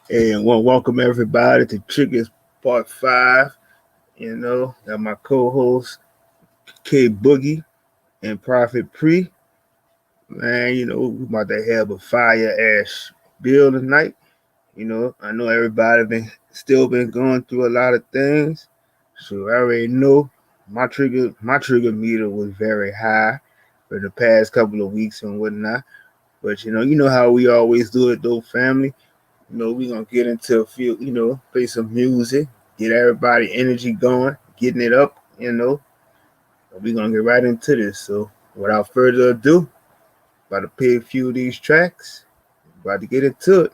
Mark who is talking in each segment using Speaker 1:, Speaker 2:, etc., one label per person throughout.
Speaker 1: Hey, I want to welcome everybody to Triggers Part 5. Got my co host K Boogie and Prophet Pre. Man, we about to have a fire ass bill tonight. I know everybody been going through a lot of things. So I already know my trigger meter was very high for the past couple of weeks and whatnot. But you know how we always do it though, family. We're gonna get into a few, play some music, get everybody energy going, getting it up. We're gonna get right into this. So without further ado, about to play a few of these tracks, about to get into it.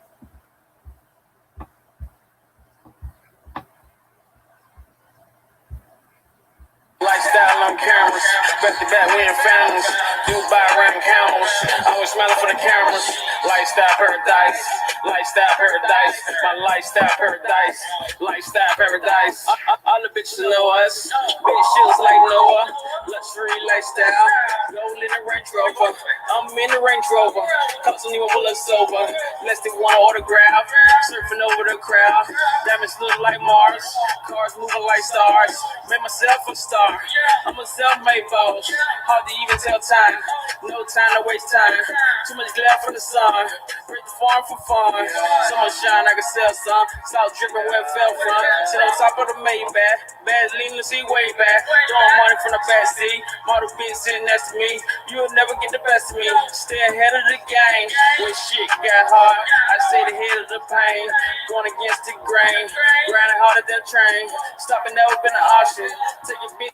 Speaker 2: Lifestyle on cameras, back to back we in families. Dubai ram camels, always smiling for the cameras. Lifestyle paradise, lifestyle paradise, my lifestyle paradise, lifestyle paradise. All the bitches know us, big shoes like Noah, luxury lifestyle. Gold in the Range Rover, I'm in the Range Rover. Cops don't even pull us over, unless they want an autograph. Surfing over the crowd, diamonds look like Mars, cars moving like stars. Made myself a star. I'm a self-made boss. Hard to even tell time. No time to waste time. Too much glare from the sun. Break the farm for fun. So much shine I can sell some. Salt dripping where it fell from. Sit on top of the Maybach. Bad lean to see way back. Throwing money from the backseat. Model bitch sitting next to me. You'll never get the best of me. Stay ahead of the game. When shit got hard, I stay ahead of the pain. Going against the grain. Grinding harder than a train. Stopping never been an option. Take your bitch.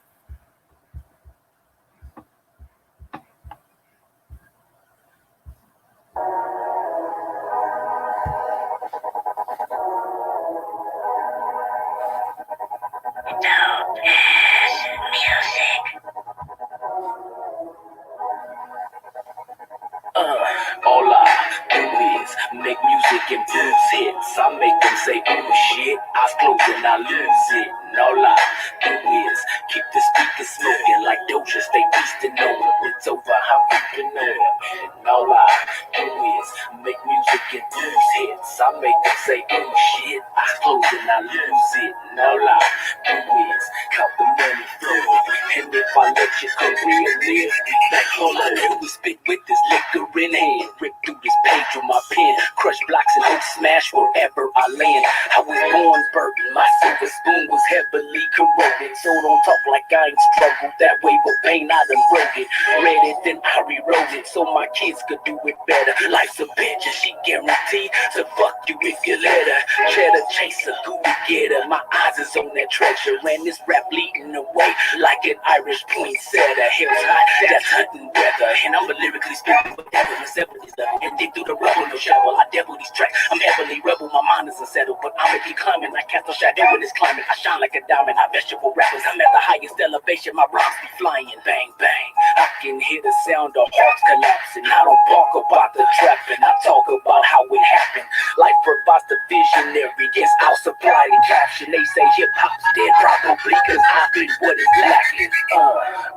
Speaker 2: All I do is make music and blues hits. I make them say, oh shit, eyes closed and I lose it. And all I do is keep the speakers smoking like Doja, stay beastin' on them. It's over, I'm keeping on them. And all I do is make music and blues hits. I make them say, oh shit, eyes closed and I lose it. And all I do is count the money flowing. And if I let your career live, back all I do is spit with this liquor in hand. Rip through this page with my pen. Crush blocks and hope smash wherever I land. I was born burdened. My silver spoon was heavily corroded. So don't talk like I ain't struggled that way, but pain I done wrote it. Read it, then I rewrote it so my kids could do it better. Life's a bitch and she guaranteed to fuck you if you let her. Cheddar chaser, who we get her. My eyes is on that treasure and this rap leading away like an Irish poinsettia. Hills high, that's hunting weather. And I'm lyrically speaking with that in the 70s. And dig through the rubble, no shovel. I devil these tracks. I'm heavily rebel, my mind is unsettled. But I'ma be climbing. I cast a shadow when it's climbing. I shine like a diamond. I vegetable rappers. I'm at the highest elevation. My rhymes be flying. Bang, bang. I can hear the sound of hearts collapsing. I don't talk about the trapping. I talk about how it happened. Life provides the visionary. Yes, I'll supply the caption. They say hip hop's dead, probably cause I've been what is lacking.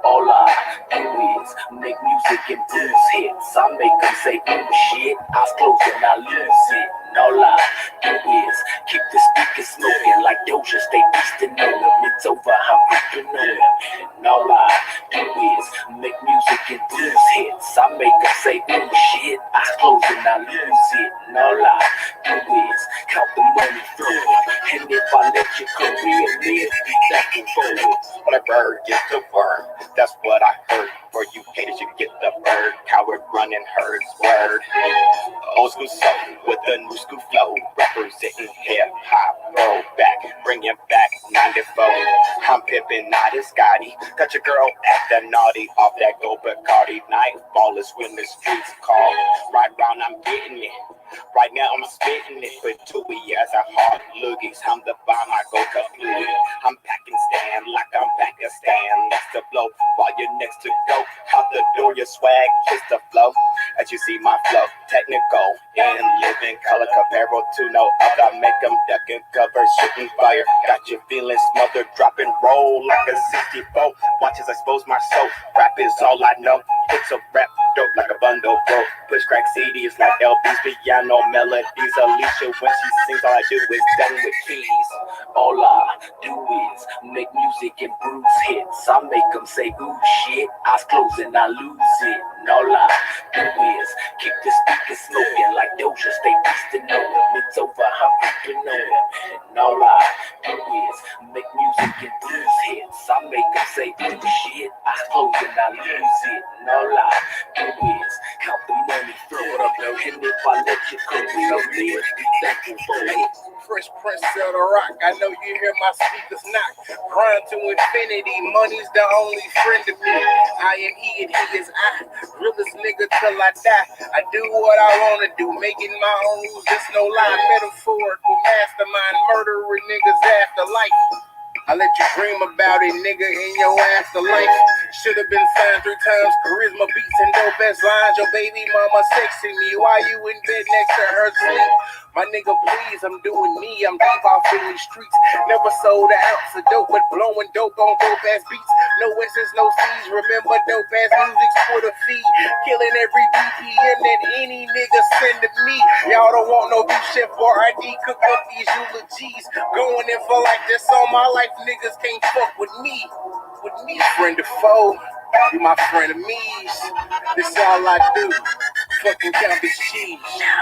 Speaker 2: All I do is make music and blues hits. I make them say, oh shit, eyes closed and I lose it. And all I do is keep the speakers smoking like Doja, stay beastin' on them. It's over, I'm ripping on them. And all I do is make music and blues hits. I make them say, oh shit, eyes closed and I lose it. And all I do is count the money flowing. And if I let your career live, be back and forward.
Speaker 3: When a bird gets the worm, that's what I heard. For you haters, you get the bird. Coward running herds, word. Old school soul with a new school flow. Representing hip hop, roll back, bringing back 94. I'm pimping, not a Scotty. Got your girl acting naughty off that gold Bacardi. Nightfall is when the streets call. Right round, I'm getting it. Right now I'm spitting it for 2 years. I hard loogies. I'm the bomb, I go completely. I'm packing stand like I'm Pakistan. Next to blow while you're next to go. Out the door, your swag, just the flow. As you see my flow, technical and living color comparable to no other. Make them duck and cover, shooting fire. Got you feeling smothered, drop and roll like a 64. Watch as I expose my soul. Rap is all I know. It's a rap dope like a bundle, bro. Push crack CDs like LB's piano melodies. Alicia, when she sings, all I do is done with keys.
Speaker 2: All I do is make music and bruise hits. I make them say, ooh, shit. Eyes closed and I lose it. And all I do is keep the speakers smoking like Doja. Stay beastin' on them. It's over, I'm creeping on them. And all I do is make music and bruise hits. I make them say, ooh, shit. Eyes closed and I lose it. And all I do is count the money, throw it up there. And if I let you come, we'll live. Be thankful for it.
Speaker 4: Fresh Prince of the Rock, I know you hear my speakers knock. Grind to infinity, money's the only friend of me. I am he and he is I, realest nigga till I die. I do what I wanna do, making my own rules, just no lie. Metaphorical mastermind, murdering niggas afterlife. I let you dream about it, nigga, in your afterlife. Should've been signed 3 times, charisma beats and dope ass lines. Your baby mama sexing me, why you in bed next to her sleep? My nigga, please, I'm doing me, I'm deep off in these streets. Never sold an ounce of dope, but blowing dope on dope ass beats. No S's, no C's, remember dope ass music's for the fee. Killing every BPM that any nigga send to me. Y'all don't want no beef, Chef RID, cook up these eulogies. Going in for like this all my life, niggas can't fuck with me. Friend or foe, you my frenemies. This all I do, fucking count this cheese.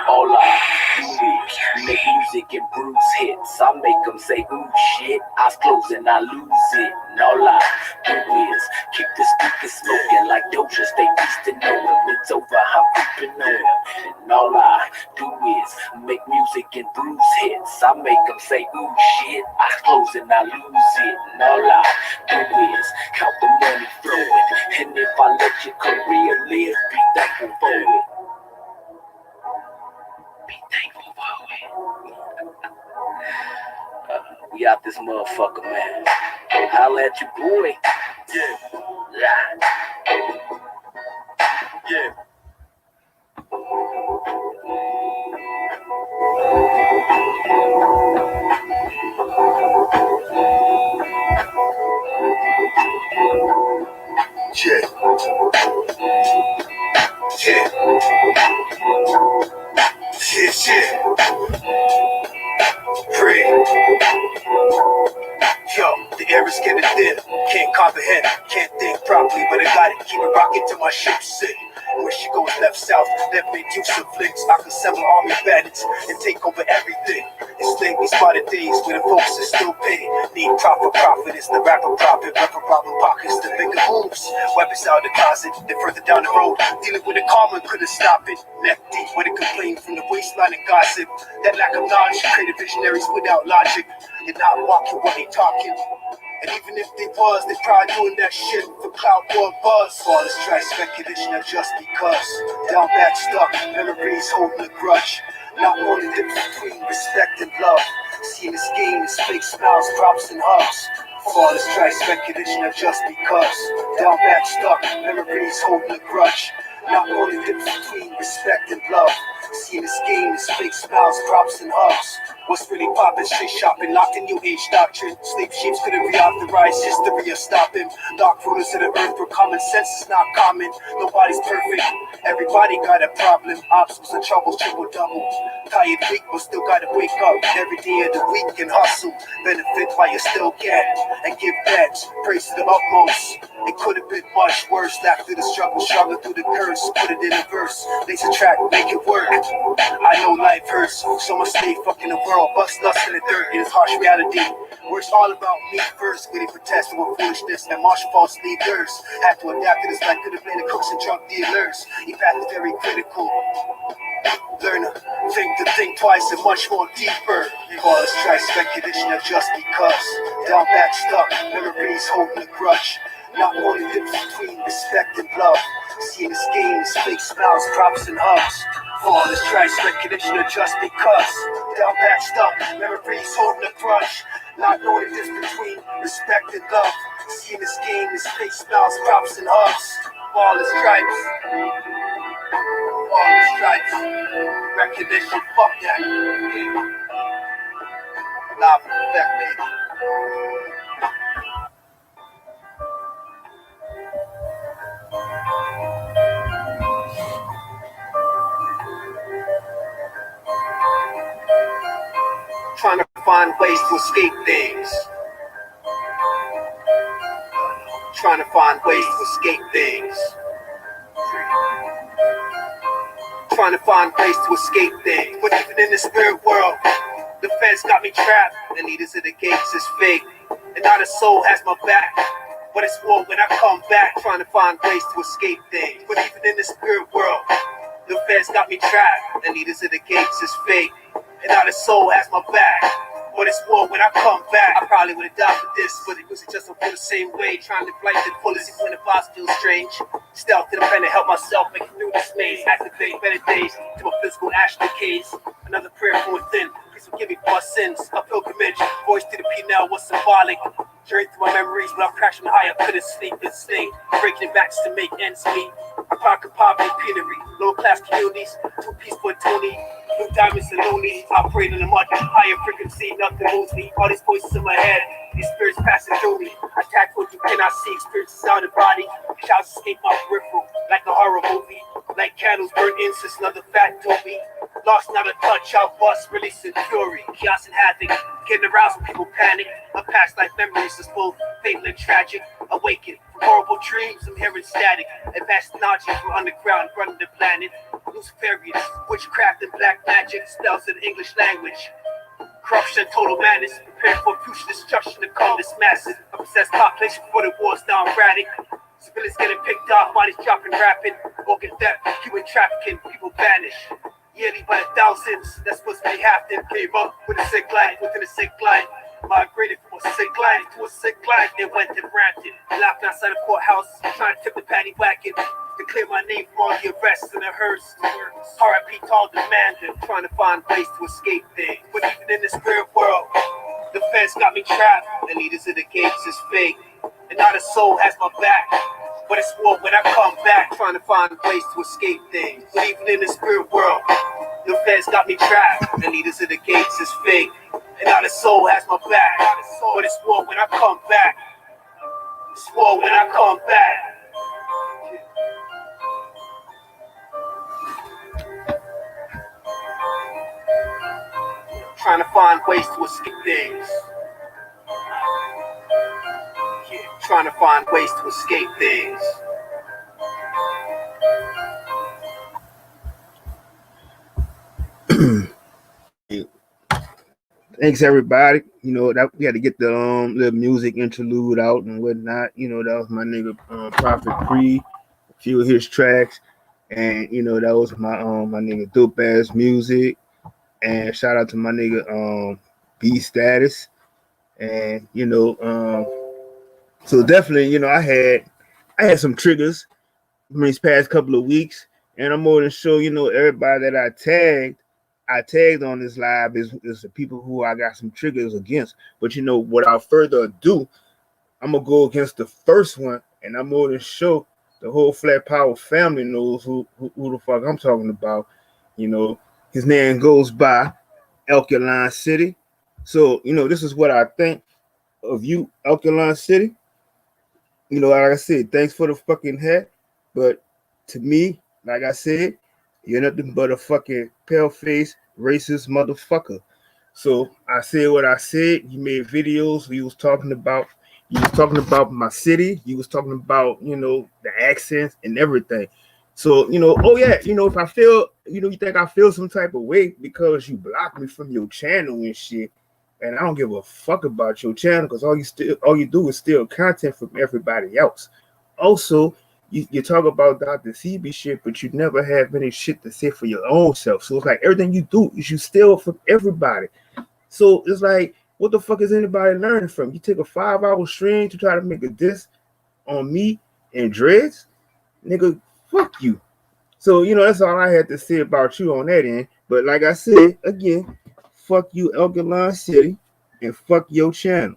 Speaker 2: All I do is make music and bruise hits. I make them say, ooh, shit. Eyes closed and I lose it. And all I do is keep the speakers smoking like Doja. Stay beastin' on them. It's over, I'm creeping on them. And all I do is make music and bruise hits. I make them say, ooh, shit. Eyes closed and I lose it. And all I do is count the money, throw it. And if I let your career live, be thankful for it. Be thankful for it. We out this motherfucker, man. Holla at you, boy.
Speaker 4: Yeah.
Speaker 3: Free. Yo, the air is getting thin. Can't comprehend, can't think properly, but I gotta keep it rocking till my ship sit. Where she goes left, south, left made use of flicks. I can assemble army bandits and take over everything. It's lately spotted days where the folks are still paid. Need profit, it's the rapper profit, rapper problem pockets, the bigger moves. Weapons out the closet, then further down the road. Dealing with a karma, couldn't stop it. Left deep with a complaint from the waistline and gossip. That lack of knowledge created visionaries without logic. They're not walking what they talking. And even if they was, they probably doing that shit for clout or buzz. All this try speculation of just because. Down back stuck, memories holding a grudge. Not knowing the difference between respect and love. Seeing this game is fake smiles, props and hugs. All this try speculation of just because. Down back stuck, memories holding a grudge. Not knowing the difference between respect and love. Seeing this game is fake smiles, props and hugs. What's really poppin'? Straight shopping, locked in New Age doctrine. Sleep shapes couldn't reauthorize history or stop him. Dark rulers of the earth where common sense is not common. Nobody's perfect, everybody got a problem. Obstacles and troubles triple double. Tired weak, but still gotta wake up every day of the week and hustle. Benefit while you still can and give thanks, praise to the utmost. It could have been much worse. Laugh through the struggle through the curse. Put it in a verse, lace a track, make it work. I know life hurts, so I'ma stay fucking the world. Bust lust in the dirt, it is harsh reality. Words all about me first, waiting for tests with foolishness and martial false leaders. Had to adapt to this life, could have been the crooks and drug dealers. Your path is very critical. Learn to think twice and much more deeper. All this try speculation of just because. Down back stuck, memories holding a grudge. Not knowing the difference between respect and love. Seeing this game is fake smiles, props and hugs. All this try speculation of just because. Down back stuck, memories holding a grudge. Not knowing the difference between respect and love. Seeing this game is fake smiles, props and hugs. All the stripes. All the stripes. Recognition, fuck that. Live effect, baby.
Speaker 5: find ways to escape things. Trying to find ways to escape things. Trying to find ways to escape things. But even in the spirit world, the feds got me trapped. The leaders of the gates is fake. And not a soul has my back. But it's war when I come back. Trying to find ways to escape things. But even in the spirit world, the feds got me trapped. The leaders of the gates is fake. And not a soul has my back. But it's war when I come back. I probably would have died for this, but it wasn't just feel the same way. Trying to flight to the fullest, even when the vibes feel strange. Stealth to the pen to help myself make it through this maze. Activate better days till my physical ash decays. Another prayer from within. Please forgive me for my sins. A pilgrimage, voice to the P&L was symbolic. Journey through my memories, but I'm crashing high. I couldn't sleep and stay. Breaking it back just to make ends meet. I conquer poverty, penury, low class communities. 2-piece for Tony. Blue diamonds and loonies, operate in a much higher frequency, nothing moves me. All these voices in my head, these spirits passing through me. Attack what you cannot see, experiences out of body. Shouts escape my peripheral, like a horror movie. Like candles burn incense, another fat doobie. Lost not a touch, I'll bust, releasing fury. Chaos and havoc, getting aroused when people panic. My past life memories is both fatal and tragic. Awaken from horrible dreams, I'm hearing static. Advanced technology from underground, running the planet. Luciferians, witchcraft and black magic, spells in the English language. Corruption, total madness, preparing for future destruction to come this massive. I possess population before the war's now erratic. Civilians getting picked off, bodies dropping rapid. Organ theft, human trafficking, people vanish. Yearly by the thousands, that's what's really happening. Came up with a sick life, within a sick life. Migrated from a sick life to a sick life, then went to Brampton. Laughing outside the courthouse, trying to tip the paddy wagon. To clear my name from all the arrests and the hearse. R.I.P. tall demander, trying to find ways to escape things. But even in the spirit world, the feds got me trapped. The leaders of the gates is fake. And not a soul has my back. But it's war when I come back, trying to find ways to escape things. But even in the spirit world, the feds got me trapped. The leaders of the gates is fake. And not a soul has my back. But it's war when I come back. It's war when I come back. Trying to find ways to escape things. Yeah, trying to find ways to escape things.
Speaker 1: Thanks everybody. You know that we had to get the little music interlude out and whatnot. You know that was my nigga Prophet Pre, a few of his tracks, and you know that was my my nigga Dope Ass Music, and shout out to my nigga B Status, and you know so definitely you know I had some triggers in these past couple of weeks, and I'm more than sure you know everybody that I tagged on this live is the people who I got some triggers against. But you know, without further ado, I'm gonna go against the first one, and I'm more than sure the whole Flat Power family knows who the fuck I'm talking about. You know, his name goes by Alkaline City. So, you know, this is what I think of you, Alkaline City. You know, like I said, thanks for the fucking hat. But to me, like I said, you're nothing but a fucking pale-faced, racist motherfucker. So I said what I said. You made videos. You was talking about my city. You was talking about, you know, the accents and everything. So, you know, oh yeah, you know, if I feel, you know, you think I feel some type of way because you blocked me from your channel and shit, and I don't give a fuck about your channel because all you do is steal content from everybody else. Also, you talk about Dr. CB shit, but you never have any shit to say for your own self. So it's like everything you do is you steal from everybody. So it's like, what the fuck is anybody learning from? You take a 5-hour stream to try to make a diss on me and Dreads? Nigga, fuck you. So, you know, that's all I had to say about you on that end. But like I said, again, fuck you, Alkaline City, and fuck your channel.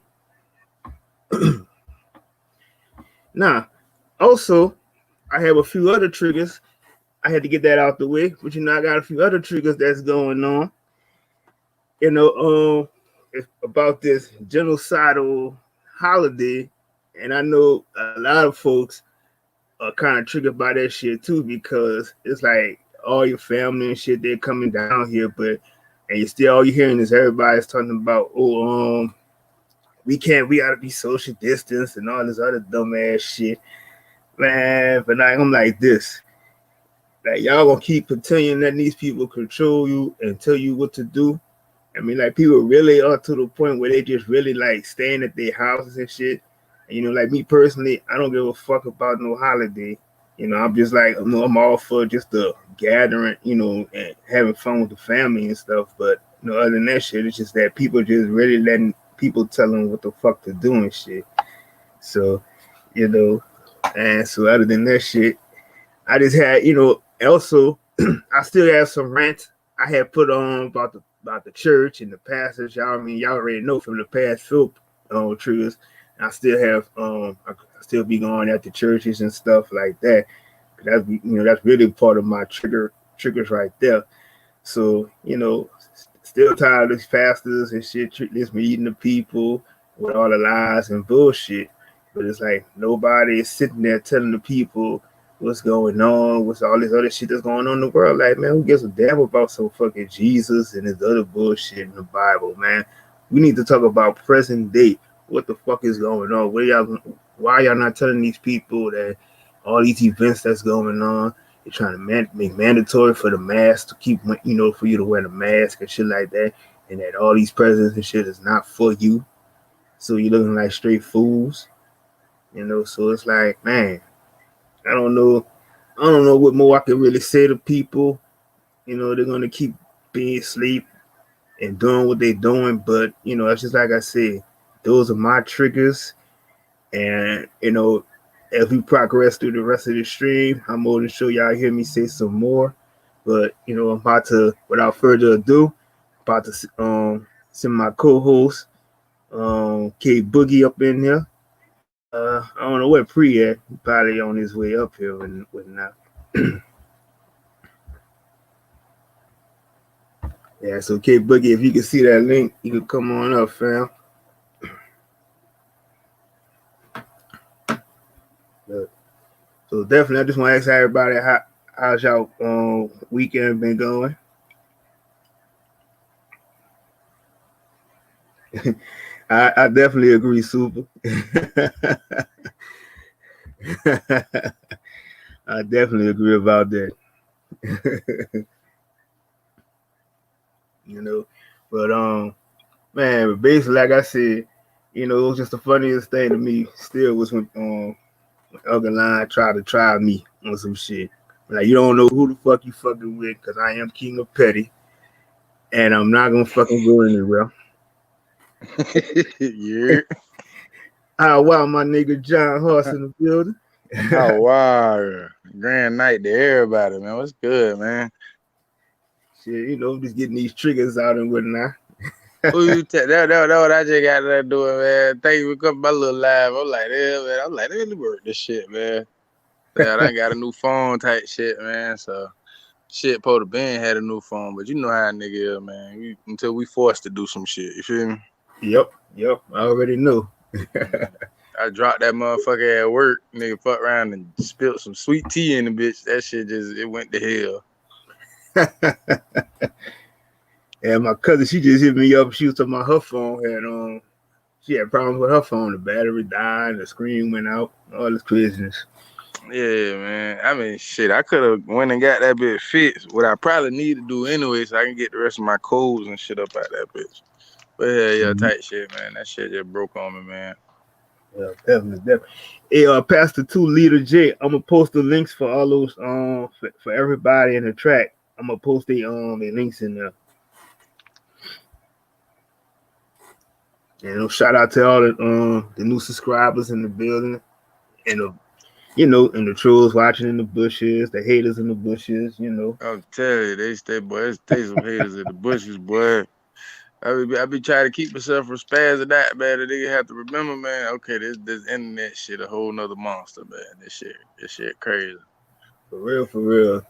Speaker 1: Now, also, I have a few other triggers. I had to get that out the way, but you know, I got a few other triggers that's going on. You know, about this genocidal holiday, and I know a lot of folks are kind of triggered by that shit too, because it's like all your family and shit, they're coming down here, but and you still all you're hearing is everybody's talking about, we gotta be social distance and all this other dumbass shit, man. But like, I'm like this, like y'all gonna keep continuing letting these people control you and tell you what to do. I mean, like people really are to the point where they just really like staying at their houses and shit. And, you know, like me personally, I don't give a fuck about no holiday. You know, I'm just like, I'm all for just the gathering, you know, and having fun with the family and stuff. But, you know, other than that shit, it's just that people just really letting people tell them what the fuck to do and shit. So, you know, and so other than that shit, I just had, you know, also, I still have some rants I had put on about the church and the pastors. Y'all already know from the past few triggers. I still have I still be going at the churches and stuff like that. That's really part of my triggers right there. So, you know, still tired of these pastors and shit, this meeting the people with all the lies and bullshit. But it's like nobody is sitting there telling the people what's going on, what's all this other shit that's going on in the world. Like, man, who gives a damn about some fucking Jesus and this other bullshit in the Bible, man? We need to talk about present day. What the fuck is going on? Why y'all not telling these people that all these events that's going on, they're trying to make mandatory for the mask to keep, you know, for you to wear the mask and shit like that, and that all these presidents and shit is not for you. So you're looking like straight fools, you know. So it's like, man, I don't know what more I can really say to people. You know, they're gonna keep being asleep and doing what they're doing, but you know, it's just like I said, those are my triggers. And you know, as we progress through the rest of the stream, I'm more than sure y'all hear me say some more. But you know, I'm about to, without further ado, about to send my co-host K Boogie up in here. I don't know where Pre at. He's probably on his way up here and whatnot. Yeah, so K Boogie, if you can see that link, you can come on up, fam. So definitely, I just want to ask everybody how's y'all weekend been going. I definitely agree, Super. I definitely agree about that. You know, but man, basically, like I said, you know, it was just the funniest thing to me. Still was when Ugly Line tried to try me on some shit. Like, you don't know who the fuck you fucking with, because I am King of Petty, and I'm not gonna fucking go anywhere.
Speaker 6: Yeah.
Speaker 1: Oh wow, my nigga John Horse in the building.
Speaker 6: Oh wow, grand night to everybody, man. What's good, man?
Speaker 1: Shit, you know, just getting these triggers out and whatnot.
Speaker 6: Who you that what I just got there doing, man. Thank you for coming my little live. I'm like, yeah, man. I'm like, let me work this shit, man. Yeah, I got a new phone type shit, man. So shit, Potter Ben had a new phone, but you know how a nigga is, man. Until we forced to do some shit, you feel me?
Speaker 1: Yep. I already know.
Speaker 6: I dropped that motherfucker at work, nigga. Fuck around and spilled some sweet tea in the bitch. That shit it went to hell.
Speaker 1: And my cousin, she just hit me up. She was talking about her phone she had problems with her phone. The battery died, the screen went out, all this craziness.
Speaker 6: Yeah, man. I mean, shit, I could have went and got that bitch fixed. What I probably need to do anyway, so I can get the rest of my codes and shit up out that bitch. But yeah, tight shit, man. That shit just broke on me, man.
Speaker 1: Yeah, definitely. Hey, Pastor 2 Leader J, I'm gonna post the links for all those for everybody in the track. I'm gonna post the links in there. And shout out to all the new subscribers in the building, and and the trolls watching in the bushes, the haters in the bushes, you know.
Speaker 6: I'm telling you, they stay some haters in the bushes, boy. I be trying to keep myself from spazzing that, man. The nigga have to remember, man. Okay, this internet shit a whole nother monster, man. This shit crazy.
Speaker 1: For real.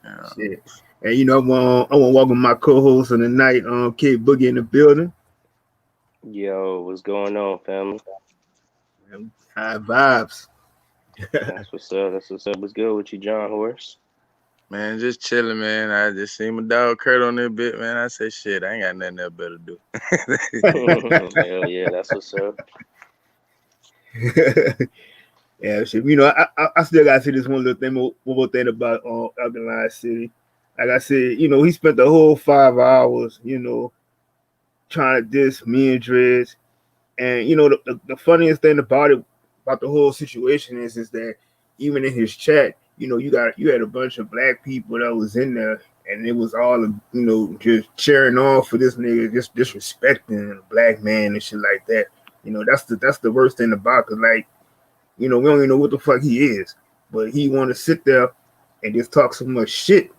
Speaker 6: Yeah.
Speaker 1: Shit. And you know, I want to welcome my co-host of the night, K Boogie in the building.
Speaker 7: Yo, what's going on, family?
Speaker 1: High vibes.
Speaker 7: That's what's up. What's good with you, John Horse?
Speaker 6: Man, just chilling, man. I just seen my dog Kurt on that bit, man. I said, shit, I ain't got nothing else better to do.
Speaker 7: Hell yeah, that's what's up.
Speaker 1: Yeah, shit. You know, I still gotta say this one little thing, one more thing about Alkaline City. Like I said, you know, he spent the whole 5 hours, you know, trying to diss me and Dreads. And you know, the funniest thing about it, about the whole situation is that even in his chat, you know, you had a bunch of black people that was in there, and it was all, you know, just cheering on for this nigga, just disrespecting a black man and shit like that. You know, that's the worst thing about it. Cause like, you know, we don't even know what the fuck he is, but he want to sit there and just talk so much shit.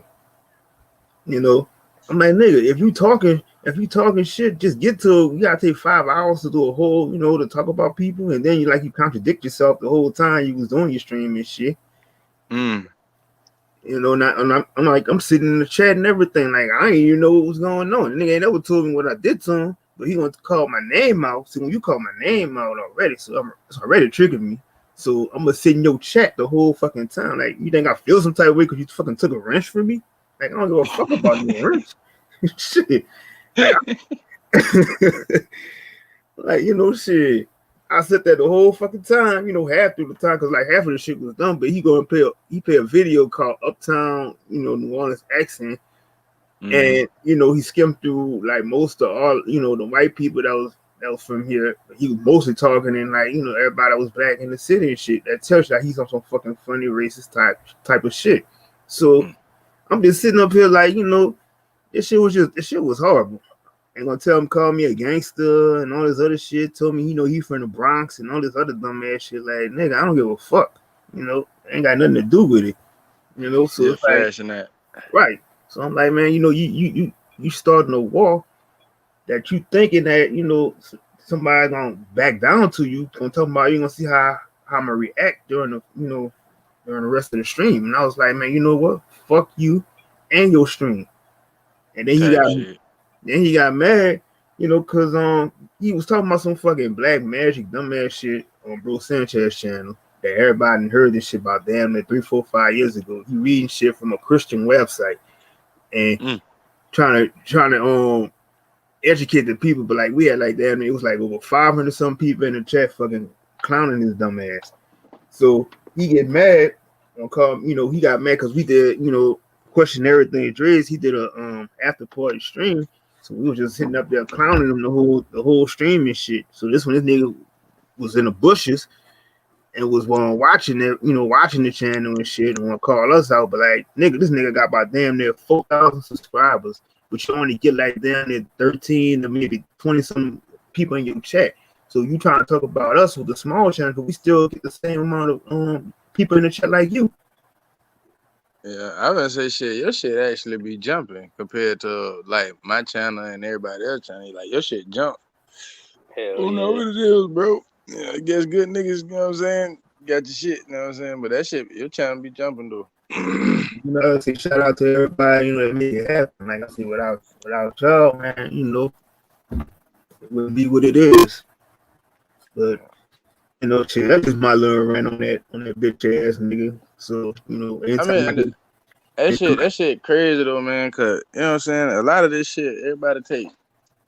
Speaker 1: You know, I'm like, nigga, if you talking shit, just get to. You gotta take 5 hours to do a whole, you know, to talk about people, and then you contradict yourself the whole time you was doing your stream and shit.
Speaker 6: Mm.
Speaker 1: You know, I'm like, I'm sitting in the chat and everything. Like, I ain't even know what was going on. The nigga ain't never told me what I did to him, but he wanted to call my name out. So when you call my name out already, so it's already triggered me. So I'm gonna sit in your chat the whole fucking time. Like, you think I feel some type of way because you fucking took a wrench from me? Like, I don't give a fuck about no wrench. Shit. Like, like, you know, shit. I sit there the whole fucking time, you know, half through the time, because like half of the shit was done, but he go and play a video called Uptown, you know, New Orleans accent. Mm-hmm. And, you know, he skimmed through like most of all, you know, the white people that was from here. He was mostly talking in like, you know, everybody that was black in the city and shit. That tells you that he's on some fucking funny racist type of shit. So I'm just sitting up here like, you know, this shit was horrible. Ain't gonna tell him call me a gangster and all this other shit. Told me, you know, he from the Bronx and all this other dumb ass shit. Like, nigga, I don't give a fuck. You know, ain't got nothing to do with it. You know, so it's like,
Speaker 6: that.
Speaker 1: Right. So I'm like, man, you know, you starting a war that you thinking that, you know, somebody gonna back down to you. Gonna talk about, you gonna see how I'm gonna react during the rest of the stream. And I was like, man, you know what? Fuck you and your stream. And then he got mad, you know, cause he was talking about some fucking black magic dumbass shit on Bro Sanchez channel that everybody heard this shit about damn near 3, 4, 5 years ago. He reading shit from a Christian website and trying to educate the people, but like we had like damn near, it was like over 500 some people in the chat fucking clowning his dumb ass. So he get mad on call, you know, he got mad because we did, you know, question everything. Dre's, he did a after party stream. So we were just sitting up there clowning him the whole stream and shit. So this nigga was in the bushes and was watching it, you know, watching the channel and shit, and want to call us out. But like, nigga, this nigga got about damn near 4,000 subscribers, but you only get like damn near 13 to maybe 20 some people in your chat. So you trying to talk about us with a small channel, because we still get the same amount of people in the chat like you.
Speaker 6: Yeah, I was gonna say shit. Your shit actually be jumping compared to like my channel and everybody else's channel. Like your shit jump.
Speaker 7: Hell
Speaker 6: I don't know what it is, bro. Yeah, I guess good niggas, you know what I'm saying? Got your shit, you know what I'm saying? But that shit, your channel be jumping though.
Speaker 1: You know, say shout out to everybody, you know, that made it happen. Like I see, without y'all, man, you know, it would be what it is. But you know, shit, that's just my little rant on that bitch ass nigga. So, you know, anytime
Speaker 6: that shit crazy though, man, cause you know what I'm saying? A lot of this shit everybody take.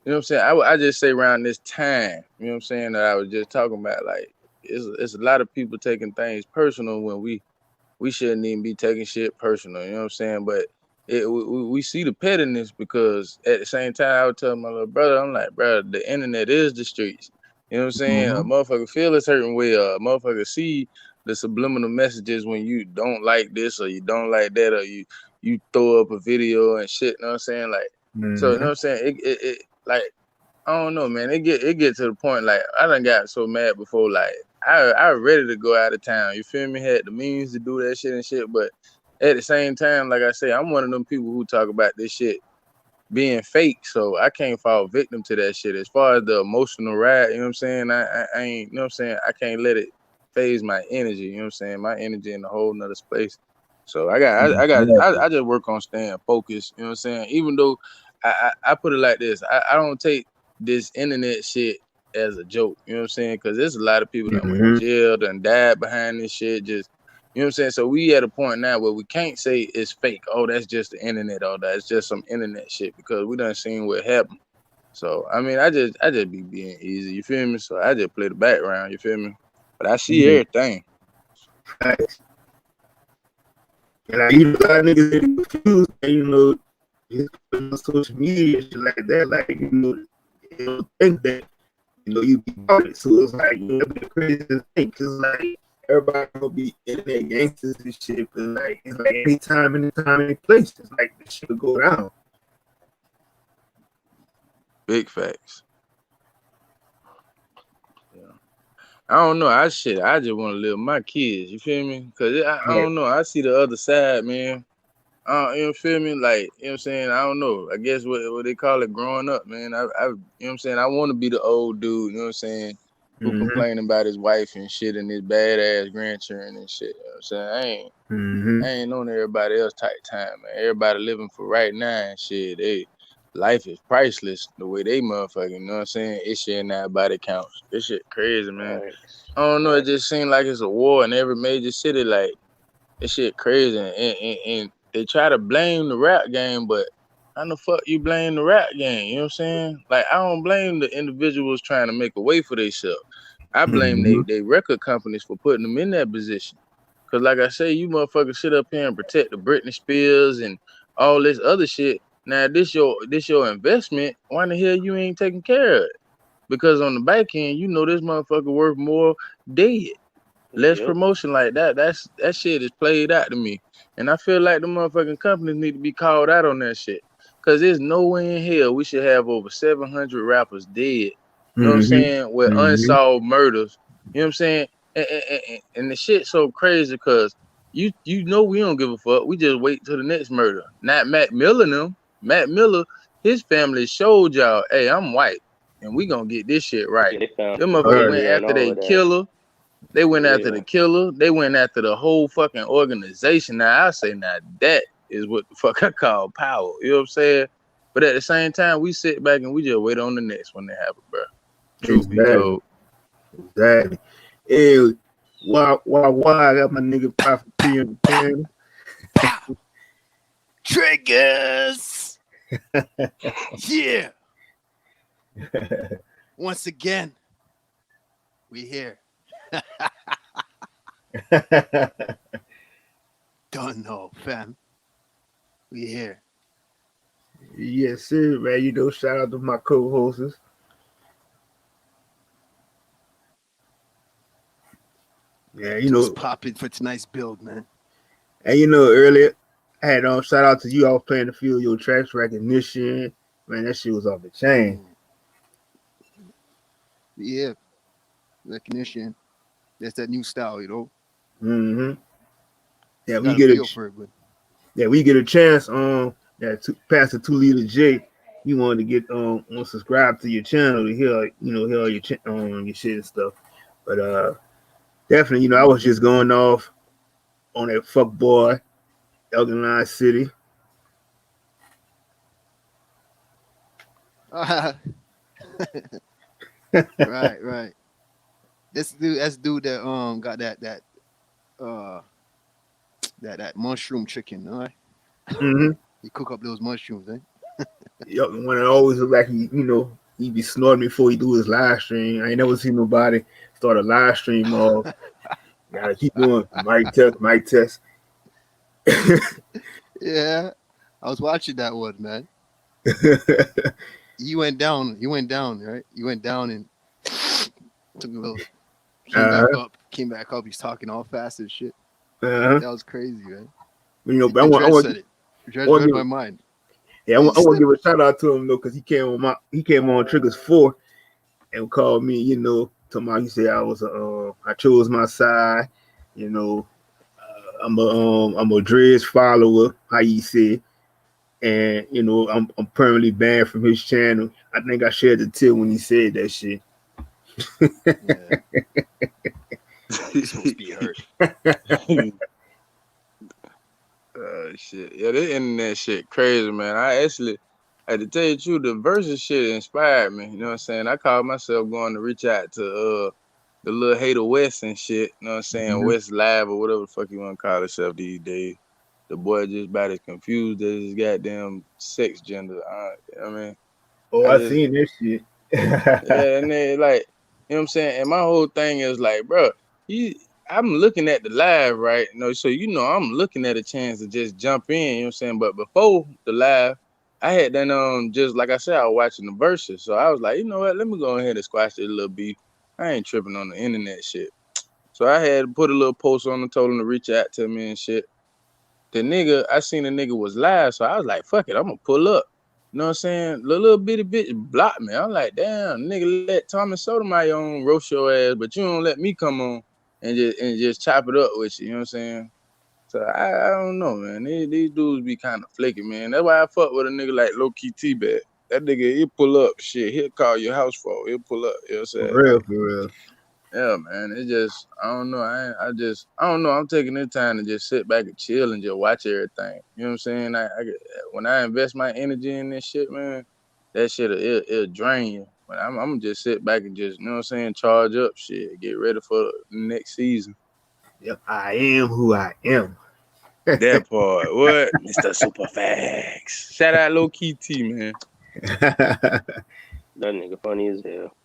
Speaker 6: You know what I'm saying? I just say around this time, you know what I'm saying, that I was just talking about, like, it's a lot of people taking things personal when we shouldn't even be taking shit personal, you know what I'm saying? But we see the pettiness, because at the same time, I would tell my little brother, I'm like, bro, the internet is the streets. You know what I'm saying? A motherfucker feel a certain way, a motherfucker see the subliminal messages when you don't like this or you don't like that, or you throw up a video and shit, you know what I'm saying? Like, so, you know what I'm saying? It like, I don't know, man. It get to the point, like, I done got so mad before, like, I was ready to go out of town. You feel me? Had the means to do that shit and shit, but at the same time, like I say, I'm one of them people who talk about this shit being fake, so I can't fall victim to that shit. As far as the emotional ride, you know what I'm saying? I ain't, you know what I'm saying? I can't let it phase my energy, you know what I'm saying? My energy in a whole nother space. So I just work on staying focused, you know what I'm saying? Even though I put it like this, I don't take this internet shit as a joke, you know what I'm saying? Because there's a lot of people that went to jail and died behind this shit, just, you You know what I'm saying? So we at a point now where we can't say it's fake. Oh, that's just the internet. Oh, that's just some internet shit because we done seen what happened. So I mean, I just be being easy. You feel me? So I just play the background. You feel me? But I see everything.
Speaker 1: Facts. And I even got niggas that are confused, and, you know, just on social media shit like that, like, you know, they don't think that, you know, you be about it. So it's like, you know, that's the craziest thing, cause like everybody gonna be internet gangsters and shit, but like it's like anytime, any place, it's like this shit will go down.
Speaker 6: Big facts. Yeah. I don't know. I just want to live with my kids. You feel me? Cause I don't know. I see the other side, man. You know, feel me? Like, you know what I'm saying? I don't know. I guess what they call it growing up, man. I you know what I'm saying? I want to be the old dude, you know what I'm saying? Who complaining about his wife and shit and his badass grandchildren and shit. You know what I'm saying? I ain't on everybody else type time, man. Everybody living for right now and shit. Life is priceless the way they motherfucking, you know what I'm saying? It's shit not body counts. This shit crazy, man.
Speaker 7: Right.
Speaker 6: I don't know. It just seems like it's a war in every major city. Like, this shit crazy. And they try to blame the rap game, but how the fuck you blame the rap game? You know what I'm saying? Like, I don't blame the individuals trying to make a way for themselves. I blame they record companies for putting them in that position. Cause like I say, you motherfuckers sit up here and protect the Britney Spears and all this other shit. Now this your investment. Why the hell you ain't taking care of it? Because on the back end, you know this motherfucker worth more dead. Less promotion like that. That shit is played out to me. And I feel like the motherfucking companies need to be called out on that shit. Cause there's no way in hell we should have over 700 rappers dead. You know what I'm saying? With unsolved murders. You know what I'm saying? And the shit so crazy because you know we don't give a fuck. We just wait till the next murder. Not Mac Miller them. Mac Miller, his family showed y'all, hey, I'm white. And we gonna get this shit right. Them motherfuckers went after their killer. They went after the killer. They went after the whole fucking organization. Now I say now that is what the fuck I call power. You know what I'm saying? But at the same time, we sit back and we just wait on the next one to happen, bro. Truth be told.
Speaker 1: Exactly. Hey, why I got my nigga Prophet P in the pen.
Speaker 8: Triggers. Yeah. Once again, we here. Don't know, fam. We here.
Speaker 1: Yes, sir, man. You know, shout out to my co-hosts. Yeah, you know,
Speaker 8: popping for tonight's build, man.
Speaker 1: And you know, earlier I had shout out to you. I was playing the field your tracks recognition. Man, that shit was off the chain.
Speaker 8: Yeah, recognition. That's that new style, you know.
Speaker 1: Yeah, we get we get a chance. Pastor 2 Liter J. You wanted to get subscribe to your channel to hear all your your shit and stuff. But definitely, you know, I was just going off on that fuck boy, Elgin Line City.
Speaker 8: Right. That's dude that got that mushroom chicken, all right? He cook up those mushrooms, eh?
Speaker 1: Yo, when it always look like he be snorting before he do his live stream. I ain't never seen nobody start a live stream off. Gotta keep going. Mic test.
Speaker 8: Yeah, I was watching that one, man. He went down, right? He went down and took a little, came back up. He's talking all fast and shit. That was crazy, man.
Speaker 1: You know, but I want
Speaker 8: my mind.
Speaker 1: Yeah, I want to give a shout out to him though, because he came on Triggers 4 and called me. You know, he said I chose my side. You know, I'm a Dreads follower. How you say, and you know, I'm permanently banned from his channel. I think I shared the tip when he said that shit.
Speaker 8: He's supposed to be hurt.
Speaker 6: Shit. Yeah, this internet shit crazy, man. I actually had to tell you the truth, the versus shit inspired me. You know what I'm saying? I called myself going to reach out to the little Hater West and shit. You know what I'm saying?
Speaker 1: Mhm.
Speaker 6: West Live or whatever the fuck you want to call itself these days. The boy just about as confused as his goddamn sex gender. You know what I mean?
Speaker 1: Oh,
Speaker 6: I
Speaker 1: I
Speaker 6: just,
Speaker 1: seen this shit.
Speaker 6: yeah, and then like, you know what I'm saying? And my whole thing is like, bro, I'm looking at the live, right? So I'm looking at a chance to just jump in, you know what I'm saying? But before the live, I had done just like I said, I was watching the verses. So I was like, you know what, let me go ahead and squash this little beef. I ain't tripping on the internet shit. So I had put a little post on and told him to reach out to me and shit. I seen the nigga was live, so I was like, fuck it, I'm gonna pull up. You know what I'm saying? The little bitty bitch blocked me. I'm like, damn, nigga, let Thomas Sotomayor on roast your ass, but you don't let me come on and just chop it up with you. You know what I'm saying? So I don't know, man. These dudes be kind of flaky, man. That's why I fuck with a nigga like Low Key T-Bag. That nigga, he'll pull up shit. He'll call your house phone. He'll pull up. You know what I'm saying?
Speaker 1: For real.
Speaker 6: Yeah, man. It just, I don't know. I don't know. I'm taking this time to just sit back and chill and just watch everything. You know what I'm saying? When I invest my energy in this shit, man, that shit it'll drain you. But I'm gonna just sit back and just, you know what I'm saying, charge up shit, get ready for the next season.
Speaker 1: Yep, I am who I am.
Speaker 6: That part, what, Mr. Superfax? Shout out Low Key T, man.
Speaker 7: That nigga funny as hell.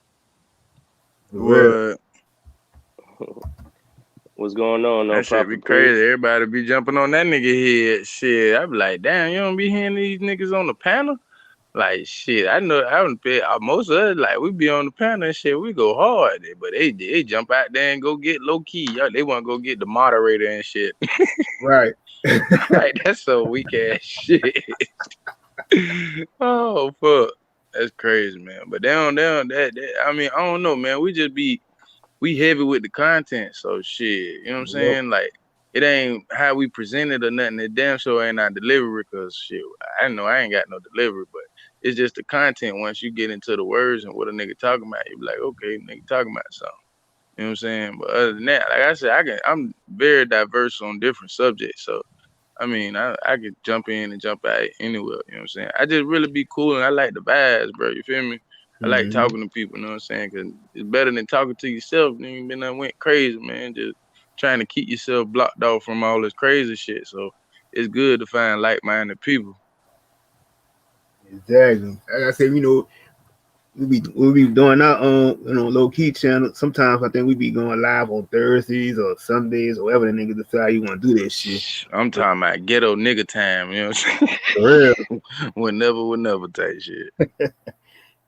Speaker 6: What?
Speaker 7: What's going on?
Speaker 6: That shit be crazy. Everybody be jumping on that nigga head. Shit, I be like, damn, you don't be hearing these niggas on the panel? Like, shit, I know I don't pay most of us, like, we be on the panel and shit, we go hard, but they jump out there and go get Low Key. Y'all, they want to go get the moderator and shit.
Speaker 1: Right.
Speaker 6: Like, that's so weak ass shit. Oh, fuck. That's crazy, man. But they don't I mean, I don't know, man. We heavy with the content, so shit, you know what I'm saying? Like, it ain't how we present it or nothing. It damn sure ain't our delivery, because shit, I know I ain't got no delivery, but it's just the content. Once you get into the words and what a nigga talking about, you be like, okay, nigga talking about something. You know what I'm saying? But other than that, like I said, I'm very diverse on different subjects, so I mean, I could jump in and jump out anywhere. You know what I'm saying? I just really be cool, and I like the vibes, bro. You feel me? I like talking to people. You know what I'm saying? Because it's better than talking to yourself. Then you been done went crazy, man. Just trying to keep yourself blocked off from all this crazy shit. So it's good to find like-minded people.
Speaker 1: Exactly. Like I said, we be doing our own, Low Key channel. Sometimes I think we be going live on Thursdays or Sundays or whatever the nigga decide you want to do this shit.
Speaker 6: I'm talking about ghetto nigga time, you know what I'm saying?
Speaker 1: For real.
Speaker 6: Whenever type shit.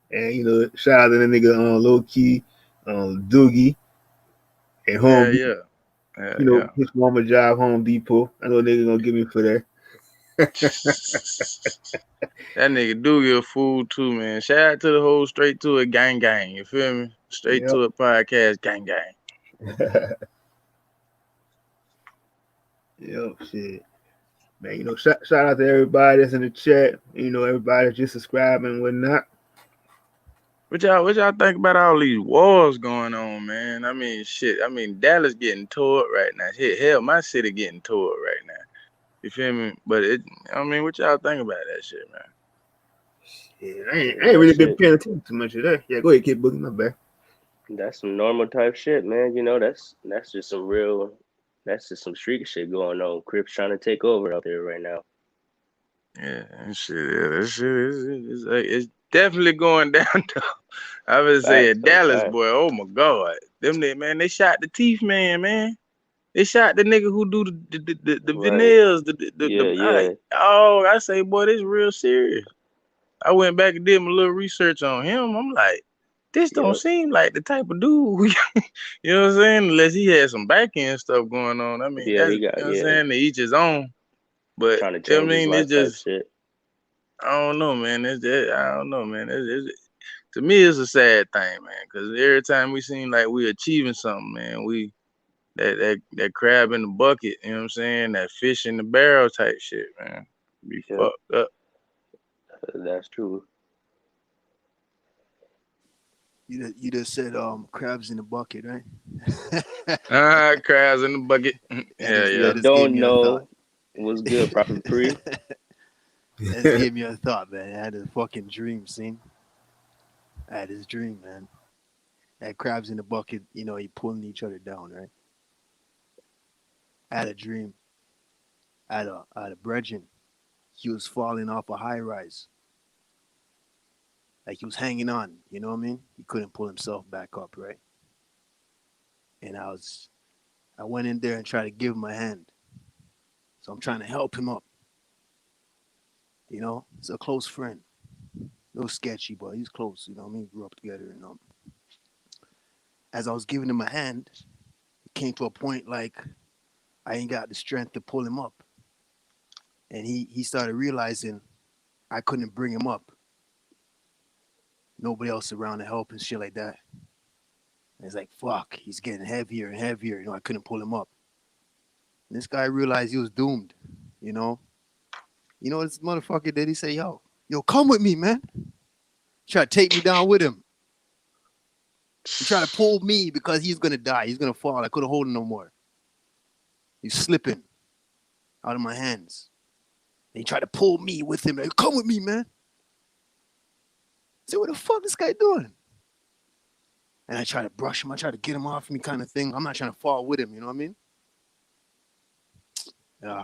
Speaker 1: And shout out to the nigga on Low Key, Doogie, and Home Depot.
Speaker 6: Yeah.
Speaker 1: His mama job, Home Depot. I know nigga gonna give me for that.
Speaker 6: That nigga Doogie a fool too, man. Shout out to the whole Straight to It gang. You feel me? Straight to It podcast gang.
Speaker 1: Yep, shit. Man, shout out to everybody that's in the chat. Everybody that's just subscribing and whatnot.
Speaker 6: What y'all think about all these wars going on, man? I mean, shit. I mean, Dallas getting tore up right now. Hell, my city getting tore up right now. You feel me? But what y'all think about that shit, man?
Speaker 1: Yeah, I ain't really been paying attention too much of that. Yeah, go ahead, Kid Boogie, my bad.
Speaker 7: That's some normal type shit, man. That's just some street shit going on. Crips trying to take over out there right now.
Speaker 6: Yeah, that shit it's definitely going down though. I would say Dallas, boy. Oh my God, they shot the Teeth man. They shot the nigga who do the veneers. I say, boy, this real serious. I went back and did my little research on him. I'm like, this don't seem like the type of dude. You know what I'm saying? Unless he had some back end stuff going on. I mean, you know what I'm saying? To each his own. But
Speaker 7: trying to change his life, it's just shit.
Speaker 6: I don't know, man. I don't know, man. To me, it's a sad thing, man. Because every time we seem like we're achieving something, man, that crab in the bucket, you know what I'm saying? That fish in the barrel type shit, man. Be fucked up.
Speaker 7: That's true.
Speaker 8: You just said crabs in the bucket, right?
Speaker 6: Crabs in the bucket. Yeah.
Speaker 7: Don't know. What's good, Prophet Pre?
Speaker 8: That just gave me a thought, man. I had a fucking dream, I had this dream, man. That crabs in the bucket, you pulling each other down, right? I had a dream. I had a brethren. He was falling off a high rise. Like he was hanging on, you know what I mean? He couldn't pull himself back up, right? And I went in there and tried to give him a hand. So I'm trying to help him up. He's a close friend. A little sketchy, but he's close, you know what I mean? We grew up together. And as I was giving him a hand, it came to a point like I ain't got the strength to pull him up. And he started realizing I couldn't bring him up. Nobody else around to help and shit like that. And it's like, fuck, he's getting heavier and heavier. I couldn't pull him up. And this guy realized he was doomed, You know this motherfucker did? He say, yo, come with me, man. Try to take me down with him. He tried to pull me because he's going to die. He's going to fall. I couldn't hold him no more. He's slipping out of my hands. And he tried to pull me with him. Like, come with me, man. I said, what the fuck this guy doing? And I try to brush him. I try to get him off me kind of thing. I'm not trying to fall with him. You know what I mean?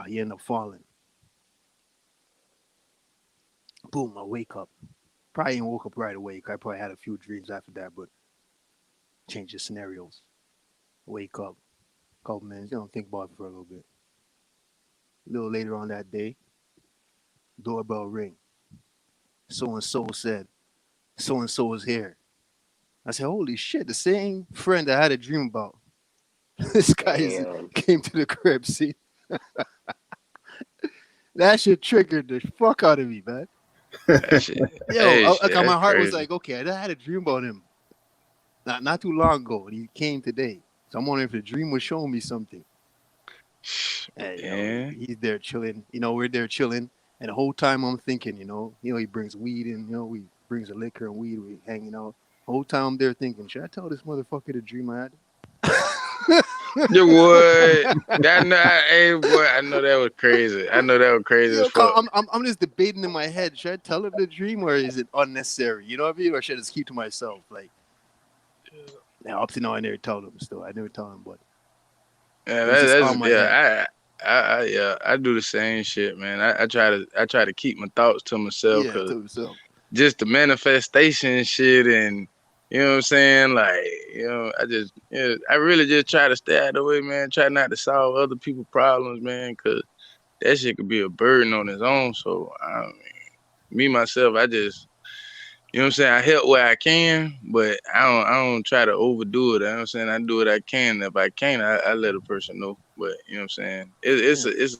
Speaker 8: He ended up falling. Boom, I wake up. Probably didn't woke up right away. I probably had a few dreams after that, but change the scenarios. Wake up. Couple minutes. Think about it for a little bit. A little later on that day, doorbell ring. So-and-so said, so-and-so is here. I said, holy shit, the same friend I had a dream about. This guy came to the crib, see? That shit triggered the fuck out of me, man.
Speaker 6: That shit.
Speaker 8: My heart
Speaker 6: crazy.
Speaker 8: was like, okay, I had a dream about him. Not too long ago, and he came today. So I'm wondering if the dream was showing me something. And, he's there chilling. We're there chilling. And the whole time I'm thinking, he brings weed in, he brings the liquor and weed, we hanging out. The whole time I'm there thinking, should I tell this motherfucker the dream I had?
Speaker 6: You would. Hey, boy, I know that was crazy. As fuck.
Speaker 8: I'm just debating in my head. Should I tell him the dream or is it unnecessary? You know what I mean? Or should I just keep to myself? Like, now up to now, I never told him still. I never told him, but
Speaker 6: I do the same shit, man. I try to keep my thoughts to myself because just the manifestation shit and you know what I'm saying, like I really just try to stay out of the way, man. Try not to solve other people's problems, man, because that shit could be a burden on its own. So me myself, I just you know what I'm saying, I help where I can, but I don't try to overdo it. You know what I'm saying, I do what I can. If I can't, I let a person know. But you know what I'm saying, it's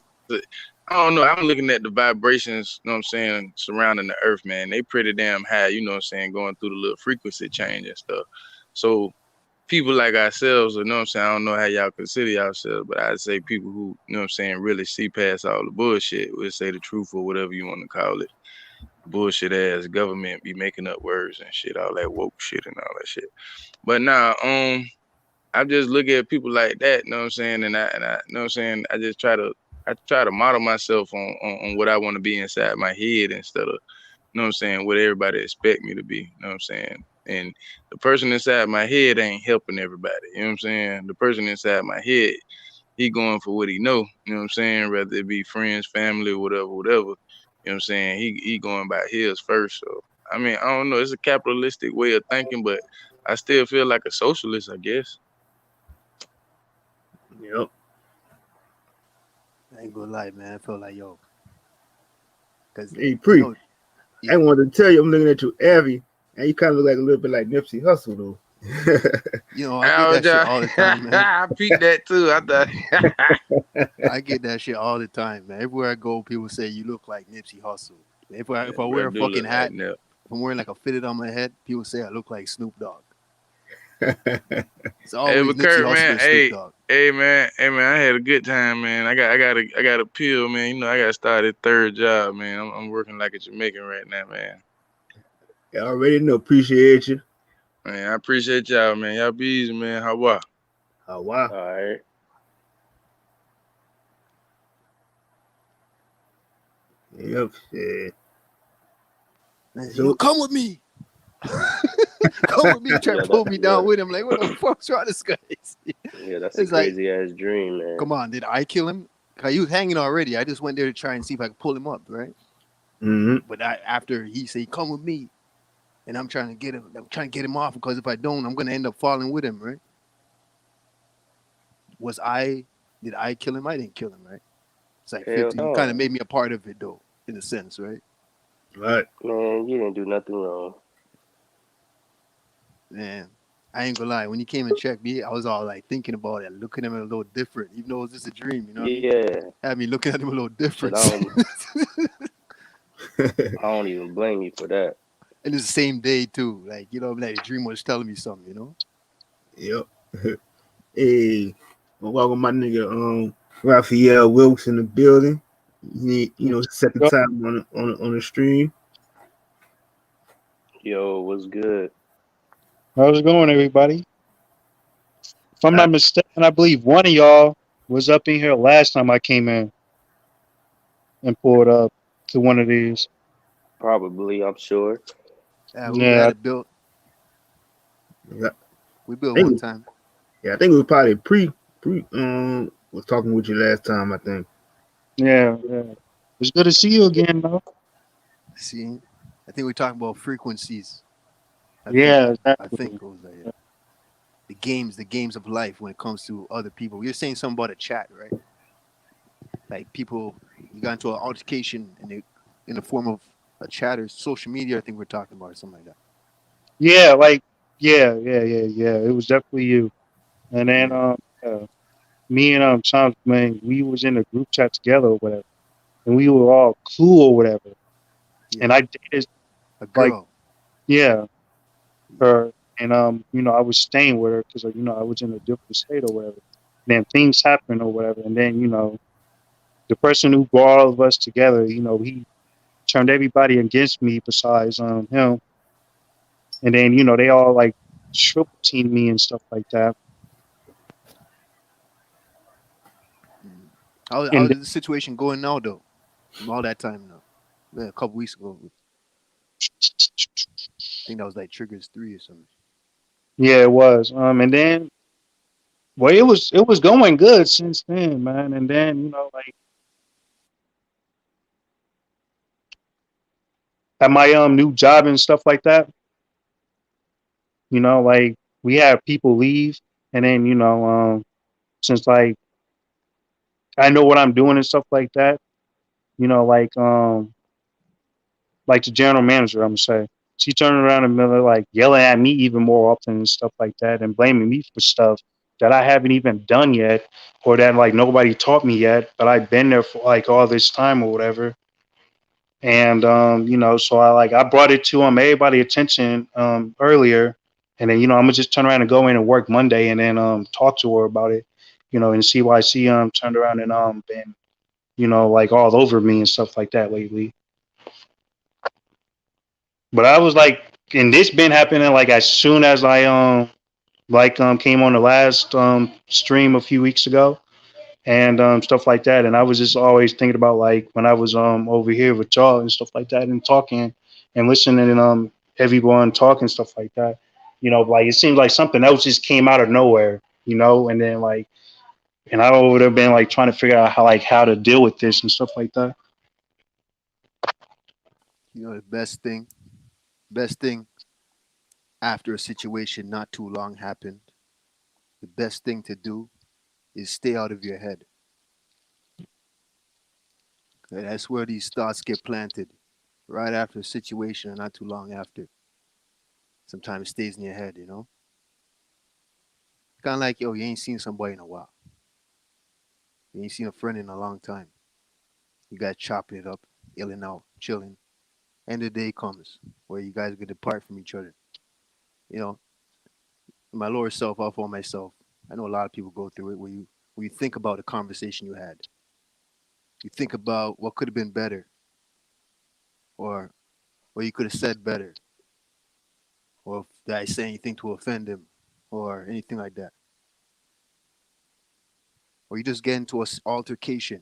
Speaker 6: I don't know. I'm looking at the vibrations, you know what I'm saying, surrounding the earth, man. They pretty damn high, you know what I'm saying, going through the little frequency change and stuff. So people like ourselves, you know what I'm saying, I don't know how y'all consider yourselves, but I'd say people who, you know what I'm saying, really see past all the bullshit, would say the truth or whatever you want to call it. Bullshit ass government be making up words and shit, all that woke shit and all that shit. But now, I just look at people like that, you know what I'm saying, and I you know what I'm saying, I try to model myself on what I want to be inside my head instead of, you know what I'm saying, what everybody expect me to be, you know what I'm saying. And the person inside my head ain't helping everybody, you know what I'm saying. The person inside my head, he going for what he know, you know what I'm saying, whether it be friends, family, whatever. You know what I'm saying? He going by his first. So I mean, I don't know. It's a capitalistic way of thinking, but I still feel like a socialist, I guess.
Speaker 1: Yep.
Speaker 8: I ain't gonna lie, man. I feel like cause
Speaker 1: hey, I wanted to tell you, I'm looking at you, Abby, and you kind of look like a little bit like Nipsey Hussle, though.
Speaker 8: I get that shit all the time, man.
Speaker 6: I peeped that too. I thought
Speaker 8: I get that shit all the time, man. Everywhere I go, people say you look like Nipsey Hussle. If I wear a fucking hat, if I'm wearing like a fitted on my head, people say I look like Snoop Dogg. It's always
Speaker 6: but Kurt, man,
Speaker 8: Snoop Dogg.
Speaker 6: Hey man, I had a good time, man. I got a pill, man. You know, I got started third job, man. I'm working like a Jamaican right now, man.
Speaker 1: I already know. Appreciate you.
Speaker 6: Man, I appreciate y'all, man. Y'all be easy, man. Hawa.
Speaker 7: All right.
Speaker 1: Yep. Yeah.
Speaker 8: So come with me. Come with me, try to
Speaker 7: Yeah,
Speaker 8: pull me down
Speaker 7: yeah,
Speaker 8: with him. Like, what the fuck's wrong with this guy?
Speaker 7: yeah. That's a
Speaker 8: It's like,
Speaker 7: crazy ass dream, man.
Speaker 8: come on, did I kill him? 'Cause he was hanging already. I just went there to try and see if I could pull him up, right?
Speaker 1: Mm-hmm.
Speaker 8: But after he said, "Come with me," and I'm trying to get him off because if I don't, I'm gonna end up falling with him, right? Did I kill him? I didn't kill him, right? It's like
Speaker 7: Hell
Speaker 8: 50. You kind of
Speaker 7: no,
Speaker 8: made me a part of it though, in a sense, right?
Speaker 1: Right.
Speaker 7: man. You didn't do nothing wrong.
Speaker 8: Man, I ain't gonna lie. When he came and checked me, I was all like thinking about it, looking at him a little different, even though it was just a dream, you know what I mean?
Speaker 7: Yeah,
Speaker 8: Had me looking at him a little
Speaker 7: shit.
Speaker 8: different.
Speaker 7: I don't even blame you for that.
Speaker 8: And it's the same day too. Like, you know, like the dream was telling me something, you know?
Speaker 1: Yep. Hey, welcome my nigga Raphael Wilkes in the building. Second
Speaker 9: Yup.
Speaker 1: time on the stream.
Speaker 7: Yo, what's good?
Speaker 9: How's it going, everybody? If I'm
Speaker 1: Uh,
Speaker 9: not mistaken, I believe one of y'all was up in here last time I came in and pulled up to one of these.
Speaker 7: Probably, I'm sure.
Speaker 8: We had
Speaker 9: Yeah,
Speaker 8: it built.
Speaker 1: I
Speaker 8: We built one
Speaker 1: think
Speaker 8: time.
Speaker 1: I think it was probably pre was talking with you last time, I think.
Speaker 9: yeah. It's good to see you again, though.
Speaker 8: See? I think we're talking about frequencies. I think.
Speaker 9: Yeah,
Speaker 8: I
Speaker 9: exactly.
Speaker 8: think it was like, the games of life when it comes to other people. You're saying something about a chat, right? Like people, you got into an altercation in the form of a chat or social media. I think we're talking about or something like that.
Speaker 9: Yeah, like, yeah. It was definitely you. And then,
Speaker 8: Yeah,
Speaker 9: me and Tom, man, we was in a group chat together or whatever, and we were all cool or whatever.
Speaker 8: yeah.
Speaker 9: And I dated,
Speaker 8: A
Speaker 9: like,
Speaker 8: girl.
Speaker 9: yeah,
Speaker 8: Yeah.
Speaker 9: her, and I was staying with her because I was in a different state or whatever. Then things happened or whatever, and then the person who brought all of us together, he turned everybody against me besides him, and then they all like triple teamed me and stuff like that.
Speaker 8: Mm. How
Speaker 9: And
Speaker 8: is the situation going now though? From all that time now. Yeah, a couple weeks ago. I think that was like Triggers 3 or something.
Speaker 9: yeah, it was. And then well, it was going good since then, man. And then like at my new job and stuff like that, like we had people leave, and then since like I know what I'm doing and stuff like that, like the general manager, I'm gonna say, she turned around and like yelling at me even more often and stuff like that, and blaming me for stuff that I haven't even done yet, or that like nobody taught me yet, but I've been there for like all this time or whatever. And so I brought it to everybody attention earlier, and then I'm gonna just turn around and go in and work Monday, and then talk to her about it, and see why she turned around and been like all over me and stuff like that lately. But I was like, and this been happening like as soon as I came on the last stream a few weeks ago, and stuff like that. And I was just always thinking about like when I was over here with y'all and stuff like that, and talking and listening and everyone talking stuff like that. Like it seems like something else just came out of nowhere, and then like, and I would have been like trying to figure out how to deal with this and stuff like that.
Speaker 8: You know, the best thing after a situation not too long happened, the best thing to do is stay out of your head. Okay, that's where these thoughts get planted. Right after a situation or not too long after. Sometimes it stays in your head, you know? Kind of like, yo, you ain't seen somebody in a while. You ain't seen a friend in a long time. You guys chopping it up, illing out, chilling. End of the day comes where you guys get depart from each other. You know, in my lower self, I'll for myself. I know a lot of people go through it where you think about the conversation you had. You think about what could have been better or what you could have said better or if did I say anything to offend him or anything like that. Or you just get into an altercation.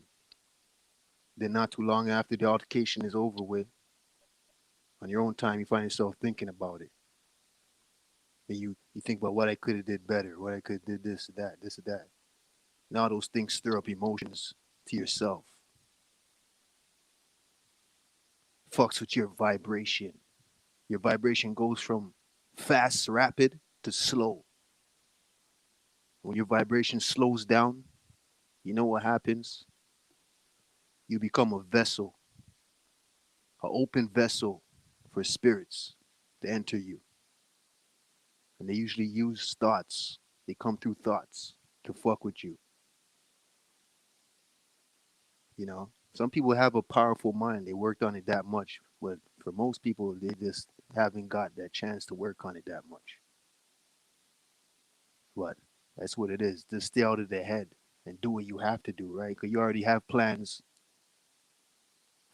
Speaker 8: Then not too long after the altercation is over with, on your own time, you find yourself thinking about it. And you think about what I could have did better, what I could have did this or that. Now those things stir up emotions to yourself. Fucks with your vibration. Your vibration goes from fast, rapid to slow. When your vibration slows down, you know what happens? You become a vessel, an open vessel for spirits to enter you. And they usually use thoughts. They come through thoughts to fuck with you. You know, some people have a powerful mind. They worked on it that much. But for most people, they just haven't got that chance to work on it that much. But that's what it is. Just stay out of their head and do what you have to do, right? Because you already have plans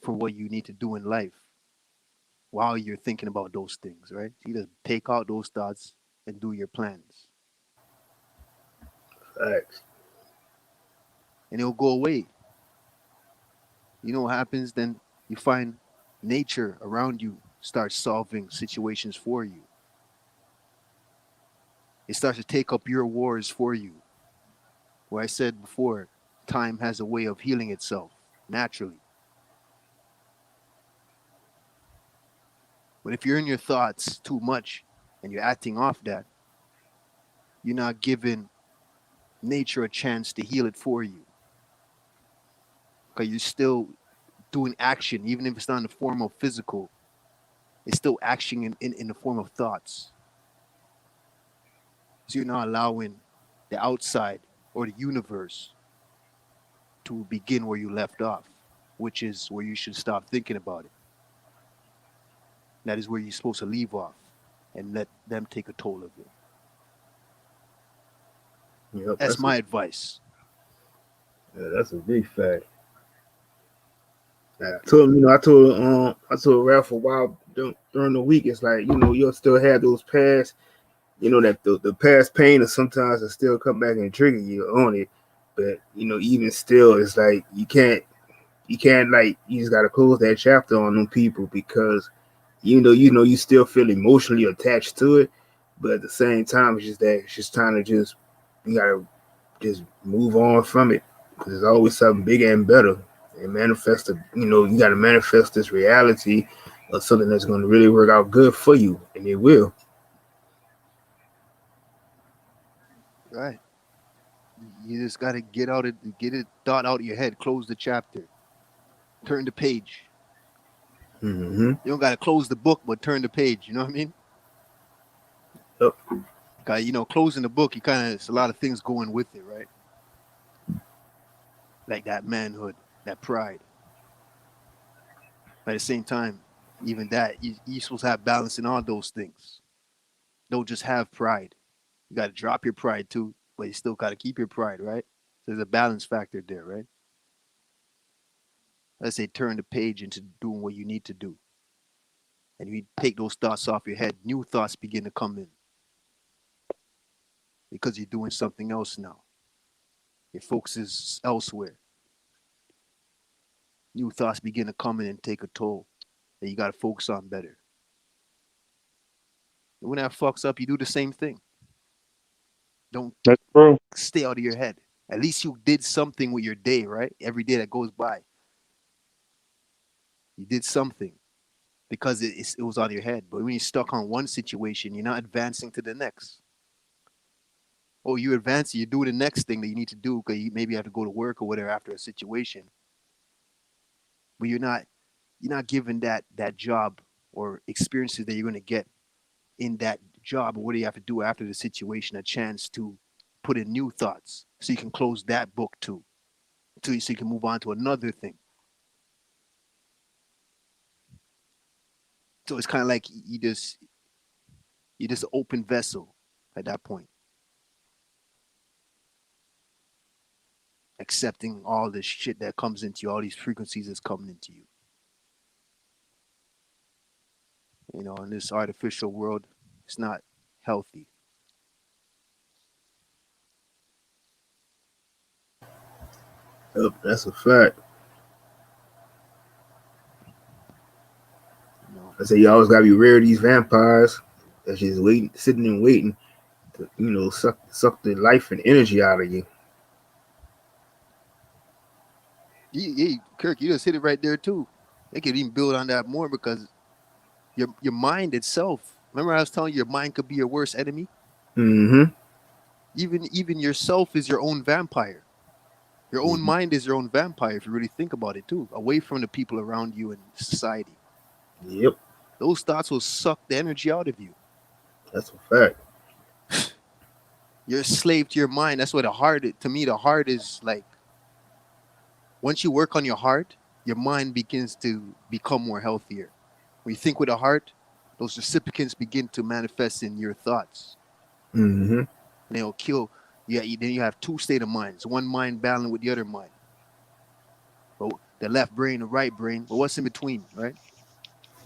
Speaker 8: for what you need to do in life while you're thinking about those things, right? So you just take out those thoughts and do your plans.
Speaker 1: Facts.
Speaker 8: And it'll go away. You know what happens? Then you find nature around you starts solving situations for you. It starts to take up your wars for you. Where I said before, time has a way of healing itself naturally. But if you're in your thoughts too much and you're acting off that, you're not giving nature a chance to heal it for you. Because you're still doing action, even if it's not in the form of physical, it's still action in the form of thoughts. So you're not allowing the outside or the universe to begin where you left off, which is where you should stop thinking about it. That is where you're supposed to leave off and let them take a toll of it.
Speaker 1: Yep,
Speaker 8: That's my advice.
Speaker 1: Yeah, that's a big fact. I told him, I told Ralph a while during the week. It's like, you'll still have those past, that the past pain, and sometimes it still come back and trigger you on it. But even still, it's like you can't like, you just gotta close that chapter on them people, because you still feel emotionally attached to it, but at the same time, it's just time to just, you gotta just move on from it, because there's always something bigger and better. And manifest you got to manifest this reality of something that's going to really work out good for you, and it will.
Speaker 8: Right. You just got to get it thought out of your head. Close the chapter. Turn the page.
Speaker 1: Mm-hmm.
Speaker 8: You don't got to close the book, but turn the page. You know what I mean?
Speaker 1: Yep.
Speaker 8: Because, closing the book, it's a lot of things going with it, right? Like that manhood, that pride. But at the same time, even that, you're supposed to have balance in all those things. Don't just have pride. You got to drop your pride too, but you still got to keep your pride, right? So there's a balance factor there, right? Let's say turn the page into doing what you need to do. And you take those thoughts off your head, new thoughts begin to come in. Because you're doing something else now. Your focus is elsewhere. New thoughts begin to come in and take a toll that you got to focus on better. And when that fucks up, you do the same thing. Don't
Speaker 9: That's true.
Speaker 8: stay out of your head. At least you did something with your day, right? Every day that goes by. You did something because it was on your head. But when you're stuck on one situation, you're not advancing to the next. Oh, you advance, you do the next thing that you need to do because you maybe have to go to work or whatever after a situation. But you're not given that job or experiences that you're going to get in that job, or what do you have to do after the situation, a chance to put in new thoughts so you can close that book too, so you can move on to another thing. So it's kind of like you just an open vessel at that point, accepting all this shit that comes into you, all these frequencies that's coming into you. In this artificial world, it's not healthy.
Speaker 1: Yep, that's a fact. I say you always gotta be rare of these vampires. that's just waiting, sitting and waiting to, suck the life and energy out of you.
Speaker 8: Kirk, you just hit it right there too. They could even build on that more because your mind itself. Remember, I was telling you, your mind could be your worst enemy.
Speaker 1: Mm-hmm.
Speaker 8: Even yourself is your own vampire. Your own mind is your own vampire if you really think about it too. Away from the people around you and society.
Speaker 1: Yep,
Speaker 8: Those thoughts will suck the energy out of you.
Speaker 1: that's a fact.
Speaker 8: You're a slave to your mind. That's what the heart. To me, the heart is like. Once you work on your heart, your mind begins to become more healthier. When you think with the heart, those recipients begin to manifest in your thoughts.
Speaker 1: Mm-hmm.
Speaker 8: And they'll kill. Yeah, then you have two state of minds. One mind battling with the other mind. But the left brain, the right brain. But what's in between, right?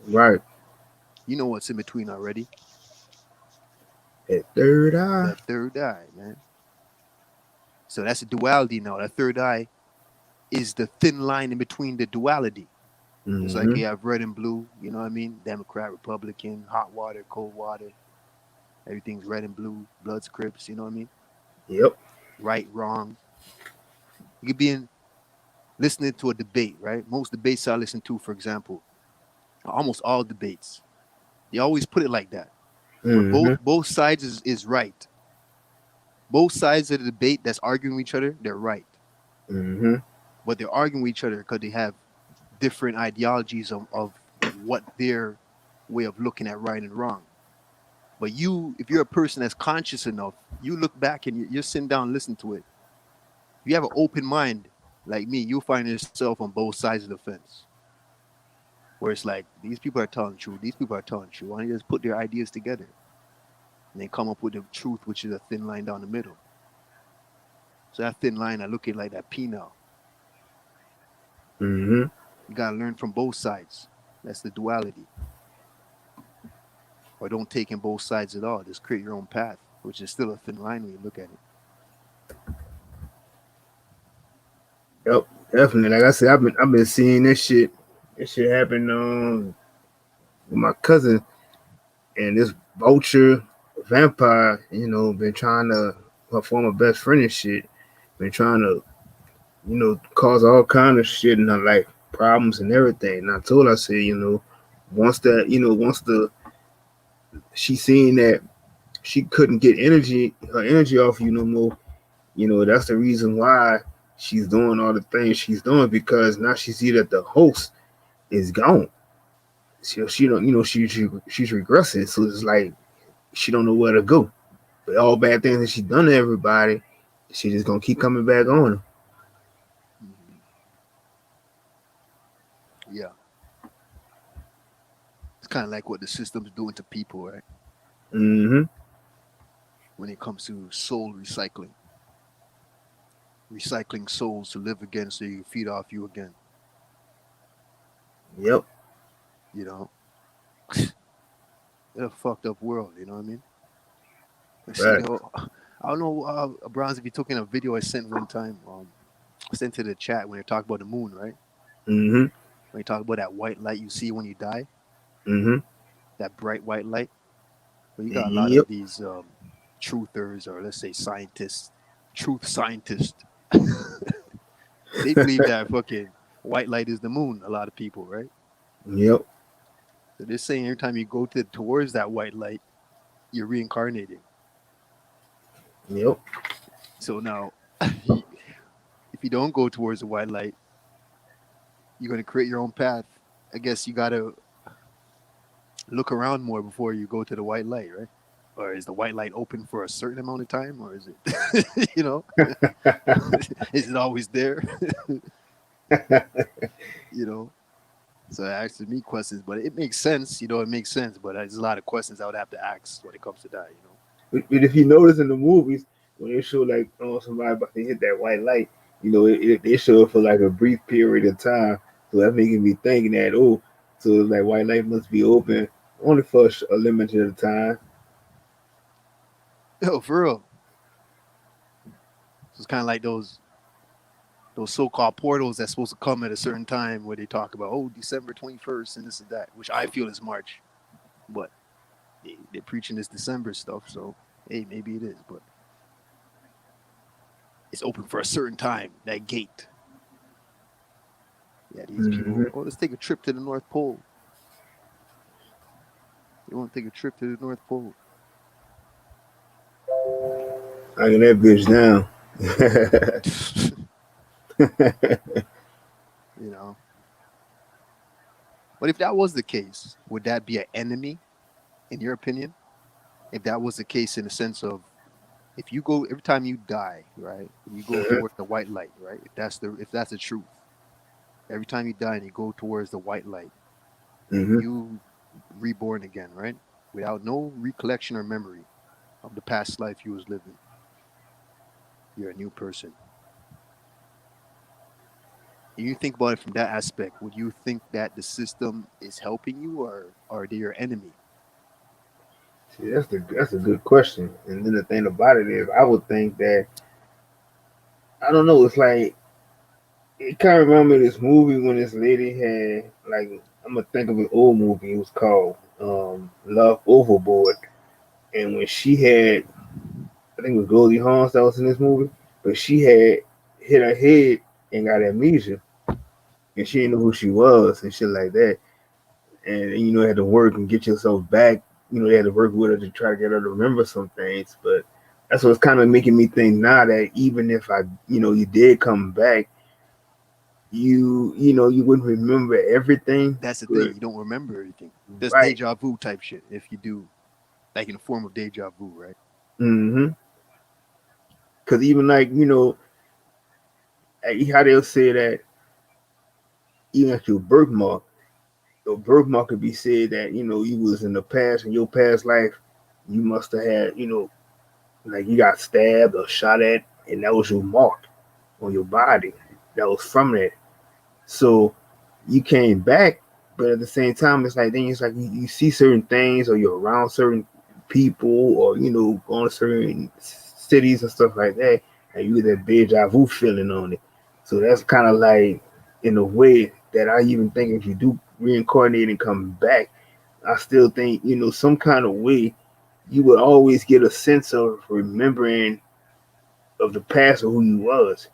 Speaker 1: Right.
Speaker 8: You know what's in between already.
Speaker 1: That third eye.
Speaker 8: That third eye, man. So that's a duality now. That third eye is the thin line in between the duality.
Speaker 1: Mm-hmm.
Speaker 8: It's like you have red and blue, you know what I mean? Democrat, Republican, hot water, cold water. Everything's red and blue, Bloods, Crips, you know what I mean?
Speaker 1: Yep.
Speaker 8: Right, wrong. You could be listening to a debate, right? Most debates I listen to, for example, almost all debates, they always put it like that.
Speaker 1: Mm-hmm.
Speaker 8: Where both sides is right. Both sides of the debate that's arguing with each other, they're right.
Speaker 1: Mm-hmm.
Speaker 8: But they're arguing with each other because they have different ideologies of what their way of looking at right and wrong. But if you're a person that's conscious enough, you look back and you're sitting down and listen to it. If you have an open mind like me, you'll find yourself on both sides of the fence. Where it's like, these people are telling the truth, these people are telling the truth. Why don't you just put their ideas together? And they come up with the truth, which is a thin line down the middle. So that thin line, I look at it like that P now.
Speaker 1: Mm-hmm.
Speaker 8: You gotta learn from both sides. That's the duality. Or don't take in both sides at all. Just create your own path, which is still a thin line when you look at it.
Speaker 1: Yep, definitely. Like I said, I've been seeing this shit. This shit happened with my cousin and this vulture vampire. Been trying to form a best friend and shit. Been trying to cause all kind of shit and like problems and everything. And I told her, I said, once she seen that she couldn't get her energy off you no more, that's the reason why she's doing all the things she's doing, because now she see that the host is gone. So she don't, she's regressing. So it's like she don't know where to go. But all bad things that she done to everybody, she just gonna keep coming back on them.
Speaker 8: Yeah. It's kind of like what the system's doing to people, right?
Speaker 1: Mm-hmm.
Speaker 8: When it comes to soul recycling. Recycling souls to live again so you can feed off you again.
Speaker 1: Yep.
Speaker 8: It's a fucked up world, you know what I mean?
Speaker 1: Right.
Speaker 8: I don't know, Bronze, if you took in a video I sent one time, I sent to the chat when they talk about the moon, right?
Speaker 1: Mm-hmm.
Speaker 8: When you talk about that white light you see when you die,
Speaker 1: Mm-hmm.
Speaker 8: that bright white light. But you got a lot of these truthers, or let's say scientists, truth scientists. They believe that fucking white light is the moon, a lot of people, right?
Speaker 1: Yep.
Speaker 8: So they're saying every time you go towards that white light, you're reincarnating.
Speaker 1: Yep.
Speaker 8: So now, if you don't go towards the white light, you're going to create your own path. I guess you got to look around more before you go to the white light, right? Or is the white light open for a certain amount of time? Or is it, is it always there? So it asks me questions, but it makes sense. It makes sense, but there's a lot of questions I would have to ask when it comes to that,
Speaker 1: But if you notice in the movies, when they show like somebody about to hit that white light, they show it for like a brief period of time. So that's making me thinking that, so like white light must be open only for a limited time.
Speaker 8: Yo, for real. So it's kind of like those so-called portals that's supposed to come at a certain time where they talk about, December 21st and this and that, which I feel is March. But they're preaching this December stuff, so hey, maybe it is, but it's open for a certain time. That gate. Yeah, these people. Oh, let's take a trip to the North Pole. You want to take a trip to the North Pole?
Speaker 1: Knocking that bitch down.
Speaker 8: You know. But if that was the case, would that be an enemy, in your opinion? If that was the case, in the sense of, if you go every time you die, right, you go towards the white light, right? If that's the truth, every time you die and you go towards the white light, you reborn again, right? Without no recollection or memory of the past life you was living. You're a new person. And you think about it from that aspect, would you think that the system is helping you, or are they your enemy?
Speaker 1: See, that's a good question. And then the thing about it is, I would think that, I don't know. It's like, it kind of remember this movie when this lady had, like, I'm gonna think of an old movie. It was called Love Overboard, and when she had, I think it was Goldie Hawn that was in this movie, but she had hit her head and got amnesia, and she didn't know who she was and shit like that. And you know, had to work and get yourself back. You know, they had to work with her to try to get her to remember some things. But that's what's kind of making me think now that even if you did come back, you wouldn't remember everything.
Speaker 8: That's the thing. You don't remember everything. There's
Speaker 1: Right.
Speaker 8: deja vu type shit. If you do, like in the form of deja vu, right?
Speaker 1: Because even like, how they'll say that even at your birthmark could be said that, you was in the past, in your past life, you must have had, like you got stabbed or shot at, and that was your mark on your body. That was from that. So you came back, but at the same time, it's like you see certain things, or you're around certain people, or going to certain cities and stuff like that, and you get that deja vu feeling on it. So that's kind of like, in a way, that I even think if you do reincarnate and come back, I still think, some kind of way you would always get a sense of remembering of the past of who you was.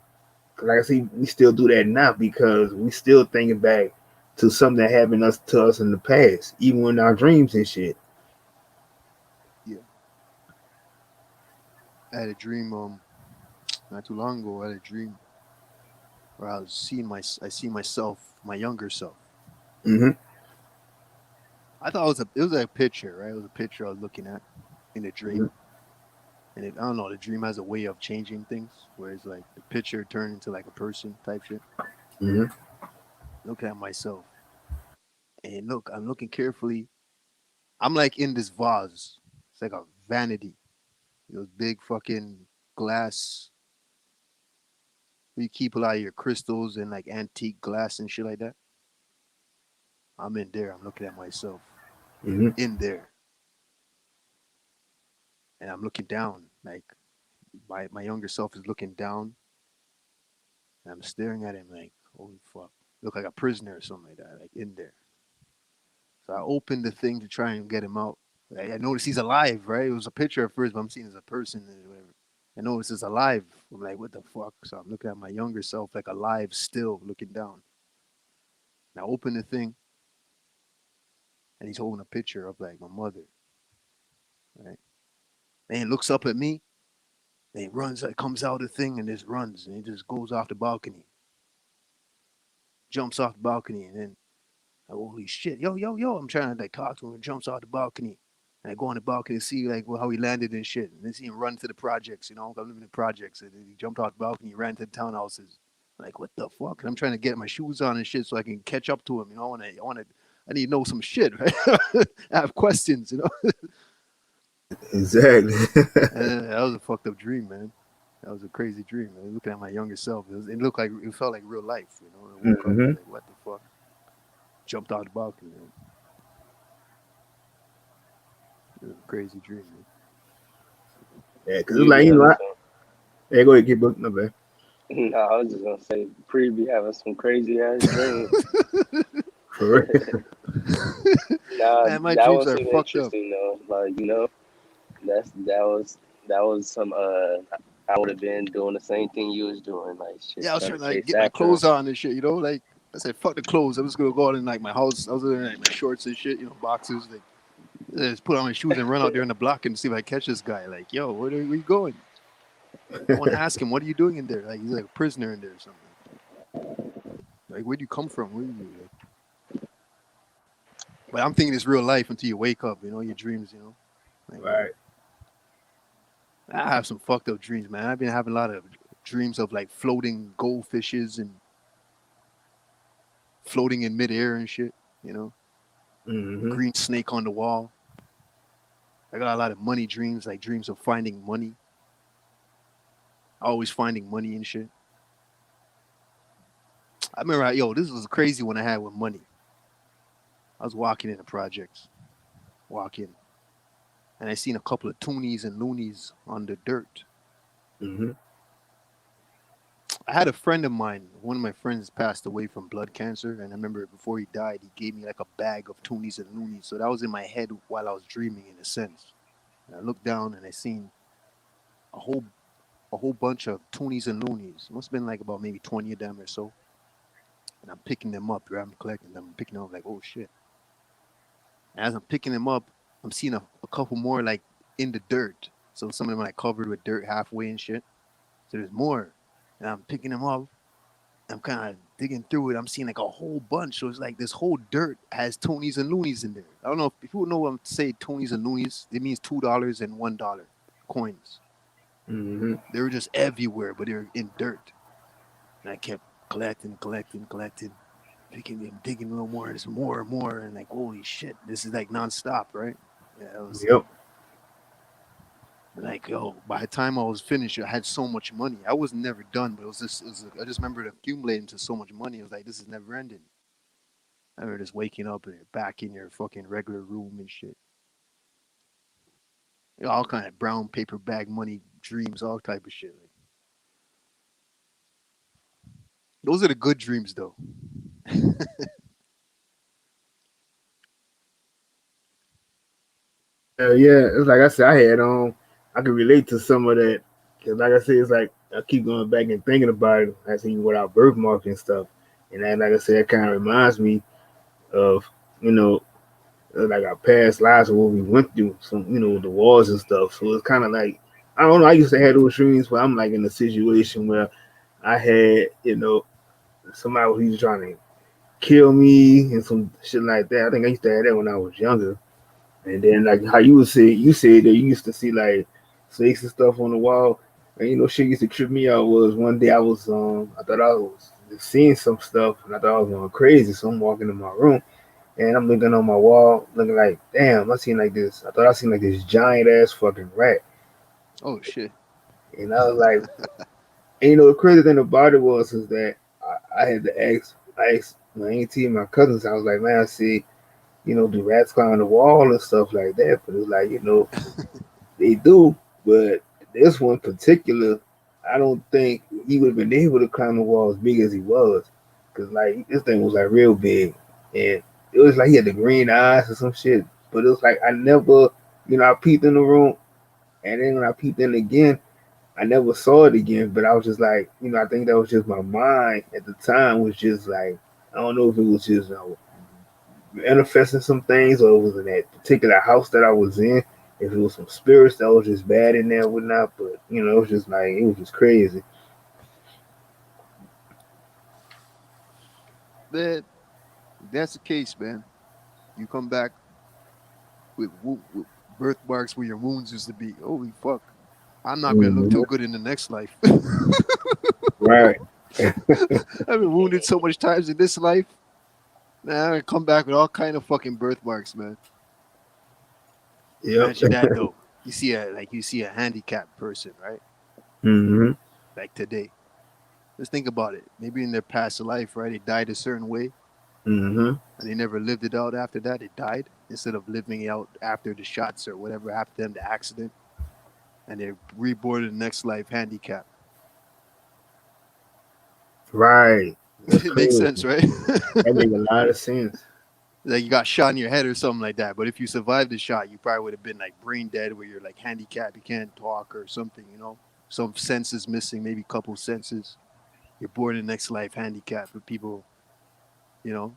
Speaker 1: Like I say, we still do that now because we still thinking back to something that happened to us in the past, even in our dreams and shit.
Speaker 8: Yeah. I had a dream not too long ago. I had a dream where I see myself, my younger self. I thought it was a picture, right? It was a picture I was looking at in a dream. And I don't know, the dream has a way of changing things, where it's like the picture turned into like a person type shit. Looking at myself. And look, I'm looking carefully. I'm like in this vase. It's like a vanity. Those big fucking glass. You keep a lot of your crystals and like antique glass and shit like that. I'm in there. I'm looking at myself in there. And I'm looking down. Like my younger self is looking down. And I'm staring at him like, holy fuck. Look like a prisoner or something like that, like in there. So I opened the thing to try and get him out. I noticed he's alive, right? It was a picture at first, but I'm seeing as a person or whatever. I noticed he's alive. I'm like, what the fuck? So I'm looking at my younger self, like alive still, looking down. And I open the thing, and he's holding a picture of like my mother, right? And he looks up at me, and he runs, comes out of the thing and just runs, and he just goes off the balcony. Jumps off the balcony, and then, holy shit, yo, I'm trying to like talk to him, and jumps off the balcony. And I go on the balcony to see like how he landed and shit. And then see him run to the projects, I'm living in projects. And he jumped off the balcony, ran to the townhouses. I'm like, what the fuck? And I'm trying to get my shoes on and shit so I can catch up to him. I need to know some shit, right? I have questions,
Speaker 1: Exactly.
Speaker 8: And that was a fucked up dream, man. That was a crazy dream, man. Looking at my younger self, it felt like real life, I woke up like, what the fuck? Jumped out the balcony, man. It was a crazy dream, man.
Speaker 1: Yeah, because it's like, yeah, go ahead, get booked, my bad.
Speaker 7: No, I was just gonna say, Pre be having some crazy ass dreams.
Speaker 1: For real.
Speaker 7: Nah,
Speaker 8: Man, my
Speaker 7: that
Speaker 8: dreams
Speaker 7: was
Speaker 8: are
Speaker 7: some
Speaker 8: fucked up.
Speaker 7: interesting though. Like, that was some I would have been doing the same thing you was doing, like shit,
Speaker 8: Yeah, I was
Speaker 7: trying
Speaker 8: trying
Speaker 7: to
Speaker 8: to like
Speaker 7: chase
Speaker 8: get my
Speaker 7: after him.
Speaker 8: clothes on and shit, you know, like I said, fuck the clothes. I'm just gonna go out in like my house. I was in like my shorts and shit, you know, boxes. Like, just put on my shoes and run out there in the block and see if I catch this guy. Like, yo, where are you going? I want to ask him, what are you doing in there? Like, he's like a prisoner in there or something. Like, where do you come from? Where are you? Like, but I'm thinking it's real life until you wake up, you know, your dreams, you know. Like,
Speaker 1: Right.
Speaker 8: I have some fucked up dreams, man. I've been having a lot of dreams of like floating goldfishes and floating in midair and shit, you know.
Speaker 1: Mm-hmm.
Speaker 8: Green snake on the wall. I got a lot of money dreams, like dreams of finding money. Always finding money and shit. I remember, this was crazy when I had with money. I was walking in the projects, and I seen a couple of toonies and loonies on the dirt.
Speaker 1: Mm-hmm.
Speaker 8: I had a friend of mine, one of my friends passed away from blood cancer, and I remember before he died, he gave me like a bag of toonies and loonies. So that was in my head while I was dreaming, in a sense. And I looked down and I seen a whole bunch of toonies and loonies. Must have been like about maybe 20 of them or so. And I'm picking them up, right? I'm collecting them, I'm picking them up like, oh shit. And as I'm picking them up, I'm seeing a couple more like in the dirt. So some of them are like covered with dirt halfway and shit. So there's more. And I'm picking them up. I'm kind of digging through it. I'm seeing like a whole bunch. So it's like this whole dirt has Tony's and Loonies in there. I don't know if people know what I'm saying. Tony's and Loonies. It means $2 and $1 coins.
Speaker 1: Mm-hmm.
Speaker 8: They were just everywhere, but they were in dirt. And I kept collecting, picking them, digging a little more. There's more and more. And like, holy shit, this is like nonstop, right? Yeah, it was
Speaker 1: Yep.
Speaker 8: like, yo, by the time I was finished, I had so much money. I was never done, but I just remember it accumulating to so much money. It was like, this is never ending. I remember just waking up and you're back in your fucking regular room and shit. You know, all kind of brown paper bag money dreams, all type of shit. Like, those are the good dreams, though.
Speaker 1: Yeah, it's like I said, I could relate to some of that. Cause like I said, it's like I keep going back and thinking about it. I see with our birthmark and stuff, and then like I said, it kind of reminds me of you know like our past lives and what we went through. Some the wars and stuff. So it's kind of like I don't know. I used to have those dreams where I'm like in a situation where I had somebody who was trying to kill me and some shit like that. I think I used to have that when I was younger. And then like how you said that you used to see like snakes and stuff on the wall. And shit used to trip me out was one day I thought I was seeing some stuff and I thought I was going crazy. So I'm walking in my room and I'm looking on my wall, looking like, damn, I thought I seen like this giant ass fucking rat.
Speaker 8: Oh, shit.
Speaker 1: And I was like, and the crazy thing about it is that I had to ask my auntie and my cousins. I was like, man, I see, do rats climb the wall and stuff like that? But it's like, they do. But this one particular, I don't think he would have been able to climb the wall as big as he was. Because, like, this thing was, like, real big. And it was like he had the green eyes or some shit. But it was like I never, I peeped in the room. And then when I peeped in again, I never saw it again. But I was just like, I think that was just my mind at the time was just like, I don't know if it was just manifesting some things or it was in that particular house that I was in. If it was some spirits that was just bad in there or whatnot, but it was just like it was just crazy.
Speaker 8: Man, if that's the case, man, you come back with birthmarks where your wounds used to be. Holy fuck. I'm not going to look too good in the next life.
Speaker 1: Right.
Speaker 8: I've been wounded so much times in this life. Man, I come back with all kind of fucking birthmarks, man.
Speaker 1: Yeah.
Speaker 8: Imagine that though. You see a handicapped person, right?
Speaker 1: Mm-hmm.
Speaker 8: Like today. Let's think about it. Maybe in their past life, right? They died a certain way.
Speaker 1: Mm-hmm.
Speaker 8: And they never lived it out after that. They died instead of living it out after the shots or whatever happened to them, the accident. And they're reborn in the next life handicapped.
Speaker 1: Right.
Speaker 8: It makes sense, right?
Speaker 1: That makes a lot of sense.
Speaker 8: Like you got shot in your head or something like that. But if you survived the shot, you probably would have been like brain dead, where you're like handicapped, you can't talk or something. You know, some senses missing, maybe a couple senses. You're born in the next life handicapped with people. You know,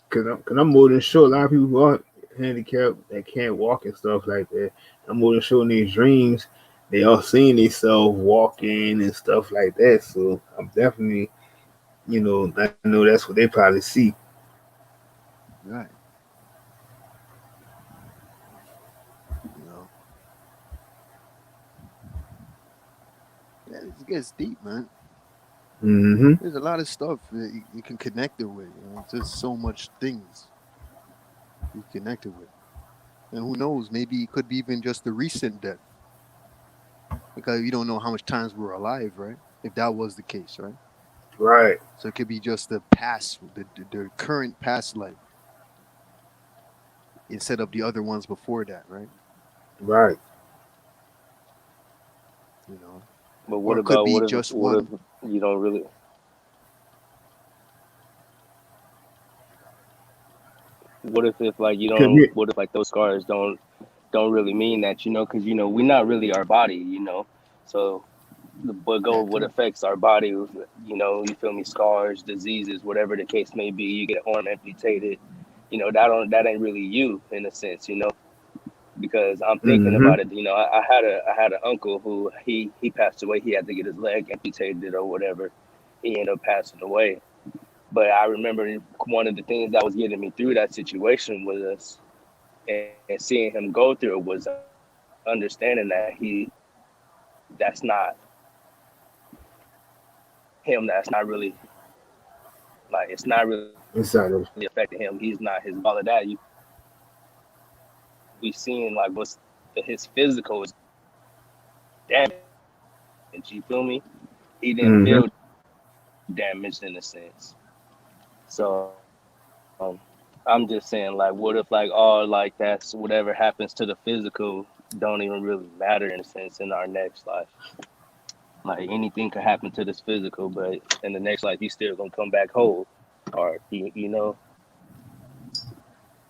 Speaker 1: Cause I'm more than sure a lot of people who are handicapped that can't walk and stuff like that. I'm more than sure in these dreams they all seeing themselves walking and stuff like that. So I'm definitely, I know that's what they probably see.
Speaker 8: right? You know, yeah, it gets deep, man.
Speaker 1: Mm-hmm.
Speaker 8: There's a lot of stuff that you can connect it with. You know, there's so much things you connect it with, and who knows? Maybe it could be even just the recent death, because you don't know how much times we're alive, right? If that was the case, right?
Speaker 1: Right.
Speaker 8: So it could be just the past, the current past life, instead of the other ones before that, right?
Speaker 1: Right.
Speaker 8: You know,
Speaker 7: But
Speaker 8: or
Speaker 7: what
Speaker 8: it could
Speaker 7: about
Speaker 8: be just
Speaker 7: what if
Speaker 8: one.
Speaker 7: you don't really? What if like you
Speaker 1: Could
Speaker 7: don't?
Speaker 1: be.
Speaker 7: What if like those scars don't really mean that, because we're not really our body, So but go
Speaker 8: That
Speaker 7: what
Speaker 8: too.
Speaker 7: affects our body, you feel me, scars, diseases, whatever the case may be, you get an arm amputated, that ain't really you in a sense, because I'm thinking
Speaker 1: Mm-hmm.
Speaker 7: about it, I had an uncle who he passed away, he had to get his leg amputated or whatever. He ended up passing away. But I remember one of the things that was getting me through that situation was and seeing him go through it was understanding that that's not him, that's not really like it's not really affecting
Speaker 1: Inside
Speaker 7: him.
Speaker 1: of.
Speaker 7: He's not his all of that. We seeing like what's his physical is damaged. You feel me? He didn't feel
Speaker 1: Mm-hmm.
Speaker 7: damaged in a sense. So I'm just saying, like, what if like all like that's whatever happens to the physical don't even really matter in a sense in our next life. Like anything could happen to this physical, but in the next life you still gonna come back whole, or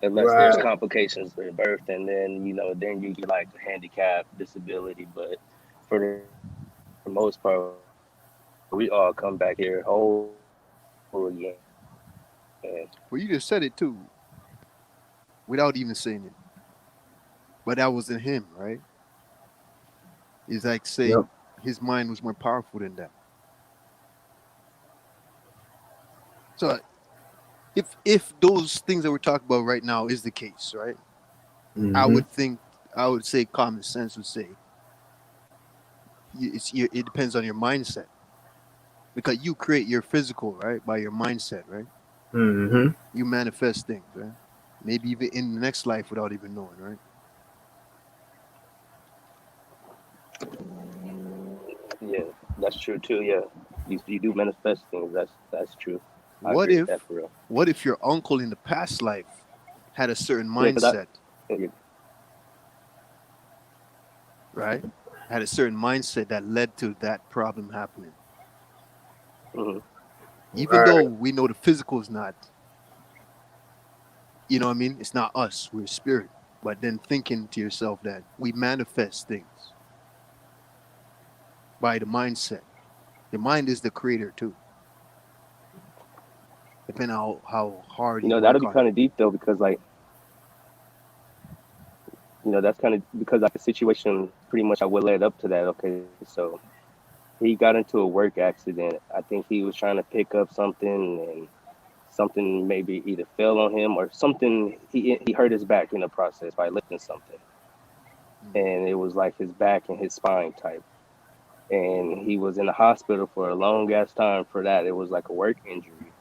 Speaker 7: unless there's
Speaker 1: Right.
Speaker 7: complications in birth, and then then you get like handicap, disability. But for the most part, we all come back here whole again.
Speaker 8: Well, you just said it too, without even saying it. But that wasn't him, right? It's like
Speaker 1: Yep.
Speaker 8: saying his mind was more powerful than that. So if those things that we're talking about right now is the case, right? I
Speaker 1: Mm-hmm.
Speaker 8: would think I would say common sense would say it depends on your mindset, because you create your physical, right, by your mindset, right?
Speaker 1: Mm-hmm.
Speaker 8: You manifest things, right? Maybe even in the next life without even knowing, right?
Speaker 7: Yeah, that's true too. Yeah, you do manifest things. That's true. I
Speaker 8: What
Speaker 7: agree with that
Speaker 8: if
Speaker 7: for real.
Speaker 8: what if your uncle in the past life had a certain
Speaker 7: Yeah, because
Speaker 8: mindset,
Speaker 7: yeah,
Speaker 8: right? Had a certain mindset that led to that problem happening.
Speaker 7: mhm.
Speaker 8: Even though
Speaker 1: Right.
Speaker 8: we know the physical is not, you know what I mean? It's not us, we're spirit. But then thinking to yourself that we manifest things by the mindset. The mind is the creator too, depending on how hard you
Speaker 7: That'll
Speaker 8: work
Speaker 7: be
Speaker 8: on it.
Speaker 7: kind of deep though, because like that's kind of because like the situation pretty much I would led up to that. Okay, so he got into a work accident. I think he was trying to pick up something, and something maybe either fell on him or something. He hurt his back in the process by lifting something,
Speaker 8: Mm.
Speaker 7: and it was like his back and his spine type. And he was in the hospital for a long ass time for that. It was like a work injury,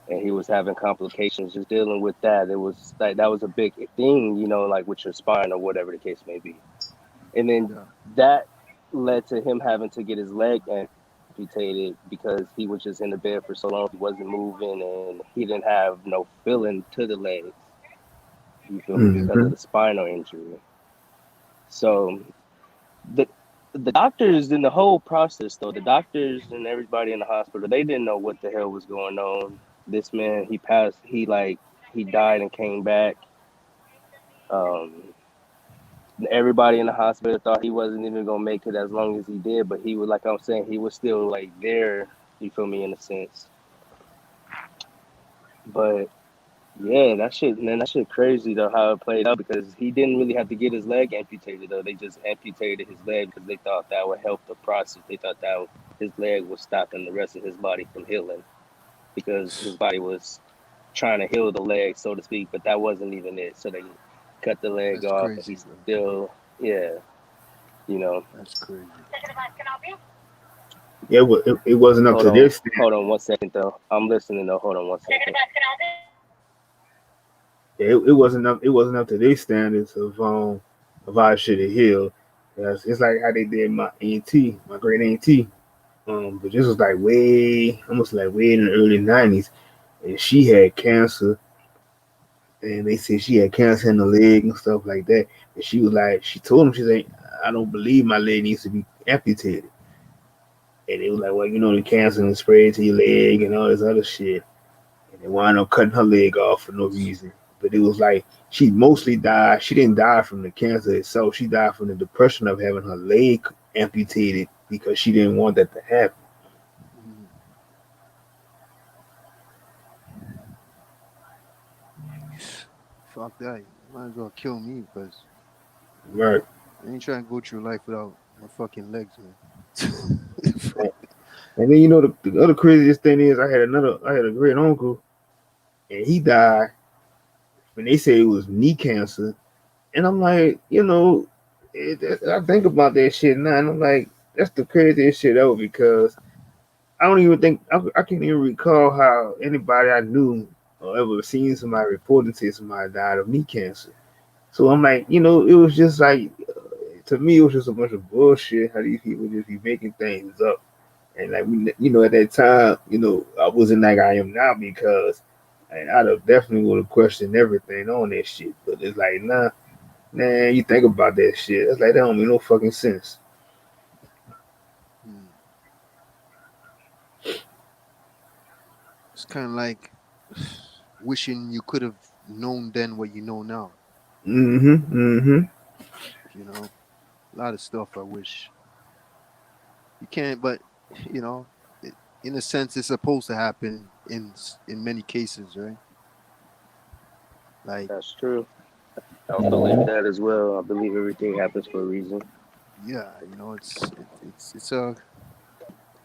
Speaker 7: and he was having complications just dealing with that. It was like that was a big thing, like with your spine or whatever the case may be. And then
Speaker 8: Yeah.
Speaker 7: that led to him having to get his leg amputated because he was just in the bed for so long, he wasn't moving, and he didn't have no feeling to the legs. You feel me? Because of
Speaker 1: Mm-hmm.
Speaker 7: the spinal injury. So the the doctors in the whole process though, the doctors and everybody in the hospital, they didn't know what the hell was going on. This man, he passed. He like he died and came back. Um, everybody in the hospital thought he wasn't even gonna make it as long as he did, but he was, like I'm saying, he was still like there. You feel me, in a sense. But yeah, that shit, man, that shit crazy though how it played out, because he didn't really have to get his leg amputated though. They just amputated his leg because they thought that would help the process. They thought that his leg was stopping the rest of his body from healing, because his body was trying to heal the leg, so to speak, but that wasn't even it. So they cut the leg
Speaker 8: That's
Speaker 7: off, and
Speaker 8: crazy,
Speaker 7: he's
Speaker 8: bro.
Speaker 7: still, yeah, you know.
Speaker 8: That's crazy.
Speaker 1: Yeah, it wasn't up to this.
Speaker 7: Hold on 1 second though. I'm listening though. Hold on 1 second.
Speaker 1: Yeah, it wasn't up to their standards of how it should have healed. It's like how they did my auntie, my great auntie. But this was like almost like way in the early '90s, and she had cancer, and they said she had cancer in the leg and stuff like that. And she was like, she told him, she's like, I don't believe my leg needs to be amputated. And it was like, well, the cancer and spread to your leg and all this other shit. And they wound up cutting her leg off for no reason. But it was like she mostly died. She didn't die from the cancer itself. She died from the depression of having her leg amputated because she didn't want that to happen.
Speaker 8: Mhm. Fuck that. You might as well kill me because
Speaker 1: Right.
Speaker 8: I ain't trying to go through life without my fucking legs, man.
Speaker 1: And then the other craziest thing is I had a great uncle and he died when they said it was knee cancer. And I'm like, I think about that shit now and I'm like, that's the craziest shit ever because I don't even think I can't even recall how anybody I knew or ever seen somebody reporting to somebody died of knee cancer. So I'm like, it was just like to me, it was just a bunch of bullshit. How these people just be making things up, and like at that time, I wasn't like I am now because and I'd have definitely would have questioned everything on that shit. But it's like, nah, you think about that shit. It's like that don't make no fucking sense.
Speaker 8: Hmm. It's kind of like wishing you could have known then what you know now.
Speaker 1: Mm-hmm. Mm-hmm.
Speaker 8: You know, a lot of stuff I wish you can't, but you know, it, in a sense, it's supposed to happen in many cases, right? Like,
Speaker 7: That's true. I believe that as well. I believe everything happens for a reason.
Speaker 8: yeah,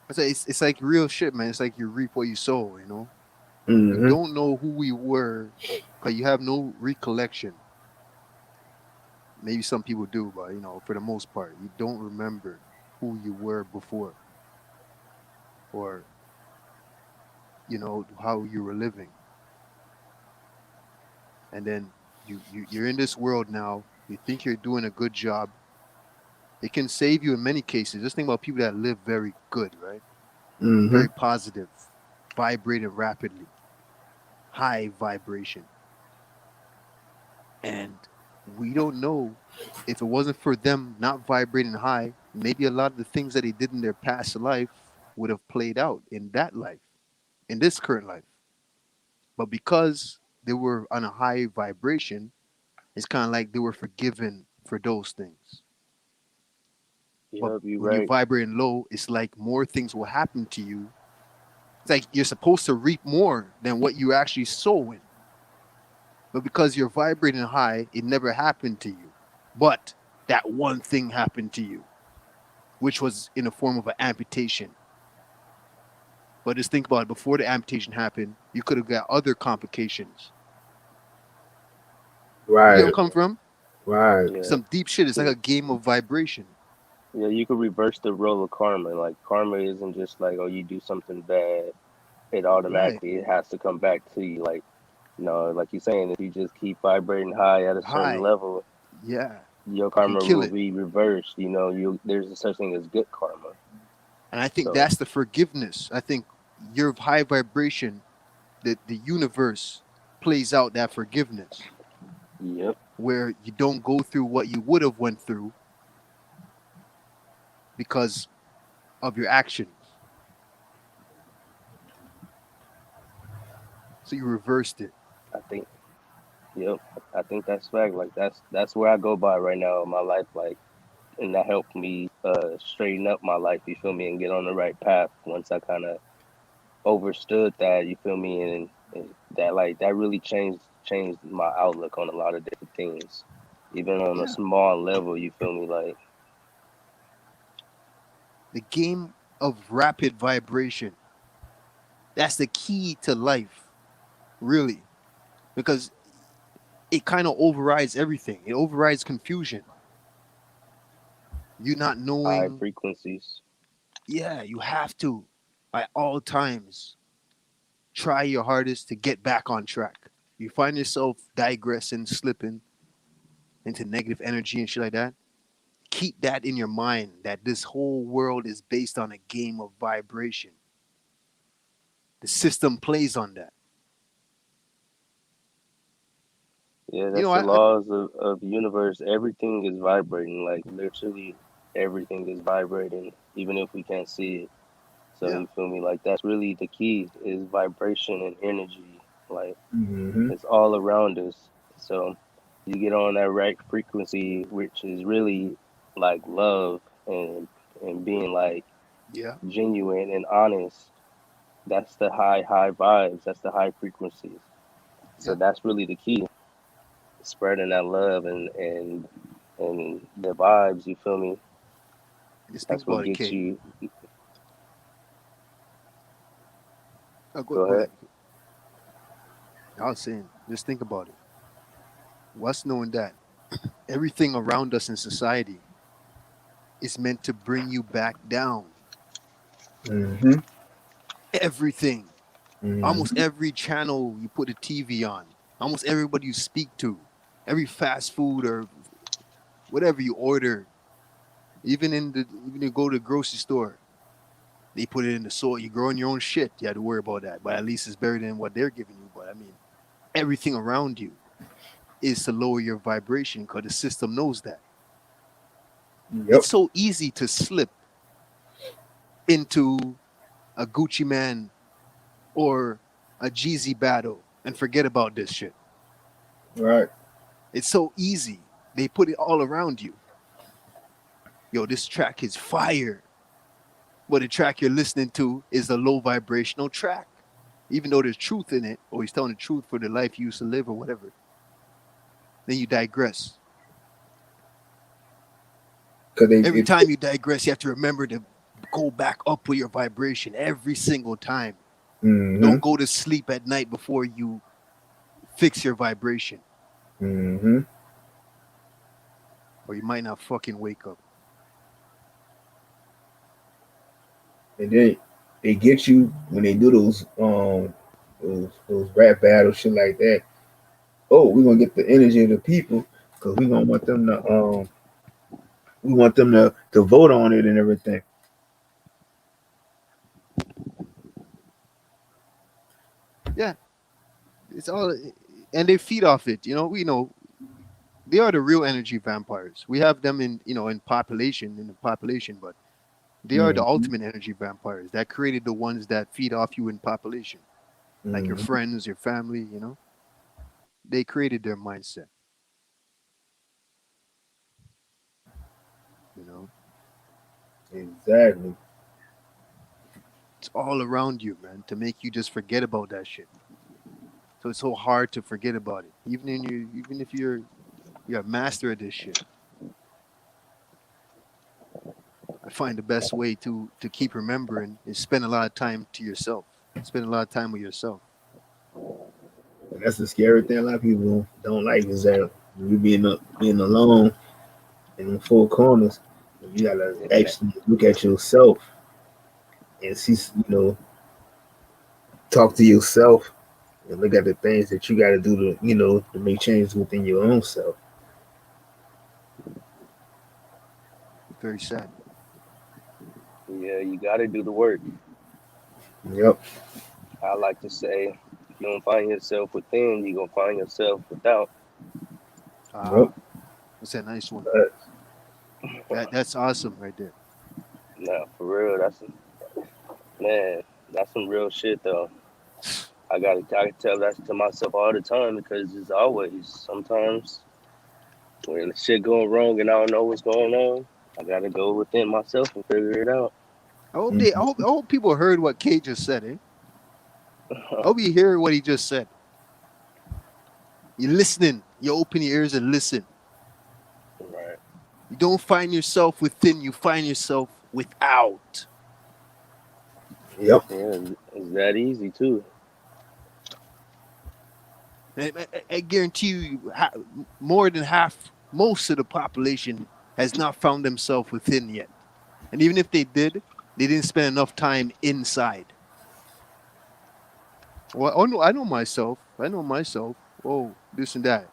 Speaker 8: it's like real shit, man. It's like you reap what you sow. We
Speaker 1: Mm-hmm.
Speaker 8: don't know who we were because you have no recollection. Maybe some people do, but for the most part, you don't remember who you were before or how you were living. And then you're in this world now. You think you're doing a good job. It can save you in many cases. Just think about people that live very good, right?
Speaker 1: Mm-hmm.
Speaker 8: Very positive, vibrating rapidly, high vibration. And we don't know if it wasn't for them not vibrating high, maybe a lot of the things that they did in their past life would have played out in that life, in this current life. But because they were on a high vibration, it's kind of like they were forgiven for those things. But
Speaker 7: Yep, you
Speaker 8: when you're
Speaker 7: right.
Speaker 8: vibrating low, it's like more things will happen to you. It's like you're supposed to reap more than what you actually sowing. But because you're vibrating high, it never happened to you. But that one thing happened to you, which was in the form of an amputation. But just think about it, before the amputation happened, you could have got other complications. You get where I'm
Speaker 1: Right.
Speaker 8: coming from?
Speaker 1: Right.
Speaker 7: Yeah.
Speaker 8: Some deep shit. It's like a game of vibration.
Speaker 7: Yeah, you could reverse the role of karma. Like karma isn't just like, oh, you do something bad, it
Speaker 8: Right.
Speaker 7: automatically it has to come back to you. Like, like you're saying, if you just keep vibrating high at a certain
Speaker 8: High.
Speaker 7: level,
Speaker 8: Yeah.
Speaker 7: your
Speaker 8: You can
Speaker 7: karma
Speaker 8: kill
Speaker 7: will
Speaker 8: it.
Speaker 7: be reversed. There's a such thing as good karma.
Speaker 8: And I think
Speaker 7: So,
Speaker 8: that's the forgiveness. I think your high vibration, the universe plays out that forgiveness
Speaker 7: yep,
Speaker 8: where you don't go through what you would have went through because of your actions. So you reversed it.
Speaker 7: I think Yep, I think that's fact. Like that's where I go by right now in my life. Like, and that helped me straighten up my life. You feel me, and get on the right path once I kind of overstood that. You feel me, and that like that really changed my outlook on a lot of different things, even on a
Speaker 8: Yeah.
Speaker 7: small level. You feel me, like
Speaker 8: The game of rapid vibration. That's the key to life, really, because it kind of overrides everything. It overrides confusion. You not
Speaker 7: high
Speaker 8: knowing,
Speaker 7: frequencies.
Speaker 8: yeah, you have to, at all times, try your hardest to get back on track. You find yourself digressing, slipping into negative energy and shit like that. Keep that in your mind that this whole world is based on a game of vibration. The system plays on that.
Speaker 7: Yeah,
Speaker 8: You
Speaker 7: that's
Speaker 8: know,
Speaker 7: the
Speaker 8: I
Speaker 7: laws of the universe. Everything is vibrating. Like literally, everything is vibrating, even if we can't see it. So
Speaker 8: yeah,
Speaker 7: you feel me? Like that's really the key is vibration and energy. Like
Speaker 1: Mm-hmm.
Speaker 7: it's all around us. So you get on that right frequency, which is really like love and being like
Speaker 8: yeah,
Speaker 7: genuine and honest. That's the high vibes. That's the high frequencies. So
Speaker 8: yeah.
Speaker 7: that's really the key. Spreading that love and the vibes. You feel me?
Speaker 8: Just think
Speaker 7: That's what
Speaker 8: about it,
Speaker 7: gets
Speaker 8: K.
Speaker 7: you.
Speaker 8: Go,
Speaker 7: Go
Speaker 8: go
Speaker 7: ahead.
Speaker 8: ahead. I was saying, just think about it. What's knowing that everything around us in society is meant to bring you back down.
Speaker 1: Mm-hmm.
Speaker 8: Everything. Almost
Speaker 1: Mm-hmm.
Speaker 8: every channel you put a TV on, almost everybody you speak to, every fast food or whatever you order, even you go to the grocery store, they put it in the soil. You growing your own shit. You have to worry about that, but at least it's better than what they're giving you. But I mean, everything around you is to lower your vibration because the system knows that. It's
Speaker 1: Yep.
Speaker 8: so easy to slip into a Gucci Man or a Jeezy battle and forget about this shit.
Speaker 1: Right.
Speaker 8: It's so easy. They put it all around you. Yo, this track is fire. But the track you're listening to is a low vibrational track. Even though there's truth in it, or he's telling the truth for the life you used to live or whatever. Then you digress.
Speaker 1: Cause they
Speaker 8: Every
Speaker 1: it,
Speaker 8: time you digress, you have to remember to go back up with your vibration every single time.
Speaker 1: mm-hmm.
Speaker 8: Don't go to sleep at night before you fix your vibration,
Speaker 1: Mm-hmm.
Speaker 8: or you might not fucking wake up.
Speaker 1: And then they get you when they do those rap battles, shit like that. Oh, we're gonna get the energy of the people because we want them to vote on it and everything.
Speaker 8: Yeah, it's all, and they feed off it. We know they are the real energy vampires. We have them in the population, but they are the
Speaker 1: Mm-hmm.
Speaker 8: ultimate energy vampires that created the ones that feed off you in population, like your
Speaker 1: Mm-hmm.
Speaker 8: friends, your family. They created their mindset. You know,
Speaker 1: Exactly.
Speaker 8: it's all around you, man, to make you just forget about that shit. So it's so hard to forget about it, even if you're a master of this shit. I find the best way to keep remembering is spend a lot of time to yourself. Spend a lot of time with yourself.
Speaker 1: And that's the scary thing. A lot of people don't like is that you being alone in the four corners. You gotta actually look at yourself and see, talk to yourself and look at the things that you got to do to make changes within your own self.
Speaker 8: Very sad.
Speaker 7: Yeah, you got to do the work.
Speaker 1: Yep.
Speaker 7: I like to say, if you don't find yourself within, you gonna find yourself without.
Speaker 8: Ah,
Speaker 1: Yep.
Speaker 8: that's a nice one.
Speaker 1: But
Speaker 8: That's awesome right there.
Speaker 7: Nah, for real, man, that's some real shit though. I gotta tell that to myself all the time because it's always sometimes when shit going wrong and I don't know what's going on, I gotta go within myself and figure it out.
Speaker 8: I hope people heard what Kay just said, eh? I hope you hear what he just said. You're listening. You open your ears and listen.
Speaker 7: Right.
Speaker 8: You don't find yourself within, you find yourself without.
Speaker 1: Yep.
Speaker 7: Yeah, it's that easy too.
Speaker 8: I guarantee you, more than half, most of the population has not found themselves within yet. And even if they did, they didn't spend enough time inside. Well, I know myself. Oh, this and that.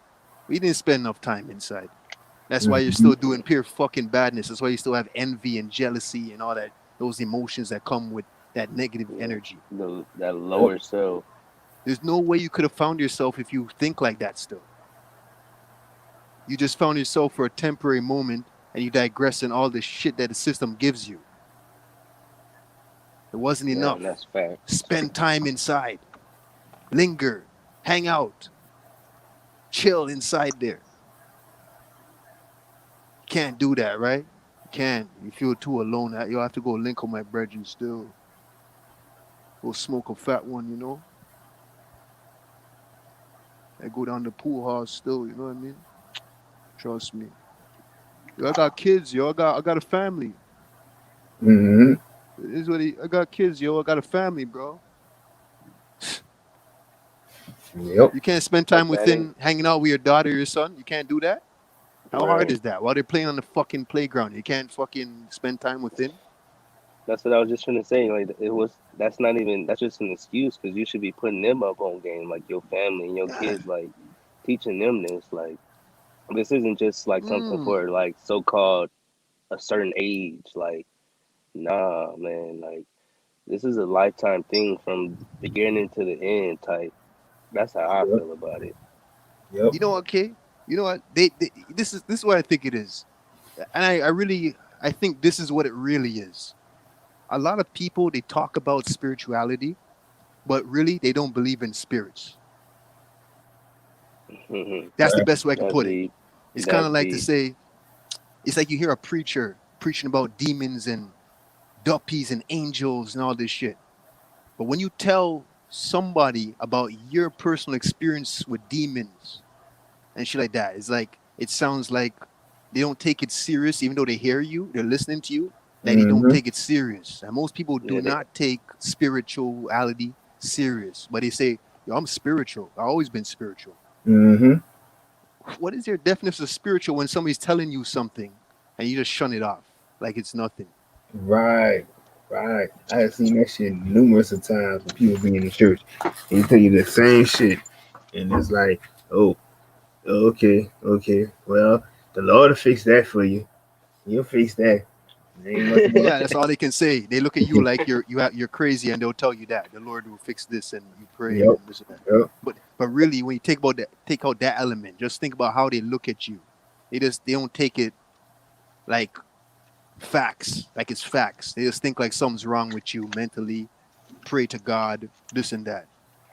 Speaker 8: We didn't spend enough time inside. That's why you're still doing pure fucking badness. That's why you still have envy and jealousy and all that, those emotions that come with that negative energy.
Speaker 7: That lower self.
Speaker 8: There's no way you could have found yourself if you think like that still. You just found yourself for a temporary moment and you digress in all the shit that the system gives you. It wasn't enough.
Speaker 7: That's fact.
Speaker 8: Spend time inside. Linger. Hang out. Chill inside there. Can't do that, right? You can't. You feel too alone. You'll have to go link on my brethren still. Go smoke a fat one, you know? I go down the pool house still, you know what I mean? Trust me. Yo, I got kids, yo. I got a family.
Speaker 1: Mm-hmm.
Speaker 8: This is what I got kids, yo. I got a family, bro.
Speaker 1: Yep.
Speaker 8: You can't spend time within hanging out with your daughter or your son. You can't do that. How hard is that? While they're playing on the fucking playground, you can't fucking spend time within.
Speaker 7: That's what I was just gonna say. Like that's just an excuse because you should be putting them up on game, like your family and your kids, like teaching them this. Like this isn't just like something for like so-called a certain age. Like nah, man. Like this is a lifetime thing from beginning to the end type. That's how I feel about it.
Speaker 1: Yep.
Speaker 8: You know what, Kay? You know what? This is what I think it is, and I think this is what it really is. A lot of people, they talk about spirituality, but really they don't believe in spirits. That's the best way I can put it. It's kind of like to say, it's like you hear a preacher preaching about demons and duppies and angels and all this shit. But when you tell somebody about your personal experience with demons and shit like that, it's like, it sounds like they don't take it serious, even though they hear you, they're listening to you. That they don't take it serious. And most people do not take spirituality serious. But they say, yo, I'm spiritual. I've always been spiritual.
Speaker 1: Mm-hmm.
Speaker 8: What is your definition of spiritual when somebody's telling you something and you just shun it off like it's nothing?
Speaker 1: Right. I have seen that shit numerous of times when people be in the church. They tell you the same shit. And it's like, oh, okay. Well, the Lord will fix that for you. He'll fix that.
Speaker 8: Yeah, that's all they can say. They look at you like you're crazy, and they'll tell you that the Lord will fix this, and you pray and this and that. But really, when you take out that element, just think about how they look at you. They don't take it like facts, like it's facts. They just think like something's wrong with you mentally. Pray to God, this and that.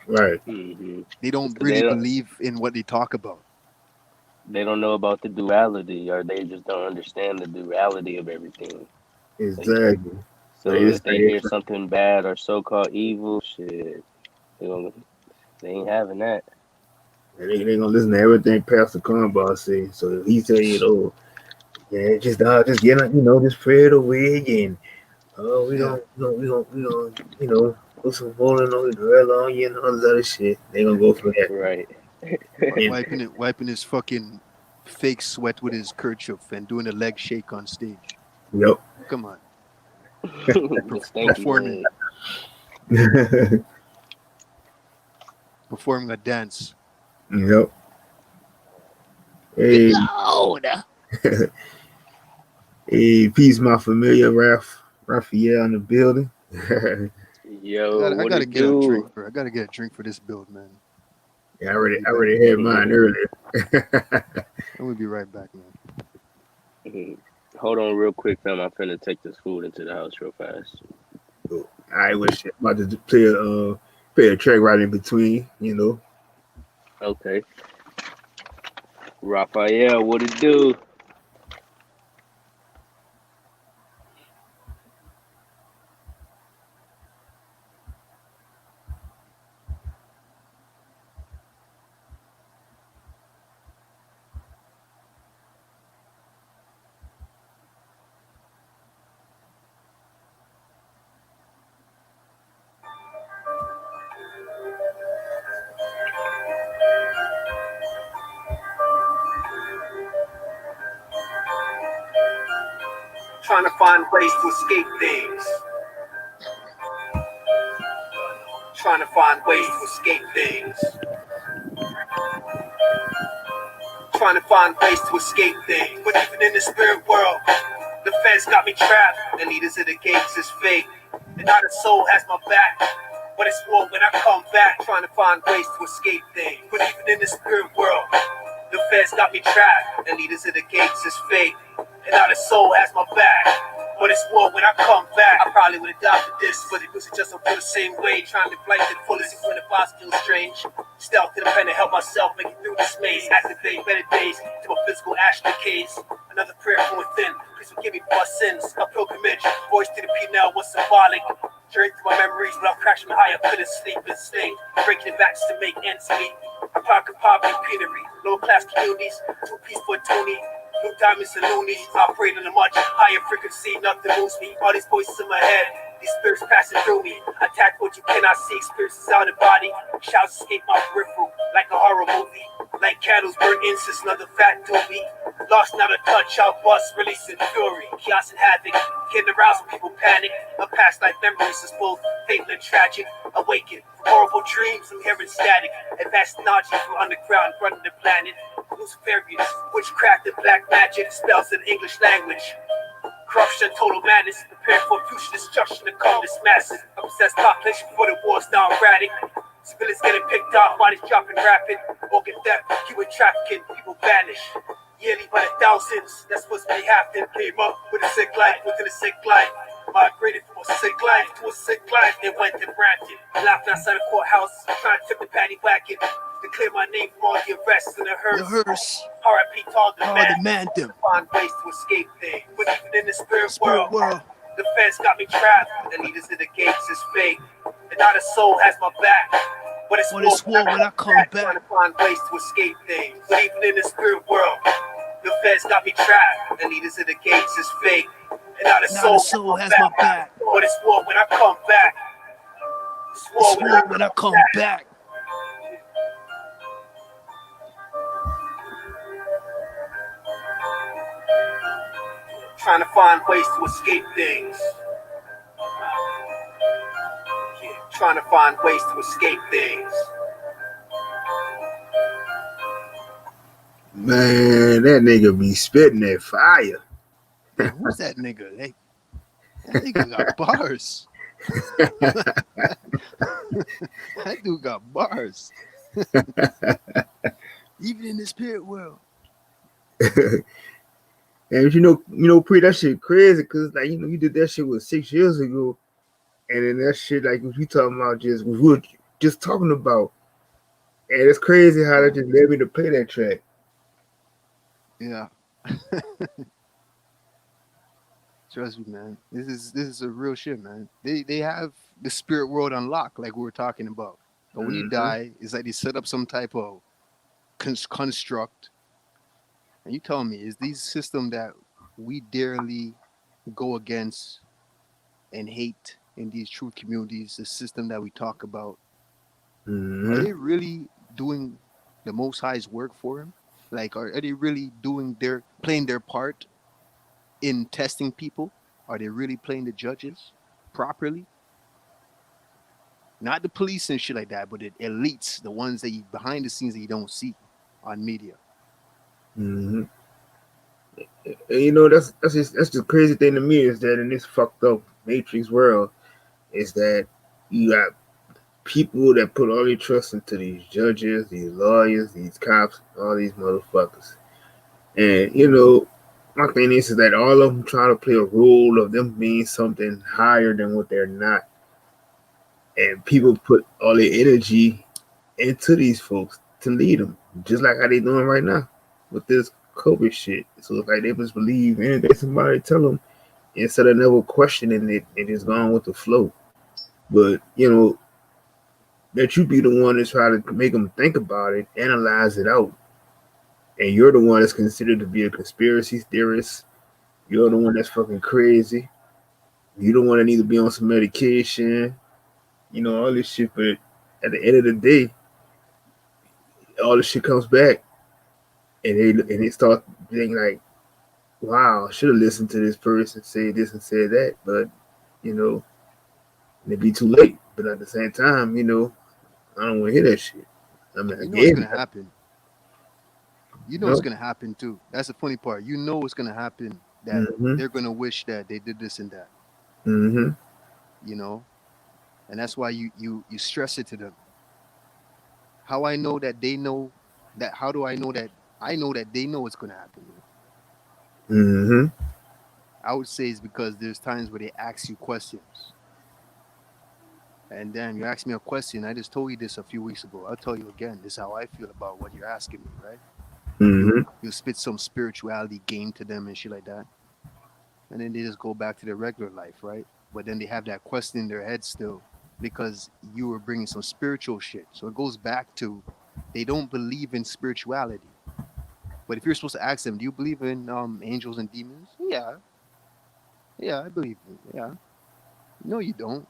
Speaker 1: Right.
Speaker 7: Mm-hmm.
Speaker 8: They don't really believe in what they talk about.
Speaker 7: They don't know about the duality, or they just don't understand the duality of everything.
Speaker 1: Exactly.
Speaker 7: So if they hear something bad or so-called evil, shit, they ain't having that.
Speaker 1: They gonna listen to everything Pastor Cornball say. So if he say, "Oh, yeah, just get on, just pray it away again. Oh, we gonna put some bowling on the grill on you and all this other shit." They gonna go for that.
Speaker 7: Right.
Speaker 8: wiping his fucking fake sweat with his kerchief and doing a leg shake on stage.
Speaker 1: Yep.
Speaker 8: Come on. Performing a dance.
Speaker 1: Yep. Hey. Hey, peace, my familiar Raphael in the building.
Speaker 7: Yo,
Speaker 8: I gotta get a drink for. I gotta get a drink for this build, man.
Speaker 1: Yeah, I already had mine earlier.
Speaker 8: And we'll be right back, man.
Speaker 7: Hold on real quick, fam. I'm finna take this food into the house real fast.
Speaker 1: I was about to play Play a track right in between, you know.
Speaker 7: Okay. Raphael, what it do?
Speaker 5: Trying to find ways to escape things. Trying to find ways to escape things. Trying to find ways to escape things. But even in the spirit world, the feds got me trapped. The leaders of the gates is fake. And not a soul has my back. But it's war when I come back. Trying to find ways to escape things. But even in the spirit world, the feds got me trapped. The leaders of the gates is fake. And not a soul has my back. But it's war when I come back. I probably would have died for this, but it was just I feel the same way. Trying to flight to the fullest even when the boss feels strange. Stealth to the pen to help myself make it through this maze. Activate better days till my physical ash decays. Another prayer from within. Please forgive me for my sins. A pilgrimage, voice to the P now was symbolic. Journey through my memories, but I'm crashing high. I couldn't sleep and stay. Breaking it back just to make ends meet. I'm pocket poverty, penury. Lower class communities, 2 piece for a Tony. Blue diamonds and loonies, operate on a much higher frequency, nothing moves me. All these voices in my head, these spirits passing through me. Attack what you cannot see, spirits inside the body. Shouts escape my peripheral, like a horror movie. Like candles burn incense, another fat doobie. Lost not a touch, I'll bust, releasing fury. Chaos and havoc, getting aroused when people panic. A past life memories is both fatal and tragic. Awaken from horrible dreams, I'm hearing static. Advanced knowledge from underground, running the planet. Luciferians, witchcraft and black magic, spells in English language. Corruption, total madness, prepare for future destruction to come this massive. I possess population before the war's now erratic. Civilians getting picked off, bodies dropping rapid. Organ theft, human trafficking, people vanish. Yearly by the thousands, that's what's really happening. Came up with a sick life, within a sick life. Migrated from a sick life to a sick life, and went to Brampton. Laughing outside the courthouse, trying to tip the paddy wagon. To clear my name from all the arrests and the hearse. R.I.P. Todd the man. Find ways to escape things. But even in the spirit world, the feds got me trapped. The leaders of the gates is fake. And not a soul has my back. But it's war when I come back. Trying to find ways to escape things. But even in the spirit world, the feds got me trapped. The leaders of the gates is fake. And not a soul has my back. But it's war when I come back. It's war when I come back. Trying to find ways to escape things. Trying to find ways to escape things.
Speaker 1: Man, that nigga be spitting that fire.
Speaker 8: Man, who's that nigga? Hey, that nigga got bars. That dude got bars. Even in the spirit world.
Speaker 1: And you know, Pre, that shit crazy because like you did that shit 6 years ago, and then that shit like what you talking about we were just talking about, and it's crazy how that just led me to play that track.
Speaker 8: Yeah. Trust me, man. This is a real shit, man. They have the spirit world unlocked, like we were talking about. But when you die, it's like they set up some type of construct. And you tell me, is these system that we dearly go against and hate in these truth communities, the system that we talk about, are they really doing the Most High's work for him? Like, are they really playing their part in testing people? Are they really playing the judges properly? Not the police and shit like that, but the elites, the ones that you behind the scenes that you don't see on media.
Speaker 1: Mm-hmm. And that's the crazy thing to me is that in this fucked up Matrix world is that you got people that put all their trust into these judges, these lawyers, these cops, all these motherfuckers. And my thing is that all of them try to play a role of them being something higher than what they're not. and people put all their energy into these folks to lead them, just like how they doing right now with this COVID shit. So it's like they just believe anything somebody tell them instead of never questioning it and just going with the flow. But that you be the one to try to make them think about it, analyze it out, and you're the one that's considered to be a conspiracy theorist. You're the one that's fucking crazy. You don't want to need to be on some medication, all this shit. But at the end of the day, all this shit comes back, and they start being like, "Wow, I should have listened to this person say this and say that," but it'd be too late. But at the same time, I don't want to hear that shit. I mean,
Speaker 8: You know what's gonna happen. You know what's gonna happen too. That's the funny part. You know what's gonna happen. That
Speaker 1: Mm-hmm.
Speaker 8: they're gonna wish that they did this and that.
Speaker 1: Mm-hmm.
Speaker 8: And that's why you stress it to them. How I know that they know that? How do I know that? I know that they know what's gonna happen.
Speaker 1: Mm-hmm.
Speaker 8: I would say it's because there's times where they ask you questions. And then you ask me a question. I just told you this a few weeks ago. I'll tell you again. This is how I feel about what you're asking me, right?
Speaker 1: Mm-hmm.
Speaker 8: You spit some spirituality game to them and shit like that. And then they just go back to their regular life, right? But then they have that question in their head still because you were bringing some spiritual shit. So it goes back to they don't believe in spirituality. But if you're supposed to ask them, do you believe in angels and demons? Yeah. Yeah, I believe in it. Yeah. No, you don't.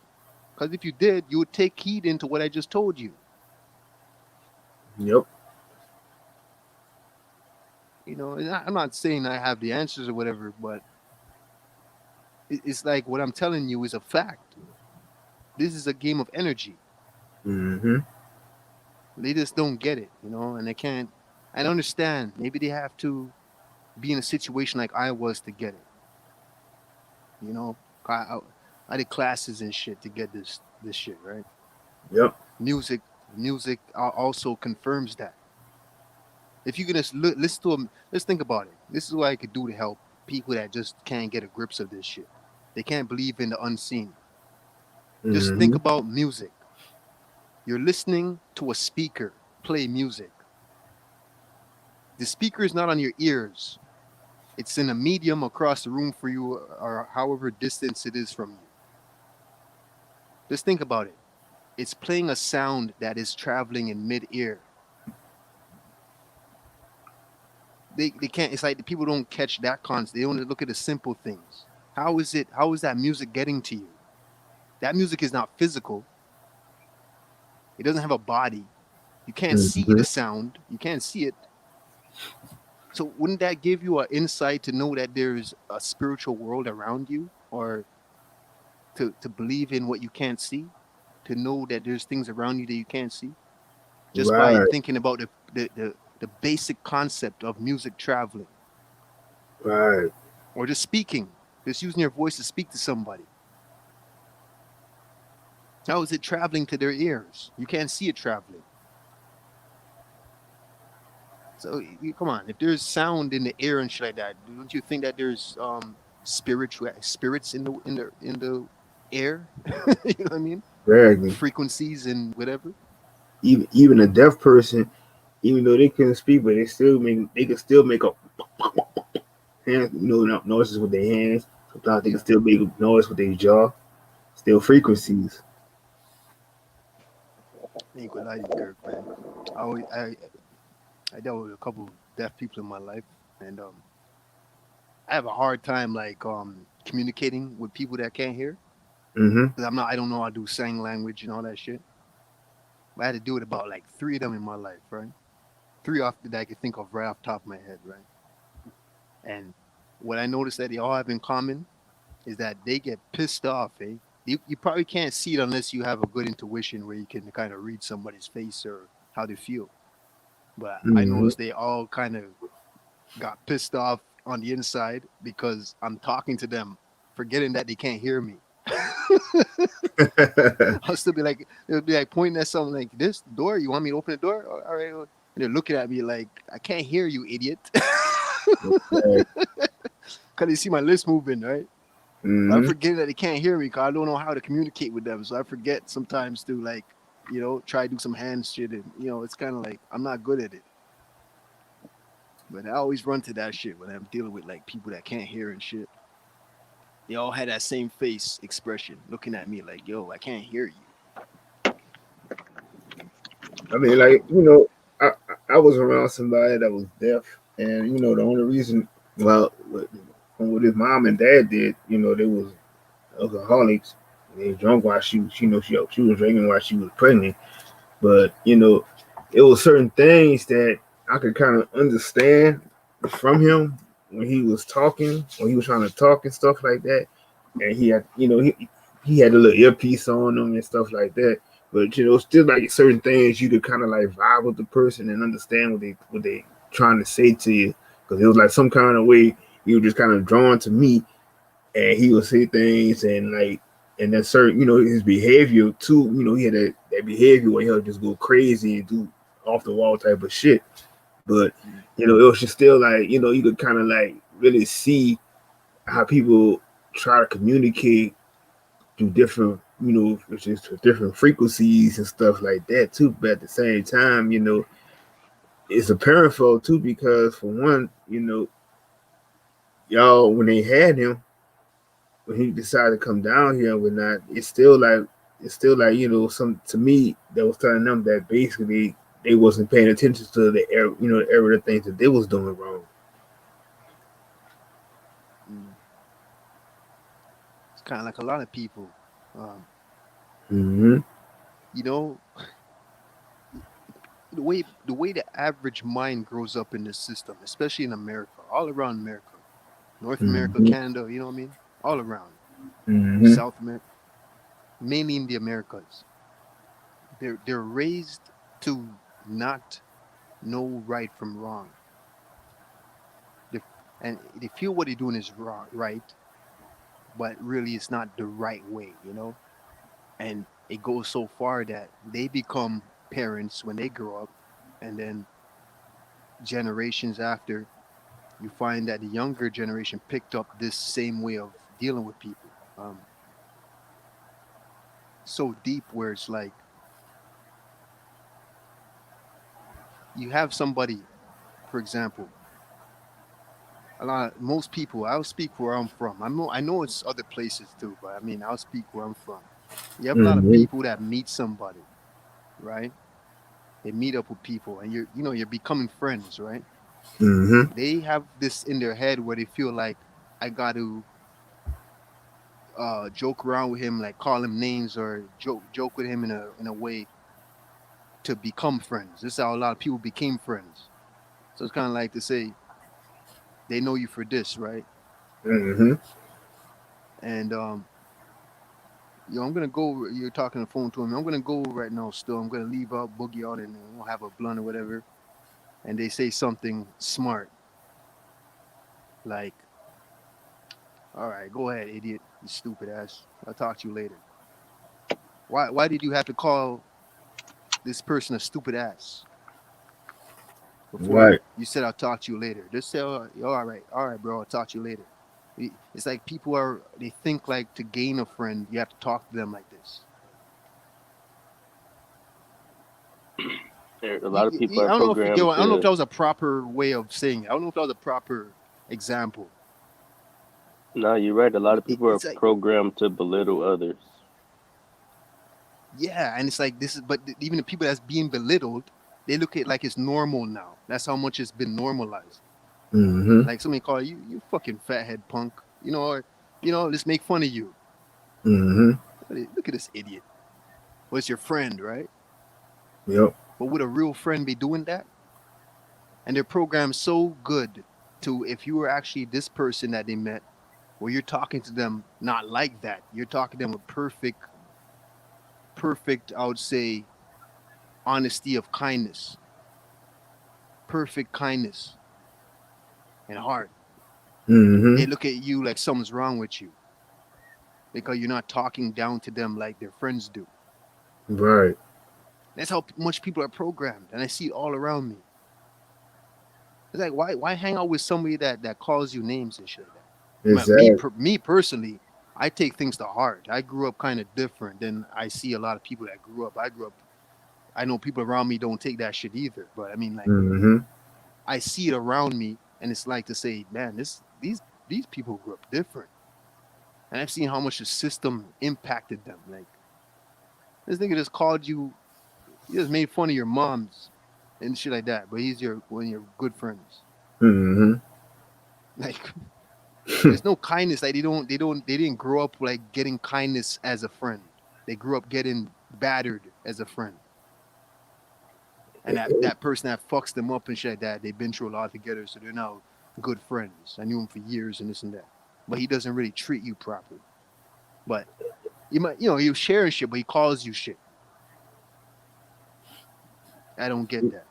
Speaker 8: Because if you did, you would take heed into what I just told you.
Speaker 1: Yep.
Speaker 8: And I'm not saying I have the answers or whatever, but it's like what I'm telling you is a fact. This is a game of energy.
Speaker 1: Mm-hmm.
Speaker 8: They just don't get it, and they can't. I understand. Maybe they have to be in a situation like I was to get it. I did classes and shit to get this shit, right?
Speaker 1: Yep.
Speaker 8: Music also confirms that. If you're gonna listen to them, let's think about it. This is what I could do to help people that just can't get a grips of this shit. They can't believe in the unseen. Just think
Speaker 1: Mm-hmm.
Speaker 8: about music. You're listening to a speaker play music. The speaker is not on your ears. It's in a medium across the room for you or however distance it is from you. Just think about it. It's playing a sound that is traveling in mid-air. They can't, it's like the people don't catch that concept. They don't look at the simple things. How is that music getting to you? That music is not physical. It doesn't have a body. You can't see
Speaker 1: Mm-hmm.
Speaker 8: the sound. You can't see it. So wouldn't that give you an insight to know that there's a spiritual world around you, or to believe in what you can't see, to know that there's things around you that you can't see, just by
Speaker 1: Right.
Speaker 8: thinking about the basic concept of music traveling,
Speaker 1: Right.
Speaker 8: or just speaking, just using your voice to speak to somebody. How is it traveling to their ears? You can't see it traveling. So come on, if there's sound in the air and shit like that, don't you think that there's spirits in the air? You know what I mean?
Speaker 1: Exactly.
Speaker 8: Frequencies and whatever.
Speaker 1: Even a deaf person, even though they couldn't speak, but they can still make a noises with their hands. Sometimes they can still make a noise with their jaw. Still frequencies.
Speaker 8: I ain't gonna lie to you, Kirk, man. I dealt with a couple of deaf people in my life, and I have a hard time communicating with people that can't hear.
Speaker 1: Mm-hmm.
Speaker 8: 'Cause I don't know how to do sign language and all that shit. But I had to do it about like 3 of them in my life, right? 3 off that I could think of right off the top of my head, right? And what I noticed that they all have in common is that they get pissed off, eh? You probably can't see it unless you have a good intuition where you can kind of read somebody's face or how they feel. But I
Speaker 1: Mm-hmm.
Speaker 8: noticed they all kind of got pissed off on the inside because I'm talking to them, forgetting that they can't hear me. I'll still be like, they'll be like pointing at something like, this door, you want me to open the door? Oh, all right. And they're looking at me like, I can't hear you, idiot.
Speaker 1: Right.
Speaker 8: Because they see my lips moving, right? I
Speaker 1: Mm-hmm.
Speaker 8: forget that they can't hear me because I don't know how to communicate with them. So I forget sometimes to like, try to do some hand shit, and it's kind of like I'm not good at it. But I always run to that shit when I'm dealing with like people that can't hear and shit. They all had that same face expression, looking at me like, "Yo, I can't hear you."
Speaker 1: I mean, I was around somebody that was deaf, and the only reason, well, what his mom and dad did, they was alcoholics. They drunk while she was drinking while she was pregnant. But it was certain things that I could kind of understand from him when he was talking, when he was trying to talk and stuff like that. And he had, he had a little earpiece on him and stuff like that. But still like certain things you could kind of like vibe with the person and understand what they trying to say to you, because it was like some kind of way you were just kind of drawn to me, and he would say things and like, and then certain his behavior too. He had that behavior where he'll just go crazy and do off the wall type of shit. But
Speaker 8: Mm.
Speaker 1: it was just still like you could kind of like really see how people try to communicate through different which is different frequencies and stuff like that too. But at the same time, it's a parent fault too, because for one, y'all when they had him, when he decided to come down here and whatnot, it's still like some to me that was telling them that basically they wasn't paying attention to the the area of things that they was doing wrong.
Speaker 8: Mm. It's kind of like a lot of people. Um,
Speaker 1: Mm-hmm.
Speaker 8: you know, the way the average mind grows up in this system, especially in America, all around America, North America,
Speaker 1: Mm-hmm.
Speaker 8: Canada, you know what I mean? All around.
Speaker 1: Mm-hmm.
Speaker 8: South America, mainly in the Americas. They're raised to not know right from wrong. They, and they feel what they're doing is wrong, right, but really it's not the right way. And it goes so far that they become parents when they grow up, and then generations after, you find that the younger generation picked up this same way of dealing with people. So deep where it's like you have somebody, for example, most people. I'll speak where I'm from. I know it's other places too, but I mean I'll speak where I'm from. You have a lot of
Speaker 1: Mm-hmm.
Speaker 8: people that meet somebody, right? They meet up with people, and you're becoming friends, right?
Speaker 1: Mm-hmm.
Speaker 8: They have this in their head where they feel like I got to joke around with him, like call him names or joke with him in a way to become friends. This is how a lot of people became friends. So it's kind of like to say they know you for this, right?
Speaker 1: Mm-hmm.
Speaker 8: And I'm gonna go. You're talking on the phone to him. I'm gonna go right now. Still, I'm gonna leave out Boogie out, and we'll have a blunt or whatever. And they say something smart, like, "All right, go ahead, idiot, you stupid ass. I'll talk to you later." Why did you have to call this person a stupid ass before
Speaker 1: Right.
Speaker 8: you said I'll talk to you later? Just say, "Oh, all right, bro, I'll talk to you later." It's like they think like to gain a friend, you have to talk to them like this.
Speaker 7: A lot of people
Speaker 8: I
Speaker 7: are
Speaker 8: don't know if
Speaker 7: programmed
Speaker 8: I don't know if
Speaker 7: to.
Speaker 8: that was a proper way of saying it. I don't know if that was a proper example.
Speaker 7: No, you're right. A lot of people are
Speaker 8: It's like,
Speaker 7: programmed to belittle others.
Speaker 8: yeah, and it's like this is, but even the people that's being belittled, they look at like it's normal now. That's how much it's been normalized.
Speaker 1: Mm-hmm.
Speaker 8: Like somebody call you fucking fathead punk, or let's make fun of you.
Speaker 1: Mm-hmm.
Speaker 8: Look at this idiot. Well, it's your friend, right?
Speaker 1: Yep.
Speaker 8: But would a real friend be doing that? And they're programmed so good to, if you were actually this person that they met, where you're talking to them not like that. You're talking to them with perfect, I would say, honesty of kindness, perfect kindness and heart. They
Speaker 1: Mm-hmm.
Speaker 8: look at you like something's wrong with you because you're not talking down to them like their friends do.
Speaker 1: Right.
Speaker 8: That's how much people are programmed, and I see it all around me. It's like, why hang out with somebody that calls you names and shit like that? Me
Speaker 1: Exactly.
Speaker 8: personally, I take things to heart. I grew up kind of different than I see a lot of people that grew up. I know people around me don't take that shit either. But I mean, like,
Speaker 1: Mm-hmm.
Speaker 8: I see it around me, and it's like to say, man, these people grew up different, and I've seen how much the system impacted them. Like, this nigga just called you, he just made fun of your moms and shit like that, but he's one of your good friends.
Speaker 1: Mm-hmm.
Speaker 8: Like, there's no kindness. Like, they didn't grow up like getting kindness as a friend. They grew up getting battered as a friend. And that person that fucks them up and shit like that, they've been through a lot together, so they're now good friends. I knew him for years and this and that. But he doesn't really treat you properly. But you sharing shit, but he calls you shit. I don't get that.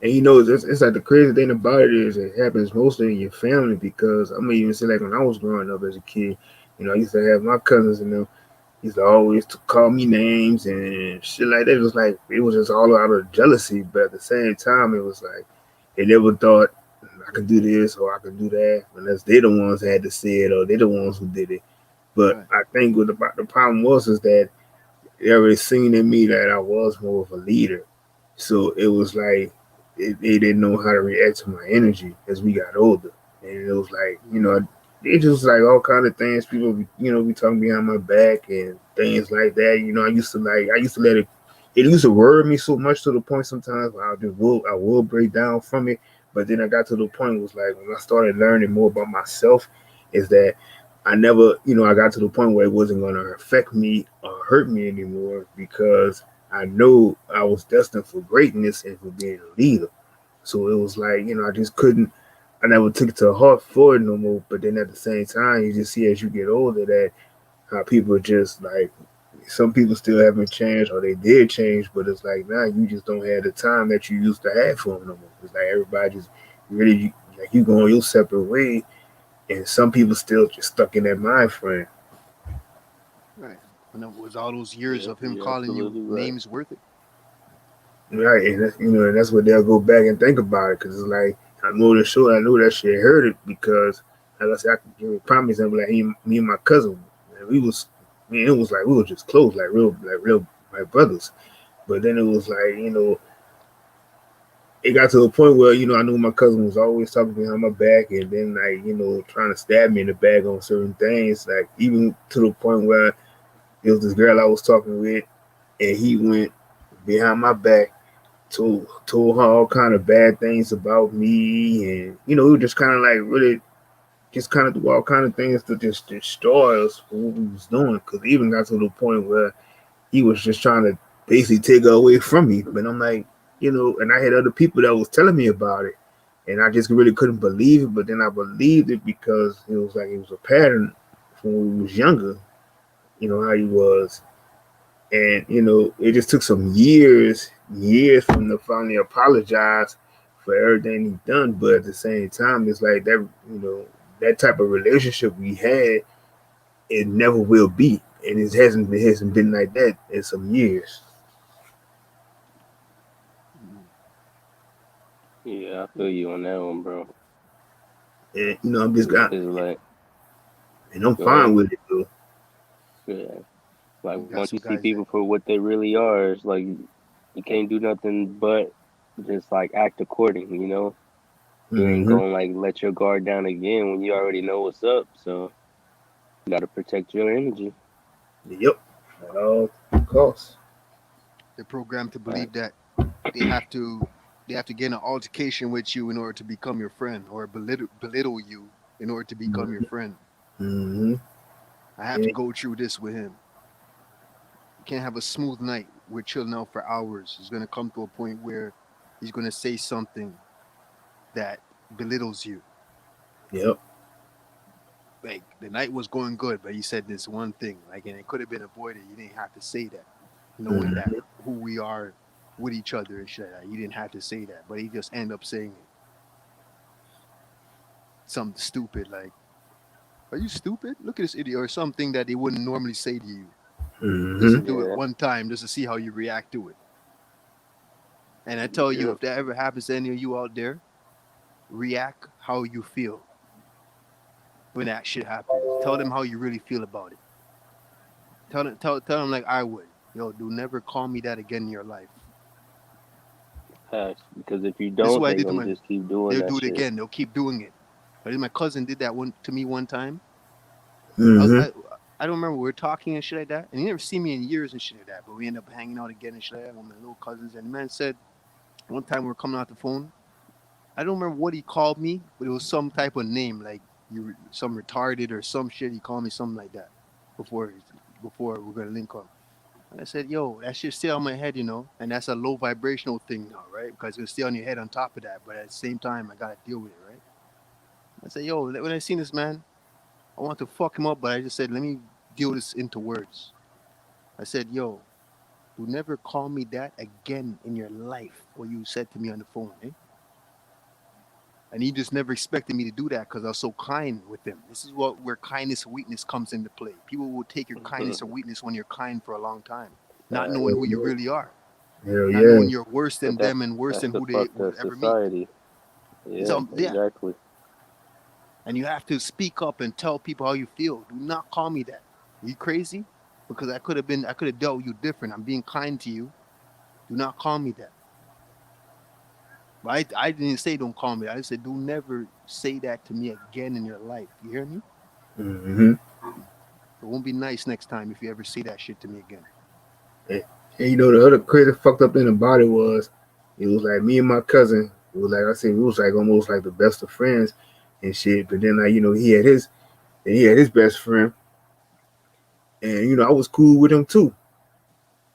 Speaker 1: And you know, it's like the crazy thing about it is it happens mostly in your family because I'm gonna even say like when I was growing up as a kid, you know, I used to have my cousins and them used to always to call me names and shit like that. It was like it was just all out of jealousy, but at the same time, it was like they never thought I could do this or I could do that unless they're the ones that had to say it or they're the ones who did it. But
Speaker 8: Right.
Speaker 1: I think what the problem was is that they already seen in me that I was more of a leader. So it was like they didn't know how to react to my energy as we got older. And it was like, you know, it just like all kind of things. People, be talking behind my back and things like that. You know, I used to let it. It used to worry me so much to the point sometimes where I will break down from it. But then I got to the point it was like when I started learning more about myself, is that I never, I got to the point where it wasn't going to affect me or hurt me anymore because I know I was destined for greatness and for being a leader. So it was like, I just couldn't, I never took it to heart for it no more. But then at the same time, you just see as you get older that how people are just like, some people still haven't changed or they did change, but it's like now you just don't have the time that you used to have for them no more. It's like everybody just really, like you going your separate way and some people still just stuck in that mind frame.
Speaker 8: Right. And it was all those years
Speaker 7: Yeah,
Speaker 8: of him
Speaker 7: you're
Speaker 8: calling you
Speaker 7: absolutely right.
Speaker 8: names worth it.
Speaker 1: Right, and and that's what they'll go back and think about it because it's like I know the show, I know that shit hurt it because, like I said, I can give you a prime example. Like me and my cousin, man, it was like we were just close, like real, like brothers. But then it was like it got to a point where I knew my cousin was always talking behind my back, and then like trying to stab me in the back on certain things, like even to the point where it was this girl I was talking with, and he went behind my back told her all kind of bad things about me, and it was just kind of like really just kind of do all kind of things to just destroy us for what we was doing. Because even got to the point where he was just trying to basically take her away from me. But I'm like, and I had other people that was telling me about it, and I just really couldn't believe it. But then I believed it because it was like it was a pattern from when we was younger. How he was, and it just took some years for him to finally apologize for everything he done. But at the same time, it's like that, that type of relationship we had, it never will be, and it hasn't been like that in some years.
Speaker 8: Mm.
Speaker 7: Yeah, I feel you on that one, bro.
Speaker 1: And I'm just got,
Speaker 7: Because like,
Speaker 1: and I'm
Speaker 7: go ahead.
Speaker 1: fine with it though.
Speaker 7: Yeah. Like
Speaker 8: You got
Speaker 7: once
Speaker 8: some
Speaker 7: you see
Speaker 8: guys that
Speaker 7: people for what they really are, it's like you can't do nothing but just like act according, you know? You ain't
Speaker 1: Hmm.
Speaker 7: gonna like let your guard down again when you already know what's up. So you gotta protect your energy.
Speaker 1: Yep, at all costs.
Speaker 8: they're programmed to
Speaker 7: Right.
Speaker 8: believe that they have to they have to get in an altercation with you in order to become your friend, or belittle you in order to become your friend.
Speaker 1: Hmm.
Speaker 8: I have to go through this with him. You can't have a smooth night. We're chilling out for hours. It's gonna come to a point where he's gonna say something that belittles you.
Speaker 1: Yep.
Speaker 8: Like, the night was going good, but he said this one thing, like, and it could have been avoided. You didn't have to say that, knowing that
Speaker 1: Hmm.
Speaker 8: who we are with each other and shit. Like, you didn't have to say that, but he just end up saying it. Something stupid like, "Are you stupid? Look at this idiot," or something that they wouldn't normally say to you. Just to
Speaker 1: Hmm.
Speaker 8: do it
Speaker 7: Yeah.
Speaker 8: one time, just to see how you react to it. And I tell you,
Speaker 7: Yeah.
Speaker 8: if that ever happens to any of you out there, react how you feel when that shit happens. Tell them how you really feel about it. Tell them like I would. Yo, do never call me that again in your life.
Speaker 7: Facts. Because if you
Speaker 8: This is
Speaker 7: don't,
Speaker 8: what I
Speaker 7: they
Speaker 8: did to
Speaker 7: gonna
Speaker 8: my.
Speaker 7: just keep doing
Speaker 8: They'll
Speaker 7: that
Speaker 8: do it
Speaker 7: shit.
Speaker 8: again. They'll keep doing it. But my cousin did that one to me one time. I,
Speaker 1: Mm-hmm.
Speaker 8: I I don't remember we were talking and shit like that, and he never seen me in years and shit like that. But we ended up hanging out again and shit like that with my little cousins. And the man said one time we were coming out the phone. I don't remember what he called me, but it was some type of name like some retarded or some shit. He called me something like that before we're gonna link up. And I said, yo, that shit stay on my head, and that's a low vibrational thing now, right? Because it'll stay on your head on top of that. But at the same time, I gotta deal with it, right? I said, yo, when I seen this man, I want to fuck him up, but I just said, let me deal this into words. I said, yo, you never call me that again in your life, what you said to me on the phone, eh? And he just never expected me to do that because I was so kind with him. This is where kindness and weakness comes into play. People will take your kindness or weakness when you're kind for a long time, not
Speaker 7: Facts.
Speaker 8: knowing who you really are,
Speaker 1: Hell
Speaker 8: not
Speaker 1: yeah.
Speaker 8: knowing you're worse than
Speaker 7: But that's
Speaker 8: them and worse
Speaker 7: that's
Speaker 8: than
Speaker 7: the
Speaker 8: who they
Speaker 7: fucked
Speaker 8: would
Speaker 7: up
Speaker 8: ever meet.
Speaker 7: society. Yeah,
Speaker 8: Yeah,
Speaker 7: exactly.
Speaker 8: and you have to speak up and tell people how you feel. Do not call me that. Are you crazy? Because I could have dealt with you different. I'm being kind to you. Do not call me that. But I didn't say don't call me that. I said do never say that to me again in your life. You hear me?
Speaker 1: Mm-hmm.
Speaker 8: It won't be nice next time if you ever say that shit to me again.
Speaker 1: And you know the other crazy fucked up thing about it was like me and my cousin. It was like I said, we was like almost like the best of friends and shit. But then like he had his best friend, and I was cool with him too.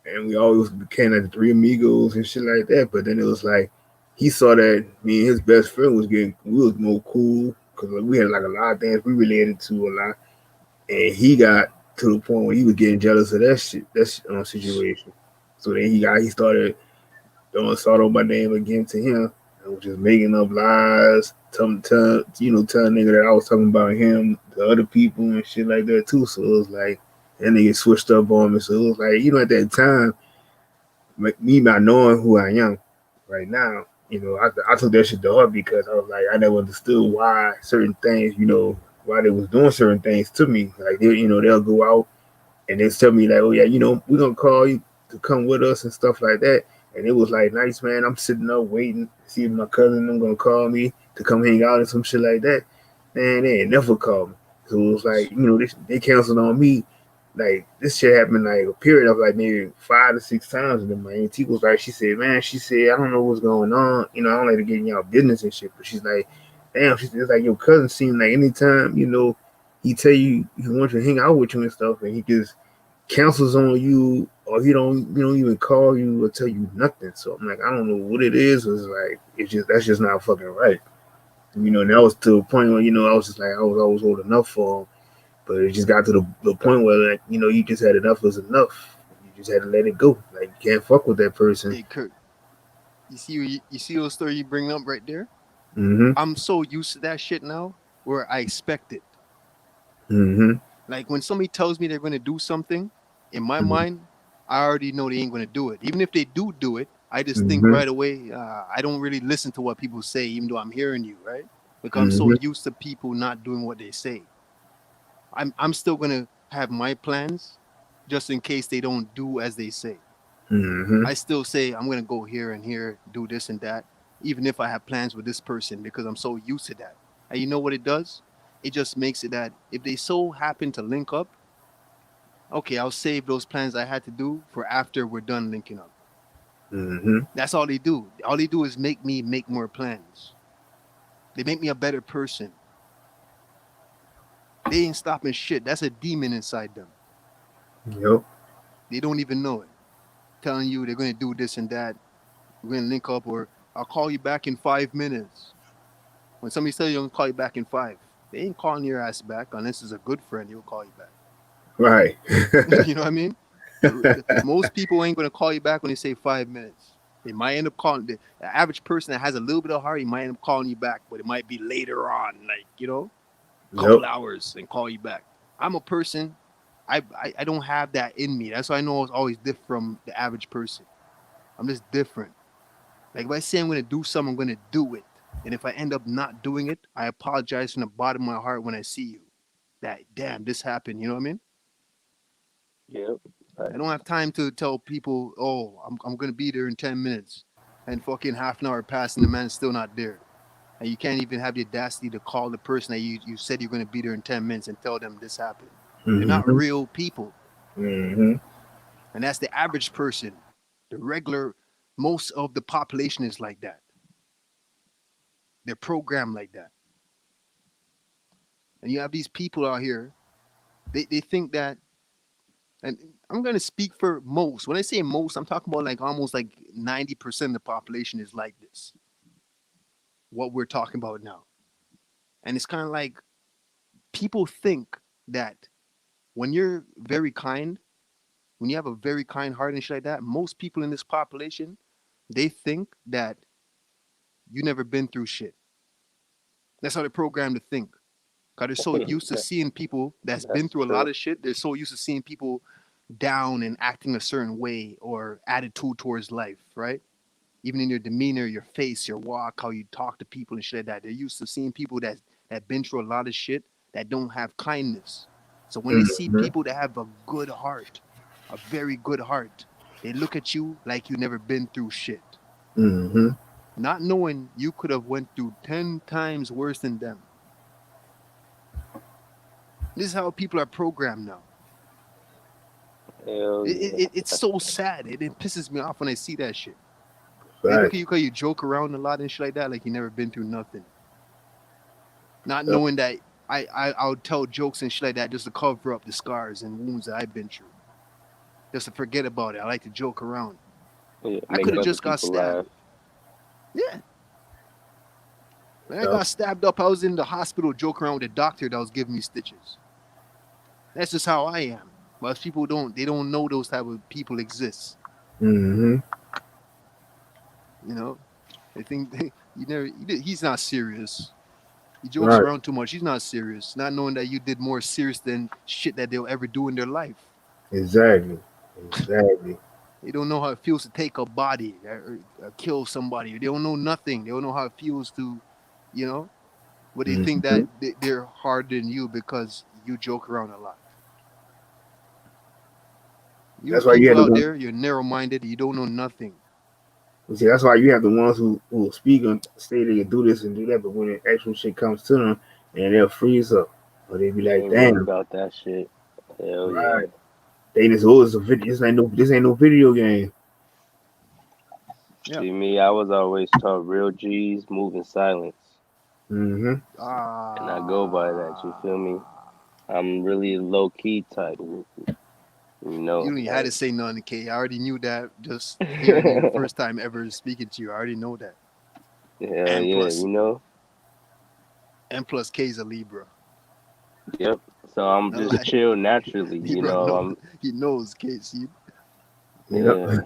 Speaker 1: And we always became like the three amigos and shit like that. But then it was like he saw that me and his best friend we was more cool because we had like a lot of things we related to a lot, and he got to the point where he was getting jealous of that situation. So then he started throwing salt on my name again to him. I was just making up lies, telling nigga that I was talking about him to other people and shit like that too. So it was like that nigga switched up on me. So it was like, at that time, me not knowing who I am right now, I took that shit to heart because I was like, I never understood why certain things, why they was doing certain things to me. Like they'll go out and they tell me like, oh yeah, we're gonna call you to come with us and stuff like that. And it was like nice, man. I'm sitting up waiting to see if my cousin them gonna call me to come hang out and some shit like that. Man, they ain't never called me. So it was like, they canceled on me. Like this shit happened like a period of like maybe 5 to 6 times. And then my auntie was like, she said, I don't know what's going on. I don't like to get in y'all business and shit. But she's like, damn, she said, it's like your cousin seemed like anytime, he tell you he wants to hang out with you and stuff, and he just cancels on you, or he don't even call you or tell you nothing. So I'm like, I don't know what it is. It's like that's just not fucking right. And that was to a point where I was just like I was always old enough for him, but it just got to the point where like you just had enough was enough. You just had to let it go. Like you can't fuck with that person.
Speaker 8: Hey Kurt, you see those story you bring up right there?
Speaker 1: Mm-hmm.
Speaker 8: I'm so used to that shit now where I expect it.
Speaker 1: Mm-hmm.
Speaker 8: Like when somebody tells me they're gonna do something, in my
Speaker 1: Mm-hmm.
Speaker 8: mind, I already know they ain't gonna do it. Even if they do it, I just think
Speaker 1: Mm-hmm.
Speaker 8: right away. I don't really listen to what people say, even though I'm hearing you, right? Because I'm so
Speaker 1: Mm-hmm.
Speaker 8: used to people not doing what they say. I'm still gonna have my plans, just in case they don't do as they say.
Speaker 1: Mm-hmm.
Speaker 8: I still say I'm gonna go here and here, do this and that, even if I have plans with this person because I'm so used to that. And you know what it does? It just makes it that if they so happen to link up, okay, I'll save those plans I had to do for after we're done linking up.
Speaker 1: Mm-hmm.
Speaker 8: That's all they do. All they do is make me make more plans. They make me a better person. They ain't stopping shit. That's a demon inside them.
Speaker 1: Yep.
Speaker 8: They don't even know it. Telling you they're gonna do this and that. We're gonna link up, or I'll call you back in 5 minutes. When somebody says you're gonna call you back in 5, they ain't calling your ass back unless it's a good friend. He'll call you back.
Speaker 1: Right.
Speaker 8: You know what I mean? Most people ain't gonna call you back when they say 5 minutes. They might end up calling the average person that has a little bit of heart. He might end up calling you back, but it might be later on, like a couple
Speaker 1: Yep.
Speaker 8: hours, and call you back. I'm a person. I don't have that in me. That's why I know it's always different from the average person. I'm just different. Like if I say I'm gonna do something, I'm gonna do it. And if I end up not doing it, I apologize from the bottom of my heart when I see you. that damn this happened. You know what I mean?
Speaker 7: Yep.
Speaker 8: I don't have time to tell people, oh, I'm gonna be there in 10 minutes, and fucking half an hour passed and the man's still not there. And you can't even have the audacity to call the person that you said you're gonna be there in 10 minutes and tell them this happened. They're not
Speaker 1: Mm-hmm.
Speaker 8: real people,
Speaker 1: Mm-hmm.
Speaker 8: and that's the average person. The regular, most of the population is like that. They're programmed like that. And you have these people out here, they think that, and I'm gonna speak for most. When I say most, I'm talking about like almost like 90% of the population is like this. What we're talking about now. And it's kind of like people think that when you're very kind, when you have a very kind heart and shit like that, most people in this population, they think that you never been through shit. That's how they're programmed to think. Because they're so used to seeing people that's been
Speaker 7: That's
Speaker 8: through a lot
Speaker 7: true.
Speaker 8: of shit. They're so used to seeing people down and acting a certain way or attitude towards life, right? Even in your demeanor, your face, your walk, how you talk to people and shit like that. They're used to seeing people that been through a lot of shit that don't have kindness. So when they see
Speaker 1: Mm-hmm.
Speaker 8: people that have a good heart, a very good heart, they look at you like you never been through shit,
Speaker 1: Mm-hmm.
Speaker 8: not knowing you could have went through 10 times worse than them. This is how people are programmed now.
Speaker 7: Hell yeah.
Speaker 8: It's so sad. It pisses me off when I see that shit. They
Speaker 1: Right.
Speaker 8: look at you because you joke around a lot and shit like that, like you never been through nothing. Not
Speaker 1: Yep.
Speaker 8: knowing that I would tell jokes and shit like that just to cover up the scars and wounds that I've been through. Just to forget about it. I like to joke around.
Speaker 7: Yeah,
Speaker 8: I
Speaker 7: make
Speaker 8: could have
Speaker 7: other
Speaker 8: just got
Speaker 7: people laugh.
Speaker 8: stabbed. Yeah. When I
Speaker 1: Yep.
Speaker 8: got stabbed up, I was in the hospital joking around with the doctor that was giving me stitches. That's just how I am. But people they don't know those type of people exist.
Speaker 1: Mm-hmm.
Speaker 8: You know? They think he's not serious. He jokes
Speaker 1: Right.
Speaker 8: around too much. He's not serious. Not knowing that you did more serious than shit that they'll ever do in their life.
Speaker 1: Exactly. Exactly.
Speaker 8: They don't know how it feels to take a body or kill somebody. They don't know nothing. They don't know how it feels to, you know, but they think
Speaker 1: Mm-hmm.
Speaker 8: that they're harder than you because you joke around a lot. You
Speaker 1: That's why you
Speaker 8: people
Speaker 1: have the
Speaker 8: out
Speaker 1: one.
Speaker 8: there, you're narrow-minded. You don't know nothing.
Speaker 1: See, that's why you have the ones who will speak and say they can do this and do that, but when the actual shit comes to them, and they'll freeze up, or they be
Speaker 7: They
Speaker 1: like,
Speaker 7: ain't really
Speaker 1: "Damn,
Speaker 7: about that shit. Hell yeah.
Speaker 1: right? They just oh, it's a video. This ain't no video game."
Speaker 8: Yeah.
Speaker 7: See me, I was always taught real G's move in silence.
Speaker 1: Mm-hmm.
Speaker 7: And I go by that, you feel me? I'm really low key type. You
Speaker 8: You
Speaker 7: know,
Speaker 8: don't even had to say nothing, K. I already knew that just hearing you the first time ever speaking to you. I already know that.
Speaker 7: hell
Speaker 8: And
Speaker 7: yeah,
Speaker 8: plus,
Speaker 7: you know?
Speaker 8: K is a Libra.
Speaker 7: Yep. So I'm
Speaker 8: Not
Speaker 7: just
Speaker 8: like
Speaker 7: chill naturally, you
Speaker 8: Libra.
Speaker 7: know.
Speaker 8: No, he knows K. See,
Speaker 7: Yeah.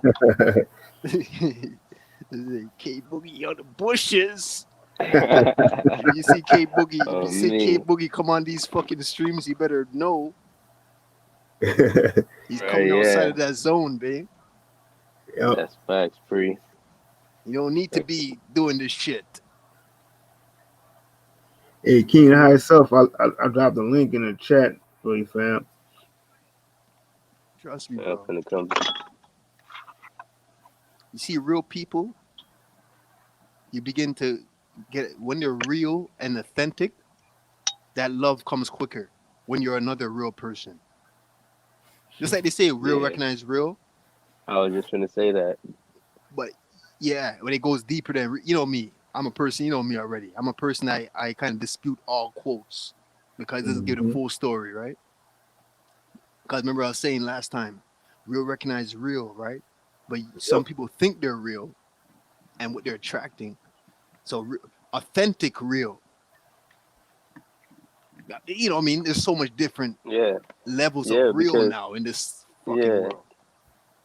Speaker 8: K Boogie on the bushes. You see K Boogie. If
Speaker 7: Oh
Speaker 8: you see K
Speaker 7: me.
Speaker 8: Boogie come on these fucking streams, you better know he's
Speaker 7: Right,
Speaker 8: coming outside
Speaker 7: yeah.
Speaker 8: of that zone, babe.
Speaker 1: Yep.
Speaker 7: That's facts, free.
Speaker 8: You don't need to be doing this shit.
Speaker 1: Hey, King High Self, I dropped the link in the chat for you, fam.
Speaker 8: Trust me,
Speaker 7: I'm
Speaker 8: bro.
Speaker 7: finna come.
Speaker 8: You see real people, you begin to get when they're real and authentic, that love comes quicker when you're another real person. Just like they say, real
Speaker 7: Yeah.
Speaker 8: recognize real,
Speaker 7: I was just gonna say that.
Speaker 8: but yeah, when it goes deeper than you know me. I'm a person, you know me already. I'm a person I kind of dispute all quotes because it doesn't give the
Speaker 1: Mm-hmm.
Speaker 8: full story, right? Because remember I was saying last time, real recognize real, right? But some people think they're real and what they're attracting. So authentic real. You know what I mean? There's so much different
Speaker 7: Yeah.
Speaker 8: levels
Speaker 7: Yeah,
Speaker 8: of real
Speaker 7: because
Speaker 8: now in this fucking
Speaker 7: yeah,
Speaker 8: world.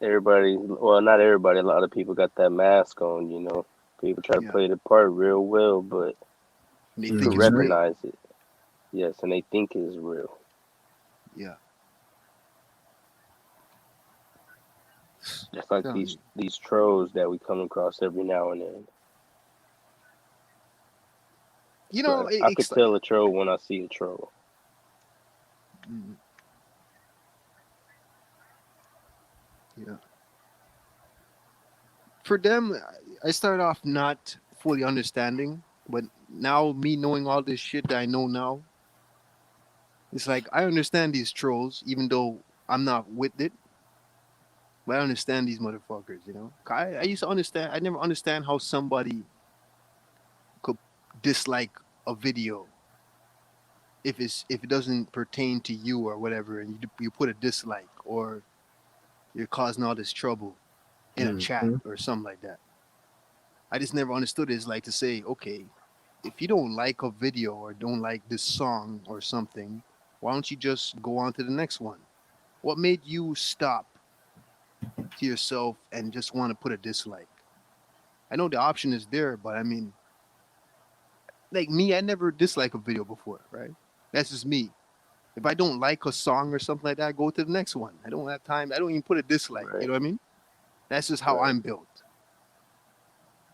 Speaker 7: everybody, well, not everybody, a lot of people got that mask on, you know. People try to
Speaker 8: Yeah.
Speaker 7: play the part real well, but
Speaker 8: And they
Speaker 7: to
Speaker 8: think it's real.
Speaker 7: recognize it. Yes, and they think it's real.
Speaker 8: Yeah.
Speaker 7: Just like
Speaker 8: Telling
Speaker 7: these trolls that we come across every now and then.
Speaker 8: You know,
Speaker 7: Like, I could tell a troll when I see a troll.
Speaker 8: Mm, yeah. For them, I started off not fully understanding, but now me knowing all this shit that I know now, it's like I understand these trolls, even though I'm not with it. But I understand these motherfuckers, you know. I used to understand. I never understand how somebody could dislike a video if it doesn't pertain to you or whatever, and you put a dislike or you're causing all this trouble in a chat
Speaker 1: Mm-hmm.
Speaker 8: or something like that. I just never understood it. It's like to say, okay, if you don't like a video or don't like this song or something, why don't you just go on to the next one? What made you stop to yourself and just want to put a dislike? I know the option is there, but I mean, like me, I never disliked a video before, right? That's just me. If I don't like a song or something like that, I go to the next one. I don't have time. I don't even put a dislike. You
Speaker 7: Right,
Speaker 8: know what I mean? That's just how
Speaker 7: right.
Speaker 8: I'm built.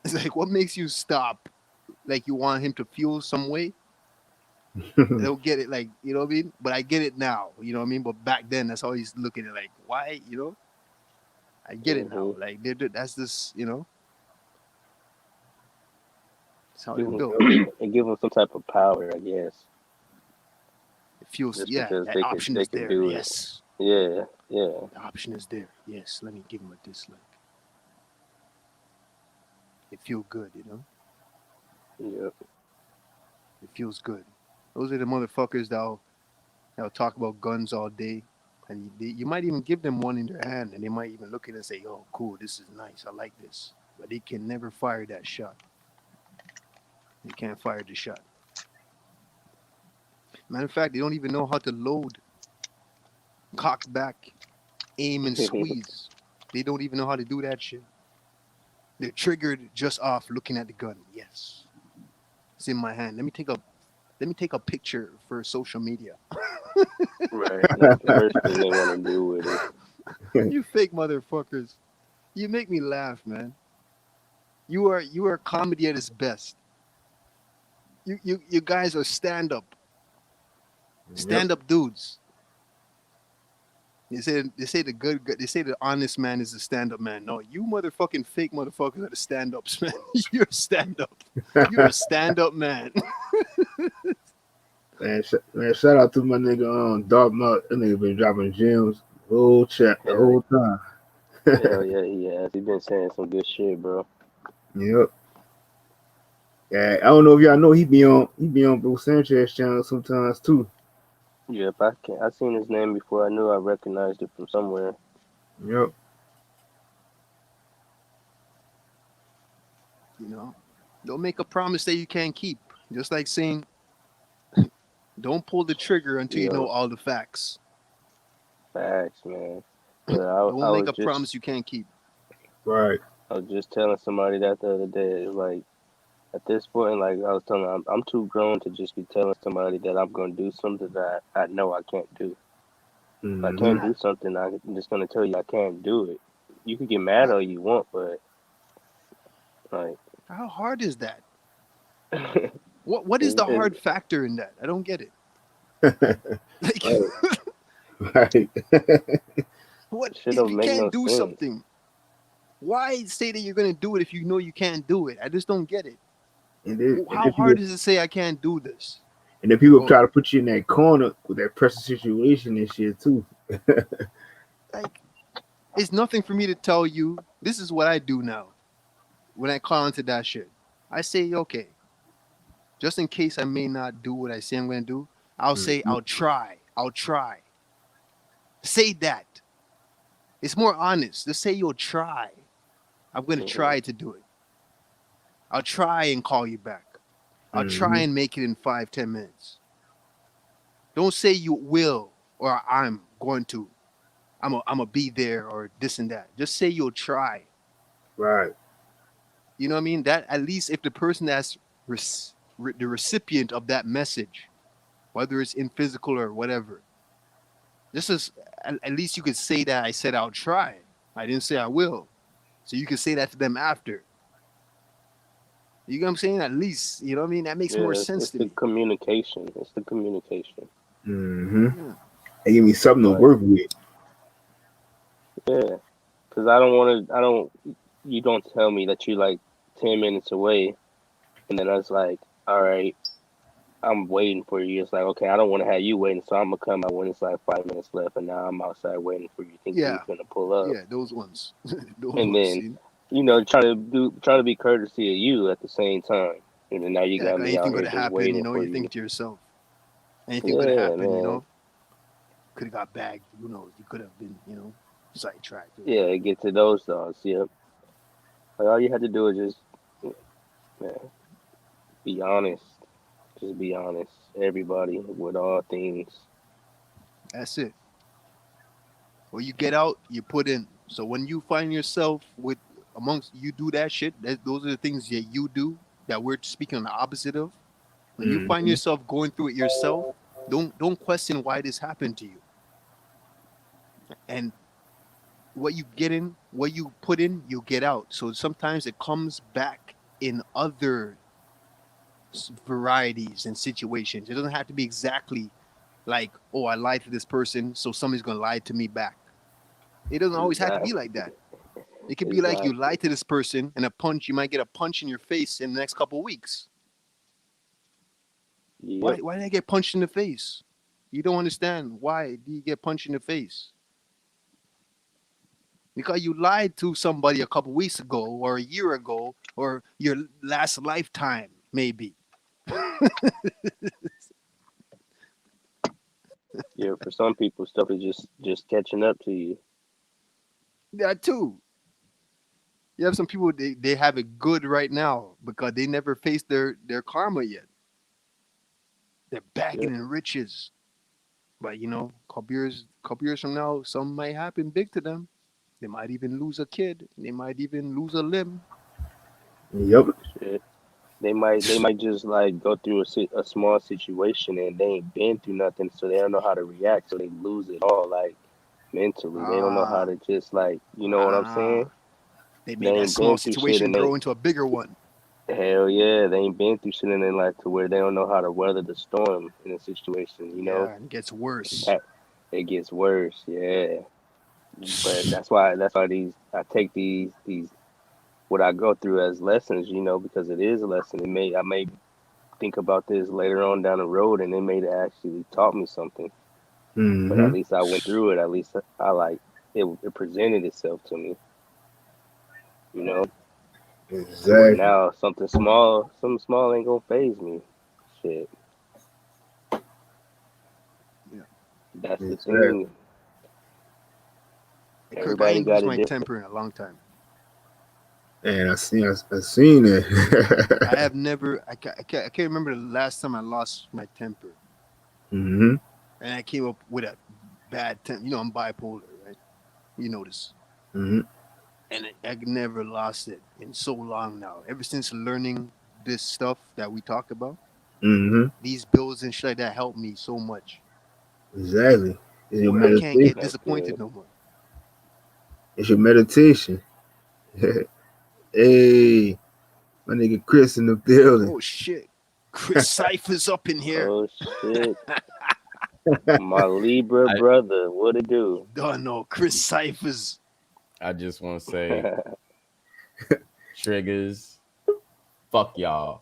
Speaker 8: It's like, what makes you stop? Like you want him to feel some way? I don't get it. Like, you know what I mean? But I get it now. You know what I mean? But back then, that's always looking at like, why? You know? I get it now.
Speaker 7: Mm-hmm.
Speaker 8: Like, that's this. You know, that's how
Speaker 7: Give
Speaker 8: they're
Speaker 7: them,
Speaker 8: built.
Speaker 7: and give them some type of power, I guess,
Speaker 8: It feels,
Speaker 7: just
Speaker 8: yeah,
Speaker 7: because
Speaker 8: that option
Speaker 7: they
Speaker 8: is
Speaker 7: could
Speaker 8: there.
Speaker 7: do it.
Speaker 8: Yes,
Speaker 7: Yeah, yeah,
Speaker 8: the option is there. Yes, let me give him a dislike. It feels good, you know.
Speaker 7: yeah.
Speaker 8: It feels good. Those are the motherfuckers that'll talk about guns all day, and you might even give them one in their hand, and they might even look at it and say, "Oh, cool, this is nice. I like this." But they can never fire that shot. They can't fire the shot. Matter of fact, they don't even know how to load, cock back, aim, and squeeze. They don't even know how to do that shit. They're triggered just off looking at the gun. Yes, it's in my hand. Let me take a picture for social media.
Speaker 7: Right. That's the first thing they want to do with it.
Speaker 8: You fake motherfuckers. You make me laugh, man. You are comedy at its best. You guys are
Speaker 1: Yep.
Speaker 8: stand up dudes. They say they say the honest man is the stand up man. No, you motherfucking fake motherfuckers are the stand ups, man. You're stand up. You're a stand up man.
Speaker 1: Man, shout out to my nigga Dark Mouth. That nigga been dropping gems the
Speaker 7: Hell,
Speaker 1: whole time.
Speaker 7: hell yeah, he has. He been saying some good shit, bro.
Speaker 1: Yep. Yeah, I don't know if y'all know he be on Bro Sanchez channel sometimes too.
Speaker 7: Yep, I seen his name before. I knew I recognized it from somewhere.
Speaker 1: Yep.
Speaker 8: You know, don't make a promise that you can't keep. Just like saying, don't pull the trigger until you know
Speaker 7: Yo,
Speaker 8: all the facts.
Speaker 7: facts, man. But
Speaker 8: Don't make a promise you can't keep.
Speaker 1: Right.
Speaker 7: I was just telling somebody that the other day. Like at this point, like I was telling them, I'm too grown to just be telling somebody that I'm gonna do something that I know I can't do. If I
Speaker 1: Mm-hmm.
Speaker 7: can't do something, I'm just gonna tell you I can't do it. You can get mad all you want, but like,
Speaker 8: How hard is that? What is the hard factor in that? I don't get it. Like,
Speaker 1: Right.
Speaker 8: what
Speaker 7: shit
Speaker 8: if
Speaker 7: don't
Speaker 8: you
Speaker 7: make
Speaker 8: can't
Speaker 7: no
Speaker 8: do
Speaker 7: sense.
Speaker 8: something? Why say that you're gonna do it if you know you can't do it? I just don't get it.
Speaker 1: And then,
Speaker 8: How hard is it to say I can't do this?
Speaker 1: people
Speaker 8: Well,
Speaker 1: try to put you in that corner with that pressure situation and shit too.
Speaker 8: like, it's nothing for me to tell you. This is what I do now. When I call into that shit, I say, okay, just in case I may not do what I say I'm gonna do, I'll say
Speaker 1: Mhm.
Speaker 8: I'll try. I'll try. Say that. It's more honest. Just say you'll try. I'm gonna try to do it. I'll try and call you back. I'll try
Speaker 1: Mhm.
Speaker 8: and make it in 5-10 minutes. Don't say you will or I'm going to. I'm a be there or this and that. Just say you'll try.
Speaker 1: Right.
Speaker 8: You know what I mean? That at least if the person that's the recipient of that message, whether it's in physical or whatever, just as at least you could say that I said I'll try. I didn't say I will. So you can say that to them after. You know what I'm saying? At least, you know what I mean? That makes more
Speaker 7: Yeah,
Speaker 8: sense
Speaker 7: it's
Speaker 8: to
Speaker 7: the
Speaker 8: me.
Speaker 7: communication. It's the communication.
Speaker 1: Mm-hmm.
Speaker 8: Yeah.
Speaker 1: and give me something to
Speaker 7: But
Speaker 1: work with.
Speaker 7: yeah, because I don't want to. I don't. You don't tell me that you're like 10 minutes away, and then I was like, all right, I'm waiting for you. It's like, okay, I don't want to have you waiting, so I'm gonna come out when it's like 5 minutes left, and now I'm outside waiting for you, thinking
Speaker 8: Yeah,
Speaker 7: you're gonna pull up,
Speaker 8: yeah, those ones, those
Speaker 7: and
Speaker 8: ones.
Speaker 7: then trying to be courtesy of you at the same time, and then now you
Speaker 8: Yeah,
Speaker 7: got
Speaker 8: 'cause
Speaker 7: me
Speaker 8: anything
Speaker 7: out
Speaker 8: could
Speaker 7: here
Speaker 8: have
Speaker 7: just
Speaker 8: happened.
Speaker 7: waiting for
Speaker 8: You think
Speaker 7: you.
Speaker 8: to yourself, anything could have
Speaker 7: Yeah,
Speaker 8: happened.
Speaker 7: man.
Speaker 8: Could have got bagged. Who knows? You could have been, sidetracked. Or
Speaker 7: Yeah, get to those thoughts. Yep. Like all you had to do is just, man, be honest. Just be honest. Everybody with all things.
Speaker 8: that's it. When you get out, you put in. So when you find yourself with amongst you do that shit, those are the things that you do that we're speaking on the opposite of. When you find
Speaker 1: Mhm.
Speaker 8: yourself going through it yourself, don't question why this happened to you. And what you get in, what you put in, you get out. So sometimes it comes back in other varieties and situations. It doesn't have to be exactly like, oh, I lied to this person, so somebody's gonna lie to me back. It doesn't always have to be like
Speaker 7: Exactly.
Speaker 8: that. It could be like you lie
Speaker 7: Exactly.
Speaker 8: to this person and you might get a punch in your face in the next couple of weeks.
Speaker 7: Yep.
Speaker 8: Why did I get punched in the face? You don't understand why do you get punched in the face? Because you lied to somebody a couple weeks ago or a year ago or your last lifetime, maybe.
Speaker 7: Yeah. For some people, stuff is just catching up to you.
Speaker 8: That too. You have some people they have it good right now because they never faced their karma yet. They're
Speaker 7: Yep.
Speaker 8: bagging in riches. But couple years from now, something might happen big to them. They might even lose a kid. They might even lose a limb.
Speaker 1: Yep.
Speaker 7: Shit. They might just like go through a small situation and they ain't been through nothing, so they don't know how to react, so they lose it all like mentally. They don't know how
Speaker 8: Ah,
Speaker 7: to just like, you know what I'm saying?
Speaker 8: ah. They
Speaker 7: They
Speaker 8: made that
Speaker 7: ain't
Speaker 8: small
Speaker 7: been through shit
Speaker 8: situation
Speaker 7: and they
Speaker 8: grow into a bigger one.
Speaker 7: hell yeah, they ain't been through shit in their life to where they don't know how to weather the storm in a situation, you know?
Speaker 8: Yeah, and it gets worse.
Speaker 7: That it gets worse, yeah. But that's why these I take these what I go through as lessons, because it is a lesson. I may think about this later on down the road, and it may actually taught me something. But at
Speaker 1: Hmm.
Speaker 7: least I went through it. At least I like it presented itself to me, you know. To where
Speaker 1: Exactly.
Speaker 7: now something small ain't gonna phase me. Shit,
Speaker 8: Yeah.
Speaker 7: that's the
Speaker 1: Exactly.
Speaker 7: thing.
Speaker 8: Hey, Kirk, I
Speaker 7: Everybody
Speaker 8: ain't
Speaker 7: got
Speaker 8: lose
Speaker 7: it
Speaker 8: my
Speaker 7: different.
Speaker 8: temper in a long time.
Speaker 1: And I seen
Speaker 8: I
Speaker 1: it.
Speaker 8: have never. I can't remember the last time I lost my temper,
Speaker 1: Hmm.
Speaker 8: and I came up with a bad temper. I'm bipolar, right? You know this,
Speaker 1: Hmm.
Speaker 8: and I never lost it in so long now. Ever since learning this stuff that we talk about,
Speaker 1: Hmm.
Speaker 8: these bills and shit like that help me so much,
Speaker 1: Exactly. It's your
Speaker 8: where I can't get
Speaker 1: meditation.
Speaker 7: That's
Speaker 8: disappointed
Speaker 7: good.
Speaker 8: no more.
Speaker 1: It's your meditation. Hey, my nigga Chris in the building.
Speaker 8: Oh shit, Chris Cypher's up in here.
Speaker 7: Oh shit, my Libra
Speaker 10: I
Speaker 7: brother, what it do?
Speaker 8: Don't know Chris Cypher's.
Speaker 10: I just want to say triggers. Fuck y'all.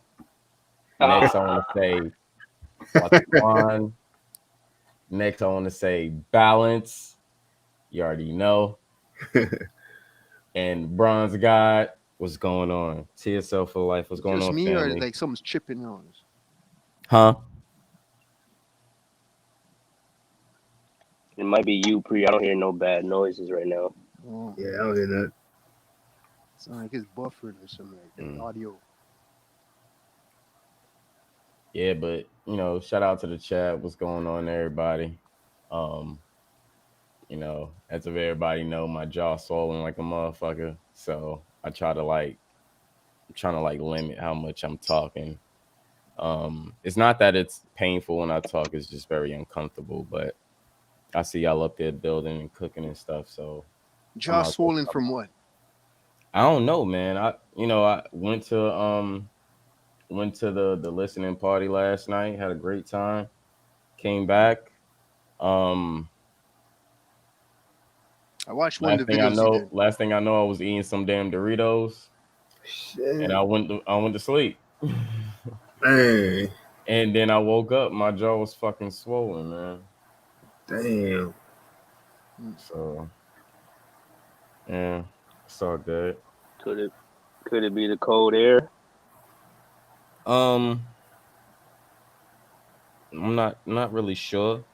Speaker 10: Next, I want to say Wataquan. Next, I want to say balance. You already know. And Bronze God, what's going on? TSL for life. What's going
Speaker 8: Just
Speaker 10: on,
Speaker 8: me or
Speaker 10: family?
Speaker 8: like something's chipping on us?
Speaker 10: Huh?
Speaker 7: It might be you, Pre. I don't hear no bad noises right now.
Speaker 8: Oh,
Speaker 1: Yeah, I don't hear that.
Speaker 8: sound like it's buffering or something like that.
Speaker 10: Mm.
Speaker 8: Audio.
Speaker 10: Yeah, but shout out to the chat. What's going on, everybody? Um, as of everybody know, my jaw swollen like a motherfucker. So I'm trying to like limit how much I'm talking. It's not that it's painful when I talk, it's just very uncomfortable. But I see y'all up there building and cooking and stuff, so I'm
Speaker 8: Jaw
Speaker 10: out there.
Speaker 8: swollen from what?
Speaker 10: I don't know, man. I went to the listening party last night, had a great time, came back.
Speaker 8: I watched one of the videos you did.
Speaker 10: Last thing I know, I was eating some damn Doritos, and
Speaker 1: Shit.
Speaker 10: I went to sleep.
Speaker 1: Man,
Speaker 10: And then I woke up, my jaw was fucking swollen, man.
Speaker 1: damn.
Speaker 10: So yeah, it's all good.
Speaker 7: Could it be the cold air?
Speaker 10: Um, I'm not really sure.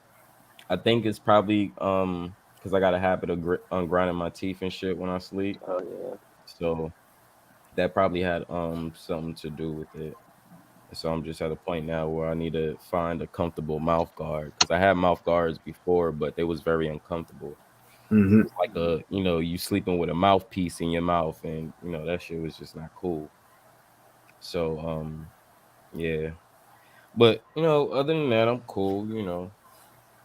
Speaker 10: I think it's probably because I got a habit of grinding my teeth and shit when I sleep.
Speaker 7: Oh yeah.
Speaker 10: So that probably had something to do with it. So I'm just at a point now where I need to find a comfortable mouth guard because I had mouth guards before, but they was very uncomfortable.
Speaker 1: Mm-hmm.
Speaker 10: It's like you sleeping with a mouthpiece in your mouth, and that shit was just not cool. So yeah. But other than that, I'm cool.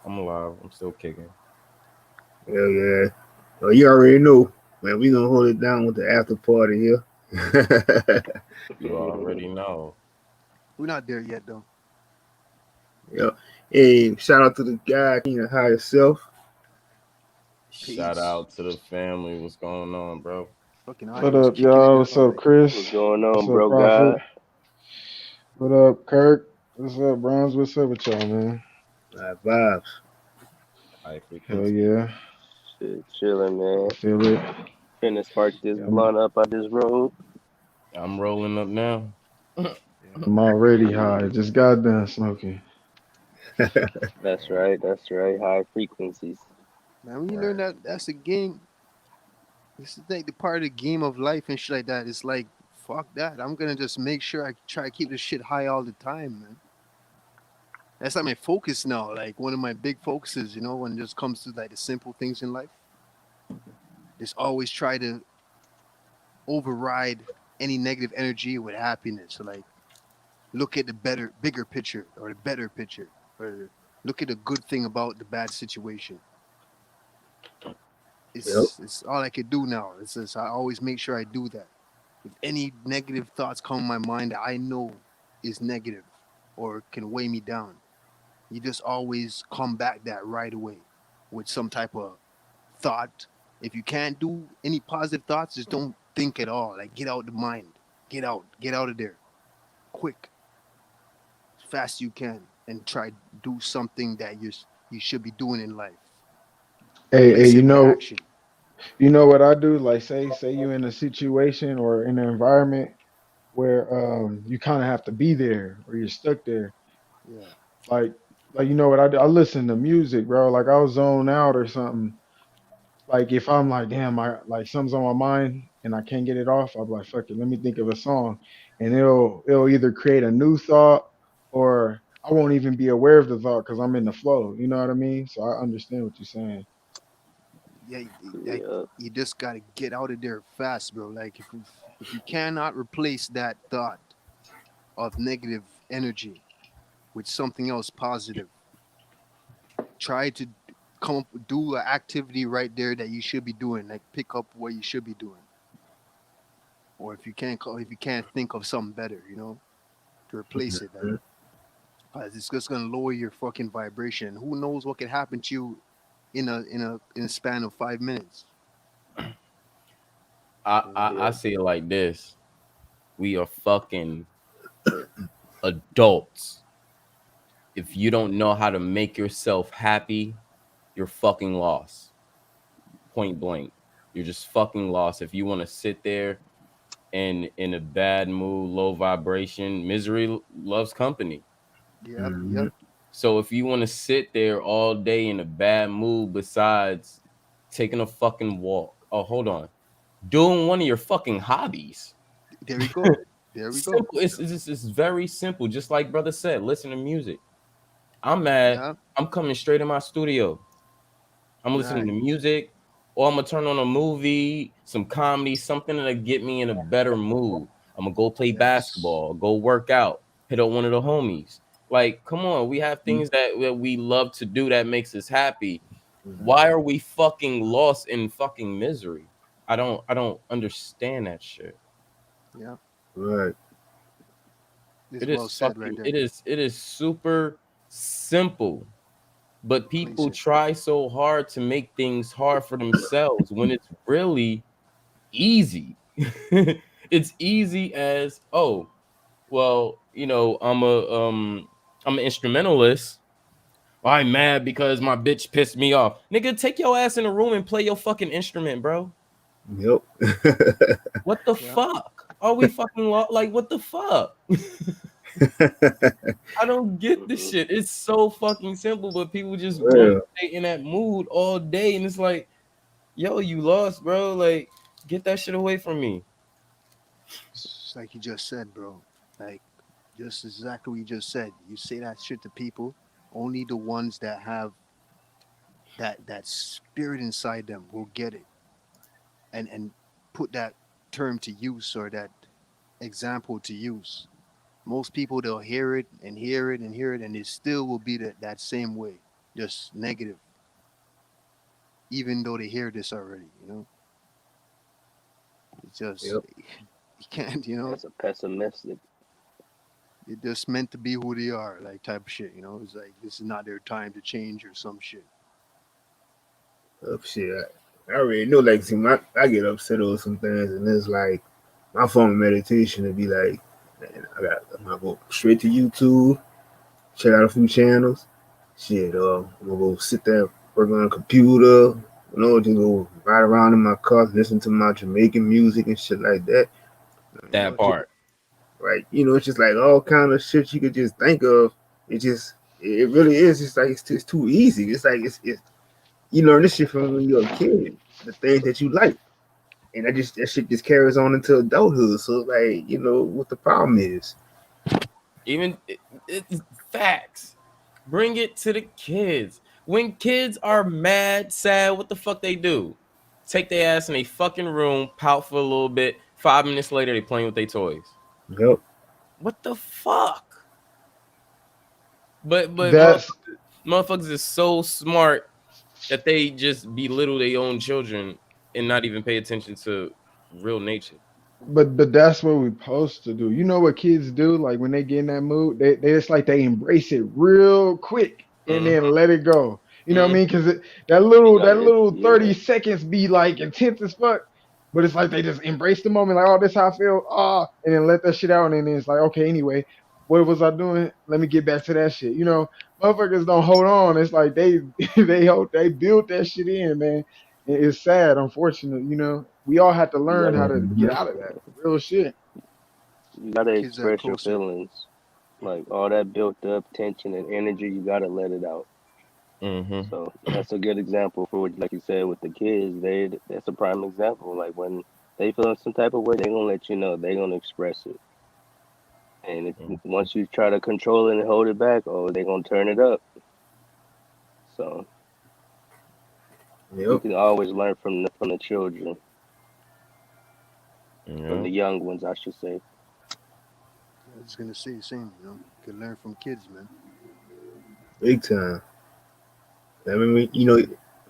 Speaker 10: I'm alive. I'm still kicking.
Speaker 1: Hell yeah. Well, you already know, man. We gonna hold it down with the after party here.
Speaker 10: You already know.
Speaker 8: We're not there yet, though.
Speaker 1: Yeah. Hey, shout out to the guy, King of Higher Self.
Speaker 10: Shout
Speaker 8: Peace.
Speaker 10: out to the family. What's going on, bro?
Speaker 8: Fucking
Speaker 11: What
Speaker 8: audio was
Speaker 11: up,
Speaker 8: kicking in
Speaker 11: y'all?
Speaker 8: there.
Speaker 11: What's
Speaker 8: I was
Speaker 11: up,
Speaker 8: like,
Speaker 11: Chris?
Speaker 7: What's going
Speaker 11: What's
Speaker 7: on,
Speaker 11: up,
Speaker 7: bro?
Speaker 11: Prophet?
Speaker 7: God.
Speaker 11: What up, Kirk? What's up, Browns? What's up with y'all, man?
Speaker 1: Vibes.
Speaker 10: High
Speaker 11: Hell
Speaker 10: frequency.
Speaker 11: yeah.
Speaker 7: Shit, chilling, man.
Speaker 11: I feel it.
Speaker 7: Finna spark this
Speaker 11: Yeah,
Speaker 7: blunt up out this road.
Speaker 10: I'm rolling up now.
Speaker 11: I'm already high. Just got done smoking.
Speaker 7: That's right. That's right. High frequencies.
Speaker 8: man, when you learn
Speaker 11: Right.
Speaker 8: that's a game. This is like the part of the game of life and shit like that. It's like, fuck that. I'm gonna just make sure I try to keep this shit high all the time, man. That's like my focus now. Like one of my big focuses, when it just comes to like the simple things in life. Just always try to override any negative energy with happiness. So like look at the bigger picture or the better picture. Or look at the good thing about the bad situation.
Speaker 1: Yep.
Speaker 8: It's all I could do now. It's just I always make sure I do that. If any negative thoughts come in my mind that I know is negative or can weigh me down, you just always combat that right away with some type of thought. If you can't do any positive thoughts, just don't think at all. Like get out the mind. Get out of there. Quick. As fast as you can. And try to do something that you should be doing in life.
Speaker 11: Hey,
Speaker 8: Replace it with action.
Speaker 11: you know what I do? Like, say you in a situation or in an environment where you kind of have to be there or you're stuck there.
Speaker 8: Yeah.
Speaker 11: Like, you know what I do? I listen to music, bro. Like I'll zone out or something. Like if I'm like, damn, I like something's on my mind and I can't get it off, I'll be like, fuck it, let me think of a song, and it'll either create a new thought or I won't even be aware of the thought because I'm in the flow. You know what I mean? So I understand what you're saying.
Speaker 8: Yeah, like
Speaker 7: Yeah.
Speaker 8: you just gotta get out of there fast, bro. Like if you cannot replace that thought of negative energy with something else positive, try to come up do an activity right there that you should be doing, like pick up what you should be doing. Or if you can't think of something better, to replace it, like, it's just gonna lower your fucking vibration. Who knows what can happen to you in a span of 5 minutes?
Speaker 10: I see it like this. We are fucking adults. If you don't know how to make yourself happy, you're fucking lost. Point blank. You're just fucking lost. If you want to sit there and in a bad mood, low vibration, misery loves company.
Speaker 8: Yep, yep.
Speaker 10: So if you want to sit there all day in a bad mood, besides taking a fucking walk, oh, hold on, doing one of your fucking hobbies.
Speaker 8: There we go. There we go.
Speaker 10: Simple. It's very simple. Just like brother said, listen to music. I'm mad.
Speaker 8: Yeah.
Speaker 10: I'm coming straight in my studio. I'm listening
Speaker 8: Right.
Speaker 10: to music, or I'm gonna turn on a movie, some comedy, something that'll get me in a better mood. I'm gonna go play
Speaker 8: Yes.
Speaker 10: basketball, go work out, hit up one of the homies. Like, come on, we have things that we love to do that makes us happy. Why are we fucking lost in fucking misery? I don't understand that shit.
Speaker 8: Yeah.
Speaker 1: Right.
Speaker 8: It's
Speaker 10: It
Speaker 8: well
Speaker 10: is
Speaker 8: said right
Speaker 10: fucking
Speaker 8: there.
Speaker 10: it is super simple. But people try so hard to make things hard for themselves when it's really easy. It's easy as, oh, well, you know, I'm an instrumentalist. I'm mad because my bitch pissed me off. Nigga, take your ass in a room and play your fucking instrument, bro.
Speaker 1: Yep.
Speaker 10: What the fuck? Are we fucking like what the fuck? I don't get this shit. It's so fucking simple, but people just want to stay in that mood all day, and it's like, yo, you lost, bro. Like, get that shit away from me.
Speaker 8: It's like you just said, bro. Like, just exactly what you just said. You say that shit to people, only the ones that have that spirit inside them will get it, and put that term to use or that example to use. Most people, they'll hear it and hear it and hear it, and it still will be that same way, just negative, even though they hear this already. You know, it's just you can't. You know,
Speaker 7: That's a pessimistic.
Speaker 8: They're just meant to be who they are, like type of shit. You know, it's like this is not their time to change or some shit.
Speaker 1: Oh shit, I already know. Like, see, I get upset over some things, and it's like my form of meditation to be like, man, I'm gonna go straight to YouTube, check out a few channels. Shit, I'm gonna go sit there, work on a computer. You know, just go ride around in my car, listen to my Jamaican music and shit like that.
Speaker 10: That part.
Speaker 1: Right, you know, it's just like all kind of shit you could just think of. It really is. It's like it's too easy. It's like it's you learn this shit from when you're a kid, the things that you like, and that shit just carries on into adulthood. So like, you know what the problem is.
Speaker 10: Even it's facts. Bring it to the kids. When kids are mad, sad, what the fuck they do? Take their ass in a fucking room, pout for a little bit. 5 minutes later, they playing with their toys.
Speaker 1: Yep.
Speaker 10: What the fuck? But
Speaker 11: That's
Speaker 10: motherfuckers is so smart that they just belittle their own children and not even pay attention to real nature.
Speaker 11: but that's what we're supposed to do. You know what kids do? Like when they get in that mood, they it's like they embrace it real quick and then let it go. You know what I mean? Because that little 30 seconds be like intense as fuck. But it's like they just embrace the moment, like, oh, this how I feel, and then let that shit out, and then it's like, okay, anyway, what was I doing? Let me get back to that shit. You know, motherfuckers don't hold on. It's like they build that shit in, man. It's sad, unfortunate. You know, we all have to learn how to get out of that real shit.
Speaker 7: You gotta
Speaker 8: Kids are
Speaker 7: express your
Speaker 8: closer.
Speaker 7: feelings. Like all that built up tension and energy, you gotta let it out.
Speaker 10: Mm-hmm.
Speaker 7: So that's a good example for what, like you said, with the kids. That's a prime example. Like when they feel some type of way, they gonna let you know. They gonna express it. And once you try to control it and hold it back, they gonna turn it up. So you can always learn from the children, from the young ones, I should say.
Speaker 8: I was gonna say the same. You know, you can learn from kids, man.
Speaker 1: Big time. I mean, you know,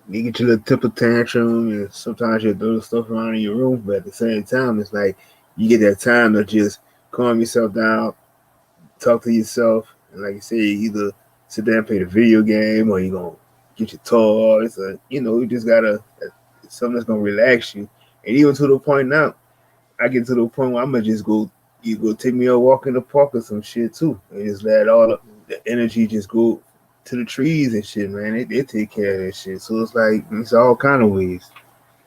Speaker 1: you get your little temper tantrum, and sometimes you throw stuff around in your room, but at the same time, it's like you get that time to just calm yourself down, talk to yourself, and like you say, you either sit there and play the video game, or you gonna get your toys, or you know, you just gotta something that's gonna relax you. And even to the point now, I get to the point where I'm gonna just go take me a walk in the park or some shit too, and just let all the energy just go to the trees and shit, man. They take care of that shit. So it's like it's all kind of ways.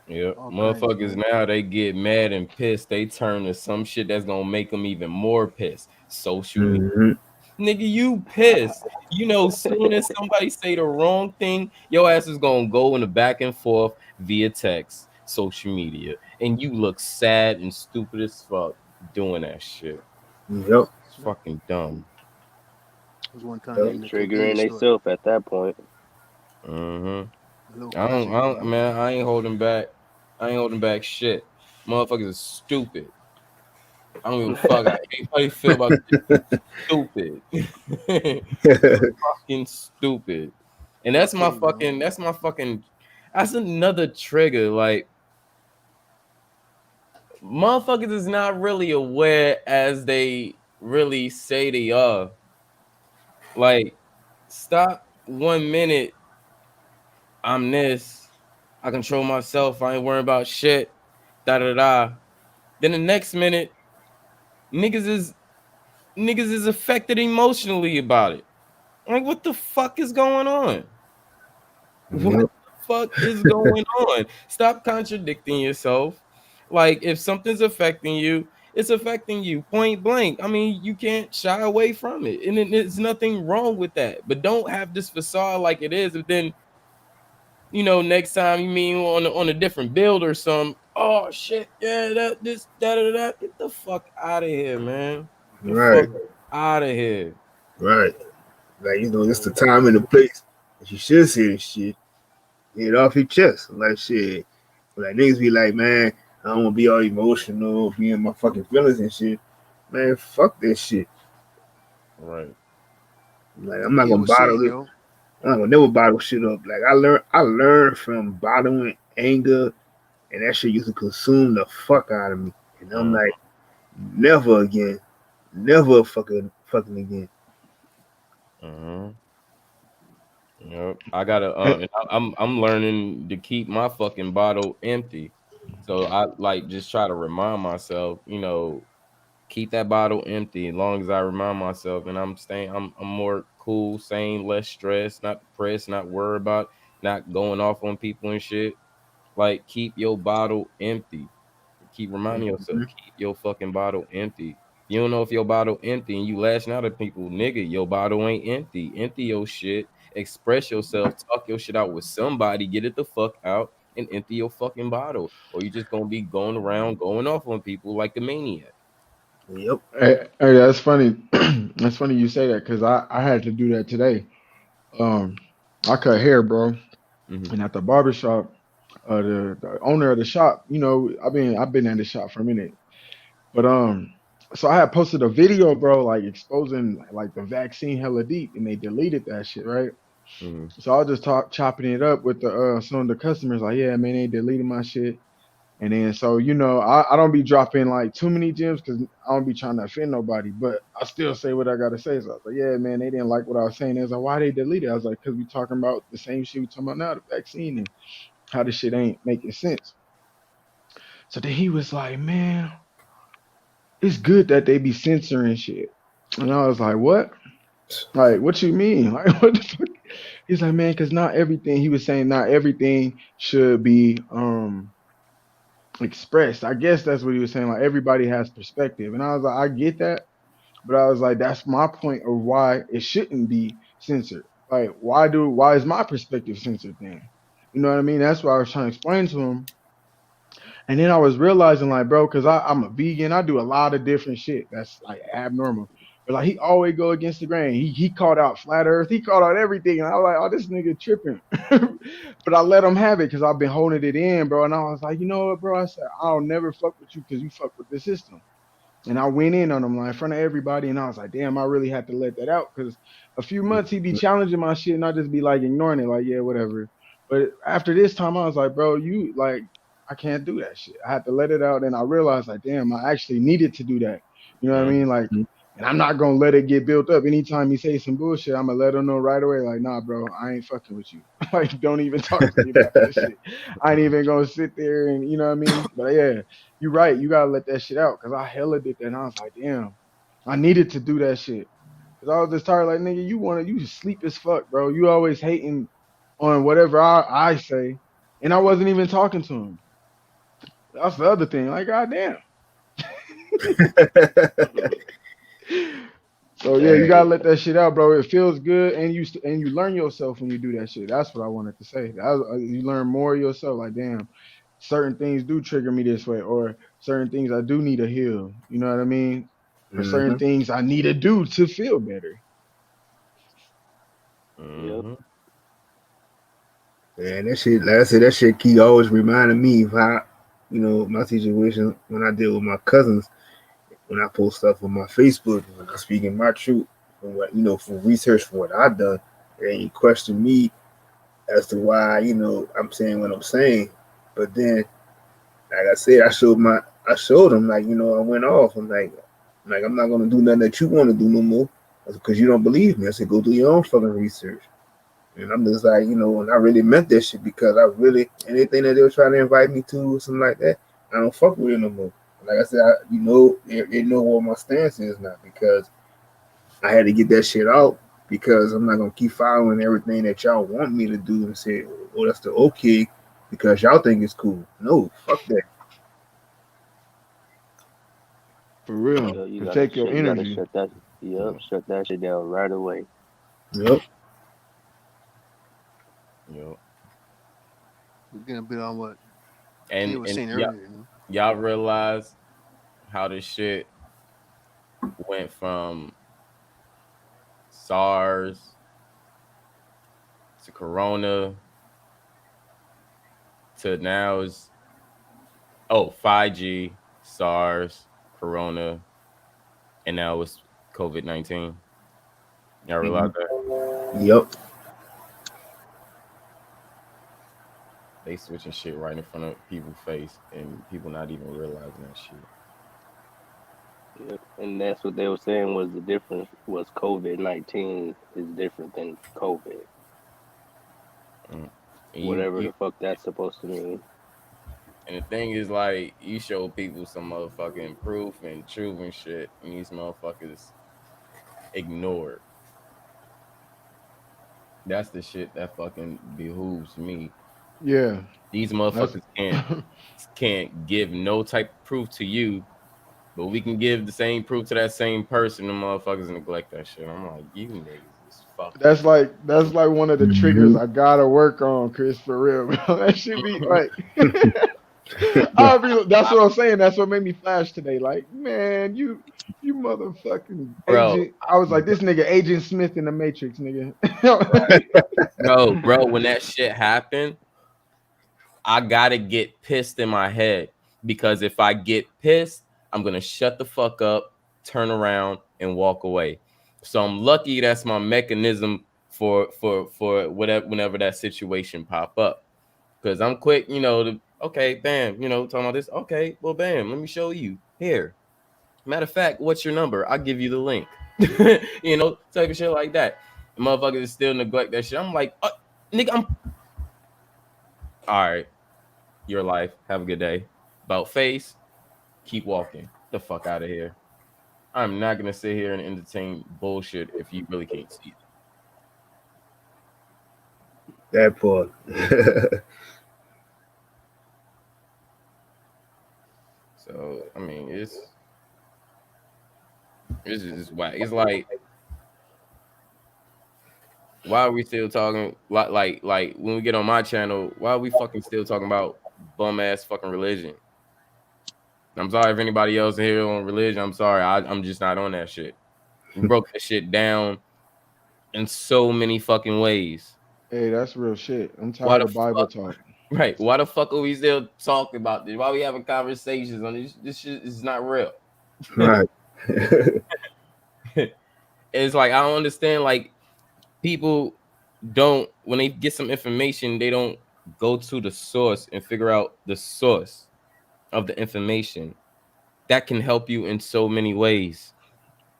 Speaker 10: Yeah, motherfuckers now they get mad and pissed. They turn to some shit that's gonna make them even more pissed. Social media. Nigga, you pissed. You know, soon as somebody say the wrong thing, your ass is gonna go in the back and forth via text, social media, and you look sad and stupid as fuck doing that shit.
Speaker 1: Yep.
Speaker 10: It's fucking dumb.
Speaker 8: There's one time
Speaker 7: They triggering themselves at that point.
Speaker 10: Mm-hmm. I don't, man. I ain't holding back. I ain't holding back shit. Motherfuckers is stupid. I don't give a fuck. I hate how you feel about this. Stupid. Fucking stupid. And that's my fucking. That's another trigger. Like, motherfuckers is not really aware as they really say they are. Like, stop 1 minute I'm this. I control myself. I ain't worrying about shit. Da da da. Then the next minute, niggas is affected emotionally about it. Like, what the fuck is going on? What
Speaker 1: Yep.
Speaker 10: the fuck is going on? Stop contradicting yourself. Like, if something's affecting you, it's affecting you point blank. I mean, you can't shy away from it. And there's nothing wrong with that. But don't have this facade like it is. And then, next time you mean on a different build or some, oh shit, yeah, that. Get the fuck out of here, man. The
Speaker 1: Right.
Speaker 10: fuck out of here.
Speaker 1: Right. Like, it's the time and the place that you should say this shit. Get it off your chest. Like, shit. Like, niggas be like, man, I don't want to be all emotional, be in my fucking feelings and shit. Man, fuck this shit.
Speaker 10: Right.
Speaker 1: Like, I'm not
Speaker 8: Yeah,
Speaker 1: gonna
Speaker 8: what's saying,
Speaker 1: bottle it.
Speaker 8: yo?
Speaker 1: I'm not gonna never bottle shit up. Like, I learned from bottling anger, and that shit used to consume the fuck out of me. And I'm like, never again. Never fucking again.
Speaker 10: Yep. I gotta and I'm learning to keep my fucking bottle empty. So I like just try to remind myself, keep that bottle empty. As long as I remind myself, and I'm more cool, sane, less stressed, not depressed, not worried about not going off on people and shit. Like, keep your bottle empty. Keep reminding yourself, keep your fucking bottle empty. You don't know if your bottle empty and you lashing out at people, nigga, your bottle ain't empty. Empty your shit. Express yourself. Talk your shit out with somebody. Get it the fuck out and empty your fucking bottle. Or you just gonna be going around going off on people like a maniac.
Speaker 1: Yep.
Speaker 11: Hey, that's funny. That's funny you say that because I had to do that today. Um, I cut hair, bro,
Speaker 10: Mm-hmm.
Speaker 11: and at the barbershop, the owner of the shop, I've been at the shop for a minute, but so I had posted a video, bro, like exposing like the vaccine hella deep, and they deleted that shit, right?
Speaker 10: Mm-hmm.
Speaker 11: So I was just chopping it up with the some of the customers, like, yeah, man, they deleted my shit. And then so I don't be dropping like too many gems because I don't be trying to offend nobody, but I still say what I gotta say. So I was like, yeah, man, they didn't like what I was saying. They was like, why they deleted it? I was like, because we talking about the same shit we talking about now, the vaccine and how this shit ain't making sense. So then he was like, man, it's good that they be censoring shit. And I was like, what? Like, what you mean? Like, what the fuck? He's like, man, because not everything, he was saying not everything should be expressed. I guess that's what he was saying. Like, everybody has perspective. And I was like, I get that. But I was like, that's my point of why it shouldn't be censored. Like, why is my perspective censored then? You know what I mean? That's what I was trying to explain to him. And then I was realizing, like, bro, because I'm a vegan, I do a lot of different shit that's like abnormal. But like, he always go against the grain. He called out flat Earth. He called out everything, and I was like, oh, this nigga tripping. But I let him have it because I've been holding it in, bro. And I was like, you know what, bro? I said, I'll never fuck with you because you fuck with the system. And I went in on him like in front of everybody, and I was like, damn, I really had to let that out because a few months he'd be challenging my shit, and I just be like ignoring it, like, yeah, whatever. But after this time, I was like, bro, you like, I can't do that shit. I had to let it out, and I realized like, damn, I actually needed to do that. You know what I mean? Like, and I'm not gonna let it get built up. Anytime he say some bullshit, I'm gonna let him know right away, like, nah, bro, I ain't fucking with you. Like, don't even talk to me about that shit. I ain't even gonna sit there and you know what I mean? But yeah, you're right. You gotta let that shit out. Cause I hella did that, and I was like, damn, I needed to do that shit. Cause I was just tired, like, nigga, you sleep as fuck, bro. You always hating on whatever I say, and I wasn't even talking to him. That's the other thing. Like, goddamn. So yeah, you gotta let that shit out, bro. It feels good, and you learn yourself when you do that shit. That's what I wanted to say. You learn more of yourself. Like, damn, certain things do trigger me this way, or certain things I do need to heal. You know what I mean? Or certain things I need to do to feel better.
Speaker 10: Mm-hmm.
Speaker 1: Yeah, that shit. Like I said, that shit keep always reminding me of how, my situation when I deal with my cousins. When I post stuff on my Facebook, when I'm speaking my truth, from what from research from what I've done, and you question me as to why I'm saying what I'm saying. But then, like I said, I showed them like I went off. I'm like I'm not gonna do nothing that you want to do no more because you don't believe me. I said go do your own fucking research. And I'm just like, and I really meant that shit because I really anything that they were trying to invite me to or something like that, I don't fuck with it no more. Like I said, they know what my stance is now because I had to get that shit out because I'm not gonna keep following everything that y'all want me to do and say, oh, that's the okay because y'all think it's cool. No, fuck that.
Speaker 11: For real.
Speaker 7: Yeah, you
Speaker 11: Protect your
Speaker 7: gotta
Speaker 11: energy.
Speaker 7: shut that. Yep, shut that shit down right away.
Speaker 1: Yep.
Speaker 10: Yo.
Speaker 8: We're gonna build on what
Speaker 10: And
Speaker 8: Kid was
Speaker 10: and
Speaker 8: saying
Speaker 10: y'all,
Speaker 8: earlier.
Speaker 10: y'all realize how this shit went from SARS to Corona to now is 5G, SARS, Corona, and now it's COVID-19. Y'all realize that?
Speaker 1: Yep.
Speaker 10: They switching shit right in front of people's face and people not even realizing that shit.
Speaker 7: Yeah. And that's what they were saying was the difference was COVID-19 is different than COVID.
Speaker 10: And
Speaker 7: Whatever
Speaker 10: you
Speaker 7: the fuck that's supposed to mean.
Speaker 10: and the thing is, like, you show people some motherfucking proof and truth and shit, and these motherfuckers ignore it. That's the shit that fucking behooves me.
Speaker 11: Yeah.
Speaker 10: These
Speaker 11: That's
Speaker 10: motherfuckers can't give no type of proof to you, but we can give the same proof to that same person. The motherfuckers neglect that shit. I'm like, you niggas is fucking.
Speaker 11: that's like one of the triggers I gotta work on, Chris, for real, bro. That should be like that's what I'm saying. That's what made me flash today. Like, man, you motherfucking
Speaker 10: Bro,
Speaker 11: agent. I was like, this nigga Agent Smith in the Matrix, nigga.
Speaker 10: bro, when that shit happened, I gotta get pissed in my head because if I get pissed, I'm gonna shut the fuck up, turn around, and walk away. So I'm lucky that's my mechanism for whatever whenever that situation pop up. Because I'm quick, okay, bam, talking about this. Okay, well, bam, let me show you. Here. Matter of fact, what's your number? I'll give you the link. Type of shit like that. The motherfuckers still neglect that shit. I'm like, nigga, I'm all right. Your life. Have a good day. About face, keep walking the fuck out of here. I'm not gonna sit here and entertain bullshit if you really can't see it.
Speaker 1: That part.
Speaker 10: So I mean, it's just whack. It's like, why are we still talking like when we get on my channel? Why are we fucking still talking about bum ass fucking religion? I'm sorry if anybody else here on religion. I'm sorry, I'm just not on that shit. We broke that shit down in so many fucking ways.
Speaker 11: Hey, that's real shit. I'm tired of Bible talk.
Speaker 10: Right? Why the fuck are we still talking about this? Why are we having conversations on this? This shit is not real.
Speaker 1: Right.
Speaker 10: It's like I don't understand. Like, people don't, when they get some information, they don't go to the source and figure out the source of the information. That can help you in so many ways.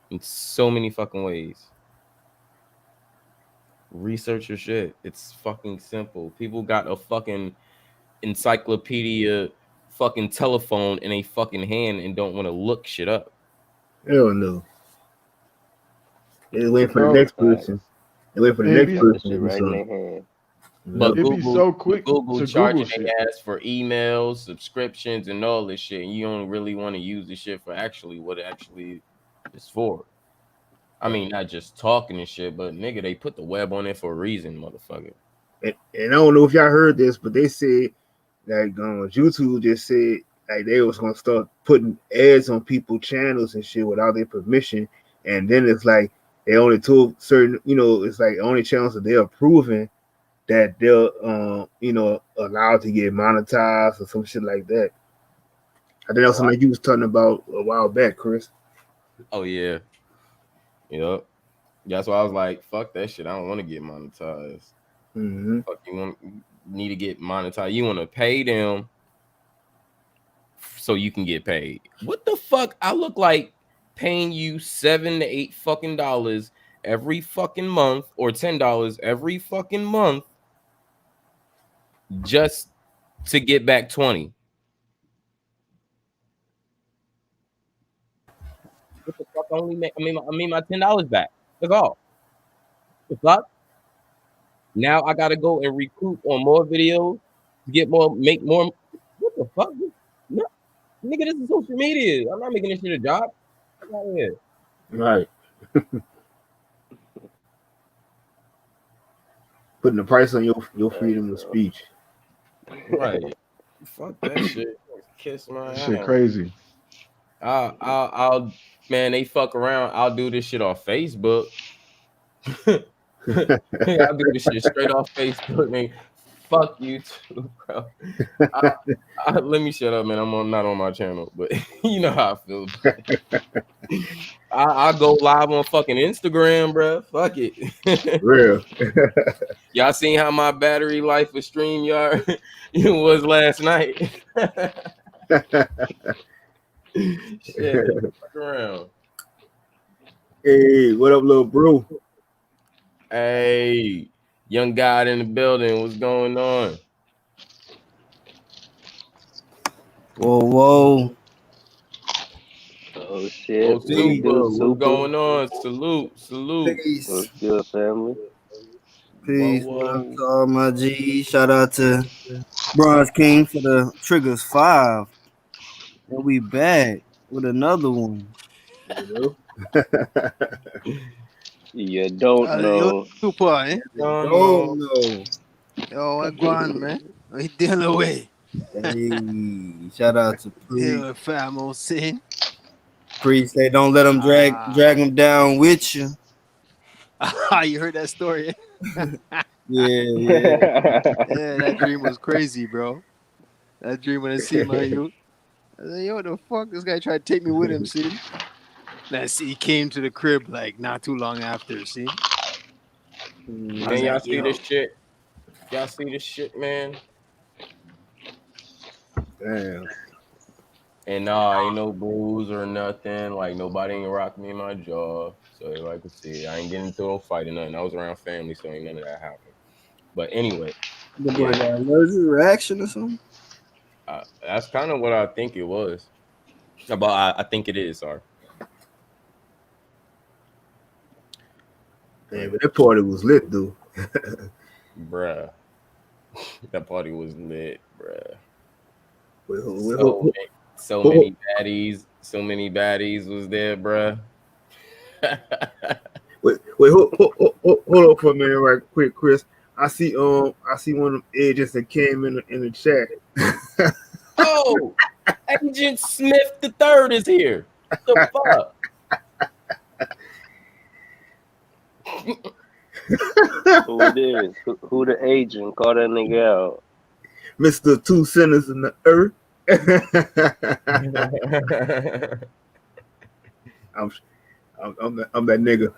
Speaker 10: In so many fucking ways. Research your shit. It's fucking simple. People got a fucking encyclopedia fucking telephone in a fucking hand and don't want to look shit up.
Speaker 1: Hell no. They wait for the next person. They wait for the next person to do something.
Speaker 10: But
Speaker 11: it'd be so quick
Speaker 10: Google
Speaker 11: to
Speaker 10: charging
Speaker 11: Google
Speaker 10: their
Speaker 11: shit.
Speaker 10: ass for emails, subscriptions, and all this shit. And you don't really want to use the shit for actually what it actually is for. I mean, not just talking and shit, but nigga, they put the web on it for a reason, motherfucker.
Speaker 1: And I don't know if y'all heard this, but they said like YouTube just said like they was gonna start putting ads on people's channels and shit without their permission. And then it's like they only told certain, it's like only channels that they're approving that they're allowed to get monetized or some shit like that. I think that's something you was talking about a while back, Chris.
Speaker 10: Oh yeah. Yep. That's why I was like, fuck that shit. I don't want to get monetized.
Speaker 1: Mm-hmm.
Speaker 10: Fuck, you need to get monetized. You want to pay them so you can get paid. What the fuck? I look like paying you $7 to $8 fucking dollars
Speaker 12: every fucking month or $10 every fucking month just to get back 20. What the fuck? Only make I mean my $10 back. That's all. The fuck? Now I gotta go and recruit on more videos to get more, make more. What the fuck? No, nigga, this is social media. I'm not making this shit a job. Get out of here.
Speaker 1: Right. Putting the price on your freedom of speech.
Speaker 12: Right. Fuck that shit. Kiss my
Speaker 11: Shit
Speaker 12: ass.
Speaker 11: crazy.
Speaker 12: I'll man, they fuck around. I'll do this shit off Facebook. I'll do this shit straight off Facebook, man. Fuck you too, bro. Let me shut up, man. I'm not on my channel, but you know how I feel. I go live on fucking Instagram, bro. Fuck it.
Speaker 1: Real.
Speaker 12: Y'all seen how my battery life with StreamYard it was last night? Shit, fuck around.
Speaker 1: Hey, what up, little bro?
Speaker 12: Hey, young God in the building. What's going on?
Speaker 13: Whoa.
Speaker 7: Oh shit.
Speaker 12: Oh,
Speaker 7: What you
Speaker 12: Super,
Speaker 7: do,
Speaker 12: what's
Speaker 7: Super?
Speaker 12: going on? Salute.
Speaker 13: Peace.
Speaker 7: What's good, family?
Speaker 13: Peace.
Speaker 12: Whoa,
Speaker 13: What up
Speaker 12: whoa.
Speaker 13: to all my G? Shout out to Bronze King for the Triggers 5. And we back with another one.
Speaker 1: You
Speaker 7: You don't
Speaker 8: Yo,
Speaker 7: know.
Speaker 8: super, eh?
Speaker 12: No,
Speaker 13: Oh
Speaker 12: no.
Speaker 13: no.
Speaker 8: Yo, what going, man? What you dealing away?
Speaker 13: Hey, shout out to
Speaker 8: Dealing
Speaker 13: Priest.
Speaker 8: with fam sin.
Speaker 13: Priest say don't let them drag them down with you.
Speaker 8: You heard that story?
Speaker 13: Yeah.
Speaker 8: Yeah, that dream was crazy, bro. That dream when I see my youth. I said, yo, the fuck? This guy tried to take me with him, see? Now, see, he came to the crib like not too long after, see? I
Speaker 12: Man,
Speaker 8: was
Speaker 12: y'all
Speaker 8: like,
Speaker 12: see
Speaker 8: yo.
Speaker 12: this shit? Y'all see this shit, man?
Speaker 1: Damn.
Speaker 12: And nah, ain't no bruise or nothing. Like nobody ain't rock me in my jaw. So everybody could see it. I ain't getting into no fight or nothing. I was around family, so ain't none of that happened. But anyway,
Speaker 13: The boy got an allergic reaction or something?
Speaker 12: that's kind of what I think it was. I think it is, sorry.
Speaker 1: Man, but that party was lit, though.
Speaker 12: Bruh. That party was lit, bruh. So many baddies was there, bruh.
Speaker 1: Wait, hold up for a minute, right quick, Chris. I see one of them agents that came in the chat.
Speaker 12: Oh, Agent Smith the Third is here. What the fuck?
Speaker 7: Who it is? Who the agent? Call that nigga out.
Speaker 1: Mr. Two Sinners in the Earth. I'm that nigga.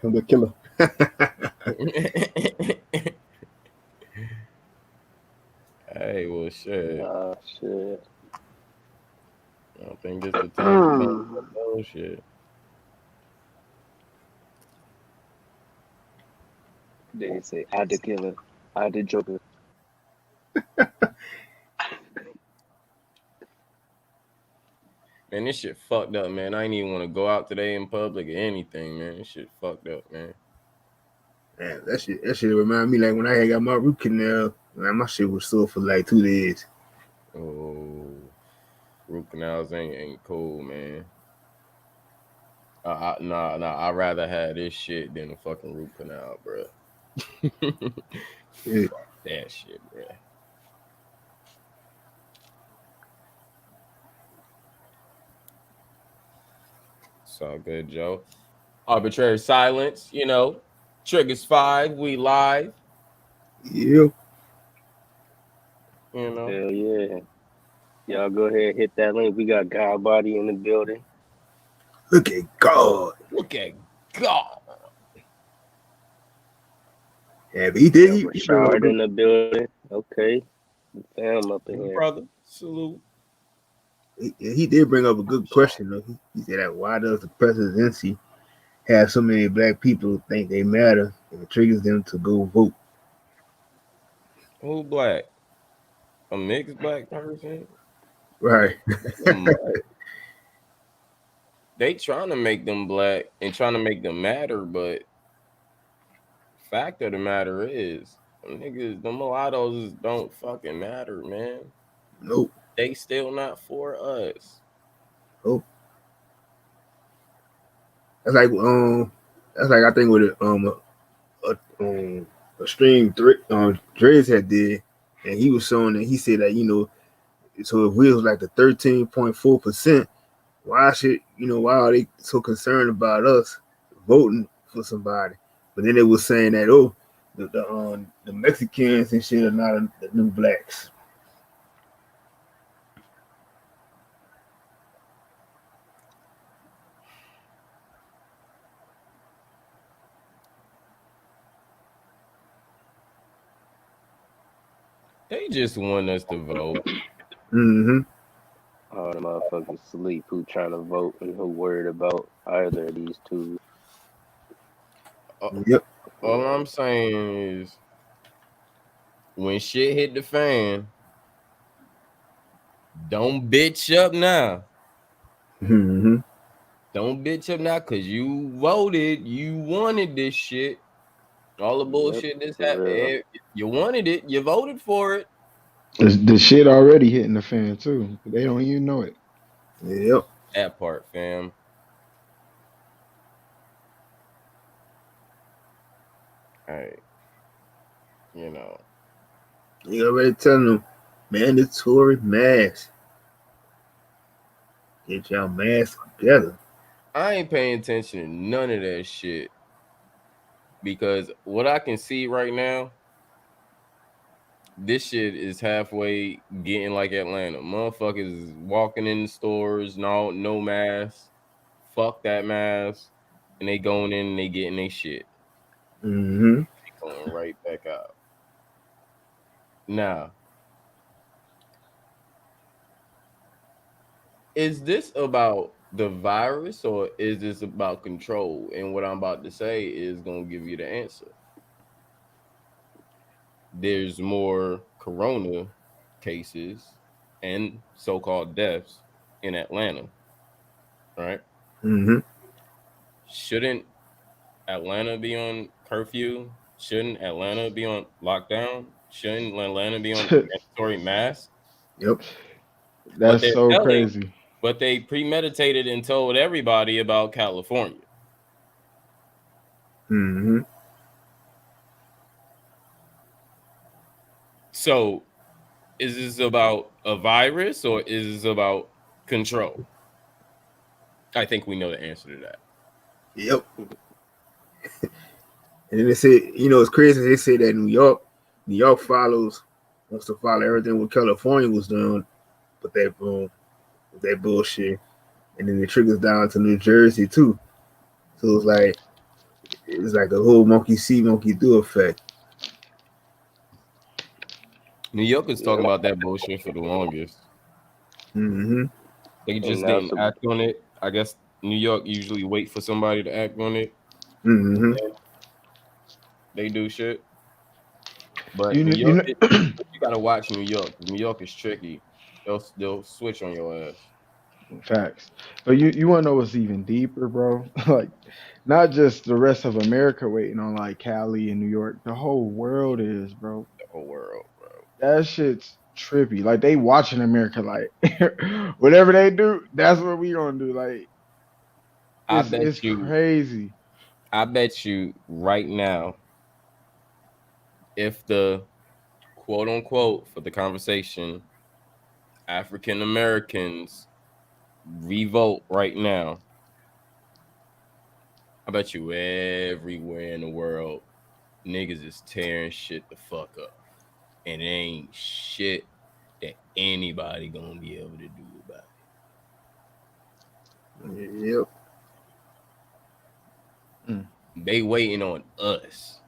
Speaker 1: I'm the killer.
Speaker 12: Hey, well, shit.
Speaker 7: Shit.
Speaker 12: I don't think this the time for bullshit.
Speaker 7: They say, I the killer. I the joker.
Speaker 12: Man, this shit fucked up, man. I ain't even want to go out today in public or anything, man. This shit fucked up, man.
Speaker 1: Man, that shit remind me like when I had got my root canal. Man, my shit was sore for like 2 days.
Speaker 12: Oh, root canals ain't cool, man. Nah. I'd rather have this shit than a fucking root canal, bro.
Speaker 1: Yeah.
Speaker 12: Fuck that shit, bro. It's all good, Joe. Arbitrary silence, you know. Triggers 5, we live.
Speaker 1: Yeah.
Speaker 12: You know.
Speaker 7: Hell yeah. Y'all go ahead and hit that link. We got God Body in the building.
Speaker 1: Look at God.
Speaker 12: Look at God.
Speaker 1: Yeah, but he did. He
Speaker 7: Rashard in the building. Okay. Fam up in here.
Speaker 12: Brother, salute.
Speaker 1: He did bring up a good question though. He said that why does the presidency have so many black people think they matter, and it triggers them to go vote.
Speaker 12: Who black? A mixed black person?
Speaker 1: Right.
Speaker 12: They trying to make them black and trying to make them matter, but fact of the matter is, niggas, the mulattoes don't fucking matter, man.
Speaker 1: Nope.
Speaker 12: They still not for us.
Speaker 1: Nope. That's like I think with a stream Dre's had did, and he was showing that he said that, you know, so if we was like the 13.4%, why are they so concerned about us voting for somebody? But then they was saying that, oh, the Mexicans and shit are not the new blacks.
Speaker 12: They just want us to vote.
Speaker 1: Mm-hmm.
Speaker 7: All the motherfuckers sleep who trying to vote and who worried about either of these two.
Speaker 1: Yep.
Speaker 12: All I'm saying is, when shit hit the fan, don't bitch up now.
Speaker 1: Mm-hmm.
Speaker 12: Don't bitch up now, cause you voted, you wanted this shit. All the bullshit that's happening, you wanted it, you voted for it.
Speaker 11: The shit already hitting the fan too. They don't even know it.
Speaker 1: Yep.
Speaker 12: That part, fam. Hey, you know.
Speaker 1: You already telling them mandatory mask. Get y'all masks together.
Speaker 12: I ain't paying attention to none of that shit. Because what I can see right now, this shit is halfway getting like Atlanta. Motherfuckers is walking in the stores, no mask. Fuck that mask. And they going in and they getting their shit.
Speaker 1: Mm-hmm.
Speaker 12: They going right back out. Now, is this about the virus or is this about control? And what I'm about to say is going to give you the answer. There's more corona cases and so-called deaths in Atlanta, right?
Speaker 1: Mm-hmm.
Speaker 12: Shouldn't Atlanta be on curfew? Shouldn't Atlanta be on lockdown? Shouldn't Atlanta be on mandatory mask?
Speaker 1: Yep.
Speaker 11: That's so crazy.
Speaker 12: But they premeditated and told everybody about California.
Speaker 1: Mm-hmm.
Speaker 12: So, is this about a virus or is this about control? I think we know the answer to that.
Speaker 1: Yep. And then they say, you know, it's crazy. They say that New York wants to follow everything what California was doing, but that bullshit, and then it trickles down to New Jersey too. So it's like the whole monkey see, monkey do effect.
Speaker 12: New York is talking about that bullshit for the longest.
Speaker 1: Mm-hmm.
Speaker 12: They just didn't act on it. I guess New York usually wait for somebody to act on it.
Speaker 1: Mm-hmm.
Speaker 12: They do shit. But
Speaker 11: You
Speaker 12: gotta watch New York. New York is tricky. They'll switch on your ass.
Speaker 11: Facts. But you want to know what's even deeper, bro? Like, not just the rest of America waiting on like Cali and New York. The whole world is, bro.
Speaker 12: The whole world, bro.
Speaker 11: That shit's trippy. Like, they watching America. Like, whatever they do, that's what we gonna do. Like, it's crazy.
Speaker 12: I bet you right now, if the quote unquote for the conversation, African Americans revolt right now, I bet you everywhere in the world, niggas is tearing shit the fuck up. And it ain't shit that anybody gonna be able to do about it.
Speaker 1: Yep.
Speaker 12: They waiting on us.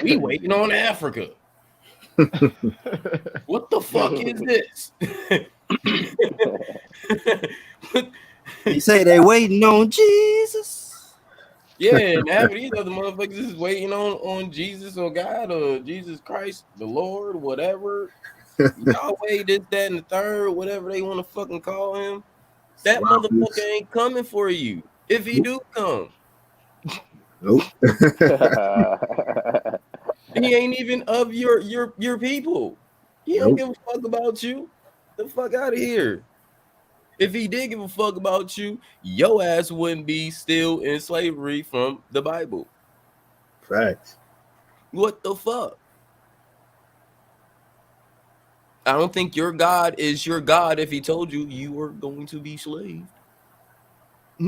Speaker 12: We waiting on Africa. What the fuck is this?
Speaker 13: They say they waiting on Jesus.
Speaker 12: Yeah, and half of these other motherfuckers is waiting on Jesus or God or Jesus Christ, the Lord, whatever. Yahweh, this, that, and the third, whatever they want to fucking call him. That
Speaker 1: Wow,
Speaker 12: motherfucker ain't coming for you. If he do come,
Speaker 1: nope.
Speaker 12: he ain't even of your people. He don't
Speaker 1: Nope.
Speaker 12: give a fuck about you. The fuck out of here. If he did give a fuck about you, your ass wouldn't be still in slavery from the Bible.
Speaker 1: Facts.
Speaker 12: What the fuck? I don't think your God is your God if he told you you were going to be slaved. So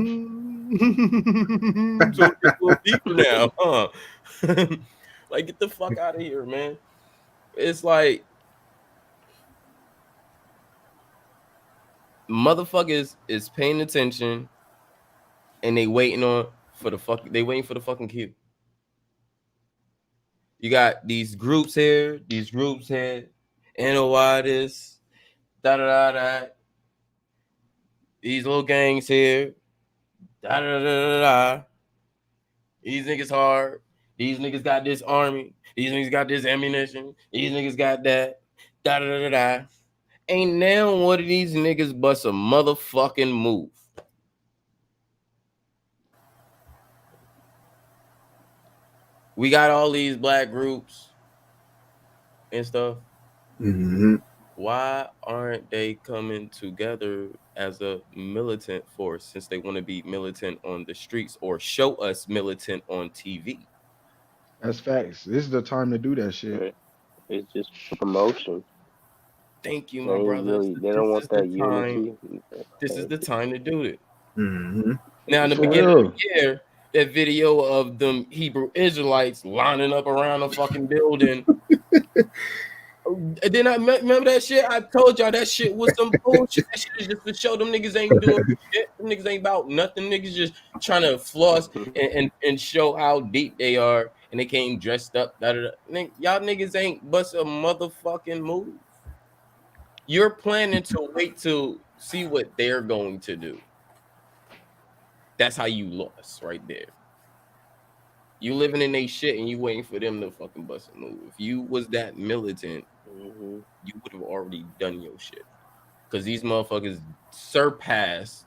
Speaker 12: it's a little deeper now, huh? Like, get the fuck out of here, man. It's like motherfuckers is paying attention and they waiting for the fucking cue. You got these groups here, NOI this, da. These little gangs here, da. These niggas hard. These niggas got this army. These niggas got this ammunition. These niggas got that, da. Ain't now one of these niggas bust a motherfucking move. We got all these black groups and stuff.
Speaker 1: Mm-hmm.
Speaker 12: Why aren't they coming together as a militant force since they want to be militant on the streets or show us militant on TV?
Speaker 11: That's facts. This is the time to do that shit.
Speaker 7: It's just promotion.
Speaker 12: Thank you,
Speaker 7: They
Speaker 12: my
Speaker 7: ain't
Speaker 12: brothers.
Speaker 7: really, they don't want that unity.
Speaker 12: This is the time to do it.
Speaker 1: Mm-hmm.
Speaker 12: Now, in the
Speaker 11: For
Speaker 12: beginning
Speaker 11: real.
Speaker 12: of the year, that video of them Hebrew Israelites lining up around the fucking building. And then I remember that shit. I told y'all that shit was some bullshit. That shit is just to show them niggas ain't doing shit. Them niggas ain't about nothing. Niggas just trying to floss and show how deep they are, and they came dressed up. Y'all niggas ain't bust a motherfucking move. You're planning to wait to see what they're going to do. That's how you lost right there. You living in they shit and you waiting for them to fucking bust a move. If you was that militant, you would have already done your shit. Because these motherfuckers surpass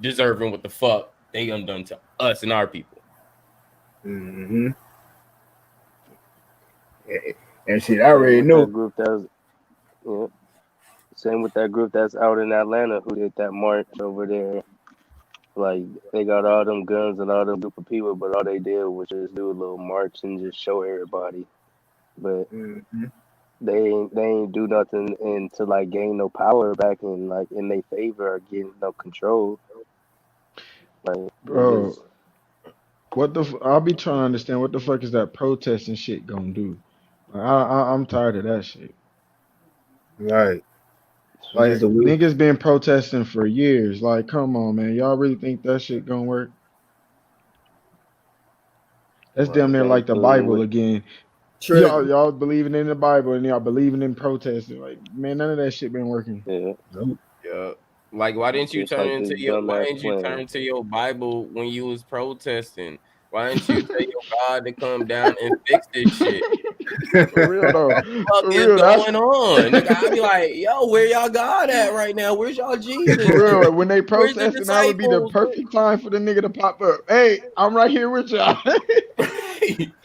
Speaker 12: deserving what the fuck they undone to us and our people.
Speaker 1: Mm-hmm. And shit, I already know.
Speaker 7: Group that was, same with that group that's out in Atlanta who did that march over there. Like, they got all them guns and all them group of people, but all they did was just do a little march and just show everybody. But they ain't do nothing and to like gain no power back in like in their favor or getting no control. Like,
Speaker 11: Bro, what the? I'll be trying to understand what the fuck is that protesting shit gonna do? Like, I'm tired of that shit.
Speaker 1: Right.
Speaker 11: Like, niggas been protesting for years. Like, come on, man. Y'all really think that shit gonna work? That's damn near like the Bible again. Y'all believing in the Bible and y'all believing in protesting. Like, man, none of that shit been working.
Speaker 12: Yeah. Like, why didn't you turn into your Bible when you was protesting? Why didn't you tell your God to come down and fix this shit?
Speaker 11: For real though.
Speaker 12: What is going on? Nigga, I be like, yo, where y'all God at right now? Where's y'all Jesus?
Speaker 11: For real, when they protesting, that would be the perfect time for the nigga to pop up. Hey, I'm right here with y'all.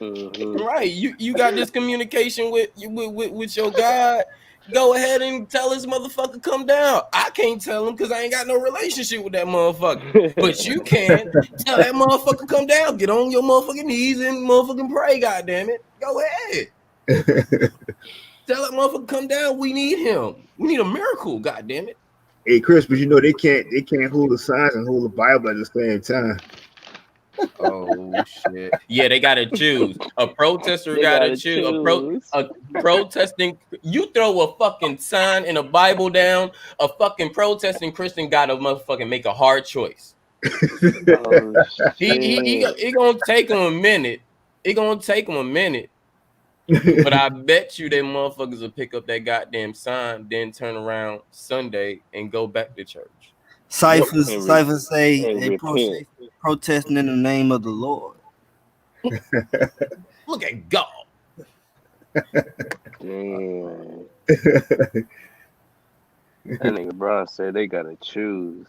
Speaker 12: Right. You got this communication with your God. Go ahead and tell this motherfucker come down. I can't tell him because I ain't got no relationship with that motherfucker. But you can tell that motherfucker come down. Get on your motherfucking knees and motherfucking pray, goddammit. Go ahead. Tell that motherfucker come down. We need him. We need a miracle, goddammit.
Speaker 1: Hey Chris, but you know they can't hold the signs and hold the Bible at the same time.
Speaker 12: Oh shit! Yeah, they gotta choose. A protester gotta choose. A protesting. You throw a fucking sign and a Bible down. A fucking protesting Christian gotta motherfucking make a hard choice. He gonna take him a minute. It gonna take him a minute. But I bet you they motherfuckers will pick up that goddamn sign, then turn around Sunday and go back to church.
Speaker 13: Cyphers say
Speaker 7: and
Speaker 13: they
Speaker 7: repent.
Speaker 13: protesting in the name of the Lord.
Speaker 12: Look at God.
Speaker 7: Damn. That nigga Bron said they gotta choose.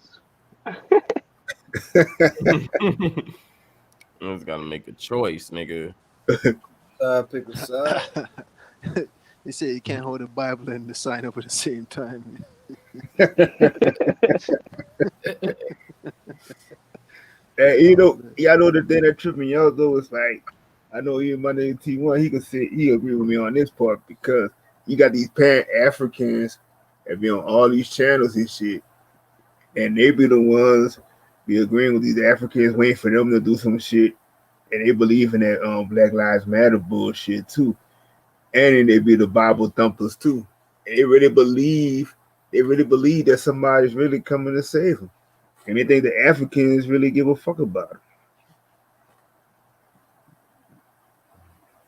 Speaker 12: Just gotta make a choice, nigga.
Speaker 13: Pick a side.
Speaker 8: They say you can't hold the Bible and the sign up at the same time.
Speaker 1: And y'all know the thing that tripped me out though is like, I know even my name T1, he agree with me on this part because you got these Pan Africans that be on all these channels and shit, and they be the ones be agreeing with these Africans, waiting for them to do some shit, and they believe in that Black Lives Matter bullshit too, and then they be the Bible thumpers too, and they really believe that somebody's really coming to save them, and they think the Africans really give a fuck about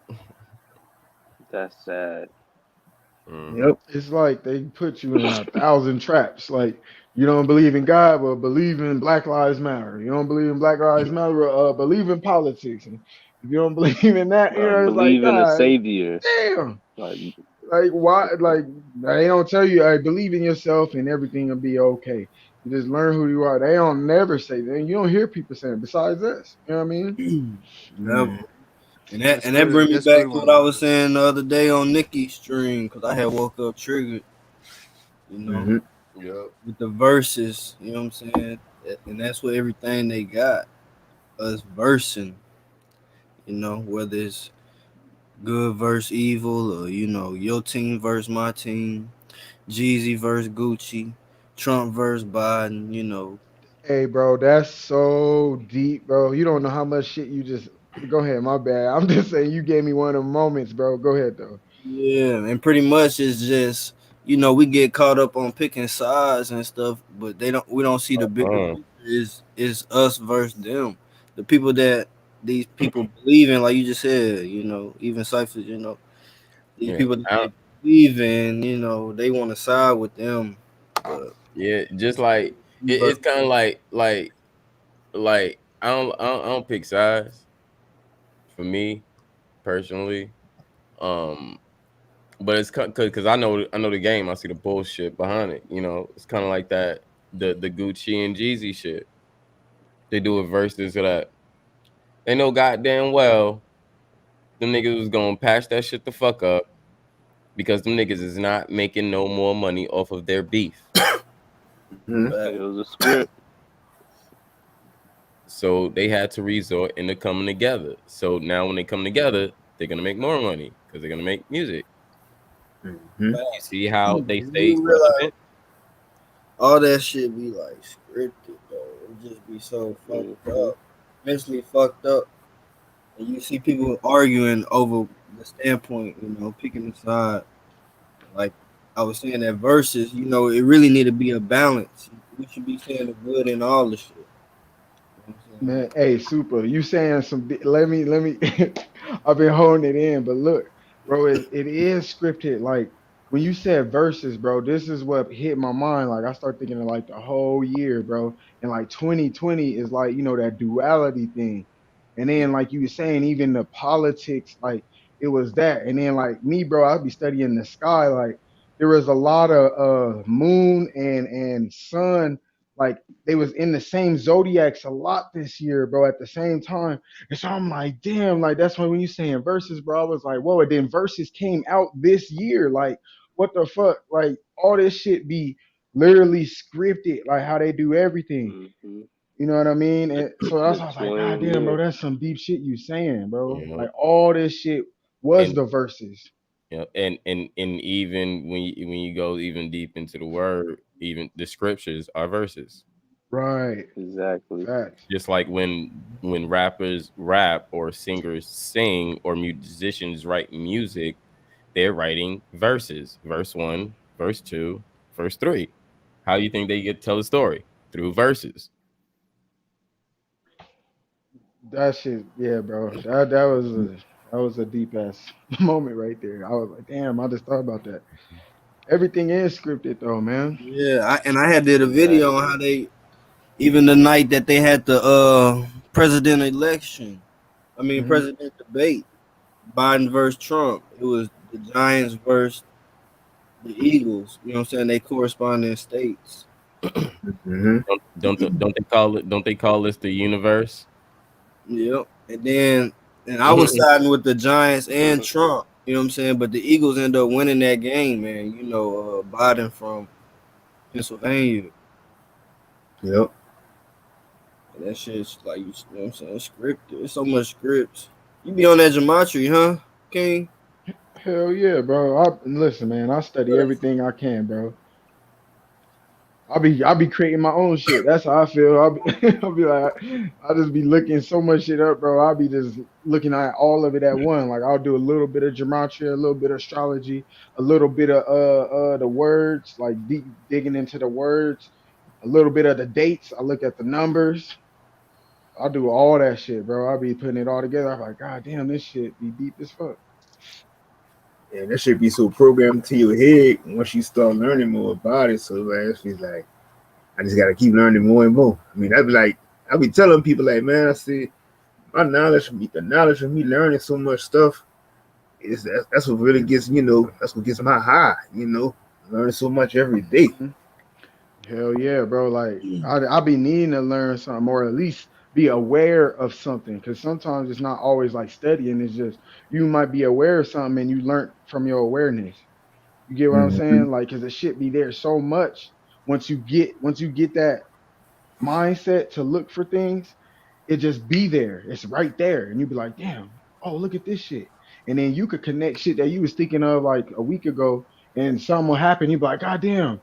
Speaker 1: it.
Speaker 7: That's sad.
Speaker 1: Yep.
Speaker 11: It's like they put you in 1,000 traps. Like, you don't believe in God, but believe in Black Lives Matter. You don't believe in Black Lives Matter, believe in politics. And if you don't believe in that, you know, it's like,
Speaker 7: Believe in a
Speaker 11: God,
Speaker 7: savior.
Speaker 11: damn.
Speaker 7: Like
Speaker 11: why? Like, they don't tell you, hey, believe in yourself and everything will be okay. You just learn who you are. They don't never say that. You don't hear people saying besides us. You know what I mean?
Speaker 13: Never. And that brings me back to what I was saying the other day on Nikki's stream, because I had woke up triggered, you know, with the verses, you know what I'm saying? And that's what everything they got, us versing, you know, whether it's good versus evil or, you know, your team versus my team, Jeezy versus Gucci, Trump versus Biden, you know.
Speaker 11: Hey, bro, that's so deep, bro. You don't know how much shit you just. Go ahead, my bad. I'm just saying you gave me one of the moments, bro. Go ahead, though.
Speaker 13: Yeah, and pretty much it's just, you know, we get caught up on picking sides and stuff, but we don't see the bigger picture is us versus them. The people that these people believe in, like you just said, you know, even Cyphers, you know, these people that they believe in, you know, they want to side with them. But
Speaker 12: yeah, just like it's kind of like I don't pick sides for me personally, but it's because I know the game. I see the bullshit behind it. You know, it's kind of like that the Gucci and Jeezy shit. They do it versus that. They know goddamn well them niggas was gonna patch that shit the fuck up because them niggas is not making no more money off of their beef.
Speaker 7: It was a script.
Speaker 12: So they had to resort into coming together. So now when they come together, they're gonna make more money because they're gonna make music. You see how they stay relevant?
Speaker 13: All that shit be like scripted, though. It just be so fucked up, mentally fucked up. And you see people arguing over the standpoint, you know, picking a side. Like I was saying, that verses, you know, it really need to be a balance. We should be saying the good in all the shit.
Speaker 11: Man, hey, Super, you saying some? Let me. I've been holding it in, but look, bro, it is scripted. Like when you said verses, bro, this is what hit my mind. Like I start thinking of like the whole year, bro, and like 2020 is like, you know, that duality thing, and then like you were saying, even the politics, like it was that, and then like me, bro, I'd be studying the sky, like there was a lot of moon and sun, like they was in the same zodiacs a lot this year, bro, at the same time. And so I'm like, damn, like that's why when you saying verses, bro, I was like, whoa, and then verses came out this year. Like, what the fuck? Like all this shit be literally scripted, like how they do everything. You know what I mean? And so that's why I was like, God damn, bro, that's some deep shit you saying, bro. Like all this shit was the verses.
Speaker 12: Yeah, and even when you go even deep into the word, even the scriptures are verses.
Speaker 11: Right.
Speaker 7: Exactly.
Speaker 11: Facts.
Speaker 12: Just like when rappers rap or singers sing or musicians write music, they're writing verses. Verse 1, verse 2, verse 3. How do you think they get to tell the story? Through verses.
Speaker 11: That shit, yeah, bro. That That was a deep ass moment right there. I was like, damn, I just thought about that. Everything is scripted though, man.
Speaker 13: Yeah, I had did a video on how they even the night that they had the president election. I mean
Speaker 11: Hmm.
Speaker 13: president debate, Biden versus Trump. It was the Giants versus the Eagles. You know what I'm saying? They correspond in states.
Speaker 1: Mm-hmm.
Speaker 12: Don't they call it? Don't they call this the universe?
Speaker 13: Yep. And I was siding with the Giants and Trump. You know what I'm saying? But the Eagles end up winning that game, man. You know, Biden from Pennsylvania.
Speaker 1: Yep.
Speaker 13: And that shit's like, you know what I'm saying? Scripted. There's so much scripts. You be on that gematria, huh, King?
Speaker 11: Hell yeah, bro. Listen, man. I study everything I can, bro. I'll be creating my own shit. That's how I feel. I'll be like, I'll just be looking so much shit up, bro. I'll be just looking at all of it at one. Like I'll do a little bit of gematria, a little bit of astrology, a little bit of the words, like deep digging into the words, a little bit of the dates. I look at the numbers. I'll do all that shit, bro. I'll be putting it all together. I'm like, God damn, this shit be deep as fuck.
Speaker 1: And that should be so programmed to your head once you start learning more about it. So like, it's like, I just gotta keep learning more and more. I mean, I'd be telling people like, man, I see the knowledge of me learning so much stuff that's what really gets, that's what gets my high, learning so much every day.
Speaker 11: Hell yeah, bro. Like I be needing to learn something or at least be aware of something. Cause sometimes it's not always like studying. It's just you might be aware of something and you learn from your awareness. You get what I'm
Speaker 1: Mm-hmm.
Speaker 11: saying? Like, cause it should be there so much. Once you get that mindset to look for things, it just be there. It's right there. And you be like, damn, oh, look at this shit. And then you could connect shit that you was thinking of like a week ago and something will happen. You be like, God damn.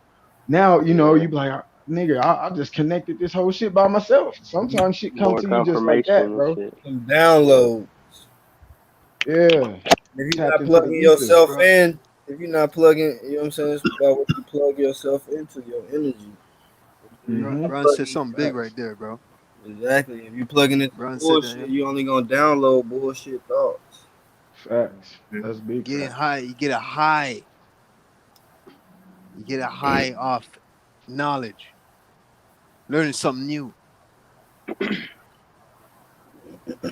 Speaker 11: Now, you be like, nigga, I just connected this whole shit by myself. Sometimes shit come
Speaker 7: More
Speaker 11: to you just like that,
Speaker 7: confirmation and
Speaker 11: bro.
Speaker 7: shit.
Speaker 13: Some download.
Speaker 11: Yeah.
Speaker 13: If you're
Speaker 11: Tapped
Speaker 13: not
Speaker 11: into the
Speaker 13: plugging
Speaker 11: ether.
Speaker 13: yourself in, if you're not plugging, you know what I'm saying? It's about what you plug yourself into, your energy. If you're
Speaker 11: Mm-hmm.
Speaker 13: not
Speaker 8: Bron said
Speaker 13: plugging
Speaker 8: something big right
Speaker 11: Facts.
Speaker 8: there, bro.
Speaker 13: exactly. If you're plugging into
Speaker 8: Bron said that,
Speaker 13: bullshit,
Speaker 8: yeah.
Speaker 13: you only gonna download bullshit thoughts.
Speaker 11: Facts. That's big
Speaker 8: Getting
Speaker 11: facts.
Speaker 8: high, you get a high. You get a high off knowledge, learning something new,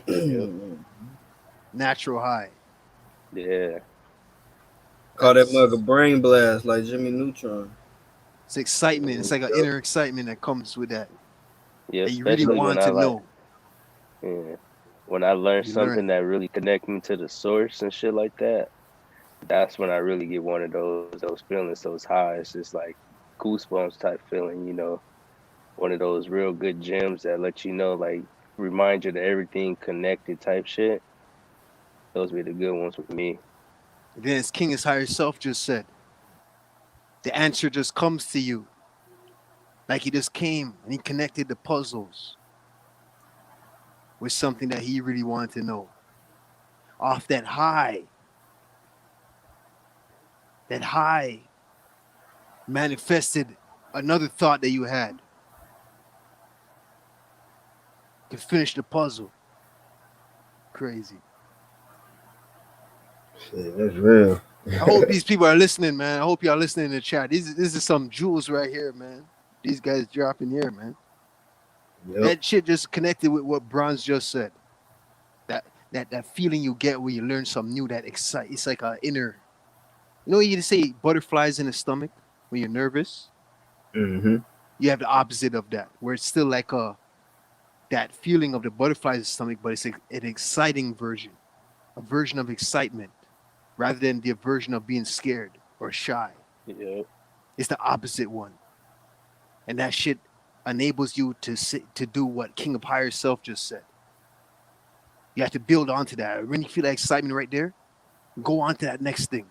Speaker 11: Yep.
Speaker 8: natural high.
Speaker 7: Yeah.
Speaker 13: Call that
Speaker 8: That's
Speaker 13: mug a brain blast like Jimmy Neutron.
Speaker 8: it's excitement. It's like an
Speaker 13: Yep.
Speaker 8: inner excitement that comes with that
Speaker 7: Yeah,
Speaker 8: that you really
Speaker 7: especially when
Speaker 8: want
Speaker 7: I
Speaker 8: to
Speaker 7: like,
Speaker 8: know.
Speaker 7: yeah, when I learn
Speaker 8: You learn
Speaker 7: something
Speaker 8: it.
Speaker 7: that really connect me to the source and shit like that, that's when I really get one of those feelings, those highs, just like goosebumps type feeling, one of those real good gems that let you know, like, remind you that everything connected type shit. Those be the good ones for me.
Speaker 8: Then as King His Higher Self just said, the answer just comes to you. Like he just came and he connected the puzzles with something that he really wanted to know. Off that high manifested another thought that you had to finish the puzzle. Crazy.
Speaker 1: Shit, that's real.
Speaker 8: I hope these people are listening, man. I hope y'all listening in the chat. This is some jewels right here, man. These guys dropping here, man.
Speaker 1: Yep.
Speaker 8: That shit just connected with what Bronze just said. That feeling you get when you learn something new, that excite. It's like a inner. You know, you say butterflies in the stomach when you're nervous.
Speaker 1: Mm-hmm.
Speaker 8: You have the opposite of that, where it's still like that feeling of the butterflies in the stomach, but it's an exciting version, a version of excitement, rather than the version of being scared or shy.
Speaker 7: Yeah.
Speaker 8: It's the opposite one, and that shit enables you to do what King of Higher Self just said. You have to build onto that. When you feel that excitement right there, go on to that next thing,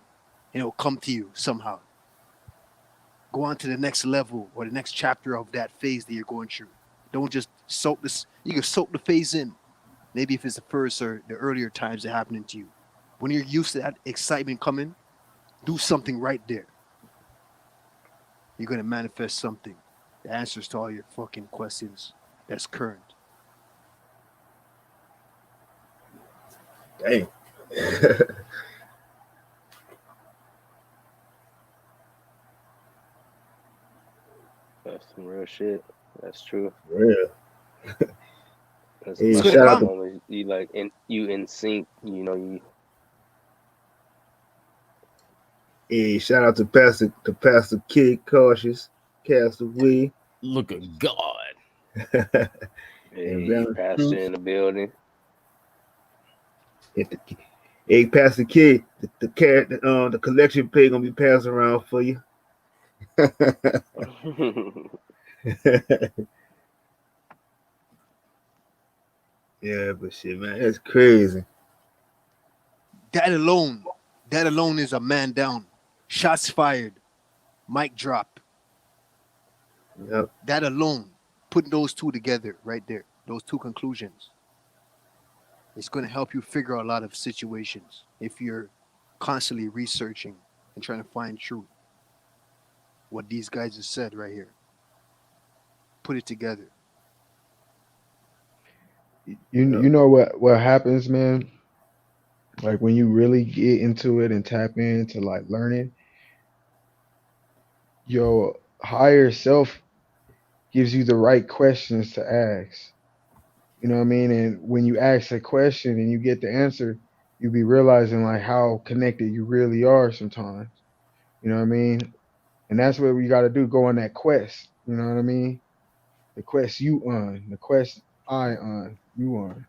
Speaker 8: and it'll come to you somehow. Go on to the next level or the next chapter of that phase that you're going through. Don't just soak this. You can soak the phase in. Maybe if it's the first or the earlier times that happening to you. When you're used to that excitement coming, do something right there. You're going to manifest something. The answers to all your fucking questions that's current.
Speaker 1: Dang.
Speaker 7: That's some real shit. That's true.
Speaker 1: Real.
Speaker 7: That's
Speaker 1: Hey,
Speaker 7: my
Speaker 8: gonna
Speaker 1: shout
Speaker 7: favorite
Speaker 1: out
Speaker 8: come.
Speaker 1: to
Speaker 7: moment. You like in sync. You know you.
Speaker 1: Pastor Kid Cautious, Castaway,
Speaker 10: Look at God.
Speaker 1: and
Speaker 7: Hey,
Speaker 1: Balance
Speaker 7: pastor
Speaker 1: Truth.
Speaker 7: in the building.
Speaker 1: If the, hey, Pastor Kid, the collection pay gonna be passed around for you. Yeah, but shit, man, that's crazy.
Speaker 8: That alone is a man down. Shots fired. Mic drop.
Speaker 1: Yep.
Speaker 8: That alone, putting those two together right there, those two conclusions, it's going to help you figure out a lot of situations if you're constantly researching and trying to find truth. What these guys have said right here. Put it together.
Speaker 11: You know what happens, man? Like when you really get into it and tap into like learning, your higher self gives you the right questions to ask. You know what I mean? And when you ask a question and you get the answer, you be realizing like how connected you really are sometimes. You know what I mean? And that's what we got to do. Go on that quest. You know what I mean? The quest you on, the quest I on, you on.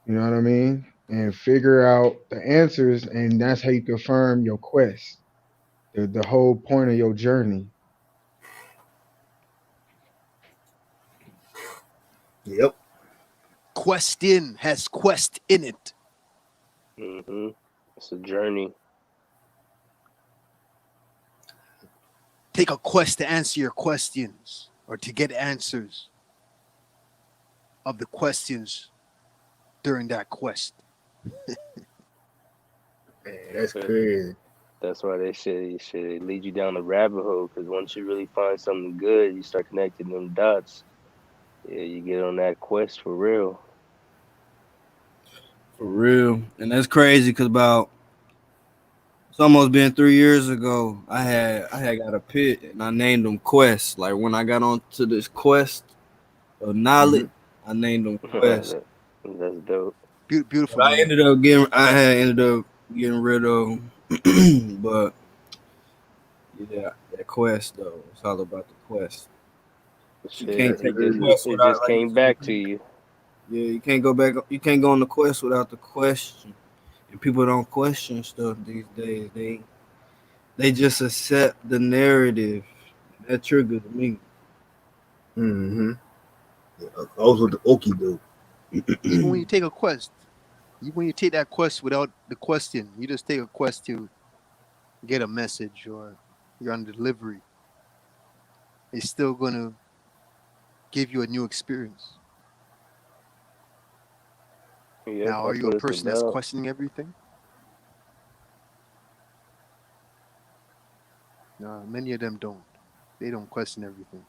Speaker 11: You know what I mean? And figure out the answers, and that's how you confirm your quest. The whole point of your journey.
Speaker 1: Yep.
Speaker 8: Question has quest in it.
Speaker 7: It's a journey.
Speaker 8: Take a quest to answer your questions or to get answers of the questions during that quest.
Speaker 1: Man, that's crazy.
Speaker 7: That's why they should lead you down the rabbit hole. Because once you really find something good, you start connecting them dots. Yeah, you get on that quest for real.
Speaker 13: For real. And that's crazy because it's almost been 3 years ago. I had got a pit and I named them Quest. Like when I got onto this quest of knowledge, I named them Quest.
Speaker 7: That's dope.
Speaker 8: Beautiful.
Speaker 13: But I had ended up getting rid of them. But yeah, that quest though. It's all about the quest. You
Speaker 7: Shit,
Speaker 13: can't take the
Speaker 7: it
Speaker 13: quest without,
Speaker 7: just
Speaker 13: like you
Speaker 7: came back to
Speaker 13: said.
Speaker 7: you.
Speaker 13: Yeah, you can't go back. You can't go on the quest without the question. And people don't question stuff these days. They just accept the narrative. That triggers me.
Speaker 1: Mm-hmm. Also the okie doke.
Speaker 8: Even when you take a quest, when you take that quest without the question, you just take a quest to get a message or you're on delivery, it's still going to give you a new experience.
Speaker 7: Yeah,
Speaker 8: Now, are
Speaker 7: that's
Speaker 8: you a
Speaker 7: what it's
Speaker 8: person that's
Speaker 7: about.
Speaker 8: questioning everything? No, many of them don't. They don't question everything.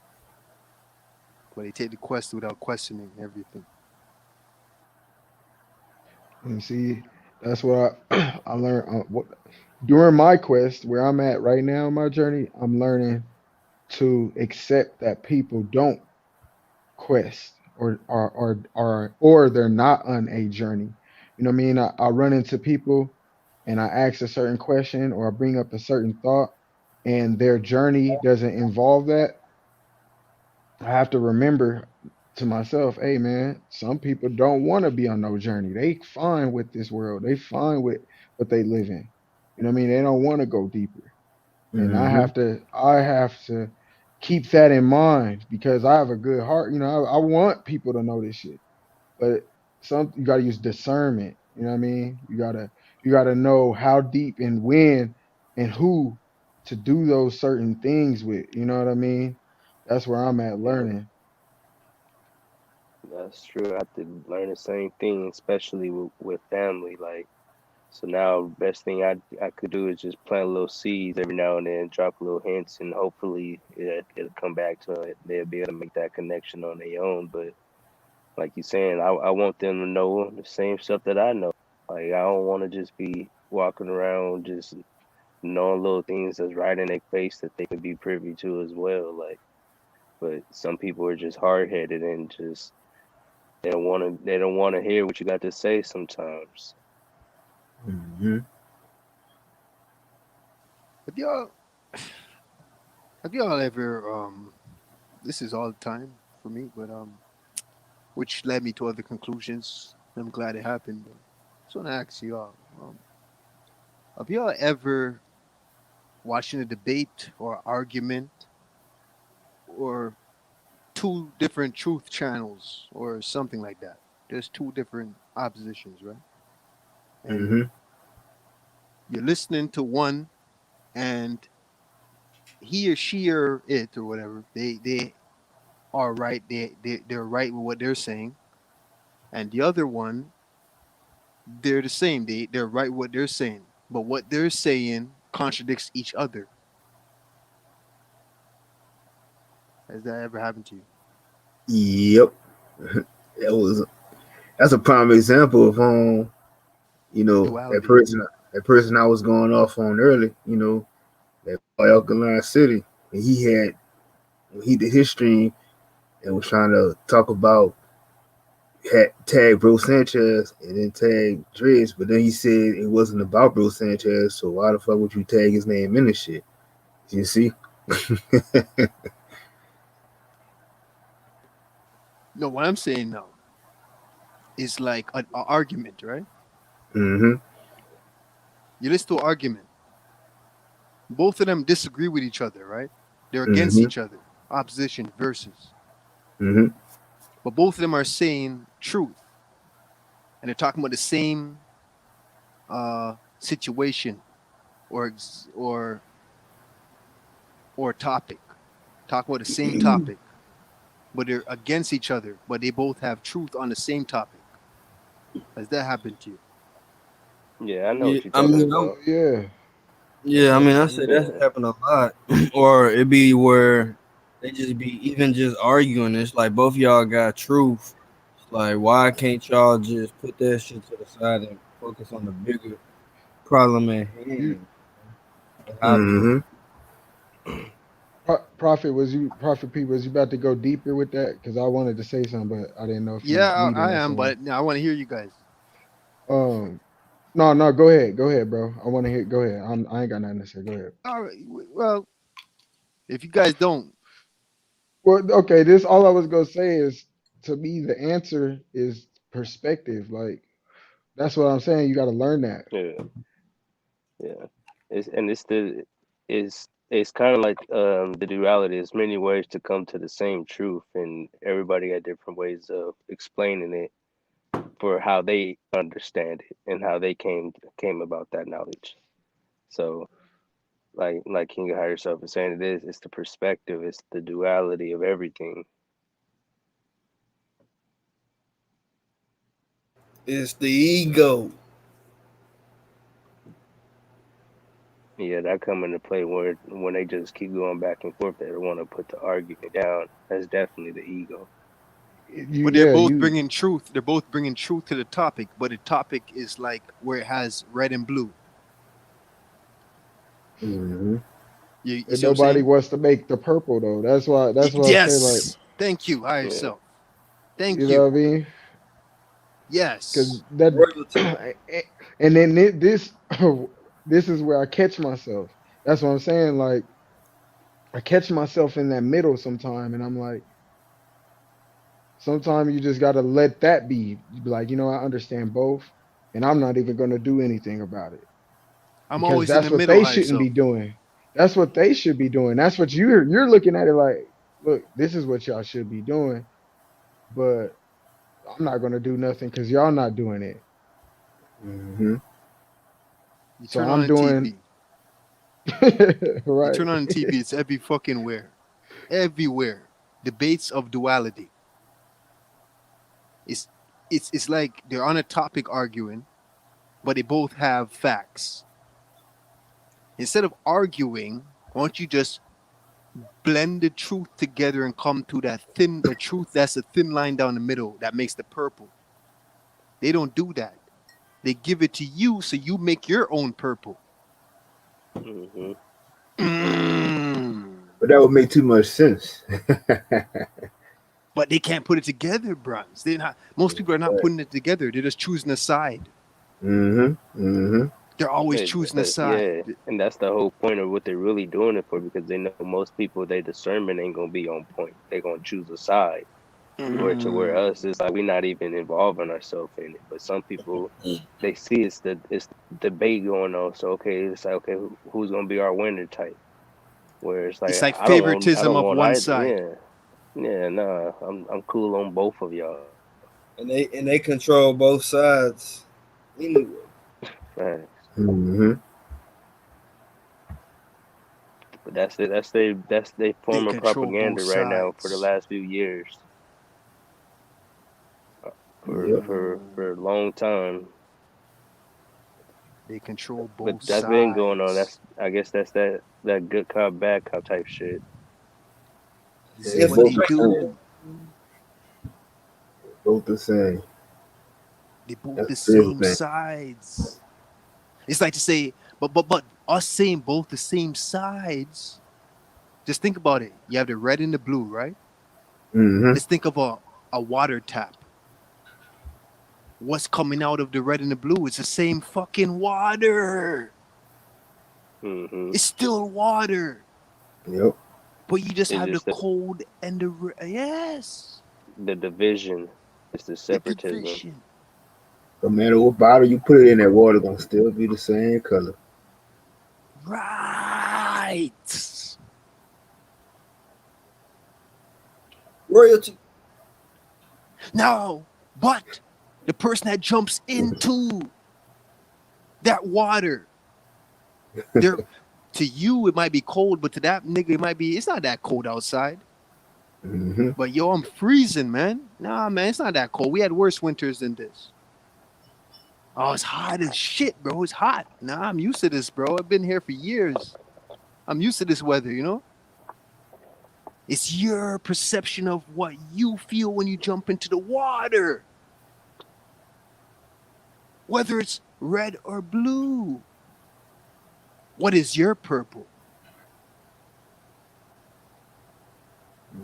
Speaker 8: But they take the quest without questioning everything.
Speaker 11: And see, that's what I learned. During my quest, where I'm at right now in my journey, I'm learning to accept that people don't quest or they're not on a journey. You know what I mean? I run into people and I ask a certain question or I bring up a certain thought and their journey doesn't involve that. I have to remember to myself, hey man, some people don't want to be on no journey. They fine with this world. They fine with what they live in. You know what I mean? They don't want to go deeper. And I
Speaker 1: Mm-hmm.
Speaker 11: have to keep that in mind because I have a good heart. You know, I want people to know this shit. But you gotta use discernment. You know what I mean? You gotta know how deep and when and who to do those certain things with. You know what I mean? That's where I'm at
Speaker 7: Yeah,
Speaker 11: learning.
Speaker 7: that's true. I have to learn the same thing, especially with family. Like, so now, best thing I could do is just plant a little seeds every now and then, drop a little hints, and hopefully it'll come back to it. They'll be able to make that connection on their own. But like you're saying, I want them to know the same stuff that I know. Like I don't want to just be walking around just knowing little things that's right in their face that they could be privy to as well. Like, but some people are just hard headed and just they don't want to hear what you got to say sometimes.
Speaker 1: Mm-hmm.
Speaker 8: Have y'all ever this is all the time for me, but which led me to other conclusions. I'm glad it happened. But I just want to ask y'all, have y'all ever watching a debate or argument or two different truth channels or something like that? There's two different oppositions, right? And
Speaker 1: Mm-hmm.
Speaker 8: you're listening to one, and he or she or it or whatever, they are right. They're right with what they're saying, and the other one, they're the same. They're right with what they're saying, but what they're saying contradicts each other. Has that ever happened to you?
Speaker 1: Yep. That's a prime example of
Speaker 8: Duality.
Speaker 1: that person I was going off on early, that boy Alkaline City. And he did his stream and was trying to talk about had tag Bro Sanchez and then tag Driz, but then he said it wasn't about Bro Sanchez, so why the fuck would you tag his name in this shit? You see?
Speaker 8: No, what I'm saying now is like an argument, right?
Speaker 1: Mm-hmm.
Speaker 8: You listen to an argument. Both of them disagree with each other, right? They're against
Speaker 1: Mm-hmm.
Speaker 8: each other. Opposition versus.
Speaker 1: Mm-hmm.
Speaker 8: But both of them are saying truth. And they're talking about the same situation or topic. Talking about the same topic. But they're against each other. But they both have truth on the same topic. Has that happened to you?
Speaker 7: Yeah, I know
Speaker 13: Yeah,
Speaker 7: what you're
Speaker 13: I
Speaker 7: talking
Speaker 13: mean,
Speaker 7: about.
Speaker 11: Yeah.
Speaker 13: yeah, I mean, I said that's
Speaker 7: Yeah.
Speaker 13: happened a lot, or it be where they just be even just arguing. It's like both of y'all got truth. It's like, why can't y'all just put that shit to the side and focus on the bigger problem at
Speaker 11: You
Speaker 13: hand? How
Speaker 1: Mm-hmm.
Speaker 11: Prophet P, was you about to go deeper with that? Because I wanted to say something, but I didn't know if you
Speaker 8: Yeah,
Speaker 11: was leading
Speaker 8: I
Speaker 11: or
Speaker 8: am,
Speaker 11: something.
Speaker 8: but I want to hear you guys.
Speaker 11: No, go ahead, bro. I want to hear. Go ahead. I ain't got nothing to say. Go ahead.
Speaker 8: All right. Well, if you guys don't,
Speaker 11: Well, okay. This all I was gonna say is, to me, the answer is perspective. Like that's what I'm saying. You got to learn that.
Speaker 7: Yeah. Yeah. It's kind of like the duality. There's many ways to come to the same truth, and everybody got different ways of explaining it for how they understand it and how they came about that knowledge. So, like King of Higher Self is saying, it's the perspective, it's the duality of everything.
Speaker 13: it's the ego.
Speaker 7: Yeah, that come into play when they just keep going back and forth. They don't want to put the argument down. That's definitely the ego.
Speaker 11: You
Speaker 8: but they're
Speaker 11: yeah
Speaker 8: both
Speaker 11: you
Speaker 8: bringing truth. They're both bringing truth to the topic, but the topic is like where it has red and blue.
Speaker 1: Mm-hmm.
Speaker 8: You
Speaker 11: and
Speaker 8: see what I'm
Speaker 11: nobody
Speaker 8: saying?
Speaker 11: wants to make the purple though. That's why I say like
Speaker 8: Yes. Thank you, higher
Speaker 7: Yeah.
Speaker 8: self.
Speaker 11: you
Speaker 8: Thank
Speaker 11: know
Speaker 8: you.
Speaker 11: what I mean. Because
Speaker 8: Yes.
Speaker 11: that
Speaker 13: Royalty.
Speaker 11: and then this this is where I catch myself. That's what I'm saying. Like I catch myself in that middle sometime, and I'm like, sometimes you just gotta let that be. You be like, I understand both, and I'm not even gonna do anything about it
Speaker 8: I'm
Speaker 11: because
Speaker 8: always in
Speaker 11: that's
Speaker 8: the
Speaker 11: what
Speaker 8: middle,
Speaker 11: they
Speaker 8: higher
Speaker 11: shouldn't be
Speaker 8: self.
Speaker 11: doing. That's what they should be doing. That's what you're looking at it like. Look, this is what y'all should be doing, but I'm not gonna do nothing because y'all not doing it.
Speaker 1: Mm-hmm.
Speaker 8: You
Speaker 11: So
Speaker 8: turn
Speaker 11: I'm
Speaker 8: on the
Speaker 11: doing
Speaker 8: TV. You
Speaker 11: right.
Speaker 8: turn on the TV, it's every fucking where. Everywhere. Debates of duality. It's it's like they're on a topic arguing, but they both have facts. Instead of arguing, why don't you just blend the truth together and come to the truth that's a thin line down the middle that makes the purple. They don't do that. they give it to you, so you make your own purple.
Speaker 7: Mm-hmm.
Speaker 1: But that would make too much sense.
Speaker 8: But they can't put it together, Bronze. They're not. Most people are not putting it together. They're just choosing a side. They're always choosing a side.
Speaker 7: Yeah, and that's the whole point of what they're really doing it for, because they know most people, their discernment ain't gonna be on point. They're gonna choose a side. Where us, it's like we're not even involving ourselves in it. But some people, they see it's debate going on. So okay, it's like, okay, who's gonna be our winner type? Where it's like
Speaker 8: favoritism of one side.
Speaker 7: Yeah, nah, I'm cool on both of y'all.
Speaker 13: And they control both sides. Anyway.
Speaker 7: Right. But that's their form of propaganda right now for the last few years. For a long time.
Speaker 8: They control both
Speaker 7: sides. But that's been going on. I guess that's that good cop, bad cop type shit.
Speaker 8: Yeah, what they do.
Speaker 1: Both the same.
Speaker 8: They both the same sides. It's like to say, but us saying both the same sides. Just think about it. You have the red and the blue, right? Let's think of a water tap. What's coming out of the red and the blue? It's the same fucking water. It's still water.
Speaker 1: Yep.
Speaker 8: But you just have the cold and the yes.
Speaker 7: The division. It's the separatism.
Speaker 1: No matter what bottle you put it in, that water gonna still be the same color.
Speaker 8: Right.
Speaker 13: Royalty.
Speaker 8: No, but the person that jumps into that water, to you it might be cold, but to that nigga it might be. It's not that cold outside. But yo, I'm freezing, man. Nah, man, it's not that cold. We had worse winters than this. Oh, it's hot as shit, bro. It's hot. Nah, I'm used to this, bro. I've been here for years. I'm used to this weather, you know? It's your perception of what you feel when you jump into the water. Whether it's red or blue. What is your purple?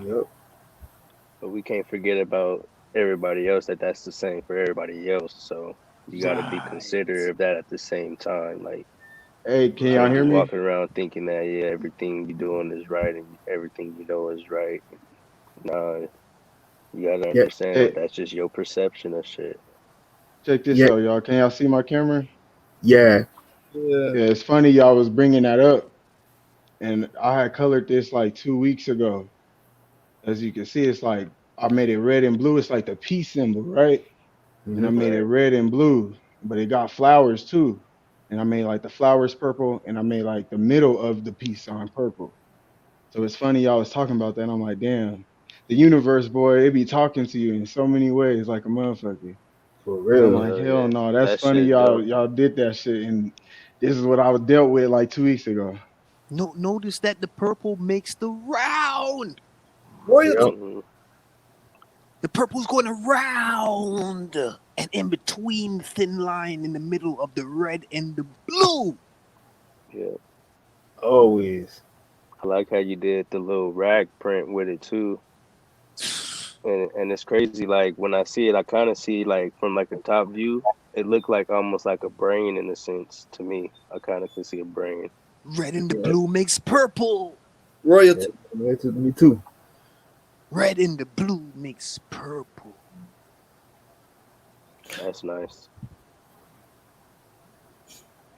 Speaker 1: Yep.
Speaker 7: But we can't forget about everybody else, that's the same for everybody else. So you got to be considerate of that at the same time. Like,
Speaker 11: hey, can y'all hear me?
Speaker 7: Walking around thinking that everything you're doing is right and everything you know is right. Nah, you gotta understand that's just your perception of shit.
Speaker 11: Check this out, y'all. Can y'all see my camera?
Speaker 1: Yeah.
Speaker 11: Yeah, it's funny y'all was bringing that up, and I had colored this like 2 weeks ago. As you can see, it's like I made it red and blue. It's like the peace symbol, right? And I made it red and blue, but it got flowers too. And I made like the flowers purple, and I made like the middle of the peace sign purple. So it's funny y'all was talking about that. And I'm like, damn, the universe, boy, it be talking to you in so many ways, like a motherfucker.
Speaker 1: For real.
Speaker 11: I'm like, hell no, that's funny. Y'all did that shit, and this is what I was dealt with like 2 weeks ago.
Speaker 8: No, notice that the purple makes the round.
Speaker 13: Royalty.
Speaker 8: The purple's going around, and in between, thin line in the middle of the red and the blue.
Speaker 7: Yeah.
Speaker 1: Always.
Speaker 7: I like how you did the little rag print with it too. And it's crazy. Like when I see it, I kind of see like from like a top view, it looked like almost like a brain in a sense to me. I kind of can see a brain.
Speaker 8: Red and the blue makes purple.
Speaker 13: Royalty.
Speaker 1: Yeah, me too.
Speaker 8: Red and the blue makes purple.
Speaker 7: That's nice.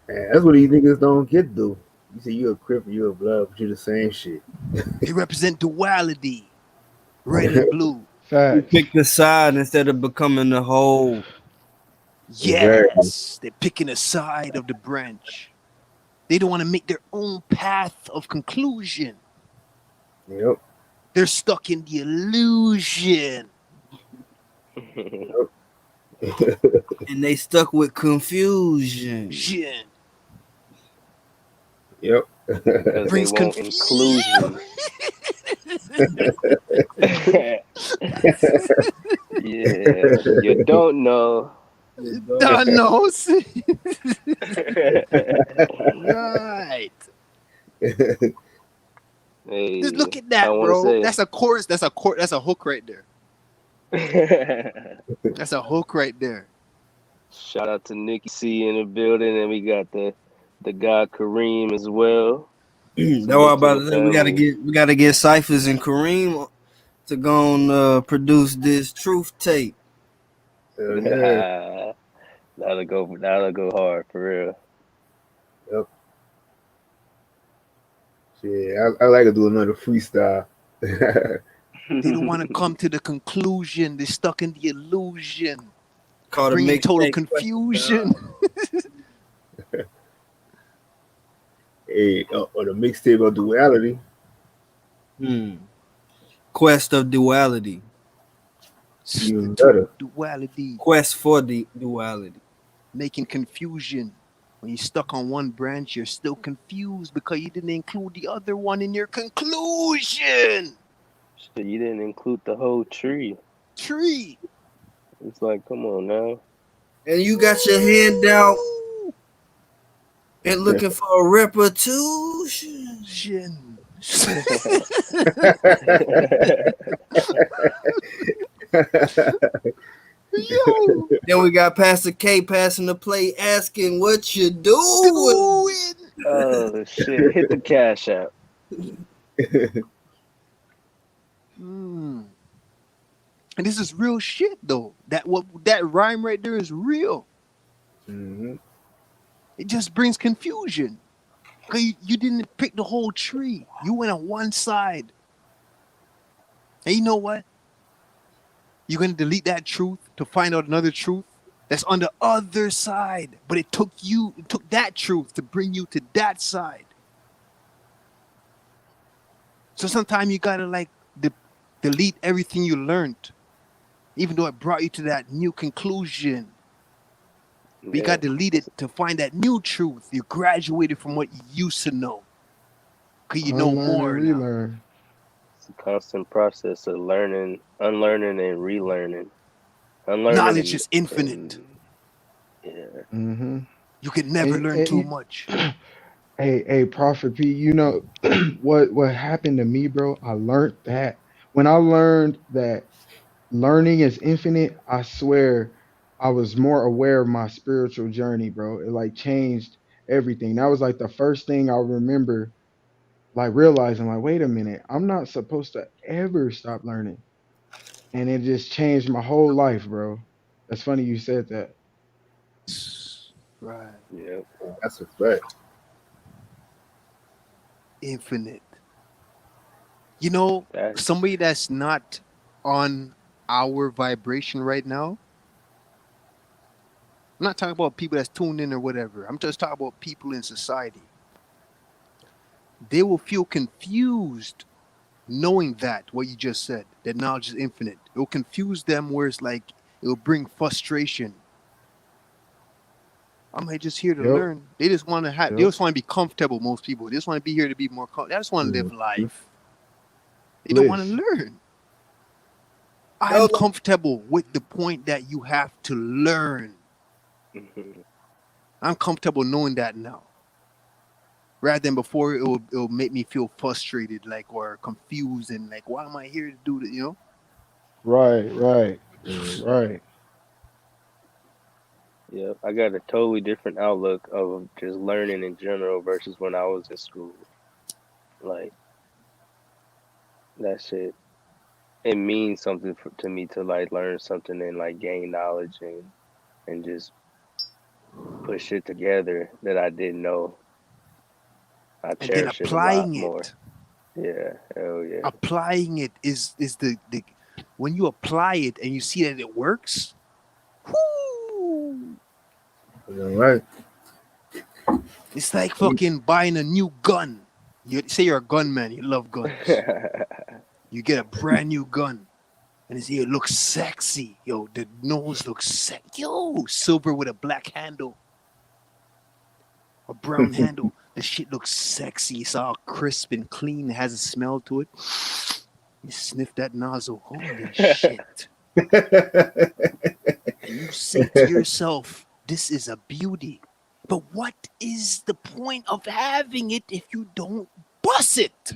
Speaker 1: Man, that's what these niggas don't get though. You say you're a crip, you're a blood, but you're the same shit.
Speaker 8: They represent duality. Red and blue.
Speaker 13: You pick the side instead of becoming the whole.
Speaker 8: Yes, they're picking a side of the branch. They don't want to make their own path of conclusion.
Speaker 1: Yep.
Speaker 8: They're stuck in the illusion.
Speaker 13: And they stuck with confusion.
Speaker 1: Yep.
Speaker 8: Brings
Speaker 7: inclusion. Yeah, you don't know
Speaker 8: Thanos. Right.
Speaker 7: Hey,
Speaker 8: Just look at
Speaker 7: I
Speaker 8: that,
Speaker 7: want to
Speaker 8: bro.
Speaker 7: say,
Speaker 8: That's a chorus. That's a hook right there. That's a hook right there.
Speaker 7: shout out to Nikki C in the building, and we got the guy Kareem as well.
Speaker 13: No, I'm
Speaker 7: Salute to
Speaker 13: about
Speaker 7: the
Speaker 13: to say we
Speaker 7: family.
Speaker 13: gotta get Cyphers and Kareem to go and produce this truth tape.
Speaker 1: Yeah.
Speaker 7: That'll go hard for real.
Speaker 1: Yep. Yeah, I like to do another freestyle.
Speaker 8: They don't want to come to the conclusion. They're stuck in the illusion,
Speaker 13: Called a
Speaker 8: bringing total
Speaker 13: mixtape.
Speaker 8: confusion.
Speaker 1: Hey, or the mixtape of duality.
Speaker 13: Quest of duality.
Speaker 1: Even better.
Speaker 8: Duality.
Speaker 13: Quest for the duality.
Speaker 8: Making confusion. When you're stuck on one branch, you're still confused because you didn't include the other one in your conclusion.
Speaker 7: Shit, you didn't include the whole tree. It's like, come on now.
Speaker 13: And you got your hand out and looking for a repetition.
Speaker 8: Yo.
Speaker 13: Then we got Pastor K passing the plate, asking what you doing.
Speaker 7: Oh shit! Hit the cash app.
Speaker 8: And this is real shit though. That rhyme right there is real.
Speaker 1: Mm-hmm.
Speaker 8: It just brings confusion. Cause you didn't pick the whole tree. You went on one side. And you know what? You're gonna delete that truth to find out another truth that's on the other side. But it took that truth to bring you to that side. So sometimes you gotta like delete everything you learned, even though it brought you to that new conclusion. But you got to delete it to find that new truth. You graduated from what you used to know. Because you know more now.
Speaker 11: Relearn.
Speaker 7: It's a constant process of learning, unlearning, and relearning.
Speaker 8: Knowledge is infinite.
Speaker 7: Yeah.
Speaker 11: Mm-hmm.
Speaker 8: You can never learn too much.
Speaker 11: Hey, Prophet P, you know what happened to me, bro? I learned that when I learned that learning is infinite, I swear I was more aware of my spiritual journey, bro. It like changed everything. That was like the first thing I remember like realizing like, wait a minute, I'm not supposed to ever stop learning. And it just changed my whole life, bro. That's funny you said that.
Speaker 8: Right.
Speaker 7: Yeah.
Speaker 1: That's a fact.
Speaker 8: Infinite. You know, somebody that's not on our vibration right now. I'm not talking about people that's tuned in or whatever. I'm just talking about people in society. They will feel confused knowing that, what you just said, that knowledge is infinite. It will confuse them where it's like, it will bring frustration. I'm just here to learn. They just want to they just want to be comfortable, most people. They just want to be here to be more comfortable. They just want to live life. They don't want to learn. I'm comfortable with the point that you have to learn. I'm comfortable knowing that now. Rather than before, it will make me feel frustrated, like, or confused, and like, why am I here to do that? You know?
Speaker 11: Right.
Speaker 7: Yeah, I got a totally different outlook of just learning in general versus when I was in school. Like, that shit, it means something to me to like learn something and like gain knowledge and just put shit together that I didn't know. I cherish it a lot more. Yeah, hell yeah.
Speaker 8: Applying it is the when you apply it and you see that it works. Whoo!
Speaker 1: Right.
Speaker 8: It's like fucking buying a new gun. You say you're a gunman, you love guns. You get a brand new gun, and you see it looks sexy. Yo, the nose looks sexy. Yo, silver with a black handle, a brown handle. The shit looks sexy. It's all crisp and clean. It has a smell to it. You sniff that nozzle. Holy shit. you say to yourself, this is a beauty. But what is the point of having it if you don't bust it?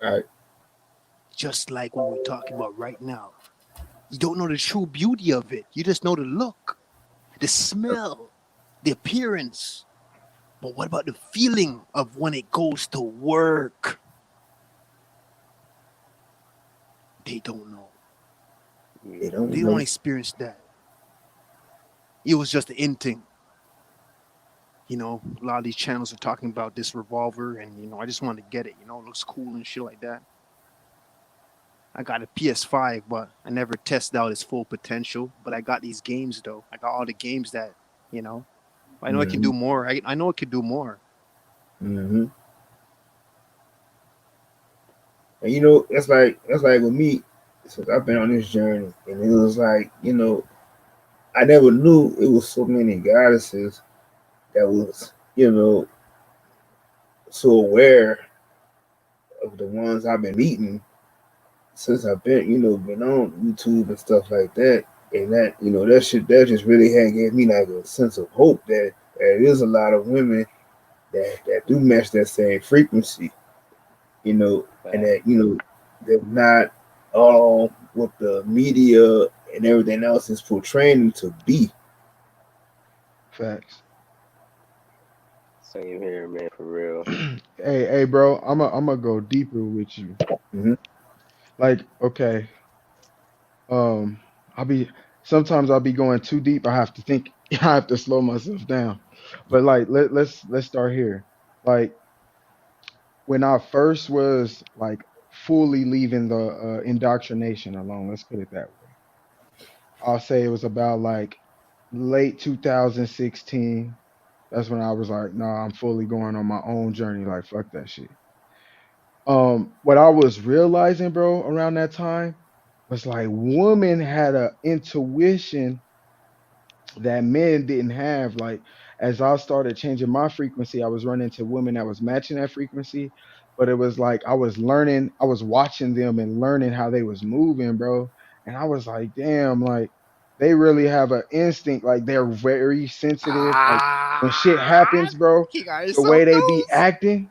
Speaker 1: Right.
Speaker 8: Just like what we're talking about right now. You don't know the true beauty of it. You just know the look, the smell, the appearance. But what about the feeling of when it goes to work? They don't know.
Speaker 1: They don't
Speaker 8: They
Speaker 1: know.
Speaker 8: don't experience that. It was just the in thing. You know, a lot of these channels are talking about this revolver, and you know, I just wanted to get it. You know, it looks cool and shit like that. I got a PS5, but I never tested out its full potential. But I got these games though. I got all the games that, you know, I know I can do more. I know it can do more.
Speaker 1: Mm-hmm. And you know, that's like with me, since I've been on this journey, and it was like, you know, I never knew it was so many goddesses that was, you know, so aware of the ones I've been meeting since I've been, you know, been on YouTube and stuff like that. And that, you know, that just really had gave me like a sense of hope that there is a lot of women that do match that same frequency, you know, and that, you know, they're not all what the media and everything else is portraying them to be.
Speaker 11: Facts.
Speaker 7: Same here, man, for real.
Speaker 11: Hey, bro, I'm gonna go deeper with you.
Speaker 1: Mm-hmm.
Speaker 11: Like, okay, sometimes I'll be going too deep. I have to think. I have to slow myself down. But like, let's start here. Like, when I first was like fully leaving the indoctrination alone, let's put it that way. I'll say it was about like late 2016. That's when I was like, nah, I'm fully going on my own journey. Like, fuck that shit. What I was realizing, bro, around that time was like women had a intuition that men didn't have. Like, as I started changing my frequency, I was running into women that was matching that frequency. But it was like I was learning, I was watching them and learning how they was moving, bro. And I was like, damn, like they really have an instinct, like they're very sensitive. Like when shit happens, bro,
Speaker 8: You got
Speaker 11: the
Speaker 8: yourself
Speaker 11: way they be
Speaker 8: those?
Speaker 11: acting,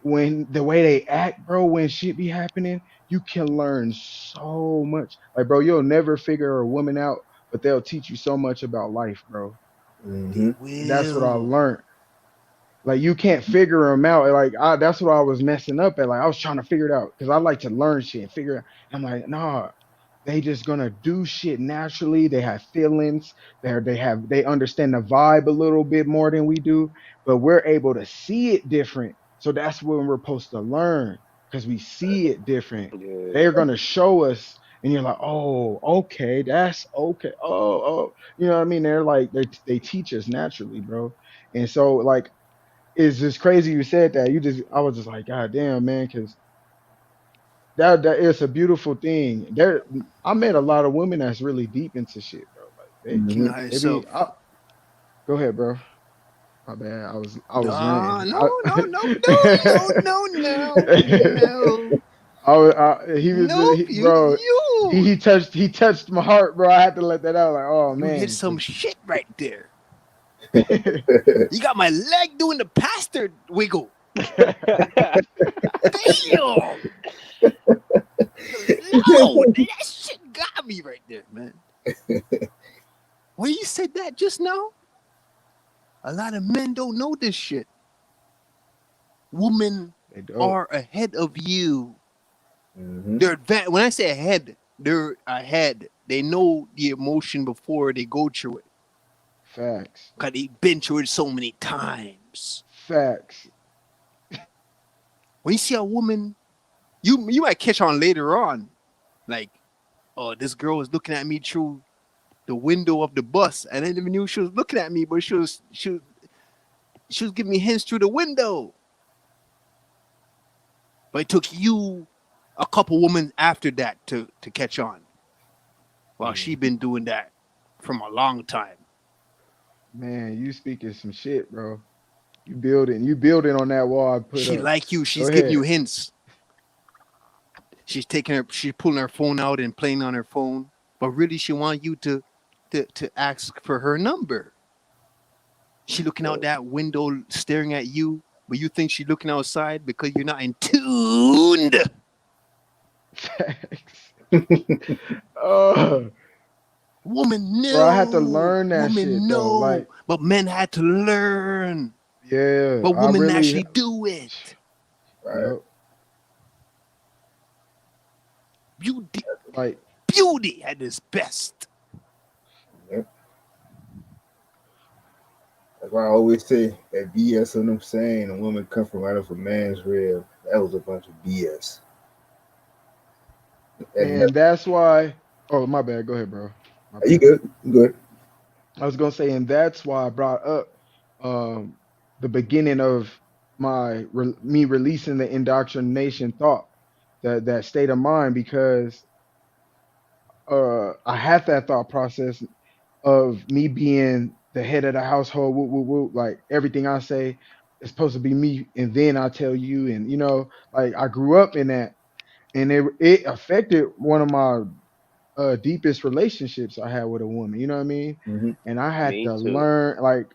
Speaker 11: when the way they act, bro, when shit be happening, you can learn so much. Like, bro, you'll never figure a woman out, but they'll teach you so much about life, bro.
Speaker 1: Mm-hmm.
Speaker 11: And that's what I
Speaker 8: Will.
Speaker 11: learned. Like, you can't figure them out. Like, that's what I was messing up at. Like, I was trying to figure it out because I like to learn shit and figure it out. I'm like, nah, they just gonna do shit naturally. They have feelings. They understand the vibe a little bit more than we do, but we're able to see it different. So that's when we're supposed to learn because we see it different.
Speaker 7: Yeah.
Speaker 11: They're gonna show us, and you're like, oh, okay, that's okay. Oh, you know what I mean? They're like they teach us naturally, bro. And so like it's just crazy you said that. I was just like, God damn, man, because that is a beautiful thing. I met a lot of women that's really deep into shit, bro. Like
Speaker 8: King
Speaker 1: Mm-hmm.
Speaker 8: of
Speaker 11: they be.
Speaker 8: yourself.
Speaker 11: Go ahead, bro. My bad. I was
Speaker 8: No,
Speaker 11: ranting.
Speaker 8: no, no, no, no, no, no, no.
Speaker 11: He was
Speaker 8: Nope,
Speaker 11: bro. He touched my heart, bro. I had to let that out. Like, oh
Speaker 8: you hit
Speaker 11: man,
Speaker 8: some
Speaker 11: 'cause-
Speaker 8: shit right there. You got my leg doing the pastor wiggle. Damn. No, that shit got me right there, man. When you said that just now, a lot of men don't know this shit. Women
Speaker 11: they don't.
Speaker 8: are ahead of you.
Speaker 1: Mm-hmm.
Speaker 8: They're when I say ahead, they're ahead. They know the emotion before they go through it.
Speaker 11: Facts.
Speaker 8: Cause they've been through it so many times.
Speaker 11: Facts.
Speaker 8: When you see a woman, you might catch on later on, like, oh, this girl was looking at me through the window of the bus, and I didn't even knew she was looking at me, but she was giving me hints through the window. But it took you a couple women after that to catch on. Well, she been doing that from a long time.
Speaker 11: Man, you speaking some shit, bro. You building on that wall I put
Speaker 8: She
Speaker 11: up.
Speaker 8: like you. She's
Speaker 11: Go
Speaker 8: giving
Speaker 11: ahead.
Speaker 8: you hints. She's pulling her phone out and playing on her phone, but really she want you to to ask for her number. She looking out that window, staring at you, but you think she looking outside because you're not in tuned. Woman, no.
Speaker 11: Bro, I had to learn that
Speaker 8: woman,
Speaker 11: shit,
Speaker 8: no.
Speaker 11: though. Like,
Speaker 8: but men had to learn.
Speaker 11: yeah.
Speaker 8: But
Speaker 11: I
Speaker 8: women
Speaker 11: really,
Speaker 8: actually do it.
Speaker 1: Right.
Speaker 8: Beauty,
Speaker 11: like,
Speaker 8: beauty at its best.
Speaker 1: Yep. That's why I always say that BS on them saying a woman come from out of a man's rib. That was a bunch of BS.
Speaker 11: and that's why. Oh, my bad. Go ahead, bro. My
Speaker 1: You
Speaker 11: bad.
Speaker 1: good? You good?
Speaker 11: I was gonna say, and that's why I brought up the beginning of me releasing the indoctrination thought, that state of mind, because I had that thought process of me being the head of the household. Woo, woo, woo, like everything I say is supposed to be me, and then I tell you, and like I grew up in that, and it affected one of my deepest relationships I had with a woman. You know what I mean?
Speaker 1: Mm-hmm.
Speaker 11: And I had
Speaker 7: Me
Speaker 11: to
Speaker 7: too.
Speaker 11: learn, like,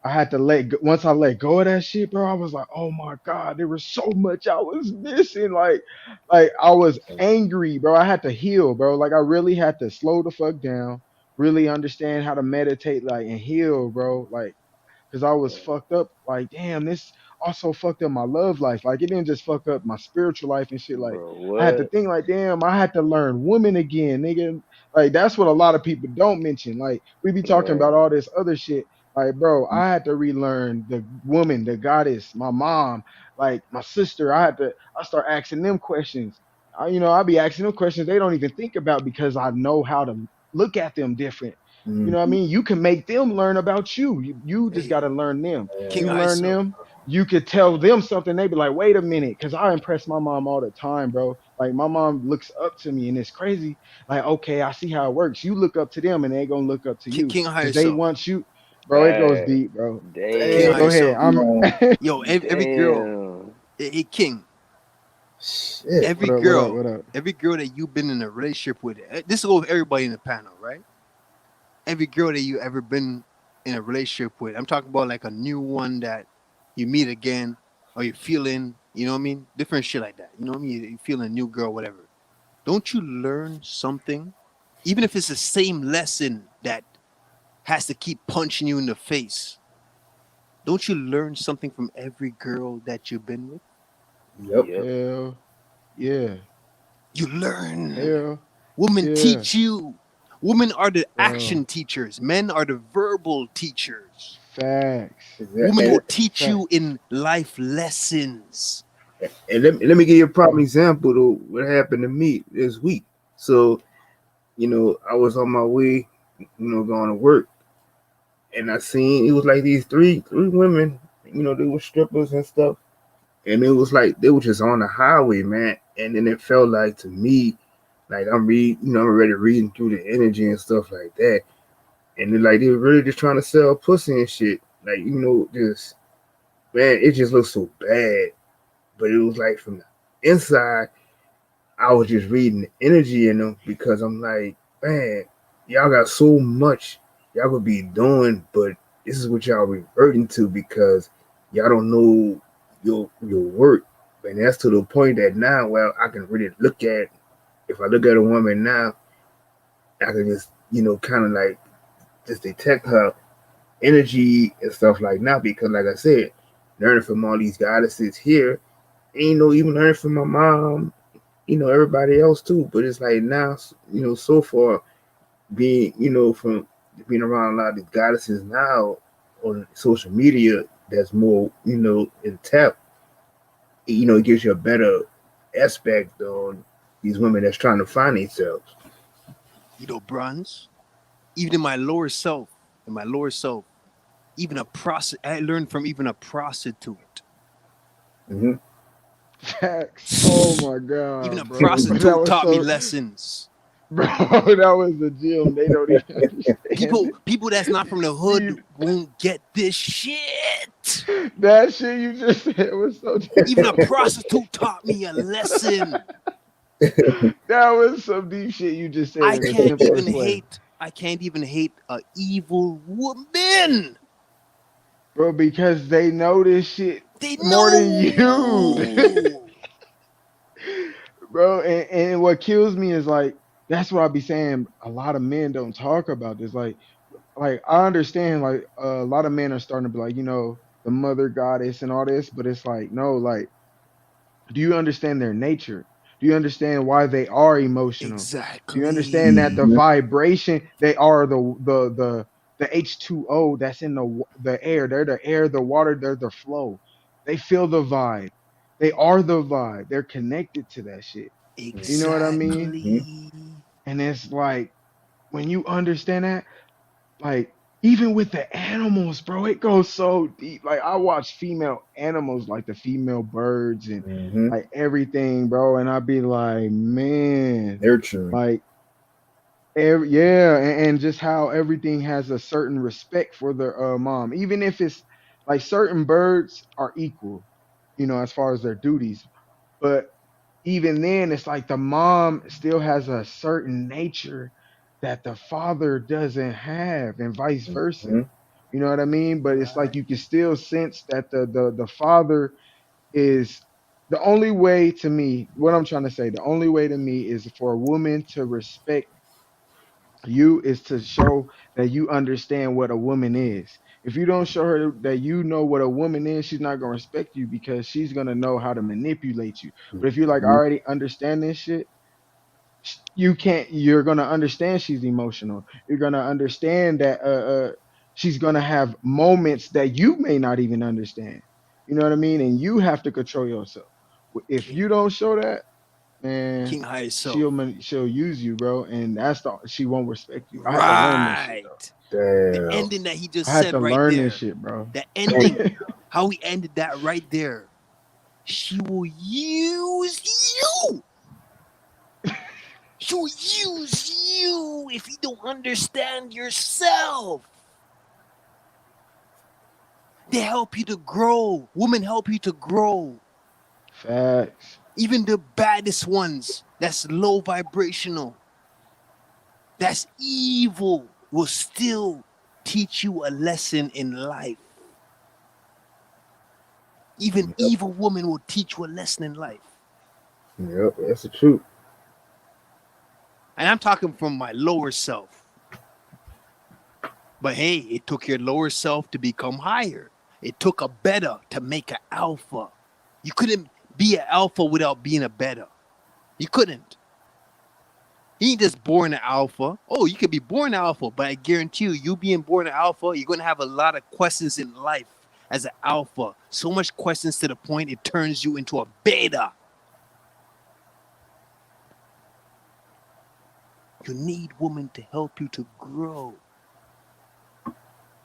Speaker 11: I had to once I let go of that shit, bro, I was like, oh my God, there was so much I was missing. Like I was angry, bro. I had to heal, bro. Like I really had to slow the fuck down, really understand how to meditate, like, and heal, bro. Like, because I was fucked up. Like, damn, this also fucked up my love life. Like, it didn't just fuck up my spiritual life and shit. Like,
Speaker 7: Bro,
Speaker 11: I had to
Speaker 7: what?
Speaker 11: think, like, damn, I had to learn women again, nigga. Like, that's what a lot of people don't mention. Like, we be talking about all this other shit. Like, bro, I had to relearn the woman, the goddess, my mom, like my sister. I start asking them questions. I be asking them questions they don't even think about, because I know how to look at them different. You know what I mean? You can make them learn about you. You just got to learn them.
Speaker 8: King
Speaker 11: You learn
Speaker 8: ISO.
Speaker 11: them. You could tell them something. They be like, wait a minute. Because I impress my mom all the time, bro. Like, my mom looks up to me, and it's crazy. Like, okay, I see how it works. You look up to them, and they going to look up to you.
Speaker 8: King
Speaker 11: Because they
Speaker 8: ISO.
Speaker 11: want you. Bro, it goes
Speaker 7: Right.
Speaker 11: deep, bro.
Speaker 8: King
Speaker 11: Go ahead.
Speaker 8: ISO. Yo, every girl.
Speaker 7: Damn.
Speaker 8: Hey, King.
Speaker 1: Shit.
Speaker 8: Every
Speaker 11: What up,
Speaker 8: girl.
Speaker 11: what up?
Speaker 8: Every girl that you've been in a relationship with. This will go with everybody in the panel, right? Every girl that you ever been in a relationship with. I'm talking about like a new one that you meet again, or you're feeling, you know what I mean? Different shit like that. You know what I mean? You're feeling a new girl, whatever. Don't you learn something? Even if it's the same lesson that has to keep punching you in the face. Don't you learn something from every girl that you've been with?
Speaker 1: Yep.
Speaker 11: Hell, yeah.
Speaker 8: You learn.
Speaker 11: Hell,
Speaker 8: Women
Speaker 11: yeah.
Speaker 8: teach you. Women are the
Speaker 11: Bro.
Speaker 8: action teachers. Men are the verbal teachers.
Speaker 11: Facts.
Speaker 8: Women will teach you in life lessons.
Speaker 1: And let me give you a prime example though. What happened to me this week? So, I was on my way, going to work, and I seen it was like these three women. They were strippers and stuff, and it was like they were just on the highway, man. And then it felt like to me, like I'm already reading through the energy and stuff like that, and then like they were really just trying to sell pussy and shit. Like just man, it just looked so bad. But it was like from the inside, I was just reading the energy in them, because I'm like, man, y'all got so much y'all could be doing, but this is what y'all reverting to because y'all don't know your work. And that's to the point that now, well, I can really look at, if I look at a woman now, I can just, kind of like just detect her energy and stuff like that, because like I said, learning from all these goddesses here, ain't no even learning from my mom, everybody else too. But it's like now, so far being, from being around a lot of these goddesses now on social media, that's more, in tap, it gives you a better aspect on these women that's trying to find themselves.
Speaker 8: Bronze, even in my lower self, even I learned from even a prostitute.
Speaker 1: Mm-hmm.
Speaker 11: Facts. Oh my God.
Speaker 8: Even a
Speaker 11: bro.
Speaker 8: prostitute taught me lessons.
Speaker 11: Bro, that was the gym. They don't even understand.
Speaker 8: People that's not from the hood won't get this shit.
Speaker 11: That shit you just said was so deep.
Speaker 8: Even a prostitute taught me a lesson.
Speaker 11: That was some deep shit you just said.
Speaker 8: I can't even hate I can't even hate a evil woman.
Speaker 11: Bro, because they know this shit
Speaker 8: They
Speaker 11: more than you.
Speaker 8: know.
Speaker 11: Bro, and what kills me is like that's what I be saying. A lot of men don't talk about this. Like I understand like a lot of men are starting to be like, the mother goddess and all this, but it's like, no, like, do you understand their nature? Do you understand why they are emotional? Do you understand that the
Speaker 8: Exactly.
Speaker 11: vibration, they are the H2O that's in the air. They're the air, the water, they're the flow. They feel the vibe. They are the vibe. They're connected to that shit. You know what I mean?
Speaker 8: Exactly.
Speaker 11: And it's like when you understand that, like even with the animals, bro, it goes so deep. Like I watch female animals, like the female birds and
Speaker 1: Mm-hmm.
Speaker 11: like everything, bro, and I'd be like, man,
Speaker 1: Nurturing.
Speaker 11: like yeah, and just how everything has a certain respect for the mom, even if it's like certain birds are equal, as far as their duties, but even then it's like the mom still has a certain nature that the father doesn't have and vice versa.
Speaker 1: Mm-hmm.
Speaker 11: You know what I mean? But it's like you can still sense that the father is the only way to me, what I'm trying to say, the only way to me is for a woman to respect you is to show that you understand what a woman is. If you don't show her that you know what a woman is, she's not gonna respect you because she's gonna know how to manipulate you. But if you like
Speaker 1: Mm-hmm.
Speaker 11: already understand this shit, you can't. You're gonna understand she's emotional. You're gonna understand that she's gonna have moments that you may not even understand. You know what I mean? And you have to control yourself. If
Speaker 8: King,
Speaker 11: you don't show that, man,
Speaker 8: King high self.
Speaker 11: she'll use you, bro, and she won't respect you. I had to learn this shit, though.
Speaker 8: Right. The
Speaker 1: Damn.
Speaker 8: ending that he just
Speaker 11: I had
Speaker 8: said
Speaker 11: to
Speaker 8: right
Speaker 11: learn this
Speaker 8: there.
Speaker 11: shit, bro.
Speaker 8: The ending, how he ended that right there. She will use you. She will use you if you don't understand yourself. They help you to grow. Women help you to grow.
Speaker 11: Facts.
Speaker 8: Even the baddest ones, that's low vibrational, that's evil, will still teach you a lesson in life. Even
Speaker 1: Yep.
Speaker 8: evil woman will teach you a lesson in life.
Speaker 1: Yep, that's the truth.
Speaker 8: And I'm talking from my lower self. But hey, it took your lower self to become higher. It took a beta to make an alpha. You couldn't be an alpha without being a beta. You couldn't. You ain't just born an alpha. Oh, you could be born alpha, but I guarantee you being born an alpha, you're going to have a lot of questions in life as an alpha. So much questions to the point it turns you into a beta. You need women to help you to grow.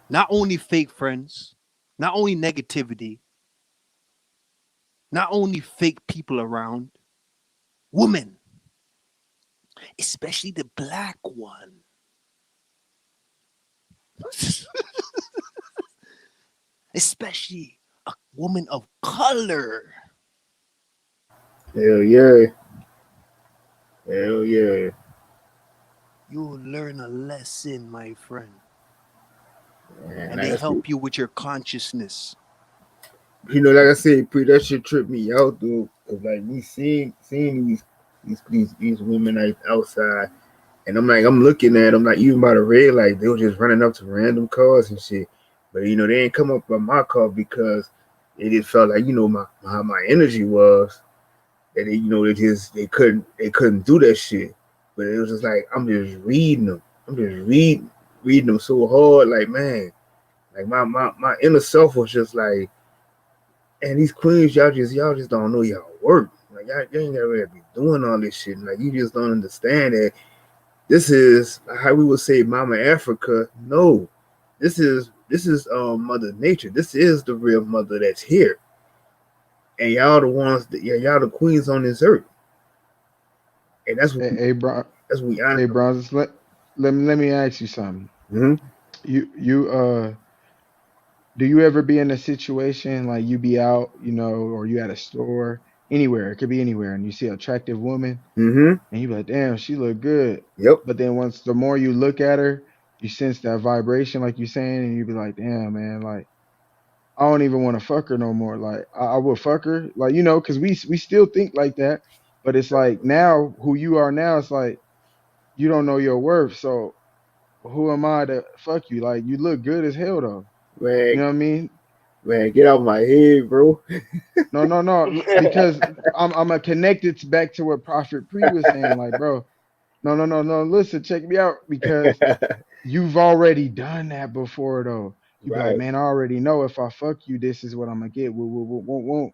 Speaker 8: Not only fake friends, not only negativity, not only fake people around, women, especially the black one. Especially a woman of color.
Speaker 1: Hell yeah. Hell yeah.
Speaker 8: You'll learn a lesson, my friend.
Speaker 1: Man,
Speaker 8: And
Speaker 1: like
Speaker 8: they
Speaker 1: I
Speaker 8: help
Speaker 1: said,
Speaker 8: you with your consciousness.
Speaker 1: like I said, that shit tripped me out, dude. Cause like we seeing these women like outside, and I'm looking at them like even by the red light, they were just running up to random cars and shit. But they ain't come up by my car because it just felt like how my energy was. That they couldn't do that shit. But it was just like I'm just reading them. I'm just reading them so hard, like man, like my inner self was just like, and these queens, y'all just don't know y'all work. Like y'all ain't gotta really be doing all this shit. Like you just don't understand that this is how we would say Mama Africa. No, this is Mother Nature. This is the real mother that's here. And y'all the ones y'all the queens on this earth. And
Speaker 11: Hey, bro.
Speaker 1: that's what we
Speaker 11: Hey,
Speaker 1: honor.
Speaker 11: bro. Let me ask you something.
Speaker 1: Mm-hmm.
Speaker 11: You do you ever be in a situation like you be out, or you at a store anywhere. It could be anywhere, and you see an attractive woman,
Speaker 1: Mm-hmm.
Speaker 11: and you be like, damn, she look good.
Speaker 1: Yep.
Speaker 11: But then once the more you look at her, you sense that vibration, like you saying, and you be like, damn, man, like I don't even want to fuck her no more. Like I would fuck her, like because we still think like that, but it's like now who you are now, it's like you don't know your worth. So who am I to fuck you? Like you look good as hell though. You know
Speaker 1: Man,
Speaker 11: what I mean?
Speaker 1: man, get out my head, bro.
Speaker 11: No, because I'm a connected back to what Prophet Pre was saying. Like, bro, no. Listen, check me out because you've already done that before though. You be like,
Speaker 1: Right.
Speaker 11: man, I already know if I fuck you, this is what I'm gonna get. Won't.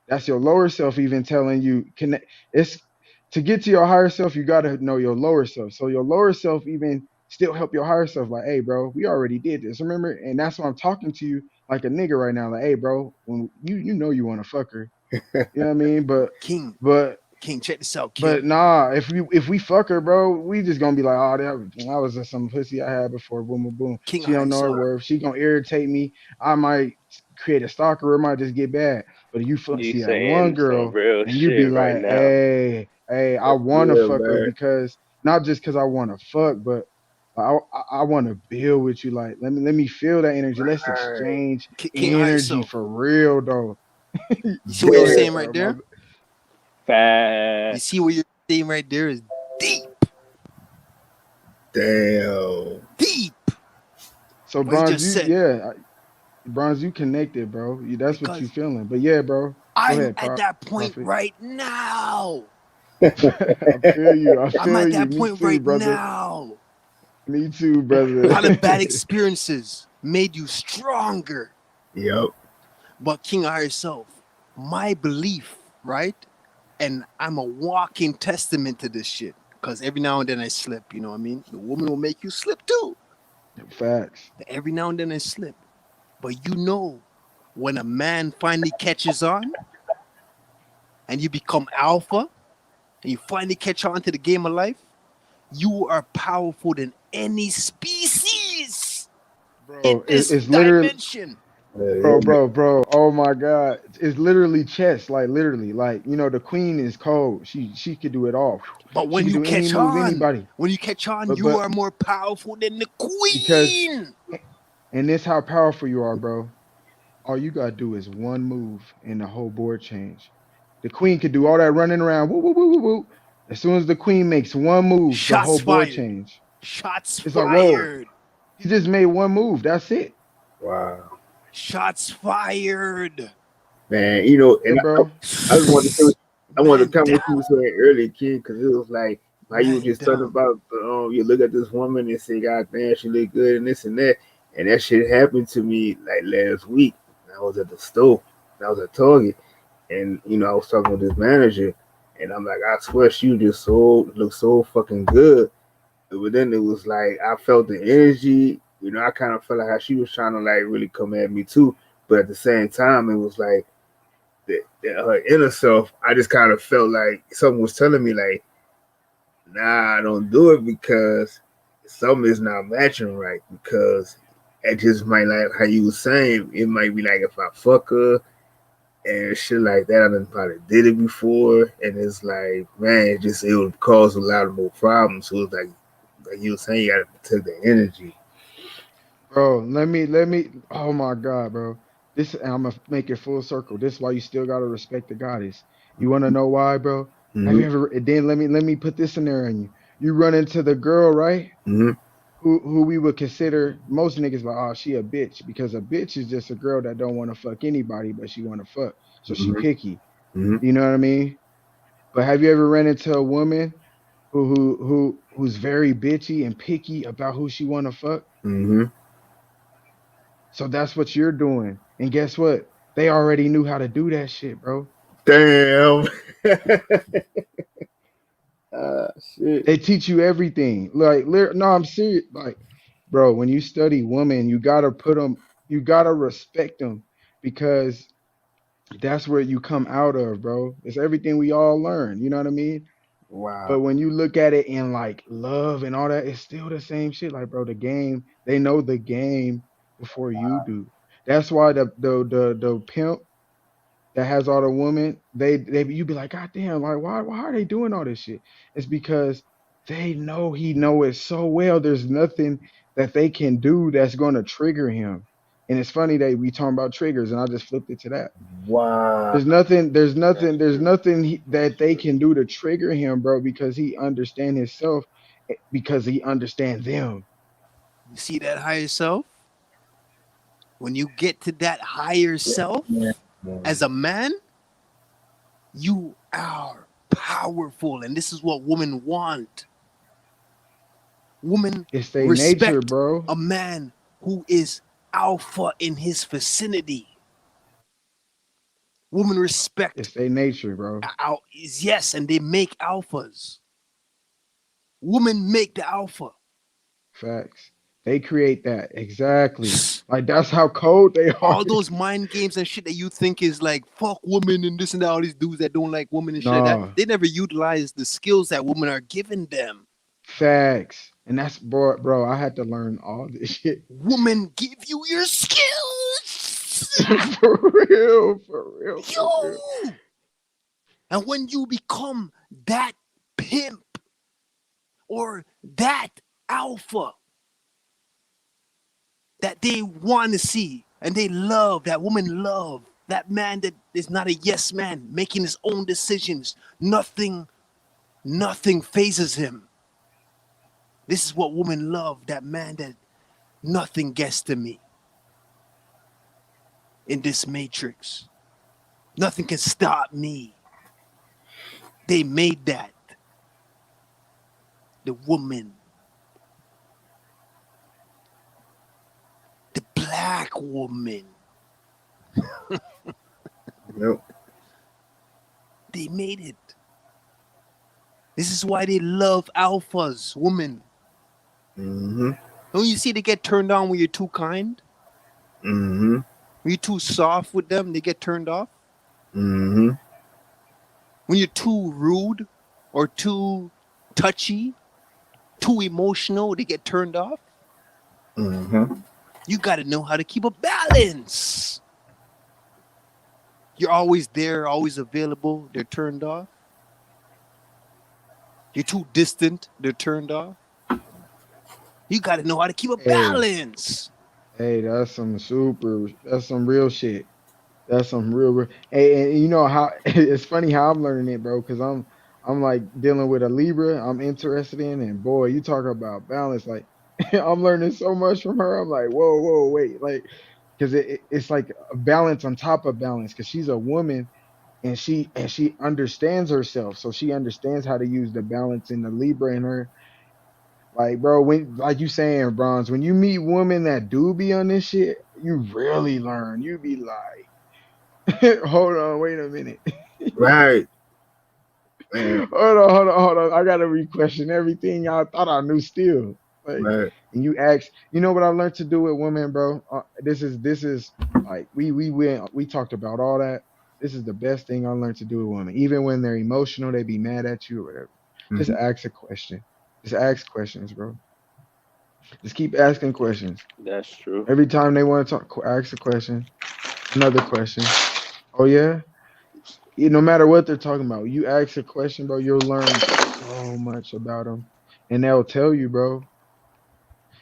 Speaker 11: That's your lower self even telling you connect. It's to get to your higher self, you gotta know your lower self. So your lower self even still help your higher self. Like, hey, bro, we already did this. Remember? And that's why I'm talking to you like a nigga right now. Like, hey, bro, when you know you want to fuck her, you know what I mean?
Speaker 8: King,
Speaker 11: But
Speaker 8: check this out,
Speaker 11: but
Speaker 8: King.
Speaker 11: nah, if we fuck her, bro, we just gonna be like, oh, that was just some pussy I had before. Boom, boom, boom.
Speaker 8: King
Speaker 11: She don't know her
Speaker 8: ISO.
Speaker 11: worth. She gonna irritate me. I might create a stalker. It might just get bad. But you
Speaker 7: You
Speaker 11: see that one
Speaker 7: saying some
Speaker 11: girl,
Speaker 7: real
Speaker 11: and you be
Speaker 7: shit right
Speaker 11: like,
Speaker 7: now.
Speaker 11: hey, I want to
Speaker 1: Yeah,
Speaker 11: fuck her
Speaker 1: man.
Speaker 11: because not just because I want to fuck, but I want to build with you. Like, let me feel that energy. Let's
Speaker 1: Right.
Speaker 11: exchange
Speaker 8: King
Speaker 11: energy
Speaker 8: ISO.
Speaker 11: for real, though.
Speaker 8: You see what
Speaker 11: Go
Speaker 8: you're
Speaker 11: ahead,
Speaker 8: saying right
Speaker 11: bro.
Speaker 8: there? You
Speaker 7: Facts.
Speaker 8: see what you're saying right there is deep.
Speaker 1: Damn.
Speaker 8: Deep.
Speaker 11: So,
Speaker 8: What he
Speaker 11: Bronze,
Speaker 8: just said.
Speaker 11: Bronze, you connected, bro. That's what you
Speaker 8: Because
Speaker 11: feeling. But yeah, bro. Go
Speaker 8: I'm
Speaker 11: ahead,
Speaker 8: at that point
Speaker 11: Prophet.
Speaker 8: right now.
Speaker 11: I feel you.
Speaker 8: I'm at that
Speaker 11: Me
Speaker 8: point
Speaker 11: too,
Speaker 8: right
Speaker 11: brother.
Speaker 8: now.
Speaker 11: Me too,
Speaker 8: A
Speaker 11: brother.
Speaker 8: lot of bad experiences made you stronger.
Speaker 1: Yep.
Speaker 8: But King of yourself, my belief, right? And I'm a walking testament to this shit. Because every now and then I slip, you know what I mean? The woman will make you slip too.
Speaker 11: Facts.
Speaker 8: Every now and then I slip. But you know, when a man finally catches on and you become alpha and you finally catch on to the game of life, you are powerful than any species in this
Speaker 11: It's literally,
Speaker 8: dimension.
Speaker 11: bro. Oh my God, it's literally chess. Like literally, like the queen is cold. She could do it all.
Speaker 8: But
Speaker 11: She
Speaker 8: when
Speaker 11: could
Speaker 8: you
Speaker 11: do any
Speaker 8: catch
Speaker 11: move,
Speaker 8: on,
Speaker 11: anybody.
Speaker 8: you are more powerful than the
Speaker 11: Because
Speaker 8: queen.
Speaker 11: and this how powerful you are, bro. All you gotta do is one move and the whole board change. The queen could do all that running around. Woo, woo, woo, woo, woo. As soon as the queen makes one move, the whole
Speaker 8: Shots
Speaker 11: board
Speaker 8: fired.
Speaker 11: change.
Speaker 8: Shots
Speaker 11: It's like, whoa,
Speaker 8: fired.
Speaker 11: he just made one move. That's it.
Speaker 1: Wow.
Speaker 8: Shots fired.
Speaker 1: Man, and
Speaker 11: Hey, bro.
Speaker 1: I just wanted to say, I wanted to
Speaker 8: Man
Speaker 1: come what you
Speaker 8: down.
Speaker 1: were saying earlier, kid, because it was like how you were
Speaker 8: Man
Speaker 1: just talking
Speaker 8: down.
Speaker 1: about you look at this woman and say, God damn, she look good and this and that. And that shit happened to me like last week. I was at the store. I was at Target. And I was talking with this manager and I'm like, I swear she just look so fucking good. But then it was like I felt the energy, I kind of felt like how she was trying to like really come at me too. But at the same time, it was like her inner self, I just kind of felt like something was telling me, like, nah, I don't do it because something is not matching right. Because it just might, like how you were saying, it might be like if I fuck her and shit like that, I done probably did it before. And it's like, man, it would cause a lot of more problems. So it's like you were saying, you gotta protect the energy.
Speaker 11: Bro, let me. Oh my God, bro. I'm gonna make it full circle. This is why you still gotta respect the goddess. You wanna know why, bro? Have
Speaker 1: Mm-hmm.
Speaker 11: you ever? Then let me put this in there on you. You run into the girl, right?
Speaker 1: Mm-hmm.
Speaker 11: Who we would consider most niggas like, oh, she a bitch because a bitch is just a girl that don't want to fuck anybody, but she want to fuck, so she
Speaker 1: Mm-hmm.
Speaker 11: picky.
Speaker 1: Mm-hmm.
Speaker 11: You know what I mean? But have you ever ran into a woman who's very bitchy and picky about who she want to fuck?
Speaker 1: Mm-hmm.
Speaker 11: So that's what you're doing. And guess what? They already knew how to do that shit, bro.
Speaker 1: Damn. Shit.
Speaker 11: They teach you everything. Like, no, I'm serious. Like, bro, when you study women, you gotta respect them because that's where you come out of, bro. It's everything we all learn. You know what I mean?
Speaker 1: Wow.
Speaker 11: But when you look at it in like love and all that, it's still the same shit. Like, bro, the game, they know the game before you do. That's why the pimp that has all the women, they you be like, God damn, like why are they doing all this shit? It's because they know he know it so well. There's nothing that they can do that's gonna trigger him. And it's funny that we talking about triggers, and I just flipped it to that.
Speaker 1: Wow.
Speaker 11: There's nothing that they can do to trigger him, bro, because he understand himself, because he understand them.
Speaker 8: You see that higher self? When you get to that higher self as a man, you are powerful. And this is what women want. Women
Speaker 11: It's their
Speaker 8: respect
Speaker 11: nature, bro.
Speaker 8: a man who is alpha in his vicinity. Women respect.
Speaker 11: It's their nature, bro.
Speaker 8: Yes, and they make alphas. Women make the alpha.
Speaker 11: Facts. They create that. Exactly. Like that's how cold they are.
Speaker 8: All those mind games and shit that you think is like fuck women and this and that, all these dudes that don't like women and shit like
Speaker 11: Nah.
Speaker 8: that, they never utilize the skills that women are giving them.
Speaker 11: Facts. And that's bro, I had to learn all this shit.
Speaker 8: Women give you your skills.
Speaker 11: For real.
Speaker 8: Yo. And when you become that pimp or that alpha that they want to see and they love, that women love, that man that is not a yes man, making his own decisions, nothing phases him. This is what women love, that man that nothing gets to me in this matrix. Nothing can stop me. They made that. The woman. The black woman.
Speaker 1: Yep.
Speaker 8: They made it. This is why they love alphas, women.
Speaker 1: Mm-hmm.
Speaker 8: Don't you see they get turned on when you're too kind?
Speaker 1: Mm-hmm.
Speaker 8: When you're too soft with them, they get turned off.
Speaker 1: Mm-hmm.
Speaker 8: When you're too rude or too touchy, too emotional, they get turned off.
Speaker 1: Mm-hmm.
Speaker 8: You got to know how to keep a balance. You're always there, always available, they're turned off. You're too distant, they're turned off. You got to know how to keep a balance.
Speaker 11: Hey, that's some real shit. That's some real. And you know how it's funny how I'm learning it, bro, because I'm like dealing with a Libra I'm interested in, and boy, you talk about balance. Like I'm learning so much from her. I'm like, whoa, wait, like, because it's like a balance on top of balance, because she's a woman, and she understands herself, so she understands how to use the balance in the Libra in her. Like, bro, when like you saying, Bronze, when you meet women that do be on this shit, you really learn. You be like, hold on, wait a minute.
Speaker 1: Right.
Speaker 11: Hold on. I gotta re-question everything I thought I knew still. Like,
Speaker 1: Right.
Speaker 11: and you ask, you know what I learned to do with women, bro? This is like we talked about all that. This is the best thing I learned to do with women. Even when they're emotional, they be mad at you or whatever. Just ask a question. Just ask questions, bro. Just keep asking questions.
Speaker 7: That's true.
Speaker 11: Every time they want to talk, ask a question. Another question. Oh yeah? No matter what they're talking about, you ask a question, bro, you'll learn so much about them. And they'll tell you, bro.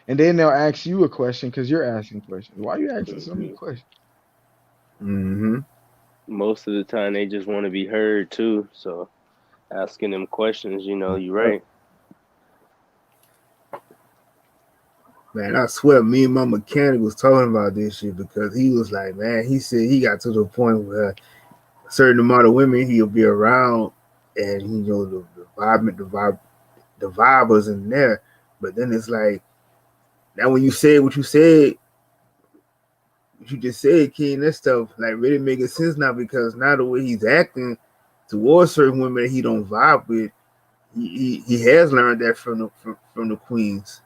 Speaker 11: And then they'll ask you a question because you're asking questions. Why are you asking so many questions?
Speaker 1: Mm-hmm.
Speaker 7: Most of the time, they just want to be heard too. So, asking them questions, you're right.
Speaker 1: Man, I swear, me and my mechanic was talking about this shit, because he was like, man, he said he got to the point where a certain amount of women he'll be around, and the vibe was in there. But then it's like, now when you say what you said, what you just said, King, that stuff like really making sense now, because now the way he's acting towards certain women that he don't vibe with, he has learned that from the queens.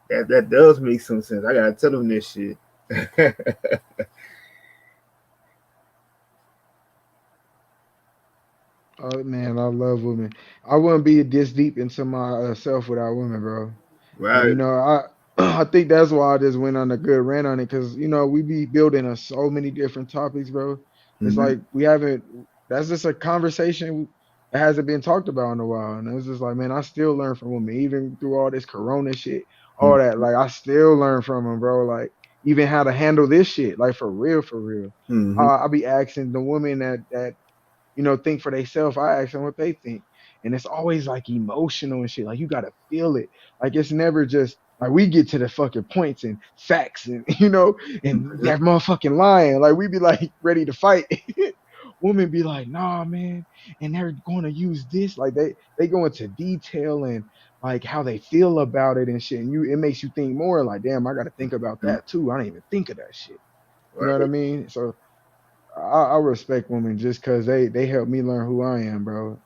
Speaker 1: That does make some sense. I gotta tell him this shit.
Speaker 11: Oh man, I love women. I wouldn't be this deep into myself without women, bro.
Speaker 1: Right.
Speaker 11: And, I think that's why I just went on a good rant on it, because you know we be building on so many different topics, bro. It's
Speaker 1: Mm-hmm.
Speaker 11: like we haven't. That's just a conversation that hasn't been talked about in a while, and it's just like, man, I still learn from women, even through all this Corona shit, all that. Like I still learn from them, bro. Like even how to handle this shit, like for real, for real.
Speaker 1: Mm-hmm.
Speaker 11: I be asking the women that think for themselves. I ask them what they think. And it's always like emotional and shit. Like you gotta feel it. Like it's never just like we get to the fucking points and facts and and that motherfucking lying. Like we be like ready to fight. Women be like, nah, man, and they're gonna use this. Like they go into detail and like how they feel about it and shit. And it makes you think more like, damn, I gotta think about that too. I didn't even think of that shit. You know what I
Speaker 1: Right.
Speaker 11: mean? So I respect women just because they help me learn who I am, bro.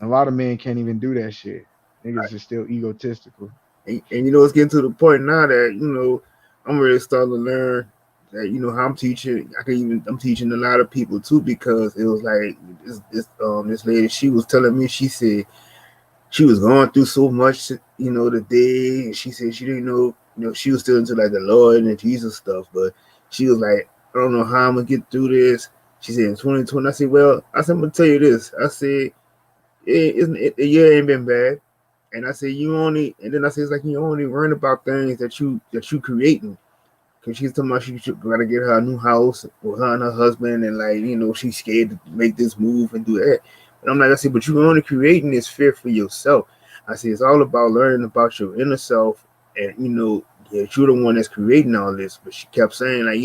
Speaker 11: A lot of men can't even do that shit. Niggas is still egotistical.
Speaker 1: And it's getting to the point now that I'm really starting to learn that how I'm teaching. I'm teaching a lot of people too, because it was like this lady, she was telling me, she said she was going through so much today, and she said she didn't know she was still into like the Lord and Jesus stuff, but she was like, I don't know how I'm gonna get through this. She said in 2020. I said, well, I'm gonna tell you this. I said the year ain't been bad. And I said, and then I said, it's like you only learn about things that you creating. Cause she's talking about she gotta get her a new house with her and her husband, and like she's scared to make this move and do that. And I'm like, I said, but you're only creating this fear for yourself. I said, it's all about learning about your inner self, and yeah, you're the one that's creating all this. But she kept saying like,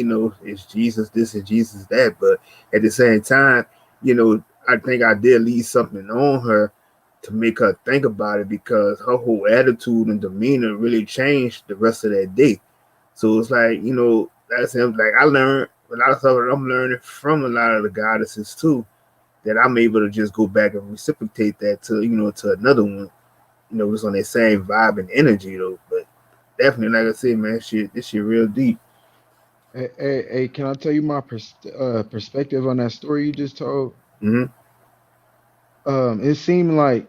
Speaker 1: it's Jesus this and Jesus that. But at the same time, I think I did leave something on her to make her think about it, because her whole attitude and demeanor really changed the rest of that day. So it's like, that's him. Like I learned a lot of stuff that I'm learning from a lot of the goddesses too, that I'm able to just go back and reciprocate that to another one, it's on that same vibe and energy though. But definitely, like I said, man, this shit real deep.
Speaker 11: Hey, can I tell you my perspective on that story you just told?
Speaker 1: Mm-hmm.
Speaker 11: It seemed like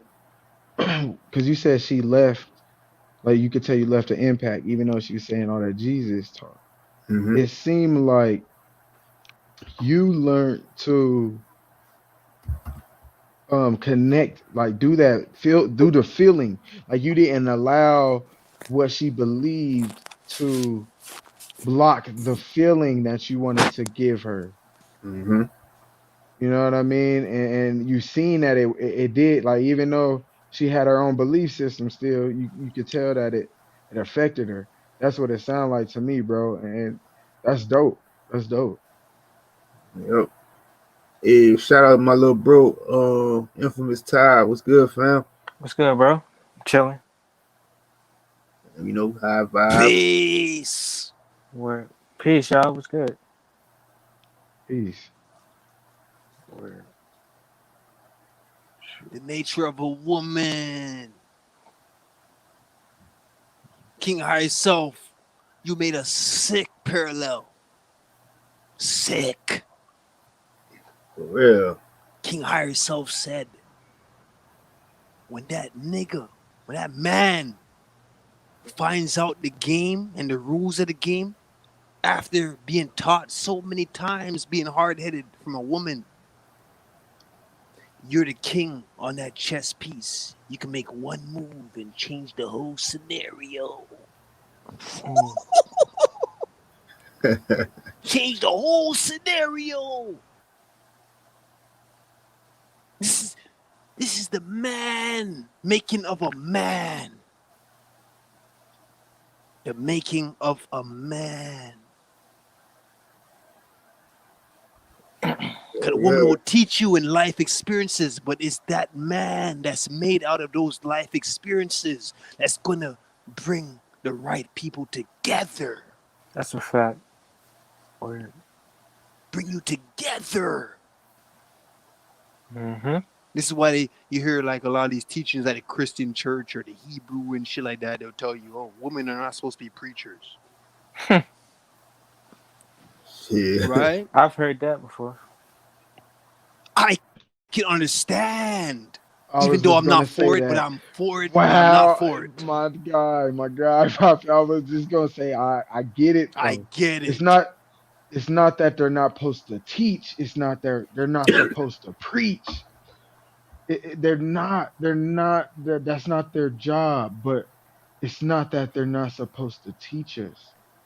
Speaker 11: because you said she left, like you could tell you left an impact, even though she was saying all that Jesus talk.
Speaker 1: Mm-hmm.
Speaker 11: It seemed like you learned to connect, like do the feeling. Like you didn't allow what she believed to block the feeling that you wanted to give her.
Speaker 1: Mm-hmm.
Speaker 11: You know what I mean? And you seen that it did, like even though she had her own belief system, still you could tell that it affected her. That's what it sounded like to me, bro. And that's dope. That's dope.
Speaker 1: Yep. Hey, shout out to my little bro, Infamous Ty. What's good, fam?
Speaker 14: What's good, bro? Chilling.
Speaker 1: High vibe.
Speaker 8: Peace.
Speaker 14: Word. Peace, y'all. What's good?
Speaker 11: Peace.
Speaker 14: Word.
Speaker 8: The nature of a woman. King High Self, you made a sick parallel. Sick.
Speaker 1: For real.
Speaker 8: King Higher Self said, when that man finds out the game and the rules of the game, after being taught so many times, being hard-headed from a woman, you're the king on that chess piece. You can make one move and change the whole scenario. Change the whole scenario. This is the man making of a man. The making of a man. Because a woman will teach you in life experiences, but it's that man that's made out of those life experiences that's going to bring the right people together.
Speaker 14: That's a fact. Word.
Speaker 8: Bring you together.
Speaker 14: Mm-hmm.
Speaker 8: This is why you hear like a lot of these teachings at a Christian church or the Hebrew and shit like that. They'll tell you, oh, women are not supposed to be preachers.
Speaker 1: Yeah.
Speaker 8: Right?
Speaker 14: I've heard that before.
Speaker 8: I can understand
Speaker 11: I
Speaker 5: Even
Speaker 11: was
Speaker 5: though
Speaker 11: just
Speaker 5: I'm
Speaker 11: gonna
Speaker 5: not
Speaker 11: say
Speaker 5: for it, but
Speaker 11: that.
Speaker 5: I'm for it, but I'm
Speaker 11: Wow,
Speaker 5: not for it.
Speaker 11: my guy. I was just gonna say I get it
Speaker 5: I
Speaker 11: though.
Speaker 5: get
Speaker 11: It's
Speaker 5: it.
Speaker 11: not that they're not supposed to teach. It's not they're not supposed to preach. That's not their job. But it's not that they're not supposed to teach us.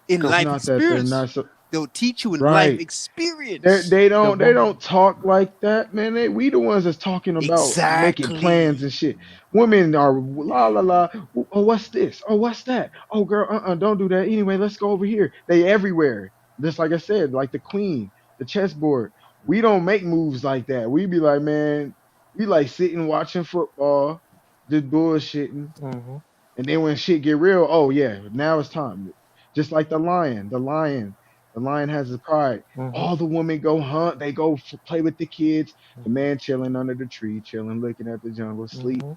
Speaker 5: In
Speaker 11: It's
Speaker 5: life
Speaker 11: not that they're
Speaker 5: experience,
Speaker 11: not so
Speaker 5: they'll teach you in life
Speaker 11: right.
Speaker 5: experience.
Speaker 11: They
Speaker 14: The
Speaker 11: don't
Speaker 14: woman.
Speaker 11: talk like that, man. We the ones that's talking about making plans
Speaker 5: Exactly.
Speaker 11: and shit. Women are la la la. Oh, what's this? Oh, what's that? Oh, girl, don't do that. Anyway, let's go over here. They everywhere. Just like I said, like the queen, the chessboard. We don't make moves like that. We be like, man, we like sitting watching football, just bullshitting.
Speaker 14: Mm-hmm.
Speaker 11: And then when shit get real, oh yeah, now it's time. Just like the lion, the lion has his pride.
Speaker 14: Mm-hmm.
Speaker 11: All the women go hunt, they go play with the kids. The man chilling under the tree, chilling, looking at the jungle, sleep.
Speaker 14: Mm-hmm.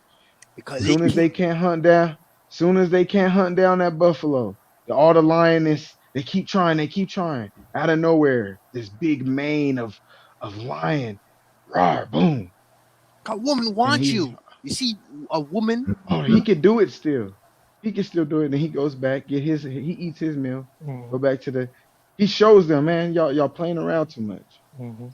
Speaker 5: Because
Speaker 11: Soon
Speaker 5: it
Speaker 11: as
Speaker 5: can't.
Speaker 11: they can't hunt down, soon as they can't hunt down that buffalo, all the lioness, they keep trying, Out of nowhere, this big mane of lion, roar, boom,
Speaker 5: A woman
Speaker 11: and
Speaker 5: wants
Speaker 11: he
Speaker 5: you. You see, a woman.
Speaker 11: oh, he could do it still. He can still do it. And he goes back, he eats his meal, go
Speaker 14: Mm-hmm.
Speaker 11: back to he shows them, man, y'all playing around too much.
Speaker 14: Mm-hmm.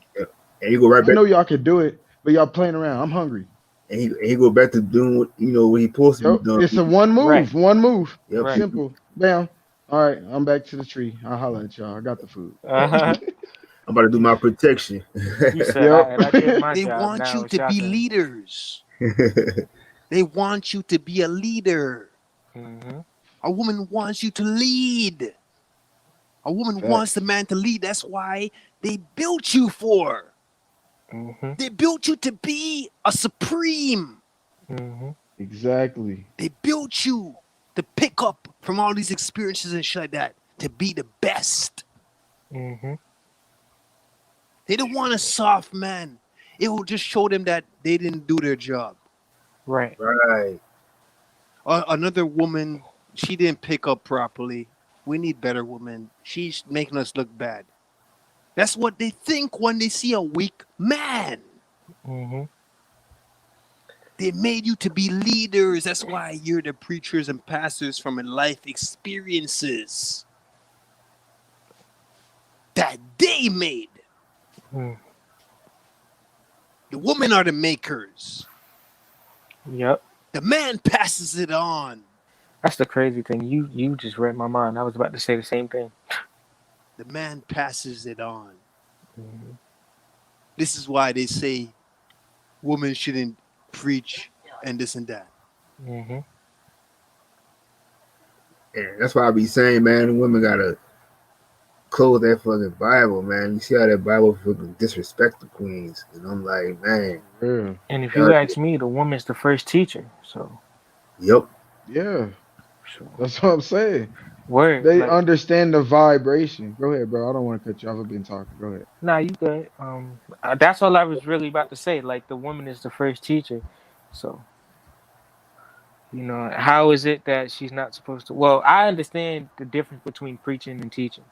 Speaker 1: And you go right
Speaker 11: I
Speaker 1: back,
Speaker 11: know y'all can do it, but y'all playing around. I'm hungry.
Speaker 1: and he go back to doing what what he supposed to be
Speaker 11: Yo,
Speaker 1: doing.
Speaker 11: it's a one
Speaker 14: Right.
Speaker 11: move, one move.
Speaker 1: Yep.
Speaker 14: Right.
Speaker 11: Simple. Bam. All right, I'm back to the tree. I'll holler at y'all. I got the food.
Speaker 14: Uh-huh.
Speaker 1: I'm about to do my protection.
Speaker 14: You said
Speaker 11: Yep.
Speaker 14: I did my
Speaker 5: They
Speaker 14: job.
Speaker 5: want
Speaker 14: Now
Speaker 5: you
Speaker 14: it's
Speaker 5: to
Speaker 14: your
Speaker 5: be
Speaker 14: turn.
Speaker 5: leaders. They want you to be a leader.
Speaker 14: Mm-hmm.
Speaker 5: A woman wants you to lead. A woman wants the
Speaker 11: Facts.
Speaker 5: man to lead. That's why they built you for.
Speaker 14: Mm-hmm.
Speaker 5: They built you to be a supreme.
Speaker 14: Mm-hmm.
Speaker 11: Exactly.
Speaker 5: They built you to pick up from all these experiences and shit like that, to be the best.
Speaker 14: Mm-hmm.
Speaker 5: They don't want a soft man. It will just show them that they didn't do their job.
Speaker 14: Right.
Speaker 1: Right.
Speaker 5: Another woman, she didn't pick up properly. We need better women. She's making us look bad. That's what they think when they see a weak man.
Speaker 14: Mm-hmm.
Speaker 5: They made you to be leaders. That's why you're the preachers and pastors from life experiences that they made.
Speaker 14: Mm.
Speaker 5: The women are the makers.
Speaker 14: Yep.
Speaker 5: The man passes it on.
Speaker 14: That's the crazy thing. You just read my mind. I was about to say the same thing.
Speaker 5: The man passes it on.
Speaker 14: Mm-hmm.
Speaker 5: This is why they say women shouldn't preach and this and that.
Speaker 14: Mm-hmm.
Speaker 1: And that's why I be saying, man, the women gotta close that fucking Bible, man. You see how that Bible fucking disrespect the queens. And I'm like, man.
Speaker 11: Yeah.
Speaker 14: And if you ask me, the woman's the first teacher. So.
Speaker 1: Yep.
Speaker 11: Yeah.
Speaker 14: So.
Speaker 11: That's what I'm saying.
Speaker 14: Word.
Speaker 11: They
Speaker 14: like,
Speaker 11: understand the vibration. Go ahead, bro. I don't want to cut you off. I've been talking. Go ahead.
Speaker 14: nah, you good. That's all I was really about to say. Like, the woman is the first teacher. So, you know, how is it that she's not supposed to? Well, I understand the difference between preaching and teaching.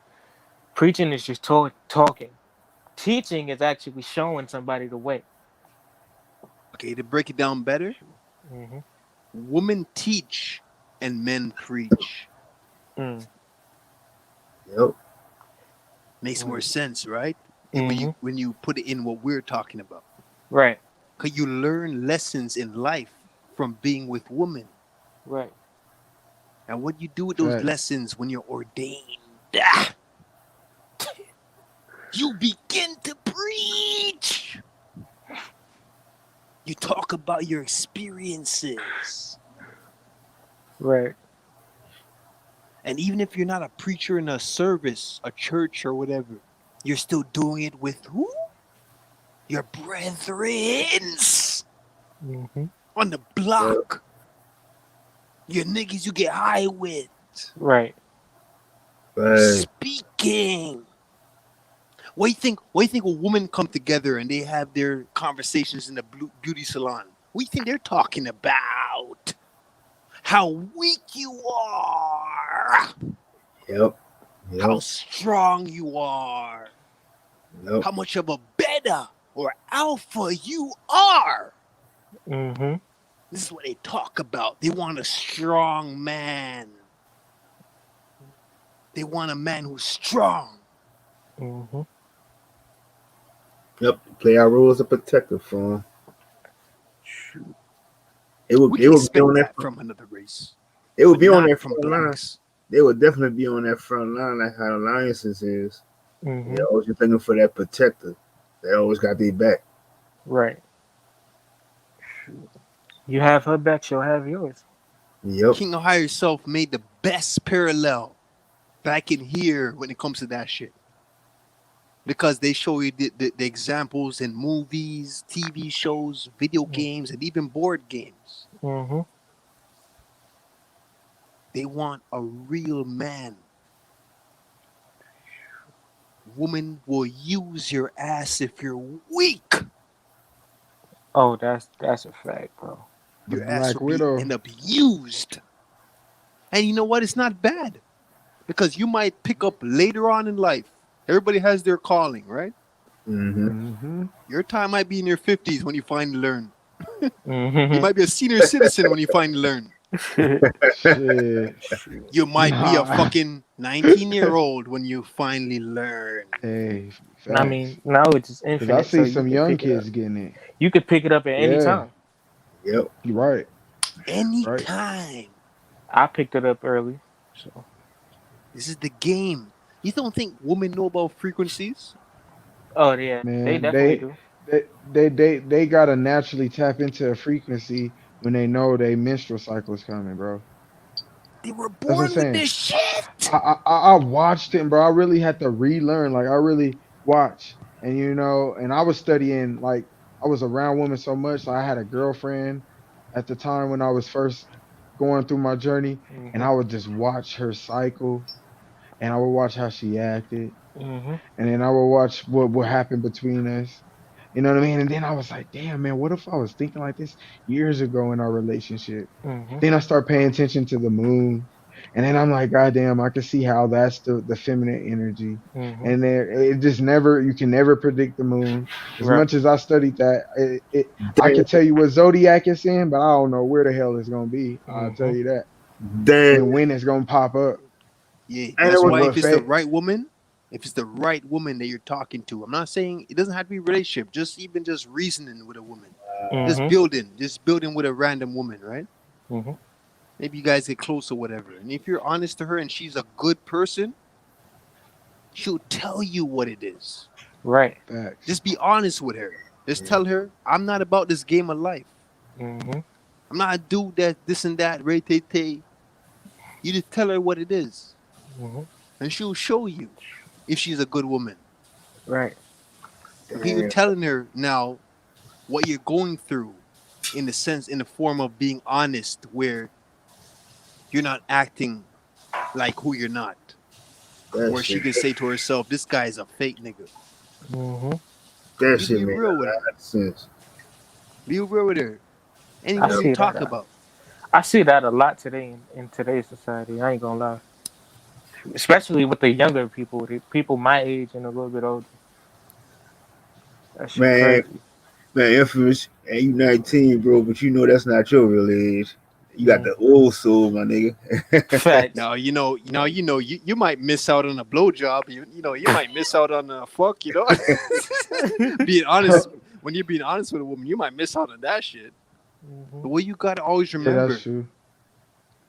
Speaker 14: Preaching is just talking. Teaching is actually showing somebody the way.
Speaker 5: Okay, to break it down better,
Speaker 14: Mm-hmm.
Speaker 5: women teach and men preach.
Speaker 14: Mm.
Speaker 1: Yep.
Speaker 5: Makes more sense, right?
Speaker 14: Mm-hmm.
Speaker 5: When you put it in what we're talking about.
Speaker 14: Right.
Speaker 5: Because you learn lessons in life from being with women.
Speaker 14: Right.
Speaker 5: And what you do with those
Speaker 11: Facts.
Speaker 5: lessons when you're ordained, you begin to preach. You talk about your experiences.
Speaker 14: Right.
Speaker 5: And even if you're not a preacher in a service, a church or whatever, you're still doing it with who? Your brethrens
Speaker 14: Mm-hmm.
Speaker 5: on the block. Your niggas you get high with.
Speaker 14: Right.
Speaker 1: Right.
Speaker 5: Speaking. What do you think a woman come together and they have their conversations in the beauty salon? What do you think they're talking about? How weak you are.
Speaker 1: Yep.
Speaker 5: How
Speaker 1: Yep.
Speaker 5: strong you are.
Speaker 1: Yep.
Speaker 5: How much of a beta or alpha you are.
Speaker 14: Mm-hmm.
Speaker 8: This is what they talk about. They want a strong man. They want a man who's strong.
Speaker 14: Mm-hmm.
Speaker 1: Yep. Play our role as a protector for him. It
Speaker 8: We
Speaker 1: would
Speaker 8: can
Speaker 1: be
Speaker 8: expect
Speaker 1: on
Speaker 8: that
Speaker 1: that.
Speaker 8: from another race.
Speaker 1: It would
Speaker 8: But
Speaker 1: be on
Speaker 8: not
Speaker 1: that
Speaker 8: from
Speaker 1: front line.
Speaker 8: blacks.
Speaker 1: They would definitely be on that front line like how Alliances is.
Speaker 14: Mm-hmm.
Speaker 1: They're always looking for that protector. They always got their back.
Speaker 14: Right. You have her back, she'll have yours.
Speaker 1: Yep.
Speaker 8: King of Higher Self made the best parallel back in here when it comes to that shit. Because they show you the examples in movies, TV shows, video games, and even board games.
Speaker 14: Mm-hmm.
Speaker 8: They want a real man. Woman will use your ass if you're weak.
Speaker 14: Oh, that's a fact, bro.
Speaker 8: Your
Speaker 11: The
Speaker 8: ass
Speaker 11: Black
Speaker 8: will
Speaker 11: Widow.
Speaker 8: end up used. And you know what? It's not bad. Because you might pick up later on in life. Everybody has their calling, right?
Speaker 1: Mm-hmm.
Speaker 8: Your time might be in your 50s when you finally learn.
Speaker 14: Mm-hmm.
Speaker 8: You might be a senior citizen when you finally learn.
Speaker 11: Shit.
Speaker 8: You might be a
Speaker 11: Nah.
Speaker 8: fucking 19-year-old when you finally learn.
Speaker 11: Hey,
Speaker 14: I
Speaker 11: facts.
Speaker 14: mean, now it's just
Speaker 11: Because
Speaker 14: infinite.
Speaker 11: I
Speaker 14: So
Speaker 11: see
Speaker 14: you
Speaker 11: some
Speaker 14: can
Speaker 11: young
Speaker 14: pick it up.
Speaker 11: kids getting it.
Speaker 14: You could pick it up at any
Speaker 11: Yeah.
Speaker 14: time.
Speaker 1: Yep.
Speaker 11: You're right.
Speaker 8: Anytime.
Speaker 14: I picked it up early. So
Speaker 8: This is the game. You don't think women know about frequencies?
Speaker 14: oh yeah, they
Speaker 11: Man,
Speaker 14: definitely do.
Speaker 11: they gotta naturally tap into a frequency when they know their menstrual cycle is coming, bro.
Speaker 8: They were
Speaker 11: That's what I'm
Speaker 8: born with
Speaker 11: saying.
Speaker 8: this shit.
Speaker 11: I watched it, bro. I really had to relearn. Like I really watched, and and I was studying. Like I was around women so much. So I had a girlfriend at the time when I was first going through my journey, and I would just watch her cycle, and I would watch how she acted,
Speaker 14: Mm-hmm.
Speaker 11: and then I would watch what happened between us. You know what I mean? And then I was like, damn, man, what if I was thinking like this years ago in our relationship?
Speaker 14: Mm-hmm.
Speaker 11: Then I start paying attention to the moon. And then I'm like, God damn, I can see how that's the feminine energy.
Speaker 14: Mm-hmm.
Speaker 11: And then it just never, you can never predict the moon. As
Speaker 14: Right.
Speaker 11: much as I studied that, I can tell you what zodiac it's in, but I don't know where the hell it's going to be. I'll tell you that.
Speaker 1: Damn.
Speaker 11: And when it's going to pop up.
Speaker 8: Yeah,
Speaker 1: And
Speaker 8: that's
Speaker 1: it was
Speaker 8: why
Speaker 11: what
Speaker 8: if it's the
Speaker 11: fate.
Speaker 8: right woman, if it's the right woman that you're talking to, I'm not saying it doesn't have to be a relationship, just reasoning with a woman. Just building with a random woman, right?
Speaker 14: Mm-hmm.
Speaker 8: Maybe you guys get close or whatever. And if you're honest to her and she's a good person, she'll tell you what it is.
Speaker 14: Right.
Speaker 11: Facts.
Speaker 8: Just be honest with her. Just tell her, I'm not about this game of life.
Speaker 14: Mm-hmm.
Speaker 8: I'm not a dude that this and that, ray-tay-tay. You just tell her what it is.
Speaker 14: Mm-hmm.
Speaker 8: And she'll show you if she's a good woman.
Speaker 14: Right.
Speaker 8: If you're telling her now what you're going through in the form of being honest, where you're not acting like who you're not. Where she can say to herself, this guy's a fake nigga.
Speaker 14: Mm-hmm.
Speaker 1: That
Speaker 8: You
Speaker 1: shit
Speaker 8: be
Speaker 1: made
Speaker 8: real
Speaker 1: a
Speaker 8: with her.
Speaker 1: lot of sense.
Speaker 8: Be real with her.
Speaker 14: I
Speaker 8: Anything
Speaker 14: see
Speaker 8: you talk
Speaker 14: that.
Speaker 8: about.
Speaker 14: I see that a lot today in today's society. I ain't gonna lie. Especially with the younger people, the people my age and a little bit older. That shit
Speaker 1: Man,
Speaker 14: crazy.
Speaker 1: man, Infamous, and you 19, bro, but you know that's not your real age. You got the old soul, my nigga.
Speaker 14: Facts.
Speaker 8: Now you might miss out on a blowjob. You might miss out on a fuck. Being honest, when you're being honest with a woman, you might miss out on that shit.
Speaker 14: Mm-hmm.
Speaker 8: But what you gotta always
Speaker 11: Yeah,
Speaker 8: remember
Speaker 11: that's true.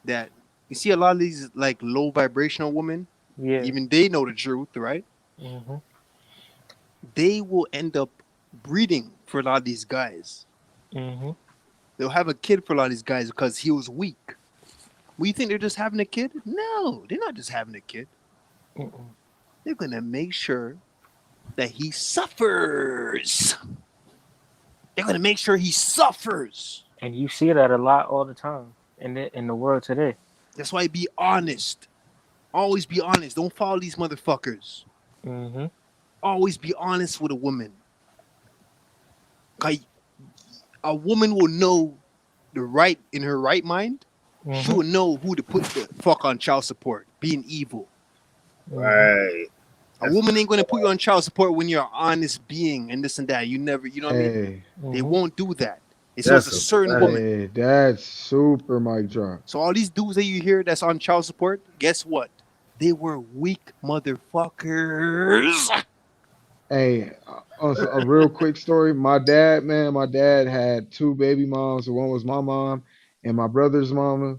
Speaker 8: that you see a lot of these like low vibrational women.
Speaker 14: Yeah.
Speaker 8: Even they know the truth, right?
Speaker 14: Mm-hmm.
Speaker 8: They will end up breeding for a lot of these guys.
Speaker 14: Mm-hmm.
Speaker 8: They'll have a kid for a lot of these guys because he was weak. Well, you think they're just having a kid? No, they're not just having a kid.
Speaker 14: Mm-mm.
Speaker 8: They're gonna make sure that he suffers. They're gonna make sure he suffers.
Speaker 14: And you see that a lot all the time in the world today.
Speaker 8: That's why be honest. Always be honest. Don't follow these motherfuckers.
Speaker 14: Mm-hmm.
Speaker 8: Always be honest with a woman. A woman will know in her right mind.
Speaker 14: Mm-hmm.
Speaker 8: She will know who to put the fuck on child support, being evil.
Speaker 1: Right.
Speaker 8: A woman ain't gonna put you on child support when you're an honest being and this and that. You know what I mean?
Speaker 11: Hey,
Speaker 8: They won't do that. So it's a certain woman.
Speaker 11: Hey, that's super mic drop.
Speaker 8: So all these dudes that you hear that's on child support, guess what? They were weak motherfuckers.
Speaker 11: Hey, a real quick story. My dad had 2 baby moms. One was my mom and my brother's mama,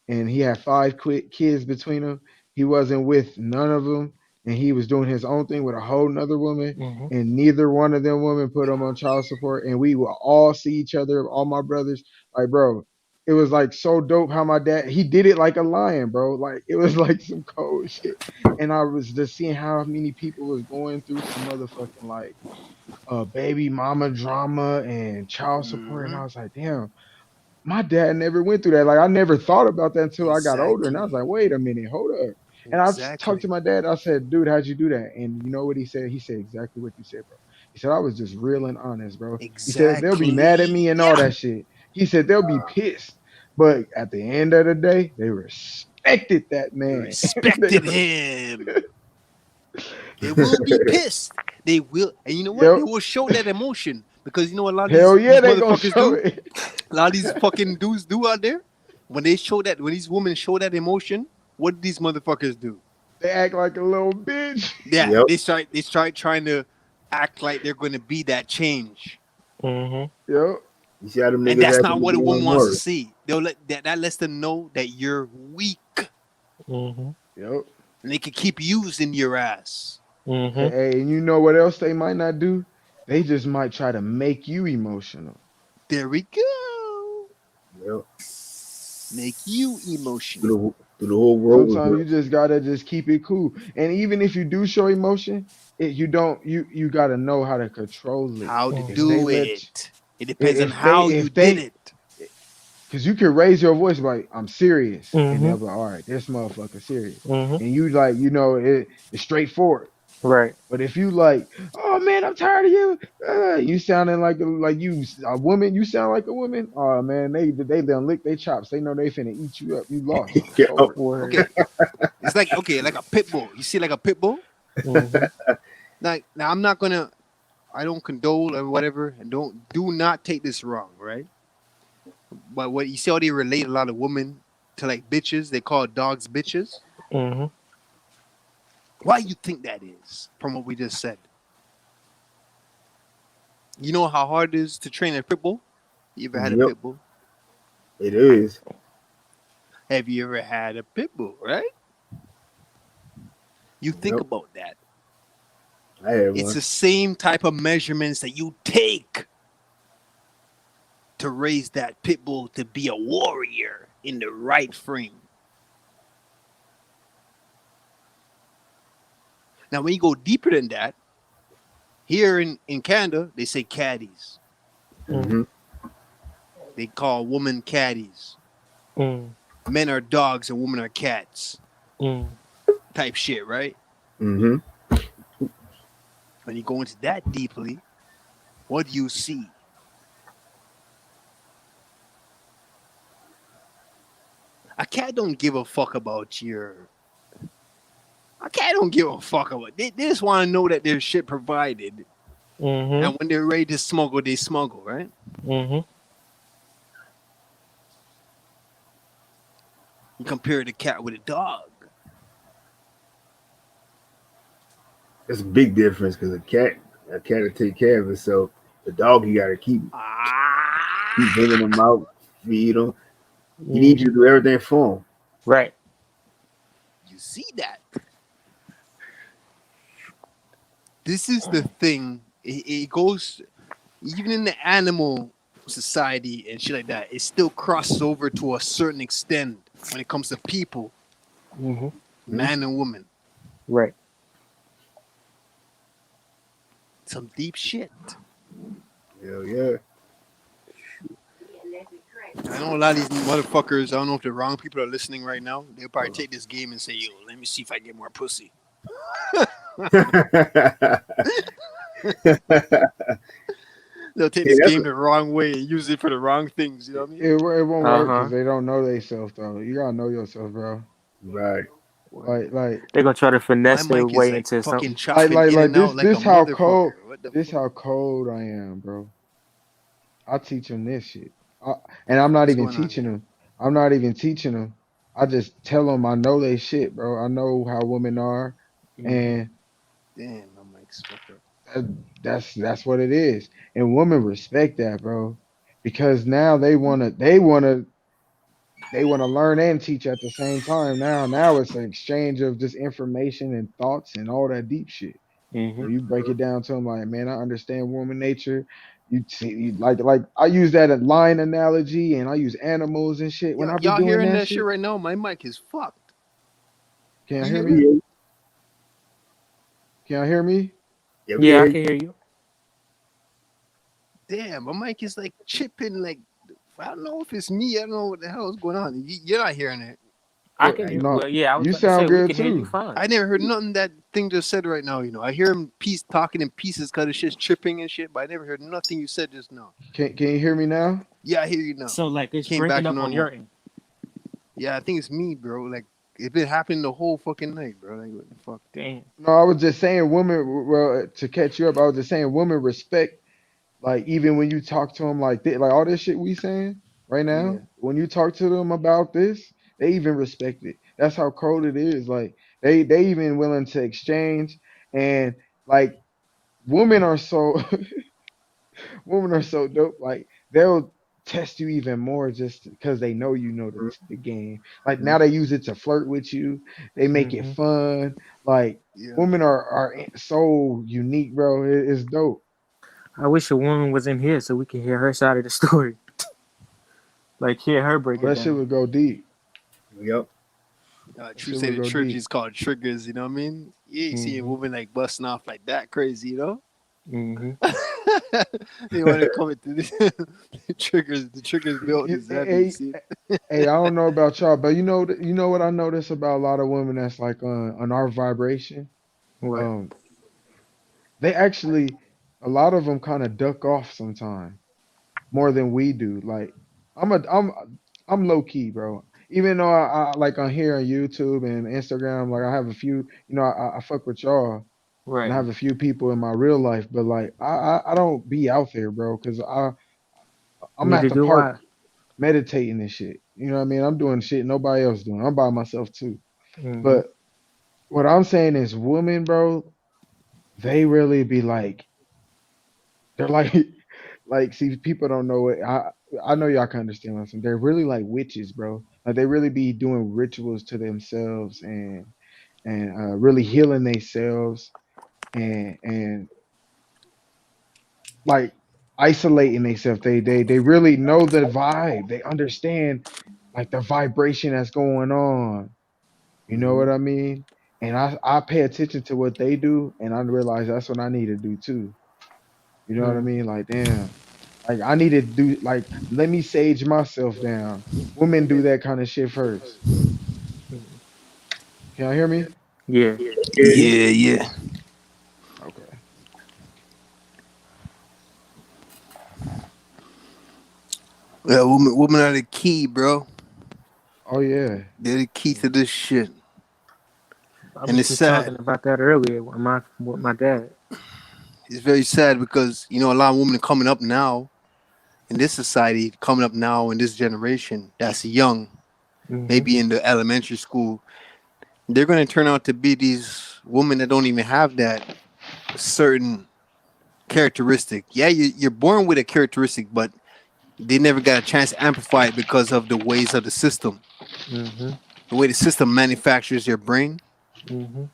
Speaker 11: and he had 5 kids between them. He wasn't with none of them, and he was doing his own thing with a whole nother woman, and neither one of them women put him on child support, and we will all see each other, all my brothers. Like, bro, it was like so dope how my dad, he did it like a lion, bro. Like, it was like some cold shit. And I was just seeing how many people was going through some motherfucking like baby mama drama and child support. And I was like, damn, my dad never went through that. Like, I never thought about that until I got older. And I was like, wait a minute, hold up. And I talked to my dad. I said, dude, how'd you do that? And you know what he said? He said exactly what you said, bro. He said, I was just real and honest, bro. He said, they'll be mad at me and all that shit. He said, they'll be pissed. But at the end of the day, they respected that man.
Speaker 8: Respected him. They will be pissed. They will. And you know what? They will show that emotion. Because you know what a lot of these motherfuckers do? A lot of these fucking dudes do out there. When they show that, when these women show that emotion, what do these motherfuckers do?
Speaker 11: They act like a little bitch.
Speaker 8: Yeah, they start trying to act like they're going to be that change.
Speaker 11: Yep.
Speaker 1: You see how them niggas
Speaker 8: And that's
Speaker 1: act
Speaker 8: not
Speaker 1: when
Speaker 8: what
Speaker 1: they
Speaker 8: a woman
Speaker 1: doing
Speaker 8: wants to
Speaker 1: work.
Speaker 8: see. They'll let that lets them know that you're weak.
Speaker 11: Yep.
Speaker 8: And they can keep using your ass.
Speaker 11: Hey, and you know what else they might not do? They just might try to make you emotional.
Speaker 8: There we go.
Speaker 1: Yep.
Speaker 8: Make you emotional.
Speaker 1: Through the whole world.
Speaker 11: Sometimes you just gotta just keep it cool. And even if you do show emotion, you gotta know how to control it.
Speaker 8: How to do it. It depends on
Speaker 11: if
Speaker 8: how
Speaker 11: they-
Speaker 8: you
Speaker 11: if they-
Speaker 8: did it.
Speaker 11: Cause you can raise your voice like, I'm serious. And they'll be like, all right, this motherfucker serious. And you like, you know, it's straightforward.
Speaker 14: Right.
Speaker 11: But if you like, oh man, I'm tired of you. You sounding like you a woman. You sound like a woman. Oh man, they done lick their chops. They know they finna eat you up. You lost.
Speaker 8: Okay. It's like like a pit bull. You see like a pit bull? Now I'm not gonna. I don't condole or whatever, and do not take this wrong, right? But what you see how they relate a lot of women to like bitches. They call dogs bitches. Why you think that is? From what we just said. You know how hard it is to train a pit bull? You ever had a pit bull?
Speaker 1: It is.
Speaker 8: Have you ever had a pit bull, right? You think about that.
Speaker 1: I have
Speaker 8: It's
Speaker 1: one.
Speaker 8: the same type of measurements that you take to raise that pit bull to be a warrior in the right frame. Now, when you go deeper than that, here in Canada, they say caddies. They call women caddies. Men are dogs and women are cats. Type shit, right? When you go into that deeply, what do you see? A cat don't give a fuck about your... A cat don't give a fuck about... They just want to know that there's shit provided. And when they're ready to smuggle, they smuggle, right? You compare the cat with a dog.
Speaker 1: It's a big difference because a cat will take care of itself. The dog, you gotta keep bringing them out, feed them. He needs you to do everything for him.
Speaker 14: Right.
Speaker 8: You see that? This is the thing. It goes even in the animal society and shit like that. It still crosses over to a certain extent when it comes to people, man and woman.
Speaker 14: Right.
Speaker 8: Some deep shit.
Speaker 1: Hell yeah.
Speaker 8: I know a lot of these motherfuckers, I don't know if the wrong people are listening right now. They'll probably take this game and say, yo, let me see if I get more pussy. They'll take this game the wrong way and use it for the wrong things. You know what I mean?
Speaker 11: It won't work because they don't know themselves though. You gotta know yourself, bro.
Speaker 1: Right.
Speaker 11: Like
Speaker 14: they're gonna try to finesse their way into
Speaker 8: fucking
Speaker 14: something.
Speaker 11: like this how cold I am, bro. I teach them this shit, and I'm not
Speaker 8: What's
Speaker 11: even
Speaker 8: going on
Speaker 11: teaching
Speaker 8: here?
Speaker 11: them. I'm not even teaching them. I just tell them I know they shit, bro. I know how women are,
Speaker 14: Mm-hmm.
Speaker 11: and
Speaker 8: Damn, my mic's fucked up.
Speaker 11: that's what it is. And women respect that, bro, because now they wanna learn and teach at the same time. Now it's an exchange of just information and thoughts and all that deep shit.
Speaker 14: Mm-hmm.
Speaker 11: Where you break it down to them like, man, I understand woman nature. You see, like I use that line analogy, and I use animals and shit when I be
Speaker 8: Y'all
Speaker 11: doing
Speaker 8: hearing
Speaker 11: that
Speaker 8: that shit
Speaker 11: shit.
Speaker 8: right now? My mic is fucked.
Speaker 11: Can y'all
Speaker 8: You
Speaker 11: hear
Speaker 8: hear
Speaker 11: me?
Speaker 8: me?
Speaker 11: Can y'all hear me?
Speaker 1: Yeah, we
Speaker 14: Yeah, I
Speaker 1: hear
Speaker 14: can hear you.
Speaker 8: Damn, my mic is like chipping. Like I don't know if it's me. I don't know what the hell is going on. You're not hearing it.
Speaker 14: I
Speaker 11: Well,
Speaker 14: can hear.
Speaker 11: no,
Speaker 14: Well, yeah, I was
Speaker 11: you
Speaker 14: about to say
Speaker 11: sound
Speaker 14: we
Speaker 11: good
Speaker 14: can hear you
Speaker 11: too.
Speaker 14: fine.
Speaker 8: I never heard nothing that thing just said right now. I hear him talking in pieces because it's just tripping and shit. But I never heard nothing you said just now.
Speaker 11: Can you hear me now?
Speaker 8: Yeah, I hear you now.
Speaker 14: So like it's
Speaker 8: Came back
Speaker 14: breaking
Speaker 8: to
Speaker 14: up on your
Speaker 8: normal.
Speaker 14: end.
Speaker 8: Yeah, I think it's me, bro. Like it's been happening the whole fucking night, bro. Like what the fuck?
Speaker 14: Damn.
Speaker 11: No, I was just saying, women. Well, to catch you up, I was just saying, women respect. Like even when you talk to them like this, like all this shit we saying right
Speaker 8: Yeah.
Speaker 11: now, when you talk to them about this, they even respect it. That's how cold it is. Like they even willing to exchange, and like women are so women are so dope. Like they'll test you even more just because they know you know the game. Like now they use it to flirt with you. They make it
Speaker 14: Mm-hmm.
Speaker 11: fun. Like
Speaker 8: Yeah.
Speaker 11: women are so unique, bro. It's dope.
Speaker 14: I wish a woman was in here so we can hear her side of the story. Like hear her break
Speaker 11: Oh,
Speaker 14: it
Speaker 11: that shit
Speaker 14: down.
Speaker 11: would go deep.
Speaker 1: Yep.
Speaker 11: That
Speaker 8: True
Speaker 11: shit
Speaker 8: say
Speaker 11: would
Speaker 8: the
Speaker 11: go
Speaker 8: church
Speaker 11: deep.
Speaker 8: is called triggers. You know what I mean? You ain't seeing
Speaker 14: Mm-hmm.
Speaker 8: women like busting off like that crazy.
Speaker 14: Mm-hmm.
Speaker 8: They want to come into this the triggers. The triggers built in his head. You
Speaker 11: Hey,
Speaker 8: see?
Speaker 11: hey, I don't know about y'all, but you know what I notice about a lot of women that's like on our vibration.
Speaker 14: What?
Speaker 11: Um, they actually a lot of them kind of duck off sometimes more than we do. Like I'm low key, bro. Even though I like on here on YouTube and Instagram, like I have a few, I fuck with y'all and I
Speaker 14: Right.
Speaker 11: have a few people in my real life, but like I don't be out there, bro, because I'm at
Speaker 14: Neither
Speaker 11: the
Speaker 14: do
Speaker 11: park
Speaker 14: I.
Speaker 11: meditating and shit. You know what I mean? I'm doing shit nobody else doing. I'm by myself too.
Speaker 14: Mm-hmm.
Speaker 11: But what I'm saying is women, bro, they really be like they're like like see people don't know it. I know y'all can understand what I'm saying. They're really like witches, bro. Like they really be doing rituals to themselves and really healing themselves and like isolating themselves. They really know the vibe. They understand like the vibration that's going on. You know
Speaker 14: Mm-hmm.
Speaker 11: what I mean? And I pay attention to what they do, and I realize that's what I need to do too. You know what I
Speaker 14: Mm-hmm.
Speaker 11: mean? Like, damn, like I need to do like let me sage myself down. Women do that kind of shit first. Can y'all hear me?
Speaker 14: Yeah.
Speaker 8: Yeah, yeah.
Speaker 11: Okay.
Speaker 8: Yeah, women are the key, bro.
Speaker 11: Oh yeah.
Speaker 8: They're the key to this shit.
Speaker 14: I
Speaker 8: And
Speaker 14: was
Speaker 8: it's
Speaker 14: just talking
Speaker 8: sad.
Speaker 14: about that earlier with my dad.
Speaker 8: It's very sad because a lot of women are coming up now in this society, coming up now in this generation that's young,
Speaker 14: Mm-hmm.
Speaker 8: maybe in the elementary school. They're gonna turn out to be these women that don't even have that certain characteristic. Yeah, you're born with a characteristic, but they never got a chance to amplify it because of the ways of the system,
Speaker 14: Mm-hmm.
Speaker 8: the way the system manufactures your brain.
Speaker 14: Mm-hmm.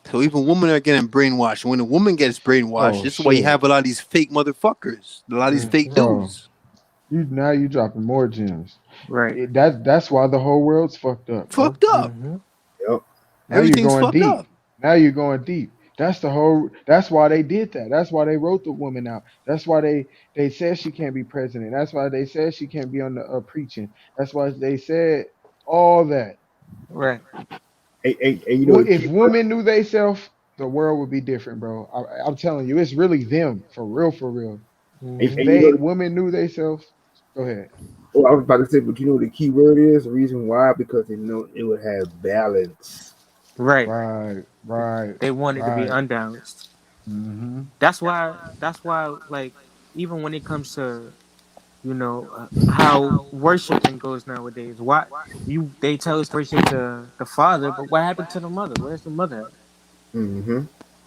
Speaker 8: So even women are getting brainwashed. When a woman gets brainwashed,
Speaker 11: Oh
Speaker 8: this is why you
Speaker 11: shit,
Speaker 8: have a lot of these fake motherfuckers, a lot of these fake
Speaker 14: Mm-hmm.
Speaker 11: bro.
Speaker 8: dudes.
Speaker 11: You dropping more gems.
Speaker 14: Right.
Speaker 11: That's why the whole world's fucked up, bro.
Speaker 8: Fucked up.
Speaker 14: Mm-hmm.
Speaker 1: Yep.
Speaker 11: Now you're
Speaker 8: Everything's
Speaker 11: going
Speaker 8: fucked up.
Speaker 11: deep. Now you're going deep. That's why they did that. That's why they wrote the woman out. That's why they said she can't be president. That's why they said she can't be on the preaching. That's why they said all that.
Speaker 14: Right.
Speaker 1: Hey, you know the
Speaker 11: If
Speaker 1: key.
Speaker 11: women knew they self, the world would be different, bro. I'm telling you, it's really them for real, for real.
Speaker 1: Hey,
Speaker 11: If
Speaker 14: Mm-hmm.
Speaker 1: you know.
Speaker 11: women knew they self, go ahead.
Speaker 1: Oh, I was about to say, but you know what the key word is. The reason why, because they know it would have balance.
Speaker 14: Right.
Speaker 11: Right, right,
Speaker 14: They want it to be
Speaker 11: right.
Speaker 14: unbalanced.
Speaker 11: Mm-hmm.
Speaker 14: That's why. Like, even when it comes to you know, how worshiping goes nowadays. Why they tell us to worship the father, but what happened to the mother? Where's the mother at?
Speaker 1: Mm-hmm.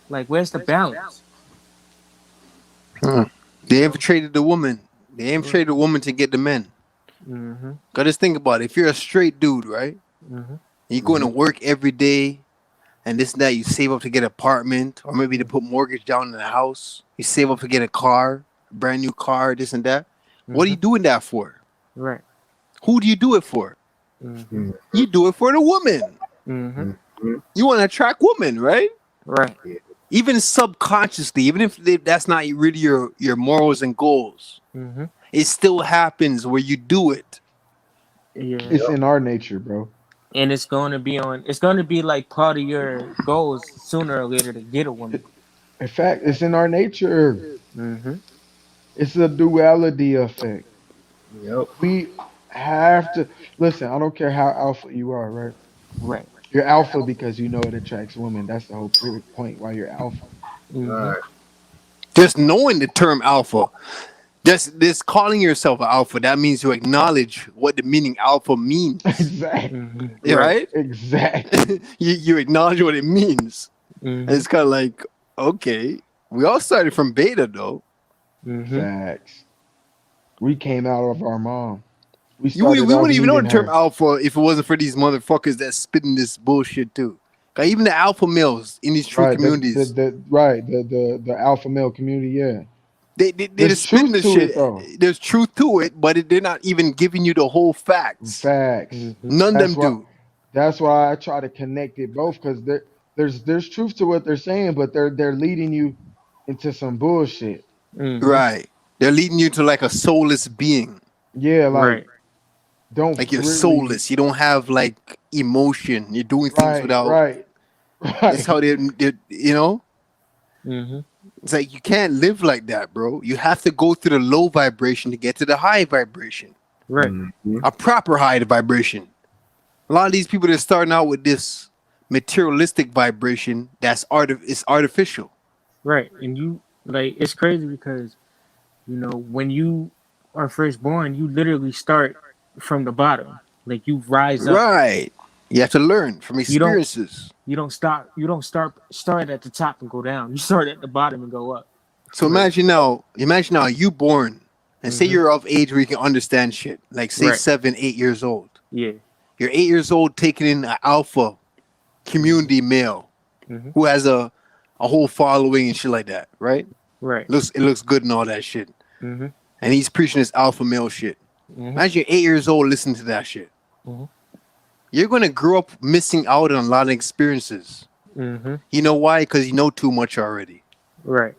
Speaker 14: Like, where's the balance?
Speaker 8: They infiltrated the woman. They infiltrated the woman to get the men.
Speaker 14: Mm-hmm.
Speaker 8: Cause just think about it. If you're a straight dude, right?
Speaker 14: Mm-hmm.
Speaker 8: You going to work every day, and this and that. You save up to get an apartment, or maybe to put mortgage down in the house. You save up to get a car, a brand new car, this and that. What are you doing that for?
Speaker 14: Right.
Speaker 8: Who do you do it for?
Speaker 14: Mm-hmm.
Speaker 8: You do it for the woman.
Speaker 14: Mm-hmm.
Speaker 8: You want to attract women, right?
Speaker 14: Right.
Speaker 8: Even subconsciously, even if that's not really your morals and goals,
Speaker 14: Mm-hmm.
Speaker 8: it still happens where you do it.
Speaker 14: Yeah.
Speaker 11: It's in our nature, bro.
Speaker 14: And it's going to be like part of your goals sooner or later to get a woman.
Speaker 11: In fact, it's in our nature.
Speaker 14: Mm-hmm.
Speaker 11: It's a duality effect.
Speaker 1: Yep.
Speaker 11: We have to listen. I don't care how alpha you are, right?
Speaker 14: Right.
Speaker 11: You're alpha because you know it attracts women. That's the whole point why you're alpha.
Speaker 14: Mm-hmm.
Speaker 1: Right.
Speaker 8: Just knowing the term alpha, just calling yourself an alpha, that means you acknowledge what the meaning alpha means.
Speaker 11: Exactly.
Speaker 14: Mm-hmm.
Speaker 8: Right?
Speaker 11: Exactly.
Speaker 8: you acknowledge what it means.
Speaker 14: Mm-hmm.
Speaker 8: And it's kind of like, okay, we all started from beta though.
Speaker 14: Mm-hmm.
Speaker 11: Facts. We came out of our mom. We
Speaker 8: We wouldn't even know the term
Speaker 11: her.
Speaker 8: alpha if it wasn't for these motherfuckers that's spitting this bullshit too. 'Cause even the alpha males in these true
Speaker 11: Right,
Speaker 8: communities,
Speaker 11: the alpha male community, yeah.
Speaker 8: they're
Speaker 11: There's
Speaker 8: just spitting
Speaker 11: truth
Speaker 8: this
Speaker 11: to
Speaker 8: shit.
Speaker 11: it, though.
Speaker 8: There's truth to it, but they're not even giving you the whole facts.
Speaker 11: Facts.
Speaker 14: Mm-hmm.
Speaker 8: None of them
Speaker 11: That's why.
Speaker 8: do.
Speaker 11: That's why I try to connect it both because there's truth to what they're saying, but they're leading you into some bullshit.
Speaker 14: Mm-hmm.
Speaker 8: Right. They're leading you to like a soulless being.
Speaker 11: Yeah, like
Speaker 14: Right.
Speaker 11: don't
Speaker 8: Like you're
Speaker 11: really,
Speaker 8: soulless. You don't have like emotion. You're doing things without.
Speaker 11: right.
Speaker 8: That's how they're, you know?
Speaker 14: Mm-hmm.
Speaker 8: It's like you can't live like that, bro. You have to go through the low vibration to get to the high vibration.
Speaker 14: Right.
Speaker 8: A proper high vibration. A lot of these people that are starting out with this materialistic vibration that's it's artificial.
Speaker 14: Right. And you like it's crazy because you know when you are first born, you literally start from the bottom. Like you rise up.
Speaker 8: Right. You have to learn from experiences.
Speaker 14: You don't start at the top and go down. You start at the bottom and go up.
Speaker 8: So imagine now you born and say you're of age where you can understand shit. Like say 7, 8 years old.
Speaker 14: Yeah.
Speaker 8: You're 8 years old taking in an alpha community male who has a whole following and shit like that, right?
Speaker 14: Right.
Speaker 8: It looks good and all that shit.
Speaker 14: Mm-hmm.
Speaker 8: And he's preaching this alpha male shit.
Speaker 14: Mm-hmm.
Speaker 8: Imagine you're 8 years old listening to that shit.
Speaker 14: Mm-hmm.
Speaker 8: You're gonna grow up missing out on a lot of experiences.
Speaker 14: Mm-hmm.
Speaker 8: You know why? Because you know too much already.
Speaker 14: Right.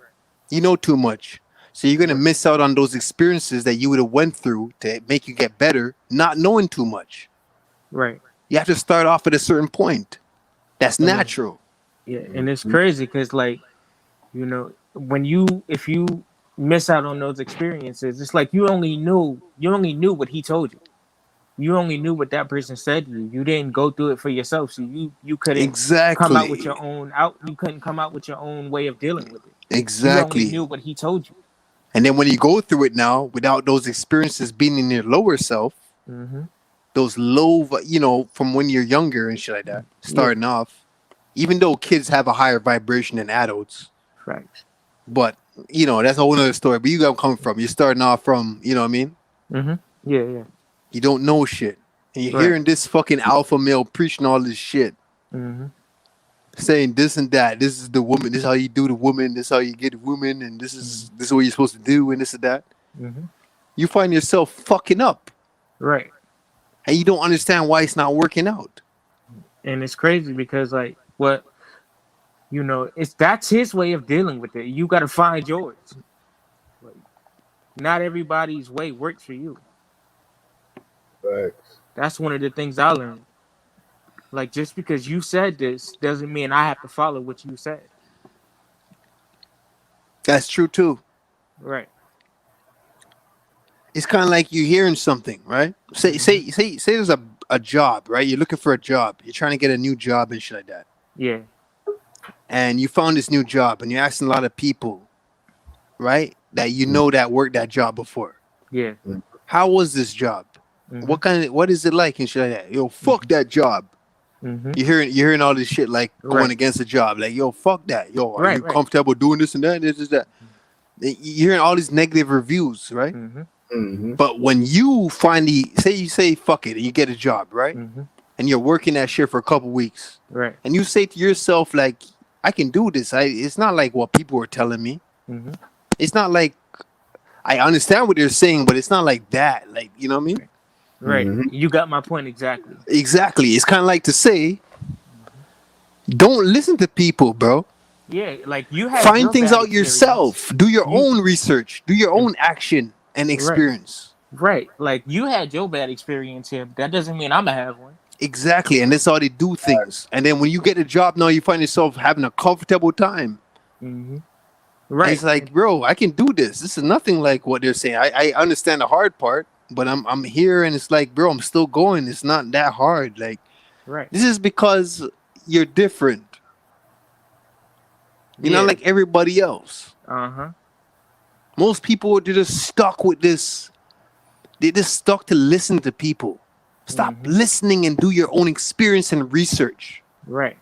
Speaker 8: You know too much. So you're gonna miss out on those experiences that you would have went through to make you get better, not knowing too much.
Speaker 14: Right.
Speaker 8: You have to start off at a certain point. That's natural.
Speaker 14: Yeah, and it's crazy because, like, you know, if you miss out on those experiences, it's like you only knew what he told you. You only knew what that person said to you. You didn't go through it for yourself, so you couldn't come out with your own You couldn't come out with your own way of dealing with it.
Speaker 8: Exactly.
Speaker 14: You only knew what he told you.
Speaker 8: And then when you go through it now, without those experiences being in your lower self, those low, you know, from when you're younger and shit like that, starting off, even though kids have a higher vibration than adults,
Speaker 14: right?
Speaker 8: But you know that's a whole other story. But you got coming from, you're starting off from, you know what I mean?
Speaker 14: Mm-hmm. Yeah.
Speaker 8: You don't know shit, and you're hearing this fucking alpha male preaching all this shit, saying this and that. This is the woman. This is how you do the woman. This is how you get a woman, and this is what you're supposed to do, and this and that. You find yourself fucking up,
Speaker 14: right?
Speaker 8: And you don't understand why it's not working out.
Speaker 14: And it's crazy because, like, what you know, that's his way of dealing with it. You got to find yours. Like, not everybody's way works for you.
Speaker 1: Right.
Speaker 14: That's one of the things I learned. Like, just because you said this doesn't mean I have to follow what you said.
Speaker 8: That's true too.
Speaker 14: Right.
Speaker 8: It's kind of like you hearing something, right? Say there's a job, right? You're looking for a job. You're trying to get a new job and shit like that.
Speaker 14: Yeah.
Speaker 8: And you found this new job and you're asking a lot of people, right? That you know that worked that job before.
Speaker 14: Yeah.
Speaker 8: How was this job? What is it like and shit like that? Yo, fuck that job. You're hearing all this shit like going against the job. Like, yo, fuck that. Yo, are you comfortable doing this and that? This is that. You're hearing all these negative reviews, right? But when you finally say fuck it and you get a job, right? And you're working that shit for a couple weeks,
Speaker 14: right?
Speaker 8: And you say to yourself, like, I can do this. It's not like what people are telling me. It's not like I understand what they're saying, but it's not like that. Like, you know what I mean?
Speaker 14: Right. You got my point exactly.
Speaker 8: Exactly. It's kind of like to say, don't listen to people, bro.
Speaker 14: Yeah, like you have
Speaker 8: find things out yourself. Do your own research. Do your own action and experience.
Speaker 14: Right. Like you had your bad experience here. That doesn't mean I'm gonna have one.
Speaker 8: Exactly. And that's how they do things. And then when you get a job now, you find yourself having a comfortable time.
Speaker 14: Right.
Speaker 8: And it's like, bro, I can do this. This is nothing like what they're saying. I understand the hard part, but I'm here and it's like, bro, I'm still going. It's not that hard. Like, this is because you're different. You're not like everybody else. Most people, they're just stuck with this. They're just stuck to listen to people. Stop listening and do your own experience and research.
Speaker 14: Right.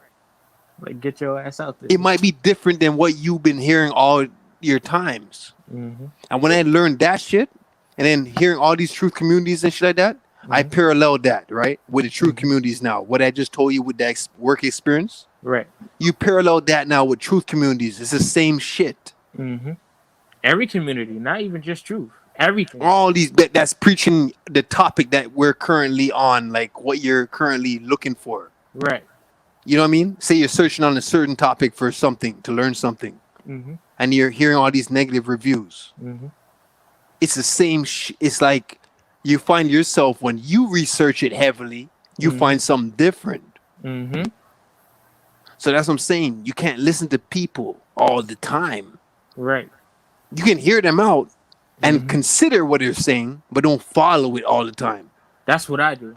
Speaker 14: Like, get your ass out there.
Speaker 8: It might be different than what you've been hearing all your times. And when I learned that shit, and then hearing all these truth communities and shit like that, I paralleled that, right? With the truth communities now. What I just told you with that work experience.
Speaker 14: Right.
Speaker 8: You parallel that now with truth communities. It's the same shit.
Speaker 14: Every community, not even just truth. Everything.
Speaker 8: All these that's preaching the topic that we're currently on, like what you're currently looking for.
Speaker 14: Right.
Speaker 8: You know what I mean? Say you're searching on a certain topic for something, to learn something. And you're hearing all these negative reviews. It's the same it's like you find yourself when you research it heavily, you find something different. So that's what I'm saying. You can't listen to people all the time.
Speaker 14: Right.
Speaker 8: You can hear them out and consider what they're saying, but don't follow it all the time.
Speaker 14: That's what I do.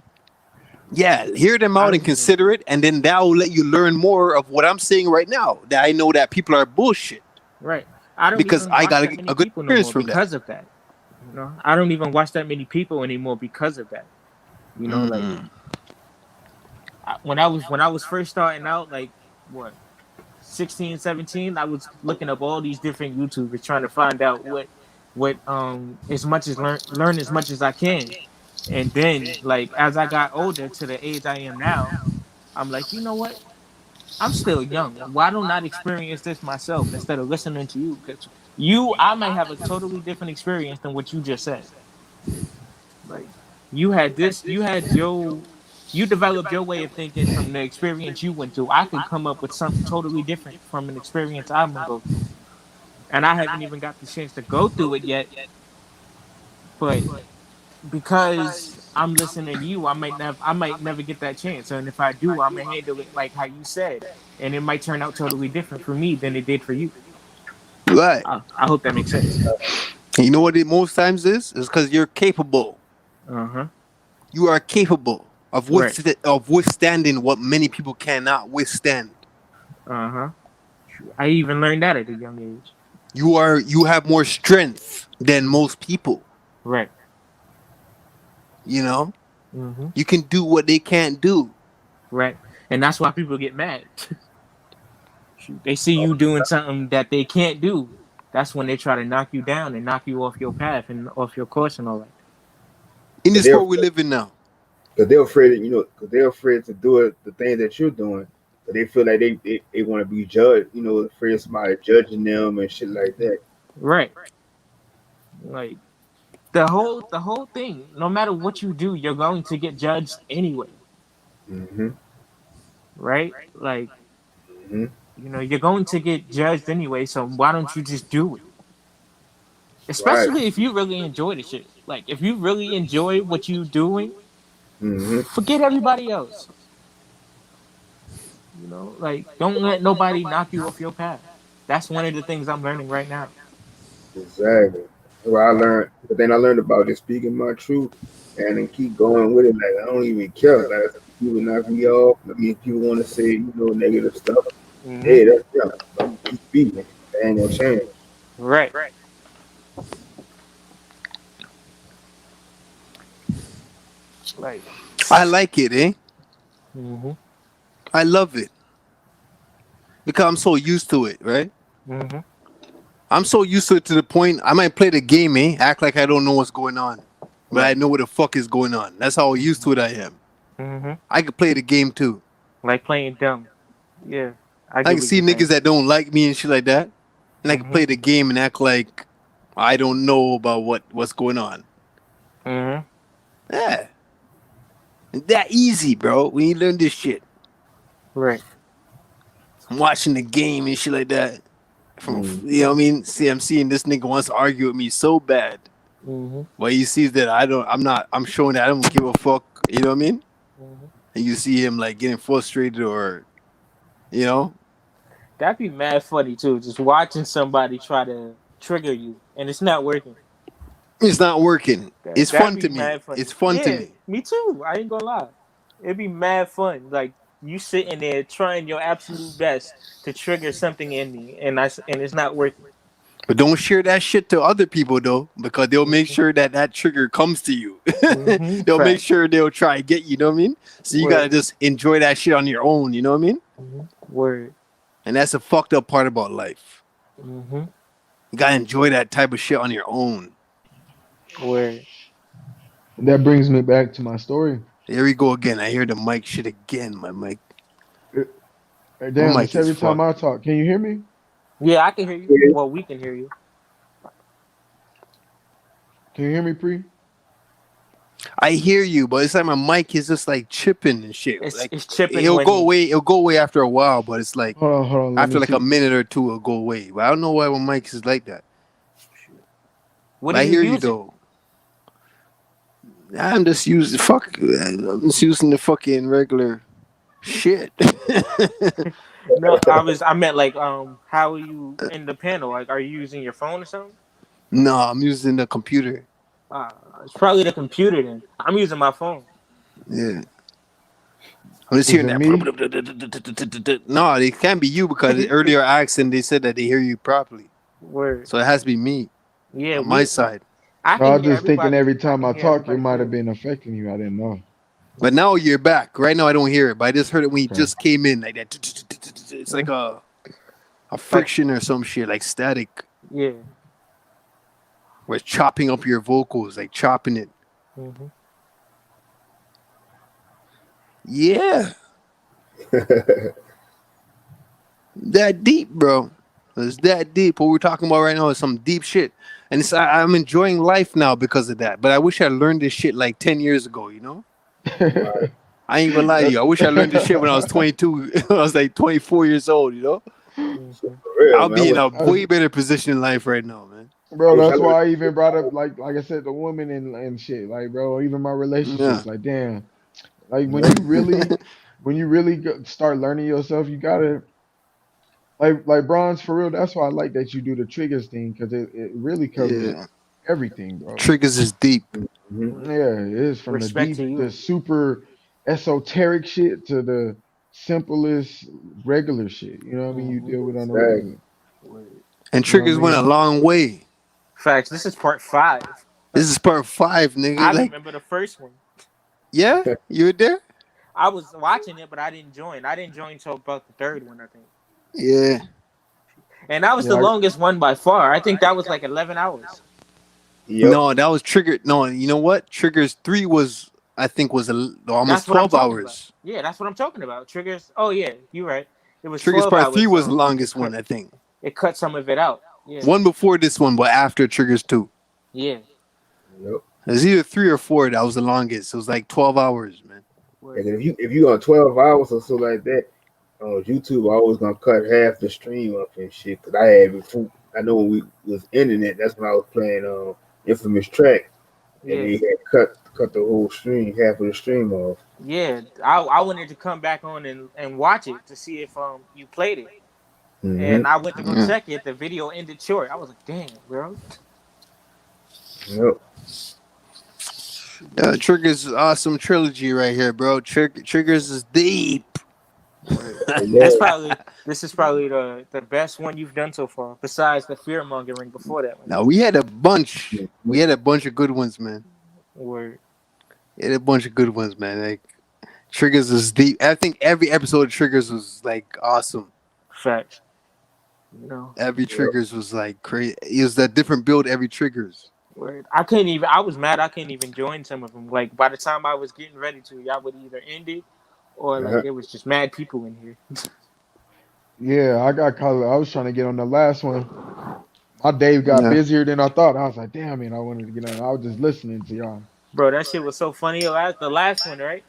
Speaker 8: Yeah, hear them out and consider it, and then that will let you learn more of what I'm saying right now. That I know that people are bullshit.
Speaker 14: Right. I don't
Speaker 8: because I got a good experience from
Speaker 14: because of that. You know, I don't even watch that many people anymore because of that. You know, like when I was first starting out, like what 16, 17, I was looking up all these different YouTubers trying to find out what as much as learn as much as I can. And then like as I got older to the age I am now, I'm like, you know what? I'm still young. Why don't I experience this myself instead of listening to you? Because I might have a totally different experience than what you just said. Like you developed your way of thinking from the experience you went through. I could come up with something totally different from an experience I'm gonna go through. And I haven't even got the chance to go through it yet. But because I'm listening to you, I might never get that chance. And if I do, I'm gonna handle it like how you said. And it might turn out totally different for me than it did for you.
Speaker 8: Right.
Speaker 14: I hope that makes sense.
Speaker 8: You know what it most times is? It's because you're capable. You are capable of withstanding what many people cannot withstand.
Speaker 14: I even learned that at a young age.
Speaker 8: You have more strength than most people.
Speaker 14: Right.
Speaker 8: You know? You can do what they can't do.
Speaker 14: Right. And that's why people get mad. They see you doing something that they can't do. That's when they try to knock you down and knock you off your path and off your course and all that.
Speaker 8: In this world we live in now.
Speaker 1: Because they're afraid, they're afraid to do it, the thing that you're doing. But they feel like they want to be judged, afraid of somebody judging them and shit like that.
Speaker 14: Right. Like the whole thing, no matter what you do, you're going to get judged anyway. Right? Like, you're going to get judged anyway, so why don't you just do it? Especially if you really enjoy the shit. Like, if you really enjoy what you're doing, forget everybody else. Like, don't let nobody knock you off your path. That's one of the things I'm learning right now.
Speaker 1: Exactly. Well, I learned about just speaking my truth and then keep going with it. Like, I don't even care. Like, if people knock me off, if people want to say, negative stuff, hey, that's them. I'm keep speaking. That ain't gonna change.
Speaker 14: Right. Like,
Speaker 8: I like it, eh?
Speaker 14: mm-hmm.
Speaker 8: I love it because I'm so used to it, right?
Speaker 14: Mm-hmm.
Speaker 8: I'm so used to it to the point I might play the game, eh? Act like I don't know what's going on, but I
Speaker 14: Right.
Speaker 8: know what the fuck is going on. That's how used to it I am.
Speaker 14: Mm-hmm.
Speaker 8: I could play the game too.
Speaker 14: Like playing dumb. Yeah, I
Speaker 8: I
Speaker 14: get
Speaker 8: can
Speaker 14: what
Speaker 8: see
Speaker 14: you're
Speaker 8: niggas
Speaker 14: saying.
Speaker 8: that don't like me and shit like that, and I can
Speaker 14: Mm-hmm.
Speaker 8: play the game and act like I don't know about what's going on.
Speaker 14: Mm-hmm.
Speaker 8: Yeah, it's that easy, bro. When you learn this shit,
Speaker 14: Right.
Speaker 8: I'm watching the game and shit like that. From
Speaker 1: Mm.
Speaker 8: you know what I mean? See, I'm seeing this nigga wants to argue with me so bad.
Speaker 14: Mm-hmm.
Speaker 8: But he sees that I'm showing that I don't give a fuck, you know what I mean?
Speaker 14: Mm-hmm.
Speaker 8: And you see him like getting frustrated or, you know?
Speaker 14: That'd be mad funny too. Just watching somebody try to trigger you and it's not working.
Speaker 8: It's not working. It's
Speaker 14: That'd
Speaker 8: fun
Speaker 14: be
Speaker 8: to me.
Speaker 14: mad funny.
Speaker 8: It's fun to
Speaker 14: Yeah,
Speaker 8: me.
Speaker 14: me too. I ain't gonna lie. It'd be mad fun. Like you sitting there trying your absolute best to trigger something in me, and it's not working.
Speaker 8: But don't share that shit to other people though, because they'll make sure that trigger comes to you.
Speaker 14: Mm-hmm.
Speaker 8: They'll make
Speaker 14: Fact.
Speaker 8: sure they'll try to get you, you know what I mean? So you gotta
Speaker 14: Word.
Speaker 8: just enjoy that shit on your own, you know what I mean?
Speaker 14: Mm-hmm. Word.
Speaker 8: And that's the fucked up part about life.
Speaker 14: Mm-hmm.
Speaker 8: You gotta enjoy that type of shit on your own.
Speaker 14: Word.
Speaker 11: That brings me back to my story.
Speaker 8: Here we go again. I hear the mic shit again, my mic.
Speaker 11: Hey,
Speaker 8: My
Speaker 11: damn,
Speaker 8: mic
Speaker 11: it's
Speaker 8: is
Speaker 11: every time
Speaker 8: fucked.
Speaker 11: I talk. Can you hear me?
Speaker 14: Yeah, I can hear you. Well, we can hear you.
Speaker 11: Can you hear me, Pre?
Speaker 8: I hear you, but it's like my mic is just like chipping and shit. Like
Speaker 14: It's chipping
Speaker 8: it'll go
Speaker 14: when
Speaker 8: away. It'll go away after a while, but it's like
Speaker 11: Hold on. Let
Speaker 8: after
Speaker 11: me
Speaker 8: like a
Speaker 11: see.
Speaker 8: minute or two, it'll go away. But I don't know why my mic is like that.
Speaker 14: what
Speaker 8: But
Speaker 14: are
Speaker 8: I
Speaker 14: you
Speaker 8: hear you
Speaker 14: using?
Speaker 8: though. I'm just using I'm just using the fucking regular shit.
Speaker 14: No, I meant like how are you in the panel? Like are you using your phone or something?
Speaker 8: No, I'm using the computer.
Speaker 14: It's probably the computer then. I'm using my phone.
Speaker 8: Yeah. I'm just
Speaker 11: Is
Speaker 8: hearing
Speaker 11: it
Speaker 8: that.
Speaker 11: me?
Speaker 8: No, it can't be you because earlier I asked and they said that they hear you properly.
Speaker 14: Word.
Speaker 8: So it has to be me
Speaker 14: Yeah,
Speaker 8: on my side.
Speaker 14: I
Speaker 11: No, I
Speaker 14: can
Speaker 11: was
Speaker 14: hear
Speaker 11: just thinking
Speaker 14: everybody.
Speaker 11: every
Speaker 14: I
Speaker 11: time
Speaker 14: can
Speaker 11: I
Speaker 14: hear
Speaker 11: talk, it
Speaker 14: everybody
Speaker 11: might have
Speaker 14: clearly.
Speaker 11: been affecting you. I didn't know.
Speaker 8: But now you're back. Right now I don't hear it, but I just heard it when you
Speaker 11: Okay.
Speaker 8: just came in like that. It's like a
Speaker 14: Like
Speaker 8: friction or some shit, like static.
Speaker 14: yeah.
Speaker 8: Where it's chopping up your vocals, like chopping it.
Speaker 14: Mm-hmm.
Speaker 8: Yeah. That deep, bro. It's that deep. What we're talking about right now is some deep shit. And I'm enjoying life now because of that. But I wish I learned this shit like 10 years ago, you know? I ain't gonna lie to you. I wish I learned this shit when I was 22. I was like 24 years old, you know?
Speaker 14: Mm-hmm.
Speaker 1: For real,
Speaker 8: I'll
Speaker 1: man.
Speaker 8: be in a
Speaker 11: That's-
Speaker 8: way better position in life right now, man.
Speaker 11: Bro,
Speaker 1: wish I
Speaker 11: that's
Speaker 1: learned-
Speaker 11: why I even brought up like I said, the woman and shit. Like, bro, even my relationships.
Speaker 8: Yeah.
Speaker 11: Like, damn. Like when you really start learning yourself, you gotta like Bronze for real. That's why I like that you do the triggers thing because it really covers
Speaker 8: Yeah.
Speaker 11: everything, bro.
Speaker 8: Triggers is deep.
Speaker 1: Mhm.
Speaker 11: Yeah, it is from
Speaker 14: Respect to you.
Speaker 11: the super esoteric shit to the simplest regular shit. You know what I mean? You deal with on the
Speaker 1: Exactly.
Speaker 11: regular.
Speaker 14: Word.
Speaker 8: And
Speaker 11: You know what I
Speaker 8: triggers went a
Speaker 11: mean?
Speaker 8: long way.
Speaker 14: Facts. This is part 5.
Speaker 8: This is part 5, nigga.
Speaker 14: I
Speaker 8: Like,
Speaker 14: remember the first one.
Speaker 8: yeah? You were there?
Speaker 14: I was watching it, but I didn't join. I didn't join until about the 3rd one, I think.
Speaker 8: Yeah.
Speaker 14: And that was
Speaker 11: Yeah,
Speaker 14: the longest one by far. I think that was like 11 hours.
Speaker 1: Yep.
Speaker 8: No, that was Trigger. No, you know what? Triggers 3 was, I think, was almost
Speaker 14: That's what I'm
Speaker 8: 12
Speaker 14: talking
Speaker 8: hours.
Speaker 14: about. Yeah, that's what I'm talking about. Triggers. Oh yeah, you're right. It was
Speaker 8: Triggers
Speaker 14: 12
Speaker 8: part
Speaker 14: hours.
Speaker 8: 3 was the
Speaker 14: so
Speaker 8: longest
Speaker 14: it
Speaker 8: one,
Speaker 14: cut,
Speaker 8: I think.
Speaker 14: it cut some of it out. Yeah.
Speaker 8: One before this one, but after Triggers 2.
Speaker 14: Yeah.
Speaker 1: Yep.
Speaker 8: It was either 3 or 4 that was the longest. It was like 12 hours, man.
Speaker 1: And if you on 12 hours or so like that, on YouTube, I always gonna cut half the stream up and shit. Cause I had before. I know when we was internet, that's when I was playing Infamous Track, and
Speaker 14: Yeah.
Speaker 1: they had cut the whole stream, half of the stream off.
Speaker 14: Yeah. I wanted to come back on and watch it to see if you played it.
Speaker 1: Mhm.
Speaker 14: And I went to go
Speaker 8: Yeah.
Speaker 14: check it. The video ended short. I was like, damn, bro.
Speaker 1: Yep.
Speaker 8: Triggers is awesome trilogy right here, bro. Triggers is deep.
Speaker 14: This is probably the best one you've done so far, besides the fear mongering before that one.
Speaker 8: Now we had a bunch. We had a bunch of good ones, man.
Speaker 14: Word.
Speaker 8: Yeah, a bunch of good ones, man. Like Triggers was deep. I think every episode of Triggers was like awesome.
Speaker 14: Facts. You know,
Speaker 8: Every Triggers was like crazy. It was a different build every Triggers.
Speaker 14: word. I couldn't even. I was mad. I couldn't even join some of them. Like by the time I was getting ready to, y'all would either end it or like there was just mad people in here.
Speaker 11: Yeah, I got caught. I was trying to get on the last one. My day got
Speaker 8: Yeah.
Speaker 11: busier than I thought. I was like, damn, man, I wanted to get on. I was just listening to y'all.
Speaker 14: Bro, that shit was so funny. The last one, right?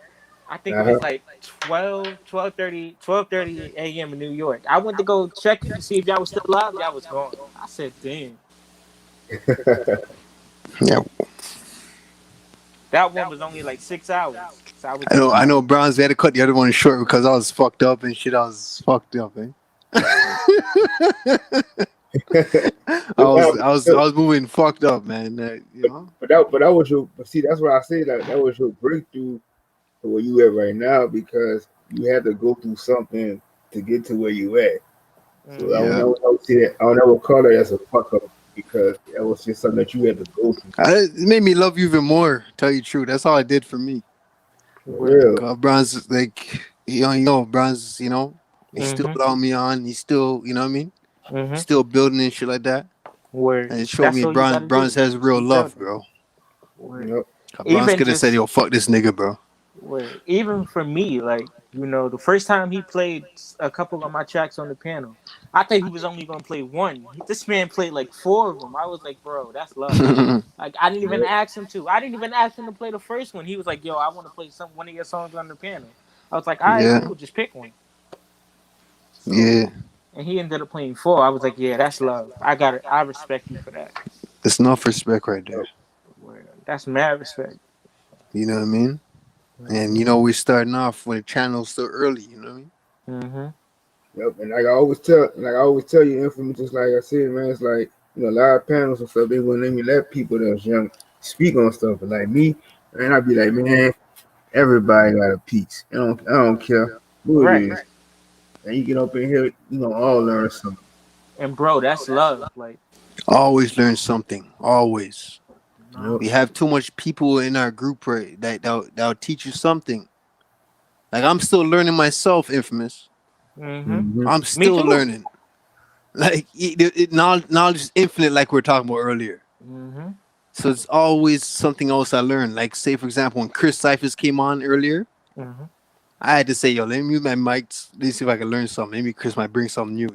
Speaker 14: I think it was like 12:30 a.m. in New York. I went to go check it to see if y'all was still alive. Y'all was gone. I said, damn.
Speaker 8: Yeah.
Speaker 14: That one was only like 6 hours. So
Speaker 8: I know Browns they had to cut the other one short because I was fucked up and shit. I was fucked up, eh? I was moving fucked up, man. You know?
Speaker 1: But that was your. But see, that's why I say that was your breakthrough to where you at right now, because you had to go through something to get to where you at. So I don't see that. I don't ever call it as a fuck up, because that was just something that you had to go through.
Speaker 8: It made me love you even more. Tell you the truth, that's all it did for me.
Speaker 1: Real.
Speaker 8: Bronze, like Bronze, he still allowed me on. He's still, you know what I mean? Still building and shit like that.
Speaker 14: Word.
Speaker 8: And it showed me Bronze has real love, bro.
Speaker 14: Word.
Speaker 8: Bronze could have said, "Yo, fuck this nigga, bro."
Speaker 14: Word. Even for me, like, the first time he played a couple of my tracks on the piano, I thought he was only gonna play one. This man played like 4 of them. I was like, bro, that's love. Like, I didn't even ask him to. I didn't even ask him to play the first one. He was like, yo, I want to play one of your songs on the piano. I was like, all right, cool, just pick one. So,
Speaker 8: yeah.
Speaker 14: And he ended up playing 4. I was like, yeah, that's love. I got it. I respect you for that.
Speaker 8: It's enough respect right there.
Speaker 14: That's mad respect.
Speaker 8: You know what I mean? And we're starting off when the channel's still early. You know what I mean?
Speaker 1: Yep. And like I always tell you, Infamous, just like I said, man, it's like live panels and stuff. They wouldn't let me let people that's young speak on stuff. But like me, man, I'd be like, man, everybody got a piece. I don't care who it is. And you get up in here, all learn something.
Speaker 14: And bro, that's love. Like,
Speaker 8: always learn something. Always.
Speaker 1: Yep.
Speaker 8: We have too much people in our group that'll teach you something. Like, I'm still learning myself, Infamous. I'm still learning. Like, knowledge is infinite, like we were talking about earlier. So it's always something else I learned. Like, say, for example, when Chris Cyphers came on earlier, I had to say, yo, let me mute my mics. Let's see if I can learn something. Maybe Chris might bring something new,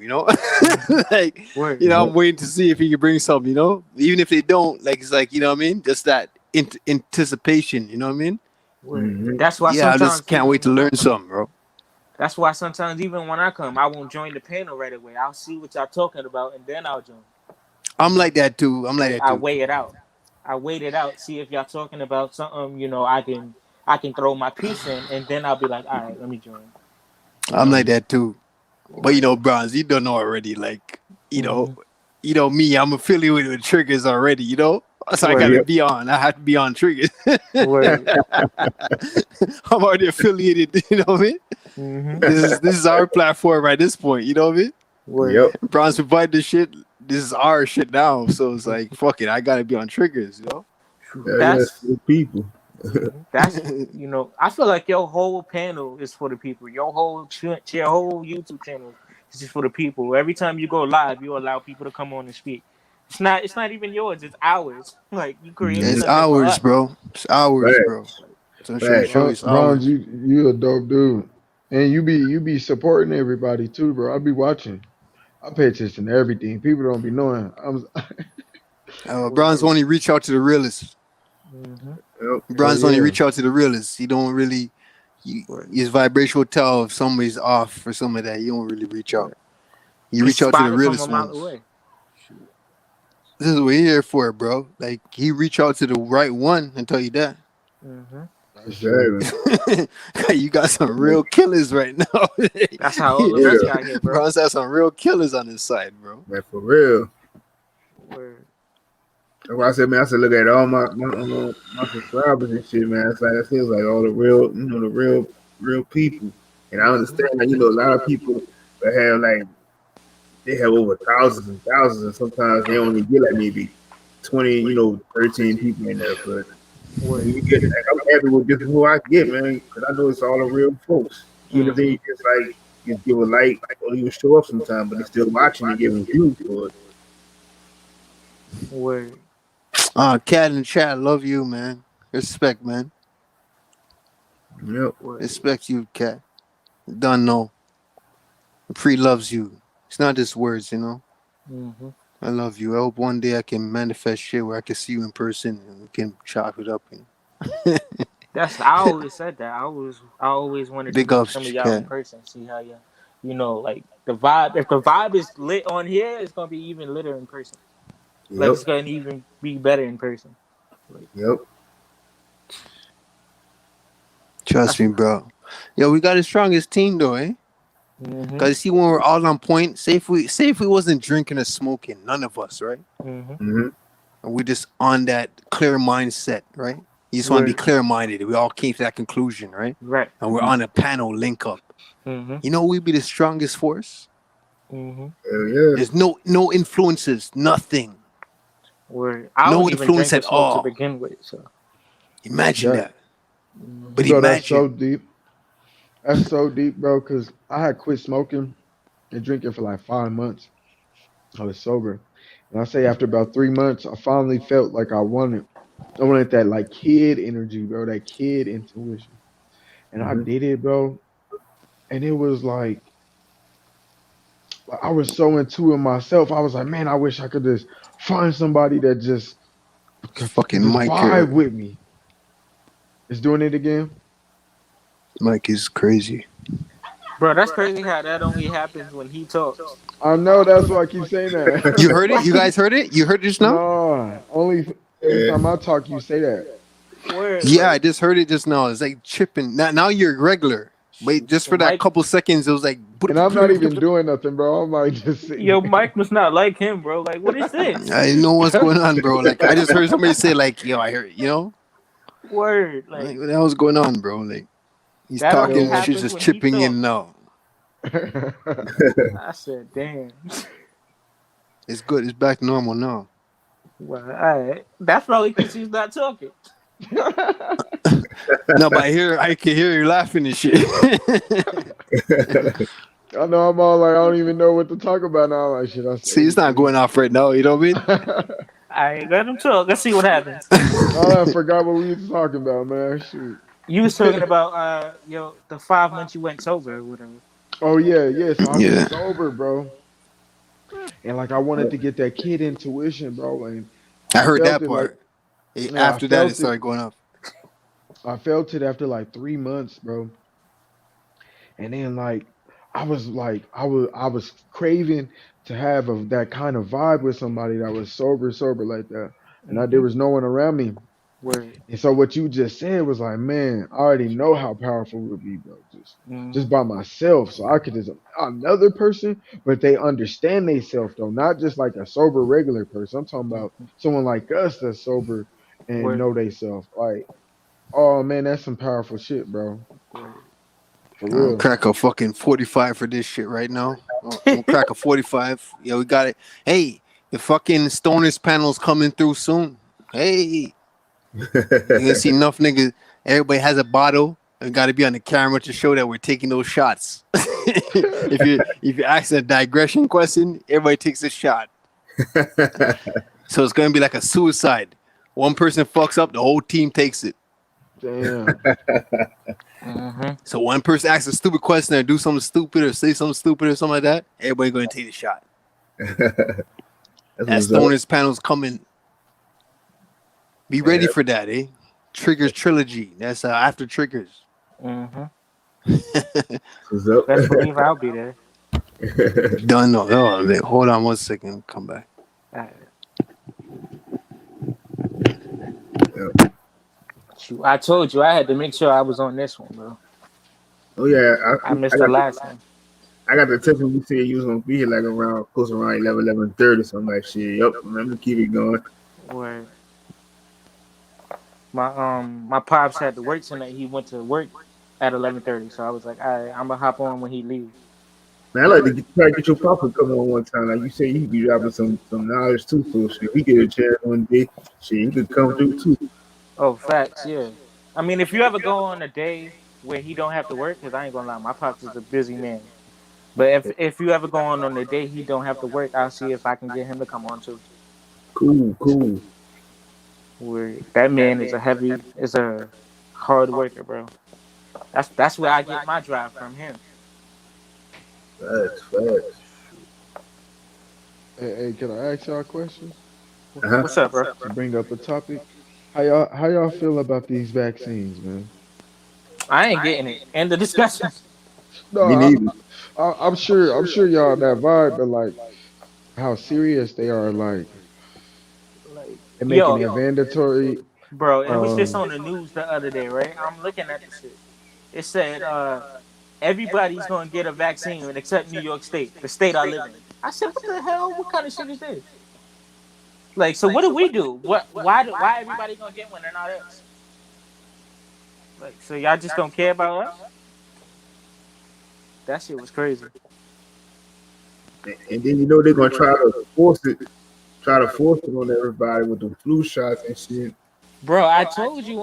Speaker 8: Like, I'm waiting to see if he can bring something, Even if they don't, like, it's like, you know what I mean? Just that anticipation, you know what I mean?
Speaker 14: That's why
Speaker 8: I just can't wait to learn something, bro.
Speaker 14: That's why sometimes even when I come, I won't join the panel right away. I'll see what y'all talking about, and then I'll join.
Speaker 8: I'm like that, too.
Speaker 14: I weigh it out. I wait it out, see if y'all talking about something, I can throw my piece in, and then I'll be like, all right, let me join.
Speaker 8: I'm like that too. But Bronze, you don't know already. Like, me, I'm affiliated with Triggers already, So I gotta be on. I have to be on Triggers. I'm already affiliated, you know what I mean? This is our platform at this point, you know what I mean?
Speaker 1: Yep.
Speaker 8: Bronze provided this shit. This is our shit now. So it's like, fuck it, I gotta be on Triggers,
Speaker 1: That's for the people.
Speaker 14: That's I feel like your whole panel is for the people. Your whole YouTube channel is just for the people. Every time you go live, you allow people to come on and speak. It's not even yours. It's ours. Like, you created.
Speaker 8: It's ours, bro. It's ours, bro. So
Speaker 11: Bronze, you a dope dude, and you be supporting everybody too, bro. I be watching. I pay attention to everything. People don't be knowing.
Speaker 8: Bronze only reach out to the realists. Bronze only reach out to the realists. He don't really. His vibration will tell if somebody's off or some of that. You don't really reach out. You reach out to the realist ones. This is what we're here for, bro. Like, he reach out to the right one and tell you that. You got some real killers right now.
Speaker 14: That's how all the rest got here, bro.
Speaker 8: Bronze has some real killers on his side, bro.
Speaker 1: Man, for real. That's why I said, man, I said, look at all my subscribers and shit, man. It's like, it feels like all the real, the real people. And I understand, like, a lot of people that have, like, they have over thousands and thousands, and sometimes they only get like maybe 20, 13 people in there. But
Speaker 14: Word.
Speaker 1: You get, like, I'm happy with this who I get, man, because I know it's all the real folks. Even if they just like just give a like or even show up sometime, but they still watching and giving views for it.
Speaker 14: Word.
Speaker 8: Cat in the chat, love you, man. Respect, man.
Speaker 1: Yep.
Speaker 8: Respect you, Cat. Don't know. Pre loves you. It's not just words, you know.
Speaker 14: Mm-hmm.
Speaker 8: I love you. I hope one day I can manifest shit where I can see you in person and we can chop it up. And
Speaker 14: I always said that. I always wanted
Speaker 8: big
Speaker 14: to meet
Speaker 8: ups,
Speaker 14: some of y'all in
Speaker 8: Cat.
Speaker 14: person. See how you know, like the vibe. If the vibe is lit on here, it's gonna be even litter in person. Like it's gonna even be better in person. Like,
Speaker 1: Yep.
Speaker 8: Trust me, bro. Yo, we got the strongest team though, eh?
Speaker 14: Mm-hmm.
Speaker 8: Cause see, when we're all on point, say if we wasn't drinking or smoking, none of us, right?
Speaker 14: Mm-hmm.
Speaker 1: Mm-hmm.
Speaker 8: And we just on that clear mindset, right? You just want to be clear-minded. We all came to that conclusion, right?
Speaker 14: Right.
Speaker 8: And we're on a panel link up.
Speaker 14: Mm-hmm.
Speaker 8: You know, we'd be the strongest force.
Speaker 14: Mm-hmm.
Speaker 1: Yeah.
Speaker 8: There's no influences, nothing.
Speaker 14: I
Speaker 8: no
Speaker 14: don't even
Speaker 8: influence
Speaker 14: drink
Speaker 8: at
Speaker 14: or smoke
Speaker 8: all.
Speaker 14: to begin with. So
Speaker 8: imagine that. But
Speaker 11: Bro,
Speaker 8: imagine.
Speaker 11: that's so deep. That's so deep, bro. Because I had quit smoking and drinking for like 5 months. I was sober, and I say after about 3 months, I finally felt like I wanted that like kid energy, bro. That kid intuition, and I did it, bro. And it was like I was so into it myself. I was like, man, I wish I could just find somebody that just could
Speaker 8: fucking
Speaker 11: just
Speaker 8: Mike
Speaker 11: vibe with me. It's doing it again.
Speaker 8: Mike is crazy.
Speaker 14: Bro, that's crazy how that only happens when he talks.
Speaker 11: I know, that's why I keep saying that.
Speaker 8: You heard it? You guys heard it? You heard it just now?
Speaker 11: No, only every time I talk, you say that.
Speaker 8: Yeah, I just heard it just now. It's like chipping. Now you're regular. Wait, just for that couple seconds, it was like.
Speaker 11: And I'm not even doing nothing, bro. I'm like just sitting.
Speaker 14: Yo, Mike must not like him, bro. Like, what is this?
Speaker 8: I know what's going on, bro. Like, I just heard somebody say, like, yo, I heard it, you know?
Speaker 14: Word.
Speaker 8: Like, what the hell's going on, bro? Like, he's
Speaker 14: that
Speaker 8: talking,
Speaker 14: only
Speaker 8: she's
Speaker 14: happens
Speaker 8: just
Speaker 14: when he
Speaker 8: chipping
Speaker 14: talks.
Speaker 8: in now.
Speaker 14: I said, damn.
Speaker 8: It's good. It's back to normal now.
Speaker 14: Well, all right. That's probably because he's not talking.
Speaker 8: No, but I can hear you laughing and shit.
Speaker 11: I know I'm all like, I don't even know what to talk about now. Like, shit, I
Speaker 8: See, it's not going off right now. You know what I mean?
Speaker 14: All right, let him talk. Let's see what happens.
Speaker 11: I forgot what we was talking about, man. Shoot.
Speaker 14: You was talking about the 5 months you went sober or whatever.
Speaker 11: Oh yeah. So I
Speaker 8: Yeah.
Speaker 11: was sober, bro. And like I wanted to get that kid intuition, bro. And
Speaker 8: I heard
Speaker 11: felt
Speaker 8: that
Speaker 11: it,
Speaker 8: part.
Speaker 11: like,
Speaker 8: After
Speaker 11: I
Speaker 8: that,
Speaker 11: felt
Speaker 8: it started going up.
Speaker 11: I felt it after like 3 months, bro. And then like I was craving to have that kind of vibe with somebody that was sober like that. And there was no one around me.
Speaker 14: Word.
Speaker 11: And so what you just said was like, man, I already know how powerful it would be, bro. Just by myself. So I could just another person, but they understand themselves though, not just like a sober regular person. I'm talking about someone like us that's sober and
Speaker 14: Word.
Speaker 11: know themselves. Like, oh man, that's some powerful shit, bro. For
Speaker 8: I'll
Speaker 11: real.
Speaker 8: crack a fucking 45 for this shit right now. I'll crack a 45. Yeah, we got it. Hey, the fucking Stoners panel's coming through soon. Hey. You're gonna see enough niggas. Everybody has a bottle and got to be on the camera to show that we're taking those shots. if you ask a digression question, everybody takes a shot. So it's gonna be like a suicide. One person fucks up, the whole team takes it.
Speaker 11: Damn.
Speaker 8: So one person asks a stupid question or do something stupid or say something stupid or something like that, everybody gonna take the shot. That Stoners panel's coming. Be ready for that, eh? Triggers trilogy. That's after Triggers.
Speaker 14: Best believe I'll be there.
Speaker 8: Done. No, hold on 1 second. Come back.
Speaker 14: All right. Shoot, I told you I had to make sure I was on this one, bro.
Speaker 1: Oh yeah,
Speaker 14: I missed the last one.
Speaker 1: I got the text when you said you was gonna be here like close around 11:30, so I'm like, shit, yep, I'm gonna keep it going.
Speaker 14: Word. My pops had to work tonight. He went to work at 11:30, so I was like, all right, I'm gonna hop on when he leaves.
Speaker 1: Man, I like to try to get your papa to come on one time. Like you said, you be dropping some knowledge too. So shit, we get a chance one day. Shit, you could come through too.
Speaker 14: Oh, facts, yeah. I mean, if you ever go on a day where he don't have to work, because I ain't gonna lie, my pops is a busy man. But if you ever go on the day he don't have to work, I'll see if I can get him to come on too.
Speaker 1: Cool.
Speaker 14: Where that man is a hard worker, bro. That's where I get my drive from him.
Speaker 1: Facts.
Speaker 11: Hey, can I ask y'all a question?
Speaker 14: What's up, bro?
Speaker 11: To bring up a topic. How y'all feel about these vaccines, man?
Speaker 14: I ain't getting it. End of discussion.
Speaker 11: No,
Speaker 1: Me neither.
Speaker 11: I'm sure y'all on that vibe, but like how serious they are, like they're making it
Speaker 14: Yo,
Speaker 11: mandatory.
Speaker 14: bro, it was just
Speaker 11: Um,
Speaker 14: on the news the other day, right? I'm looking at the shit. It said everybody's gonna get a vaccine except New York State, the state I live in. I said, what the hell? What kind of shit is this? Like, so what do we do? Why everybody gonna get one and not us? Like, so y'all just don't care about us? That shit was crazy.
Speaker 1: And then they're gonna try to force it on everybody with the flu shots and shit.
Speaker 14: Bro, I told you,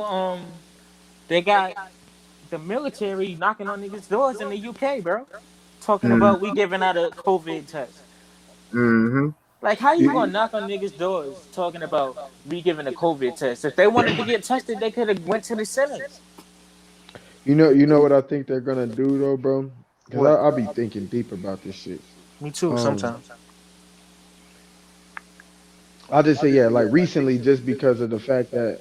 Speaker 14: they got the military knocking on niggas' doors in the UK, bro. Talking about we giving out a COVID test.
Speaker 1: Mm-hmm.
Speaker 14: Like, how you gonna knock on niggas' doors talking about we giving a COVID test? If they wanted to get tested, they could have went to the centers.
Speaker 11: you know what I think they're gonna do though, bro? Because
Speaker 14: What?
Speaker 11: I'll be thinking deep about this shit.
Speaker 14: Me too,
Speaker 11: Um,
Speaker 14: sometimes.
Speaker 11: I'll just say yeah, like recently, just because of the fact that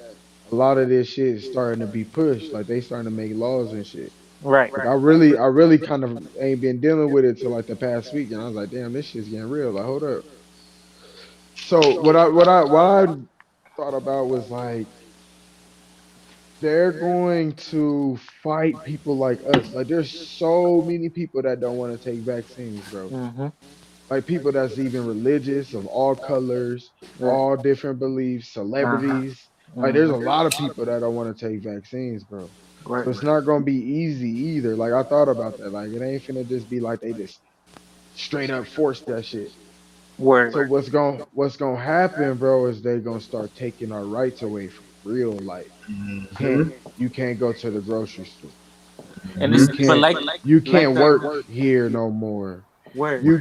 Speaker 11: a lot of this shit is starting to be pushed, like they starting to make laws and shit.
Speaker 14: Right.
Speaker 11: Like I really kind of ain't been dealing with it till like the past week, and I was like, damn, this shit's getting real. Like, hold up. So what I thought about was like they're going to fight people like us. Like there's so many people that don't want to take vaccines, bro.
Speaker 14: Mm-hmm.
Speaker 11: Like people that's even religious of all colors,
Speaker 14: Right.
Speaker 11: all different beliefs,
Speaker 14: Uh-huh.
Speaker 11: celebrities. Like there's a
Speaker 14: Mm-hmm.
Speaker 11: lot of people that don't want to take vaccines, bro.
Speaker 14: Right.
Speaker 11: So it's not gonna be easy either. Like I thought about that. Like it ain't finna just be like they just straight up force that shit.
Speaker 14: Word.
Speaker 11: So what's gonna happen, bro, is they gonna start taking our rights away from real life. Can't
Speaker 1: Mm-hmm.
Speaker 11: you can't go to the grocery store.
Speaker 14: And
Speaker 11: You
Speaker 14: this, but
Speaker 11: can't you can't work here no more.
Speaker 14: word.
Speaker 11: You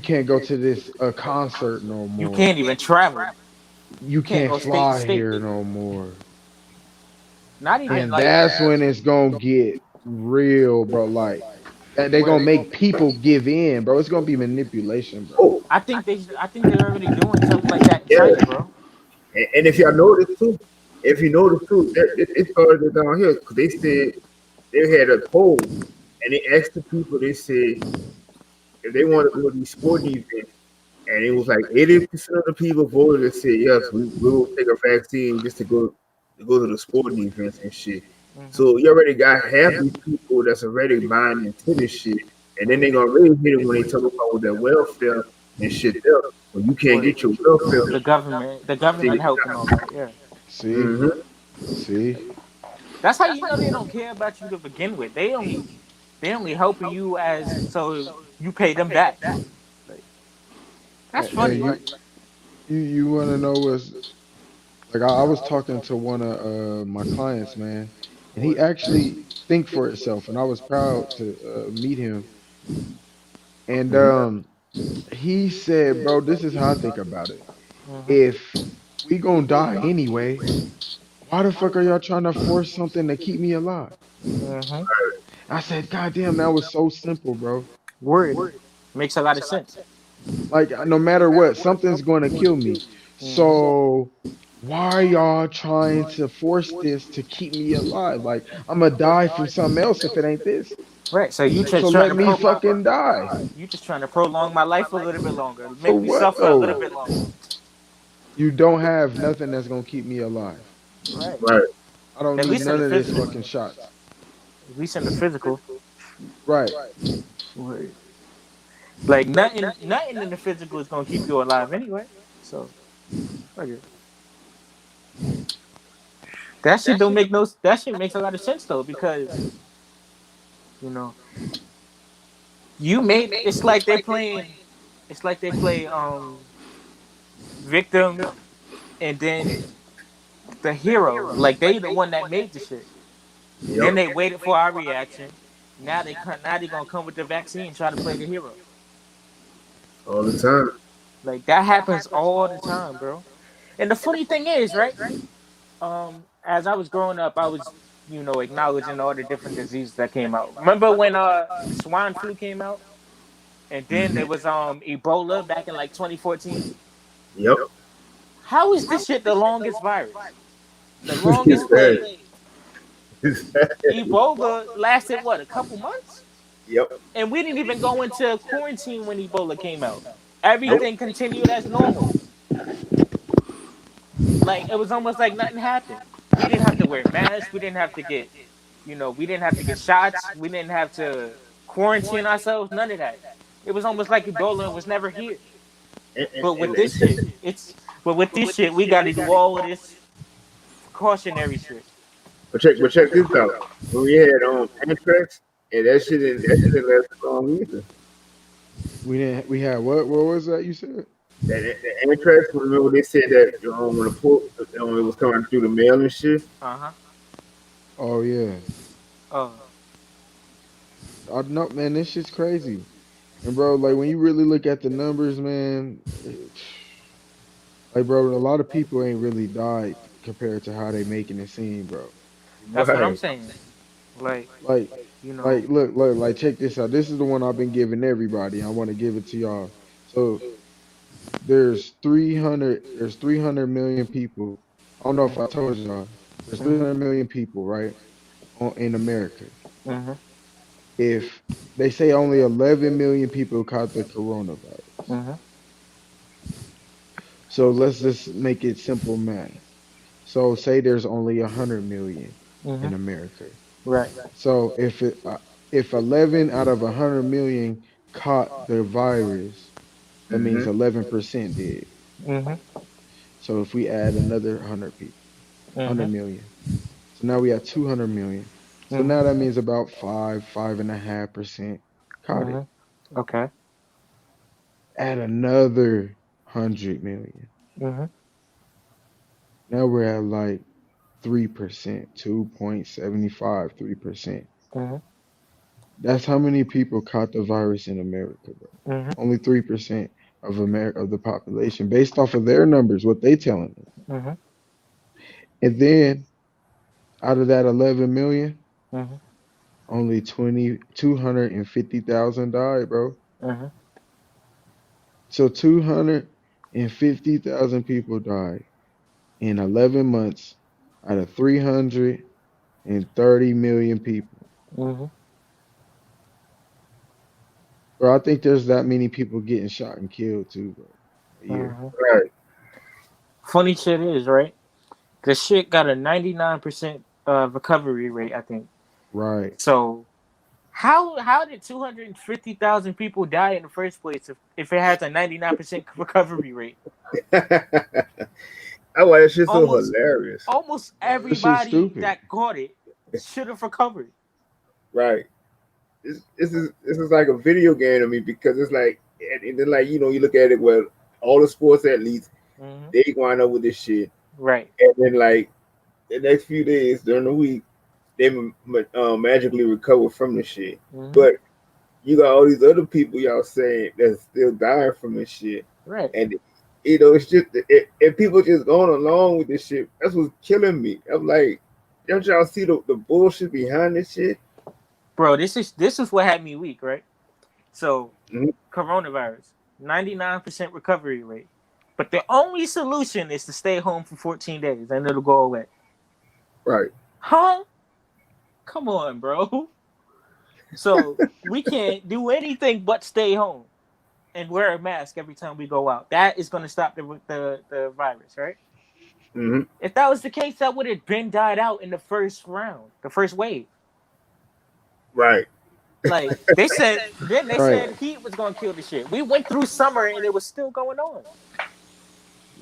Speaker 11: can't go to this concert no
Speaker 14: You
Speaker 11: more.
Speaker 14: can't even travel.
Speaker 11: You
Speaker 14: Can't
Speaker 11: can't
Speaker 14: go state to
Speaker 11: fly
Speaker 14: state.
Speaker 11: here no more.
Speaker 14: Not even
Speaker 11: And
Speaker 14: like
Speaker 11: that's when it's gonna get real, bro. Like that they gonna make people give in, bro. It's gonna be manipulation, bro.
Speaker 1: Oh,
Speaker 14: I think they're already doing something like that in
Speaker 1: yeah.
Speaker 14: China, bro.
Speaker 1: And if y'all notice too, it started down here because they said they had a poll and they asked the people. They said if they want to go to these sporting events, and it was like 80% of the people voted and said yes, we will take a vaccine just to go to the sporting events and shit.
Speaker 14: Mm-hmm.
Speaker 1: So you already got half these people that's already buying into this shit, and then they gonna really hit it when they talk about their welfare and shit there. When you can't
Speaker 14: Word.
Speaker 1: get your welfare,
Speaker 14: The government help and all that. Yeah.
Speaker 11: See? See?
Speaker 14: That's how you know they don't care about you to begin with. They only helping you as so you pay them back. Like, that's
Speaker 11: Hey,
Speaker 14: funny. Like,
Speaker 11: you wanna know what's like I was talking to one of my clients, man, and he actually think for itself, and I was proud to meet him. And he said, bro, this is how I think about it. If we gonna die anyway, why the fuck are y'all trying to force something to keep me alive?
Speaker 14: mm-hmm.
Speaker 11: I said, God damn, that was so simple, bro.
Speaker 14: Word makes a lot of sense.
Speaker 11: Like no matter what, something's going to kill me. So why are y'all trying to force this to keep me alive? Like I'm gonna die from something else if it ain't this.
Speaker 14: Right. So you
Speaker 11: So
Speaker 14: just trying
Speaker 11: let
Speaker 14: to
Speaker 11: me fucking die.
Speaker 14: you just trying to prolong my life a little bit longer,
Speaker 11: For
Speaker 14: make me
Speaker 11: what
Speaker 14: suffer a little
Speaker 11: though?
Speaker 14: bit longer.
Speaker 11: You don't have nothing that's gonna keep me alive.
Speaker 14: Right.
Speaker 1: right?
Speaker 11: I don't
Speaker 14: At
Speaker 11: need
Speaker 14: least in
Speaker 11: none
Speaker 14: the
Speaker 11: of this
Speaker 14: physical.
Speaker 11: fucking shots.
Speaker 14: At least in the physical.
Speaker 11: Right.
Speaker 14: Word. Like nothing in the physical is gonna keep you alive anyway. So okay. That shit makes a lot of sense though, because you know it's like they play victim and then the hero, like they the one that made the shit. Then
Speaker 1: Yep.
Speaker 14: they waited for our reaction. Now they gonna come with the vaccine and try to play the hero.
Speaker 1: All the time.
Speaker 14: Like that happens all the time, bro. And the funny thing is, right? As I was growing up, I was, acknowledging all the different diseases that came out. Remember when swine flu came out? And then there was Ebola back in like 2014.
Speaker 1: Yep.
Speaker 14: How is this shit the longest virus? The longest plague. Ebola lasted what, a couple months?
Speaker 1: Yep.
Speaker 14: And we didn't even go into quarantine when Ebola came out. Everything continued as normal. Like it was almost like nothing happened. We didn't have to wear masks. We didn't have to get, we didn't have to get shots. We didn't have to quarantine ourselves. None of that. It was almost like Ebola was never here. But with this shit, we got to do all of this cautionary shit.
Speaker 1: But check this out. When we had anthrax, and that shit didn't last long either.
Speaker 11: We had what? What was that you said?
Speaker 1: The anthrax. Remember they said that when the port, it was coming through the mail and shit.
Speaker 11: Oh yeah.
Speaker 14: Oh.
Speaker 11: I know, man. This shit's crazy. And bro, like when you really look at the numbers, man, like bro, a lot of people ain't really died compared to how they making it seem, bro.
Speaker 14: That's what I'm saying. Like
Speaker 11: look, check this out. This is the one I've been giving everybody. I want to give it to y'all. So there's 300 million people. I don't know if I told y'all. There's 300 million people, right, in America.
Speaker 14: Mm-hmm.
Speaker 11: If they say only 11 million people caught the coronavirus.
Speaker 14: Mm-hmm.
Speaker 11: So let's just make it simple math. So say there's only 100 million in America.
Speaker 14: Right.
Speaker 11: So if 11 out of 100 million caught the virus, that means 11% did.
Speaker 14: Mm-hmm.
Speaker 11: So if we add another 100 people, 100 million. So now we have 200 million. So now that means about 5.5% caught it.
Speaker 14: Okay.
Speaker 11: Add another 100 million. Now we're at like 3%, 2.75, 3%. That's how many people caught the virus in America, bro. Only 3% of the population, based off of their numbers, what they telling us. And then out of that 11 million, only 250,000 died, bro. So 250,000 people died in 11 months out of 330 million people. Bro, I think there's that many people getting shot and killed too, bro. A year.
Speaker 1: Right.
Speaker 14: Funny shit is, right? The shit got a 99% recovery rate, I think.
Speaker 11: Right.
Speaker 14: So how did 250,000 people die in the first place if it has a 99% recovery rate?
Speaker 1: That's why that shit's so hilarious.
Speaker 14: Almost everybody that caught it should have recovered.
Speaker 1: Right. This is like a video game to me because it's like, and then like, you look at it where all the sports athletes, they wind up with this shit.
Speaker 14: Right.
Speaker 1: And then like the next few days during the week, they magically recover from the shit. But you got all these other people y'all saying that's still dying from this shit.
Speaker 14: Right.
Speaker 1: And it's just and people just going along with this shit. That's what's killing me. I'm like, don't y'all see the bullshit behind this shit?
Speaker 14: Bro, this is what had me weak, right? So coronavirus, 99% recovery rate. But the only solution is to stay home for 14 days and it'll go away.
Speaker 1: Right.
Speaker 14: Huh? Come on, bro. So we can't do anything but stay home and wear a mask every time we go out. That is going to stop the virus, right? If that was the case, that would have been died out in the first round, the first wave.
Speaker 1: Right.
Speaker 14: Like they said, said heat was going to kill the shit. We went through summer and it was still going on.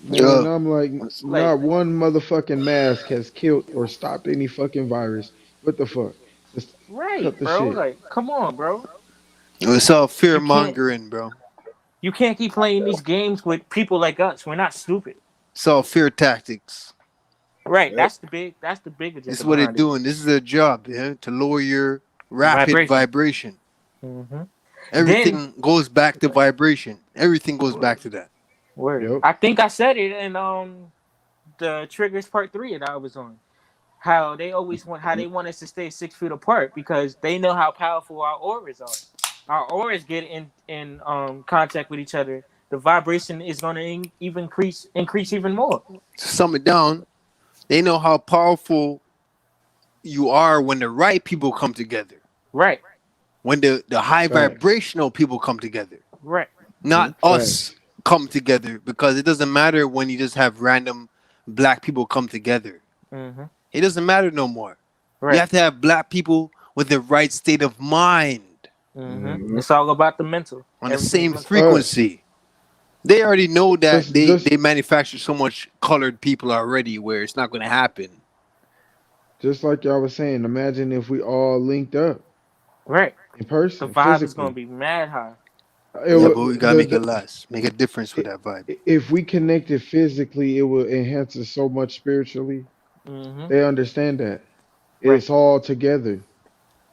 Speaker 11: Man, I'm like, not one motherfucking mask has killed or stopped any fucking virus. What the fuck? Just
Speaker 14: right, bro. Shit. Like, come on, bro.
Speaker 8: It's all fear mongering, bro.
Speaker 14: You can't keep playing these games with people like us. We're not stupid.
Speaker 8: It's all fear tactics.
Speaker 14: Right.
Speaker 1: Yep.
Speaker 14: That's the big
Speaker 8: This
Speaker 14: agenda
Speaker 8: is what they're
Speaker 14: behind it.
Speaker 8: doing. This is their job, yeah, to lower your rapid vibration.
Speaker 14: Mm-hmm.
Speaker 8: Everything goes back to vibration. Everything goes back to that.
Speaker 14: Word.
Speaker 11: Yep.
Speaker 14: I think I said it in the Triggers Part 3 that I was on. How they always want us to stay 6 feet apart because they know how powerful our auras are. Our auras get in contact with each other. The vibration is going to even increase even more.
Speaker 8: To sum it down, they know how powerful you are when the right people come together.
Speaker 14: Right.
Speaker 8: When the high
Speaker 11: Facts.
Speaker 8: vibrational people come together.
Speaker 14: Right.
Speaker 8: Not
Speaker 11: Facts.
Speaker 8: us come together, because it doesn't matter when you just have random black people come together.
Speaker 14: Mm-hmm.
Speaker 8: It doesn't matter no more.
Speaker 14: Right.
Speaker 8: You have to have black people with the right state of mind.
Speaker 14: Mm-hmm. It's all about the mental.
Speaker 8: On the
Speaker 14: Everything's
Speaker 8: same
Speaker 14: mental.
Speaker 8: frequency. They already know that
Speaker 11: Just-
Speaker 8: they manufacture so much colored people already where it's not going to happen.
Speaker 11: Just like y'all was saying, imagine if we all linked up
Speaker 14: Right.
Speaker 11: in person,
Speaker 14: The vibe is
Speaker 11: physically.
Speaker 14: going to be mad high.
Speaker 8: Yeah, but we got to make it last. Make a difference with that vibe.
Speaker 11: If we connected physically, it will enhance us so much spiritually.
Speaker 14: Mm-hmm.
Speaker 11: They understand that.
Speaker 14: Right.
Speaker 11: It's all together.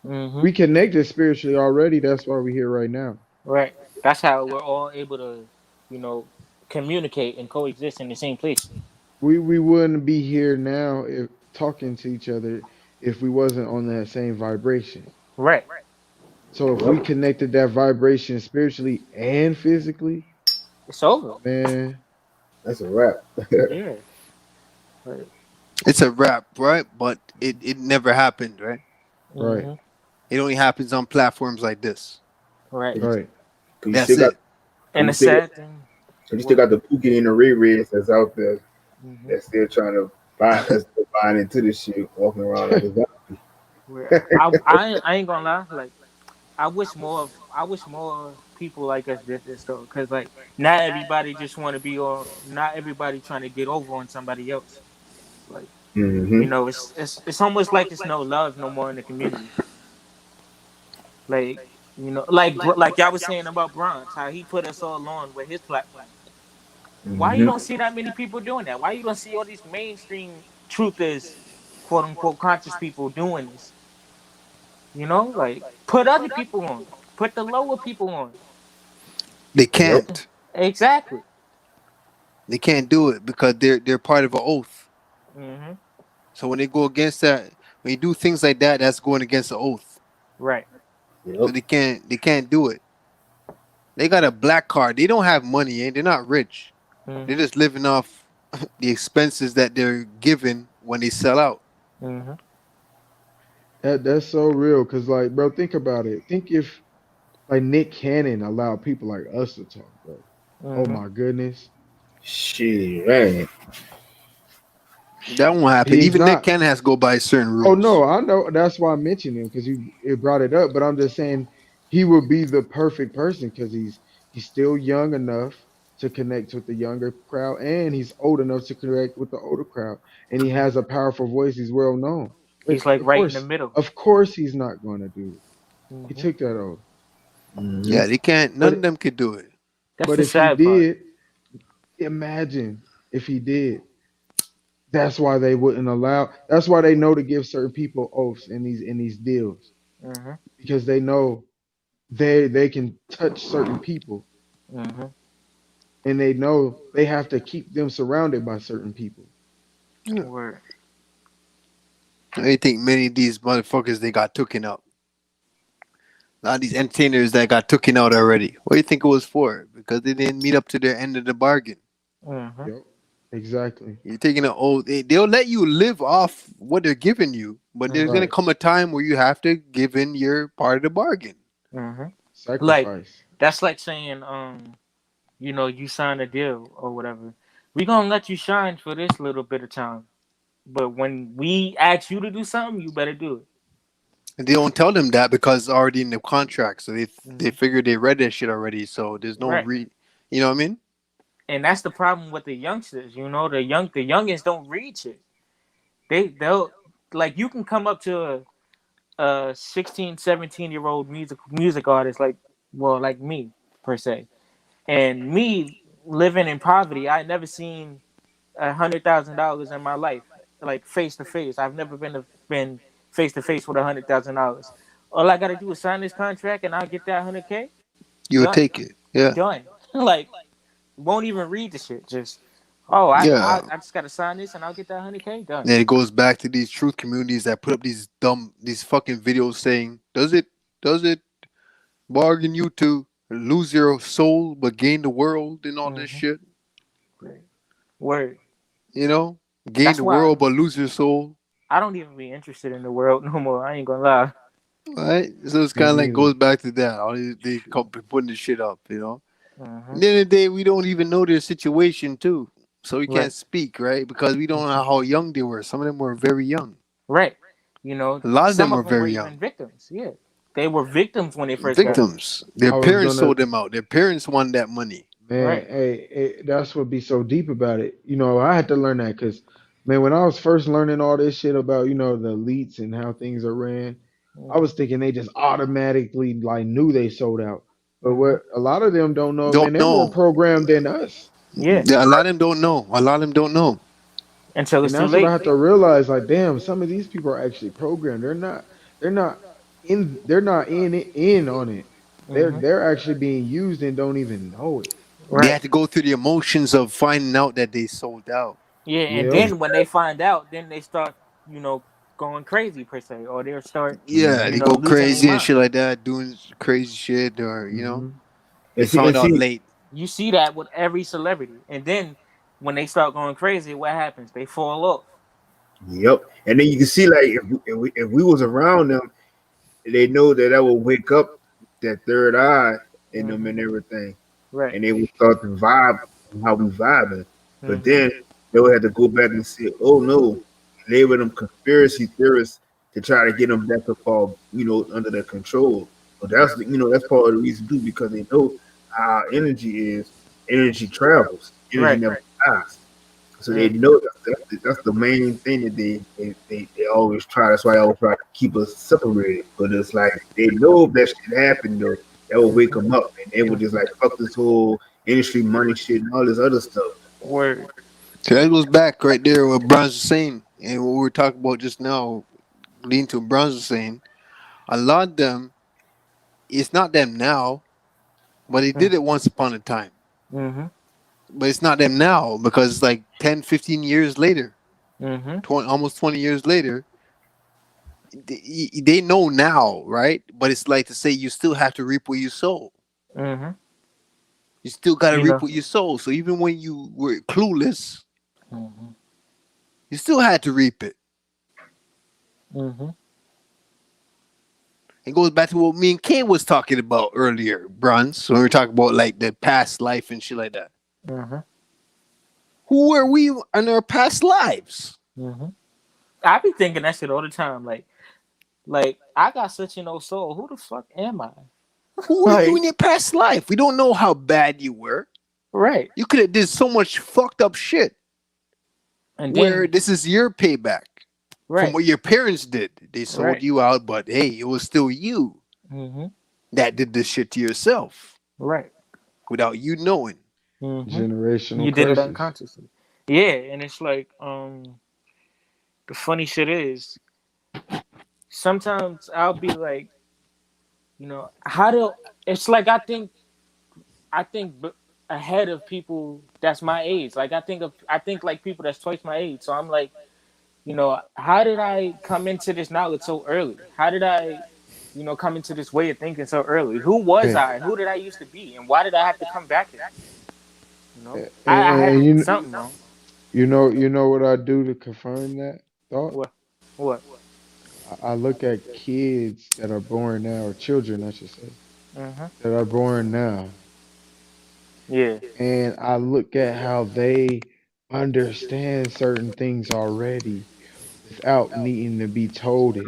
Speaker 14: Mm-hmm.
Speaker 11: We connected spiritually already. That's why we're here right now.
Speaker 14: Right. That's how we're all able to, communicate and coexist in the same place.
Speaker 11: We wouldn't be here now if talking to each other if we wasn't on that same vibration.
Speaker 14: Right.
Speaker 11: So if we connected that vibration spiritually and physically,
Speaker 14: it's over.
Speaker 11: Man,
Speaker 1: that's a wrap.
Speaker 14: Yeah. Right.
Speaker 8: It's a wrap, right? But it never happened, right?
Speaker 11: Right.
Speaker 14: Mm-hmm.
Speaker 8: It only happens on platforms like this.
Speaker 14: Right.
Speaker 11: Right.
Speaker 8: That's it.
Speaker 14: And the sad thing.
Speaker 1: You still got the Pookie and the Ray Rays that's out there
Speaker 14: Mm-hmm.
Speaker 1: that's still trying to that's still buying into this shit, walking around like a zombie.
Speaker 14: I ain't gonna lie. Like, I wish more people like us did this though, because like not everybody just want to be on. Not everybody trying to get over on somebody else. Like,
Speaker 1: Mm-hmm.
Speaker 14: it's almost like it's no love no more in the community. Like, like y'all was saying about Bronx, how he put us all on with his platform. Why you don't see that many people doing that? Why you don't see all these mainstream truthers, quote unquote, conscious people doing this? Like, put other people on. Put the lower people on.
Speaker 8: They can't.
Speaker 14: Exactly.
Speaker 8: They can't do it because they're part of an oath.
Speaker 14: Mm-hmm.
Speaker 8: So when they go against that, when you do things like that, that's going against the oath.
Speaker 14: Right.
Speaker 8: So they can't do it. They got a black card. They don't have money, and they're not rich.
Speaker 14: Mm-hmm.
Speaker 8: They're just living off the expenses that they're given when they sell out.
Speaker 14: Mm-hmm.
Speaker 11: That's so real. Cause like, bro, think about it. Think if like Nick Cannon allowed people like us to talk, bro. Oh
Speaker 14: Mm-hmm.
Speaker 11: my goodness.
Speaker 1: Shit, man.
Speaker 8: That won't happen.
Speaker 11: He's
Speaker 8: Even
Speaker 11: not.
Speaker 8: Nick Cannon has to go by certain rules.
Speaker 11: Oh no, I know. That's why I mentioned him because it brought it up. But I'm just saying he would be the perfect person because he's still young enough to connect with the younger crowd, and he's old enough to connect with the older crowd, and he has a powerful voice. He's well known.
Speaker 14: He's like
Speaker 11: Of
Speaker 14: right
Speaker 11: course,
Speaker 14: in the middle.
Speaker 11: Of course, he's not going to do it.
Speaker 14: Mm-hmm.
Speaker 11: He took that oath.
Speaker 8: Yeah, they can't. None of them could do it.
Speaker 14: That's
Speaker 11: But
Speaker 14: the
Speaker 11: if he
Speaker 14: sad part.
Speaker 11: did, imagine if he did. That's why they wouldn't allow. That's why they know to give certain people oaths in these deals
Speaker 14: Mm-hmm.
Speaker 11: because they know they can touch certain people,
Speaker 14: Mm-hmm.
Speaker 11: and they know they have to keep them surrounded by certain people.
Speaker 14: Word.
Speaker 8: I think many of these motherfuckers they got taken out. A lot of these entertainers that got taken out already. What do you think it was for? Because they didn't meet up to their end of the bargain.
Speaker 14: Mm-hmm.
Speaker 11: Yep, exactly.
Speaker 8: You're taking an oath. They'll let you live off what they're giving you, but there's gonna
Speaker 11: Right.
Speaker 8: come a time where you have to give in your part of the bargain.
Speaker 14: Mm-hmm.
Speaker 11: Sacrifice.
Speaker 14: That's like saying, you sign a deal or whatever. We gonna let you shine for this little bit of time, but when we ask you to do something, you better do it.
Speaker 8: And they don't tell them that because it's already in the contract. So they figure they read that shit already. So there's no
Speaker 14: Right.
Speaker 8: you know what I mean?
Speaker 14: And that's the problem with the youngsters. The youngins don't read shit. They'll like, you can come up to a 16, 17-year-old music artist like me per se, and me living in poverty. I never seen $100,000 in my life, like face to face. I've never been face to face with $100,000. All I gotta do is sign this contract, and I'll get that 100K.
Speaker 8: You'll
Speaker 14: Done,
Speaker 8: take it. Yeah.
Speaker 14: done. Like, won't even read the shit. Just, oh, I
Speaker 8: Yeah.
Speaker 14: I, I just gotta sign this, and I'll get that 100K. Done.
Speaker 8: Then it goes back to these truth communities that put up these fucking videos saying, does it bargain you to lose your soul but gain the world and all this shit?
Speaker 14: Word.
Speaker 8: You know, gain
Speaker 14: That's
Speaker 8: the
Speaker 14: why
Speaker 8: world but lose your soul.
Speaker 14: I don't even be interested in the world no more. I ain't gonna lie.
Speaker 8: Right? So it's kind of like goes back to that. All they come putting this shit up, you know. At the end of the day, we don't even know their situation too, so we can't
Speaker 14: Right.
Speaker 8: speak, right? Because we don't know how young they were. Some of them were very young.
Speaker 14: Right. You know,
Speaker 8: A lot of
Speaker 14: some
Speaker 8: them were
Speaker 14: of them were
Speaker 8: very
Speaker 14: even
Speaker 8: young.
Speaker 14: victims. Yeah, they were victims when they first got it.
Speaker 8: Victims. Their
Speaker 11: I was
Speaker 8: parents
Speaker 11: gonna
Speaker 8: sold them out. Their parents won that money.
Speaker 11: Man,
Speaker 14: Right.
Speaker 11: hey, that's what be so deep about it. You know, I had to learn that because, man, when I was first learning all this shit about, the elites and how things are ran, I was thinking they just automatically like knew they sold out. But what a lot of them don't know, man,
Speaker 8: Don't
Speaker 11: they're more
Speaker 8: know.
Speaker 11: programmed than us.
Speaker 14: Yeah.
Speaker 8: A lot of them don't know. A lot of them don't know.
Speaker 14: Until
Speaker 11: And
Speaker 14: it's too
Speaker 11: that's what I
Speaker 14: late.
Speaker 11: have to realize. Like, damn, some of these people are actually programmed. They're not in on it. They're actually being used and don't even know it.
Speaker 8: They
Speaker 14: Right.
Speaker 8: had to go through the emotions of finding out that they sold out.
Speaker 14: Yeah, and
Speaker 11: Yep.
Speaker 14: then when they find out, then they start, going crazy per se, or they'll start,
Speaker 8: Yeah, they go
Speaker 14: losing their
Speaker 8: crazy and
Speaker 14: mind.
Speaker 8: shit like that, doing crazy shit, or they
Speaker 1: And see,
Speaker 8: found
Speaker 1: and
Speaker 8: out
Speaker 1: see,
Speaker 8: late.
Speaker 14: You see that with every celebrity, and then when they start going crazy, what happens? They fall off.
Speaker 1: yep. And then you can see, like, if we was around them, they know that will wake up that third eye in them and everything,
Speaker 14: Right.
Speaker 1: and they would start to vibe how we vibing. But
Speaker 14: Mhm.
Speaker 1: then they would have to go back and say, "Oh no," label them conspiracy theorists to try to get them back to fall, under their control. So that's part of the reason too, because they know how energy is. Energy travels. Energy
Speaker 14: Right.
Speaker 1: never dies. So they know that's the main thing that they always try. That's why they always try to keep us separated. But it's like they know if that shit happened, though, that will wake them up, and they would just like fuck this whole industry money shit and all this other stuff.
Speaker 14: Word.
Speaker 8: So that goes back right there what Bronze was saying, and what we were talking about just now, leading to what Bronze was saying. A lot of them, it's not them now, but they did it once upon a time.
Speaker 14: Mm-hmm.
Speaker 8: But it's not them now because it's like 10, 15 years later,
Speaker 14: Mm-hmm.
Speaker 8: almost 20 years later. They know now, right? But it's like to say you still have to reap what you sow.
Speaker 14: Mm-hmm.
Speaker 8: You still got to
Speaker 14: You
Speaker 8: reap
Speaker 14: know.
Speaker 8: what you sow. So even when you were clueless,
Speaker 14: Mm-hmm.
Speaker 8: you still had to reap it.
Speaker 14: Mm-hmm.
Speaker 8: It goes back to what me and Kay was talking about earlier, Bronze, when we were talking about like the past life and shit like that.
Speaker 14: Mm-hmm.
Speaker 8: Who were we in our past lives?
Speaker 14: Mm-hmm. I be thinking that shit all the time. Like I got such an old soul. Who the fuck am I?
Speaker 8: Who were you in your past life? We don't know how bad you were.
Speaker 14: Right.
Speaker 8: You could have did so much fucked up shit.
Speaker 14: And
Speaker 8: where
Speaker 14: then
Speaker 8: this is your payback
Speaker 14: right.
Speaker 8: from what your parents did. They sold
Speaker 14: Right.
Speaker 8: you out, but hey, it was still you
Speaker 14: Mm-hmm.
Speaker 8: that did this shit to yourself
Speaker 14: Right.
Speaker 8: without you knowing.
Speaker 14: Mm-hmm.
Speaker 11: Generational
Speaker 14: You did it
Speaker 11: curses.
Speaker 14: unconsciously. Yeah, and it's like the funny shit is sometimes I'll be like, it's like I think ahead of people that's my age. Like I think like people that's twice my age. So I'm like, how did I come into this knowledge so early? How did I, come into this way of thinking so early? Who was
Speaker 11: Yeah.
Speaker 14: I? Who did I used to be? And why did I have to come back here? I
Speaker 11: And
Speaker 14: had to do
Speaker 11: you
Speaker 14: something wrong.
Speaker 11: you know what I do to confirm that thought?
Speaker 14: What?
Speaker 11: I look at kids that are born now, or children, I should say,
Speaker 14: Mm-hmm.
Speaker 11: that are born now,
Speaker 14: Yeah.
Speaker 11: and I look at how they understand certain things already without needing to be told it.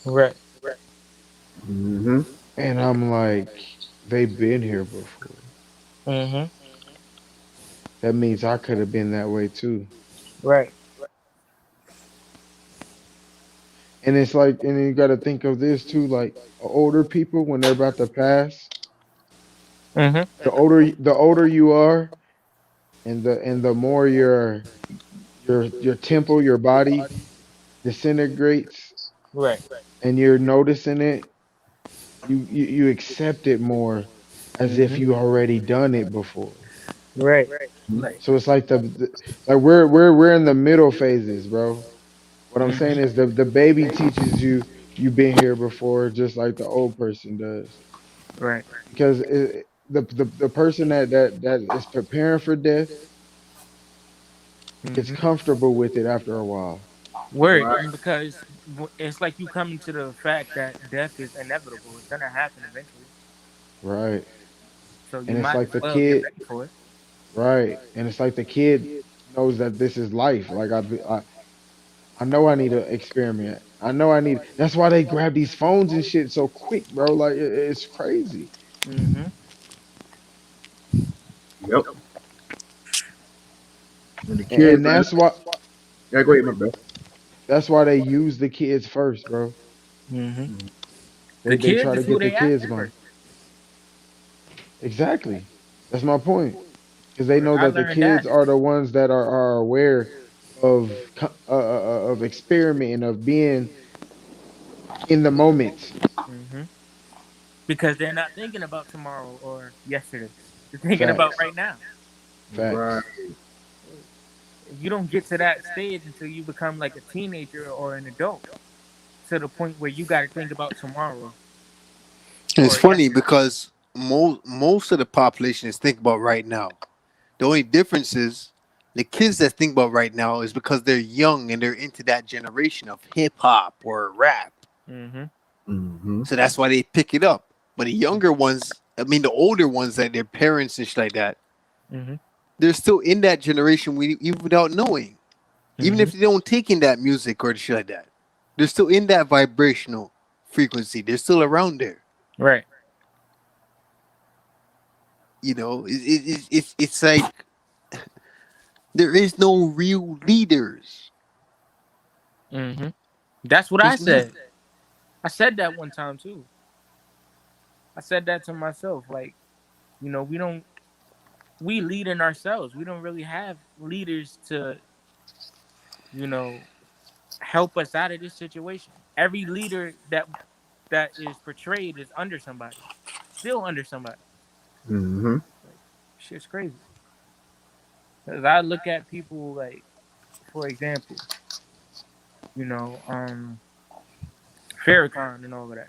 Speaker 14: Right.
Speaker 1: Mm-hmm.
Speaker 11: And I'm like, they've been here before.
Speaker 14: Mm-hmm.
Speaker 11: That means I could have been that way too.
Speaker 14: Right.
Speaker 11: And it's like, and you got to think of this too, like older people when they're about to pass.
Speaker 14: Mm-hmm.
Speaker 11: The older you are, and the more your temple, your body disintegrates,
Speaker 14: Right.
Speaker 11: and you're noticing it, you accept it more as if you already done it before.
Speaker 14: Right. Like.
Speaker 11: So it's like like we're in the middle phases, bro. What I'm saying
Speaker 14: Mhm.
Speaker 11: is the baby teaches you you've been here before, just like the old person does,
Speaker 14: Right.
Speaker 11: because the person that is preparing for death gets
Speaker 14: Mhm.
Speaker 11: comfortable with it after a while.
Speaker 14: Word, and because it's like you coming to the fact that death is inevitable. It's gonna happen eventually.
Speaker 11: Right.
Speaker 14: So you
Speaker 11: And it's
Speaker 14: might
Speaker 11: like
Speaker 14: as
Speaker 11: the
Speaker 14: well get
Speaker 11: kid,
Speaker 14: ready for it.
Speaker 11: right? And it's like the kid knows that this is life. Like I know I need to experiment. I know I need. That's why they grab these phones and shit so quick, bro. Like it's crazy.
Speaker 14: Mhm.
Speaker 1: Yep. And the
Speaker 11: And
Speaker 1: kids, man.
Speaker 11: that's why
Speaker 1: Yeah, go ahead, my bad.
Speaker 11: that's why they use the kids first, bro.
Speaker 14: Mhm. The
Speaker 11: They
Speaker 14: kids
Speaker 11: try to
Speaker 14: is who
Speaker 11: get the
Speaker 14: they act
Speaker 11: kids going.
Speaker 14: first.
Speaker 11: Exactly. That's my point. Because they
Speaker 14: Word.
Speaker 11: know
Speaker 14: I
Speaker 11: that the
Speaker 14: learned that.
Speaker 11: kids are the ones that are aware of experimenting, of being in the moment.
Speaker 14: Mhm. Because they're not thinking about tomorrow or yesterday. They're thinking about
Speaker 11: Facts.
Speaker 14: right now.
Speaker 1: Right.
Speaker 11: Facts.
Speaker 14: You don't get to that stage until you become like a teenager or an adult, to the point where you got to think about tomorrow
Speaker 8: It's
Speaker 14: or
Speaker 8: funny
Speaker 14: yesterday.
Speaker 8: because most of the population is thinking about right now. The only difference is the kids that think about right now is because they're young and they're into that generation of hip hop or rap.
Speaker 14: Mhm.
Speaker 1: Mm-hmm.
Speaker 8: So that's why they pick it up. But the younger ones, I mean, the older ones, that their parents and shit like that,
Speaker 14: Mhm.
Speaker 8: they're still in that generation even without knowing. Even if
Speaker 14: Mhm.
Speaker 8: they don't take in that music or shit like that, they're still in that vibrational frequency. They're still around there.
Speaker 14: Right.
Speaker 8: You know, it's like there is no real leaders.
Speaker 14: Mhm. That's what I
Speaker 8: There's not.
Speaker 14: said. I said that one time too. I said that to myself. Like, we lead in ourselves. We don't really have leaders to, you know, help us out of this situation. Every leader that is portrayed is under somebody, still under somebody.
Speaker 1: Mm-hmm.
Speaker 14: Like, shit's crazy. Cause I look at people like, for example, you know, Farrakhan and all of that.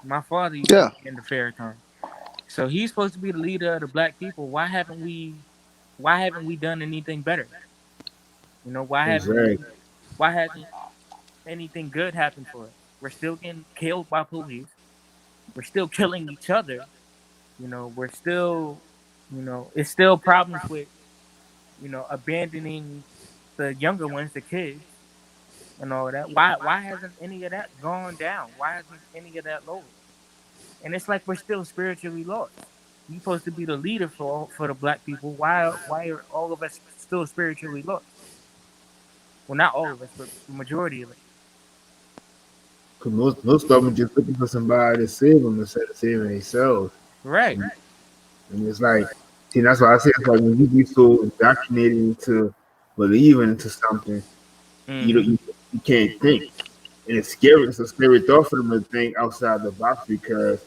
Speaker 14: My father used to
Speaker 8: Yeah.
Speaker 14: be into Farrakhan, so he's supposed to be the leader of the black people. Why haven't we done anything better? You know,
Speaker 1: Exactly.
Speaker 14: why hasn't anything good happened for us? We're still getting killed by police. We're still killing each other. You know, we're still, it's still problems with, abandoning the younger ones, the kids, and all of that. Why hasn't any of that gone down? Why hasn't any of that lowered? And it's like we're still spiritually lost. You're supposed to be the leader for the black people. Why are all of us still spiritually lost? Well, not all of us, but the majority of it.
Speaker 1: Cause most of them just looking for somebody to save them instead of saving themselves.
Speaker 14: Right.
Speaker 1: And it's like, see, that's why I say it's like when you be so indoctrinated into believing into something, you don't,
Speaker 14: Mm-hmm.
Speaker 1: you can't think, and it's scary. It's a scary thought for them to think outside the box because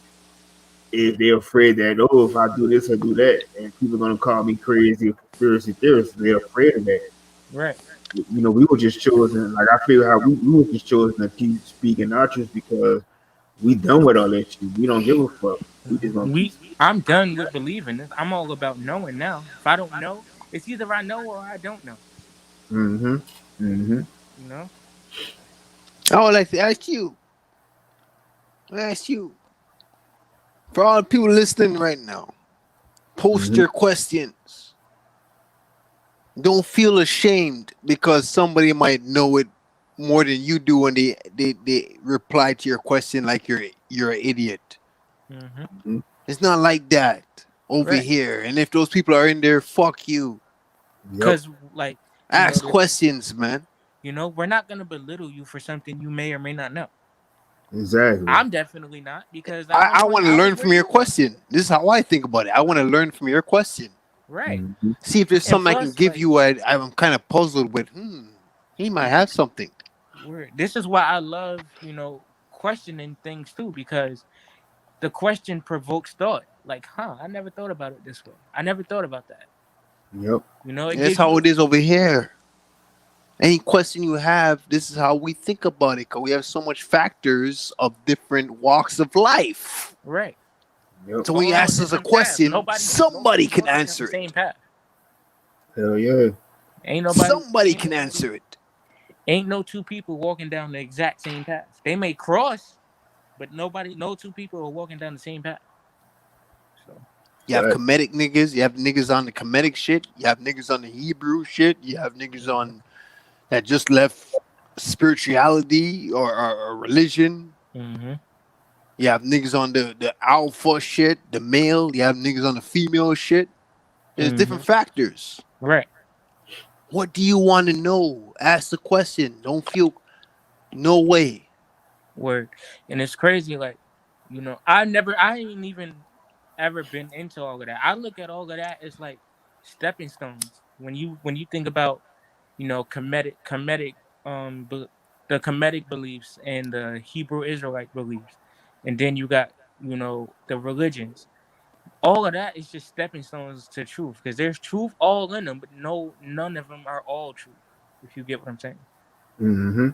Speaker 1: if they're afraid that if I do this or do that, and people are gonna call me crazy or conspiracy theorist, they're afraid of that.
Speaker 14: Right.
Speaker 1: We were just chosen. Like I feel how we were just chosen to keep speaking our truth because we done with all that shit. We don't give a fuck. We just gonna keep.
Speaker 14: I'm done with believing this. I'm all about knowing now. If I don't know, it's either I know or I don't know.
Speaker 1: Mm-hmm. Mm-hmm.
Speaker 14: You know?
Speaker 8: I would like to ask you, for all the people listening right now, post
Speaker 1: Mm-hmm.
Speaker 8: your questions. Don't feel ashamed because somebody might know it more than you do when they reply to your question like you're an idiot.
Speaker 14: Mm-hmm.
Speaker 1: Mm-hmm.
Speaker 8: It's not like that over
Speaker 14: Right.
Speaker 8: here. And if those people are in there, fuck you.
Speaker 1: Yep.
Speaker 14: Because, like,
Speaker 8: Ask questions, man.
Speaker 14: we're not gonna belittle you for something you may or may not know.
Speaker 1: Exactly.
Speaker 14: I'm definitely not because I
Speaker 8: I
Speaker 14: was
Speaker 8: want to
Speaker 14: I was
Speaker 8: learn
Speaker 14: where
Speaker 8: from your
Speaker 14: you were.
Speaker 8: question. This is how I think about it. I want to learn from your question.
Speaker 14: Right.
Speaker 8: See if there's
Speaker 14: And
Speaker 8: something I can
Speaker 14: plus,
Speaker 8: give
Speaker 14: like,
Speaker 8: you. I'm kind of puzzled with. He might have something.
Speaker 14: this is why I love, questioning things too, because the question provokes thought. Like, I never thought about it this way. I never thought about that.
Speaker 1: Yep.
Speaker 14: It
Speaker 8: That's
Speaker 14: gives
Speaker 8: how
Speaker 14: you.
Speaker 8: it is over here. Any question you have, this is how we think about it. Cause we have so much factors of different walks of life.
Speaker 14: Right.
Speaker 1: Yep.
Speaker 8: So when you
Speaker 14: All on
Speaker 8: ask us a
Speaker 14: different paths.
Speaker 8: question, somebody can
Speaker 14: walking down
Speaker 8: answer
Speaker 14: the same
Speaker 8: it.
Speaker 14: path.
Speaker 1: Hell yeah.
Speaker 8: Somebody can answer it.
Speaker 14: Ain't no two people walking down the exact same path. They may cross, but no two people are walking down the same path. So
Speaker 8: you have Kemetic niggas. You have niggas on the Kemetic shit. You have niggas on the Hebrew shit. You have niggas on that just left spirituality or religion.
Speaker 14: Mm-hmm.
Speaker 8: You have niggas on the alpha shit, the male. You have niggas on the female shit. There's different factors.
Speaker 14: Right.
Speaker 8: What do you want to know? Ask the question. Don't feel no way.
Speaker 14: Word. And it's crazy, like, I ain't even ever been into all of that. I look at all of that as like stepping stones. When you think about, Kemetic the Kemetic beliefs and the Hebrew Israelite beliefs, and then you got, the religions. All of that is just stepping stones to truth, because there's truth all in them, but none of them are all truth. If you get what I'm saying.
Speaker 1: Mm-hmm.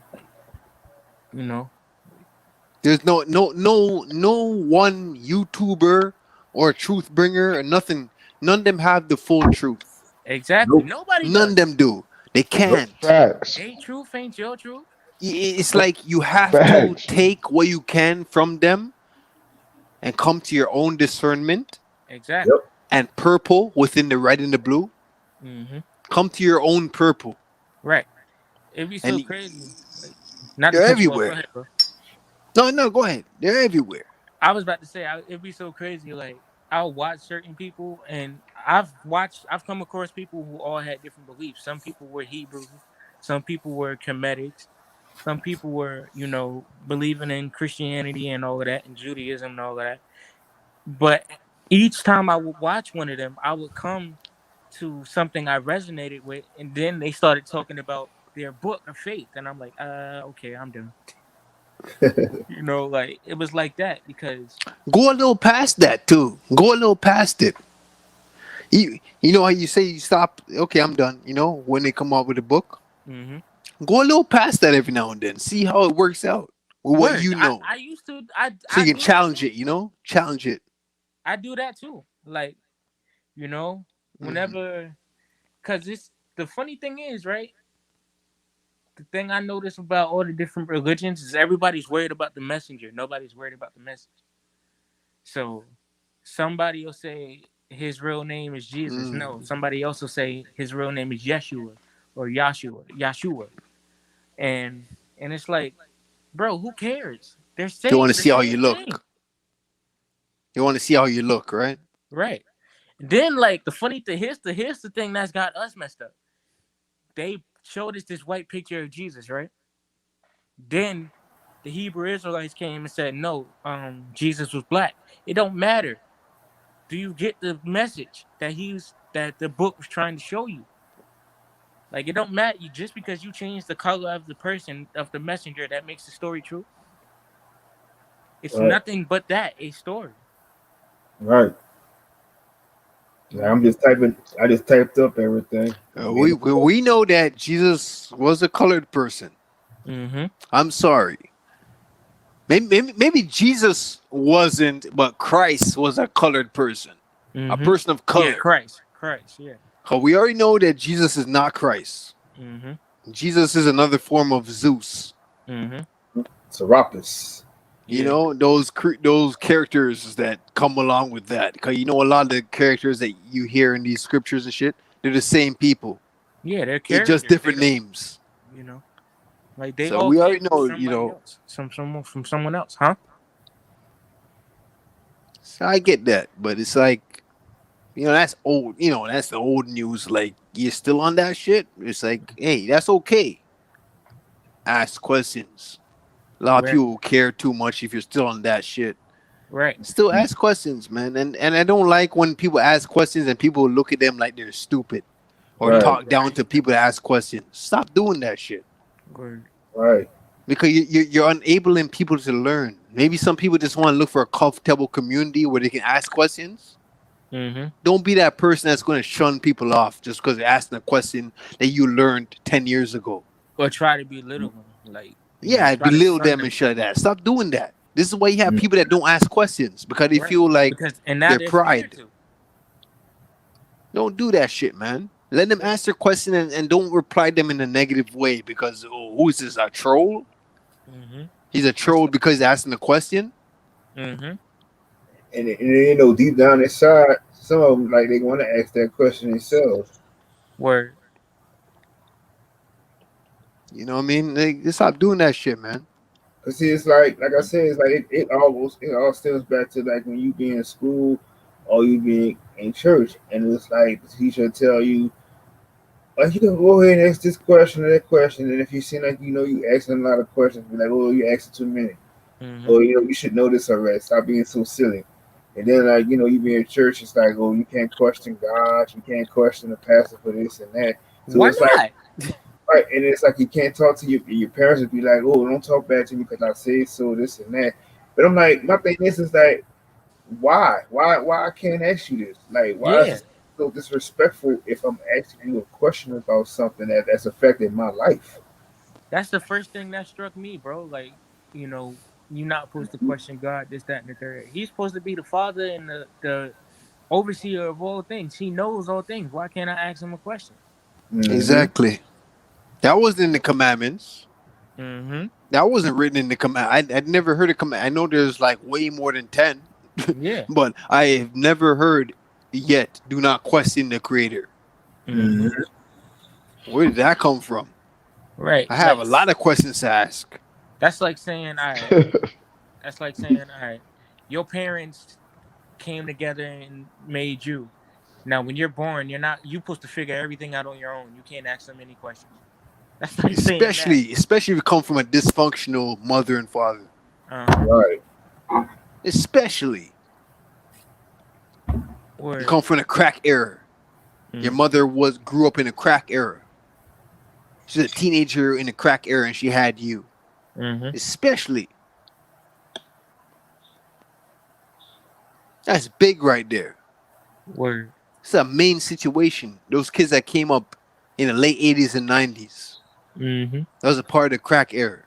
Speaker 8: There's no one YouTuber or truth bringer or nothing. None of them have the full truth.
Speaker 14: Exactly. Nobody.
Speaker 8: None of them do. They can't.
Speaker 11: Facts.
Speaker 14: Ain't truth ain't your truth.
Speaker 8: It's like you have to take what you can from them and come to your own discernment.
Speaker 14: Exactly.
Speaker 8: And purple within the red and the blue.
Speaker 14: Mm-hmm.
Speaker 8: Come to your own purple.
Speaker 14: Right. It'd be so crazy.
Speaker 8: They're everywhere. No, go ahead. They're everywhere.
Speaker 14: I was about to say, it'd be so crazy. Like, I'll watch certain people, and I've come across people who all had different beliefs. Some people were Hebrew, some people were Kemetics, some people were, believing in Christianity and all of that, and Judaism and all of that. But each time I would watch one of them, I would come to something I resonated with, and then they started talking about their book of faith, and I'm like, okay, I'm done. Like, it was like that, because
Speaker 8: go a little past that too. Go a little past it. You know how you say you stop. Okay, I'm done. When they come out with a book, go a little past that every now and then. See how it works out with what you know.
Speaker 14: I used to.
Speaker 8: So you can challenge it. Challenge it.
Speaker 14: I do that too. Like, whenever, because it's the funny thing is, right? The thing I notice about all the different religions is everybody's worried about the messenger. Nobody's worried about the message. So somebody will say his real name is Jesus. No, somebody else will say his real name is Yeshua or Yahshua. And it's like, bro, who cares? They're saying
Speaker 8: they want to see how you look.
Speaker 14: Thing.
Speaker 8: You want to see how you look, right?
Speaker 14: Right. Then, like, the funny thing, here's the thing that's got us messed up. They showed us this white picture of Jesus, right? Then the Hebrew Israelites came and said, no, Jesus was black. It don't matter. Do you get the message that the book was trying to show you? Like, it don't matter. Just because you change the color of the person, of the messenger, that makes the story true. It's nothing but that, a story.
Speaker 1: Right. I just typed up everything.
Speaker 8: We know that Jesus was a colored person.
Speaker 14: Mm-hmm.
Speaker 8: I'm sorry. Maybe Jesus wasn't, but Christ was a colored person.
Speaker 14: Mm-hmm.
Speaker 8: A person of color.
Speaker 14: Yeah, Christ, yeah.
Speaker 8: We already know that Jesus is not Christ.
Speaker 14: Mm-hmm.
Speaker 8: Jesus is another form of Zeus.
Speaker 14: Mm-hmm.
Speaker 1: Serapis.
Speaker 8: Those characters that come along with that. Because a lot of the characters that you hear in these scriptures and shit, they're the same people.
Speaker 14: Yeah, they're
Speaker 8: just different names.
Speaker 14: Like they
Speaker 8: so
Speaker 14: all
Speaker 8: we already know,
Speaker 14: else, from someone else, huh?
Speaker 8: So I get that, but it's like, that's old. That's the old news. Like, you're still on that shit. It's like, hey, that's okay. Ask questions. A lot of people care too much if you're still on that shit.
Speaker 14: Right.
Speaker 8: Still ask questions, man. And I don't like when people ask questions and people look at them like they're stupid or
Speaker 1: Right.
Speaker 8: talk down to people that ask questions. Stop doing that shit.
Speaker 14: Word.
Speaker 1: Right.
Speaker 8: Because you're enabling people to learn. Maybe some people just want to look for a comfortable community where they can ask questions.
Speaker 14: Mm-hmm.
Speaker 8: Don't be that person that's going to shun people off just because they're asking a question that you learned 10 years ago.
Speaker 14: Or try to belittle them, like
Speaker 8: Yeah,
Speaker 14: try to
Speaker 8: belittle
Speaker 14: shun
Speaker 8: them
Speaker 14: them.
Speaker 8: and shut that. Stop doing that. This is why you have people that don't ask questions because they
Speaker 14: Right.
Speaker 8: feel like
Speaker 14: And now
Speaker 8: their
Speaker 14: they're
Speaker 8: pride.
Speaker 14: scared to.
Speaker 8: Don't do that shit, man. Let them ask their question and don't reply them in a negative way because who is this, a troll?
Speaker 14: Mm-hmm.
Speaker 8: He's a troll because he's asking a question.
Speaker 14: Mm-hmm.
Speaker 1: And you know, deep down inside, some of them like they want to ask that question themselves.
Speaker 14: Word.
Speaker 8: You know what I mean? They stop doing that shit, man.
Speaker 1: Cause see, it's like I said, it's like it all stems back to like when you be in school or you be in church, and it's like the teacher tell you, like, you can go ahead and ask this question or that question, and if you seem like you asking a lot of questions, be like, oh, you asking too many,
Speaker 14: Mm-hmm.
Speaker 1: or you should know this already. Stop being so silly. And then like you be in church, it's like, oh, you can't question God, you can't question the pastor for this and that. So
Speaker 14: Why
Speaker 1: it's
Speaker 14: not?
Speaker 1: like. Right, and it's like you can't talk to your parents and be like, oh, don't talk bad to me because I say so, this and that. But I'm like, my thing is like, why I can't ask you this? Like, why is
Speaker 14: Yeah.
Speaker 1: it so disrespectful if I'm asking you a question about something that's affected my life?
Speaker 14: That's the first thing that struck me, bro. Like, you're not supposed to question God, this, that, and the third. He's supposed to be the father and the overseer of all things. He knows all things. Why can't I ask him a question?
Speaker 8: Exactly. That wasn't in the commandments.
Speaker 14: Mm-hmm.
Speaker 8: That wasn't written in the command. I'd never heard a command. I know there's like way more than 10.
Speaker 14: Yeah.
Speaker 8: But I have never heard yet, do not question the creator.
Speaker 14: Mm-hmm.
Speaker 8: Where did that come from?
Speaker 14: Right.
Speaker 8: I have a lot of questions to ask.
Speaker 14: That's like saying, all right. That's like saying, all right, your parents came together and made you. Now, when you're born, you're supposed to figure everything out on your own. You can't ask them any questions. That's like saying that.
Speaker 8: Especially if you come from a dysfunctional mother and father.
Speaker 1: Right.
Speaker 8: Especially. You come from a crack era. Your mother grew up in a crack era. She's a teenager in a crack era and she had you.
Speaker 14: Mm-hmm.
Speaker 8: Especially. That's big right there.
Speaker 14: Word.
Speaker 8: It's a main situation. Those kids that came up in the late 80s and 90s.
Speaker 14: Mm-hmm.
Speaker 8: That was a part of the crack era.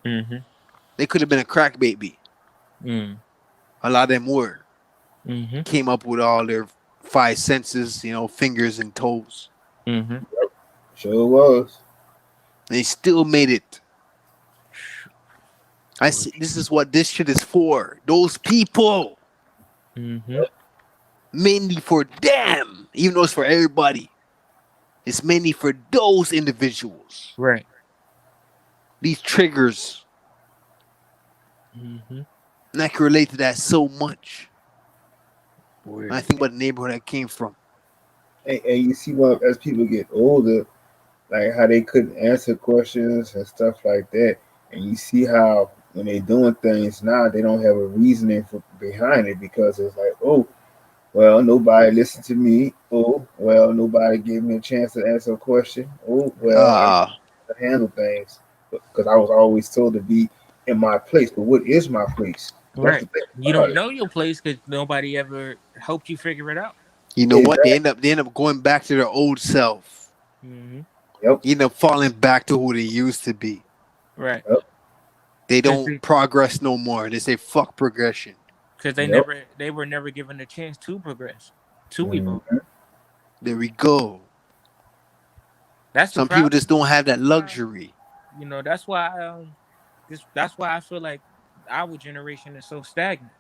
Speaker 14: Mm-hmm.
Speaker 8: They could have been a crack baby.
Speaker 14: Mm.
Speaker 8: A lot of them were.
Speaker 14: Mm-hmm.
Speaker 8: Came up with all their 5 senses, fingers and toes.
Speaker 14: Mm-hmm.
Speaker 1: Sure was.
Speaker 8: They still made it. I see. This is what this shit is for. Those people.
Speaker 14: Mm-hmm.
Speaker 8: Mainly for them. Even though it's for everybody. It's mainly for those individuals.
Speaker 14: Right.
Speaker 8: These triggers.
Speaker 14: Mm-hmm.
Speaker 8: And I can relate to that so much. When I think about the neighborhood I came from.
Speaker 1: And you see what as people get older, like how they couldn't answer questions and stuff like that. And you see how when they're doing things now, they don't have a reasoning behind it because it's like, oh, well, nobody listened to me. Oh, well, nobody gave me a chance to answer a question. Oh, well, I have to handle things because I was always told to be in my place. But what is my place?
Speaker 14: Right. You don't know your place because nobody ever helped you figure it out.
Speaker 8: You know what? They end up going back to their old self.
Speaker 14: Mm-hmm.
Speaker 1: Yep.
Speaker 8: You end up falling back to who they used to be.
Speaker 14: Right.
Speaker 1: Yep.
Speaker 8: They don't progress no more. They say fuck progression.
Speaker 14: Because they were never given a chance to progress, to evolve.
Speaker 8: There we go.
Speaker 14: That's
Speaker 8: some people just don't have that luxury.
Speaker 14: That's why that's why I feel like our generation is so stagnant.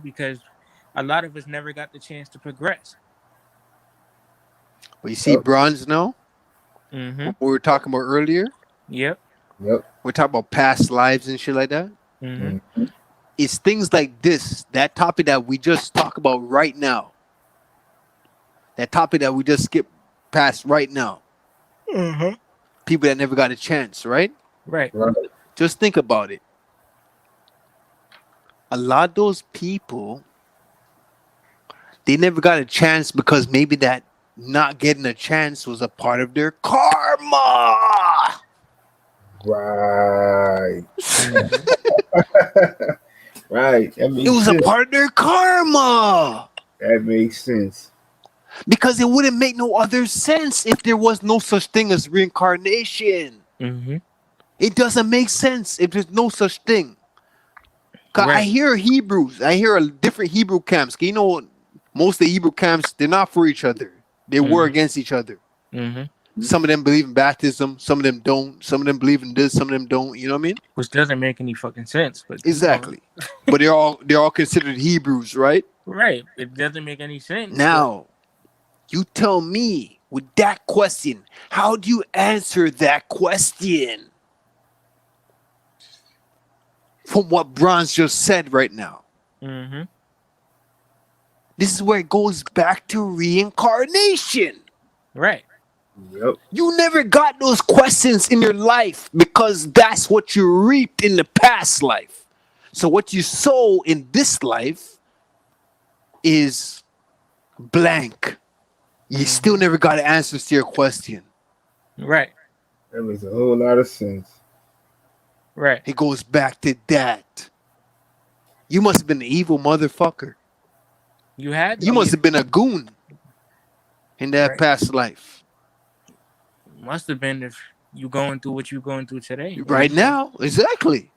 Speaker 14: Because a lot of us never got the chance to progress.
Speaker 8: Well, you see, bronze now.
Speaker 14: Mm-hmm.
Speaker 8: What we were talking about earlier.
Speaker 14: Yep.
Speaker 8: We're talking about past lives and shit like that.
Speaker 14: Mm-hmm.
Speaker 8: It's things like this, that topic that we just talk about right now. That topic that we just skipped past right now.
Speaker 14: Mm-hmm.
Speaker 8: People that never got a chance, right?
Speaker 14: Right.
Speaker 8: Just think about it. a lot of those people, they never got a chance because maybe that not getting a chance was a part of their karma.
Speaker 1: Right. Right. That makes
Speaker 8: It was
Speaker 1: sense.
Speaker 8: a part of their karma.
Speaker 1: That makes sense.
Speaker 8: Because it wouldn't make no other sense if there was no such thing as reincarnation.
Speaker 14: Mm-hmm.
Speaker 8: It doesn't make sense if there's no such thing. 'Cause I
Speaker 14: Right.
Speaker 8: hear Hebrews. I hear different Hebrew camps. You know, most of the Hebrew camps, they're not for each other. They war against each other.
Speaker 14: Mm-hmm.
Speaker 8: Some of them believe in baptism. Some of them don't. Some of them believe in this. Some of them don't. You know what I mean?
Speaker 14: Which doesn't make any fucking sense. But
Speaker 8: Exactly. But they're all considered Hebrews, right?
Speaker 14: Right. It doesn't make any sense.
Speaker 8: Now, you tell me with that question, how do you answer that question? From what Bronze just said right now.
Speaker 14: Mm-hmm.
Speaker 8: This is where it goes back to reincarnation.
Speaker 14: Right.
Speaker 1: Yep.
Speaker 8: You never got those questions in your life because that's what you reaped in the past life. So what you sow in this life is blank. You still never got answers to your question.
Speaker 14: Right.
Speaker 1: That makes a whole lot of sense.
Speaker 14: Right.
Speaker 8: It goes back to that. You must have been an evil motherfucker.
Speaker 14: You had.
Speaker 8: You must have been a goon in that
Speaker 14: Right.
Speaker 8: past life.
Speaker 14: Must have been if you going through what you're going through today.
Speaker 8: Right now, exactly.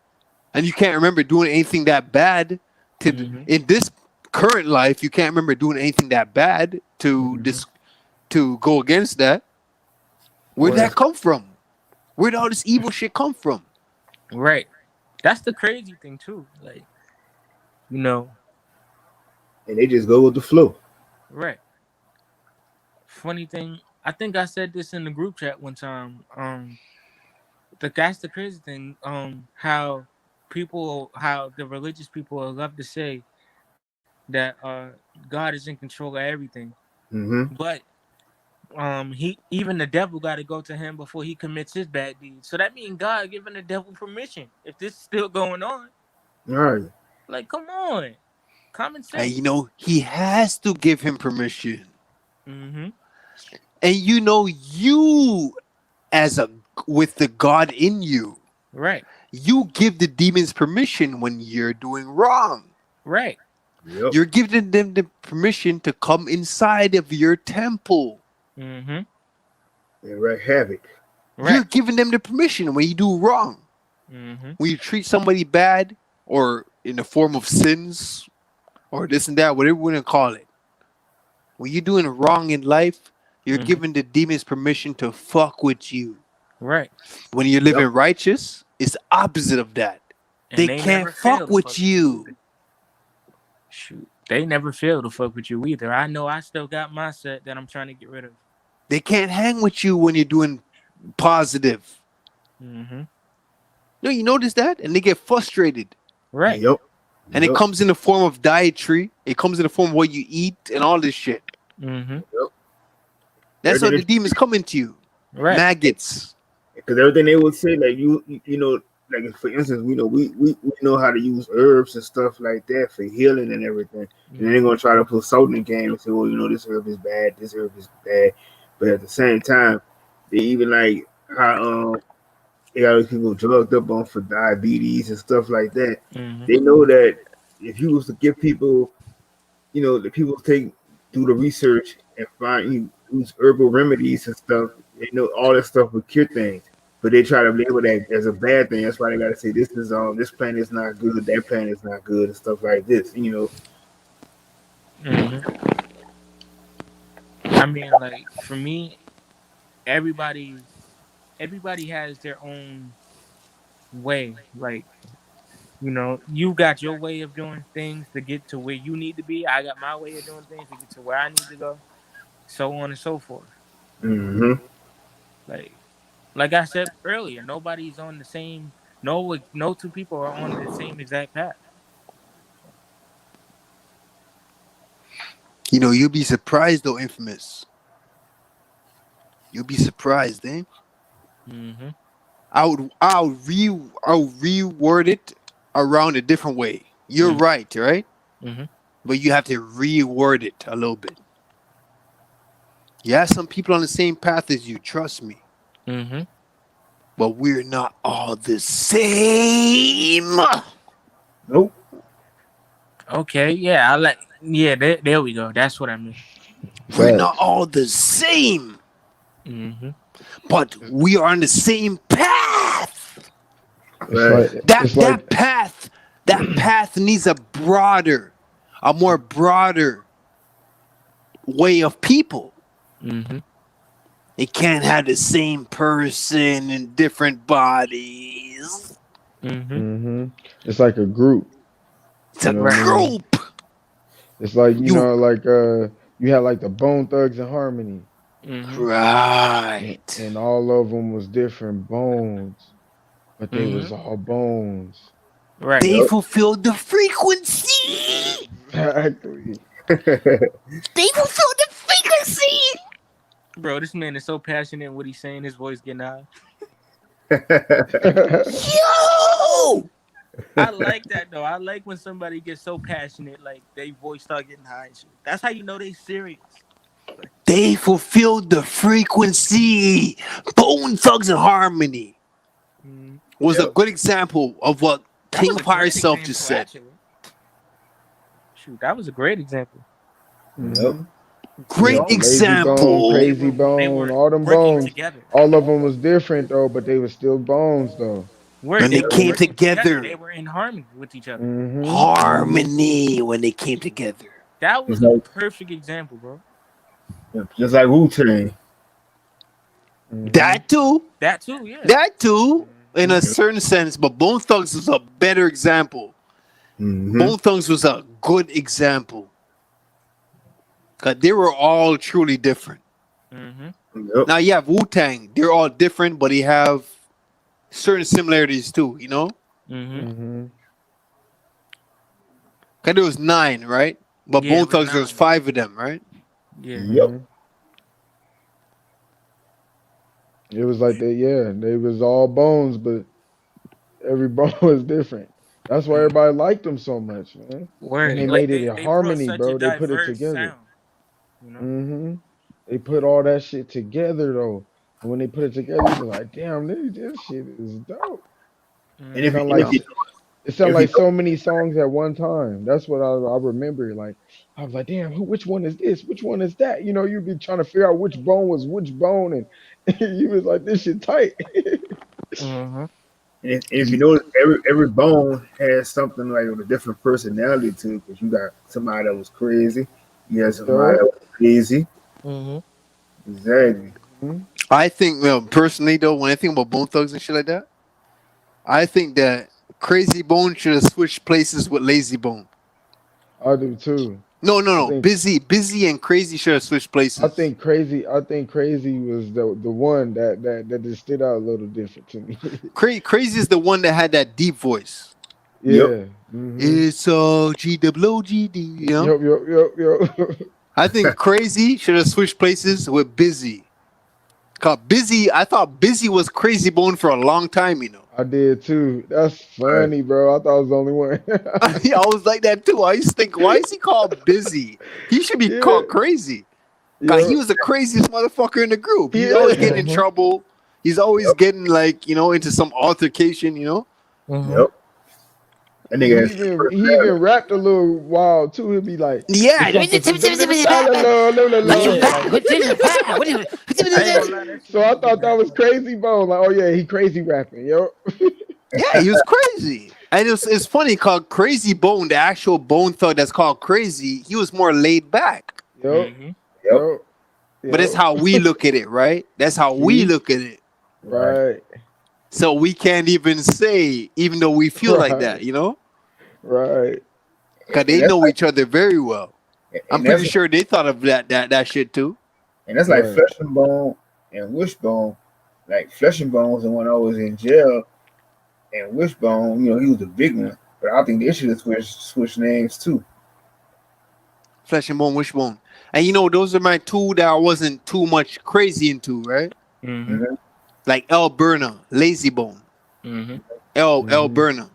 Speaker 8: And you can't remember doing anything that bad in this current life. You can't remember doing anything that bad to to go against that. Where'd that come from? Where'd all this evil shit come from?
Speaker 14: Right. That's the crazy thing too. Like, you know.
Speaker 1: And they just go with the flow.
Speaker 14: Right. Funny thing, I think I said this in the group chat one time. That's the crazy thing. How the religious people love to say that God is in control of everything.
Speaker 1: Mm-hmm.
Speaker 14: But even the devil got to go to him before he commits his bad deeds. So that means God giving the devil permission. If this is still going on,
Speaker 1: All right.
Speaker 14: like, come on, common sense.
Speaker 8: And you know, he has to give him permission.
Speaker 14: Mm-hmm.
Speaker 8: And you know, you with the God in you,
Speaker 14: Right.
Speaker 8: you give the demons permission when you're doing wrong.
Speaker 14: Right.
Speaker 1: Yep.
Speaker 8: You're giving them the permission to come inside of your temple.
Speaker 14: Mm-hmm.
Speaker 1: And wreak havoc.
Speaker 14: Right.
Speaker 8: You're giving them the permission when you do wrong.
Speaker 14: Mm-hmm.
Speaker 8: When you treat somebody bad or in the form of sins or this and that, whatever you want to call it. When you're doing wrong in life, you're giving the demons permission to fuck with you.
Speaker 14: Right.
Speaker 8: When you're living righteous, it's the opposite of that.
Speaker 14: And
Speaker 8: They
Speaker 14: they
Speaker 8: can't
Speaker 14: never fail
Speaker 8: fuck
Speaker 14: to
Speaker 8: with
Speaker 14: fuck
Speaker 8: you.
Speaker 14: Shoot, they never fail to fuck with you either. I know I still got my set that I'm trying to get rid of.
Speaker 8: They can't hang with you when you're doing positive.
Speaker 14: Mm-hmm.
Speaker 8: No, you notice that? And they get frustrated.
Speaker 14: Right.
Speaker 1: Yep.
Speaker 8: And it comes in the form of dietary. It comes in the form of what you eat and all this shit.
Speaker 14: Mm-hmm.
Speaker 1: Yep.
Speaker 8: That's how the demons come into you.
Speaker 14: Right.
Speaker 8: Maggots.
Speaker 1: Because everything they would say, like you know, like for instance, we know how to use herbs and stuff like that for healing and everything. And they're gonna try to put salt in the game and say, well, you know, this herb is bad, this herb is bad. But at the same time, they even like how they got people drugged up on for diabetes and stuff like that.
Speaker 14: Mm-hmm.
Speaker 1: They know that if you was to give people, you know, the people do the research and find use herbal remedies and stuff, they know all that stuff would cure things. But they try to label that as a bad thing. That's why they gotta say this plant is not good, that plant is not good, and stuff like this, you know.
Speaker 14: Mm-hmm. I mean, like, for me, everybody has their own way. Like, you know, you got your way of doing things to get to where you need to be. I got my way of doing things to get to where I need to go. So on and so forth.
Speaker 1: Mm-hmm.
Speaker 14: Like I said earlier, nobody's on the same. No two people are on the same exact path.
Speaker 8: You know, you'll be surprised though, Infamous. You'll be surprised, eh?
Speaker 14: Mm-hmm.
Speaker 8: I'll reword it around a different way. You're right, right?
Speaker 14: Mm-hmm.
Speaker 8: But you have to reword it a little bit. You have some people on the same path as you, trust me.
Speaker 14: Mm-hmm.
Speaker 8: But we're not all the same.
Speaker 1: Nope.
Speaker 14: Okay, yeah, I like. Yeah, there we go. That's what I mean.
Speaker 8: We're not all the same.
Speaker 14: Mm-hmm.
Speaker 8: But we are on the same path. That path needs a more broader way of people.
Speaker 14: Mm-hmm.
Speaker 8: It can't have the same person in different bodies.
Speaker 14: Mm-hmm.
Speaker 11: It's like a group.
Speaker 8: It's a group.
Speaker 11: It's like you know, like you had like the Bone Thugs and Harmony.
Speaker 14: Mm-hmm.
Speaker 8: Right.
Speaker 11: And all of them was different bones, but they was all bones.
Speaker 14: Right.
Speaker 8: They fulfilled the frequency.
Speaker 11: Exactly.
Speaker 8: They fulfilled the frequency.
Speaker 14: Bro, this man is so passionate in what he's saying. His voice getting high.
Speaker 8: Yo!
Speaker 14: I like that though. I like when somebody gets so passionate, like they voice start getting high and shit. That's how you know they serious.
Speaker 8: They fulfilled the frequency. Bone Thugs and Harmony was a good example of what King Fire Self just said.
Speaker 14: Actually. Shoot, that was a great example.
Speaker 1: Yep.
Speaker 8: Great example.
Speaker 11: Crazy Bone, all them bones.
Speaker 14: Together.
Speaker 11: All of them was different though, but they were still bones though.
Speaker 8: When they came together.
Speaker 14: They were in harmony with each other.
Speaker 8: Harmony when they came together.
Speaker 14: That was a perfect example, bro.
Speaker 1: Just like Wu-Tang.
Speaker 8: That too.
Speaker 14: That too, yeah.
Speaker 8: That too, in a certain sense, but Bone Thugs was a better example. Bone Thugs was a good example. Because they were all truly different.
Speaker 1: Yep.
Speaker 8: Now you have Wu-Tang. They're all different, but they have certain similarities too, you know? Because there was 9, right? But
Speaker 14: Yeah,
Speaker 8: Bone Thugs, there was 5 of them, right?
Speaker 14: Yeah.
Speaker 1: Yep.
Speaker 11: It was like that, yeah. They was all bones, but every bone was different. That's why everybody liked them so much, man.
Speaker 14: Word.
Speaker 11: And they
Speaker 14: Like,
Speaker 11: made it in
Speaker 14: they
Speaker 11: harmony,
Speaker 14: brought such
Speaker 11: bro.
Speaker 14: a
Speaker 11: They put it
Speaker 14: diverse
Speaker 11: together.
Speaker 14: sound, you know?
Speaker 11: They put all that shit together though. And when they put it together, you're like, damn, this shit is dope.
Speaker 1: And if
Speaker 11: It sounded like so many songs at one time. That's what I remember. Like, I was like, damn, which one is this? Which one is that? You know, you'd be trying to figure out which bone was which bone, and you was like, this shit tight.
Speaker 1: And if you notice, every bone has something like with a different personality to it. Because you got somebody that was crazy, you had somebody that was crazy. Exactly.
Speaker 8: I think, personally though, when I think about Bone Thugs and shit like that, I think that Crazy Bone should have switched places with Lazy Bone.
Speaker 11: I do too.
Speaker 8: No. Busy and Crazy should have switched places.
Speaker 11: I think Crazy was the one that just stood out a little different to me.
Speaker 8: Crazy is the one that had that deep voice.
Speaker 11: Yeah.
Speaker 8: It's GWGD. You know?
Speaker 11: Yep.
Speaker 8: I think Crazy should have switched places with Busy. Cause I thought Busy was Crazy Bone for a long time, you know.
Speaker 11: I did too. That's funny, bro. I thought I was the only one.
Speaker 8: I was like that too. I used to think, why is he called Busy? He should be called Crazy. Cause he was the craziest motherfucker in the group. He's always getting in trouble. He's always getting into some altercation, you know.
Speaker 1: Yep. And
Speaker 11: he even rapped a little while too. He'd be like,
Speaker 8: so
Speaker 11: I thought that was Crazy Bone. Like, oh yeah, he crazy rapping, yo.
Speaker 8: Yeah, he was crazy. And it's funny called Crazy Bone, the actual Bone Thug that's called Crazy, he was more laid back.
Speaker 11: Yep.
Speaker 8: But that's how we look at it, right? That's how we look at it.
Speaker 11: Right.
Speaker 8: So we can't even say, even though we feel like that, you know?
Speaker 11: Right.
Speaker 8: Because they know each other very well. I'm pretty sure they thought of that shit too.
Speaker 1: And that's like Flesh and Bone and Wishbone. Like Flesh and Bone was the one that was in jail, and Wishbone, he was the big one. But I think they should have switched names too.
Speaker 8: Flesh and Bone, Wishbone. And those are my two that I wasn't too much crazy into, right? Like El Burner, Lazy Bone. El Burner.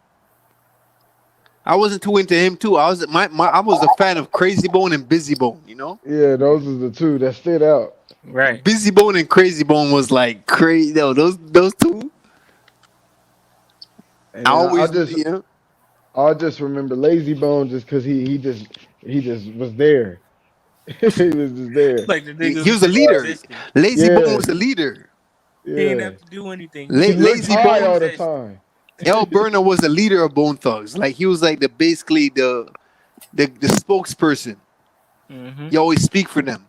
Speaker 8: I wasn't too into him too. I was a fan of Crazy Bone and Busy Bone. You know.
Speaker 11: Yeah, those are the two that stood out.
Speaker 14: Right.
Speaker 8: Busy Bone and Crazy Bone was like crazy. Yo, those two.
Speaker 11: And
Speaker 8: I
Speaker 11: then
Speaker 8: always, you know.
Speaker 11: I just remember Lazy Bone just because he just was there. He was just there.
Speaker 14: Like the nigga
Speaker 8: He
Speaker 14: was
Speaker 8: was a
Speaker 14: just
Speaker 8: leader.
Speaker 14: existing.
Speaker 8: Lazy Bone
Speaker 11: Yeah,
Speaker 8: was a leader.
Speaker 14: He didn't
Speaker 11: yeah.
Speaker 14: have to do anything.
Speaker 11: He looked
Speaker 8: Lazy
Speaker 11: high all
Speaker 8: Bone.
Speaker 11: the
Speaker 14: Exist.
Speaker 11: time.
Speaker 8: L. Burner was the leader of Bone Thugs. Like he was like basically the spokesperson.
Speaker 14: Mm-hmm.
Speaker 8: He always speak for them.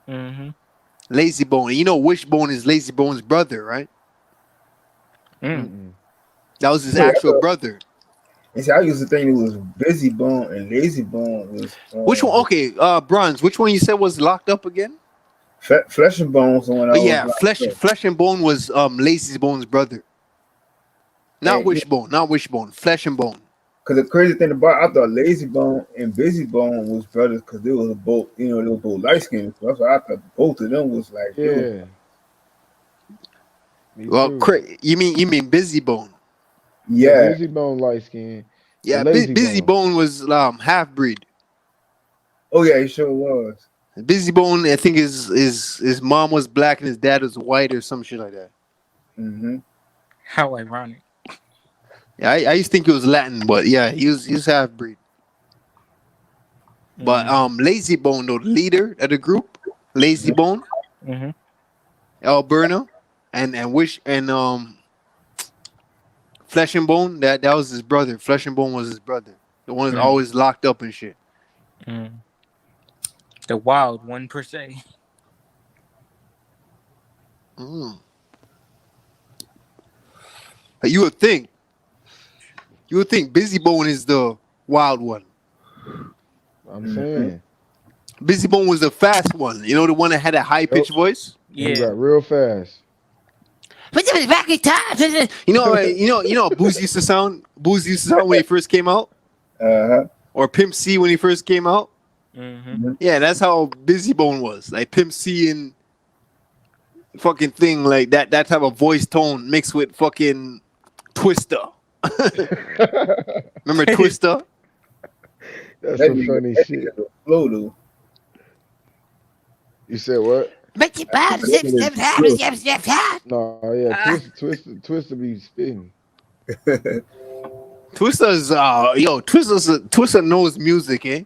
Speaker 14: Mm-hmm.
Speaker 8: Lazy Bone. And you know Wishbone is Lazy Bone's brother, right?
Speaker 11: Mm-mm.
Speaker 8: That was his
Speaker 1: Yeah,
Speaker 8: actual brother.
Speaker 1: and see, I used to think it was Busy Bone and Lazy Bone was
Speaker 8: Which one? Okay, Bronze. Which one you said was locked up again?
Speaker 1: Flesh and Bones. The one I
Speaker 8: Oh
Speaker 1: was
Speaker 8: yeah,
Speaker 1: locked up.
Speaker 8: Flesh and Bone was Lazy Bone's brother. Not
Speaker 1: And
Speaker 8: Wishbone, not Wishbone. Flesh and Bone.
Speaker 1: because the crazy thing about I thought Lazy Bone and Busy Bone was brothers because they was both they were both light skinned. So that's why I thought both of them was like they was-
Speaker 11: Yeah. Me
Speaker 8: Well,
Speaker 11: too.
Speaker 8: you mean Busy Bone?
Speaker 11: Yeah,
Speaker 1: yeah.
Speaker 11: Busy Bone light skin.
Speaker 8: Yeah,
Speaker 11: Lazy
Speaker 8: Busy
Speaker 11: Bone.
Speaker 8: Bone was half breed.
Speaker 1: Oh yeah, he sure was.
Speaker 8: Busy Bone, I think his mom was black and his dad was white or some shit like that.
Speaker 1: Mm-hmm.
Speaker 14: How ironic.
Speaker 8: Yeah, I used to think he was Latin, but yeah, he was half breed. But Lazy Bone, though, the leader of the group, Lazy Bone,
Speaker 14: Mm-hmm.
Speaker 8: Alberna, and Flesh and Bone, that was his brother. Flesh and Bone was his brother. The one that's always locked up and shit.
Speaker 14: Mm. The wild one per se.
Speaker 8: Mm. You would think Busy Bone is the wild one.
Speaker 11: I'm saying.
Speaker 8: Busy Bone was the fast one. You know, the one that had a high pitched voice.
Speaker 11: He got real fast.
Speaker 8: You know, Boozy used to sound. Boozy used to sound when he first came out, or Pimp C when he first came out.
Speaker 14: Mm-hmm.
Speaker 8: Yeah, that's how Busy Bone was. Like Pimp C and fucking thing like that. That type of voice tone mixed with fucking Twista. Remember Twista?
Speaker 11: That's some funny shit.
Speaker 1: Flow though.
Speaker 11: You said what? No, yeah, Twister be spitting.
Speaker 8: Twista's Twista knows music, eh?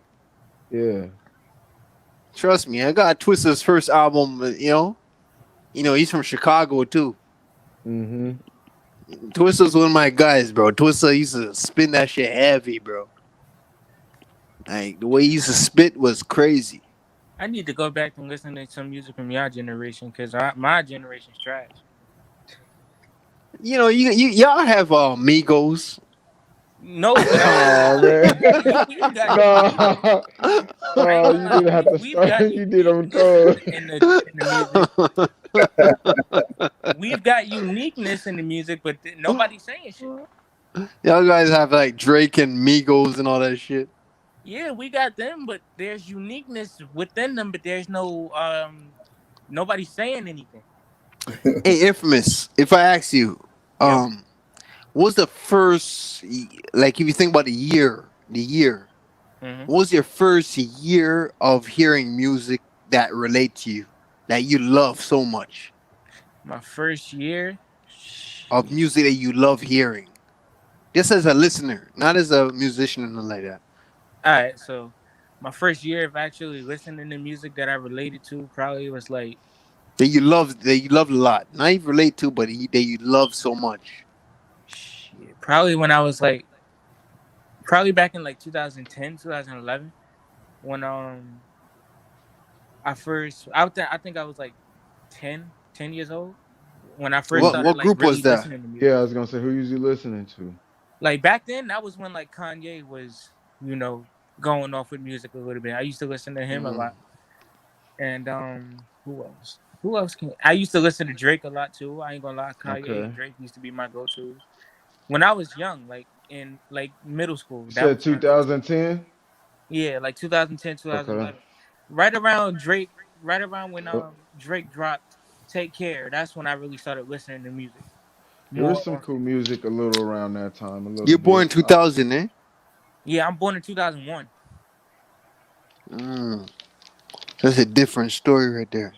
Speaker 11: Yeah.
Speaker 8: Trust me, I got Twista's first album. You know, he's from Chicago too.
Speaker 11: Mm-hmm.
Speaker 8: Twista's one of my guys, bro. Twista used to spin that shit heavy, bro. Like the way he used to spit was crazy.
Speaker 14: I need to go back and listen to some music from your generation because my generation's trash.
Speaker 8: You know, y'all have Migos.
Speaker 14: No,
Speaker 11: Oh man. No, you didn't have to start. You did on code.
Speaker 14: in the music. We've got uniqueness in the music, but nobody's saying shit.
Speaker 8: Y'all guys have like Drake and Migos and all that shit.
Speaker 14: Yeah, we got them, but there's uniqueness within them, but there's no nobody's saying anything.
Speaker 8: Hey, Infamous, if I ask you, what was the first, like, if you think about the year, what was your first year of hearing music that relate to you, that you love so much?
Speaker 14: My first year
Speaker 8: of music that you love hearing, just as a listener, not as a musician or nothing like that.
Speaker 14: All right, so my first year of actually listening to music that I related to probably was like
Speaker 8: that you loved a lot. Not even relate to, but that you love so much.
Speaker 14: Shit, probably when I was like, probably back in like 2010, 2011, when I think I was like 10 years old when I first started.
Speaker 8: What group
Speaker 14: really
Speaker 8: was that?
Speaker 14: listening to music.
Speaker 11: Yeah, I was gonna say, who you listening to?
Speaker 14: Like back then, that was when like Kanye was, going off with music a little bit. I used to listen to him a lot. And who else? I used to listen to Drake a lot too. I ain't gonna lie, Kanye and Drake used to be my go-to. When I was young, like in like middle school.
Speaker 11: You said 2010?
Speaker 14: Yeah, like 2010, 2011. Okay. Right around when Drake dropped Take Care, that's when I really started listening to music.
Speaker 11: There was some cool music a little around that time.
Speaker 8: You're born in 2000, eh?
Speaker 14: Yeah, I'm born in 2001.
Speaker 8: That's a different story right there.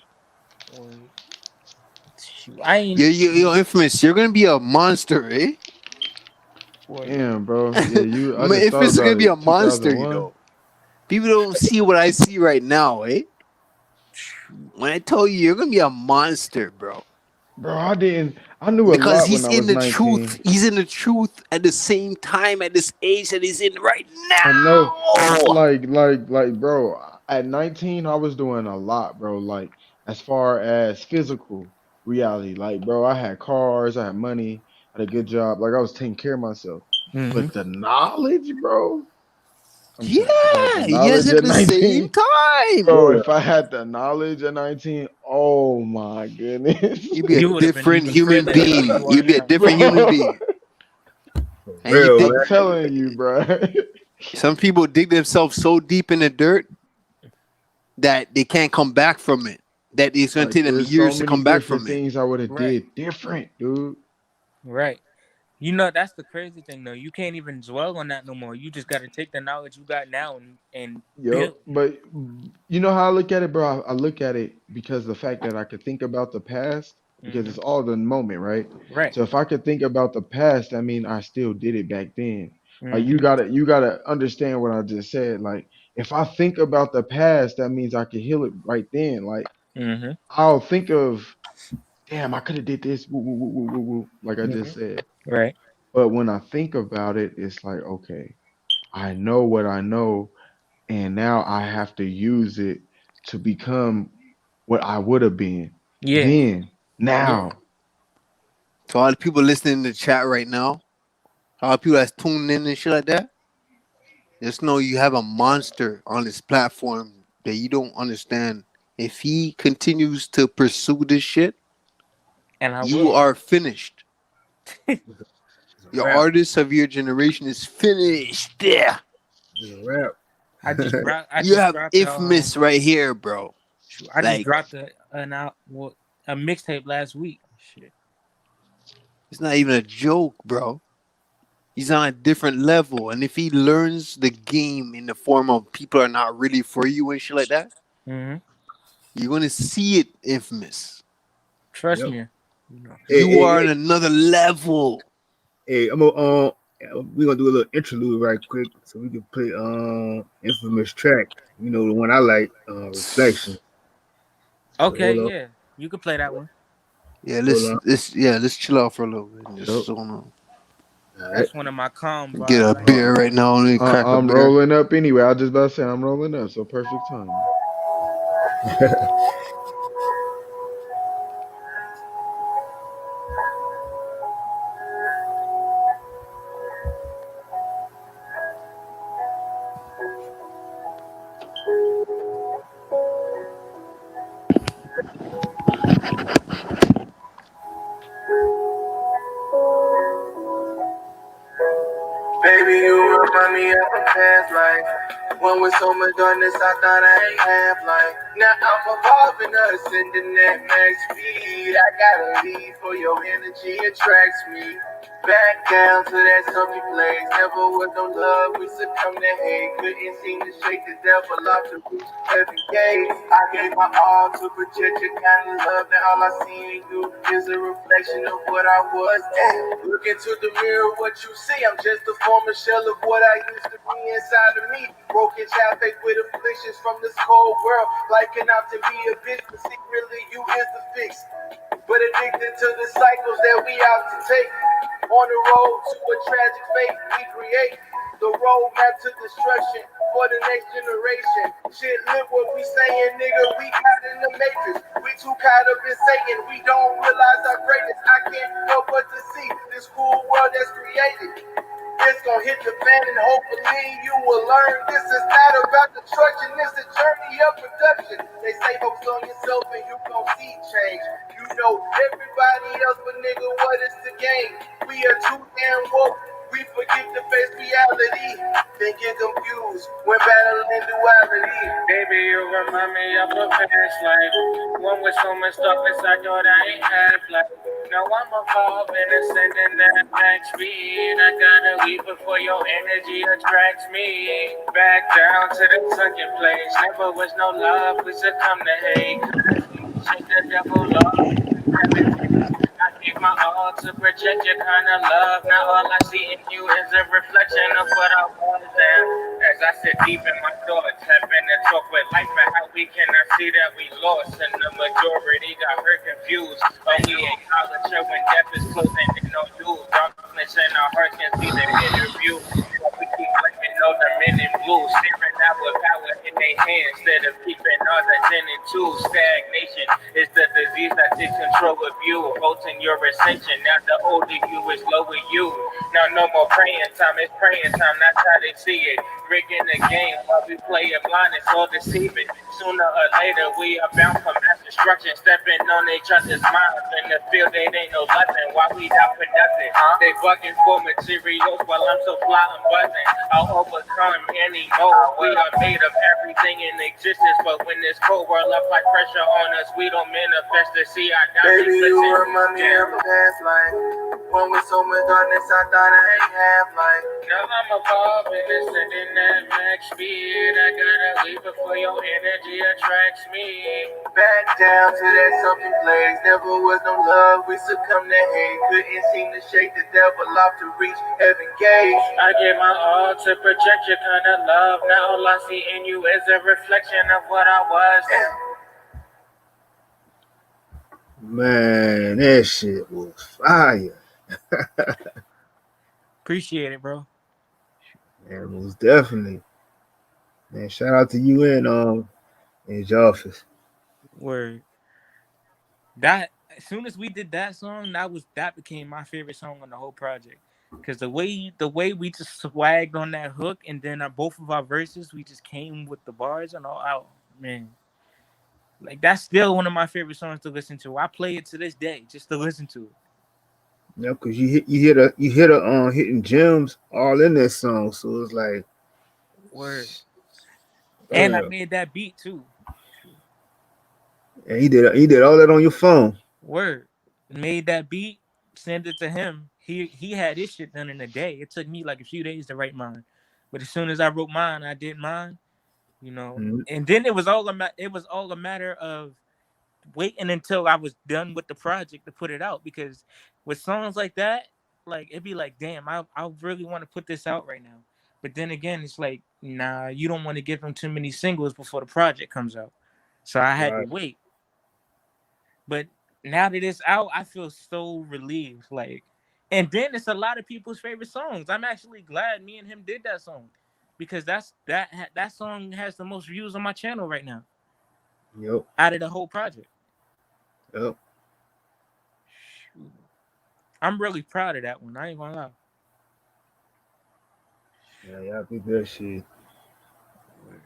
Speaker 14: I ain't.
Speaker 8: Yo, Infamous, you're gonna be a monster, eh?
Speaker 11: Damn, bro. Yeah, I
Speaker 8: Man,
Speaker 11: just thought
Speaker 8: Infamous is
Speaker 11: about
Speaker 8: gonna be
Speaker 11: it.
Speaker 8: a monster,
Speaker 11: 2001.
Speaker 8: People don't see what I see right now, eh? When I tell you, you're gonna be a monster, bro.
Speaker 11: Bro, I knew a
Speaker 8: Because
Speaker 11: lot when
Speaker 8: he's
Speaker 11: I
Speaker 8: in
Speaker 11: was
Speaker 8: the
Speaker 11: 19.
Speaker 8: truth. He's in the truth at the same time, at this age that he's in right
Speaker 11: I know,
Speaker 8: now.
Speaker 11: like, bro. At 19, I was doing a lot, bro. Like, as far as physical reality, like, bro, I had cars, I had money, I had a good job. Like, I was taking care of myself. But the knowledge, bro. I'm saying, if I had the
Speaker 8: Yes,
Speaker 11: knowledge
Speaker 8: at
Speaker 11: at
Speaker 8: the same
Speaker 11: 19,
Speaker 8: time.
Speaker 11: bro. If I had the knowledge at 19, oh my goodness,
Speaker 8: You'd be a different human being. You'd be a different human being. And you
Speaker 1: Real,
Speaker 8: think
Speaker 11: I'm telling you, bro.
Speaker 8: some people dig themselves so deep in the dirt that they can't come back from it. That it's gonna
Speaker 11: Like,
Speaker 8: take them
Speaker 11: there's so
Speaker 8: years to
Speaker 11: many
Speaker 8: come back
Speaker 11: different
Speaker 8: from it.
Speaker 11: things I would have
Speaker 14: Right.
Speaker 11: did different, dude.
Speaker 14: Right. You know, that's the crazy thing, though. You can't even dwell on that no more. You just got to take the knowledge you got now and build.
Speaker 11: But you know how I look at it, bro? I look at it because the fact that I could think about the past, because it's all the moment, right?
Speaker 14: Right.
Speaker 11: So if I could think about the past, I mean, I still did it back then. Like,
Speaker 14: Mhm.
Speaker 11: you gotta understand what I just said. Like, if I think about the past, that means I can heal it right then. Like,
Speaker 14: Mhm.
Speaker 11: I'll think of, damn, I could have did this, woo, woo, woo, woo, woo, woo, like I just said.
Speaker 14: Right.
Speaker 11: But when I think about it, it's like, okay, I know what I know, and now I have to use it to become what I would have been.
Speaker 14: Yeah.
Speaker 11: Then, now.
Speaker 8: So all the people listening in the chat right now, all the people that's tuning in and shit like that, just know you have a monster on this platform that you don't understand. If he continues to pursue this shit,
Speaker 14: And I
Speaker 8: you
Speaker 14: will.
Speaker 8: are finished. Your
Speaker 1: Rap.
Speaker 8: artist of your generation is finished. Yeah.
Speaker 1: Rap.
Speaker 14: I just brought.
Speaker 8: You have Infamous right here, bro.
Speaker 14: I just
Speaker 8: Like,
Speaker 14: dropped a mixtape last week. Shit.
Speaker 8: it's not even a joke, bro. He's on a different level. And if he learns the game in the form of people are not really for you and shit like that,
Speaker 14: Mhm.
Speaker 8: you're going to see it, Infamous.
Speaker 14: Trust
Speaker 1: Yep.
Speaker 14: me.
Speaker 8: You are on another level.
Speaker 1: Hey, I'm gonna we're gonna do a little interlude right quick so we can play Infamous track. You know, the one I like, Reflection.
Speaker 14: Okay,
Speaker 1: Hold on.
Speaker 14: yeah. You can play that one.
Speaker 8: Yeah,
Speaker 1: Hold on.
Speaker 8: let's chill out for a little bit. And just
Speaker 1: Yep.
Speaker 8: hold on.
Speaker 14: That's one of my calm vibes.
Speaker 8: Get a beer right now. Let me crack a
Speaker 11: I'm
Speaker 8: beer.
Speaker 11: rolling up anyway. I was just about to say I'm rolling up, so perfect time.
Speaker 4: Baby, you remind me of a past life. One with so much darkness, I thought I ain't have life. Now I'm evolving, ascending at max speed. I gotta leave for your energy attracts me. Back down to that stumpy place. Never was no love, we succumbed to hate. Couldn't seem to shake the devil off the roof every day. I gave my all to project your kind of love. Now all I see in you is a reflection of what I was at. Look into the mirror, what you see. I'm just a former shell of what I used to be inside of me. Broken child faced with afflictions from this cold world. Life can often be a bitch, but secretly you is the fix. But addicted to the cycles that we out to take. On the road to a tragic fate, we create the roadmap to destruction for the next generation. Shit, live what we saying, nigga. We caught in the matrix. We too caught up in saying we don't realize our greatness. I can't help but to see this cool world that's created. It's gonna hit the fan and hopefully you will learn. This is not about destruction, it's a journey of production. They say focus on yourself and you gon' see change. You know everybody else, but nigga, what is the game? We are too damn woke. We forget to face reality. Then get confused when battling duality.
Speaker 14: Baby, you remind me of a past life. One with so much stuff inside, thought I ain't had life. Now I'm evolving, ascending that max speed. I gotta weep before your energy attracts me. Back down to the sunken place. Never was no love, we succumb to hate. Shake the devil off. I gave my all to project your kind of love. Now all I see in you is a reflection of what I was. And as I sit deep in my thoughts, having to talk with life and how we cannot see that we lost. And the majority got hurt, confused. But we acknowledge her when death is closing in no use. Darkness in our hearts can see the interview. But we keep blaming all the men in blue, staring out with power in their hands instead of keeping ours attending to. Stagnation is the disease that takes control of you, halting your ascension. Now the older you is lower you. Now no more praying time, it's praying time. That's how they see it. Rigging the game while we play it blind, it's all deceiving. Sooner or later we are bound for mass destruction, stepping on each other's minds in the field. It ain't no lesson. Why we die for nothing? They bugging for materials while I'm so fly and buzzing. I'll overcome anymore. We are made of everything in existence, but when this cold world apply pressure on us, we don't manifest to see our
Speaker 4: Baby, you remind me of past life. One with so much darkness, I thought I ain't half life.
Speaker 14: Now I'm evolving and sending that max speed. I gotta leave before your energy attracts me.
Speaker 4: Back down to that sunken place. Never was no love, we succumb to hate. Couldn't seem to shake the devil off to reach heaven gate.
Speaker 14: I gave my all to project your kind of love. Now all I see in you is a reflection of what I was.
Speaker 1: Man, that shit was fire.
Speaker 14: Appreciate it, bro.
Speaker 1: Yeah, most definitely. Man, shout out to you and Jarvis.
Speaker 14: Word. That as soon as we did that song, that became my favorite song on the whole project. Cause the way we just swagged on that hook, and then both of our verses, we just came with the bars and all out. Man, like that's still one of my favorite songs to listen to. I play it to this day just to listen to it.
Speaker 1: Yeah, cause you hit the hitting gems all in that song, so it's like
Speaker 14: word. And I made that beat too.
Speaker 1: And he did all that on your phone.
Speaker 14: Word. Made that beat, send it to him. He had his shit done in a day. It took me like a few days to write mine, but as soon as I wrote mine, I did mine. You know, and then it was all a matter of waiting until I was done with the project to put it out, because with songs like that, like it'd be like, damn, I really want to put this out right now. But then again, it's like, nah, you don't want to give them too many singles before the project comes out. So I had to wait. But now that it's out, I feel so relieved. Like, and then it's a lot of people's favorite songs. I'm actually glad me and him did that song, because that song has the most views on my channel right now.
Speaker 1: Yep.
Speaker 14: Out of the whole project.
Speaker 1: Yep.
Speaker 14: I'm really proud of that one. I ain't gonna lie.
Speaker 1: Yeah, I think that shit.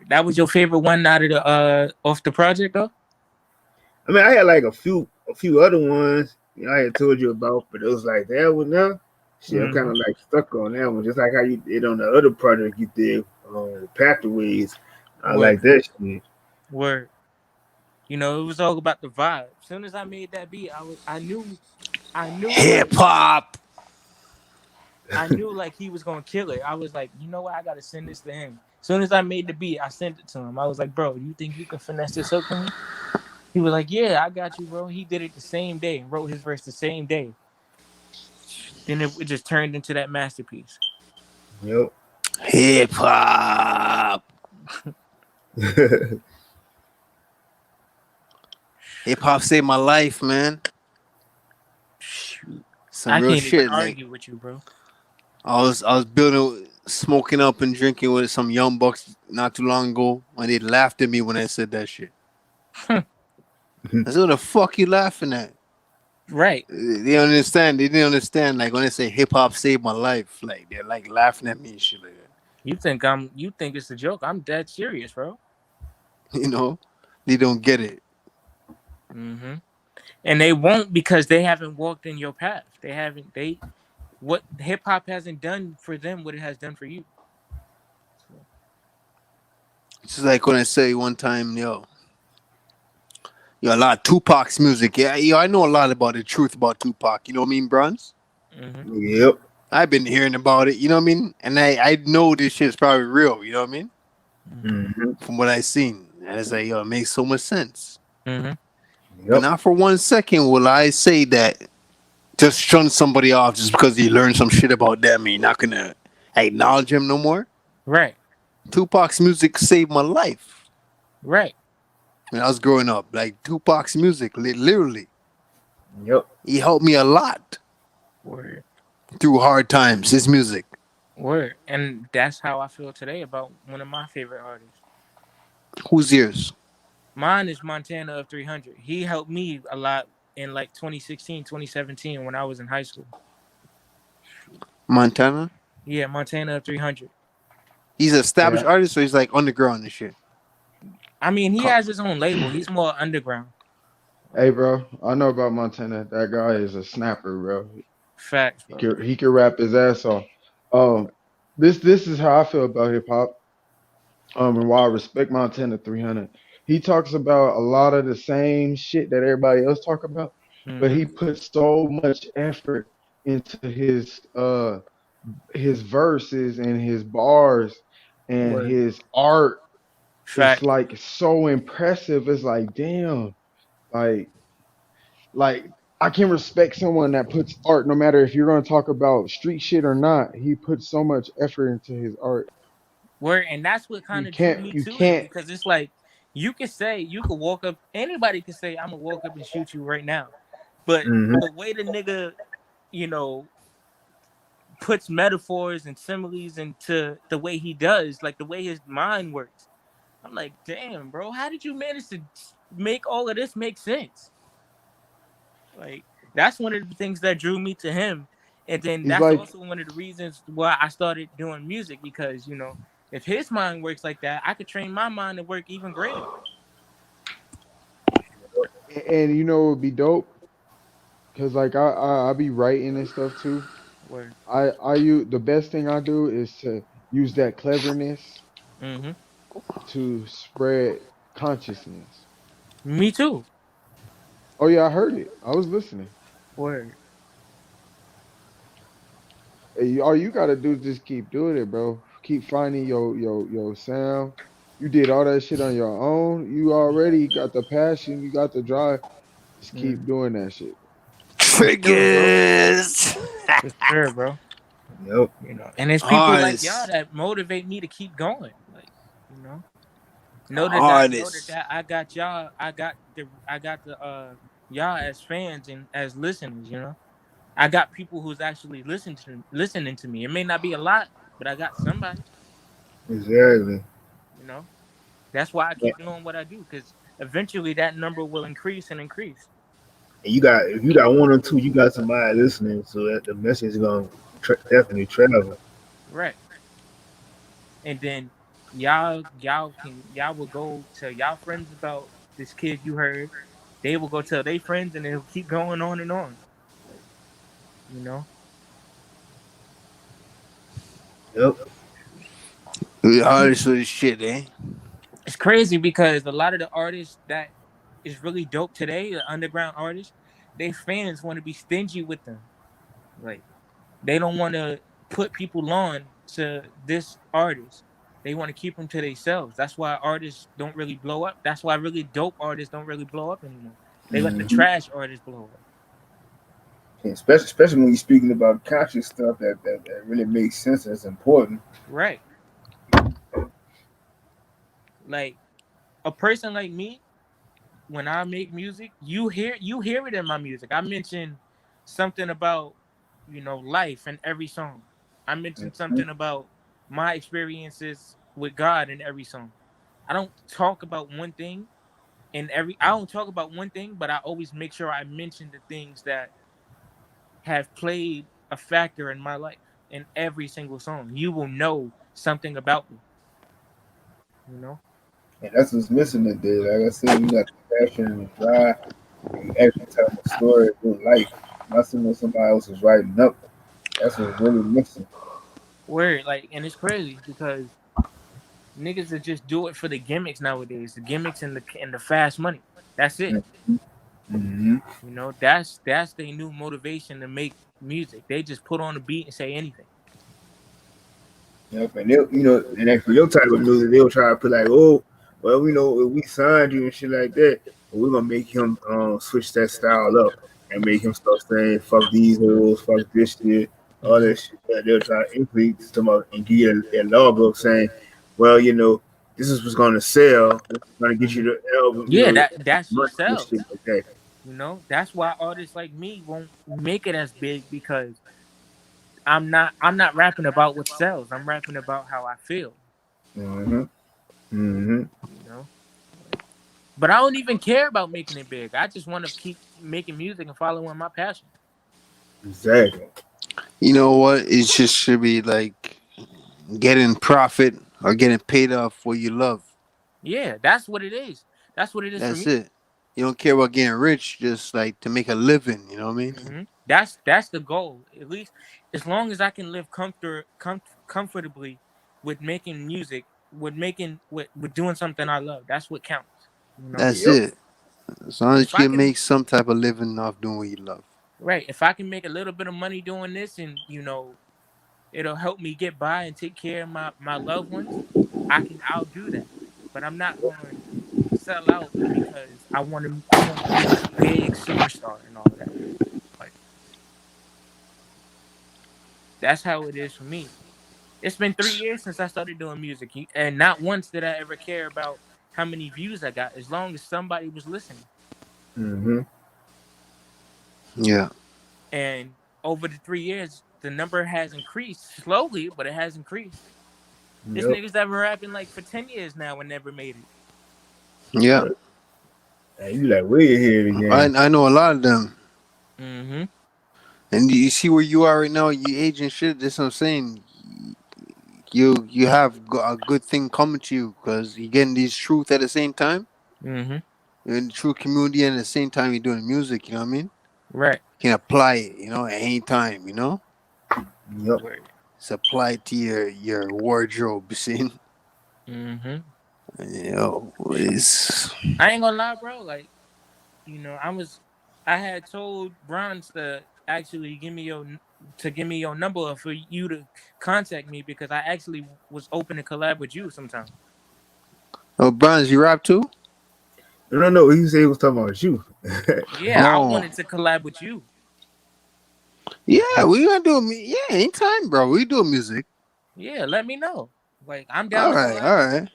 Speaker 14: That was your favorite one out of the off the project though?
Speaker 1: I mean, I had like a few other ones, you know, I had told you about, but it was like that one now. Shit, I'm kind of like stuck on that one, just like how you did on the other project you did on Pathways. I like that shit.
Speaker 14: Word. You know, it was all about the vibe. As soon as I made that beat, I knew
Speaker 8: hip hop.
Speaker 14: I knew like he was gonna kill it. I was like, you know what? I gotta send this to him. As soon as I made the beat, I sent it to him. I was like, bro, you think you can finesse this up for me? He was like, yeah, I got you, bro. He did it the same day and wrote his verse the same day. Then it just turned into that masterpiece.
Speaker 1: Yep.
Speaker 8: Hip hop. Hip hop saved my life, man. Some
Speaker 14: I
Speaker 8: real
Speaker 14: can't
Speaker 8: shit.
Speaker 14: even argue with you, bro.
Speaker 8: I was building, smoking up and drinking with some young bucks not too long ago, and they laughed at me when I said that shit. I said, "What the fuck you laughing at?"
Speaker 14: Right.
Speaker 8: They didn't understand. Like when I say hip hop saved my life, like they're like laughing at me and shit like that.
Speaker 14: You think it's a joke? I'm dead serious, bro.
Speaker 8: You know, they don't get it.
Speaker 14: Mm-hmm. And they won't, because they haven't walked in your path. What hip hop hasn't done for them, what it has done for you.
Speaker 8: It's just like when I say one time, yo, a lot of Tupac's music. Yeah, I know a lot about the truth about Tupac. You know what I mean, Bronze?
Speaker 1: Mm-hmm. Yep.
Speaker 8: I've been hearing about it, you know what I mean? And I know this shit's probably real, you know what I mean? From what I've seen. And it's like, yo, it makes so much sense.
Speaker 14: Mm-hmm.
Speaker 8: But not for 1 second will I say that just shun somebody off just because you learned some shit about them and you're not gonna acknowledge him no more.
Speaker 14: Right.
Speaker 8: Tupac's music saved my life.
Speaker 14: Right.
Speaker 8: When I was growing up, like Tupac's music, literally.
Speaker 1: Yep.
Speaker 8: He helped me a lot.
Speaker 14: Word.
Speaker 8: Through hard times, his music.
Speaker 14: Word. And that's how I feel today about one of my favorite artists.
Speaker 8: Who's yours?
Speaker 14: Mine is Montana of 300. He helped me a lot in like 2016, 2017 when I was in high school.
Speaker 8: Montana?
Speaker 14: Yeah, Montana of 300.
Speaker 8: He's an established artist, or he's like underground and shit?
Speaker 14: I mean, he has his own label. He's more underground.
Speaker 11: Hey, bro, I know about Montana. That guy is a snapper, bro.
Speaker 14: Facts, bro.
Speaker 11: He can rap his ass off. This is how I feel about hip hop. And why I respect Montana 300. He talks about a lot of the same shit that everybody else talk about, but he puts so much effort into his verses and his bars and his art.
Speaker 14: Fact.
Speaker 11: It's like so impressive. It's like, damn, like I can respect someone that puts art, no matter if you're going to talk about street shit or not. He puts so much effort into his art.
Speaker 14: Word, and that's what kind of drew me to it, because it's like you could walk up, anybody could say, I'm gonna walk up and shoot you right now. But the way the nigga, you know, puts metaphors and similes into the way he does, like the way his mind works, I'm like, damn, bro, how did you manage to make all of this make sense? Like, that's one of the things that drew me to him. And then that's also one of the reasons why I started doing music, because, you know, if his mind works like that, I could train my mind to work even greater.
Speaker 11: And you know, it would be dope, because like I be writing and stuff too.
Speaker 14: Word.
Speaker 11: I use the best thing I do is to use that cleverness to spread consciousness.
Speaker 14: Me too.
Speaker 11: Oh yeah, I heard it. I was listening.
Speaker 14: Word.
Speaker 11: Hey, all you gotta do is just keep doing it, bro. Keep finding your sound. You did all that shit on your own. You already got the passion. You got the drive. Just keep doing that shit.
Speaker 8: Triggers.
Speaker 14: For sure, bro.
Speaker 1: Yep.
Speaker 14: You know, and it's people like y'all that motivate me to keep going. Like, you know, know that I got y'all. I got the y'all as fans and as listeners. You know, I got people who's actually listening to me. It may not be a lot, but I got somebody.
Speaker 1: Exactly.
Speaker 14: You know, that's why I keep doing what I do, because eventually that number will increase and increase.
Speaker 1: And if you got one or two, you got somebody listening, so that the message is gonna definitely travel.
Speaker 14: Right. And then y'all will go tell y'all friends about this kid you heard. They will go tell their friends, and it'll keep going on and on. You know.
Speaker 1: Yep.
Speaker 8: The artists of this shit, eh?
Speaker 14: It's crazy because a lot of the artists that is really dope today, the underground artists, their fans want to be stingy with them. Like, they don't want to put people on to this artist. They want to keep them to themselves. That's why artists don't really blow up. That's why really dope artists don't really blow up anymore. They let the trash artists blow up.
Speaker 1: And especially when you're speaking about conscious stuff that really makes sense and it's important.
Speaker 14: Right. Like, a person like me, when I make music, you hear it in my music. I mention something about, you know, life in every song. I mention something about my experiences with God in every song. I don't talk about one thing but I always make sure I mention the things that have played a factor in my life in every single song. You will know something about me. You know?
Speaker 1: And that's what's missing today. Like I said, you got the passion and the drive. And you actually tell a story of your life. Not seeing what somebody else is writing up. That's what's really missing.
Speaker 14: Word, like, and it's crazy because niggas that just do it for the gimmicks nowadays. The gimmicks and the fast money. That's it.
Speaker 1: Mm-hmm.
Speaker 14: You know, that's their new motivation to make music. They just put on a beat and say anything.
Speaker 1: Yep, and they'll, and then for your type of music, they'll try to put like, oh, well, if we signed you and shit like that, we're gonna make him switch that style up and make him start saying, fuck these hoes, fuck this shit, all that shit. That they'll try to increase some of and give you a logo saying, well, this is what's gonna sell. This is gonna get you the album,
Speaker 14: Yeah, that shit
Speaker 1: money and shit
Speaker 14: sells.
Speaker 1: like that.
Speaker 14: You know, that's why artists like me won't make it as big because I'm not rapping about what sells. I'm rapping about how I feel.
Speaker 1: Mm-hmm. Mm-hmm.
Speaker 14: You know, but I don't even care about making it big. I just want to keep making music and following my passion.
Speaker 1: Exactly.
Speaker 8: You know what? It just should be like getting profit or getting paid off what you love.
Speaker 14: Yeah, that's what it is. That's what it is for
Speaker 8: That's
Speaker 14: me.
Speaker 8: it. You don't care about getting rich, just like to make a living. You know what I mean?
Speaker 14: Mm-hmm. That's the goal. At least as long as I can live comfortably with making music, with doing something I love. That's what counts. You know.
Speaker 8: That's
Speaker 1: Yep.
Speaker 8: it. As long as
Speaker 14: If
Speaker 8: you
Speaker 14: I
Speaker 8: can
Speaker 14: can,
Speaker 8: make some type of living off doing what you love.
Speaker 14: right? If I can make a little bit of money doing this, and it'll help me get by and take care of my loved ones, I'll do that. But I'm not going to sell out because I want to be this big superstar and all of that. Like that's how it is for me. It's been 3 years since I started doing music, and not once did I ever care about how many views I got, as long as somebody was listening.
Speaker 1: Mm-hmm.
Speaker 8: Yeah.
Speaker 14: And over the 3 years, the number has increased slowly, but it has increased. This
Speaker 1: Yep.
Speaker 14: niggas that been rapping like for 10 years now and never made it.
Speaker 8: Yeah.
Speaker 1: And you like way ahead again.
Speaker 8: I know a lot of them.
Speaker 14: Mm-hmm.
Speaker 8: And you see where you are right now, you age and shit. That's what I'm saying. You have a good thing coming to you because you're getting these truth at the same time.
Speaker 14: Mm-hmm.
Speaker 8: You're in the true community and at the same time you're doing music. You know what I mean?
Speaker 14: Right.
Speaker 8: You can apply it. At any time.
Speaker 1: Yep.
Speaker 14: Right.
Speaker 8: It's applied to your wardrobe. You see?
Speaker 14: Mm-hmm.
Speaker 8: It's
Speaker 14: I ain't gonna lie, bro. Like, I had told Bronze to actually give me your number or for you to contact me because I actually was open to collab with you sometime.
Speaker 8: Oh, Bronze, you rap too?
Speaker 1: No. He said he was talking about you.
Speaker 14: Yeah, I
Speaker 8: Oh.
Speaker 14: wanted to collab with you.
Speaker 8: Yeah, we gonna do anytime, bro. We do music.
Speaker 14: Yeah, let me know. Like, I'm down
Speaker 8: All
Speaker 14: to
Speaker 8: right,
Speaker 14: collab.
Speaker 8: all right.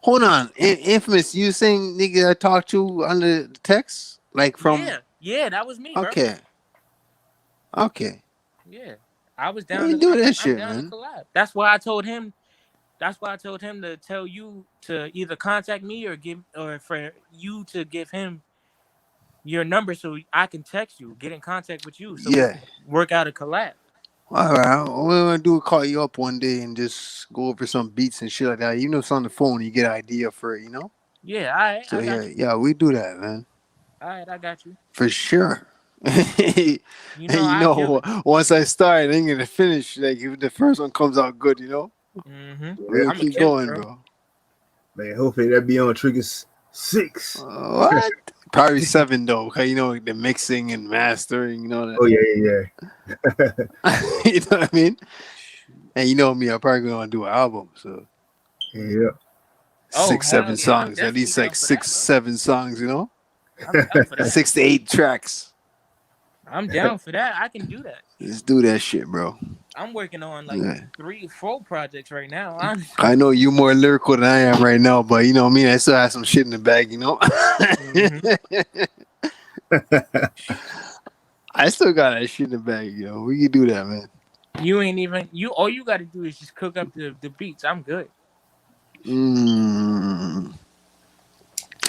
Speaker 8: Hold on, Infamous. You saying nigga I talked to on the text like from?
Speaker 14: Yeah, that was me, bro.
Speaker 8: Okay.
Speaker 14: Yeah, I was down
Speaker 8: We
Speaker 14: to
Speaker 8: do that
Speaker 14: I'm
Speaker 8: shit,
Speaker 14: down
Speaker 8: man.
Speaker 14: to collab. That's why I told him. That's why I told him to tell you to either contact me or for you to give him your number so I can text you, get in contact with you, so we
Speaker 8: Yeah.
Speaker 14: can work out a collab.
Speaker 8: All right. What we're gonna do is call you up one day and just go over some beats and shit like that. It's on the phone. You get an idea for it,
Speaker 14: Yeah, all right,
Speaker 8: So
Speaker 14: I got you.
Speaker 8: yeah, we do that, man.
Speaker 14: All right, I got you.
Speaker 8: For sure.
Speaker 14: You know, I kill it.
Speaker 8: Once I start, I ain't gonna finish. Like if the first one comes out good,
Speaker 14: Mm-hmm.
Speaker 8: we'll
Speaker 14: I'm
Speaker 8: keep
Speaker 14: kill
Speaker 8: going,
Speaker 14: it,
Speaker 8: bro.
Speaker 1: Man, hopefully that be on Triggers 6.
Speaker 8: What? Probably 7 though, cause the mixing and mastering, that.
Speaker 1: Oh yeah.
Speaker 8: You know what I mean? And you know me, I'm probably gonna do an album, so
Speaker 1: Yeah.
Speaker 8: 6-7
Speaker 14: I'm
Speaker 8: songs, at
Speaker 14: definitely
Speaker 8: least
Speaker 14: down
Speaker 8: like
Speaker 14: for
Speaker 8: 6-7 songs,
Speaker 14: I'm down for that.
Speaker 8: 6 to 8 tracks.
Speaker 14: I'm down for that. I can do that.
Speaker 8: Let's do that shit, bro.
Speaker 14: I'm working on
Speaker 8: Yeah.
Speaker 14: 3-4 projects right now. Honestly.
Speaker 8: I know you more lyrical than I am right now, but you know me, I still have some shit in the bag, I still got that shit in the bag, We can do that, man.
Speaker 14: You ain't even all you got to do is just cook up the beats. I'm good.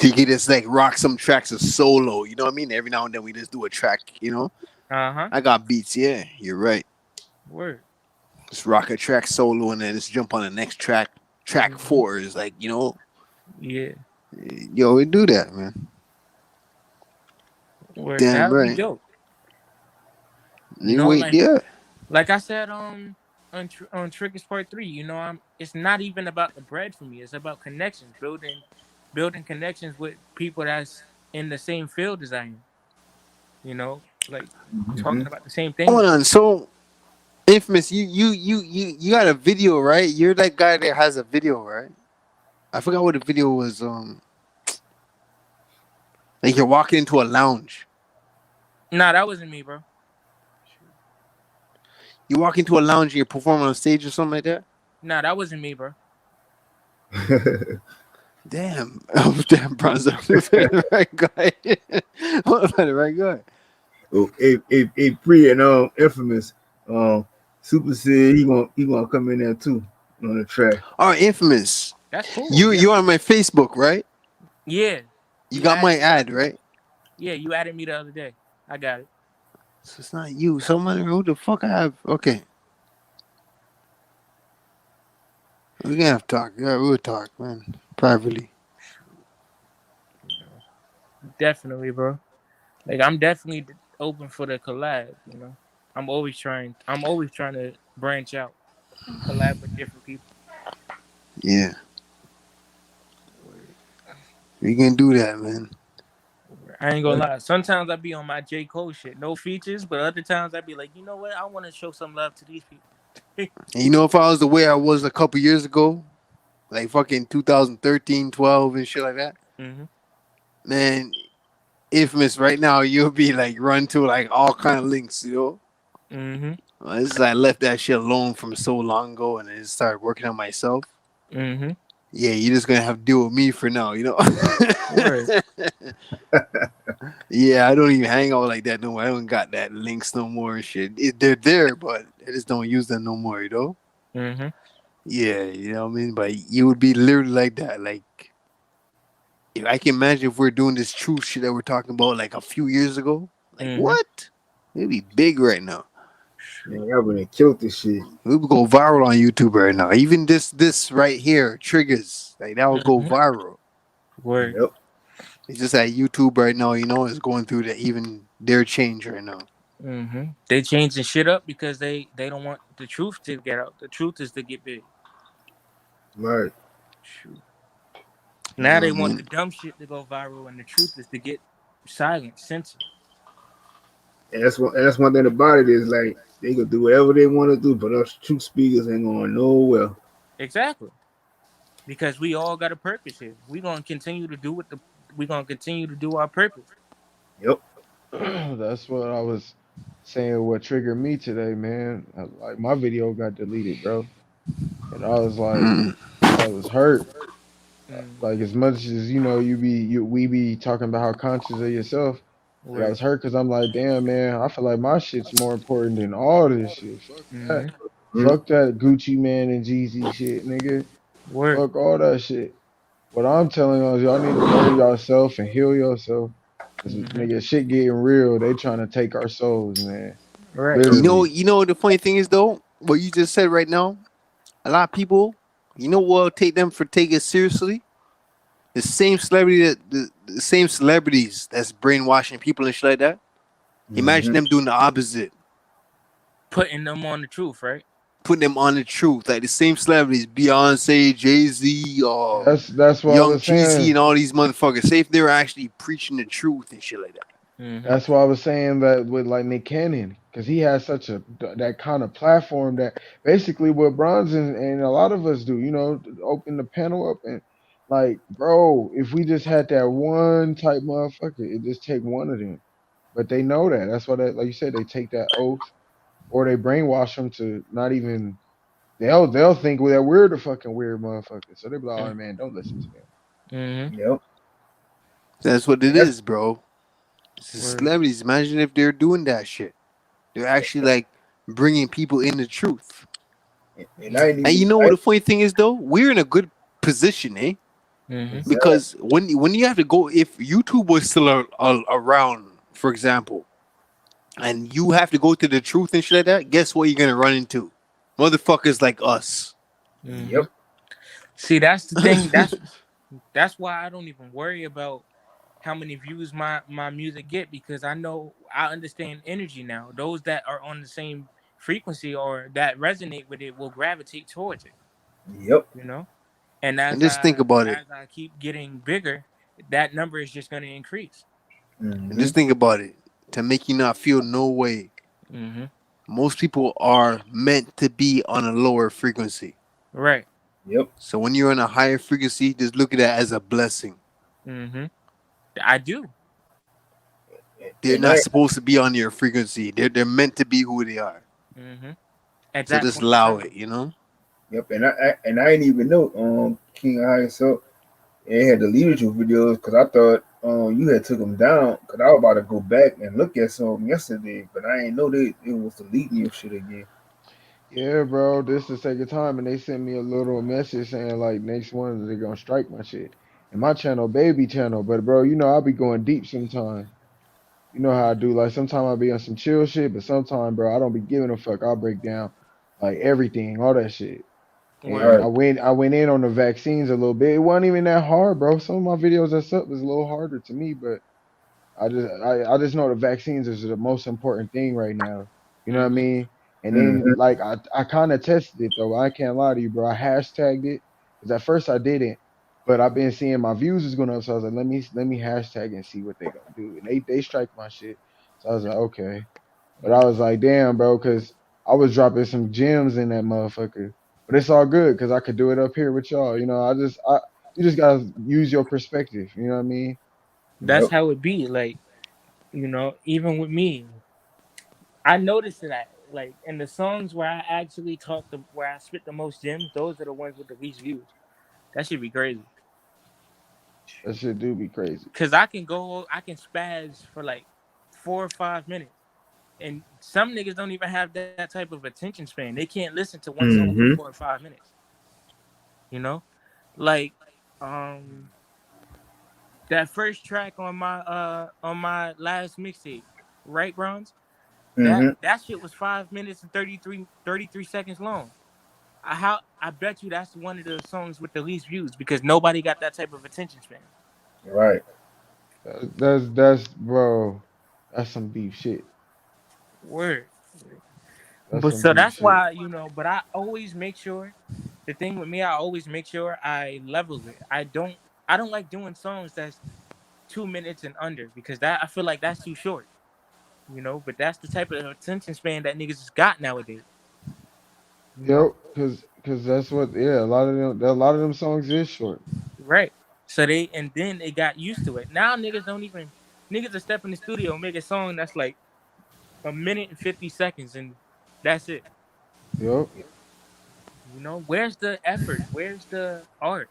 Speaker 8: You can just like rock some tracks of solo, you know what I mean? Every now and then we just do a track,
Speaker 14: Uh-huh.
Speaker 8: I got beats, yeah, you're right.
Speaker 14: Word.
Speaker 8: Just rock a track solo and then just jump on the next track. Track 4 is like,
Speaker 14: Yeah.
Speaker 8: Yo, we do that, man.
Speaker 14: Word.
Speaker 8: Damn
Speaker 14: That would
Speaker 8: right.
Speaker 14: be dope. Like I said, on Triggers Part 3, it's not even about the bread for me. It's about connections, building connections with people that's in the same field as I am. You know, like
Speaker 1: Mm-hmm.
Speaker 14: talking about the same
Speaker 8: Hold
Speaker 14: things.
Speaker 8: on. So, Infamous, you got a video, right? You're that guy that has a video, right? I forgot what the video was. Like you're walking into a lounge.
Speaker 14: Nah, that wasn't me, bro.
Speaker 8: You walk into a lounge and you're performing on stage or something like that.
Speaker 14: Nah, that wasn't me, bro.
Speaker 8: Damn, damn, Bronzo, the right guy. The right guy.
Speaker 1: Oh, a Pre and Infamous. Super said he gonna come in there too on the track.
Speaker 8: All right, Infamous.
Speaker 14: That's cool.
Speaker 8: You on my Facebook, right?
Speaker 14: Yeah.
Speaker 8: You got my ad, right?
Speaker 14: Yeah, you added me the other day. I got it.
Speaker 8: So it's not you. Someone who the fuck I have. Okay. We're gonna have to talk. Yeah, we'll talk, man. Privately.
Speaker 14: Definitely, bro. Like I'm definitely open for the collab, you know. I'm always trying to branch out, collab with different people.
Speaker 8: Yeah. We can do that, man.
Speaker 14: I ain't gonna lie. Sometimes I be on my J. Cole shit, no features, but other times I be like, you know what? I want to show some love to these people.
Speaker 8: And you know, if I was the way I was a couple years ago, like fucking 2013, 12 and shit like that, man, Infamous right now, you'll be like run to like all kind of links, you know? It's like I left that shit alone from so long ago and I just started working on myself. Yeah, you're just gonna have to deal with me for now, you know? Yeah, I don't even hang out like that no more. I don't got that links no more and shit. They're there, but I just don't use them no more, you know? Yeah, you know what I mean? But you would be literally like that. Like, if I can imagine if we're doing this truth shit that we're talking about like a few years ago. Like, what? It'd be big right now.
Speaker 1: Man, y'all gonna kill this shit.
Speaker 8: We would go viral on YouTube right now. Even this right here, triggers, like that would go viral.
Speaker 14: Word.
Speaker 1: Yep.
Speaker 8: It's just that YouTube right now, you know, is going through their change right now.
Speaker 14: They changing shit up because they don't want the truth to get out. The truth is to get big.
Speaker 1: Right.
Speaker 14: Now they want the dumb shit to go viral, and the truth is to get silent, censored.
Speaker 1: And that's one thing about it is like they can do whatever they want to do, but us truth speakers ain't going nowhere.
Speaker 14: Exactly. Because we all got a purpose here. We're gonna continue to do our purpose.
Speaker 1: Yep.
Speaker 11: That's what I was saying. What triggered me today, man? Like my video got deleted, bro, and I was like, I was hurt. Like as much as you know, we be talking about how conscious of yourself. Like, I was hurt because I'm like, damn, man, I feel like my shit's more important than all this shit. Fuck that. Fuck that Gucci Man and Jeezy shit, nigga. Fuck all that shit. What I'm telling y'all is y'all need to bury yourself and heal yourself. Cause nigga, shit getting real. They trying to take our souls, man.
Speaker 14: Right.
Speaker 11: Literally.
Speaker 8: You know what the funny thing is though? What you just said right now, a lot of people, you know what will take them for taking it seriously? The same celebrities that's brainwashing people and shit like that. Imagine them doing the opposite.
Speaker 14: Putting them on the truth, right?
Speaker 8: Putting them on the truth. Like the same celebrities, Beyonce, Jay-Z, or
Speaker 11: that's what
Speaker 8: Young
Speaker 11: I was saying.
Speaker 8: Jeezy and all these motherfuckers. Say if they were actually preaching the truth and shit like that.
Speaker 11: That's why I was saying that with like Nick Cannon, because he has such that kind of platform that basically what Bronson and a lot of us do, you know, open the panel up and like, bro, if we just had that one type motherfucker, it just take one of them. But they know that. That's why like you said, they take that oath or they brainwash them to not even they'll think that we're the fucking weird motherfucker. So they be like, oh man, don't listen to them.
Speaker 1: Yep.
Speaker 8: That's what it is, bro. Celebrities, imagine if they're doing that shit. They're actually like bringing people in the truth. And you know what the funny thing is though? We're in a good position, eh? Because when you have to go, if YouTube was still around, for example, and you have to go to the truth and shit like that, guess what you're gonna run into? Motherfuckers like us.
Speaker 1: Yep.
Speaker 14: See, that's the thing. That's why I don't even worry about how many views my music get, because I understand energy now. Those that are on the same frequency or that resonate with it will gravitate towards it.
Speaker 1: Yep.
Speaker 14: You know? And as
Speaker 8: just think about it.
Speaker 14: As I keep getting bigger, that number is just going to increase.
Speaker 8: And just think about it. To make you not feel no way.
Speaker 14: Mm-hmm.
Speaker 8: Most people are meant to be on a lower frequency.
Speaker 14: Right.
Speaker 1: Yep.
Speaker 8: So when you're on a higher frequency, just look at that as a blessing.
Speaker 14: Mm-hmm. I do.
Speaker 8: They're not supposed to be on your frequency. They're meant to be who they are.
Speaker 14: Mm-hmm.
Speaker 8: So just allow it, you know?
Speaker 1: Yep. And I didn't even know King High so it had the leadership videos because I thought you had took them down because I was about to go back and look at some yesterday, but I didn't know that it was deleting your shit again.
Speaker 11: Yeah, bro, this is the second time, and they sent me a little message saying like next one they're gonna strike my shit. And my channel, baby channel, but bro, you know I'll be going deep sometimes. You know how I do. Like sometimes I'll be on some chill shit, but sometimes, bro, I don't be giving a fuck. I'll break down like everything, all that shit. And
Speaker 14: Word.
Speaker 11: I went in on the vaccines a little bit. It wasn't even that hard, bro. Some of my videos that's up is a little harder to me, but I just know the vaccines is the most important thing right now. You know what I mean? And then like I kind of tested it though. I can't lie to you, bro. I hashtagged it because at first I didn't, but I've been seeing my views is going up, so I was like, let me hashtag and see what they gonna do. And they strike my shit, so I was like, okay. But I was like, damn, bro, because I was dropping some gems in that motherfucker. But it's all good because I could do it up here with y'all. You know, you just gotta use your perspective. You know what I mean?
Speaker 14: That's how it be. Like, you know, even with me, I noticed that like in the songs where I actually where I spit the most gems, those are the ones with the least views. That should be crazy.
Speaker 11: That shit do be crazy.
Speaker 14: Cause I can spaz for like 4 or 5 minutes, and some niggas don't even have that type of attention span. They can't listen to one song for 4 or 5 minutes. You know, like that first track on my last mixtape, right, Bronze? That shit was 5 minutes and 33 seconds long. I bet you that's one of the songs with the least views because nobody got that type of attention span.
Speaker 1: Right.
Speaker 11: That's bro. That's some deep shit.
Speaker 14: Word.
Speaker 11: That's
Speaker 14: But
Speaker 11: some
Speaker 14: so
Speaker 11: deep
Speaker 14: that's
Speaker 11: shit.
Speaker 14: why, you know, but I always make sure the thing with me, I always make sure I level it. I don't like doing songs that's 2 minutes and under because I feel like that's too short. You know, but that's the type of attention span that niggas just got nowadays. You know?
Speaker 11: Yep, cause that's what a lot of them songs is short.
Speaker 14: Right. So then they got used to it. Now niggas will step in the studio and make a song that's like a minute and 50 seconds and that's it.
Speaker 11: Yep.
Speaker 14: You know, where's the effort? Where's the art?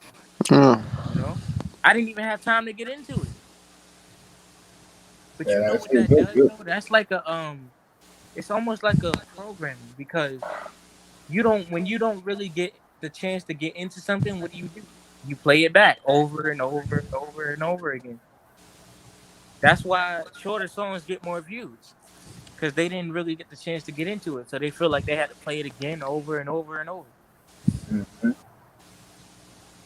Speaker 8: Yeah.
Speaker 14: You know? I didn't even have time to get into it. But you know
Speaker 1: that's
Speaker 14: what that
Speaker 1: good,
Speaker 14: does
Speaker 1: good.
Speaker 14: though? That's like it's almost like a programming because when you don't really get the chance to get into something, what do? You play it back over and over and over and over again. That's why shorter songs get more views because they didn't really get the chance to get into it, so they feel like they had to play it again over and over and over.
Speaker 1: But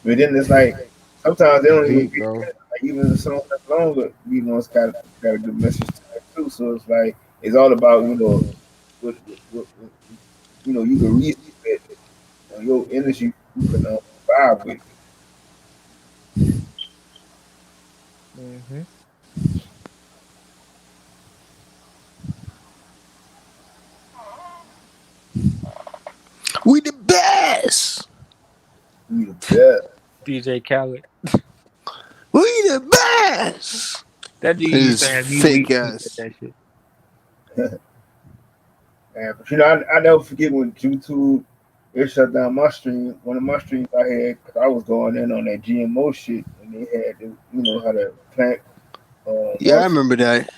Speaker 1: then it's like sometimes they don't even
Speaker 11: Deep,
Speaker 1: get
Speaker 11: bro.
Speaker 1: like even the song that's longer, you know, it's got a good message to it too. So it's like it's all about what you know you can read it, your energy you can vibe with.
Speaker 14: Mm-hmm.
Speaker 8: We the best.
Speaker 1: We the best.
Speaker 14: DJ Khaled.
Speaker 8: We the best.
Speaker 14: That dude used to have me
Speaker 8: fake
Speaker 14: weak
Speaker 8: ass.
Speaker 14: that shit.
Speaker 1: Yeah, but you know, I never forget when YouTube it shut down my stream. One of my streams I had, cause I was going in on that GMO shit, and they had to, you know, how to plant.
Speaker 8: Yeah, I remember that.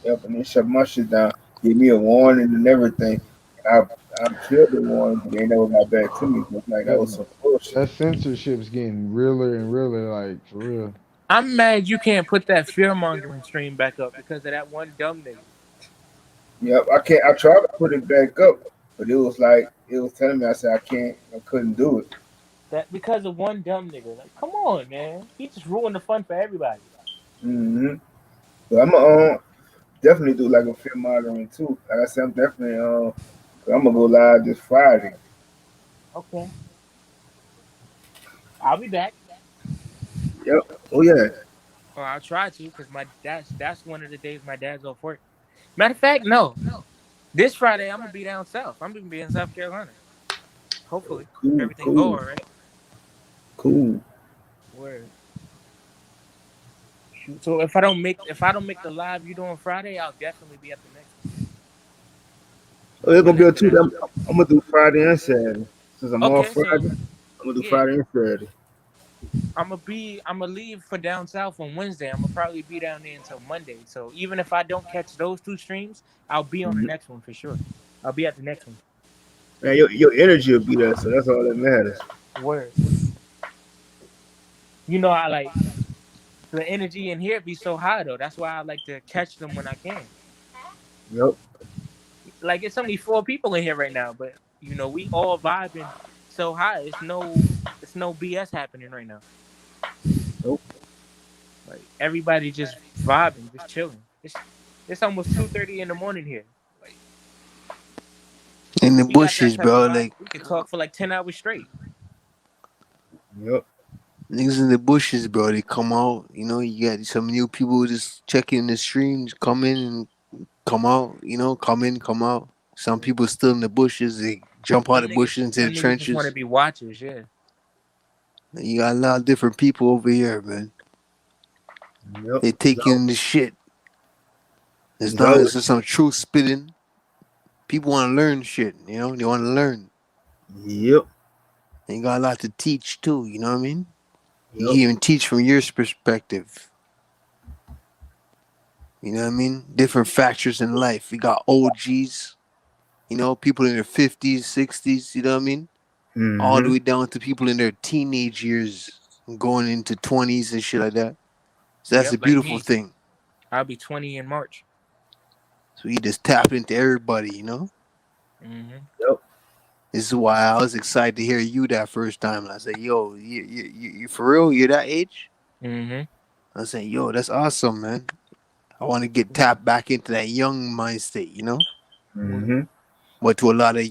Speaker 1: Yep, and they shut my shit down. Gave me a warning and everything. I killed the warning, but they never got back to me. But like that was some bullshit.
Speaker 11: That censorship's getting realer and realer, like for real.
Speaker 14: I'm mad you can't put that fear mongering stream back up because of that one dumb nigga.
Speaker 1: Yep, I can't. I tried to put it back up, but it was telling me. I said I couldn't do it.
Speaker 14: That because of one dumb nigga. Like, come on, man. He just ruined the fun for everybody.
Speaker 1: Mm-hmm. But I'm gonna definitely do like a fear monitoring too. Like I said, I'm definitely I'm gonna go live this Friday.
Speaker 14: Okay. I'll be back.
Speaker 1: Yep. Oh yeah.
Speaker 14: Or I'll try to, because that's one of the days my dad's off work. Matter of fact, no. This Friday I'm gonna be down south. I'm gonna be in South Carolina. Hopefully,
Speaker 1: Cool,
Speaker 14: everything go
Speaker 1: cool,
Speaker 14: all right.
Speaker 1: cool.
Speaker 14: Word. Shoot. So if I don't make the live you doing Friday, I'll definitely be at the next one.
Speaker 1: Oh, it's gonna be a
Speaker 14: Whenever
Speaker 1: two.
Speaker 14: that.
Speaker 1: I'm gonna do Friday and Saturday. Since I'm off
Speaker 14: Okay, so
Speaker 1: Friday, I'm gonna do
Speaker 14: yeah,
Speaker 1: Friday and Saturday.
Speaker 14: I'm gonna leave for down south on Wednesday. I'm gonna probably be down there until Monday. So even if I don't catch those two streams, I'll be on the
Speaker 1: Mhm.
Speaker 14: next one for sure. I'll be at the next one.
Speaker 1: Man, your energy will be there, so that's all that matters.
Speaker 14: Word. You know, I like the energy in here be so high though. That's why I like to catch them when I can.
Speaker 1: Yep.
Speaker 14: Like it's only 4 people in here right now, but you know, we all vibing so high. It's no BS happening right now.
Speaker 1: Nope.
Speaker 14: Like everybody just vibing, just chilling. It's almost 2:30 in the morning here. Like
Speaker 8: In the
Speaker 14: we got that
Speaker 8: bushes,
Speaker 14: type of
Speaker 8: bro.
Speaker 14: vibe.
Speaker 8: Like
Speaker 14: We could talk for like 10 hours straight.
Speaker 1: Yep.
Speaker 8: niggas in the bushes, bro. They come out. You know, you got some new people just checking the streams, come in and come out. You know, come in, come out. Some people still in the bushes. They jump out
Speaker 14: Some
Speaker 8: of
Speaker 14: niggas,
Speaker 8: bushes into the
Speaker 14: some niggas just want to
Speaker 8: trenches.
Speaker 14: be watchers, yeah.
Speaker 8: You got a lot of different people over here, man.
Speaker 1: Yep.
Speaker 8: They take in the shit. It's
Speaker 1: It's
Speaker 8: not.
Speaker 1: always,
Speaker 8: It's some truth spitting. People want to learn shit. You know, they want to learn.
Speaker 1: yep.
Speaker 8: And you got a lot to teach too. You know what I mean? You
Speaker 1: Yep.
Speaker 8: can even teach from your perspective. You know what I mean? Different factors in life. You got OGs, you know, people in their 50s, 60s, you know what I mean? All the
Speaker 1: Mm-hmm.
Speaker 8: way down to people in their teenage years going into 20s and shit like that. So that's
Speaker 14: Yep,
Speaker 8: a
Speaker 14: like
Speaker 8: beautiful
Speaker 14: me.
Speaker 8: thing.
Speaker 14: I'll be 20 in March.
Speaker 8: So you just tap into everybody, you know?
Speaker 14: Mm-hmm.
Speaker 1: Yep.
Speaker 8: This is why I was excited to hear you that first time. I said, yo, you for real? You're that age?
Speaker 14: Mm-hmm.
Speaker 8: I said, yo, that's awesome, man. I want to get tapped back into that young mind state, you know?
Speaker 1: Mm-hmm.
Speaker 8: But to a lot of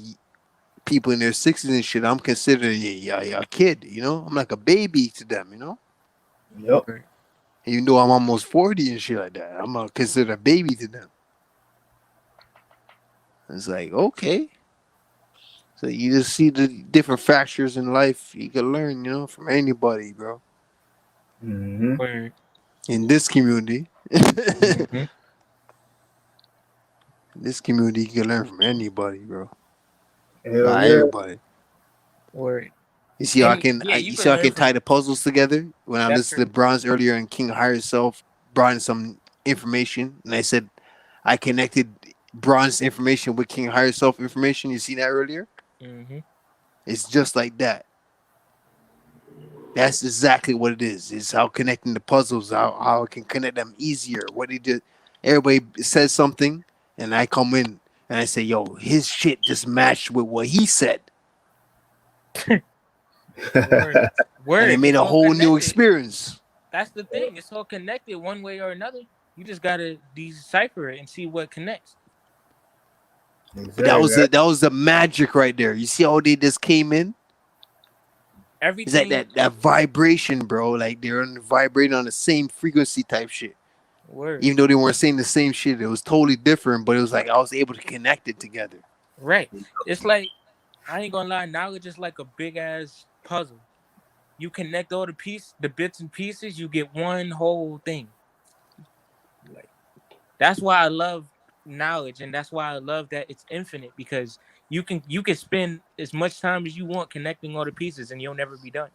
Speaker 8: people in their 60s and shit, I'm considered a kid, you know? I'm like a baby to them, you know?
Speaker 1: Yep.
Speaker 8: Even though I'm almost 40 and shit like that, I'm considered a baby to them. It's like, okay. So you just see the different factors in life you can learn, you know, from anybody, bro.
Speaker 1: Mm-hmm.
Speaker 14: Word.
Speaker 8: In this community,
Speaker 14: Mm-hmm.
Speaker 8: this community you can learn from anybody, bro.
Speaker 1: Hell
Speaker 8: Not
Speaker 1: yeah.
Speaker 8: everybody.
Speaker 14: Word.
Speaker 8: You see how I
Speaker 14: And
Speaker 8: can
Speaker 14: yeah, you
Speaker 8: you
Speaker 14: can
Speaker 8: see how I
Speaker 14: learn
Speaker 8: can tie
Speaker 14: from
Speaker 8: the puzzles together? When I
Speaker 14: that's
Speaker 8: listened to
Speaker 14: true.
Speaker 8: Bronze earlier and King Higher Self brought in some information, and I said I connected Bronze information with King Higher Self information. You see that earlier?
Speaker 14: Mm-hmm.
Speaker 8: It's just like that. That's exactly what it is. It's how connecting the puzzles, how I can connect them easier. What he did, everybody says something, and I come in and I say, "Yo, his shit just matched with what he said,"
Speaker 14: Word.
Speaker 8: and
Speaker 14: Word.
Speaker 8: it made
Speaker 14: It's
Speaker 8: a
Speaker 14: all
Speaker 8: whole new
Speaker 14: connected.
Speaker 8: experience.
Speaker 14: That's the thing. It's all connected one way or another. You just gotta decipher it and see what connects.
Speaker 8: But that was
Speaker 1: Exactly.
Speaker 8: that was the magic right there. You see how they just came in? It's like
Speaker 14: Everything.
Speaker 8: that vibration, bro. Like they're vibrating on the same frequency type shit.
Speaker 14: Word.
Speaker 8: Even though they weren't saying the same shit, it was totally different. But it was like I was able to connect it together.
Speaker 14: Right. It's like I ain't gonna lie. Knowledge is like a big ass puzzle. You connect all the bits and pieces, you get one whole thing. Like that's why I love knowledge, and that's why I love that it's infinite because you can spend as much time as you want connecting all the pieces, and you'll never be done.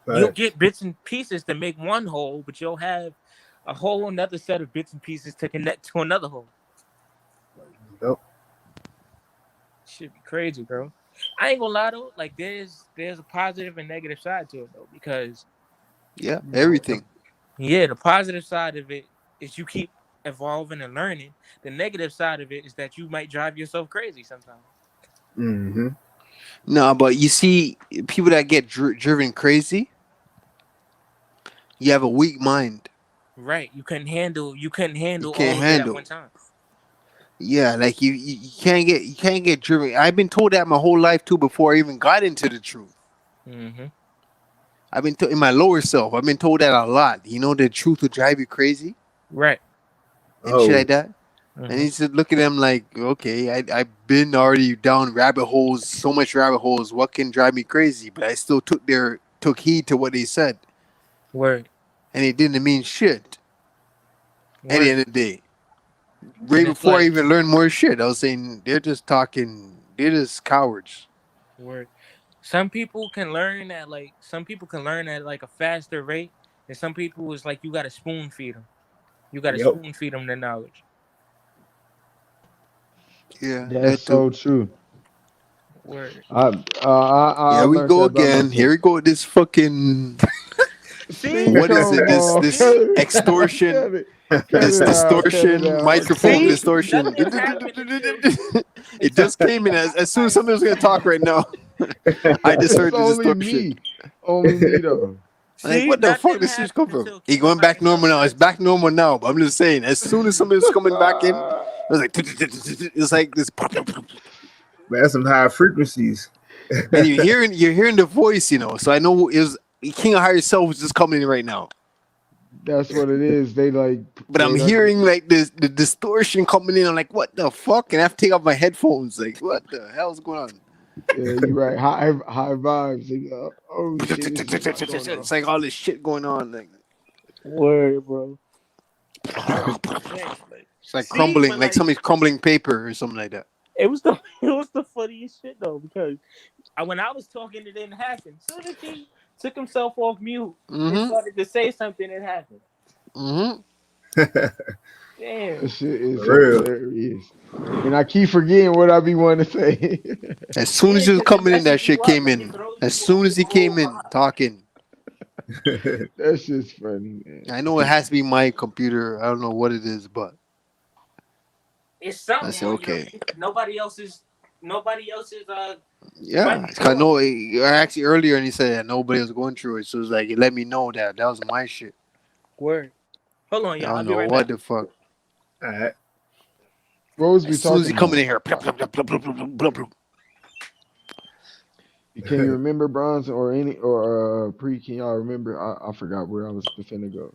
Speaker 14: You'll
Speaker 1: Right.
Speaker 14: get bits and pieces to make one whole, but you'll have a whole another set of bits and pieces to connect to another whole.
Speaker 1: Yep.
Speaker 14: Should be crazy, bro. I ain't gonna lie though, like there's a positive and negative side to it though, because
Speaker 8: Yeah,
Speaker 14: you know,
Speaker 8: everything.
Speaker 14: the positive side of it is you keep evolving and learning. The negative side of it is that you might drive yourself crazy sometimes.
Speaker 1: Mm-hmm.
Speaker 8: No, but you see, people that get driven crazy, you have a weak mind.
Speaker 14: Right. You couldn't handle
Speaker 8: You
Speaker 14: all
Speaker 8: can't
Speaker 14: of it at
Speaker 8: handle.
Speaker 14: one time.
Speaker 8: Yeah, like you can't get driven. I've been told that my whole life too before I even got into the truth.
Speaker 14: Mm-hmm.
Speaker 8: I've been in my lower self. I've been told that a lot. You know, the truth will drive you crazy,
Speaker 14: Right.
Speaker 8: and shit like that.
Speaker 14: Mhm.
Speaker 8: And he's just looking at them like, okay, I've been already down rabbit holes, so much rabbit holes. What can drive me crazy? But I still took heed to what they said,
Speaker 14: Word.
Speaker 8: and it didn't mean shit. At
Speaker 14: Word.
Speaker 8: the end of the day, right
Speaker 14: And it's
Speaker 8: before I
Speaker 14: like
Speaker 8: even learned more shit, I was saying they're just talking. They're just cowards.
Speaker 14: word. Some people can learn at like a faster rate, and some people is like you got to spoon feed them. You got to
Speaker 1: Yep.
Speaker 14: spoon feed them the knowledge.
Speaker 8: Yeah,
Speaker 11: That's
Speaker 8: that too.
Speaker 11: so true.
Speaker 14: Word.
Speaker 11: I
Speaker 8: Here we
Speaker 11: learned
Speaker 8: go
Speaker 11: that about
Speaker 8: again.
Speaker 11: myself.
Speaker 8: Here we go with this fucking.
Speaker 14: See,
Speaker 8: What is it?
Speaker 11: Come on,
Speaker 8: This
Speaker 11: cut it,
Speaker 8: extortion.
Speaker 11: cut it,
Speaker 8: This
Speaker 11: cut it out, cut it
Speaker 8: distortion,
Speaker 11: out.
Speaker 8: microphone
Speaker 14: see,
Speaker 8: distortion.
Speaker 14: nothing happened until
Speaker 8: It just came in as soon as somebody was gonna talk right now. I just
Speaker 11: It's
Speaker 8: heard the
Speaker 11: only
Speaker 8: distortion.
Speaker 11: me. Only me though.
Speaker 8: Like,
Speaker 14: see
Speaker 8: what the fuck
Speaker 14: nothing
Speaker 8: this shit come
Speaker 14: happened
Speaker 8: from?
Speaker 14: until
Speaker 8: He going back normal now. It's back normal now. But I'm just saying, as soon as somebody was coming back in, it was like it's like this,
Speaker 1: Man, that's some high frequencies.
Speaker 8: and you're hearing the voice, you know. So I know it was King of Higher Self was just coming in right now.
Speaker 11: That's what it is. They like.
Speaker 8: But I'm
Speaker 11: they
Speaker 8: hearing like the distortion coming in. I'm like, what the fuck? And I have to take off my headphones. Like, what the hell's going on?
Speaker 11: Yeah, you're right. High vibes. Like, oh shit, this shit not going on.
Speaker 8: It's like all this shit going on. Like,
Speaker 14: word, bro.
Speaker 8: it's like
Speaker 14: See,
Speaker 8: crumbling,
Speaker 14: but,
Speaker 8: like somebody's crumbling paper or something like that.
Speaker 14: It was the funniest shit though, because when I was talking, it didn't happen. Soon as he took himself off mute and started to say something, it happened. Damn.
Speaker 11: This shit is
Speaker 1: For real.
Speaker 11: hilarious. And I keep forgetting what I be wanting to say.
Speaker 8: As soon as he was coming in, that shit came in. As soon as he came in, talking.
Speaker 11: That's just funny, man.
Speaker 8: I know it has to be my computer. I don't know what it is, but
Speaker 14: It's something.
Speaker 8: I said, okay.
Speaker 14: Nobody else's.
Speaker 8: Yeah, I know. Actually, earlier, and he said that nobody was going through it, so it was like, it let me know that was my shit.
Speaker 14: Word. Hold on,
Speaker 8: I
Speaker 14: y'all.
Speaker 8: don't
Speaker 14: I'll be
Speaker 8: know
Speaker 14: right
Speaker 8: what
Speaker 14: back.
Speaker 8: the fuck.
Speaker 1: All right.
Speaker 11: What was we
Speaker 8: As soon as he
Speaker 11: talking
Speaker 8: coming
Speaker 11: about?
Speaker 8: in here, blah, blah, blah, blah, blah, blah, blah.
Speaker 11: Can you remember Bronze or Pre? Can y'all remember? I forgot where I was finna go.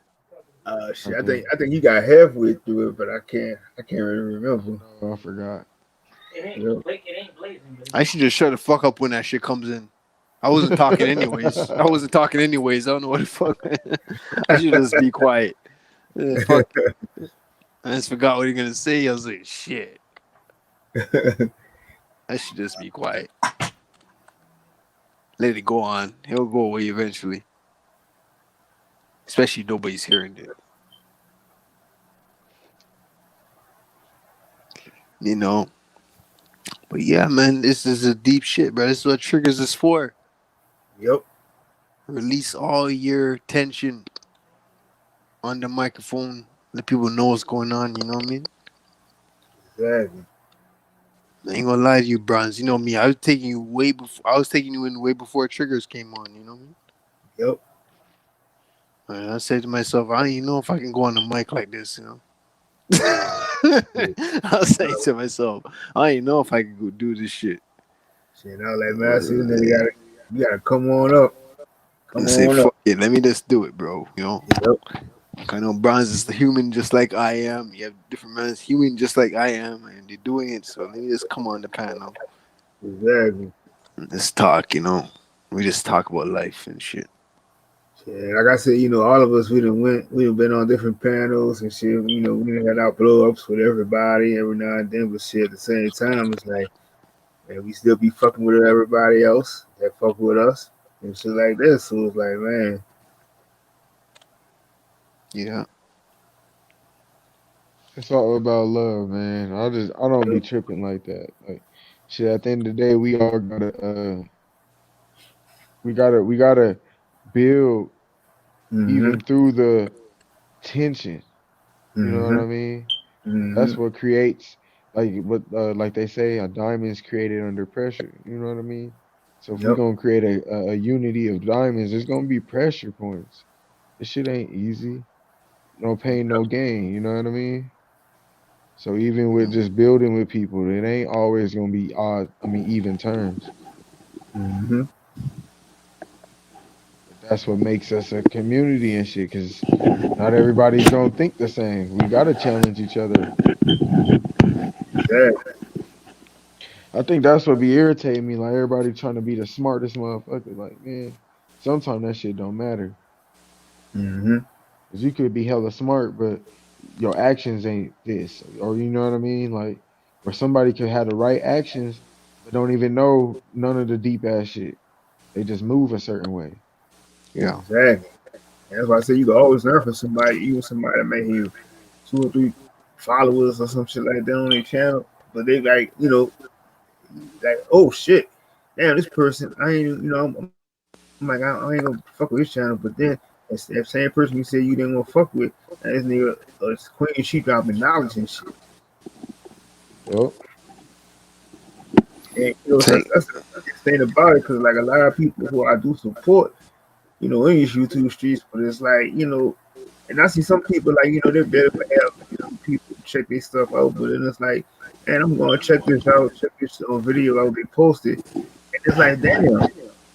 Speaker 1: Shit. I think you got halfway through it, but I can't really remember.
Speaker 11: Oh, I forgot.
Speaker 14: It ain't blazing.
Speaker 8: I should just shut the fuck up when that shit comes in. I wasn't talking anyways. I don't know what the fuck. I should just be quiet. Fuck. I just forgot what you're gonna say. I was like, shit. I should just be quiet. Let it go on. He'll go away eventually. Especially nobody's hearing it. You know. But yeah, man, this is a deep shit, bro. This is what triggers is for.
Speaker 1: Yep.
Speaker 8: Release all your tension on the microphone. Let people know what's going on, you know what I mean?
Speaker 1: Exactly.
Speaker 8: I ain't gonna lie to you, Bronze. You know me. I was taking you in way before triggers came on, you know what I mean?
Speaker 1: Yep.
Speaker 8: And I said to myself, I don't even know if I can go on the mic like this, you know. I was saying to myself, I don't even know if I can go do this shit.
Speaker 1: Shit, I was like, man, I see this nigga you gotta come on up.
Speaker 8: I say, fuck it, let me just do it, bro. You know?
Speaker 1: Yep.
Speaker 8: I know Bronze is the human just like I am. You have different men human just like I am, and they're doing it. So let me just come on the panel.
Speaker 1: Exactly.
Speaker 8: Let's talk, you know. We just talk about life and shit.
Speaker 1: Yeah, like I said, you know, all of us we done been on different panels and shit. You know, we done had our blow ups with everybody every now and then, but shit at the same time, it's like, man, we still be fucking with everybody else that fuck with us and shit like this. So it's like, man.
Speaker 8: Yeah.
Speaker 11: It's all about love, man. I don't be tripping like that. Like, shit. At the end of the day, we all gotta build even through the tension. You know what I mean? That's what creates like they say, a diamond's created under pressure. You know what I mean? So if we're gonna create a unity of diamonds, there's gonna be pressure points. This shit ain't easy. No pain, no gain. You know what I mean? So even with just building with people, it ain't always gonna be even terms. That's what makes us a community and shit. Cause not everybody's gonna think the same. We gotta challenge each other.
Speaker 1: Yeah.
Speaker 11: I think that's what be irritating me. Like everybody trying to be the smartest motherfucker. Like man, sometimes that shit don't matter.
Speaker 1: Mm-hmm.
Speaker 11: Cause you could be hella smart, but your actions ain't this, or you know what I mean? Like, or somebody could have the right actions, but don't even know none of the deep ass shit. They just move a certain way.
Speaker 8: Yeah.
Speaker 1: Exactly. And that's why I say you can always learn from somebody, even somebody that may have 2 or 3 followers or some shit like that on their channel. But they like, like, oh shit, damn, this person, I ain't, I'm like, I ain't gonna fuck with this channel. But then that same person you said you didn't want to fuck with, and this nigga, this queen, she dropping knowledge and shit.
Speaker 11: Yep.
Speaker 1: And that's the thing about it, because like a lot of people who I do support, in these YouTube streets, but it's like, and I see some people like, they're better for help, people check their stuff out, but then it's like, man, I'm gonna check this out, check this video out they posted, and it's like, damn,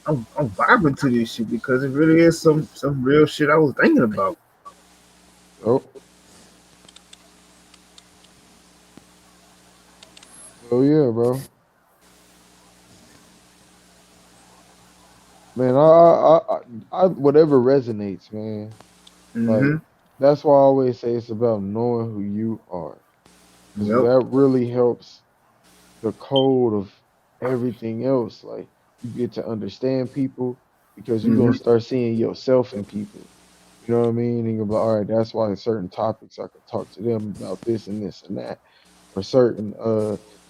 Speaker 1: I'm vibing to this shit because it really is some real shit I was thinking about.
Speaker 11: Oh. Oh yeah, bro. Man, I whatever resonates, man.
Speaker 1: Mm-hmm.
Speaker 11: Like that's why I always say it's about knowing who you are, because
Speaker 1: Yep.
Speaker 11: that really helps the code of everything else. Like you get to understand people because you're gonna
Speaker 1: Mm-hmm.
Speaker 11: start seeing yourself in people. You know what I mean? And you're like, all right, that's why certain topics I could talk to them about this and this and that, or certain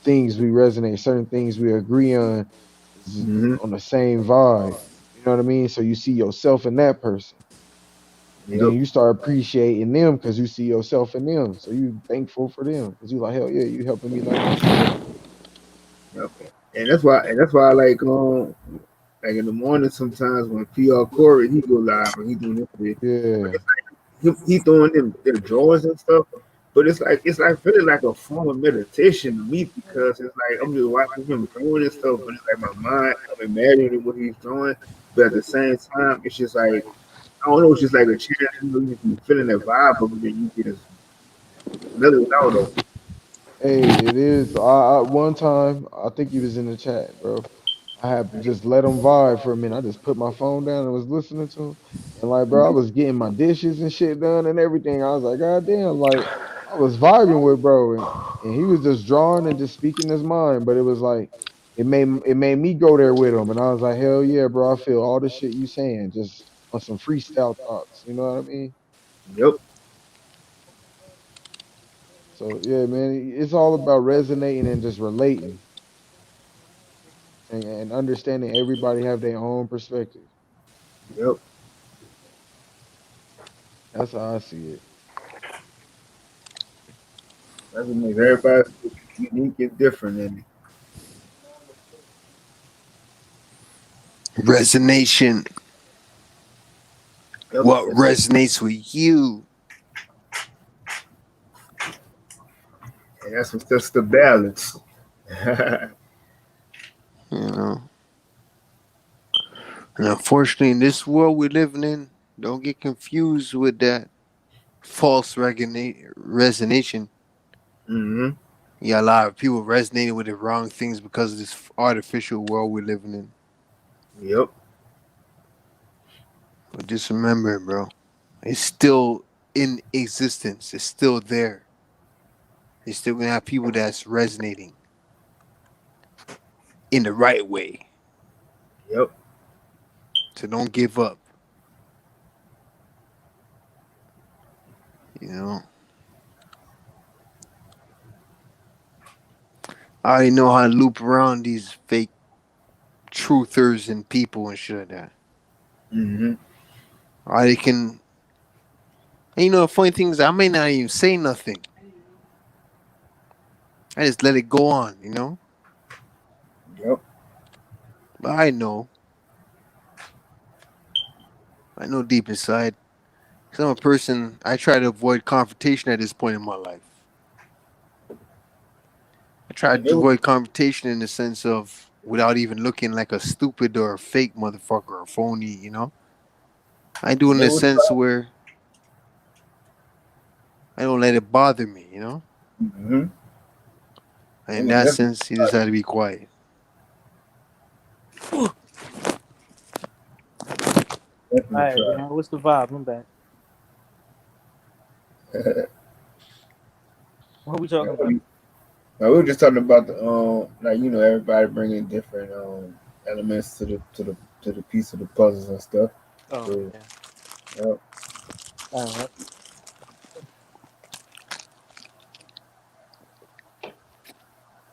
Speaker 11: things we resonate, certain things we agree on is
Speaker 1: Mm-hmm.
Speaker 11: on the same vibe. You know what I mean? So you see yourself in that person. And then
Speaker 1: Yep.
Speaker 11: you start appreciating them because you see yourself in them. So you thankful for them because you like, hell yeah, you helping me learn myself.
Speaker 1: Yep. And that's why I like in the morning sometimes when PR Corey he go live and he doing this shit.
Speaker 11: Yeah.
Speaker 1: He throwing them drawers and stuff, but it's like really like a form of meditation to me because it's like I'm just watching him throwing and stuff, but it's like my mind, I'm imagining what he's doing, but at the same time, it's just like I don't know, it's just like a chance, you can feeling that vibe of it, and you just mellow it out of it.
Speaker 11: Hey, it is. One time, I think he was in the chat, bro. I had to just let him vibe for a minute. I just put my phone down and was listening to him. And like, bro, I was getting my dishes and shit done and everything. I was like, God damn, like I was vibing with bro. And he was just drawing and just speaking his mind. But it was like it made me go there with him. And I was like, hell yeah, bro. I feel all the shit you saying just on some freestyle thoughts. You know what I mean?
Speaker 1: Yep.
Speaker 11: So yeah, man, it's all about resonating and just relating and understanding everybody have their own perspective.
Speaker 1: Yep.
Speaker 11: That's how I see it.
Speaker 1: That's what makes everybody unique and different. And
Speaker 8: Resonation.
Speaker 1: yep.
Speaker 8: What resonates with you?
Speaker 1: And that's the balance.
Speaker 8: You know. And unfortunately, in this world we're living in, don't get confused with that false resonation.
Speaker 1: Mm-hmm.
Speaker 8: Yeah, a lot of people resonating with the wrong things because of this artificial world we're living in.
Speaker 1: Yep.
Speaker 8: But just remember, bro, it's still in existence. It's still there. You're still gonna have people that's resonating in the right way.
Speaker 1: Yep.
Speaker 8: So don't give up. You know. I already know how to loop around these fake truthers and people and shit like that.
Speaker 1: Mm-hmm.
Speaker 8: They can. And you know, the funny thing is, I may not even say nothing. I just let it go on, you know.
Speaker 1: Yep.
Speaker 8: But I know deep inside. Because I'm a person, I try to avoid confrontation at this point in my life. I try
Speaker 1: And
Speaker 8: to avoid confrontation in the sense of without even looking like a stupid or a fake motherfucker or phony, you know? I do in
Speaker 1: That
Speaker 8: the
Speaker 1: was
Speaker 8: sense where I don't let it bother me, you know?
Speaker 1: mm-hmm.
Speaker 8: And
Speaker 1: It
Speaker 8: in
Speaker 1: was
Speaker 8: that
Speaker 1: definitely
Speaker 8: sense, you just have to be quiet.
Speaker 14: All right,
Speaker 1: try.
Speaker 14: man. What's the vibe? I'm back. What are we talking about?
Speaker 1: Now, we were just talking about the like everybody bringing different elements to the piece of the puzzles and stuff.
Speaker 14: Oh,
Speaker 1: So,
Speaker 14: yeah.
Speaker 1: yep.
Speaker 14: All right.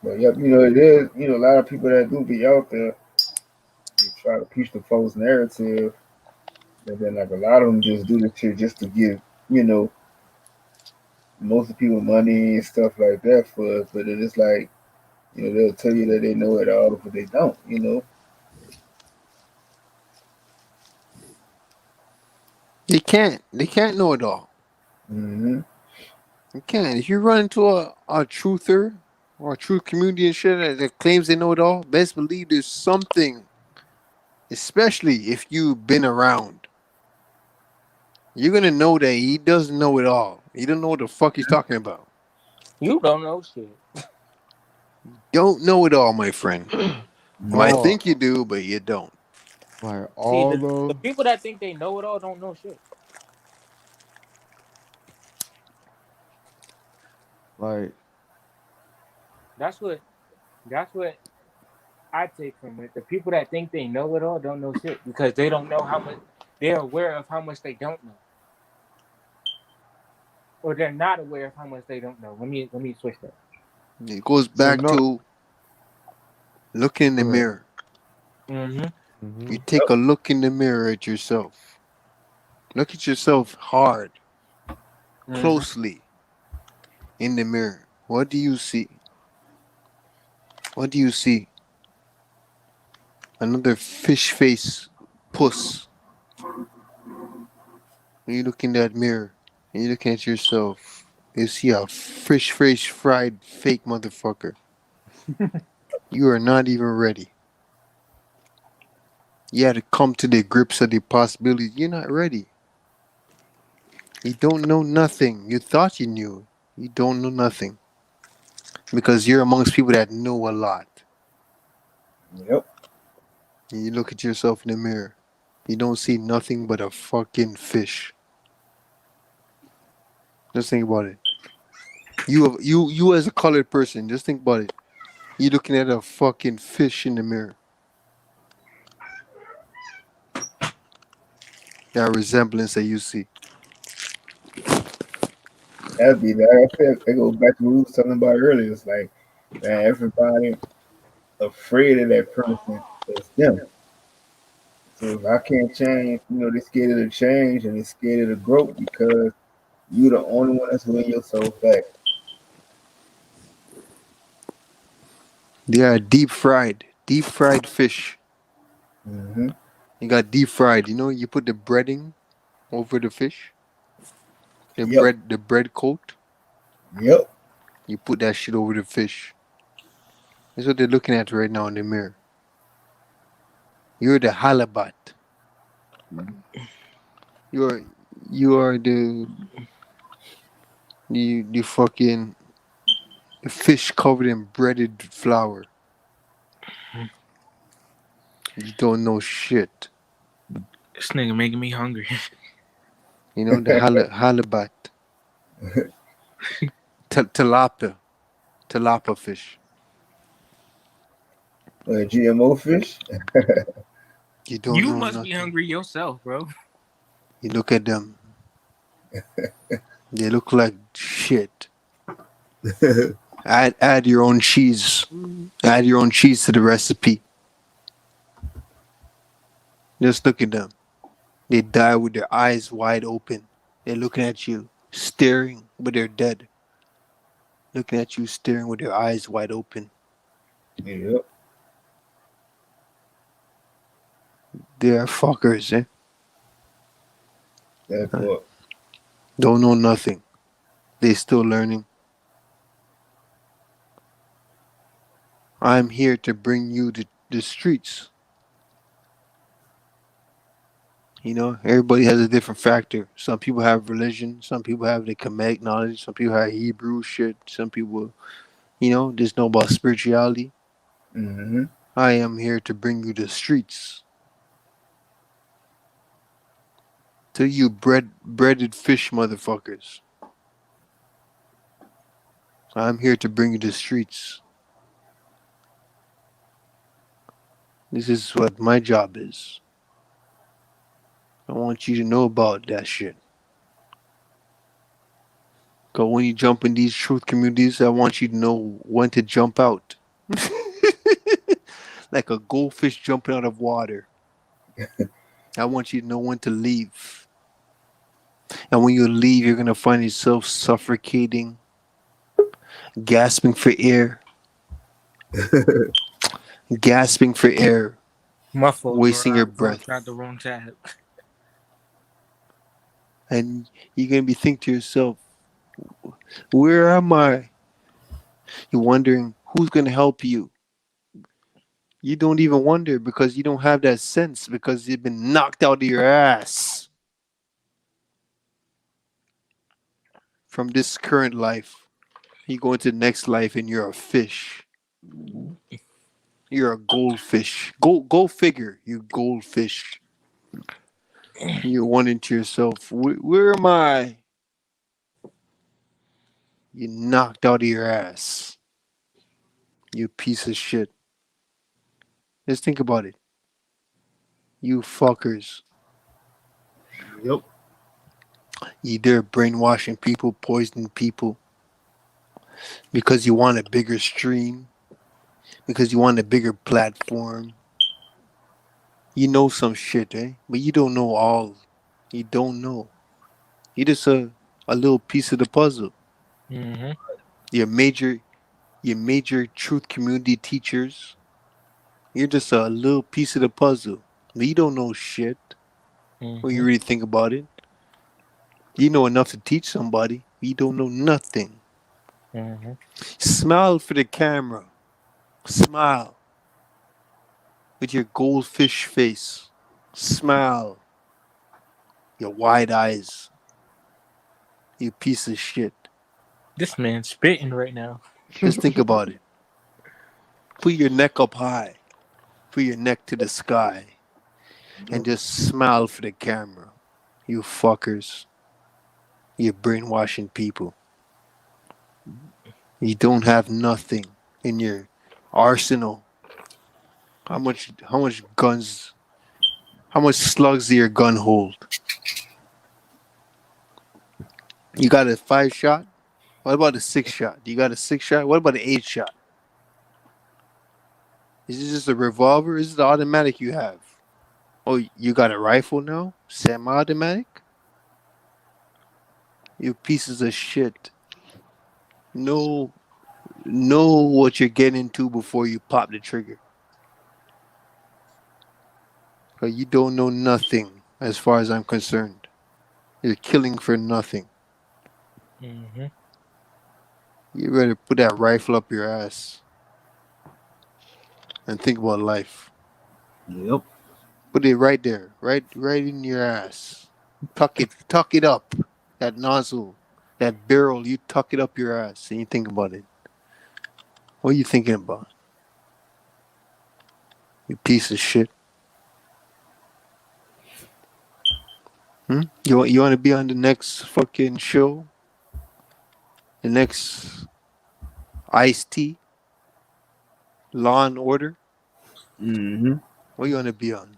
Speaker 1: But yep, it is a lot of people that do be out there. You try to push the false narrative, and then like a lot of them just do this shit just to give you know most of the people money and stuff like that for us. But then it's like they'll tell you that they know it all, but they don't.
Speaker 8: They can't. They can't know it all.
Speaker 1: Mm-hmm.
Speaker 8: You can't. If you run into a truther or a truth community and shit that claims they know it all, best believe there's something, especially if you've been around. You're gonna know that he doesn't know it all. He don't know what the fuck he's talking about.
Speaker 14: You don't know shit.
Speaker 8: Don't know it all, my friend. You might
Speaker 11: all
Speaker 8: think you do, but you don't.
Speaker 11: like
Speaker 14: See,
Speaker 11: all
Speaker 14: the
Speaker 11: the
Speaker 14: people that think they know it all don't know shit.
Speaker 11: like
Speaker 14: That's what I take from it. The people that think they know it all don't know shit because they don't know how much they're aware of how much they don't know. Or they're not aware of how much they don't know. Let me switch that.
Speaker 8: It goes
Speaker 11: so
Speaker 8: back
Speaker 11: no.
Speaker 8: to looking in the
Speaker 11: Go ahead.
Speaker 8: mirror.
Speaker 14: Mm-hmm.
Speaker 8: You
Speaker 11: Mm-hmm.
Speaker 8: take a look in the mirror at yourself. Look at yourself hard,
Speaker 14: Mm-hmm.
Speaker 8: closely in the mirror. What do you see? What do you see? Another fish face puss. When you look in that mirror and you looking at yourself, you see a fish face fried fake motherfucker. You are not even ready. You had to come to the grips of the possibility. You're not ready. You don't know nothing. You thought you knew. You don't know nothing. Because you're amongst people that know a lot.
Speaker 1: Yep.
Speaker 8: And you look at yourself in the mirror. You don't see nothing but a fucking fish. Just think about it. You as a colored person, just think about it. You looking at a fucking fish in the mirror. That resemblance that you see.
Speaker 1: That'd be that. I said it goes back to what we was talking about earlier. It's like, man, everybody afraid of that person. It's them. So if I can't change, they're scared of the change and they're scared of the growth because you're the only one that's winning yourself back.
Speaker 8: They are deep fried fish.
Speaker 1: Mm-hmm.
Speaker 8: You got deep fried. You put the breading over the fish,
Speaker 1: Yep.
Speaker 8: the bread coat.
Speaker 1: Yep.
Speaker 8: You put that shit over the fish. That's what they're looking at right now in the mirror. You're the halibut. You're you are the fucking fish covered in breaded flour. You don't know shit.
Speaker 14: This nigga making me hungry.
Speaker 8: The halibut. Tilapia fish.
Speaker 1: GMO fish.
Speaker 8: You don't
Speaker 14: You
Speaker 8: know
Speaker 14: must be
Speaker 8: nothing.
Speaker 14: hungry yourself, bro.
Speaker 8: You look at them. They look like shit. Add your own cheese. Add your own cheese to the recipe. Just look at them. They die with their eyes wide open. They're looking at you, staring, but they're dead. Looking at you, staring with their eyes wide open.
Speaker 1: Yep.
Speaker 8: They're fuckers, eh?
Speaker 1: That's what.
Speaker 8: Don't know nothing. They still learning. I'm here to bring you the streets. You know, everybody has a different factor. Some people have religion. Some people have the Kemetic knowledge. Some people have Hebrew shit. Some people, just know about spirituality.
Speaker 1: Mm-hmm.
Speaker 8: I am here to bring you the streets. To you breaded fish motherfuckers. I'm here to bring you the streets. This is what my job is. I want you to know about that shit. Because when you jump in these truth communities, I want you to know when to jump out. Like a goldfish jumping out of water. I want you to know when to leave. And when you leave, you're going to find yourself suffocating, gasping for air. Gasping for air.
Speaker 14: My fault,
Speaker 8: wasting
Speaker 14: bro.
Speaker 8: your breath.
Speaker 14: Tried the wrong tab.
Speaker 8: And you're going to be thinking to yourself, where am I? You're wondering who's going to help you. You don't even wonder because you don't have that sense because you've been knocked out of your ass from this current life. You go into the next life and you're a fish. You're a goldfish. Go figure, you goldfish. You're wondering to yourself, where am I? You knocked out of your ass. You piece of shit. Just think about it. You fuckers.
Speaker 1: Yep.
Speaker 8: Either brainwashing people, poisoning people because you want a bigger stream, because you want a bigger platform. You know some shit, eh? But you don't know all. You don't know. You're just a little piece of the puzzle.
Speaker 14: Mm-hmm.
Speaker 8: Your major truth community teachers, you're just a little piece of the puzzle. But you don't know shit when you really think about it. You know enough to teach somebody. You don't know nothing.
Speaker 14: Mm-hmm.
Speaker 8: Smile for the camera. Smile. With your goldfish face. Smile. Your wide eyes. You piece of shit.
Speaker 14: This man's spitting right now.
Speaker 8: Just think about it. Put your neck up high. Put your neck to the sky. And just smile for the camera. You fuckers. You're brainwashing people. You don't have nothing in your arsenal. How much guns, how much slugs do your gun hold? You got a 5-shot? What about a 6-shot? You got a 6-shot? What about an 8-shot? Is this just a revolver? Is it the automatic you have? Oh, you got a rifle now? Semi-automatic? You pieces of shit. Know what you're getting into before you pop the trigger. Because you don't know nothing as far as I'm concerned. You're killing for nothing.
Speaker 14: Mm-hmm.
Speaker 8: You better put that rifle up your ass and think about life.
Speaker 1: Yep.
Speaker 8: Put it right there, right in your ass. Tuck it up. That nozzle, that barrel, you tuck it up your ass and you think about it. What are you thinking about? You piece of shit. You want to be on the next fucking show? The next Ice-T? Law and Order?
Speaker 1: Mm-hmm.
Speaker 8: What you want to be on?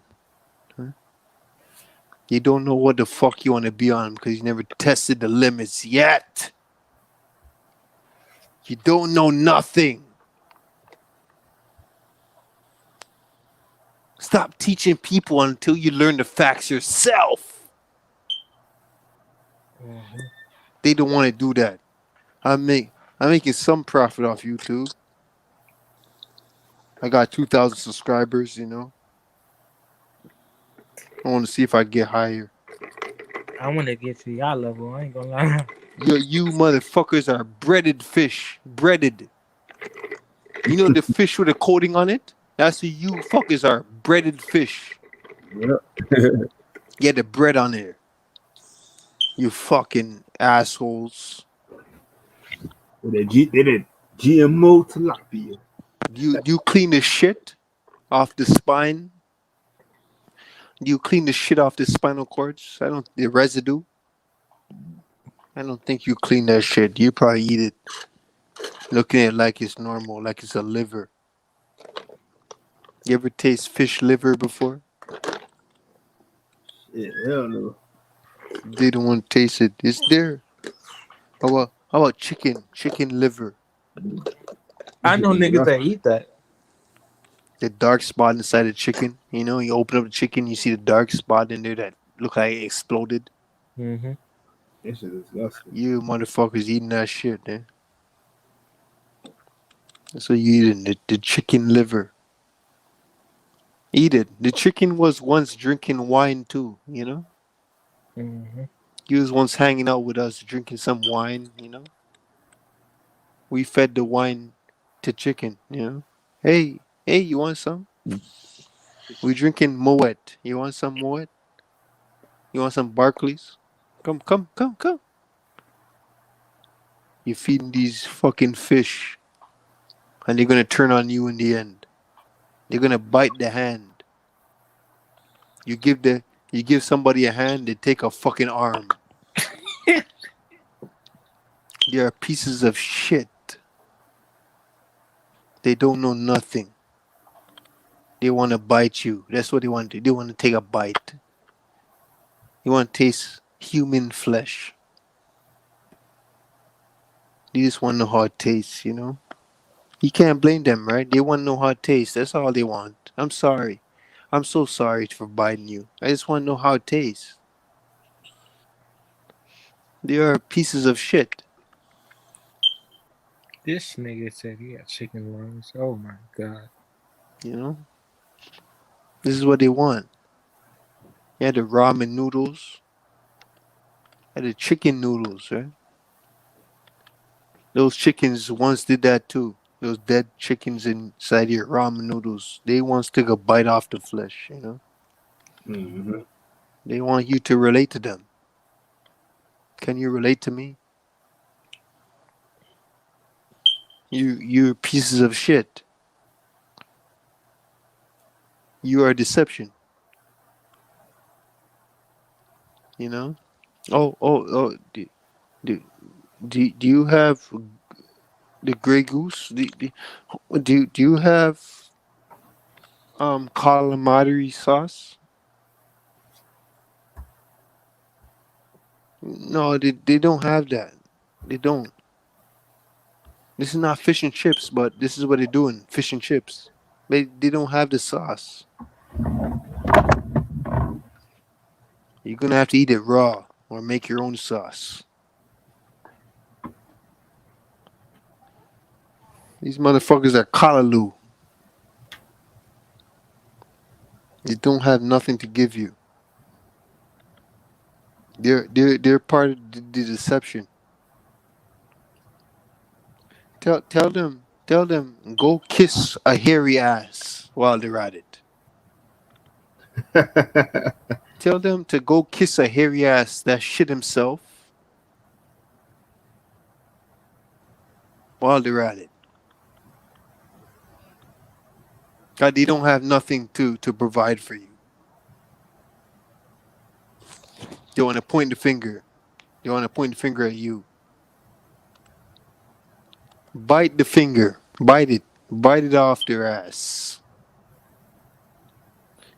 Speaker 8: You don't know what the fuck you want to be on because you never tested the limits yet. You don't know nothing. Stop teaching people until you learn the facts yourself.
Speaker 14: Mm-hmm.
Speaker 8: They don't want to do that. I'm making some profit off YouTube. I got 2,000 subscribers, you know. I want to see if I get higher.
Speaker 14: I want to get to y'all level. I ain't gonna lie.
Speaker 8: You motherfuckers are breaded fish. Breaded. You know the fish with a coating on it? That's who you fuckers are. Breaded fish.
Speaker 1: Yep.
Speaker 8: Get the bread on there. You fucking assholes.
Speaker 1: They did GMO tilapia.
Speaker 8: Do you clean the shit off the spine? Do you clean the shit off the spinal cords? The residue. I don't think you clean that shit. You probably eat it, looking at it like it's normal, like it's a liver. You ever taste fish liver before?
Speaker 1: Yeah, hell no.
Speaker 8: They don't want to taste it. It's there. How about chicken? Chicken liver.
Speaker 14: I know niggas that eat that.
Speaker 8: The dark spot inside the chicken. You know, you open up the chicken, you see the dark spot in there that look like it exploded.
Speaker 14: Mm-hmm.
Speaker 1: That shit is disgusting.
Speaker 8: You motherfuckers eating that shit, man. That's what you eating, the chicken liver. Eat it. The chicken was once drinking wine too, you know?
Speaker 14: Mm-hmm.
Speaker 8: He was once hanging out with us, drinking some wine, you know? We fed the wine to chicken, you know? Hey, you want some? We drinking Moet. You want some Moet? You want some Barclays? Come. You're feeding these fucking fish, and they're gonna turn on you in the end. They're gonna bite the hand. You give somebody a hand, they take a fucking arm. They are pieces of shit. They don't know nothing. They want to bite you. That's what they want to do. They want to take a bite. They want to taste human flesh. They just want to know how it tastes, you know? You can't blame them, right? They want to know how it tastes. That's all they want. I'm sorry. I'm so sorry for biting you. I just want to know how it tastes. They are pieces of shit.
Speaker 14: This nigga said he got chicken lungs. Oh my god.
Speaker 8: You know? This is what they want. You had the ramen noodles. You had the chicken noodles, right? Those chickens once did that too. Those dead chickens inside your ramen noodles. They once took a bite off the flesh, you know?
Speaker 1: Mm-hmm.
Speaker 8: They want you to relate to them. Can you relate to me? You're pieces of shit. You are deception. You know? Oh. Do you have the Grey Goose? Do you have calamari sauce? No, they don't have that. They don't. This is not fish and chips, but this is what they're doing. Fish and chips. They don't have the sauce. You're gonna have to eat it raw or make your own sauce. These motherfuckers are callaloo. They don't have nothing to give you. They're part of the deception. Tell them go kiss a hairy ass while they're at it. Tell them to go kiss a hairy ass that shit himself while they're at it. God, they don't have nothing to provide for you. They want to point the finger. They want to point the finger at you. Bite the finger. Bite it. Bite it off their ass.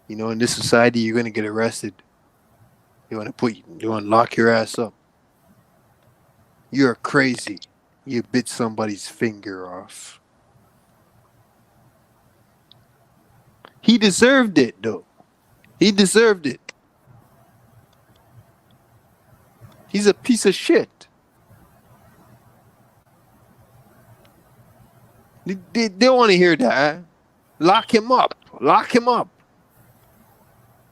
Speaker 8: You know, in this society, you're going to get arrested. They want to lock your ass up. You're crazy. You bit somebody's finger off. He deserved it, though. He deserved it. He's a piece of shit. They don't want to hear that. Lock him up. Lock him up.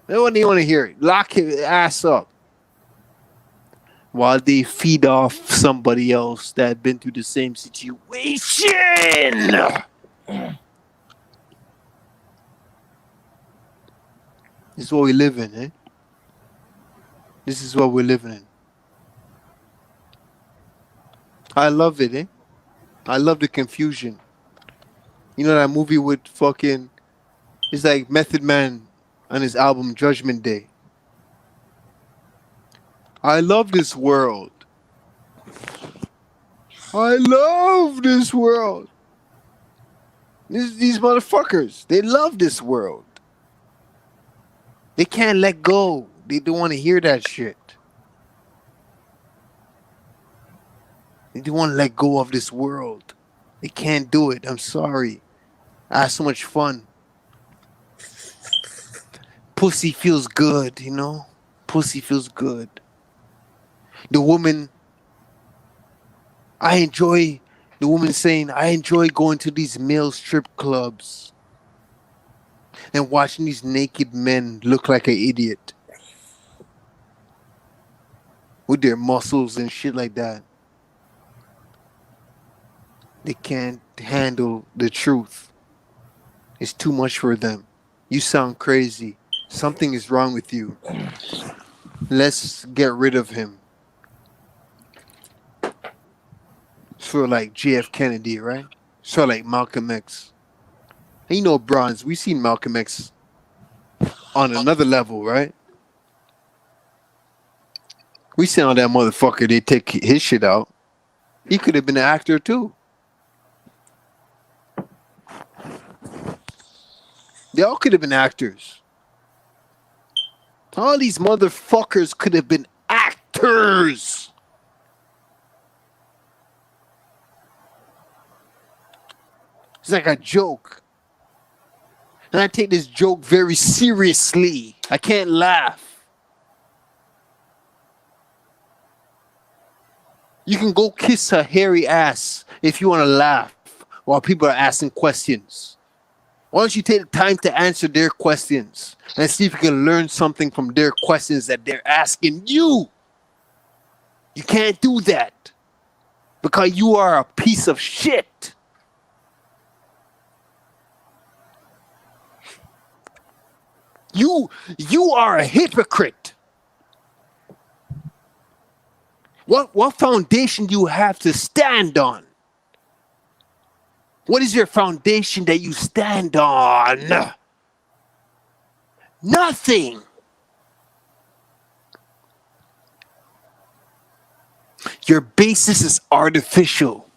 Speaker 8: They don't want to hear it. Lock his ass up. While they feed off somebody else that had been through the same situation. This is what we live in, eh? This is what we're living in. I love it, eh? I love the confusion. You know that movie with fucking, it's like Method Man on his album Judgment Day. I love this world. I love this world. These motherfuckers, they love this world. They can't let go. They don't want to hear that shit. They don't want to let go of this world. They can't do it. I'm sorry. I had so much fun. Pussy feels good, you know? Pussy feels good. The woman saying, I enjoy going to these male strip clubs and watching these naked men look like an idiot with their muscles and shit like that. They can't handle the truth. It's too much for them. You sound crazy. Something is wrong with you. Let's get rid of him. Sort of like JF Kennedy, right? Sort of like Malcolm X. And you know, Bronze, we've seen Malcolm X on another level, right? We seen all that motherfucker, they take his shit out. He could have been an actor too. They all could have been actors. All these motherfuckers could have been actors. It's like a joke. And I take this joke very seriously. I can't laugh. You can go kiss a hairy ass if you want to laugh while people are asking questions. Why don't you take the time to answer their questions and see if you can learn something from their questions that they're asking you? You can't do that because you are a piece of shit. You are a hypocrite. What foundation do you have to stand on? What is your foundation that you stand on? Nothing. Your basis is artificial.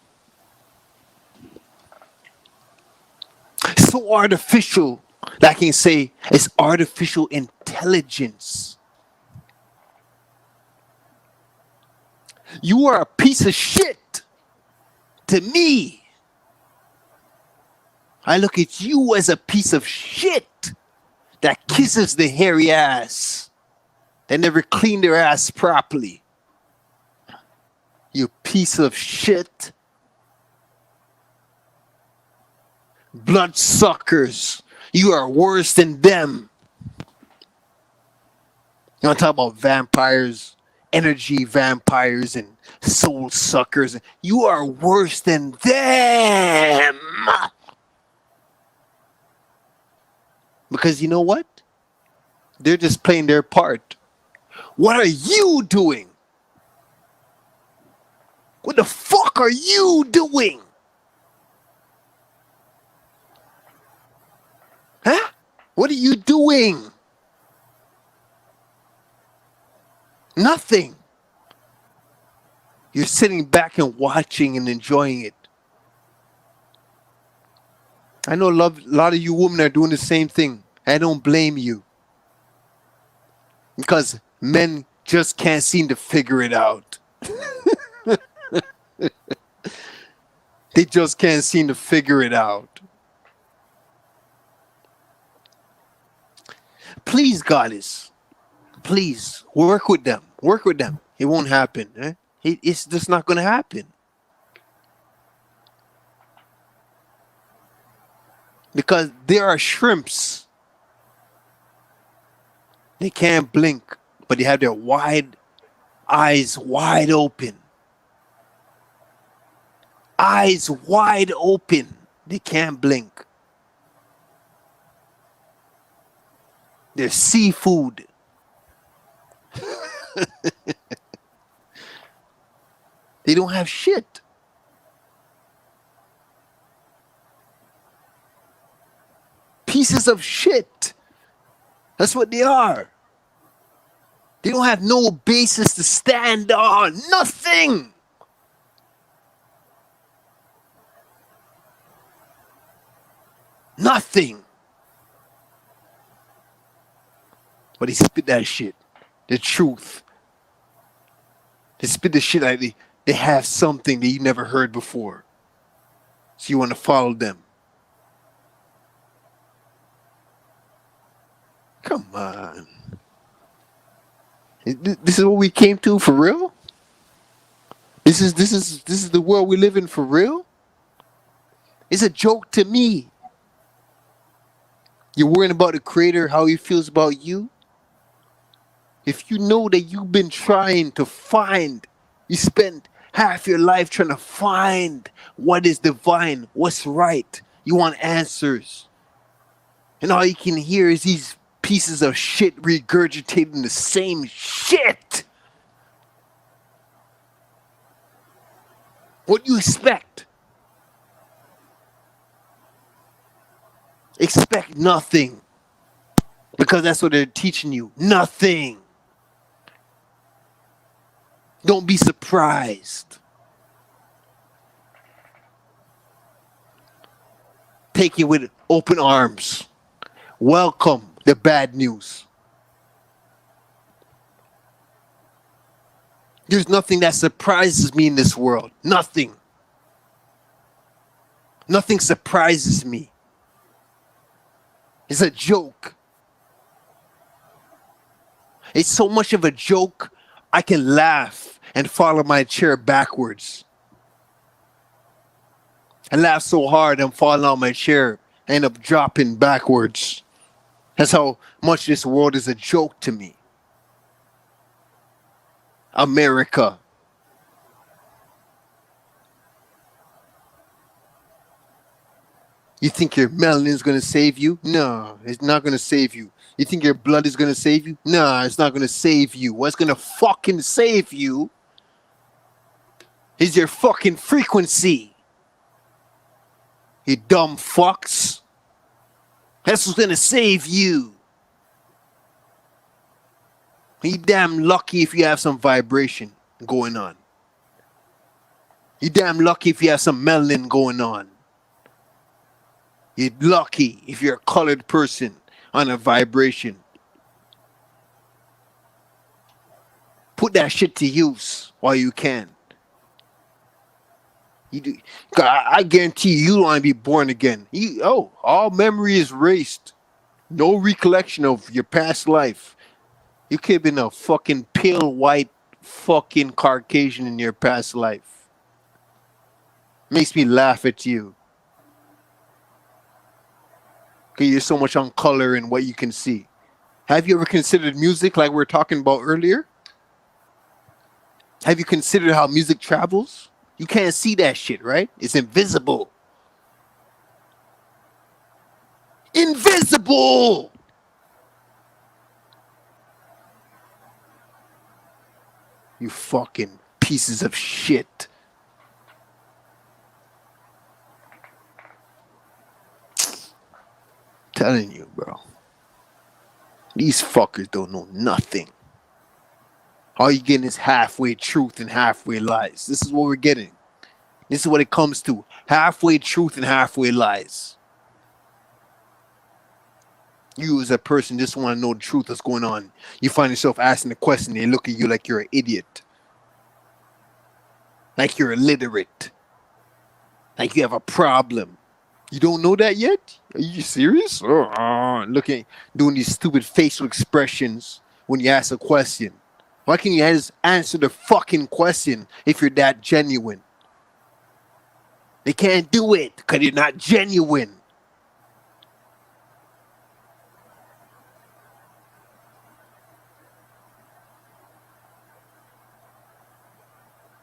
Speaker 8: So artificial that I can say it's artificial intelligence. You are a piece of shit to me. I look at you as a piece of shit that kisses the hairy ass. They never clean their ass properly. You piece of shit. Bloodsuckers. You are worse than them. You want to talk about vampires, energy vampires, and soul suckers? You are worse than them. Because you know what? They're just playing their part. What are you doing? What the fuck are you doing? Huh? What are you doing? Nothing. You're sitting back and watching and enjoying it. I know a lot of you women are doing the same thing. I don't blame you. Because men just can't seem to figure it out. They just can't seem to figure it out. Please, goddess. Please, work with them. Work with them. It won't happen. Eh? It's just not going to happen. Because there are shrimps. They can't blink, but they have their eyes wide open. Eyes wide open. They can't blink. They're seafood. They don't have shit. Pieces of shit. That's what they are. They don't have no basis to stand on. Nothing. Nothing. But they spit that shit. The truth. They spit the shit like they have something that you never heard before. So you want to follow them. Come on. This is what we came to for real? This is the world we live in for real? It's a joke to me. You're worrying about the creator, how he feels about you? If you know that you've been trying to find, you spent half your life trying to find what is divine, what's right. You want answers. And all you can hear is these pieces of shit regurgitating the same shit. What do you expect? Expect nothing. Because that's what they're teaching you. Nothing. Don't be surprised. Take it with open arms. Welcome the bad news. There's nothing that surprises me in this world. Nothing. Nothing surprises me. It's a joke. It's so much of a joke, I can laugh and fall on my chair backwards. I laugh so hard, I'm falling on my chair. I end up dropping backwards. That's how much this world is a joke to me. America. You think your melanin is going to save you? No, it's not going to save you. You think your blood is going to save you? No, it's not going to save you. What's going to fucking save you is your fucking frequency. You dumb fucks. That's what's going to save you. You damn lucky if you have some vibration going on. You damn lucky if you have some melanin going on. You're lucky if you're a colored person on a vibration. Put that shit to use while you can. You do. I guarantee you don't want to be born again. All memory is erased. No recollection of your past life. You could have been a fucking pale white fucking Caucasian in your past life. Makes me laugh at you. Okay, you're so much on color and what you can see. Have you ever considered music like we were talking about earlier? Have you considered how music travels? You can't see that shit, right? It's invisible. Invisible! You fucking pieces of shit. Telling you, bro. These fuckers don't know nothing. All you getting is halfway truth and halfway lies. This is what we're getting. This is what it comes to. Halfway truth and halfway lies. You as a person just want to know the truth that's going on. You find yourself asking the question, they look at you like you're an idiot. Like you're illiterate. Like you have a problem. You don't know that yet? Are you serious? Doing these stupid facial expressions when you ask a question. Why can't you just answer the fucking question if you're that genuine? They can't do it because you're not genuine.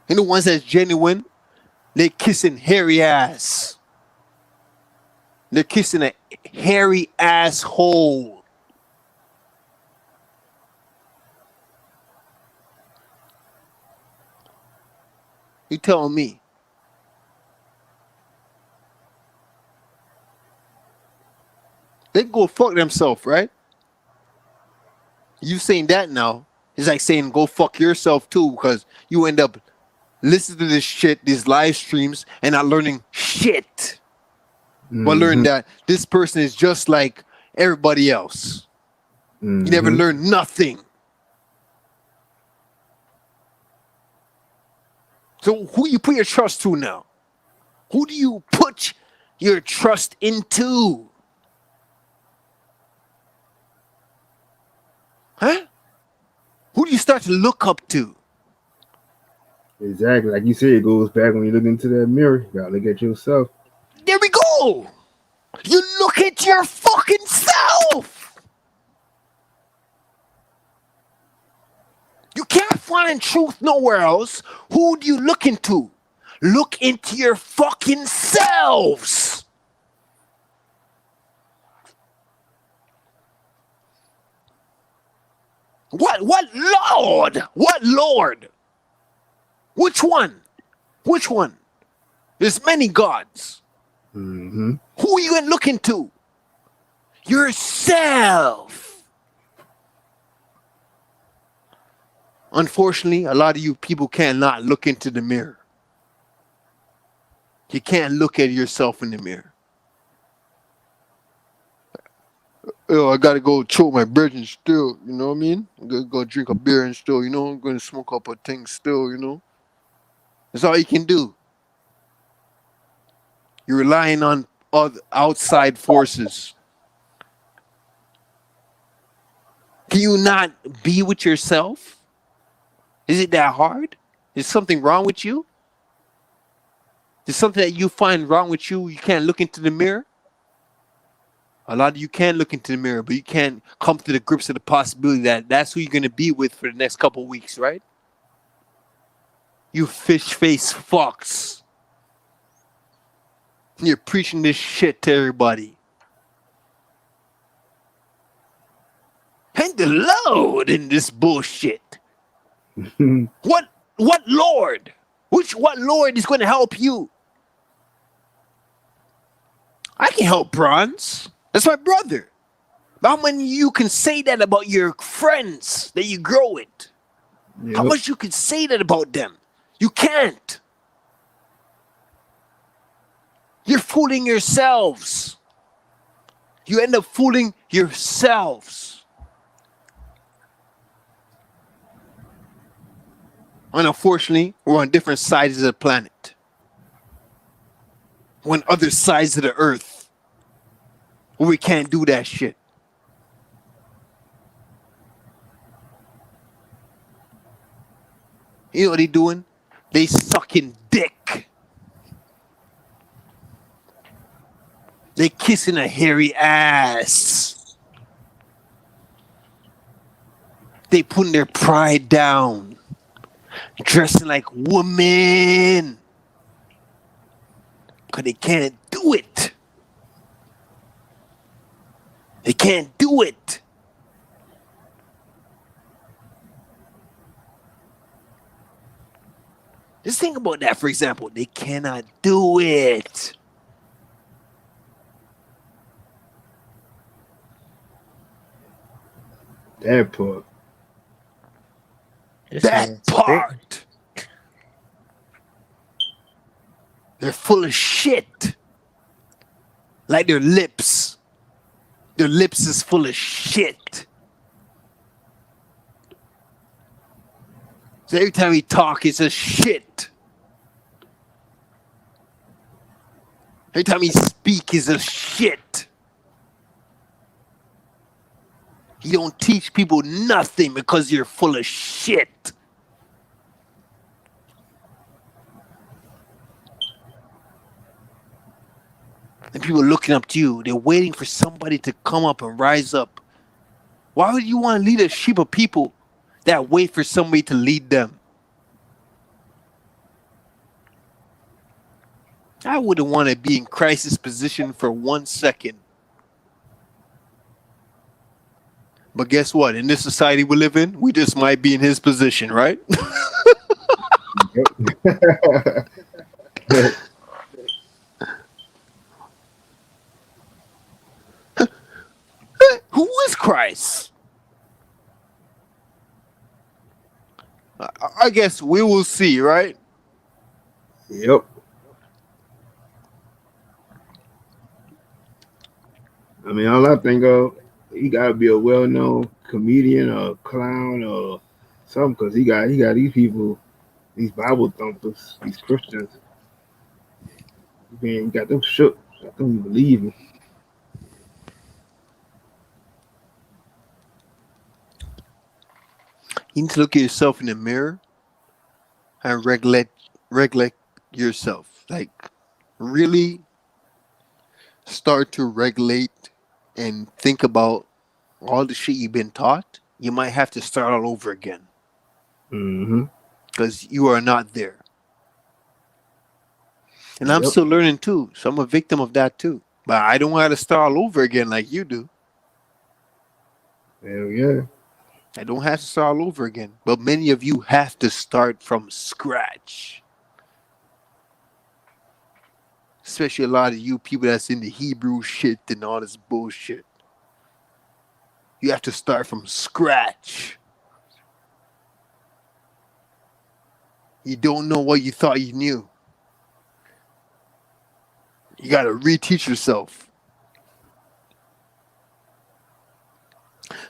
Speaker 8: And the ones that's genuine, they're kissing hairy ass. They're kissing a hairy asshole. You tell me. They go fuck themselves, right? You saying that now is like saying go fuck yourself too, because you end up listening to this shit, these live streams, and not learning shit. But learn that this person is just like everybody else. You never learn nothing. So who you put your trust to now? Who do you put your trust into? Huh? Who do you start to look up to?
Speaker 1: Exactly. Like you said, it goes back when you look into that mirror. You gotta look at yourself.
Speaker 8: There we go. You look at your fucking self. You can't find truth nowhere else. Who do you look into? Look into your fucking selves. What Lord? What Lord? Which one? Which one? There's many gods. Who are you going to look into? Yourself. Unfortunately, a lot of you people cannot look into the mirror. You can't look at yourself in the mirror. Oh, I gotta go choke my virgin still, you know what I mean? I'm gonna go drink a beer and still, you know, I'm gonna smoke up a thing still, you know. That's all you can do. You're relying on other outside forces. Can you not be with yourself? Is it that hard? Is something wrong with you? Is something that you find wrong with you? You can't look into the mirror? A lot of you can look into the mirror, but you can't come to the grips of the possibility that that's who you're going to be with for the next couple of weeks, right? You fish-faced fucks. You're preaching this shit to everybody. And the load in this bullshit. What Lord? What Lord is going to help you? I can help Bronze. That's my brother. But how many of you can say that about your friends that you grow with? Yep. How much you can say that about them? You can't. You're fooling yourselves. You end up fooling yourselves. And unfortunately, we're on different sides of the planet. We're on other sides of the earth. We can't do that shit. You know what they doing? They sucking dick. They kissing a hairy ass. They putting their pride down. Dressing like women. Because they can't do it. They can't do it. Just think about that, for example. They cannot do it.
Speaker 1: That part.
Speaker 8: That part. They're full of shit. Like their lips. Their lips is full of shit. So every time we talk, it's a shit. Every time he speak, is a shit. You don't teach people nothing because you're full of shit. And people looking up to you. They're waiting for somebody to come up and rise up. Why would you want to lead a sheep of people that wait for somebody to lead them? I wouldn't want to be in crisis position for 1 second. But guess what? In this society we live in, we just might be in his position, right?
Speaker 1: Yep.
Speaker 8: Who is Christ? I guess we will see, right?
Speaker 1: Yep. I mean, all I think of, he gotta be a well-known comedian or clown or something, cause he got these people, these Bible thumpers, these Christians. Man, he got them shook. Got them believing.
Speaker 8: You need to look at yourself in the mirror and regulate yourself. Like, really start to regulate and think about all the shit you've been taught. You might have to start all over again
Speaker 1: Mm-hmm.
Speaker 8: because you are not there. And I'm still learning too, so I'm a victim of that too. But I don't want to start all over again like you do.
Speaker 1: Hell yeah.
Speaker 8: I don't have to start all over again. But many of you have to start from scratch. Especially a lot of you people that's in the Hebrew shit and all this bullshit. You have to start from scratch. You don't know what you thought you knew. You got to reteach yourself.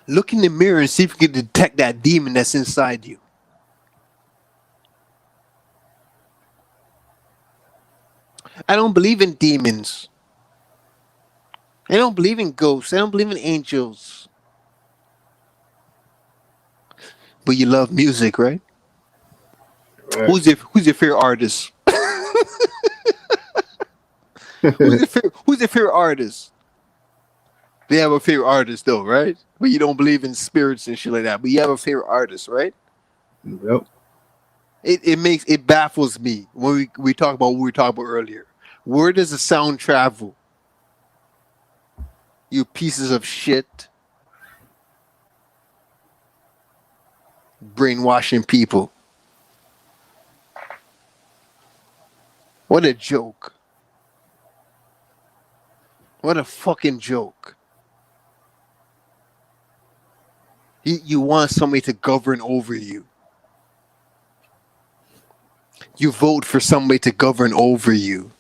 Speaker 8: Look in the mirror and see if you can detect that demon that's inside you. I don't believe in demons. I don't believe in ghosts. I don't believe in angels. But you love music, right?
Speaker 1: Right.
Speaker 8: Who's your favorite artist? Who's your favorite artist? They have a favorite artist though, right? But you don't believe in spirits and shit like that. But you have a favorite artist, right?
Speaker 1: Yep.
Speaker 8: It baffles me when we talk about what we talked about earlier. Where does the sound travel? You pieces of shit. Brainwashing people. What a joke. What a fucking joke. You want somebody to govern over you. You vote for somebody to govern over you.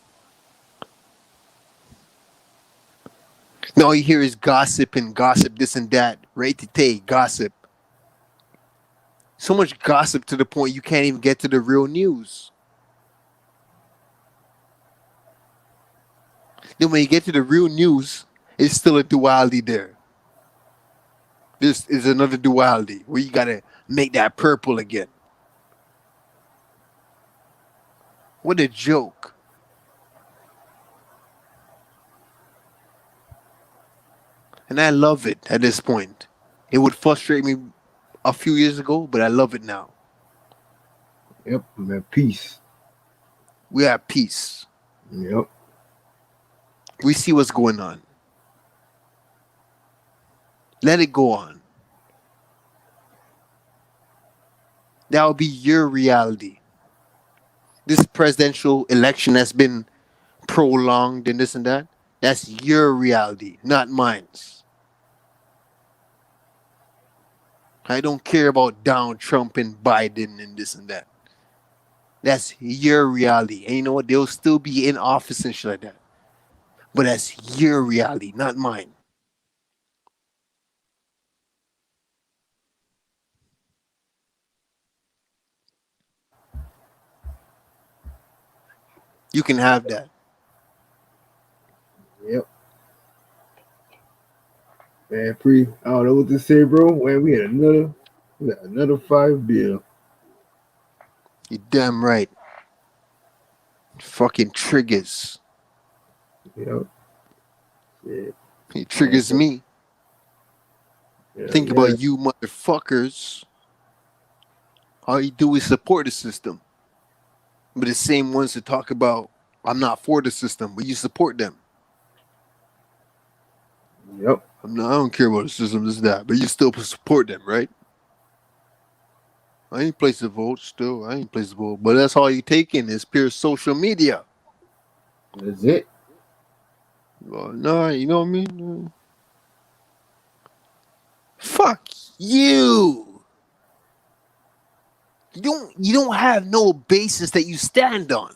Speaker 8: And all you hear is gossip and gossip, this and that. Right today, gossip. So much gossip to the point you can't even get to the real news. Then when you get to the real news, it's still a duality there. This is another duality where you gotta make that purple again. What a joke. And I love it at this point. It would frustrate me a few years ago, but I love it now.
Speaker 1: Yep. I'm at peace.
Speaker 8: We are at peace.
Speaker 1: Yep.
Speaker 8: We see what's going on. Let it go on. That will be your reality. This presidential election has been prolonged and this and that. That's your reality, not mine. I don't care about Donald Trump and Biden and this and that. That's your reality. And you know what? They'll still be in office and shit like that. But that's your reality, not mine. You can have that.
Speaker 1: Yep. Man, I don't know what to say, bro. Man, we had another 5 bill.
Speaker 8: You're damn right. Fucking triggers.
Speaker 1: Yep. Yeah.
Speaker 8: It triggers me.
Speaker 1: Yeah,
Speaker 8: Think about you motherfuckers. All you do is support the system. But the same ones that talk about, I'm not for the system, but you support them.
Speaker 1: Yep.
Speaker 8: I don't care about the system, this, that, but you still support them, right? I ain't placed a vote still. I ain't placed a vote. But that's all you taking is pure social media.
Speaker 1: That's it.
Speaker 8: Well, no, you know what I mean? Fuck you. You don't have no basis that you stand on.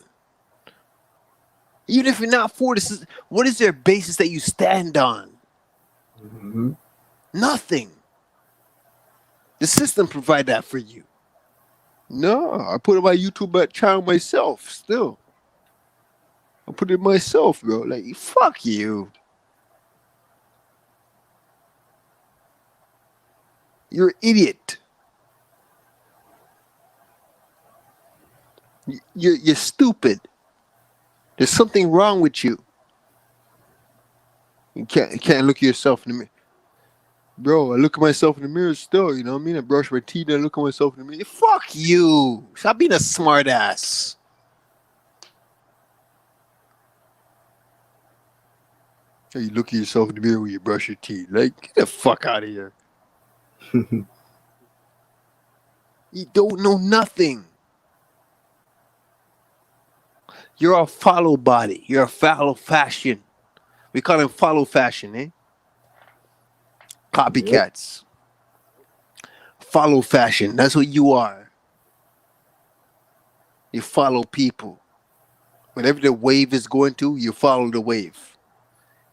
Speaker 8: Even if you're not for this, what is their basis that you stand on?
Speaker 1: Mm-hmm.
Speaker 8: Nothing. The system provide that for you. No, I put it on my YouTube channel myself. Still, I put it myself, bro. Like, fuck you. You're an idiot. You're stupid. There's something wrong with you. You can't look at yourself in the mirror. Bro, I look at myself in the mirror still, you know what I mean? I brush my teeth and I look at myself in the mirror. Fuck you. Stop being a smart ass. So you look at yourself in the mirror when you brush your teeth. Like, get the fuck out of here. You don't know nothing. You're a follow body. You're a follow fashion. We call them follow fashion, eh? Copycats. Yep. Follow fashion. That's what you are. You follow people. Whenever the wave is going to, you follow the wave.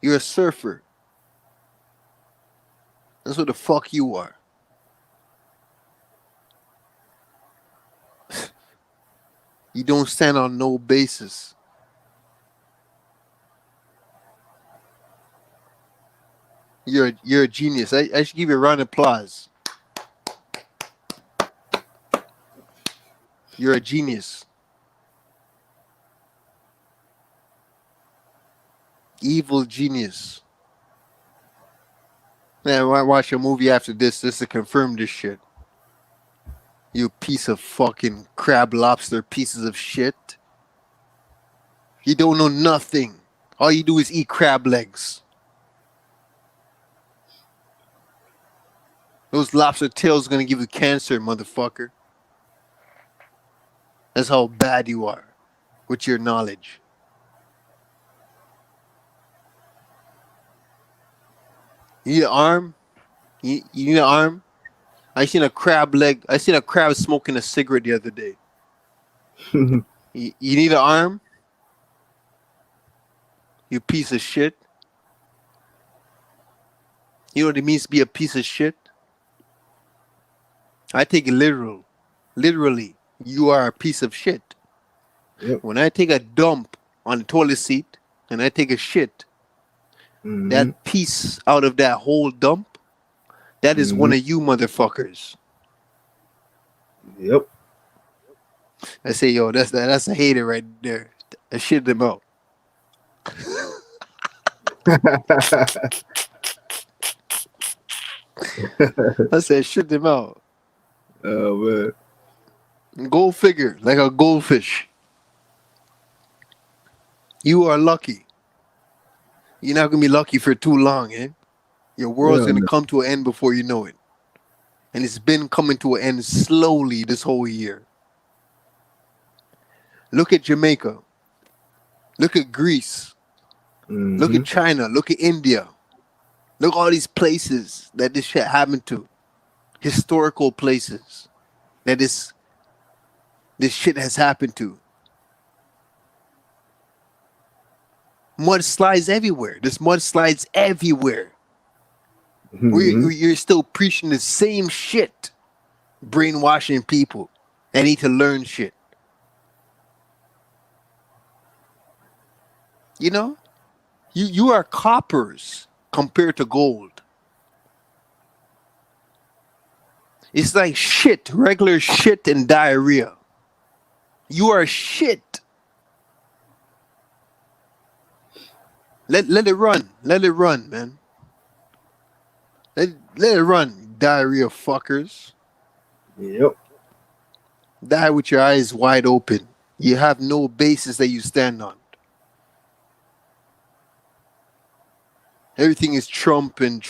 Speaker 8: You're a surfer. That's what the fuck you are. You don't stand on no basis. You're a genius. I should give you a round of applause. You're a genius. Evil genius. Man, I watch a movie after this just to confirm this shit. You piece of fucking crab lobster pieces of shit. You don't know nothing. All you do is eat crab legs. Those lobster tails are gonna give you cancer, motherfucker. That's how bad you are with your knowledge. You need an arm? You need an arm? I seen a crab smoking a cigarette the other day. You need an arm? You piece of shit. You know what it means to be a piece of shit? I take it literal. Literally, you are a piece of shit. Yep. When I take a dump on the toilet seat and I take a shit, that piece out of that whole dump, that is one of you motherfuckers.
Speaker 1: Yep.
Speaker 8: I say, yo, that's a hater right there. I shit them out. I said, shit them out.
Speaker 1: Oh, man.
Speaker 8: Go figure, like a goldfish. You are lucky. You're not going to be lucky for too long, eh? Your world's going to come to an end before you know it. And it's been coming to an end slowly this whole year. Look at Jamaica. Look at Greece. Look at China. Look at India. Look at all these places that this shit happened to. Historical places that this shit has happened to. Mudslides everywhere. There's mudslides everywhere. You're still preaching the same shit. Brainwashing people. They need to learn shit. You know? You are coppers compared to gold. It's like shit, regular shit and diarrhea. You are shit. Let it run. Let it run, man. Let it run, diarrhea fuckers.
Speaker 1: Yep.
Speaker 8: Die with your eyes wide open. You have no basis that you stand on. Everything is Trump and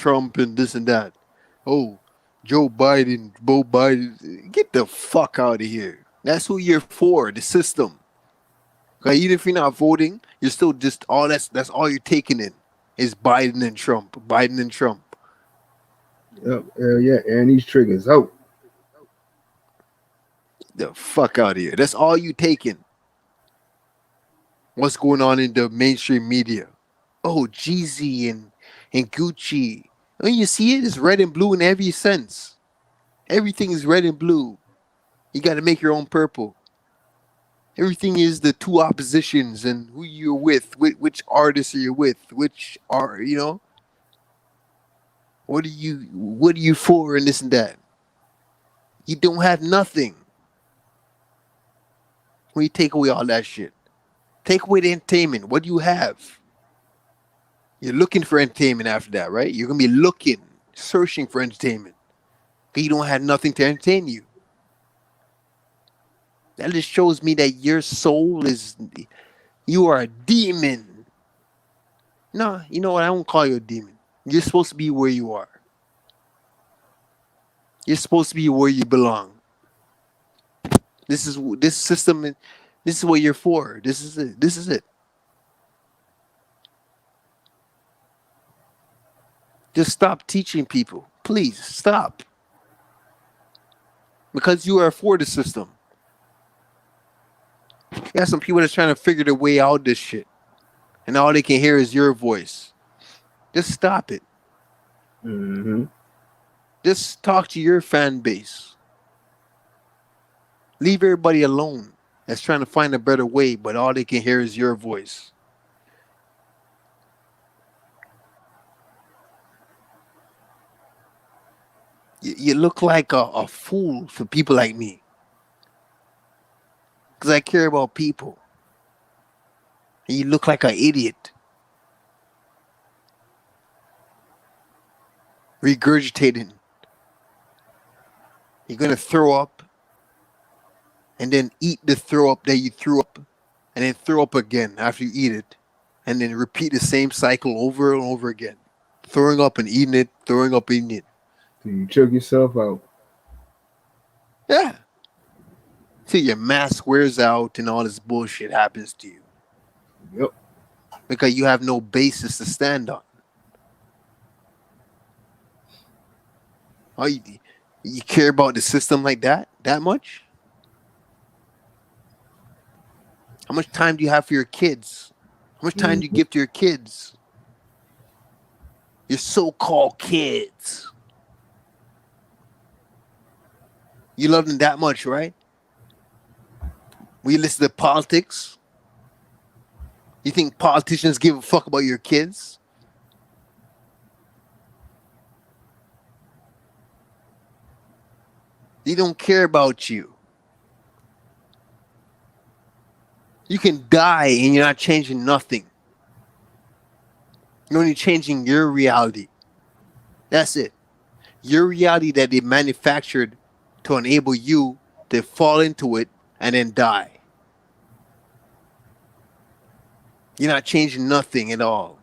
Speaker 8: this and that. Oh, Joe Biden, get the fuck out of here. That's who you're for, the system. Okay, even if you're not voting, you're still just all that's all you're taking in is Biden and Trump.
Speaker 1: Yep, hell yeah, and these triggers out.
Speaker 8: The fuck out of here. That's all you taking. What's going on in the mainstream media? Oh, Jeezy and Gucci. When you see it, it's red and blue in every sense. Everything is red and blue. You got to make your own purple. Everything is the two oppositions and who you're with, which artists are you with, which are, what are you for and this and that. You don't have nothing. When you take away all that shit, take away the entertainment. What do you have? You're looking for entertainment after that, right? You're going to be searching for entertainment. Because you don't have nothing to entertain you. That just shows me that your soul you are a demon. No, you know what? I won't call you a demon. You're supposed to be where you are. You're supposed to be where you belong. This system, this is what you're for. This is it. Just stop teaching people. Please, stop. Because you are for the system. You got some people that's trying to figure their way out this shit. And all they can hear is your voice. Just stop it.
Speaker 1: Mm-hmm.
Speaker 8: Just talk to your fan base. Leave everybody alone that's trying to find a better way, but all they can hear is your voice. You look like a fool for people like me. Because I care about people. And you look like an idiot. Regurgitating. You're going to throw up. And then eat the throw up that you threw up. And then throw up again after you eat it. And then repeat the same cycle over and over again. Throwing up and eating it. Throwing up and eating it.
Speaker 1: So you choke yourself out.
Speaker 8: Yeah. Till your mask wears out and all this bullshit happens to you.
Speaker 1: Yep.
Speaker 8: Because you have no basis to stand on. Oh, you care about the system like that much? How much time do you have for your kids? How much time do you give to your kids? Your so-called kids. You love them that much, right? When you listen to politics, you think politicians give a fuck about your kids? They don't care about you. You can die and you're not changing nothing. You're only changing your reality. That's it. Your reality that they manufactured to enable you to fall into it and then die. You're not changing nothing at all.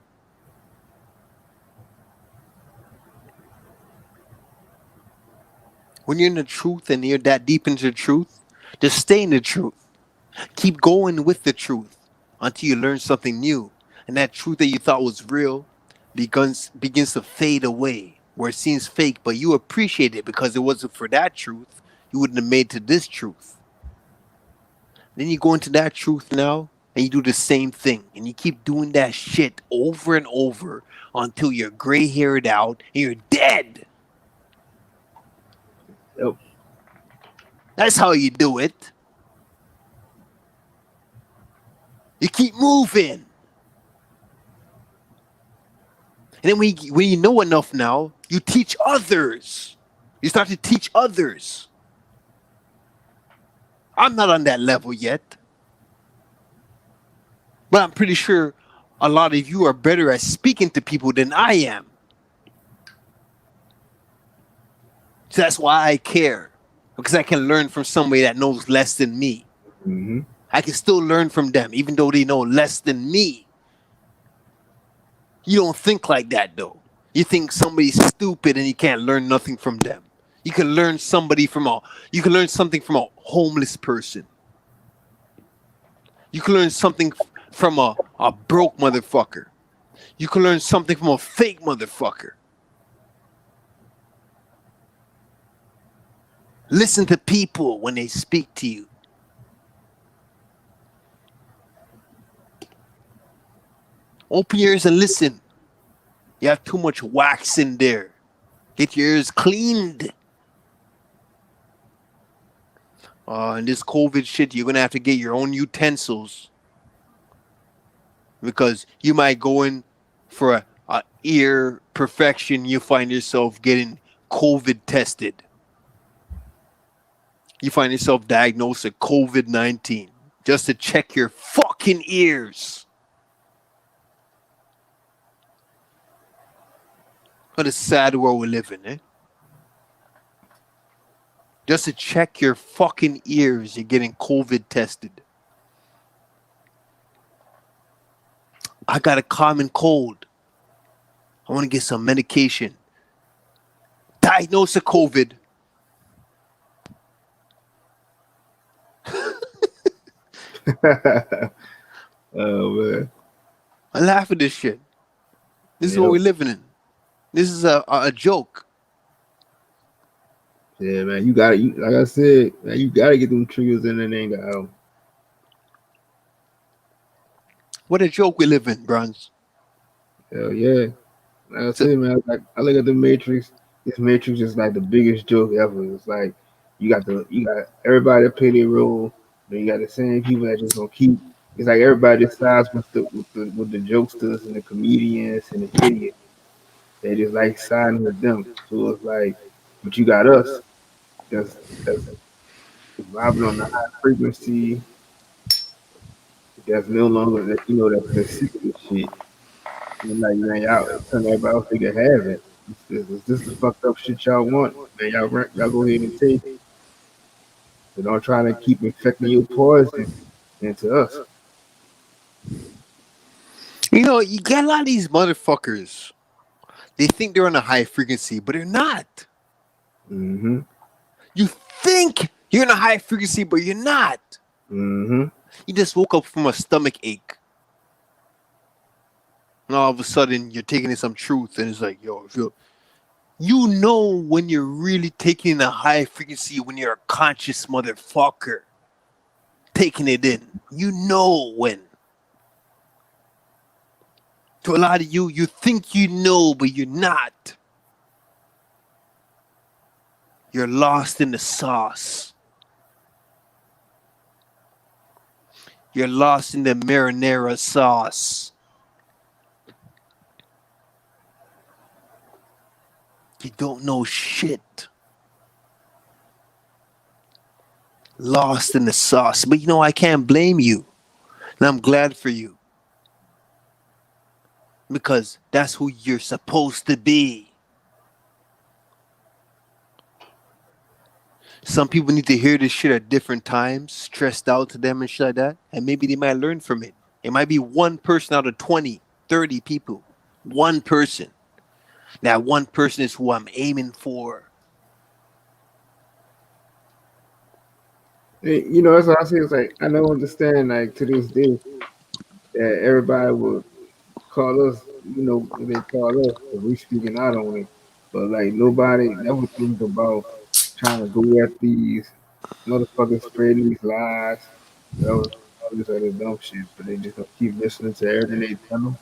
Speaker 8: When you're in the truth and you're that deep into the truth, just stay in the truth. Keep going with the truth until you learn something new. And that truth that you thought was real begins to fade away, where it seems fake, but you appreciate it because it wasn't for that truth, you wouldn't have made to this truth. Then you go into that truth now, and you do the same thing. And you keep doing that shit over and over until you're gray-haired out and you're dead.
Speaker 1: Yep.
Speaker 8: That's how you do it. You keep moving. And then when you know enough now, you teach others. You start to teach others. I'm not on that level yet. But I'm pretty sure a lot of you are better at speaking to people than I am. So that's why I care. Because I can learn from somebody that knows less than me.
Speaker 1: Mm-hmm.
Speaker 8: I can still learn from them, even though they know less than me. You don't think like that, though. You think somebody's stupid and you can't learn nothing from them. You can learn something from a homeless person. You can learn something from a broke motherfucker. You can learn something from a fake motherfucker. Listen to people when they speak to you. Open your ears and listen. You have too much wax in there. Get your ears cleaned. And this COVID shit, you're going to have to get your own utensils. Because you might go in for a ear perfection. You find yourself getting COVID tested. You find yourself diagnosed with COVID-19 just to check your fucking ears. What a sad world we live in, eh? Just to check your fucking ears, you're getting COVID tested. I got a common cold. I want to get some medication. Diagnosed with COVID.
Speaker 1: Oh man,
Speaker 8: I laugh at this shit. This is what we're living in. This is a joke.
Speaker 1: Yeah, man, you got it. Like I said, man, you gotta get them triggers in and ain't got out.
Speaker 8: What a joke we live in, Bronze.
Speaker 1: Hell yeah. Like I said, man, like I look at the Matrix. This Matrix is like the biggest joke ever. It's like you got everybody that play their role. Then you got the same people that just gonna keep. It's like everybody decides with the jokesters and the comedians and the idiots. They just like siding with them. So it's like, but you got us that's vibing on the high frequency. That's no longer that that's the secret shit. And like man, y'all telling everybody else they can have it. Is this the fucked up shit y'all want? Man, y'all go ahead and take it. So don't try to keep infecting your poison into us.
Speaker 8: You get a lot of these motherfuckers. They think they're on a high frequency, but they're not.
Speaker 1: Mm-hmm.
Speaker 8: You think you're in a high frequency, but you're not.
Speaker 1: Mm-hmm.
Speaker 8: You just woke up from a stomach ache. And all of a sudden, you're taking in some truth, and it's like, yo, you know when you're really taking in a high frequency, when you're a conscious motherfucker taking it in. You know when. To a lot of you think you know, but you're not. You're lost in the sauce. You're lost in the marinara sauce. You don't know shit. Lost in the sauce. But I can't blame you. And I'm glad for you. Because that's who you're supposed to be. Some people need to hear this shit at different times, stressed out to them and shit like that. And maybe they might learn from it. It might be one person out of 20, 30 people. One person. That one person is who I'm aiming for.
Speaker 1: Hey, that's what I say. It's like I don't understand, like to this day, that everybody would call us, when they call us, if we speaking out on it. But like nobody never thinks about trying to go at these motherfuckers spreading these lies, all this other dumb shit. But they just gonna keep listening to everything they tell them.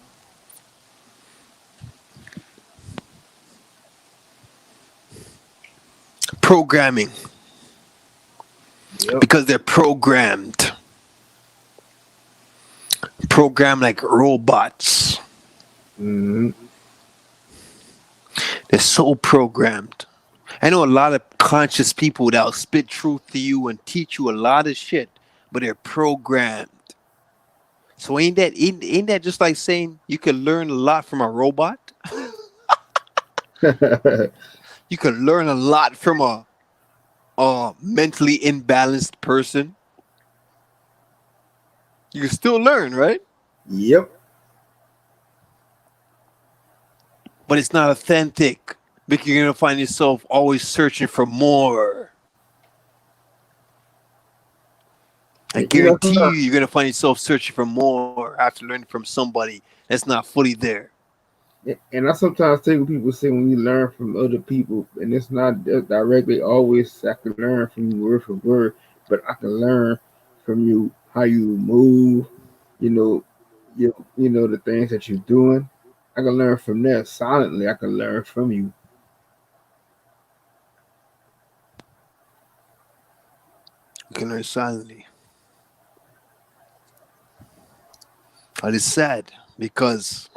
Speaker 8: Programming.
Speaker 1: Yep.
Speaker 8: Because they're programmed. Programmed like robots.
Speaker 1: Mm-hmm.
Speaker 8: They're so programmed. I know a lot of conscious people that'll spit truth to you and teach you a lot of shit, but they're programmed. So ain't that just like saying you can learn a lot from a robot? You can learn a lot from a mentally imbalanced person. You can still learn, right?
Speaker 1: Yep.
Speaker 8: But it's not authentic. because you're gonna find yourself always searching for more. I guarantee you're gonna find yourself searching for more after learning from somebody that's not fully there.
Speaker 1: And I sometimes take what people say when you learn from other people, and it's not directly always I can learn from you word for word, but I can learn from you how you move, you know, you know the things that you're doing. I can learn from that silently. I can learn from you.
Speaker 8: You can learn silently. But it's sad because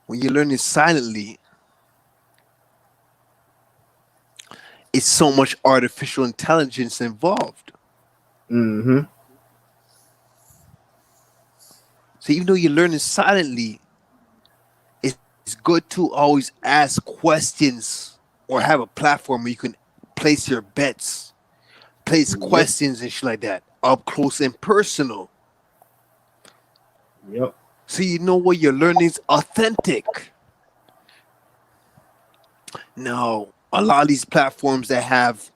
Speaker 8: when you're learning silently, it's so much artificial intelligence involved.
Speaker 1: Mm-hmm.
Speaker 8: So even though you're learning silently, it's good to always ask questions or have a platform where you can place your bets, place questions and shit like that, up close and personal.
Speaker 1: Yep.
Speaker 8: So you know what you're learning is authentic. Now, a lot of these platforms that have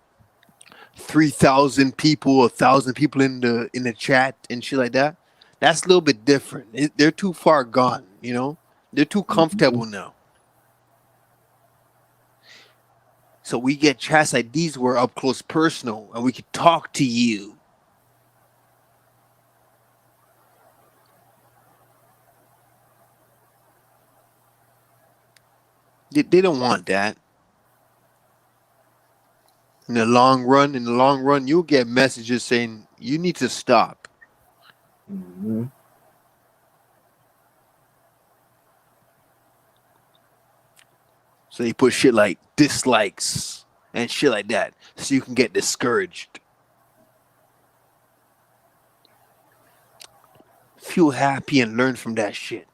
Speaker 8: 3,000 people, 1,000 people in the chat and shit like that, that's a little bit different. They're too far gone, you know? They're too comfortable now. So we get chats like these where up close personal and we can talk to you. They don't want that. In the long run, you'll get messages saying you need to stop.
Speaker 1: Mm-hmm.
Speaker 8: So they put shit like dislikes and shit like that so you can get discouraged. Feel happy and learn from that shit.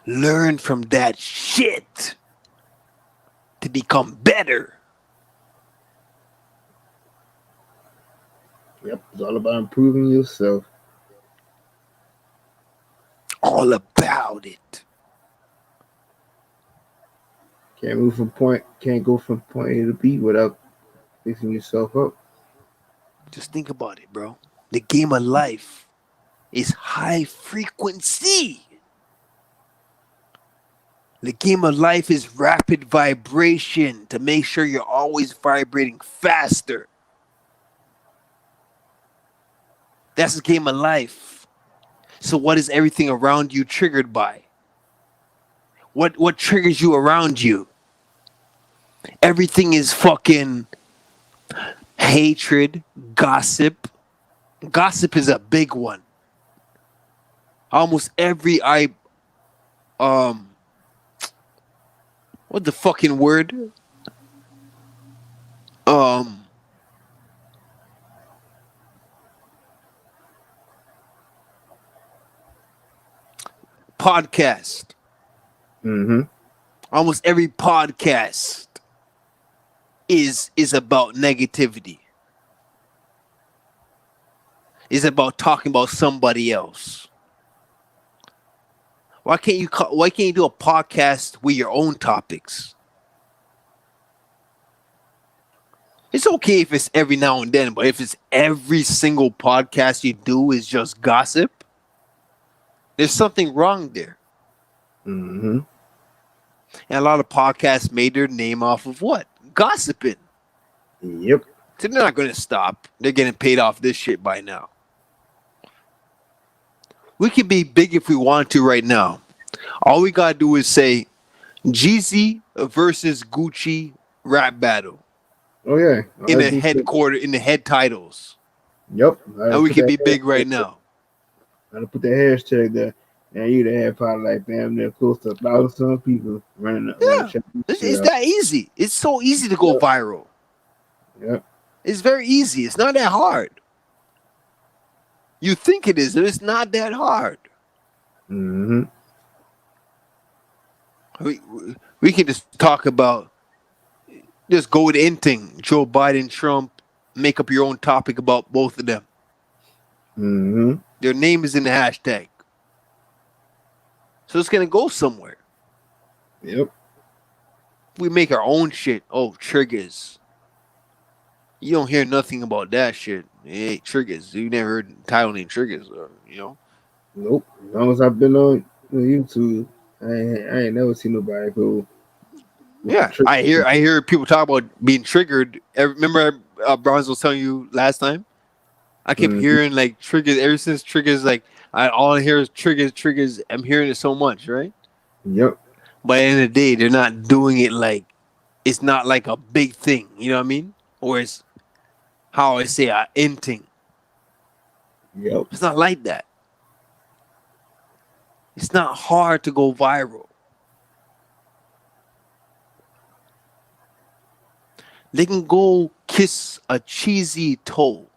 Speaker 8: Learn from that shit to become better.
Speaker 1: Yep. It's all about improving yourself.
Speaker 8: All about it.
Speaker 1: Can't go from point A to B without fixing yourself up.
Speaker 8: Just think about it, bro. The game of life is high frequency. The game of life is rapid vibration to make sure you're always vibrating faster. That's the game of life. So what is everything around you triggered by? What triggers you around you? Everything is fucking hatred, gossip. Gossip is a big one. Almost every what the fucking word? Podcast.
Speaker 1: Mm-hmm.
Speaker 8: Almost every podcast is about negativity. Is about talking about somebody else. Why can't you do a podcast with your own topics? It's okay if it's every now and then, but if it's every single podcast you do is just gossip, there's something wrong there.
Speaker 1: Mm-hmm.
Speaker 8: And a lot of podcasts made their name off of what? Gossiping.
Speaker 1: Yep.
Speaker 8: So they're not going to stop. They're getting paid off this shit by now. We could be big if we want to right now. All we got to do is say Jeezy versus Gucci rap battle.
Speaker 1: Oh, yeah.
Speaker 8: In the head titles.
Speaker 1: Yep.
Speaker 8: And we could be big right now.
Speaker 1: Gotta put the hashtag there. And you'd have probably like damn near close to 1,000 people running.
Speaker 8: Yeah. It's that easy. It's so easy to go viral.
Speaker 1: Yep.
Speaker 8: It's very easy. It's not that hard. You think it is, but it's not that hard.
Speaker 1: Mm-hmm.
Speaker 8: We can just talk about, just go with anything. Joe Biden, Trump, make up your own topic about both of them.
Speaker 1: Mm-hmm.
Speaker 8: Their name is in the hashtag. So it's gonna go somewhere.
Speaker 1: Yep.
Speaker 8: We make our own shit. Oh, triggers. You don't hear nothing about that shit. It ain't triggers. You never heard the title named triggers, or
Speaker 1: Nope. As long as I've been on YouTube, I ain't never seen nobody go.
Speaker 8: Yeah, I hear people talk about being triggered. Remember, Bronze was telling you last time. I kept hearing like triggers ever since triggers. Like all I hear is triggers. I'm hearing it so much, right?
Speaker 1: Yep.
Speaker 8: But at the end of the day, they're not doing it like it's not like a big thing. You know what I mean? Or it's how I say a in thing.
Speaker 1: Yep.
Speaker 8: It's not like that. It's not hard to go viral. They can go kiss a cheesy toe.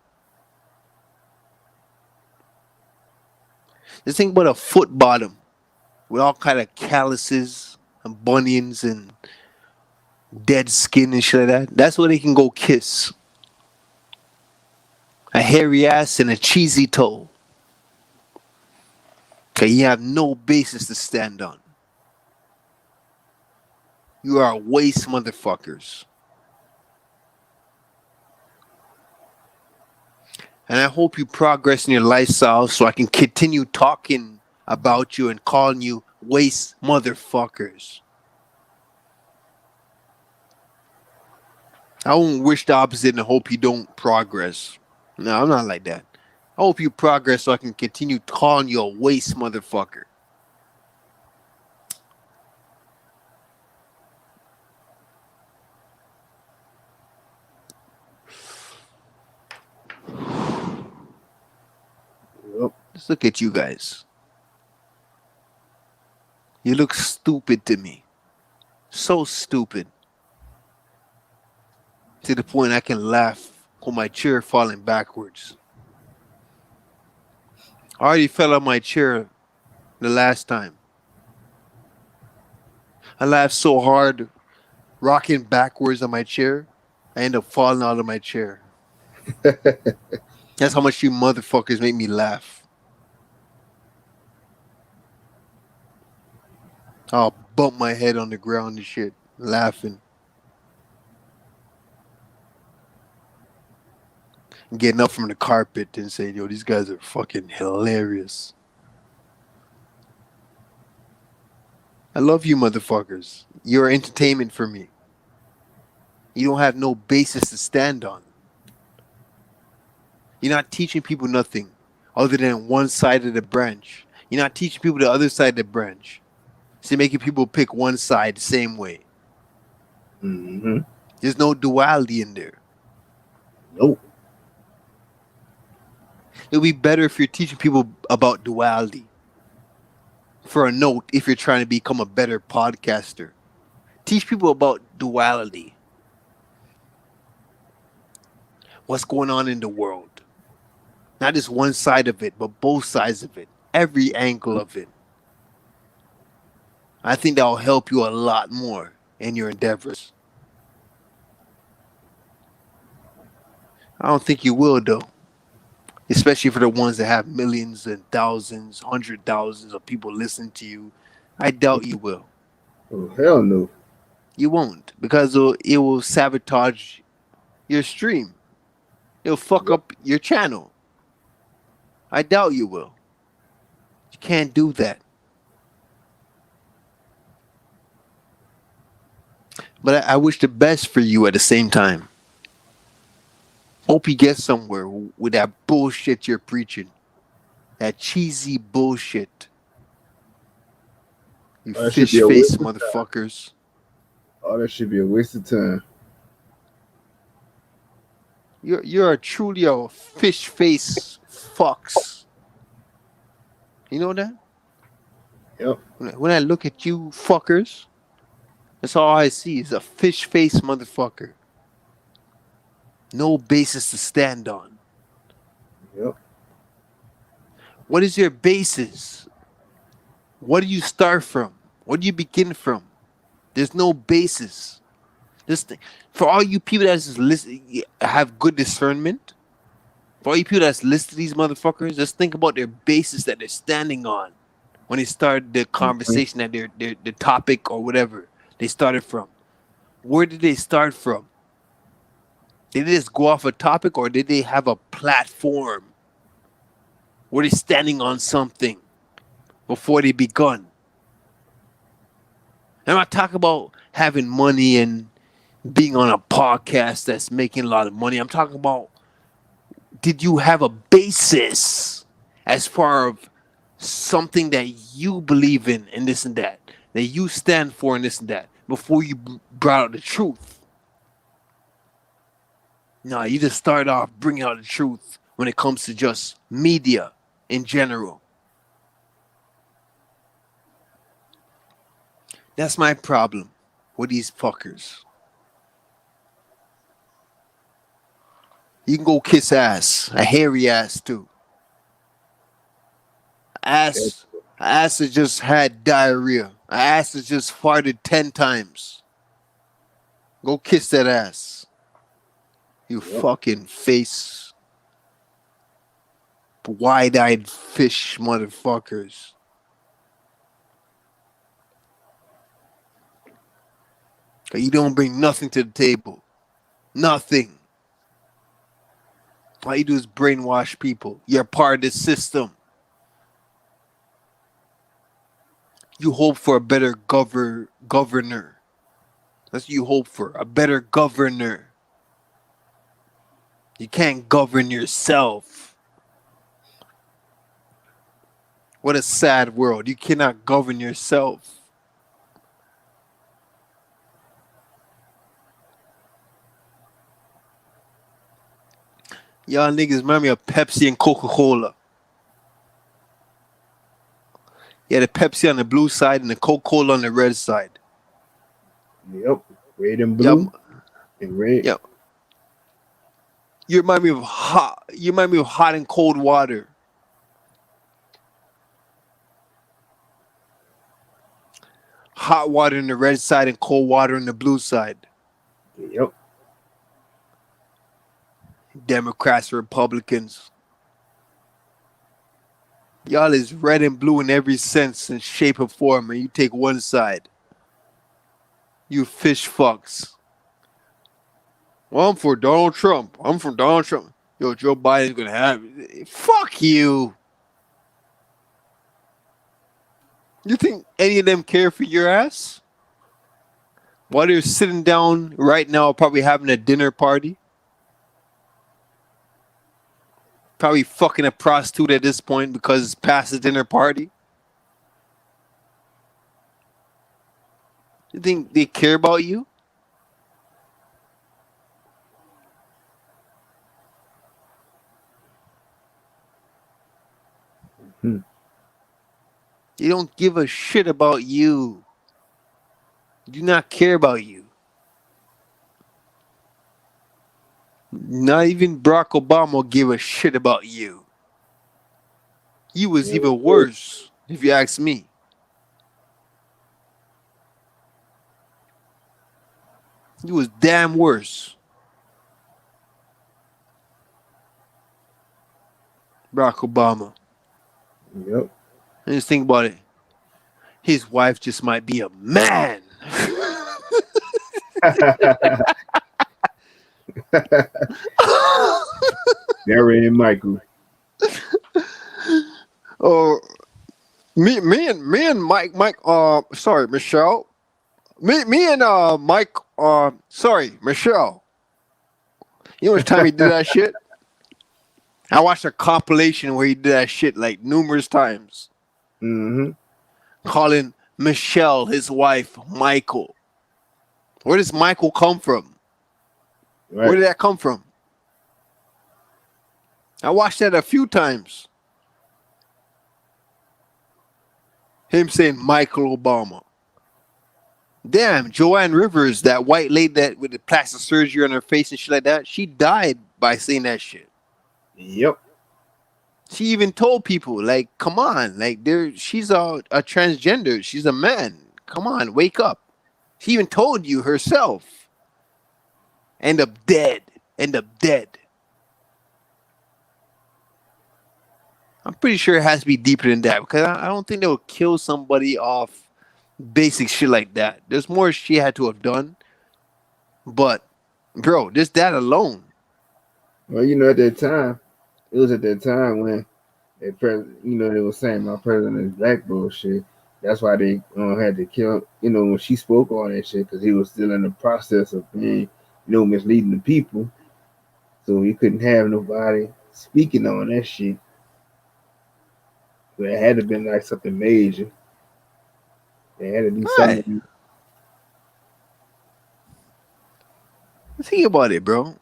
Speaker 8: Just think about a foot bottom with all kind of calluses and bunions and dead skin and shit like that. That's where they can go kiss. A hairy ass and a cheesy toe. Okay, you have no basis to stand on. You are waste motherfuckers. And I hope you progress in your lifestyle so I can continue talking about you and calling you waste motherfuckers. I won't wish the opposite and hope you don't progress. No, I'm not like that. I hope you progress so I can continue calling you a waste motherfucker. Let's look at you guys. You look stupid to me. So stupid. To the point I can laugh with my chair falling backwards. I already fell on my chair the last time. I laughed so hard, rocking backwards on my chair, I ended up falling out of my chair. That's how much you motherfuckers make me laugh. I'll bump my head on the ground and shit, laughing. Getting up from the carpet and saying, yo, these guys are fucking hilarious. I love you motherfuckers. You're entertainment for me. You don't have no basis to stand on. You're not teaching people nothing other than one side of the branch. You're not teaching people the other side of the branch. So you're making people pick one side the same way.
Speaker 1: Mm-hmm.
Speaker 8: There's no duality in there.
Speaker 1: Nope.
Speaker 8: It would be better if you're teaching people about duality. For a note, if you're trying to become a better podcaster, teach people about duality. What's going on in the world? Not just one side of it, but both sides of it. Every angle of it. I think that will help you a lot more in your endeavors. I don't think you will, though. Especially for the ones that have millions and thousands, 100,000s of people listening to you. I doubt you will.
Speaker 1: Oh, hell no.
Speaker 8: You won't, because it will sabotage your stream. It'll fuck up your channel. I doubt you will. You can't do that. But I wish the best for you at the same time. Hope you get somewhere with that bullshit you're preaching. That cheesy bullshit. You fish face motherfuckers.
Speaker 1: Oh, that should be a waste of time.
Speaker 8: You're truly a fish face fucks. You know that?
Speaker 1: Yep.
Speaker 8: When I look at you fuckers, that's all I see is a fish face motherfucker. No basis to stand on.
Speaker 1: Yep.
Speaker 8: What is your basis? What do you start from? What do you begin from? There's no basis. For all you people that just have good discernment, for all you people that's listen to these motherfuckers, just think about their basis that they're standing on. when they started the conversation that the topic or whatever they started from. Where did they start from? Did they just go off a topic, or did they have a platform? Were they standing on something before they begun? I'm not talking about having money and being on a podcast that's making a lot of money. I'm talking about, did you have a basis as far as something that you believe in and this and that you stand for and this and that, before you brought out the truth? No, you just start off bringing out the truth when it comes to just media in general. That's my problem with these fuckers. You can go kiss ass, a hairy ass too. Ass that just had diarrhea. An ass that just farted 10 times. Go kiss that ass. You fucking face. Wide-eyed fish motherfuckers. You don't bring nothing to the table. Nothing. All you do is brainwash people. You're part of the system. You hope for a better governor. That's what you hope for. A better governor. You can't govern yourself. What a sad world. You cannot govern yourself. Y'all niggas remind me of Pepsi and Coca-Cola. Yeah, the Pepsi on the blue side and the Coca-Cola on the red side.
Speaker 1: Yep. Red and blue and red.
Speaker 8: Yep. You remind me of hot and cold water. Hot water on the red side and cold water on the blue side.
Speaker 1: Yep.
Speaker 8: Democrats, Republicans. Y'all is red and blue in every sense and shape or form, and you take one side. You fish fucks. Well, I'm for Donald Trump. I'm from Donald Trump. Yo, Joe Biden's gonna have it. Fuck you. You think any of them care for your ass? While they're sitting down right now, probably having a dinner party. Probably fucking a prostitute at this point because it's past the dinner party. You think they care about you? They don't give a shit about you. Do not care about you. Not even Barack Obama gave a shit about you. He was even worse, if you ask me. He was damn worse. Barack Obama.
Speaker 1: Yep.
Speaker 8: And just think about it. His wife just might be a man.
Speaker 1: Darren and Michael.
Speaker 8: Oh, me and Mike. Sorry, Michelle. Me and Mike. Sorry, Michelle. You know what time he did that shit? I watched a compilation where he did that shit like numerous times.
Speaker 1: Mm-hmm.
Speaker 8: Calling Michelle his wife Michael. Where does Michael come from?
Speaker 1: Right.
Speaker 8: Where did that come from? I watched that a few times. Him saying Michael Obama. Damn, Joanne Rivers, that white lady that with the plastic surgery on her face and shit like that, she died by saying that shit.
Speaker 1: Yep.
Speaker 8: She even told people, like, come on, like, she's a transgender. She's a man. Come on, wake up. She even told you herself. End up dead. I'm pretty sure it has to be deeper than that because I don't think they would kill somebody off basic shit like that. There's more she had to have done. But, bro, just that alone.
Speaker 1: Well, you know, at that time, it was at that time when they were saying my president is black bullshit. That's why they had to kill, when she spoke on that shit, because he was still in the process of being, misleading the people. So he couldn't have nobody speaking on that shit. But it had to have been like something major. There had to be something.
Speaker 8: Think about it, bro.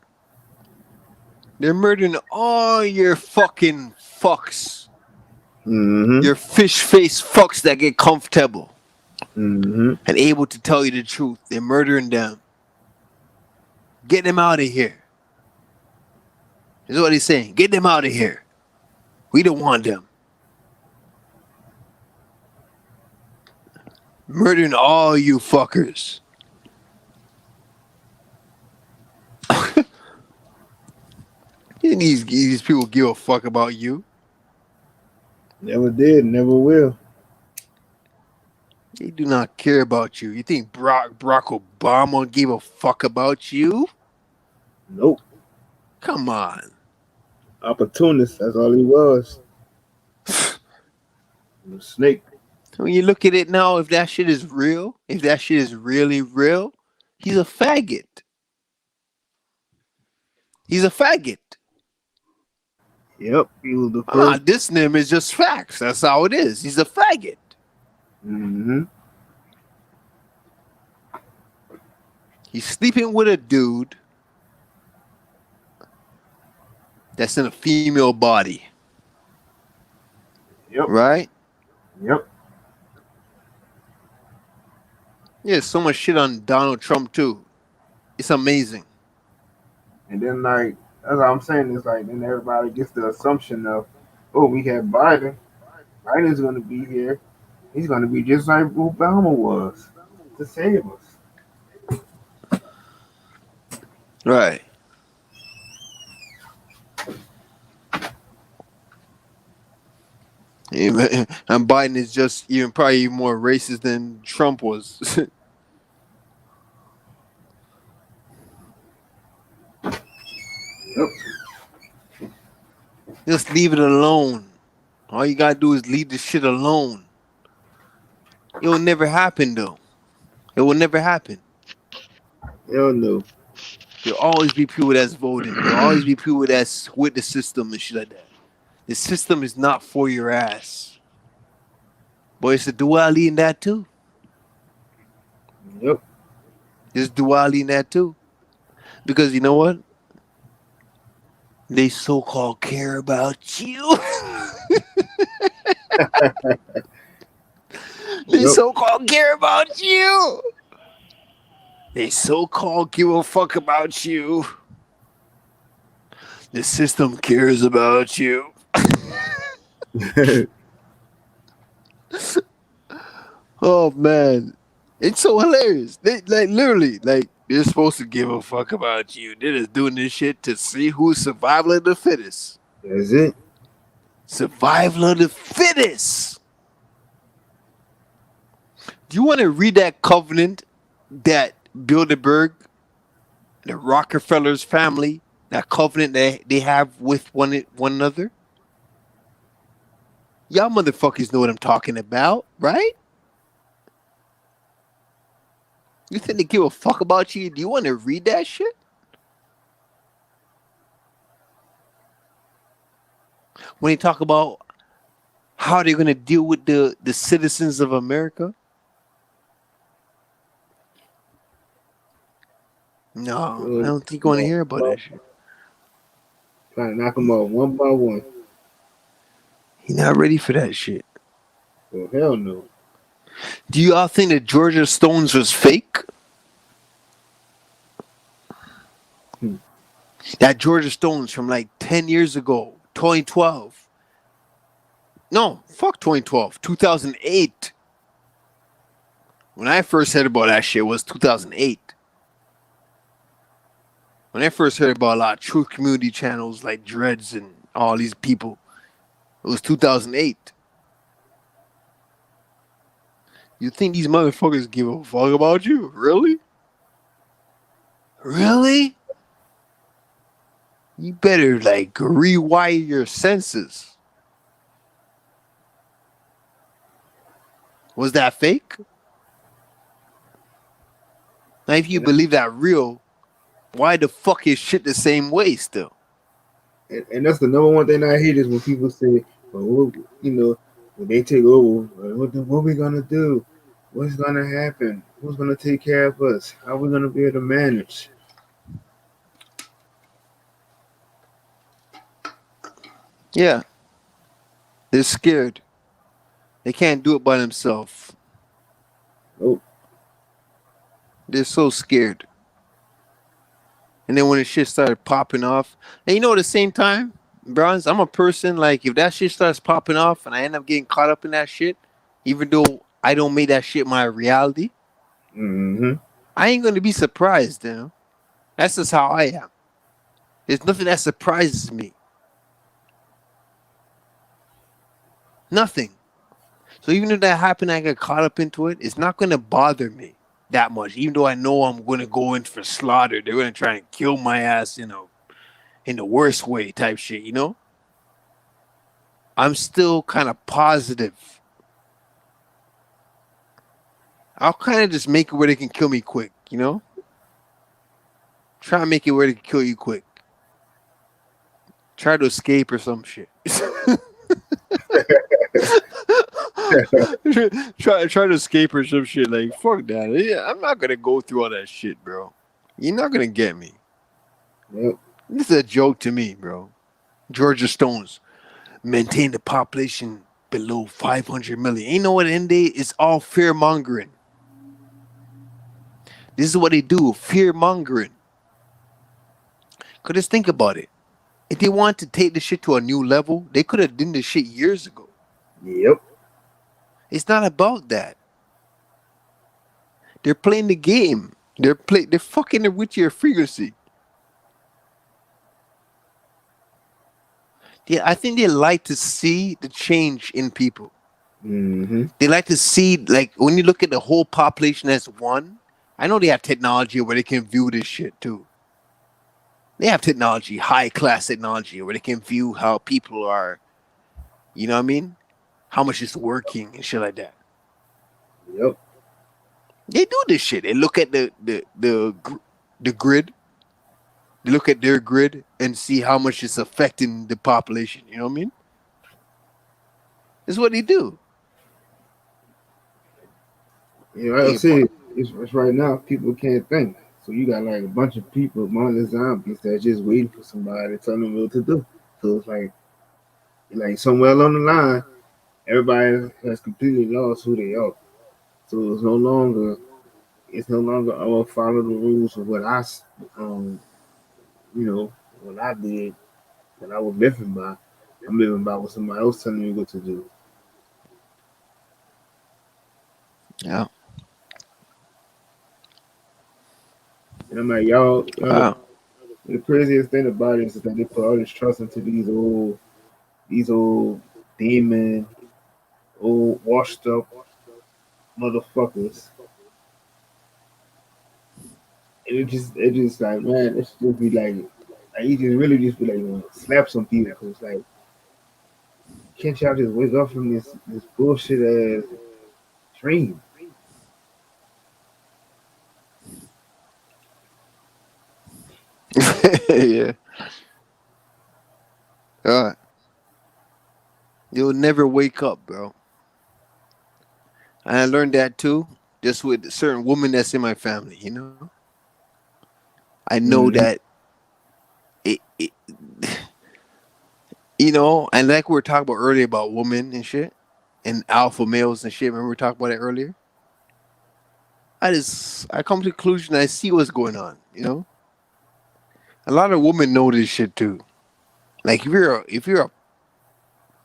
Speaker 8: They're murdering all your fucking fucks.
Speaker 1: Mm-hmm.
Speaker 8: Your fish face fucks that get comfortable.
Speaker 1: Mm-hmm.
Speaker 8: And able to tell you the truth. They're murdering them. Get them out of here. This is what he's saying. Get them out of here. We don't want them. Murdering all you fuckers. These people give a fuck about you.
Speaker 1: Never did, never will.
Speaker 8: They do not care about you. You think Barack Obama gave a fuck about you?
Speaker 1: Nope.
Speaker 8: Come on.
Speaker 1: Opportunist, that's all he was. A snake.
Speaker 8: When you look at it now, if that shit is real, if that shit is really real, he's a faggot. He's a faggot.
Speaker 1: Yep, he was the first.
Speaker 8: This name is just facts. That's how it is. He's a faggot.
Speaker 1: Mm-hmm.
Speaker 8: He's sleeping with a dude that's in a female body.
Speaker 1: Yep.
Speaker 8: Right?
Speaker 1: Yep.
Speaker 8: Yeah, so much shit on Donald Trump too. It's amazing.
Speaker 1: And then like that's what I'm saying. It's like then everybody gets the assumption of, oh, we have Biden. Biden's gonna be here. He's gonna be just like Obama was to save us.
Speaker 8: Right. And Biden is just probably more racist than Trump was.
Speaker 1: Yep.
Speaker 8: Just leave it alone. All you gotta do is leave the shit alone. It will never happen though. It will never happen.
Speaker 1: Hell no.
Speaker 8: There'll always be people that's voting. There'll always be people that's with the system and shit like that. The system is not for your ass. But it's a duality in that too.
Speaker 1: Yep.
Speaker 8: There's duality in that too. Because you know what? They so-called care about you. They so-called care about you. They so-called give a fuck about you. The system cares about you. Oh man, it's so hilarious. They literally they're supposed to give a fuck about you. They're just doing this shit to see who's survival of the fittest.
Speaker 1: That's it.
Speaker 8: Survival of the fittest. Do you want to read that covenant that Bilderberg, the Rockefellers family, that covenant that they have with one another? Y'all motherfuckers know what I'm talking about, right? You think they give a fuck about you? Do you want to read that shit? When they talk about how they're going to deal with the citizens of America? No, I don't think you want to hear about that shit.
Speaker 1: Trying to knock them off one by one.
Speaker 8: You're not ready for that shit.
Speaker 1: Well, hell no.
Speaker 8: Do you all think that Georgia Stones was fake? That Georgia Stones from like 10 years ago, 2012. No, fuck 2012, 2008. When I first heard about that shit was 2008. When I first heard about a lot of truth community channels like Dreads and all these people, It was 2008. You think these motherfuckers give a fuck about you? Really? Really? You better like rewire your senses. Was that fake? Now, if you believe that real, why the fuck is shit the same way still?
Speaker 1: And that's the number one thing I hate is when people say, well, you know, when they take over, what we gonna do? What's gonna happen? Who's gonna take care of us? How are we gonna be able to manage?
Speaker 8: Yeah. They're scared. They can't do it by themselves.
Speaker 1: Nope.
Speaker 8: They're so scared. And then when the shit started popping off, and you know, at the same time, Bronze, I'm a person like if that shit starts popping off and I end up getting caught up in that shit, even though I don't make that shit my reality, I ain't gonna be surprised, you know. That's just how I am. There's nothing that surprises me. Nothing. So even if that happened, I get caught up into it, it's not gonna bother me that much. Even though I know I'm gonna go in for slaughter, they're gonna try and kill my ass, you know, in the worst way type shit, you know? I'm still kind of positive. I'll kind of just make it where they can kill me quick, you know? Try and make it where they can kill you quick. Try to escape or some shit. try to escape or some shit. Like, fuck that. Yeah, I'm not gonna go through all that shit, bro. You're not gonna get me.
Speaker 1: Yep.
Speaker 8: This is a joke to me, bro. Georgia Stones maintain the population below 500 million. Ain't know what in day it's all fear mongering. This is what they do, fear mongering. Cause just think about it. If they want to take the shit to a new level, they could have done this shit years ago.
Speaker 1: Yep.
Speaker 8: It's not about that. They're playing the game. They're fucking with your frequency. Yeah, I think they like to see the change in people. They like to see, like, when you look at the whole population as one, I know they have technology where they can view this shit too. They have technology, high class technology, where they can view how people are, you know what I mean? How much it's working and shit like that.
Speaker 1: Yep.
Speaker 8: They do this shit. They look at the grid. They look at their grid and see how much it's affecting the population. You know what I mean? It's what they do.
Speaker 1: You know, like I said, it's right now people can't think. So you got like a bunch of people, mindless zombies that's just waiting for somebody to tell them what to do. So it's like somewhere along the line, everybody has completely lost who they are. So it's no longer I will follow the rules of what what I did, what I was living by. I'm living by what somebody else telling me what to do.
Speaker 8: Yeah.
Speaker 1: And I'm like, y'all, the craziest thing about it is that they put all this trust into these old demon, old washed up motherfuckers. And it just like, man, it should just be like you just really just be like, you know, slap some people because it's like, can't y'all just wake up from this bullshit ass dream?
Speaker 8: Yeah. You'll never wake up, bro. And I learned that too, just with certain women that's in my family, you know? I know that it you know, and like we were talking about earlier about women and shit and alpha males and shit. Remember we were talking about it earlier? I come to the conclusion I see what's going on, you know? A lot of women know this shit too. Like if you're a I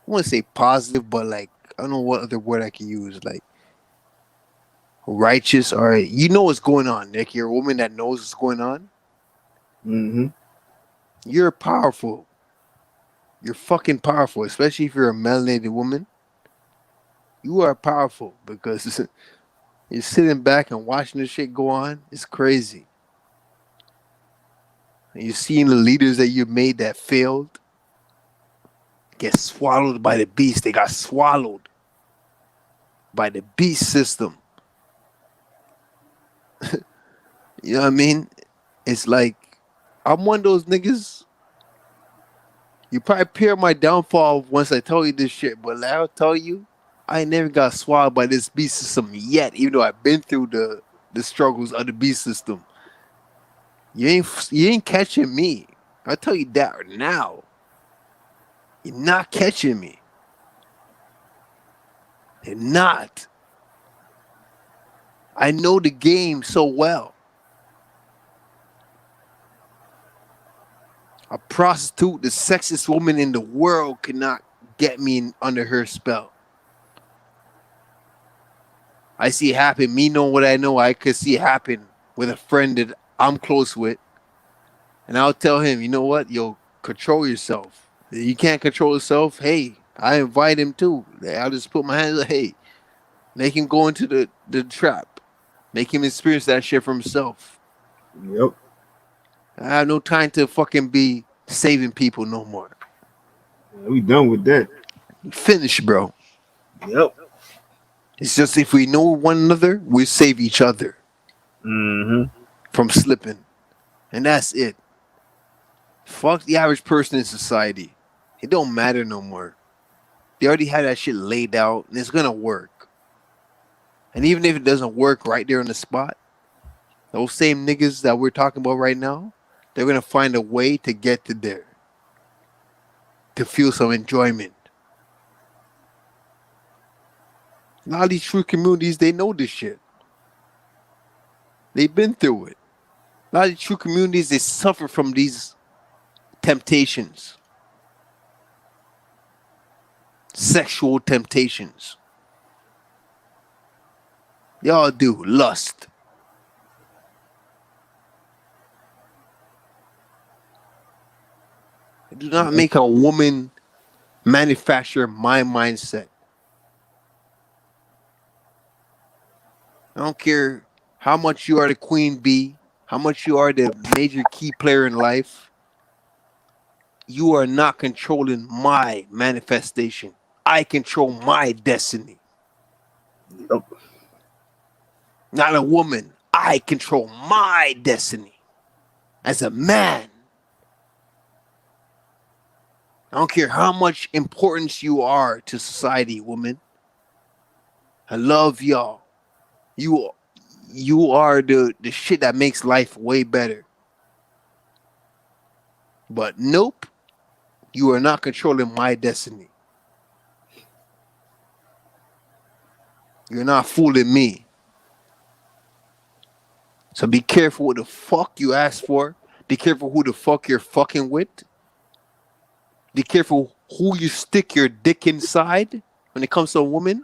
Speaker 8: want to say positive, but like I don't know what other word I can use, like righteous, or you know what's going on. Like you're a woman that knows what's going on. You're powerful. You're fucking powerful, especially if you're a melanated woman. You are powerful because you're sitting back and watching this shit go on. It's crazy. And you're seeing the leaders that you made that failed get swallowed by the beast. They got swallowed by the beast system. You know what I mean? It's like, I'm one of those niggas. You probably peer my downfall once I tell you this shit, but I'll tell you, I ain't never got swallowed by this beast system yet, even though I've been through the struggles of the beast system. You ain't catching me. I'll tell you that now. You're not catching me. You're not. I know the game so well. A prostitute, the sexiest woman in the world, cannot get me under her spell. I see it happen. Me knowing what I know, I could see it happen with a friend that I'm close with. And I'll tell him, you know what? Yo, control yourself. If you can't control yourself, hey, I invite him too. I'll just put my hands like, hey, make him go into the trap. Make him experience that shit for himself.
Speaker 1: Yep.
Speaker 8: I have no time to fucking be saving people no more.
Speaker 1: Yeah, we done with that.
Speaker 8: Finish, bro.
Speaker 1: Yep.
Speaker 8: It's just if we know one another, we save each other from slipping. And that's it. Fuck the average person in society. It don't matter no more. They already had that shit laid out, and it's gonna work. And even if it doesn't work right there on the spot, those same niggas that we're talking about right now, they're gonna find a way to get to there, to feel some enjoyment. A lot of these true communities, they know this shit. They've been through it. A lot of these true communities, they suffer from these temptations. Sexual temptations. They all do. Lust. Do not make a woman manufacture my mindset. I don't care how much you are the queen bee, how much you are the major key player in life. You are not controlling my manifestation. I control my destiny.
Speaker 1: Yep.
Speaker 8: Not a woman. I control my destiny. As a man. I don't care how much importance you are to society, woman. I love y'all. You are the shit that makes life way better. But nope, you are not controlling my destiny. You're not fooling me. So be careful what the fuck you ask for. Be careful who the fuck you're fucking with. Be careful who you stick your dick inside when it comes to a woman.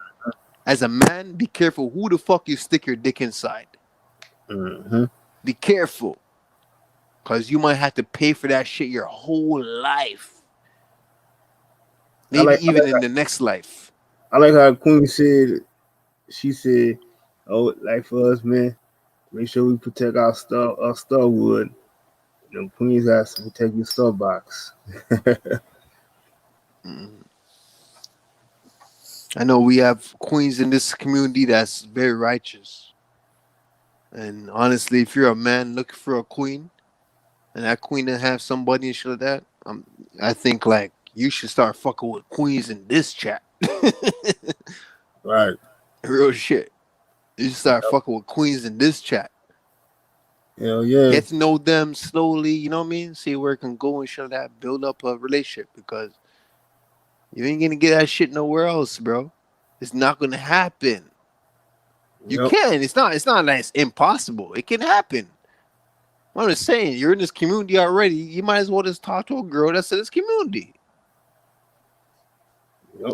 Speaker 8: As a man, be careful who the fuck you stick your dick inside. Be careful. Because you might have to pay for that shit your whole life. Maybe even in the next life.
Speaker 1: I like how Queen said, she said, oh, like for us, man, make sure we protect our Starwood. Them Queens has to protect your Starbucks.
Speaker 8: I know we have queens in this community that's very righteous. And honestly, if you're a man looking for a queen, and that queen that have somebody and shit like that, I think like you should start fucking with queens in this chat.
Speaker 1: Right.
Speaker 8: Real shit. You should start fucking with queens in this chat.
Speaker 1: Hell yeah.
Speaker 8: Get to know them slowly, you know what I mean? See where it can go and shit like that. Build up a relationship because you ain't gonna get that shit nowhere else, bro. It's not gonna happen. You can. It's not like it's impossible. It can happen. I'm just saying, you're in this community already. You might as well just talk to a girl that's in this community.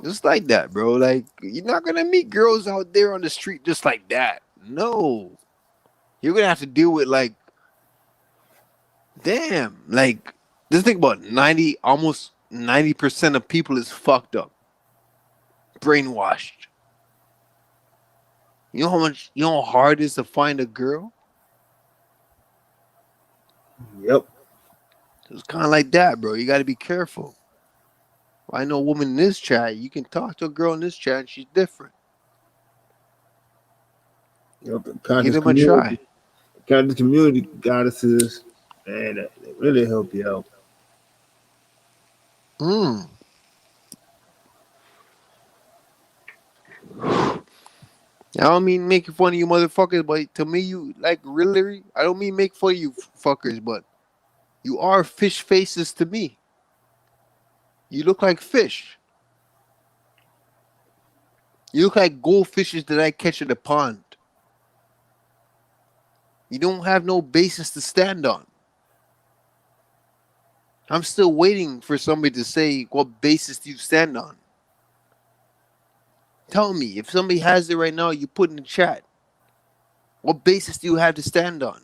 Speaker 8: Just like that, bro. Like, you're not gonna meet girls out there on the street just like that. No. You're gonna have to deal with like, damn, like, just think about it. almost 90% of people is fucked up, brainwashed. You know how hard it is to find a girl?
Speaker 1: Yep.
Speaker 8: It's kind of like that, bro. You got to be careful. I know a woman in this chat. You can talk to a girl in this chat, and she's different.
Speaker 1: Yep.
Speaker 8: Give them a try.
Speaker 1: Conscious community goddesses, man, they really help you out.
Speaker 8: I don't mean making fun of you motherfuckers, but to me, you like really. I don't mean make fun of you fuckers, but you are fish faces to me. You look like fish. You look like goldfishes that I catch in the pond. You don't have no basis to stand on. I'm still waiting for somebody to say what basis do you stand on. Tell me, if somebody has it right now, you put in the chat. What basis do you have to stand on?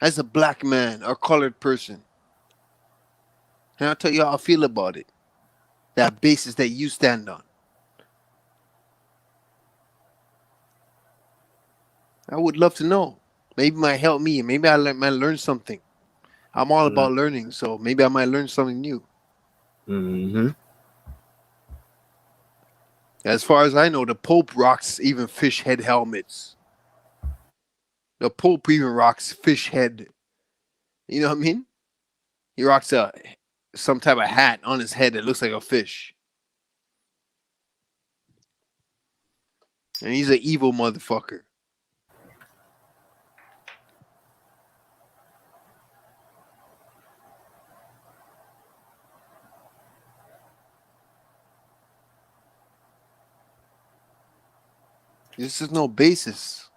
Speaker 8: As a black man or colored person. And I'll tell you how I feel about it. That basis that you stand on. I would love to know. Maybe it might help me. Maybe I might learn something. I'm all about learning, so maybe I might learn something new.
Speaker 1: Mm-hmm.
Speaker 8: As far as I know, the Pope rocks even fish head helmets. The Pope even rocks fish head. You know what I mean? He rocks some type of hat on his head that looks like a fish. And he's an evil motherfucker. This is no basis.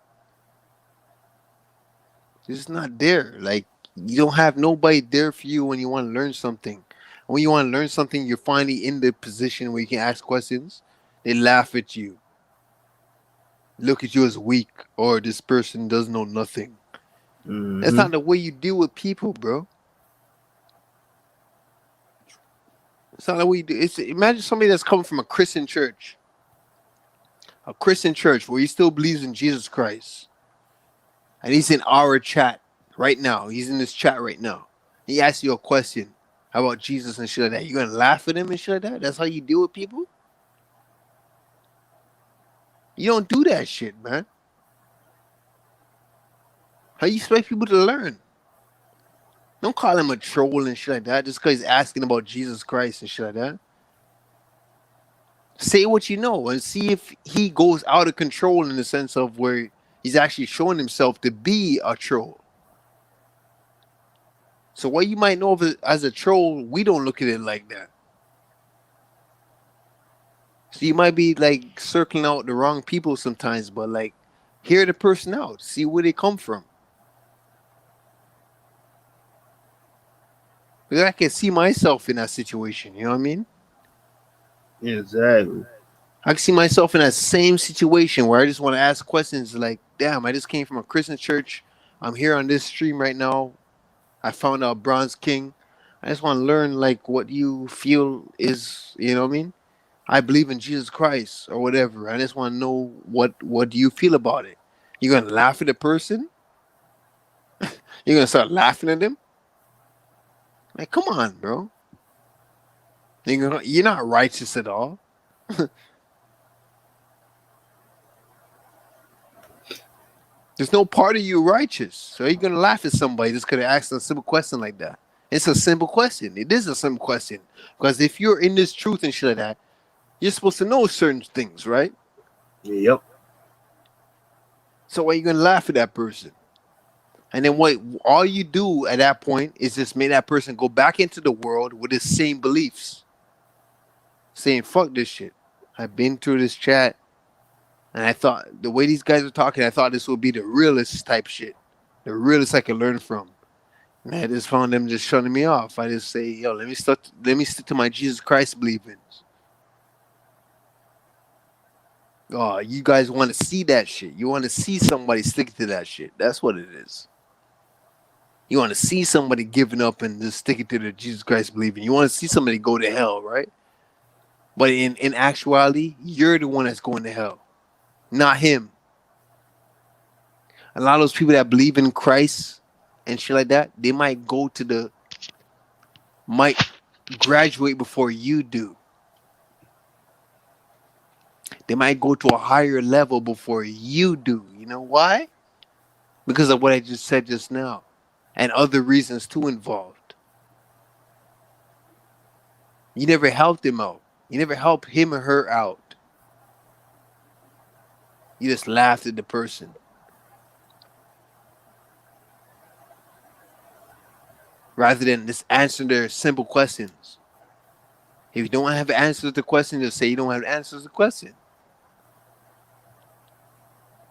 Speaker 8: This is not there. Like, you don't have nobody there for you when you want to learn something. When you want to learn something, you're finally in the position where you can ask questions. They laugh at you. Look at you as weak, or this person doesn't know nothing.
Speaker 1: Mm-hmm.
Speaker 8: That's not the way you deal with people, bro. It's not the way you do. Imagine somebody that's coming from a Christian church. A Christian church where he still believes in Jesus Christ. And he's in our chat right now. He's in this chat right now. He asks you a question about Jesus and shit like that. You gonna laugh at him and shit like that? That's how you deal with people? You don't do that shit, man. How you expect people to learn? Don't call him a troll and shit like that just because he's asking about Jesus Christ and shit like that. Say what you know and see if he goes out of control in the sense of where he's actually showing himself to be a troll. So what you might know of it as a troll, we don't look at it like that. So you might be like circling out the wrong people sometimes, but like hear the person out, see where they come from. Because I can see myself in that situation, you know what I mean?
Speaker 1: Exactly.
Speaker 8: I can see myself in that same situation where I just want to ask questions like, damn, I just came from a Christian church. I'm here on this stream right now. I found out Bronze King. I just want to learn like what you feel is, you know what I mean? I believe in Jesus Christ or whatever. I just want to know what do you feel about it? You're going to laugh at the person? You're going to start laughing at them? Like, come on, bro. You're not righteous at all. There's no part of you righteous. So you're going to laugh at somebody just because they asked a simple question like that. It's a simple question. It is a simple question. Because if you're in this truth and shit like that, you're supposed to know certain things, right?
Speaker 1: Yep.
Speaker 8: So why are you going to laugh at that person? And then what all you do at that point is just make that person go back into the world with the same beliefs. Saying, fuck this shit. I've been through this chat. And I thought, the way these guys are talking, I thought this would be the realest type shit. The realest I could learn from. And I just found them just shutting me off. I just say, yo, let me stick to my Jesus Christ believings. Oh, you guys want to see that shit. You want to see somebody stick to that shit. That's what it is. You want to see somebody giving up and just sticking to the Jesus Christ believing. You want to see somebody go to hell, right? But in actuality, you're the one that's going to hell, not him. A lot of those people that believe in Christ and shit like that, they might graduate before you do. They might go to a higher level before you do. You know why? Because of what I just said just now. And other reasons too involved. You never helped him out. You never helped him or her out. You just laughed at the person. Rather than just answer their simple questions. If you don't have answers to the question, just say you don't have answers to the question.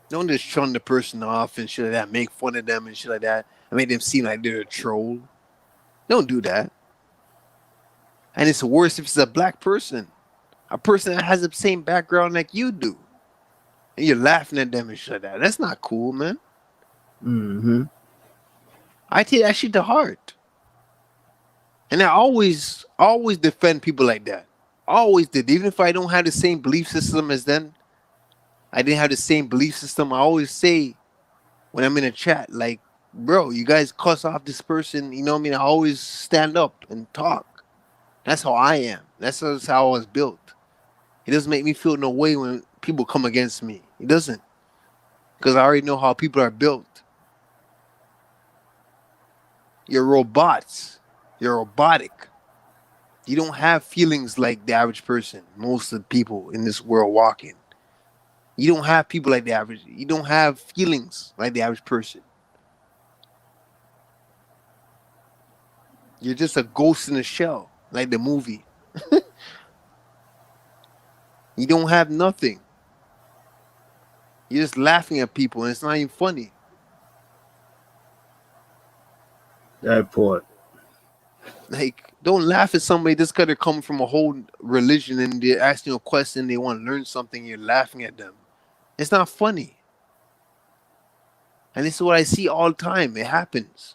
Speaker 8: Don't just shun the person off and shit like that, make fun of them and shit like that, and make them seem like they're a troll. Don't do that. And it's worse if it's a black person. A person that has the same background like you do. And you're laughing at them and shit like that. That's not cool, man.
Speaker 1: Mm-hmm.
Speaker 8: I take that shit to heart. And I always defend people like that. Always did. Even if I don't have the same belief system as them, I didn't have the same belief system. I always say when I'm in a chat, like, bro, you guys cuss off this person. You know what I mean? I always stand up and talk. That's how I am. That's how I was built. It doesn't make me feel no way when people come against me. It doesn't. Because I already know how people are built. You're robots. You're robotic. You don't have feelings like the average person. Most of the people in this world walking. You don't have people like the average. You don't have feelings like the average person. You're just a ghost in a shell, like the movie. You don't have nothing. You're just laughing at people, and it's not even funny.
Speaker 1: That part.
Speaker 8: Like, don't laugh at somebody just because they're coming from a whole religion and they're asking you a question, they want to learn something, you're laughing at them. It's not funny. And this is what I see all the time. It happens.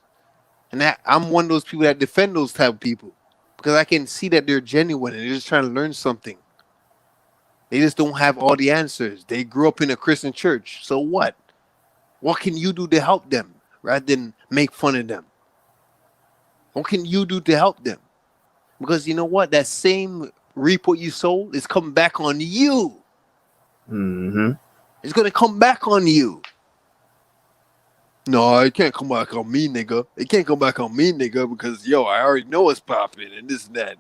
Speaker 8: And I'm one of those people that defend those type of people. Because I can see that they're genuine and they're just trying to learn something. They just don't have all the answers. They grew up in a Christian church. So what? What can you do to help them rather than make fun of them? What can you do to help them? Because you know what? That same reap what you sow is coming back on you.
Speaker 1: Mm-hmm.
Speaker 8: It's going to come back on you. No, it can't come back on me, nigga. It can't come back on me, nigga, because, yo, I already know it's popping and this and that.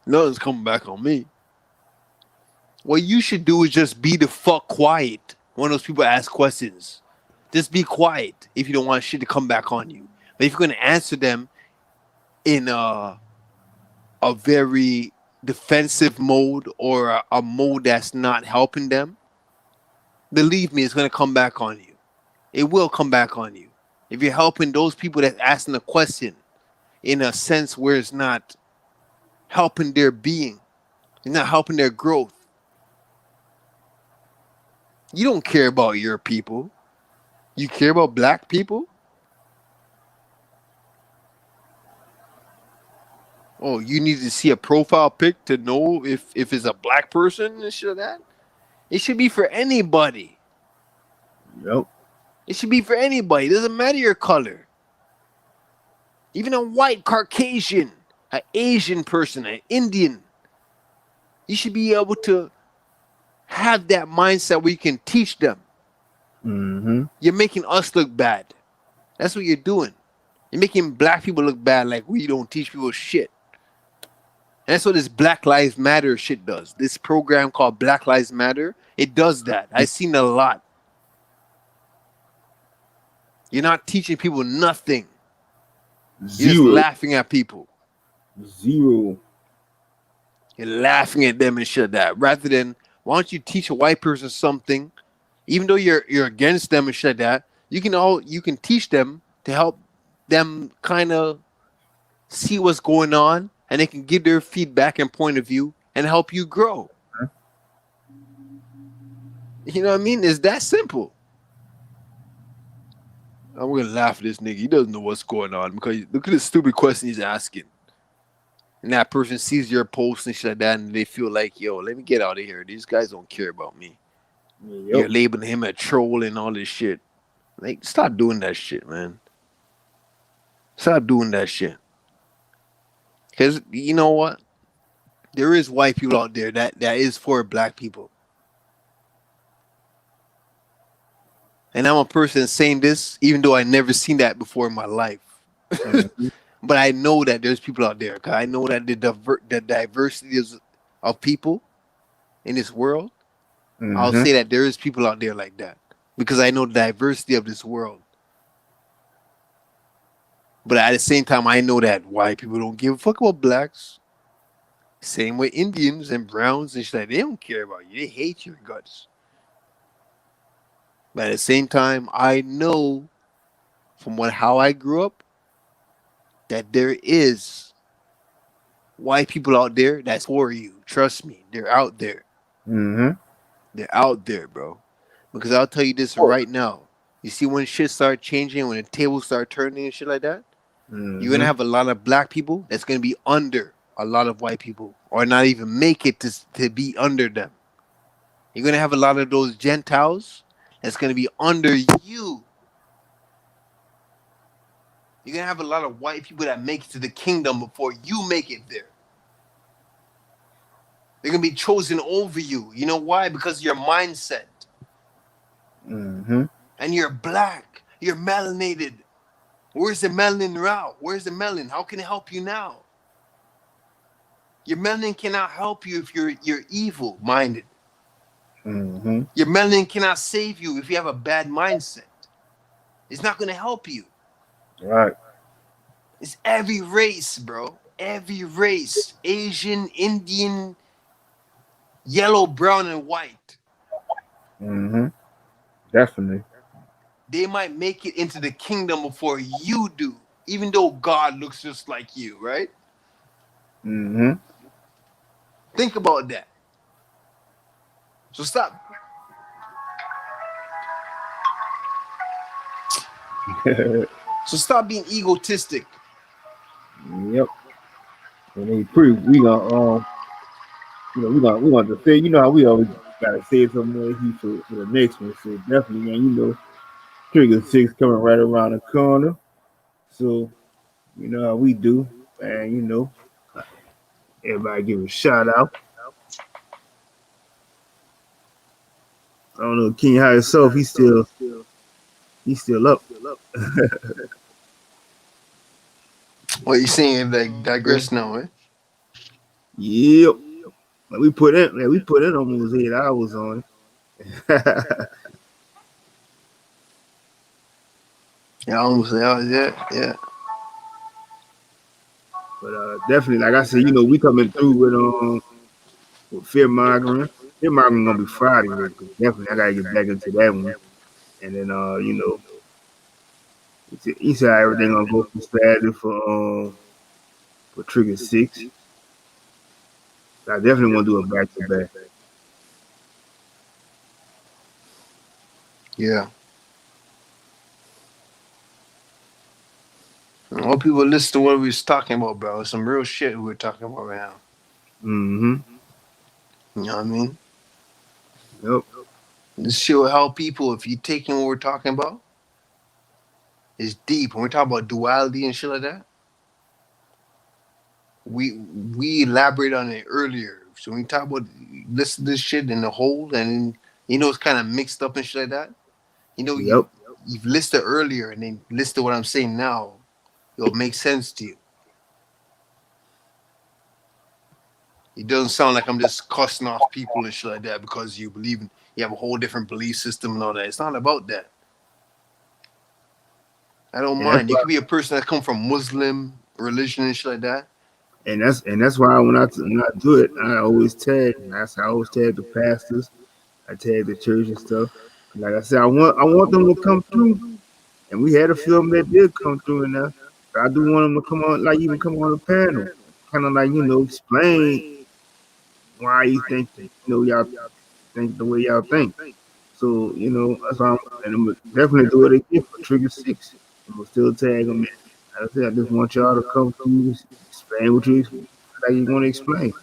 Speaker 8: Nothing's coming back on me. What you should do is just be the fuck quiet. One of those people ask questions. Just be quiet if you don't want shit to come back on you. But if you're going to answer them in a very defensive mode or a mode that's not helping them, believe me, it's going to come back on you. It will come back on you. If you're helping those people that's asking a question in a sense where it's not helping their being, it's not helping their growth. You don't care about your people. You care about black people? Oh, you need to see a profile pic to know if it's a black person and shit like that? It should be for anybody.
Speaker 1: Yep.
Speaker 8: It should be for anybody. It doesn't matter your color. Even a white Caucasian, an Asian person, an Indian. You should be able to have that mindset where you can teach them.
Speaker 1: Mm-hmm.
Speaker 8: You're making us look bad. That's what you're doing. You're making black people look bad like we don't teach people shit. And that's what this Black Lives Matter shit does. This program called Black Lives Matter, it does that. I've seen it a lot. You're not teaching people nothing. You're just laughing at people.
Speaker 1: Zero.
Speaker 8: You're laughing at them and shit like that. Rather than, why don't you teach a white person something, even though you're against them and shit like that, you can teach them to help them kind of see what's going on, and they can give their feedback and point of view and help you grow. You know what I mean? It's that simple. I'm gonna laugh at this nigga. He doesn't know what's going on because look at the stupid question he's asking. And that person sees your post and shit like that, and they feel like, yo, let me get out of here. These guys don't care about me. You're labeling him a troll and all this shit. Like, stop doing that shit, man. Stop doing that shit. Because you know what? There is white people out there that is for black people. And I'm a person saying this, even though I never seen that before in my life. But I know that there's people out there. Cause I know that the diversity of people in this world. I'll say that there is people out there like that because I know the diversity of this world. But at the same time, I know that white people don't give a fuck about blacks. Same with Indians and browns and shit. They don't care about you. They hate your guts. But at the same time, I know from how I grew up that there is white people out there that's for you. Trust me, they're out there. They're out there, bro. Because I'll tell you this right now. You see when shit start changing, when the tables start turning and shit like that, you're going to have a lot of black people that's going to be under a lot of white people or not even make it to be under them. You're going to have a lot of those Gentiles that's going to be under you. You're going to have a lot of white people that make it to the kingdom before you make it there. They're going to be chosen over you. You know why? Because of your mindset. And you're black. You're melanated. Where's the melanin route? Where's the melanin? How can it help you now? Your melanin cannot help you if you're evil-minded. Your melanin cannot save you if you have a bad mindset. It's not going to help you.
Speaker 1: Right.
Speaker 8: It's every race, bro. Every race. Asian, Indian, yellow, brown, and white.
Speaker 1: Definitely.
Speaker 8: They might make it into the kingdom before you do, even though God looks just like you, right? Think about that. So stop. So stop being egotistic.
Speaker 1: Yep. And they we gonna we gonna to say, how we always gotta say something more for the next one. So definitely, man, Trigger 6 coming right around the corner. So you know how we do, and everybody give a shout out. I don't know King High himself, he's still up.
Speaker 8: What you saying? Like digress now, eh?
Speaker 1: Yep. We put in almost 8 hours on it.
Speaker 8: Yeah, almost 8 hours, yeah.
Speaker 1: But definitely, like I said, we coming through with fear mongering. Fear mongering gonna be Friday, because definitely I gotta get back into that one. And then he said everything gonna go for Saturday for Trigger 6. I definitely want to do a back to back.
Speaker 8: Yeah. All people listen to what we was talking about, bro. It's some real shit we're talking about right now. You know what I mean?
Speaker 1: Yep.
Speaker 8: This shit will help people if you taking what we're talking about. It's deep. When we're talking about duality and shit like that, we elaborate on it earlier. So when we talk about listen to this shit in the whole, and it's kind of mixed up and shit like that. You've listed earlier and then listed what I'm saying now. It'll make sense to you. It doesn't sound like I'm just cussing off people and shit like that because you have a whole different belief system and all that. It's not about that. I don't mind. You could be a person that come from Muslim religion and shit like that.
Speaker 1: And that's why when I do it, I always tag. I always tag the pastors. I tag the church and stuff. Like I said, I want them to come through. And we had a few of them that did come through in there. I do want them to come on, even come on the panel, kind of explain why you think y'all think the way y'all think. So, you know, that's why I'm gonna definitely do it again for Trigger 6. I'm gonna still tag them in. Like I said, I just want y'all to come through, explain what you how you want to explain.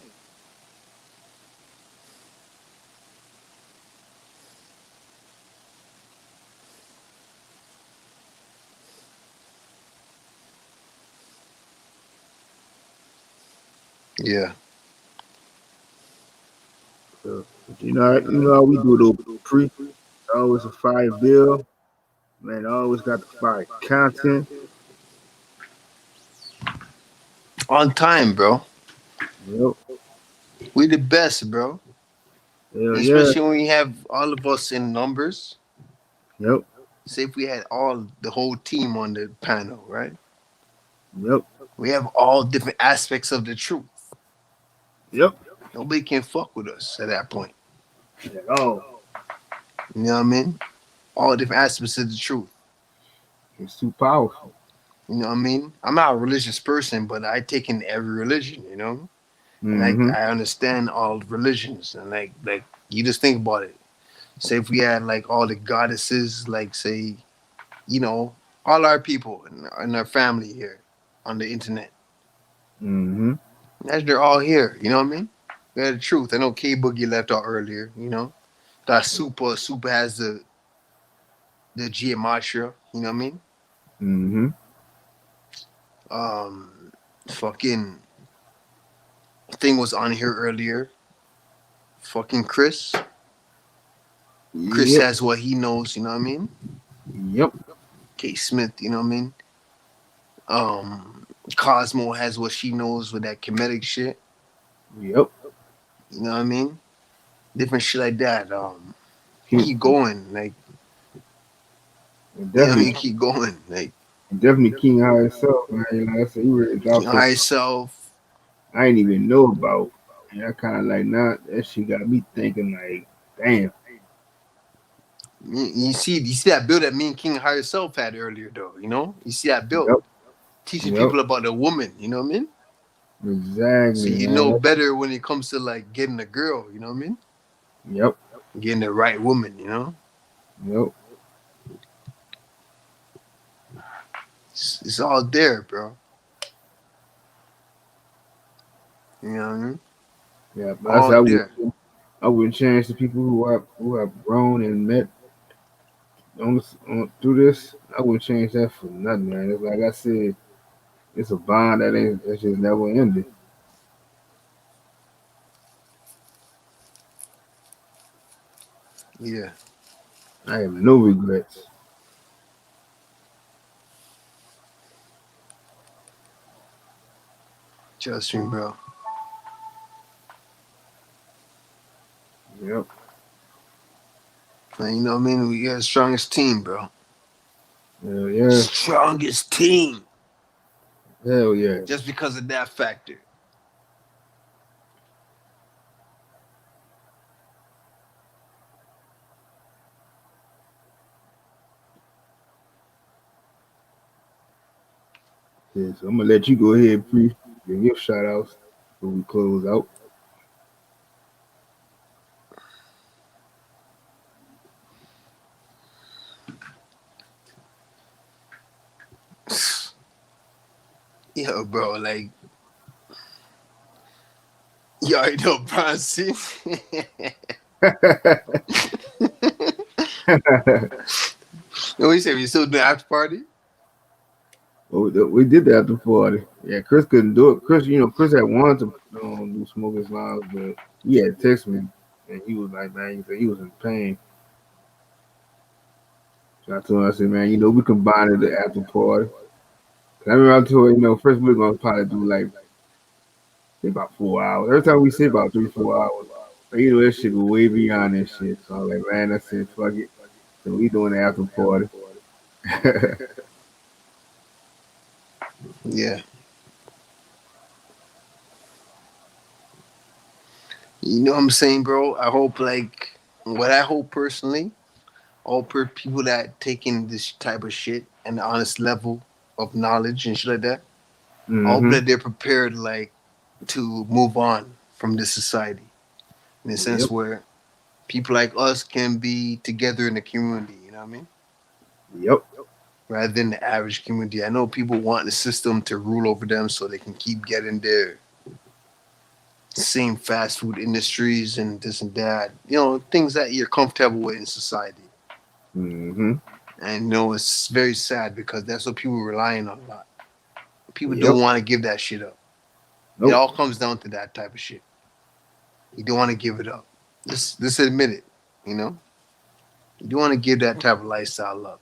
Speaker 8: Yeah.
Speaker 1: So, you know how we do the pre. Always a fire bill. Man, always got the fire content.
Speaker 8: On time, bro.
Speaker 1: Yep.
Speaker 8: We the best, bro.
Speaker 1: Hell yeah.
Speaker 8: Especially when we have all of us in numbers.
Speaker 1: Yep.
Speaker 8: Say if we had the whole team on the panel, right?
Speaker 1: Yep.
Speaker 8: We have all different aspects of the truth.
Speaker 1: Yep.
Speaker 8: Nobody can fuck with us at that point.
Speaker 1: At all.
Speaker 8: You know what I mean? All different aspects of the truth.
Speaker 1: It's too powerful.
Speaker 8: You know what I mean? I'm not a religious person, but I take in every religion, you know? And
Speaker 1: Mm-hmm.
Speaker 8: I understand all religions. And like you just think about it. Say if we had like all the goddesses, like say, you know, all our people and our family here on the internet.
Speaker 1: Mm-hmm.
Speaker 8: Imagine they're all here, you know what I mean? We had the truth. I know K Boogie left out earlier, you know. That Super has the gematria, you know what I mean?
Speaker 1: Mm-hmm.
Speaker 8: Fucking thing was on here earlier. Fucking Chris. Chris
Speaker 1: Yep.
Speaker 8: has what he knows, you know what I mean?
Speaker 1: Yep.
Speaker 8: K Smith, you know what I mean? Cosmo has what she knows with that comedic shit.
Speaker 1: Yep.
Speaker 8: You know what I mean? Different shit like that. Keep going, like.
Speaker 1: Definitely,
Speaker 8: you know what I mean? Keep going, like.
Speaker 1: Definitely King High himself, man. Like I said, he really dropped
Speaker 8: King High himself.
Speaker 1: I ain't even know about. And I kind of like that shit got me thinking like, damn.
Speaker 8: You see that build that me and King High himself had earlier, though. You know, you see that build.
Speaker 1: Yep.
Speaker 8: Teaching people about the woman. You know what I mean?
Speaker 1: Exactly.
Speaker 8: So you know better when it comes to like getting a girl. You know what I mean?
Speaker 1: Yep.
Speaker 8: Getting the right woman. You know.
Speaker 1: Yep.
Speaker 8: It's all there, bro. You know what I mean?
Speaker 1: Yeah, but I wouldn't change the people who have grown and met on through this. I wouldn't change that for nothing, man. It's like I said, it's a bond that's just never ended.
Speaker 8: Yeah.
Speaker 1: I have no regrets.
Speaker 8: Trust me, bro.
Speaker 1: Yep.
Speaker 8: And you know what I mean? We got the strongest team, bro.
Speaker 1: Hell yeah.
Speaker 8: Strongest team.
Speaker 1: Hell yeah.
Speaker 8: Just because of that factor.
Speaker 1: Yeah, so I'm gonna let you go ahead, Pre, give your shout outs before we close out.
Speaker 8: Yo, bro, like you already know Bronson. What you say? We still doing after party?
Speaker 1: We did the after party. Yeah, Chris couldn't do it. Chris had wanted to do Smokers Lounge, but he had text me, and he was like, man, he said he was in pain. So I told him, I said, man, we combined the after party. I remember I told him, first we're gonna probably do like about 4 hours. Every time we say about 3-4 hours, but that shit go way beyond that shit. So I was like, man, I said, fuck it. So we doing the after party.
Speaker 8: Yeah. You know what I'm saying, bro? I hope what I hope personally, all people that taking this type of shit and the honest level of knowledge and shit like that, I hope that they're prepared to move on from this society. In a sense where people like us can be together in the community. You know what I mean?
Speaker 1: Yep.
Speaker 8: Rather than the average community. I know people want the system to rule over them so they can keep getting their same fast food industries and this and that. You know, things that you're comfortable with in society.
Speaker 1: Mm-hmm.
Speaker 8: And you know, it's very sad because that's what people are relying on a lot. People
Speaker 1: Yep.
Speaker 8: don't want to give that shit up.
Speaker 1: Nope.
Speaker 8: It all comes down to that type of shit. You don't want to give it up. Just admit it. You know, you don't want to give that type of lifestyle up.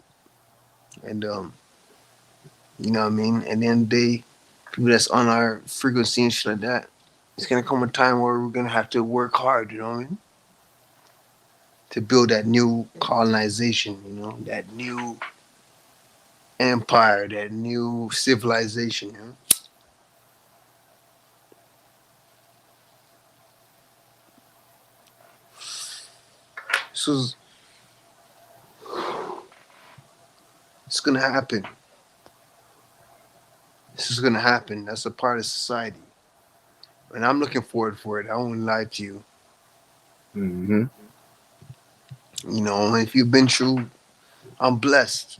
Speaker 8: And you know what I mean. And then people that's on our frequency and shit like that, it's gonna come a time where we're gonna have to work hard. You know what I mean? To build that new colonization. You know, that new empire, that new civilization. You know? It's gonna happen. This is gonna happen. That's a part of society, and I'm looking forward for it. I won't lie to you.
Speaker 1: Mm-hmm.
Speaker 8: You know, if you've been through, I'm blessed.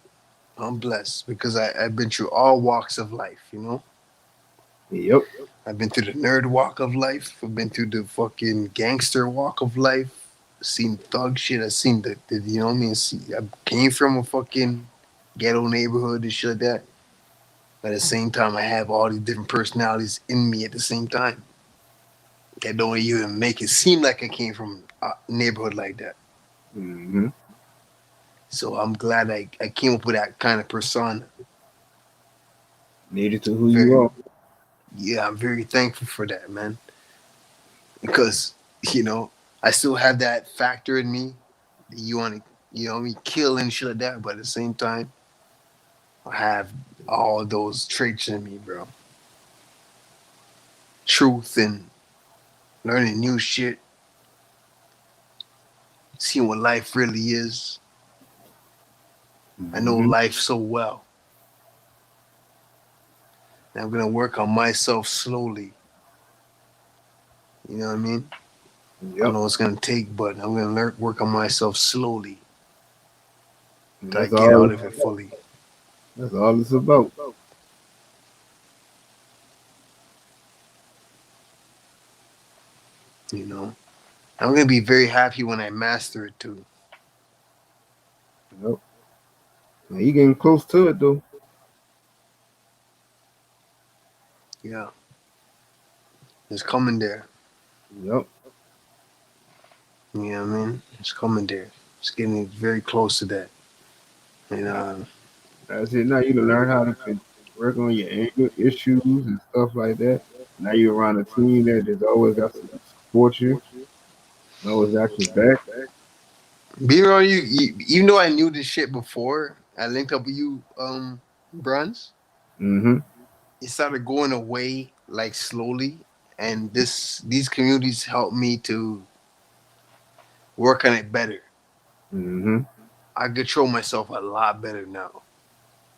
Speaker 8: I'm blessed because I've been through all walks of life. You know.
Speaker 1: Yep.
Speaker 8: I've been through the nerd walk of life. I've been through the fucking gangster walk of life. I've seen thug shit. I've seen the you know what I mean. I came from a fucking ghetto neighborhood and shit like that. But at the same time, I have all these different personalities in me at the same time. That don't even make it seem like I came from a neighborhood like that.
Speaker 1: Mm-hmm.
Speaker 8: So I'm glad I came up with that kind of persona.
Speaker 1: Needed to who you are.
Speaker 8: Yeah, I'm very thankful for that, man. Because, you know, I still have that factor in me. You want to, you know, me kill and shit like that, but at the same time, I have all those traits in me, bro. Truth and learning new shit. Seeing what life really is. I know life so well. And I'm gonna work on myself slowly. You know what I mean?
Speaker 1: Yep.
Speaker 8: I don't know what it's gonna take, but I'm gonna work on myself slowly. Until I get out of it fully.
Speaker 1: That's all it's about.
Speaker 8: You know? I'm gonna be very happy when I master it too.
Speaker 1: Yep. Now you getting close to it though.
Speaker 8: Yeah. It's coming there.
Speaker 1: Yep.
Speaker 8: You know what I mean? It's coming there. It's getting very close to that. And
Speaker 1: that's it. Now you can learn how to work on your anger issues and stuff like that. Now you're around a team that is always got to support you. Always got your back.
Speaker 8: Being around you, even though I knew this shit before, I linked up with you, Bruns.
Speaker 1: Mm-hmm.
Speaker 8: It started going away like slowly, and these communities helped me to work on it better.
Speaker 1: Mm-hmm.
Speaker 8: I control myself a lot better now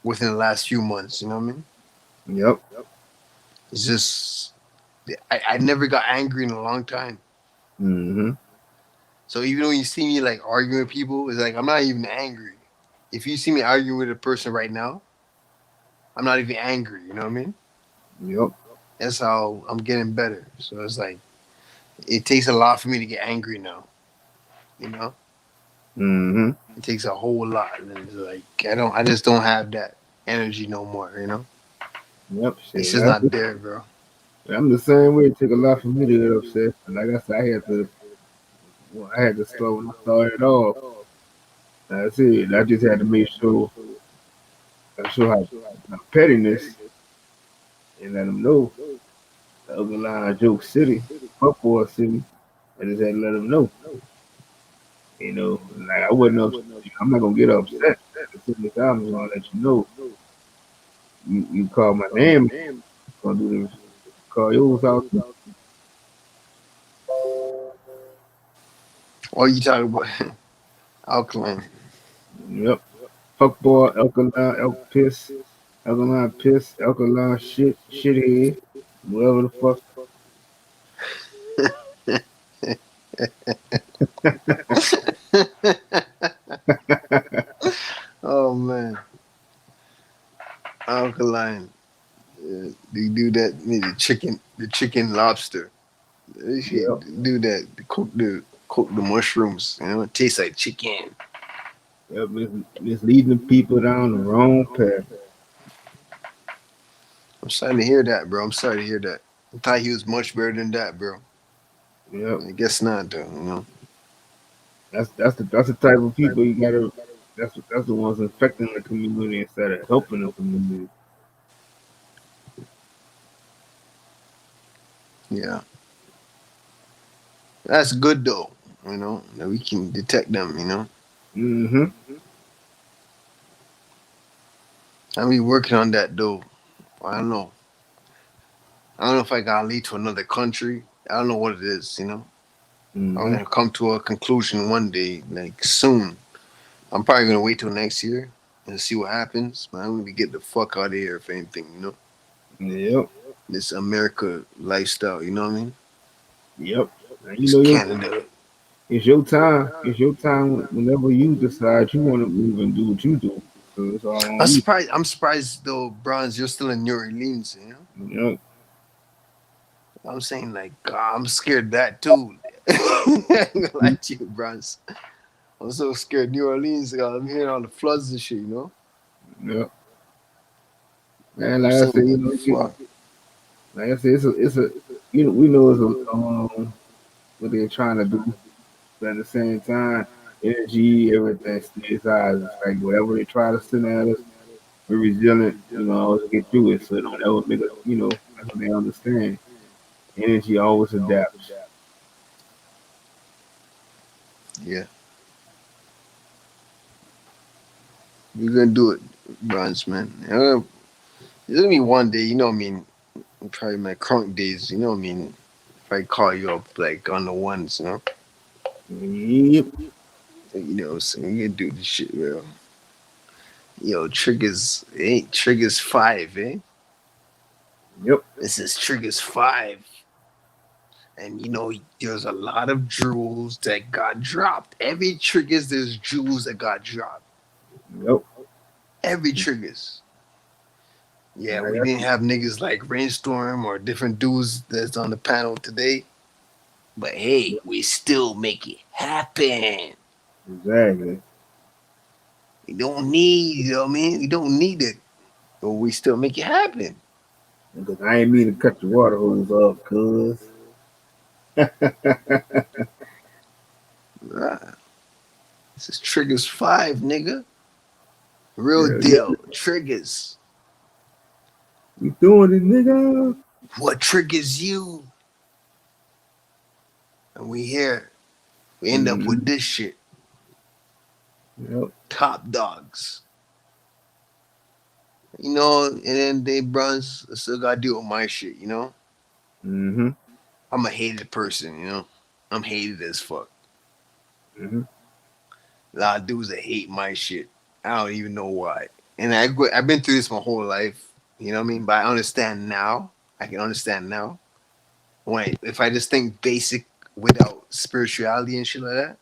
Speaker 8: within the last few months. You know what I mean?
Speaker 1: Yep.
Speaker 8: It's just I never got angry in a long time.
Speaker 1: Mm-hmm.
Speaker 8: So even when you see me like arguing with people, it's like I'm not even angry. If you see me arguing with a person right now, I'm not even angry. You know what I mean?
Speaker 1: Yep.
Speaker 8: That's how I'm getting better. So it's like it takes a lot for me to get angry now. You know?
Speaker 1: Mm-hmm.
Speaker 8: It takes a whole lot. And it's like I just don't have that energy no more, you know?
Speaker 1: Yep.
Speaker 8: It's just not there, bro.
Speaker 1: I'm the same way. It took a lot for me to get upset. And like I said, I had to slow when I started off. That's it. I just had to make sure I show how pettiness and let them know the other line of Joke City, Football City. I just had to let them know. You know, like I wasn't upset. I'm not gonna get upset. At the same time, I'm gonna let you know. You call my name, I'm gonna do this. Call yours out.
Speaker 8: What are you talking about? Alkaline.
Speaker 1: Yep. Fuckboy, alkaline, elk piss, alkaline piss, alkaline shit, shithead, whatever the fuck.
Speaker 8: Oh man, alkaline. They do that. The chicken lobster. They
Speaker 1: Yep.
Speaker 8: should do that. Cook the mushrooms. You know, it tastes like chicken.
Speaker 1: Yep. It's leading the people down the wrong path.
Speaker 8: I'm starting to hear that, bro. I'm starting to hear that. I thought he was much better than that, bro.
Speaker 1: Yep.
Speaker 8: I guess not, though. You know.
Speaker 1: That's the type of people you gotta. That's the ones infecting the community instead of helping the community.
Speaker 8: Yeah, that's good though. You know that we can detect them. You know.
Speaker 1: Mm-hmm.
Speaker 8: I be working on that though. I don't know. I don't know if I gotta leave to another country. I don't know what it is. You know. I'm
Speaker 1: Mm-hmm.
Speaker 8: gonna come to a conclusion one day, like soon. I'm probably gonna wait till next year and see what happens. But I'm gonna get the fuck out of here if anything. You know.
Speaker 1: Yep.
Speaker 8: This America lifestyle. You know what I mean?
Speaker 1: Yep. And
Speaker 8: It's Canada.
Speaker 1: it's your time. It's your time whenever you decide you want to move and do what you do. So it's all on you.
Speaker 8: I'm surprised though, Bronze, you're still in New Orleans, you know?
Speaker 1: Yep.
Speaker 8: I'm saying like I'm scared of that too. Like you, Bronze. I'm so scared. New Orleans, I'm hearing all the floods and shit, you know?
Speaker 1: Yep. And
Speaker 8: I'm
Speaker 1: like I said,
Speaker 8: saying like, fuck.
Speaker 1: like I said, it's a we know it's a what they're trying to do, but at the same time, energy, everything stays high. It's like whatever they try to send at us, we're resilient, always get through it. So it don't ever make us, that's what they understand. Energy always adapts.
Speaker 8: Yeah. You're gonna do it, Bronze, man. There's gonna be one day, you know what I mean? Probably my crunk days, you know what I mean? If I call you up like on the ones, you know?
Speaker 1: Yep.
Speaker 8: You know, so you can do this shit, bro. Yo, Triggers 5, eh?
Speaker 1: Yep.
Speaker 8: This is Triggers 5. And you know, there's a lot of jewels that got dropped. Every Triggers, there's jewels that got dropped.
Speaker 1: Yep.
Speaker 8: Every Triggers. Yeah,
Speaker 1: Like
Speaker 8: we didn't have niggas like Rainstorm or different dudes that's on the panel today. But hey, we still make it happen.
Speaker 1: Exactly.
Speaker 8: We don't need, you know what I mean? We don't need it. But we still make it happen.
Speaker 1: Because I ain't mean to cut your water hose off, cuz.
Speaker 8: This is Triggers 5, nigga. Real deal. Triggers.
Speaker 1: You doing it, nigga?
Speaker 8: What triggers you? And we here. We end up with this shit.
Speaker 1: Yep.
Speaker 8: Top dogs. You know, and then they bronze still gotta deal with my shit, you know?
Speaker 1: Mm-hmm.
Speaker 8: I'm a hated person, you know? I'm hated as fuck.
Speaker 1: Mm-hmm.
Speaker 8: A lot of dudes that hate my shit. I don't even know why. And I've been through this my whole life, you know what I mean? But I understand now. I can understand now. If I just think basic without spirituality and shit like that,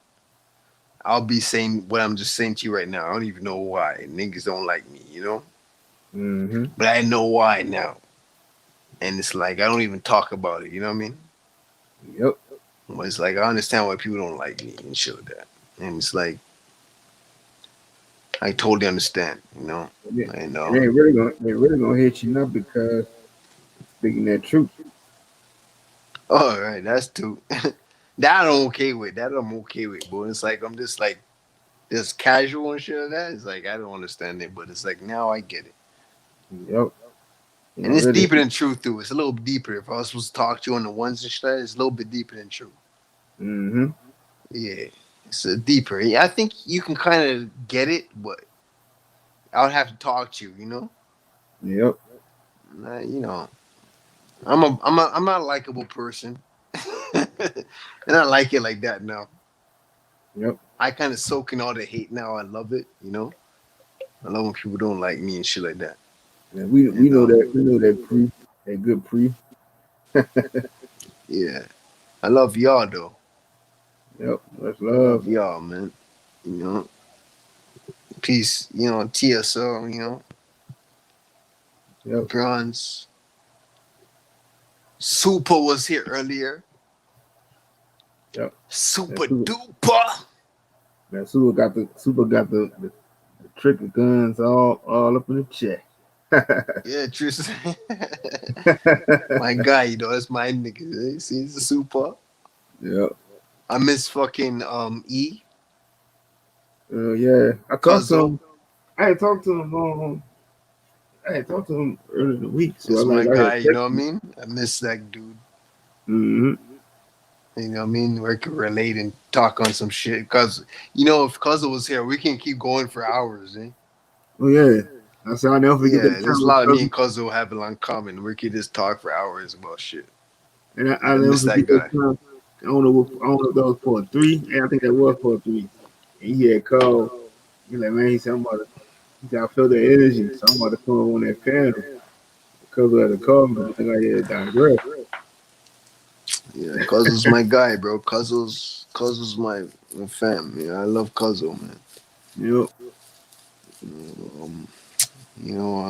Speaker 8: I'll be saying what I'm just saying to you right now. I don't even know why. Niggas don't like me, you know?
Speaker 1: Mm-hmm.
Speaker 8: But I know why now. And it's like, I don't even talk about it, you know what I mean?
Speaker 1: Yep.
Speaker 8: But it's like, I understand why people don't like me and shit like that. And it's like, I totally understand, you know? I know.
Speaker 1: They really gonna hit you now because speaking that truth.
Speaker 8: All right, that's too. That I'm okay with. That I'm okay with, but it's like I'm just like just casual and shit like that. It's like I don't understand it, but it's like now I get it.
Speaker 1: Yep.
Speaker 8: And it's deeper than truth too. It's a little deeper. If I was supposed to talk to you on the ones and shit, it's a little bit deeper than truth.
Speaker 1: Mm-hmm.
Speaker 8: Yeah, it's deeper. Yeah, I think you can kind of get it, but I would have to talk to you. You know.
Speaker 1: Yep.
Speaker 8: You know, I'm not a likable person. And I like it like that now.
Speaker 1: Yep.
Speaker 8: I kind of soak in all the hate now. I love it, you know. I love when people don't like me and shit like that.
Speaker 1: Yeah, we know that pre, that good pre.
Speaker 8: Yeah, I love y'all though.
Speaker 1: Yep, much
Speaker 8: Love
Speaker 1: love.
Speaker 8: y'all, man. You know, peace. You know, TSO. You know,
Speaker 1: Yep,
Speaker 8: Bronze. Super was here earlier.
Speaker 1: yep.
Speaker 8: Super
Speaker 1: That super,
Speaker 8: duper.
Speaker 1: that super got the trigger guns all up in the check.
Speaker 8: Yeah, true. My guy, you know, that's my nigga. Eh? See, he's a super.
Speaker 1: Yep.
Speaker 8: I miss fucking E.
Speaker 1: Yeah. I talked to
Speaker 8: Cuzzo.
Speaker 1: him. I had talked to him. I had talked to him earlier in the week, so
Speaker 8: That's my
Speaker 1: I had
Speaker 8: guy, you know what I
Speaker 1: texted him.
Speaker 8: mean? I miss that dude.
Speaker 1: Mm-hmm.
Speaker 8: You know what I mean? We could relate and talk on some shit. Cause you know, if Cuzzo was here, we can keep going for hours, eh?
Speaker 1: Oh yeah. I said I'll never forget
Speaker 8: Yeah,
Speaker 1: that
Speaker 8: there's
Speaker 1: time
Speaker 8: a
Speaker 1: with
Speaker 8: lot of me
Speaker 1: cousin,
Speaker 8: and Cuzzo have in common. We could just talk for hours about shit.
Speaker 1: and
Speaker 8: Yeah,
Speaker 1: I'll
Speaker 8: I
Speaker 1: never
Speaker 8: miss that
Speaker 1: forget that
Speaker 8: guy.
Speaker 1: time. I don't know if that was part three, and I think that was part three. And he had called. He's like, man, he said, he said, I feel the energy, so I'm about to come on that panel. Because of the call, but I think I had digress.
Speaker 8: Yeah, Cuzzo's my guy, bro. Cuzzo's my fam. Yeah, I love Cuzzo, man.
Speaker 1: Yep.
Speaker 8: Um, you know,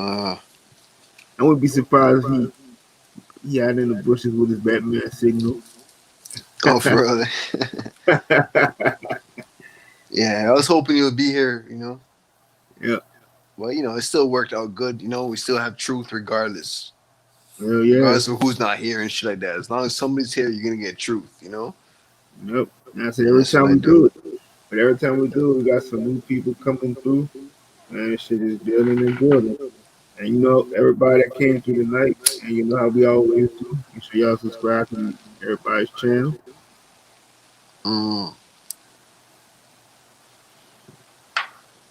Speaker 1: I wouldn't be surprised if he out in the bushes with his Batman signal.
Speaker 8: oh, for real. Yeah, I was hoping you'll be here, you know.
Speaker 1: Yep.
Speaker 8: Well, you know, it still worked out good. You know, we still have truth regardless.
Speaker 1: Hell yeah.
Speaker 8: Regardless of who's not here and shit like that. As long as somebody's here, you're gonna get truth, you know?
Speaker 1: Yep. And I said
Speaker 8: And
Speaker 1: every
Speaker 8: that's what
Speaker 1: time
Speaker 8: I
Speaker 1: we
Speaker 8: do.
Speaker 1: do it, but every time we do it, we got some new people coming through, and this shit is building and building. And you know, everybody that came through tonight, and you know how we always do, make sure y'all subscribe to everybody's channel.
Speaker 8: Mm.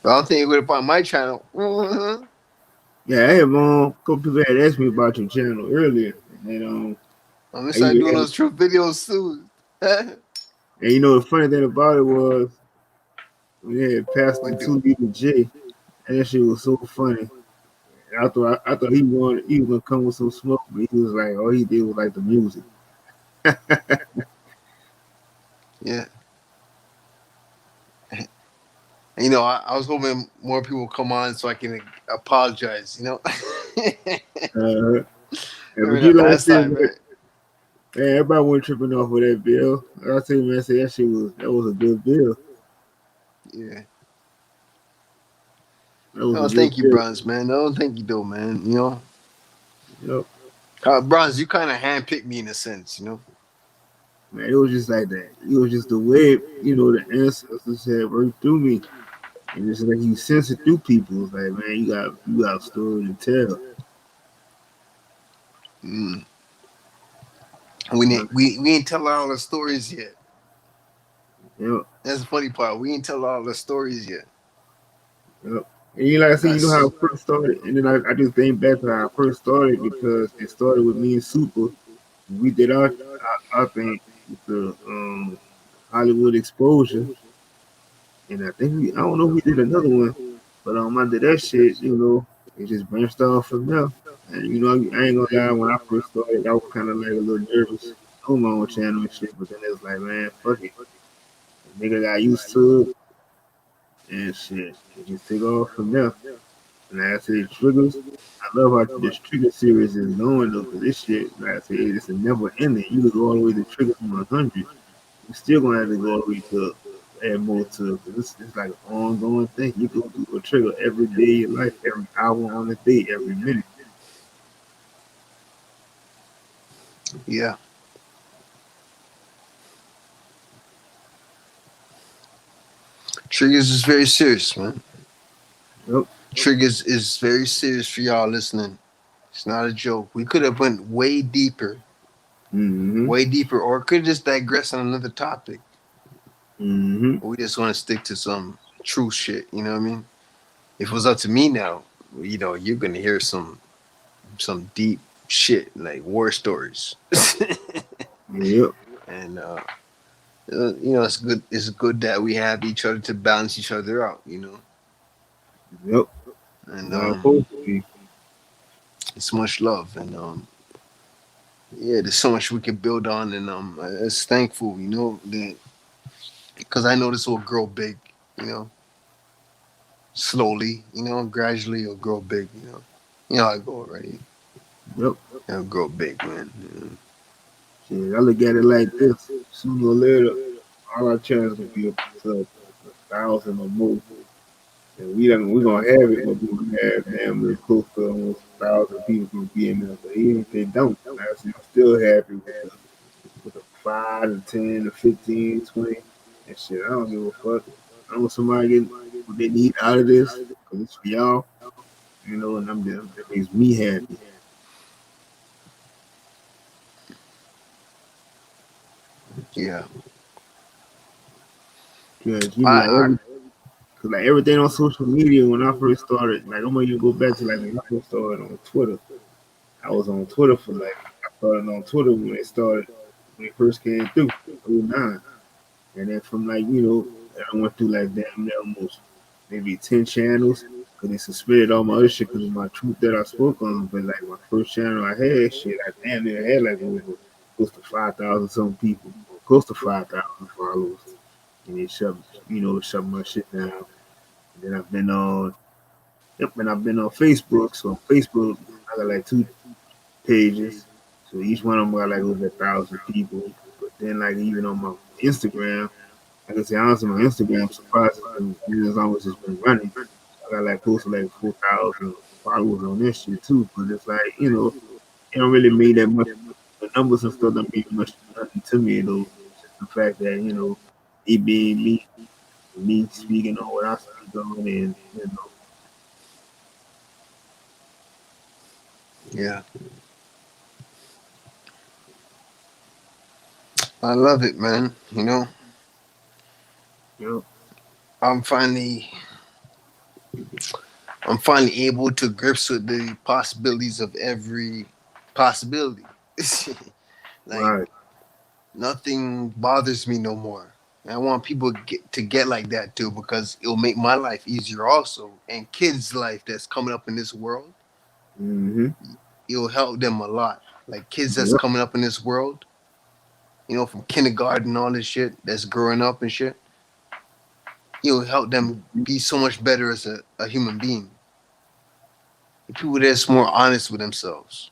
Speaker 8: But I don't think you would have on my channel. Mm-hmm.
Speaker 1: Yeah, I had a couple people had asked me about your channel earlier, and
Speaker 8: I'm gonna
Speaker 1: I
Speaker 8: start doing
Speaker 1: even
Speaker 8: those truth videos soon.
Speaker 1: and you know the funny thing about it was we had Pastor
Speaker 8: We do.
Speaker 1: 2B to J, and that shit was so funny. And I thought he was gonna come with some smoke, but he was like, all he did was like the music.
Speaker 8: Yeah. You know, I was hoping more people would come on so I can apologize, you know?
Speaker 1: Yeah, but
Speaker 8: Remember
Speaker 1: you
Speaker 8: that
Speaker 1: like I
Speaker 8: last
Speaker 1: said,
Speaker 8: time, right?
Speaker 1: man, everybody wasn't tripping off with that bill. I tell you, man, I said that was a good bill.
Speaker 8: Yeah.
Speaker 1: That was a
Speaker 8: No,
Speaker 1: good
Speaker 8: thank you,
Speaker 1: bill.
Speaker 8: Bronze, man. No, thank you, though, man. You know?
Speaker 1: Yep.
Speaker 8: Bronze, you kind of handpicked me in a sense, you know?
Speaker 1: Man, it was just like that. It was just the way, you know, the ancestors had worked through me. And it's like you sense it through people. It's like, man, you got a story to tell.
Speaker 8: Mm. We ain't tell all the stories yet.
Speaker 1: Yep.
Speaker 8: That's the funny part. We ain't tell all the stories yet.
Speaker 1: Yep. And you like I said, you know how
Speaker 8: That's
Speaker 1: I first started, and then I just think back to how I first started because it started with me and Super. We did our thing with the Hollywood exposure, and I don't know if we did another one, but under that shit, you know, it just branched off from there. And you know, I ain't gonna lie, when I first started, I was kind of like a little nervous on my own channel and shit, but then it was like, man, fuck it, the nigga got used to it and shit. It just took off from there. And like I said, triggers. I love how this trigger series is going though, because this shit, like I said, it's a never ending. You could go all the way to trigger from 100. You still gonna have to go all the way to add more to it. 'Cause it's like an ongoing thing. You go through a trigger every day of your life, every hour on the day, every minute.
Speaker 8: yeah. Triggers is very serious, man.
Speaker 1: Yep.
Speaker 8: Triggers is very serious for y'all listening. It's not a joke. We could have went way deeper, or could have just digressed on another topic.
Speaker 1: Mm-hmm.
Speaker 8: But we just want to stick to some true shit. You know what I mean? If it was up to me now, you know, you're gonna hear some deep shit like war stories.
Speaker 1: Yep.
Speaker 8: And you know, it's good. It's good that we have each other to balance each other out. You know.
Speaker 1: Yep.
Speaker 8: And
Speaker 1: Supposed to be.
Speaker 8: it's much love, and yeah, there's so much we can build on, and it's thankful, you know, that because I know this will grow big, you know, slowly, you know, gradually it'll grow big, you know. You know how I go already.
Speaker 1: Yep.
Speaker 8: It'll grow big, man.
Speaker 1: Shit, I look at it like this. Sooner or later, all our channels will be up to 1,000 or more. And we gonna have it, but we're gonna have damn near close to almost 1,000 people gonna be in there. But even if they don't, I'm still happy with the 5 to 10 to 15, 20 and shit. I don't give a fuck. I want somebody getting what they need out of this, because it's for y'all, you know, and that makes me happy.
Speaker 8: Yeah.
Speaker 1: Yeah, like everything on social media when I first started, like I'm gonna even go back to like when I first started on Twitter. I was on Twitter I started on Twitter when it first came through, 09. And then from like, you know, I went through like damn near almost maybe 10 channels because they suspended all my other shit because of my truth that I spoke on. But like my first channel I had, shit, I damn near had like over close to 5,000 some people, or close to 5,000 followers. And they shut my shit down. And then I've been on Facebook. So on Facebook, I got like 2 pages. So each one of them got like over 1,000 people. But then like even on my Instagram, I can say honestly, my Instagram, I'm surprised it's been as long as it's been running. I got like close to like 4,000 followers on this shit too. But it's like, you know, it don't really mean that much. The numbers and stuff don't mean much nothing to me though. It's just the fact that, you know, it being me speaking on what I speak on, and you know.
Speaker 8: Yeah. I love it, man. You know,
Speaker 1: Yep.
Speaker 8: I'm finally able to grips with the possibilities of every possibility. Like
Speaker 1: Right.
Speaker 8: nothing bothers me no more. And I want people to get like that too, because it'll make my life easier also, and kids' life that's coming up in this world.
Speaker 1: Mm-hmm.
Speaker 8: It'll help them a lot. Like kids that's
Speaker 1: Yep.
Speaker 8: coming up in this world, you know, from kindergarten, all this shit that's growing up and shit. It'll help them be so much better as a human being. People that's more honest with themselves.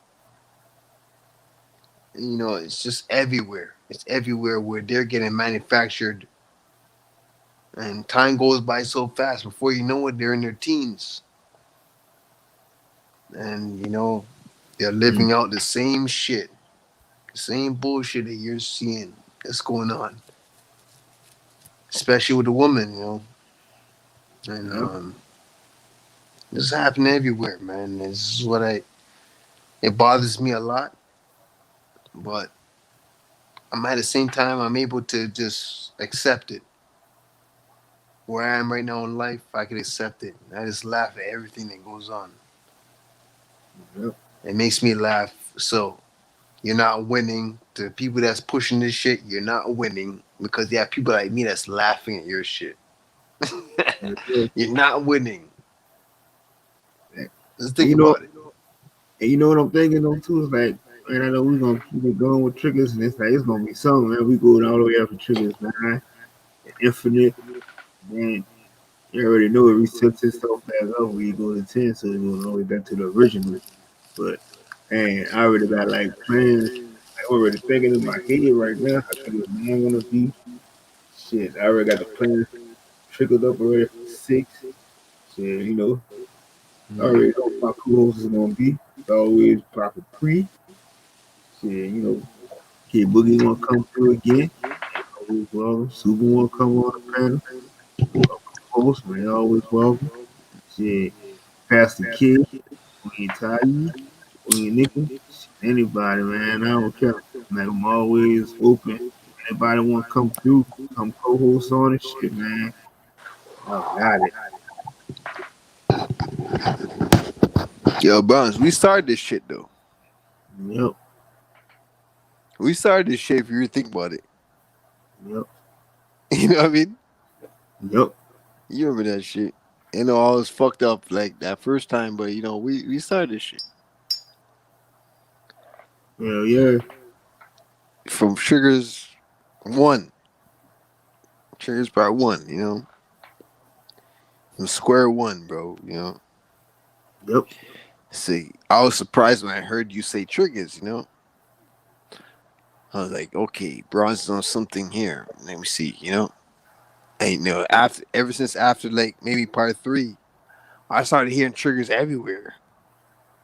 Speaker 8: And, you know, it's just everywhere. It's everywhere where they're getting manufactured, and time goes by so fast. Before you know it, they're in their teens, and you know they're living out the same shit, the same bullshit that you're seeing that's going on, especially with the woman, you know. And
Speaker 1: Yep.
Speaker 8: this is happening everywhere, man. This is it bothers me a lot, but I'm at the same time I'm able to just accept it. Where I am right now in life, I can accept it. I just laugh at everything that goes on.
Speaker 1: Yep.
Speaker 8: It makes me laugh. So you're not winning. To people that's pushing this shit, you're not winning, because you have people like me that's laughing at your shit. You're not winning. Let's think about it.
Speaker 1: And you know what I'm thinking though too? It's like, man, I know we're gonna keep it going with triggers, and it's like it's gonna be something, man. We going all the way up to triggers 9, infinite, man. You already know it resets itself back up when you go to 10, so it goes all the way back to the original. But man, I already got like plans. I'm already thinking in my head right now how triggers 9 gonna be. Shit, I already got the plans triggered up already for 6. Shit, you know, I already know what my co-host is gonna be. It's always Prophet Pre. Shit, you know, Kid Boogie gonna come through again. Always welcome. Super wanna come on the panel. Co-host, man, always welcome. Shit, Pastor Kid, Queen Tayi, Queen Nickel, anybody, man. I don't care. Like I'm always open. Anybody wanna come through, come co-host on this shit, man. I got it.
Speaker 8: Yo, Browns, we started this shit though.
Speaker 1: Yep.
Speaker 8: We started this shit if you really think about it.
Speaker 1: Yep.
Speaker 8: You know what I mean?
Speaker 1: Yep.
Speaker 8: You remember that shit. You know, I was fucked up like that first time, but you know, we started this shit.
Speaker 1: Hell yeah.
Speaker 8: From Triggers 1. Triggers part 1, you know. From square one, bro, you know.
Speaker 1: Yep.
Speaker 8: See, I was surprised when I heard you say triggers, you know. I was like, okay, Bron's on something here. Let me see, you know. And you know, ever since after like maybe part 3, I started hearing triggers everywhere.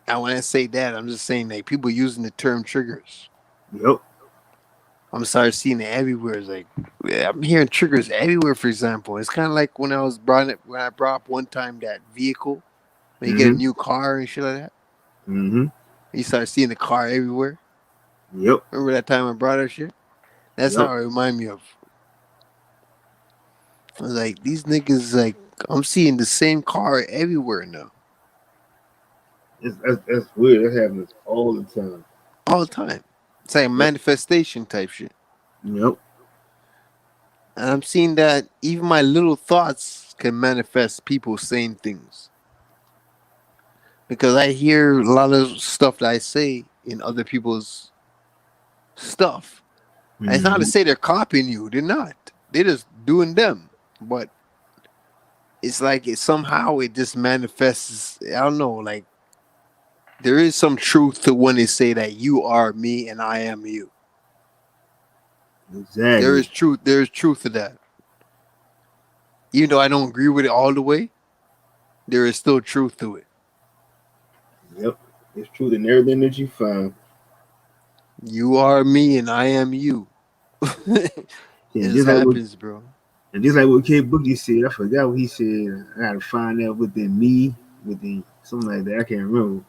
Speaker 8: And when I say that, I'm just saying like people using the term triggers.
Speaker 1: Yep.
Speaker 8: I'm started seeing it everywhere. It's like I'm hearing triggers everywhere. For example, it's kind of like when I brought up one time that vehicle when you get a new car and shit like that.
Speaker 1: Mm-hmm.
Speaker 8: You start seeing the car everywhere.
Speaker 1: Yep.
Speaker 8: Remember that time I brought that shit? That's how it remind me of. I was like, these niggas, like, I'm seeing the same car everywhere now.
Speaker 1: That's weird. That happens all the time.
Speaker 8: All the time. It's like a manifestation type shit.
Speaker 1: Yep.
Speaker 8: And I'm seeing that even my little thoughts can manifest people saying things. Because I hear a lot of stuff that I say in other people's stuff. And it's not to say they're copying you. They're not. They're just doing them. But it's like somehow it just manifests. I don't know. Like there is some truth to when they say that you are me and I am you.
Speaker 1: Exactly.
Speaker 8: There is truth. There is truth to that. Even though I don't agree with it all the way, there is still truth to it.
Speaker 1: Yep. It's truth in everything that you find.
Speaker 8: You are me and I am you. It just happens, bro.
Speaker 1: And just like what K Boogie said, I forgot what he said. I gotta find out within me, within something like that. I can't remember.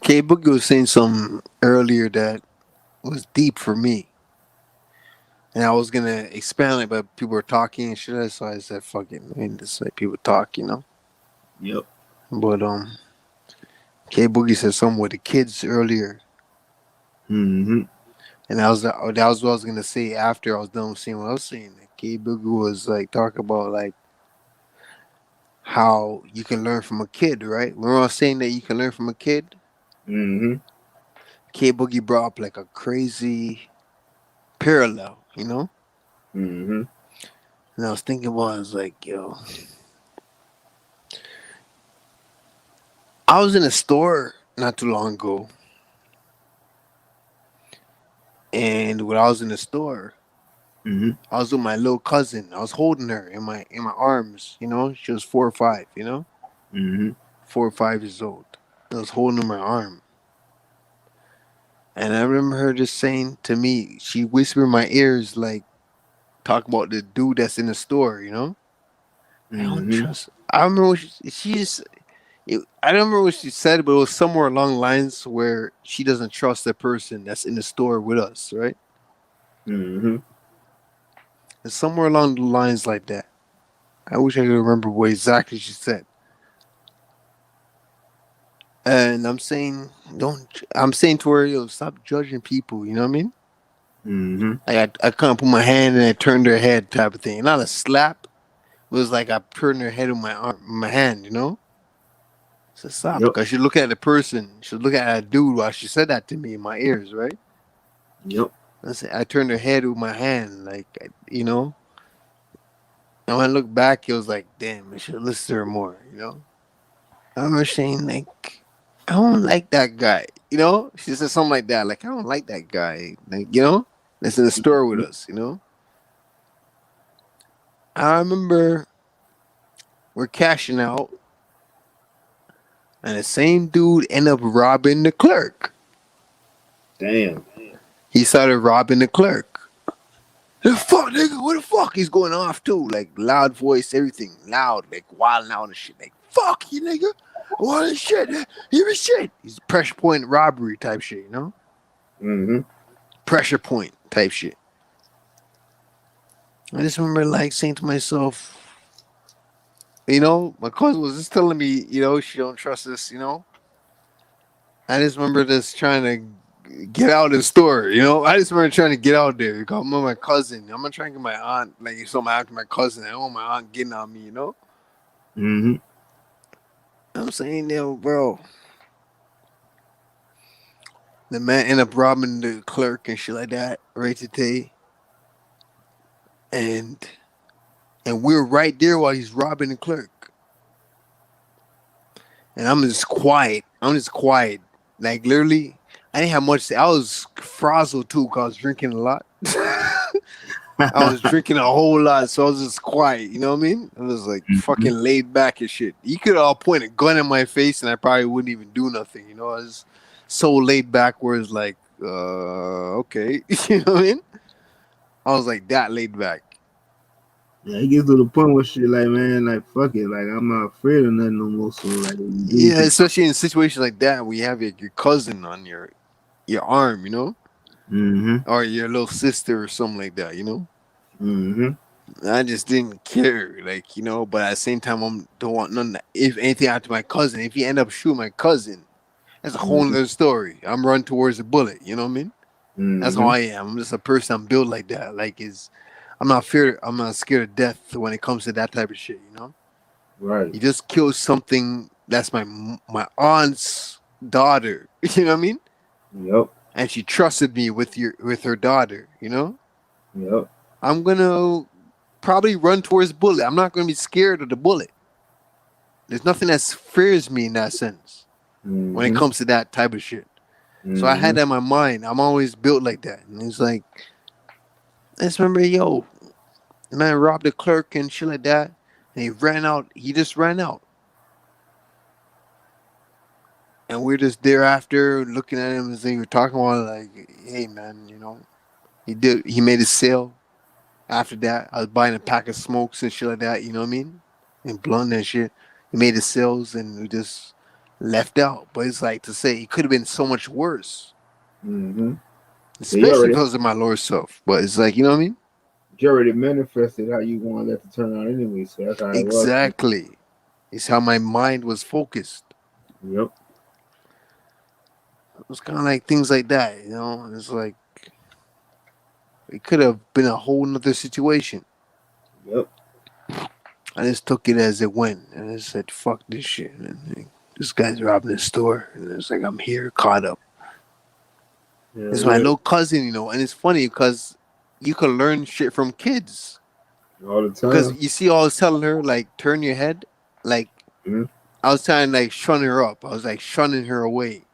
Speaker 8: K Boogie was saying something earlier that was deep for me. And I was gonna expand on it, but people were talking and shit, so I said, fuck it. I mean, just let people talk, you know?
Speaker 1: Yep.
Speaker 8: But K Boogie said something with the kids earlier.
Speaker 1: Mm-hmm.
Speaker 8: And that was what I was gonna say after I was done saying what I was saying. K Boogie was like talking about like how you can learn from a kid, right? Remember I was saying that you can learn from a kid?
Speaker 1: Mm-hmm.
Speaker 8: K Boogie brought up like a crazy parallel, you know?
Speaker 1: Mm-hmm.
Speaker 8: And I was thinking about it, I was like, yo. I was in a store not too long ago. And when I was in the store, I was with my little cousin. I was holding her in my arms, you know? She was 4 or 5, you know? 4 or 5 years old. I was holding her in my arm. And I remember her just saying to me, she whispered in my ears, like, talk about the dude that's in the store, you know? I don't trust. I remember what I don't remember what she said, but it was somewhere along the lines where she doesn't trust the person that's in the store with us, right?
Speaker 1: Mm-hmm.
Speaker 8: It's somewhere along the lines like that. I wish I could remember what exactly she said. And I'm saying to her, yo, stop judging people, you know what I mean?
Speaker 1: Mm-hmm.
Speaker 8: Like I kind of put my hand and I turned her head type of thing. Not a slap. It was like I turned her head with my hand, you know? So stop, because she look at the person, she look at that dude while she said that to me in my ears, right?
Speaker 1: Yep.
Speaker 8: I turned her head with my hand, like, you know? And when I look back, it was like, damn, I should listen to her more, you know? I remember saying, like, I don't like that guy, you know? She said something like that, like, I don't like that guy, like, you know? That's in the store with us, you know? I remember we're cashing out, and the same dude ended up robbing the clerk.
Speaker 1: Damn.
Speaker 8: He started robbing the clerk. The fuck, nigga, what the fuck? He's going off too, like loud voice, everything loud, like wilding out and shit, like fuck you, nigga, what shit, give me shit. He's pressure point robbery type shit, you know?
Speaker 1: Mm-hmm.
Speaker 8: Pressure point type shit. I just remember like saying to myself, you know, my cousin was just telling me, you know, she don't trust us, you know. I just remember just trying to get out of the store, you know. I just remember trying to get out there because I'm with my cousin. I'm not trying to get my aunt, like if something happened to my cousin, I don't want my aunt getting on me, you know.
Speaker 1: Mm-hmm.
Speaker 8: I'm saying, yo, bro. The man ended up robbing the clerk and shit like that right today. and we're right there while he's robbing the clerk. And I'm just quiet. Like literally, I didn't have much to say. I was frazzled too because I was drinking a lot. I was drinking a whole lot, so I was just quiet. You know what I mean? I was like fucking laid back and shit. He could have point a gun in my face and I probably wouldn't even do nothing. You know, I was so laid back where it's like, okay. You know what I mean? I was like that laid back.
Speaker 1: Yeah, he gets to the point where shit like, man, like fuck it, like I'm not afraid of nothing no more. So like,
Speaker 8: yeah, especially in situations like that, where you have your cousin on your arm, you know, or your little sister or something like that, you know. I just didn't care, like, you know. But at the same time, I don't want none. If anything happened to my cousin, if he end up shooting my cousin, that's a whole other story. I'm running towards the bullet. You know what I mean? That's how I am. I'm just a person. I'm built like that. Like I'm not scared of death when it comes to that type of shit, you know?
Speaker 1: Right.
Speaker 8: You just killed something that's my aunt's daughter. You know what I mean?
Speaker 1: Yep.
Speaker 8: And she trusted me with her daughter, you know?
Speaker 1: Yep.
Speaker 8: I'm gonna probably run towards the bullet. I'm not gonna be scared of the bullet. There's nothing that fears me in that sense when it comes to that type of shit. So I had that in my mind. I'm always built like that. And it's like, I just remember, yo, the man robbed the clerk and shit like that. And he ran out. He just ran out. And we're just thereafter looking at him and we're talking about like, hey man, you know, he made a sale. After that, I was buying a pack of smokes and shit like that, you know what I mean? And blunt and shit. He made the sales and we just left out. But it's like to say it could have been so much worse. Especially because of my lower self. But it's like, you know what I mean?
Speaker 1: You already manifested how you want that to turn out anyway. So that's how it was.
Speaker 8: Exactly. It's how my mind was focused.
Speaker 1: Yep.
Speaker 8: It was kind of like things like that, you know? It's like, it could have been a whole nother situation.
Speaker 1: Yep.
Speaker 8: I just took it as it went. And I said, fuck this shit. And this guy's robbing the store. And it's like, I'm here, caught up. Yeah, it's my little cousin, you know, and it's funny because you can learn shit from kids
Speaker 1: all the time.
Speaker 8: Because you see, I was telling her like, turn your head, like I was trying to like shun her up. I was like shunning her away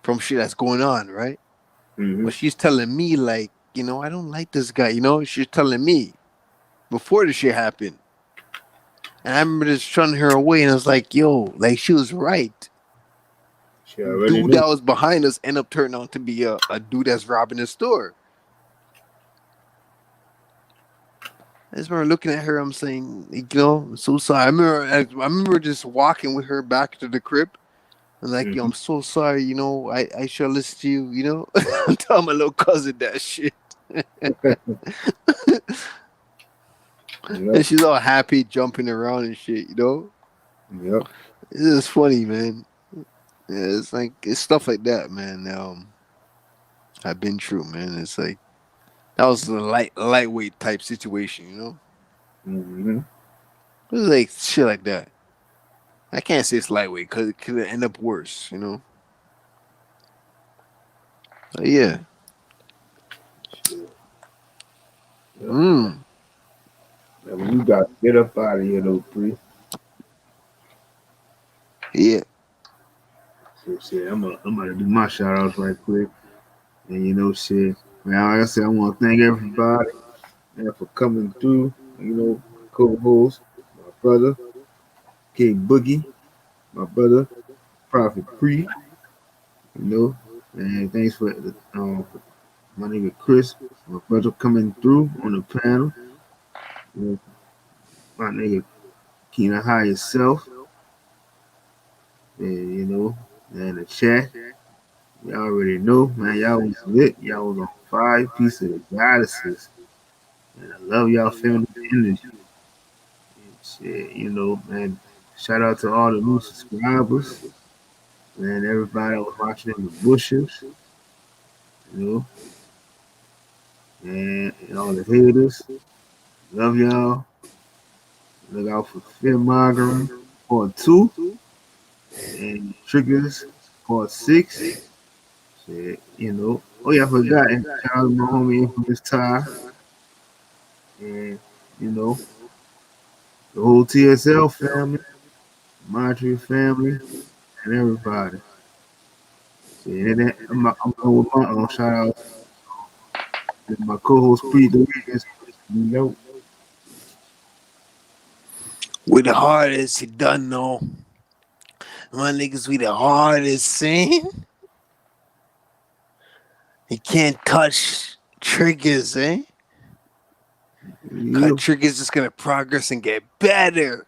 Speaker 8: from shit that's going on, right? But she's telling me like, you know, I don't like this guy. You know, she's telling me before the shit happened, and I remember just shunning her away, and I was like, yo, like she was right. Dude that was behind us ended up turning out to be a dude that's robbing the store. I just remember looking at her. I'm saying, you know, I'm so sorry. I remember just walking with her back to the crib. I'm like, yo, I'm so sorry. You know, I should listen to you. You know, I'm telling my little cousin that shit. And she's all happy, jumping around and shit. You know.
Speaker 1: Yep.
Speaker 8: It's just funny, man. Yeah, it's like it's stuff like that, man. I've been through, man. It's like that was a lightweight type situation, you know. It was like shit like that. I can't say it's lightweight because it could end up worse, you know. But yeah.
Speaker 1: When you got to get up out of here, though, Pri.
Speaker 8: Yeah.
Speaker 1: So shit, I'm gonna do my shout outs right quick. And you know, shit, man, like I said, I want to thank everybody, man, for coming through. You know, co-host, my brother, K Boogie, my brother, Prophet Pri. You know, and thanks for my nigga Chris, my brother, coming through on the panel. You know, my nigga Keena High yourself. And you know, and the chat. Y'all already know, man. Y'all was lit. Y'all was on fire. Piece of the goddesses. And I love y'all feeling the energy. And shit, you know, man. Shout out to all the new subscribers. Man, everybody that was watching in the bushes. You know. And all the haters. Love y'all. Look out for Fear Mongering Part 2. And Triggers Part 6. Shit, you know. Oh yeah, I forgot. And shout out to my homie Infamous Ty. And you know, the whole TSL family, Monterey family, and everybody. So, yeah, I'm going with my shout out to my co-host Pete the Weekends. Yo,
Speaker 8: We the hardest, you done know. My niggas, we the hardest, see? You can't touch triggers, eh? Cut triggers is gonna progress and get better.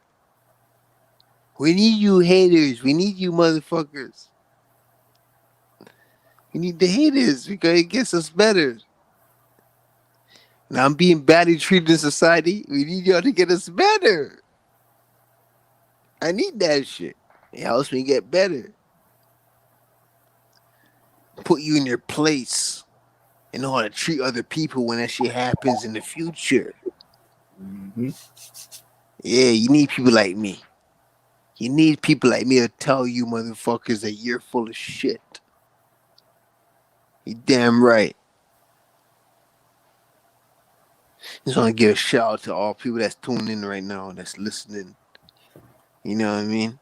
Speaker 8: We need you haters. We need you motherfuckers. We need the haters because it gets us better. Now I'm being badly treated in society. We need y'all to get us better. I need that shit. It helps me get better. Put you in your place and know how to treat other people when that shit happens in the future. Yeah, you need people like me. You need people like me to tell you motherfuckers that you're full of shit. You damn right. Just want to give a shout out to all people that's tuning in right now, that's listening. You know what I mean?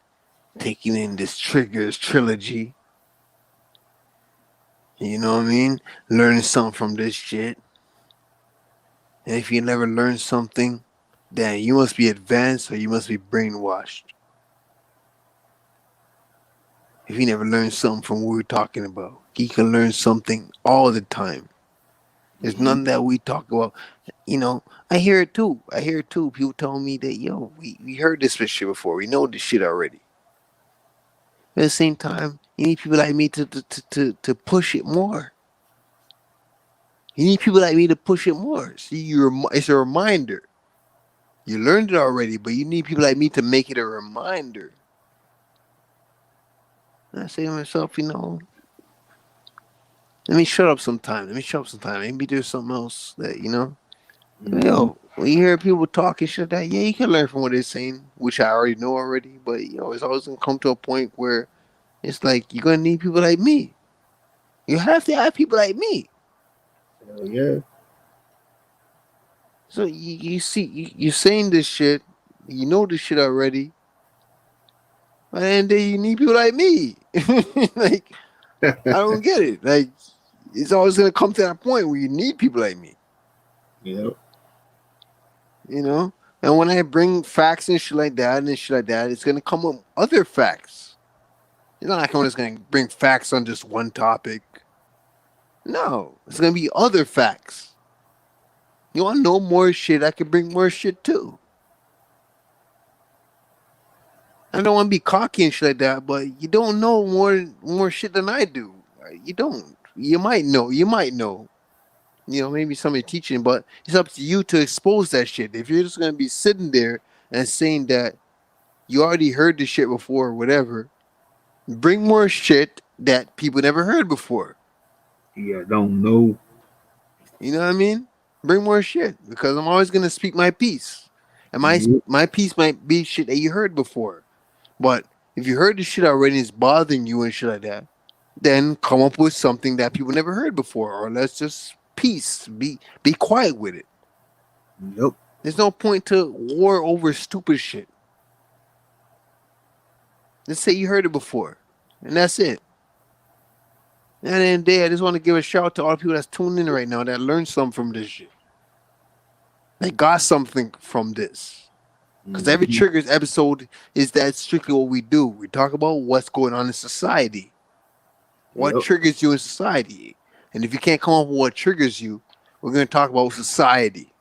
Speaker 8: Taking in this Triggers trilogy. You know what I mean? Learning something from this shit. And if you never learned something, then you must be advanced or you must be brainwashed. If you never learned something from what we're talking about, you can learn something all the time. There's none that we talk about. You know, I hear it too. People tell me that, yo, we heard this shit before. We know this shit already. At the same time, you need people like me to push it more. You need people like me to push it more. See, it's a reminder. You learned it already, but you need people like me to make it a reminder. And I say to myself, you know, let me shut up sometime. Maybe there's something else that, you know. Yo, when you hear people talking shit like that, yeah, you can learn from what they're saying, which I already know already. But, it's always going to come to a point where it's like, you're going to need people like me. You have to have people like me.
Speaker 1: Hell yeah.
Speaker 8: So you see, you're saying this shit, you know this shit already, and then you need people like me. Like, I don't get it. Like, it's always gonna come to that point where you need people like me.
Speaker 1: Yep.
Speaker 8: You know, and when I bring facts and shit like that, it's gonna come with other facts. It's not like I'm just gonna bring facts on just one topic. No, it's gonna be other facts. You want to know more shit? I can bring more shit too. I don't want to be cocky and shit like that, but you don't know more shit than I do. You don't. You might know. You know, maybe somebody teaching, but it's up to you to expose that shit. If you're just gonna be sitting there and saying that you already heard this shit before or whatever, bring more shit that people never heard before.
Speaker 1: Yeah, don't know.
Speaker 8: You know what I mean? Bring more shit because I'm always gonna speak my piece, and my piece might be shit that you heard before. But if you heard the shit already and it's bothering you and shit like that, then come up with something that people never heard before, or let's just be quiet with it.
Speaker 1: Nope.
Speaker 8: There's no point to war over stupid shit. Let's say you heard it before, and that's it. And at the end of the day, I just want to give a shout out to all the people that's tuning in right now that learned something from this shit. They got something from this. Because every Triggers episode is that strictly what we do. We talk about what's going on in society. What triggers you in society. And if you can't come up with what triggers you, we're going to talk about society.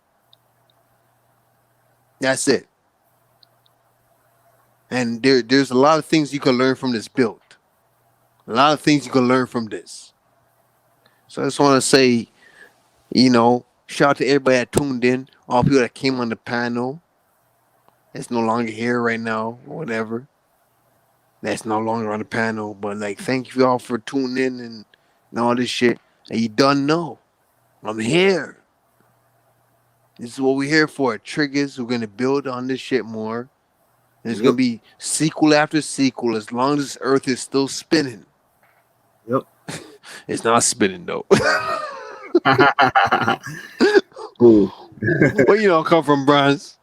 Speaker 8: That's it. And there's a lot of things you can learn from this build. A lot of things you can learn from this. So I just want to say, you know, shout out to everybody that tuned in, all people that came on the panel. That's no longer here right now, or whatever. That's no longer on the panel. But like, thank you all for tuning in and all this shit. And you done know, I'm here. This is what we're here for. Triggers. We're gonna build on this shit more. And it's gonna be sequel after sequel as long as this earth is still spinning.
Speaker 1: Yep.
Speaker 8: It's not spinning though.
Speaker 1: Cool.
Speaker 8: Well, you know, I come from Bronx.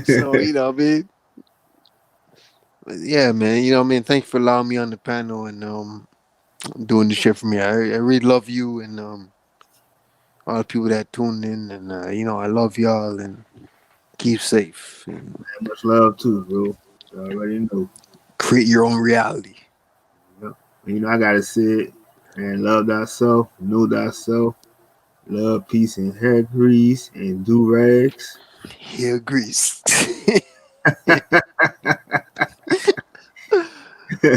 Speaker 8: So, you know what I mean? But yeah, man, you know what I mean? Thanks for allowing me on the panel and doing this shit for me. I really love you and all the people that tuned in, and you know, I love y'all and keep safe. And
Speaker 1: Much love too, bro. You already know.
Speaker 8: create your own reality.
Speaker 1: Yep. You know, I gotta say it, man. Love thyself, know thyself. Love, peace, and hair grease and do rags.
Speaker 8: Hair grease.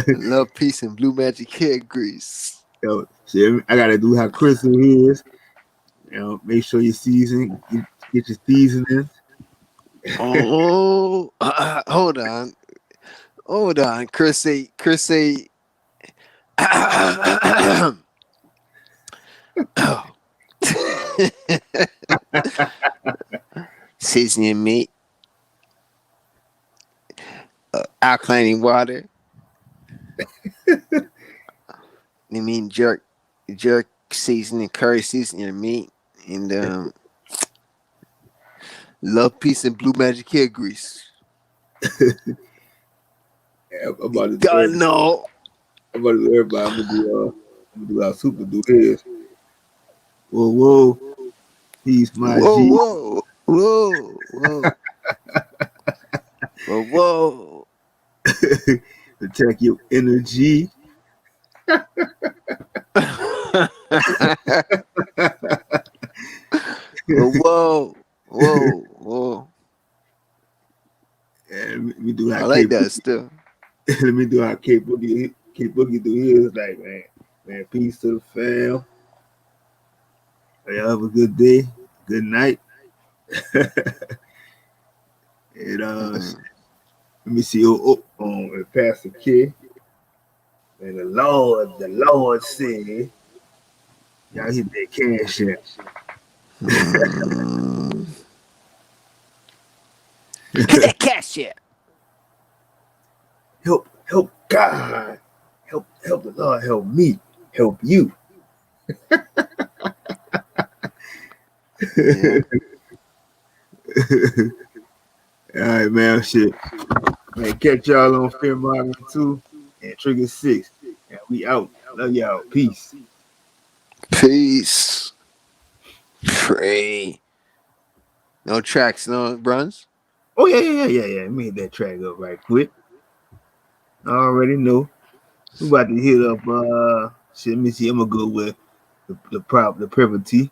Speaker 8: Love, peace, and blue magic hair grease.
Speaker 1: Yo, see, I gotta do how Crystal is. You know, make sure you season, get your seasoning.
Speaker 8: Oh, hold on. Chris say. Seasoning meat, alkalining water. You mean jerk seasoning, curry seasoning meat, and love, peace, and blue magic hair grease.
Speaker 1: I'm about to
Speaker 8: God no.
Speaker 1: I'm about to do everybody. I'm gonna do our super do his. Whoa, peace, my G.
Speaker 8: Whoa.
Speaker 1: Protect your energy.
Speaker 8: Whoa.
Speaker 1: And we do
Speaker 8: I like that still.
Speaker 1: Let me do how K Boogie do his. Like, man, peace to the fam. Y'all have a good day, good night. And let me see. On Pastor K. And the Lord said, y'all hit that cash app.
Speaker 8: Hit that cash app.
Speaker 1: Help God. Help the Lord. Help me. Help you.
Speaker 8: Yeah.
Speaker 1: All right, man. Shit. Man, catch y'all on Fear Mongering 2 and Trigger 6. And we out. Love y'all. Peace.
Speaker 8: Peace. Pray. No tracks, no runs?
Speaker 1: Oh, yeah. Made that track up right quick. I already know. We about to hit up shit, let me see. I'm gonna go with the Privacy.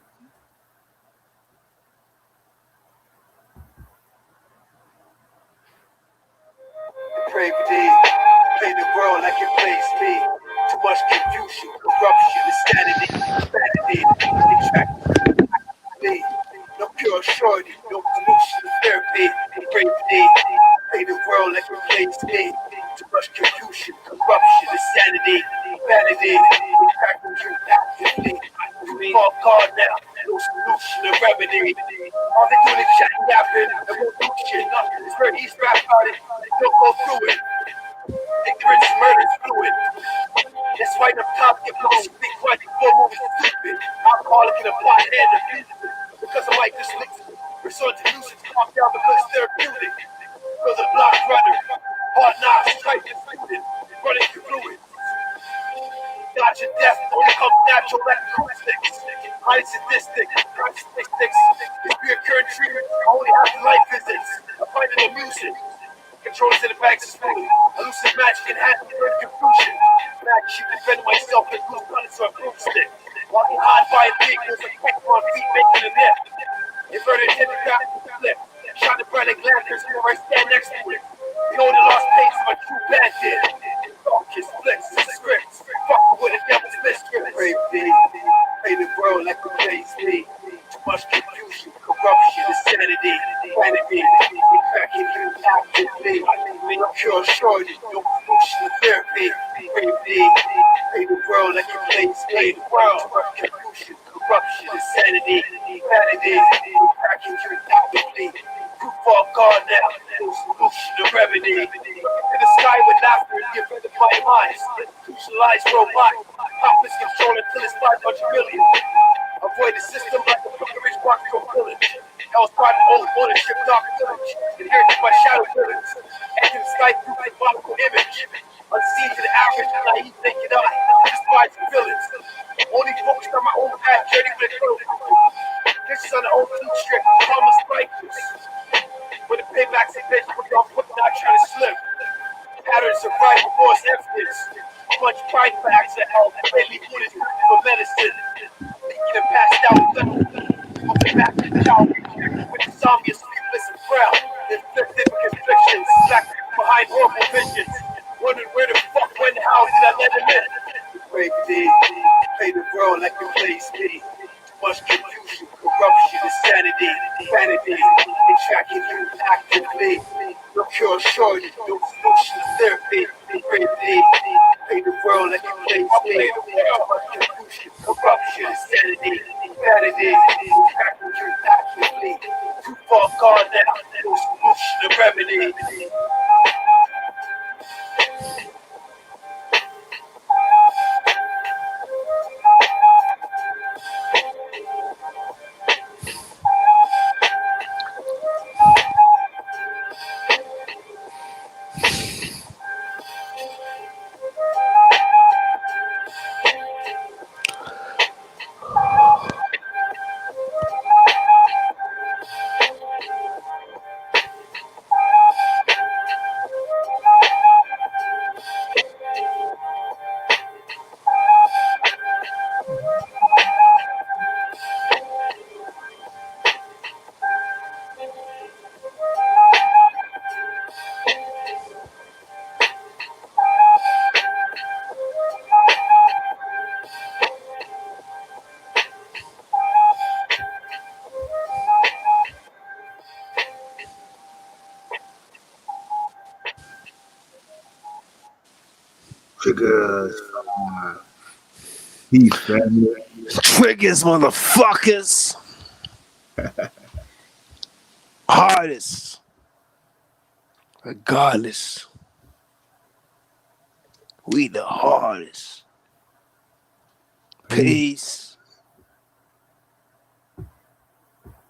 Speaker 5: Pray for thee. Play the world like it plays me. Too much confusion, corruption, insanity, vanity. Detract me. No pure surety, no solution to therapy. Pray for thee. Play the world like it plays me. Too much confusion, corruption, insanity, vanity. Detracting you actively. You fall God now. No solution to remedy. All they do is chat and yapping. They won't do shit. Nothing is very easy rap about it. Don't go through it. Ignorance, murder is fluid. That's why the top get blown. Speak right before moving stupid. Alcoholic in a pot head. Because of my dyslexia. Resort to music to calm down because it's therapeutic. Because of block runner. Hard knocks, tight and student. Running through fluid. Dodge and death only comes natural like acoustics. High sadistic, statistics. This reoccurring treatment only after life visits. I find it amusing. Controllers in the bags is fully. Elusive magic and hat and confusion. Magic should defend myself and lose bullets or a broomstick. Walking hard by a big, there's a peck on feet making a nip. Inverted tentacle flip. Shot the bright like lanterns where I stand next to it. The only lost pace of a true bandit. Focus, flicks, scripts. Fuck with a devil's mistress. Brave thee. Play the world like the plays me. Too much confusion, corruption, insanity, vanity. Cracking you actively. No pure shortage, no solution to therapy. Brave thee. Play the world like the plays me. Too much confusion, corruption, insanity, vanity. Cracking you actively. Proof for God now, no solution to remedy. In the sky with laughter and give rid of my minds. Institutionalized robot. Poppers control until it's 500 million. Avoid the system like the fuckerage squad pure pillage. L squad old ownership dark village. Inherited by shadow villains. Engine slight through symbolical image. Unseen to the average, naive naked eye. Despise the villains. Only focused on my own path, journey with a girl. This is on the old team strip. Thomas Righteous. When the paybacks and bitch, we're all putting out trying to slip. Patterns of right before evidence. Much pride for acts of hell. Lately, food is for medicine. Leaking and passed out. Off the back of the cow. With the zombie, sleepless and frail. Inflicted with convictions. Back behind horrible visions. Wondering where the fuck, when, how did I let him in? Brave D. Play the role like you plays me. Much confusion, corruption, insanity, vanity, and tracking you actively. No cure, short, no solution, therapy, bravely. Play the world like you play me. Much confusion, corruption, insanity, vanity, and tracking you actively. Too far gone now, no solution, no remedy.
Speaker 1: Triggers. Peace, family.
Speaker 8: Triggers, motherfuckers. Hardest. Regardless. We the hardest. Peace.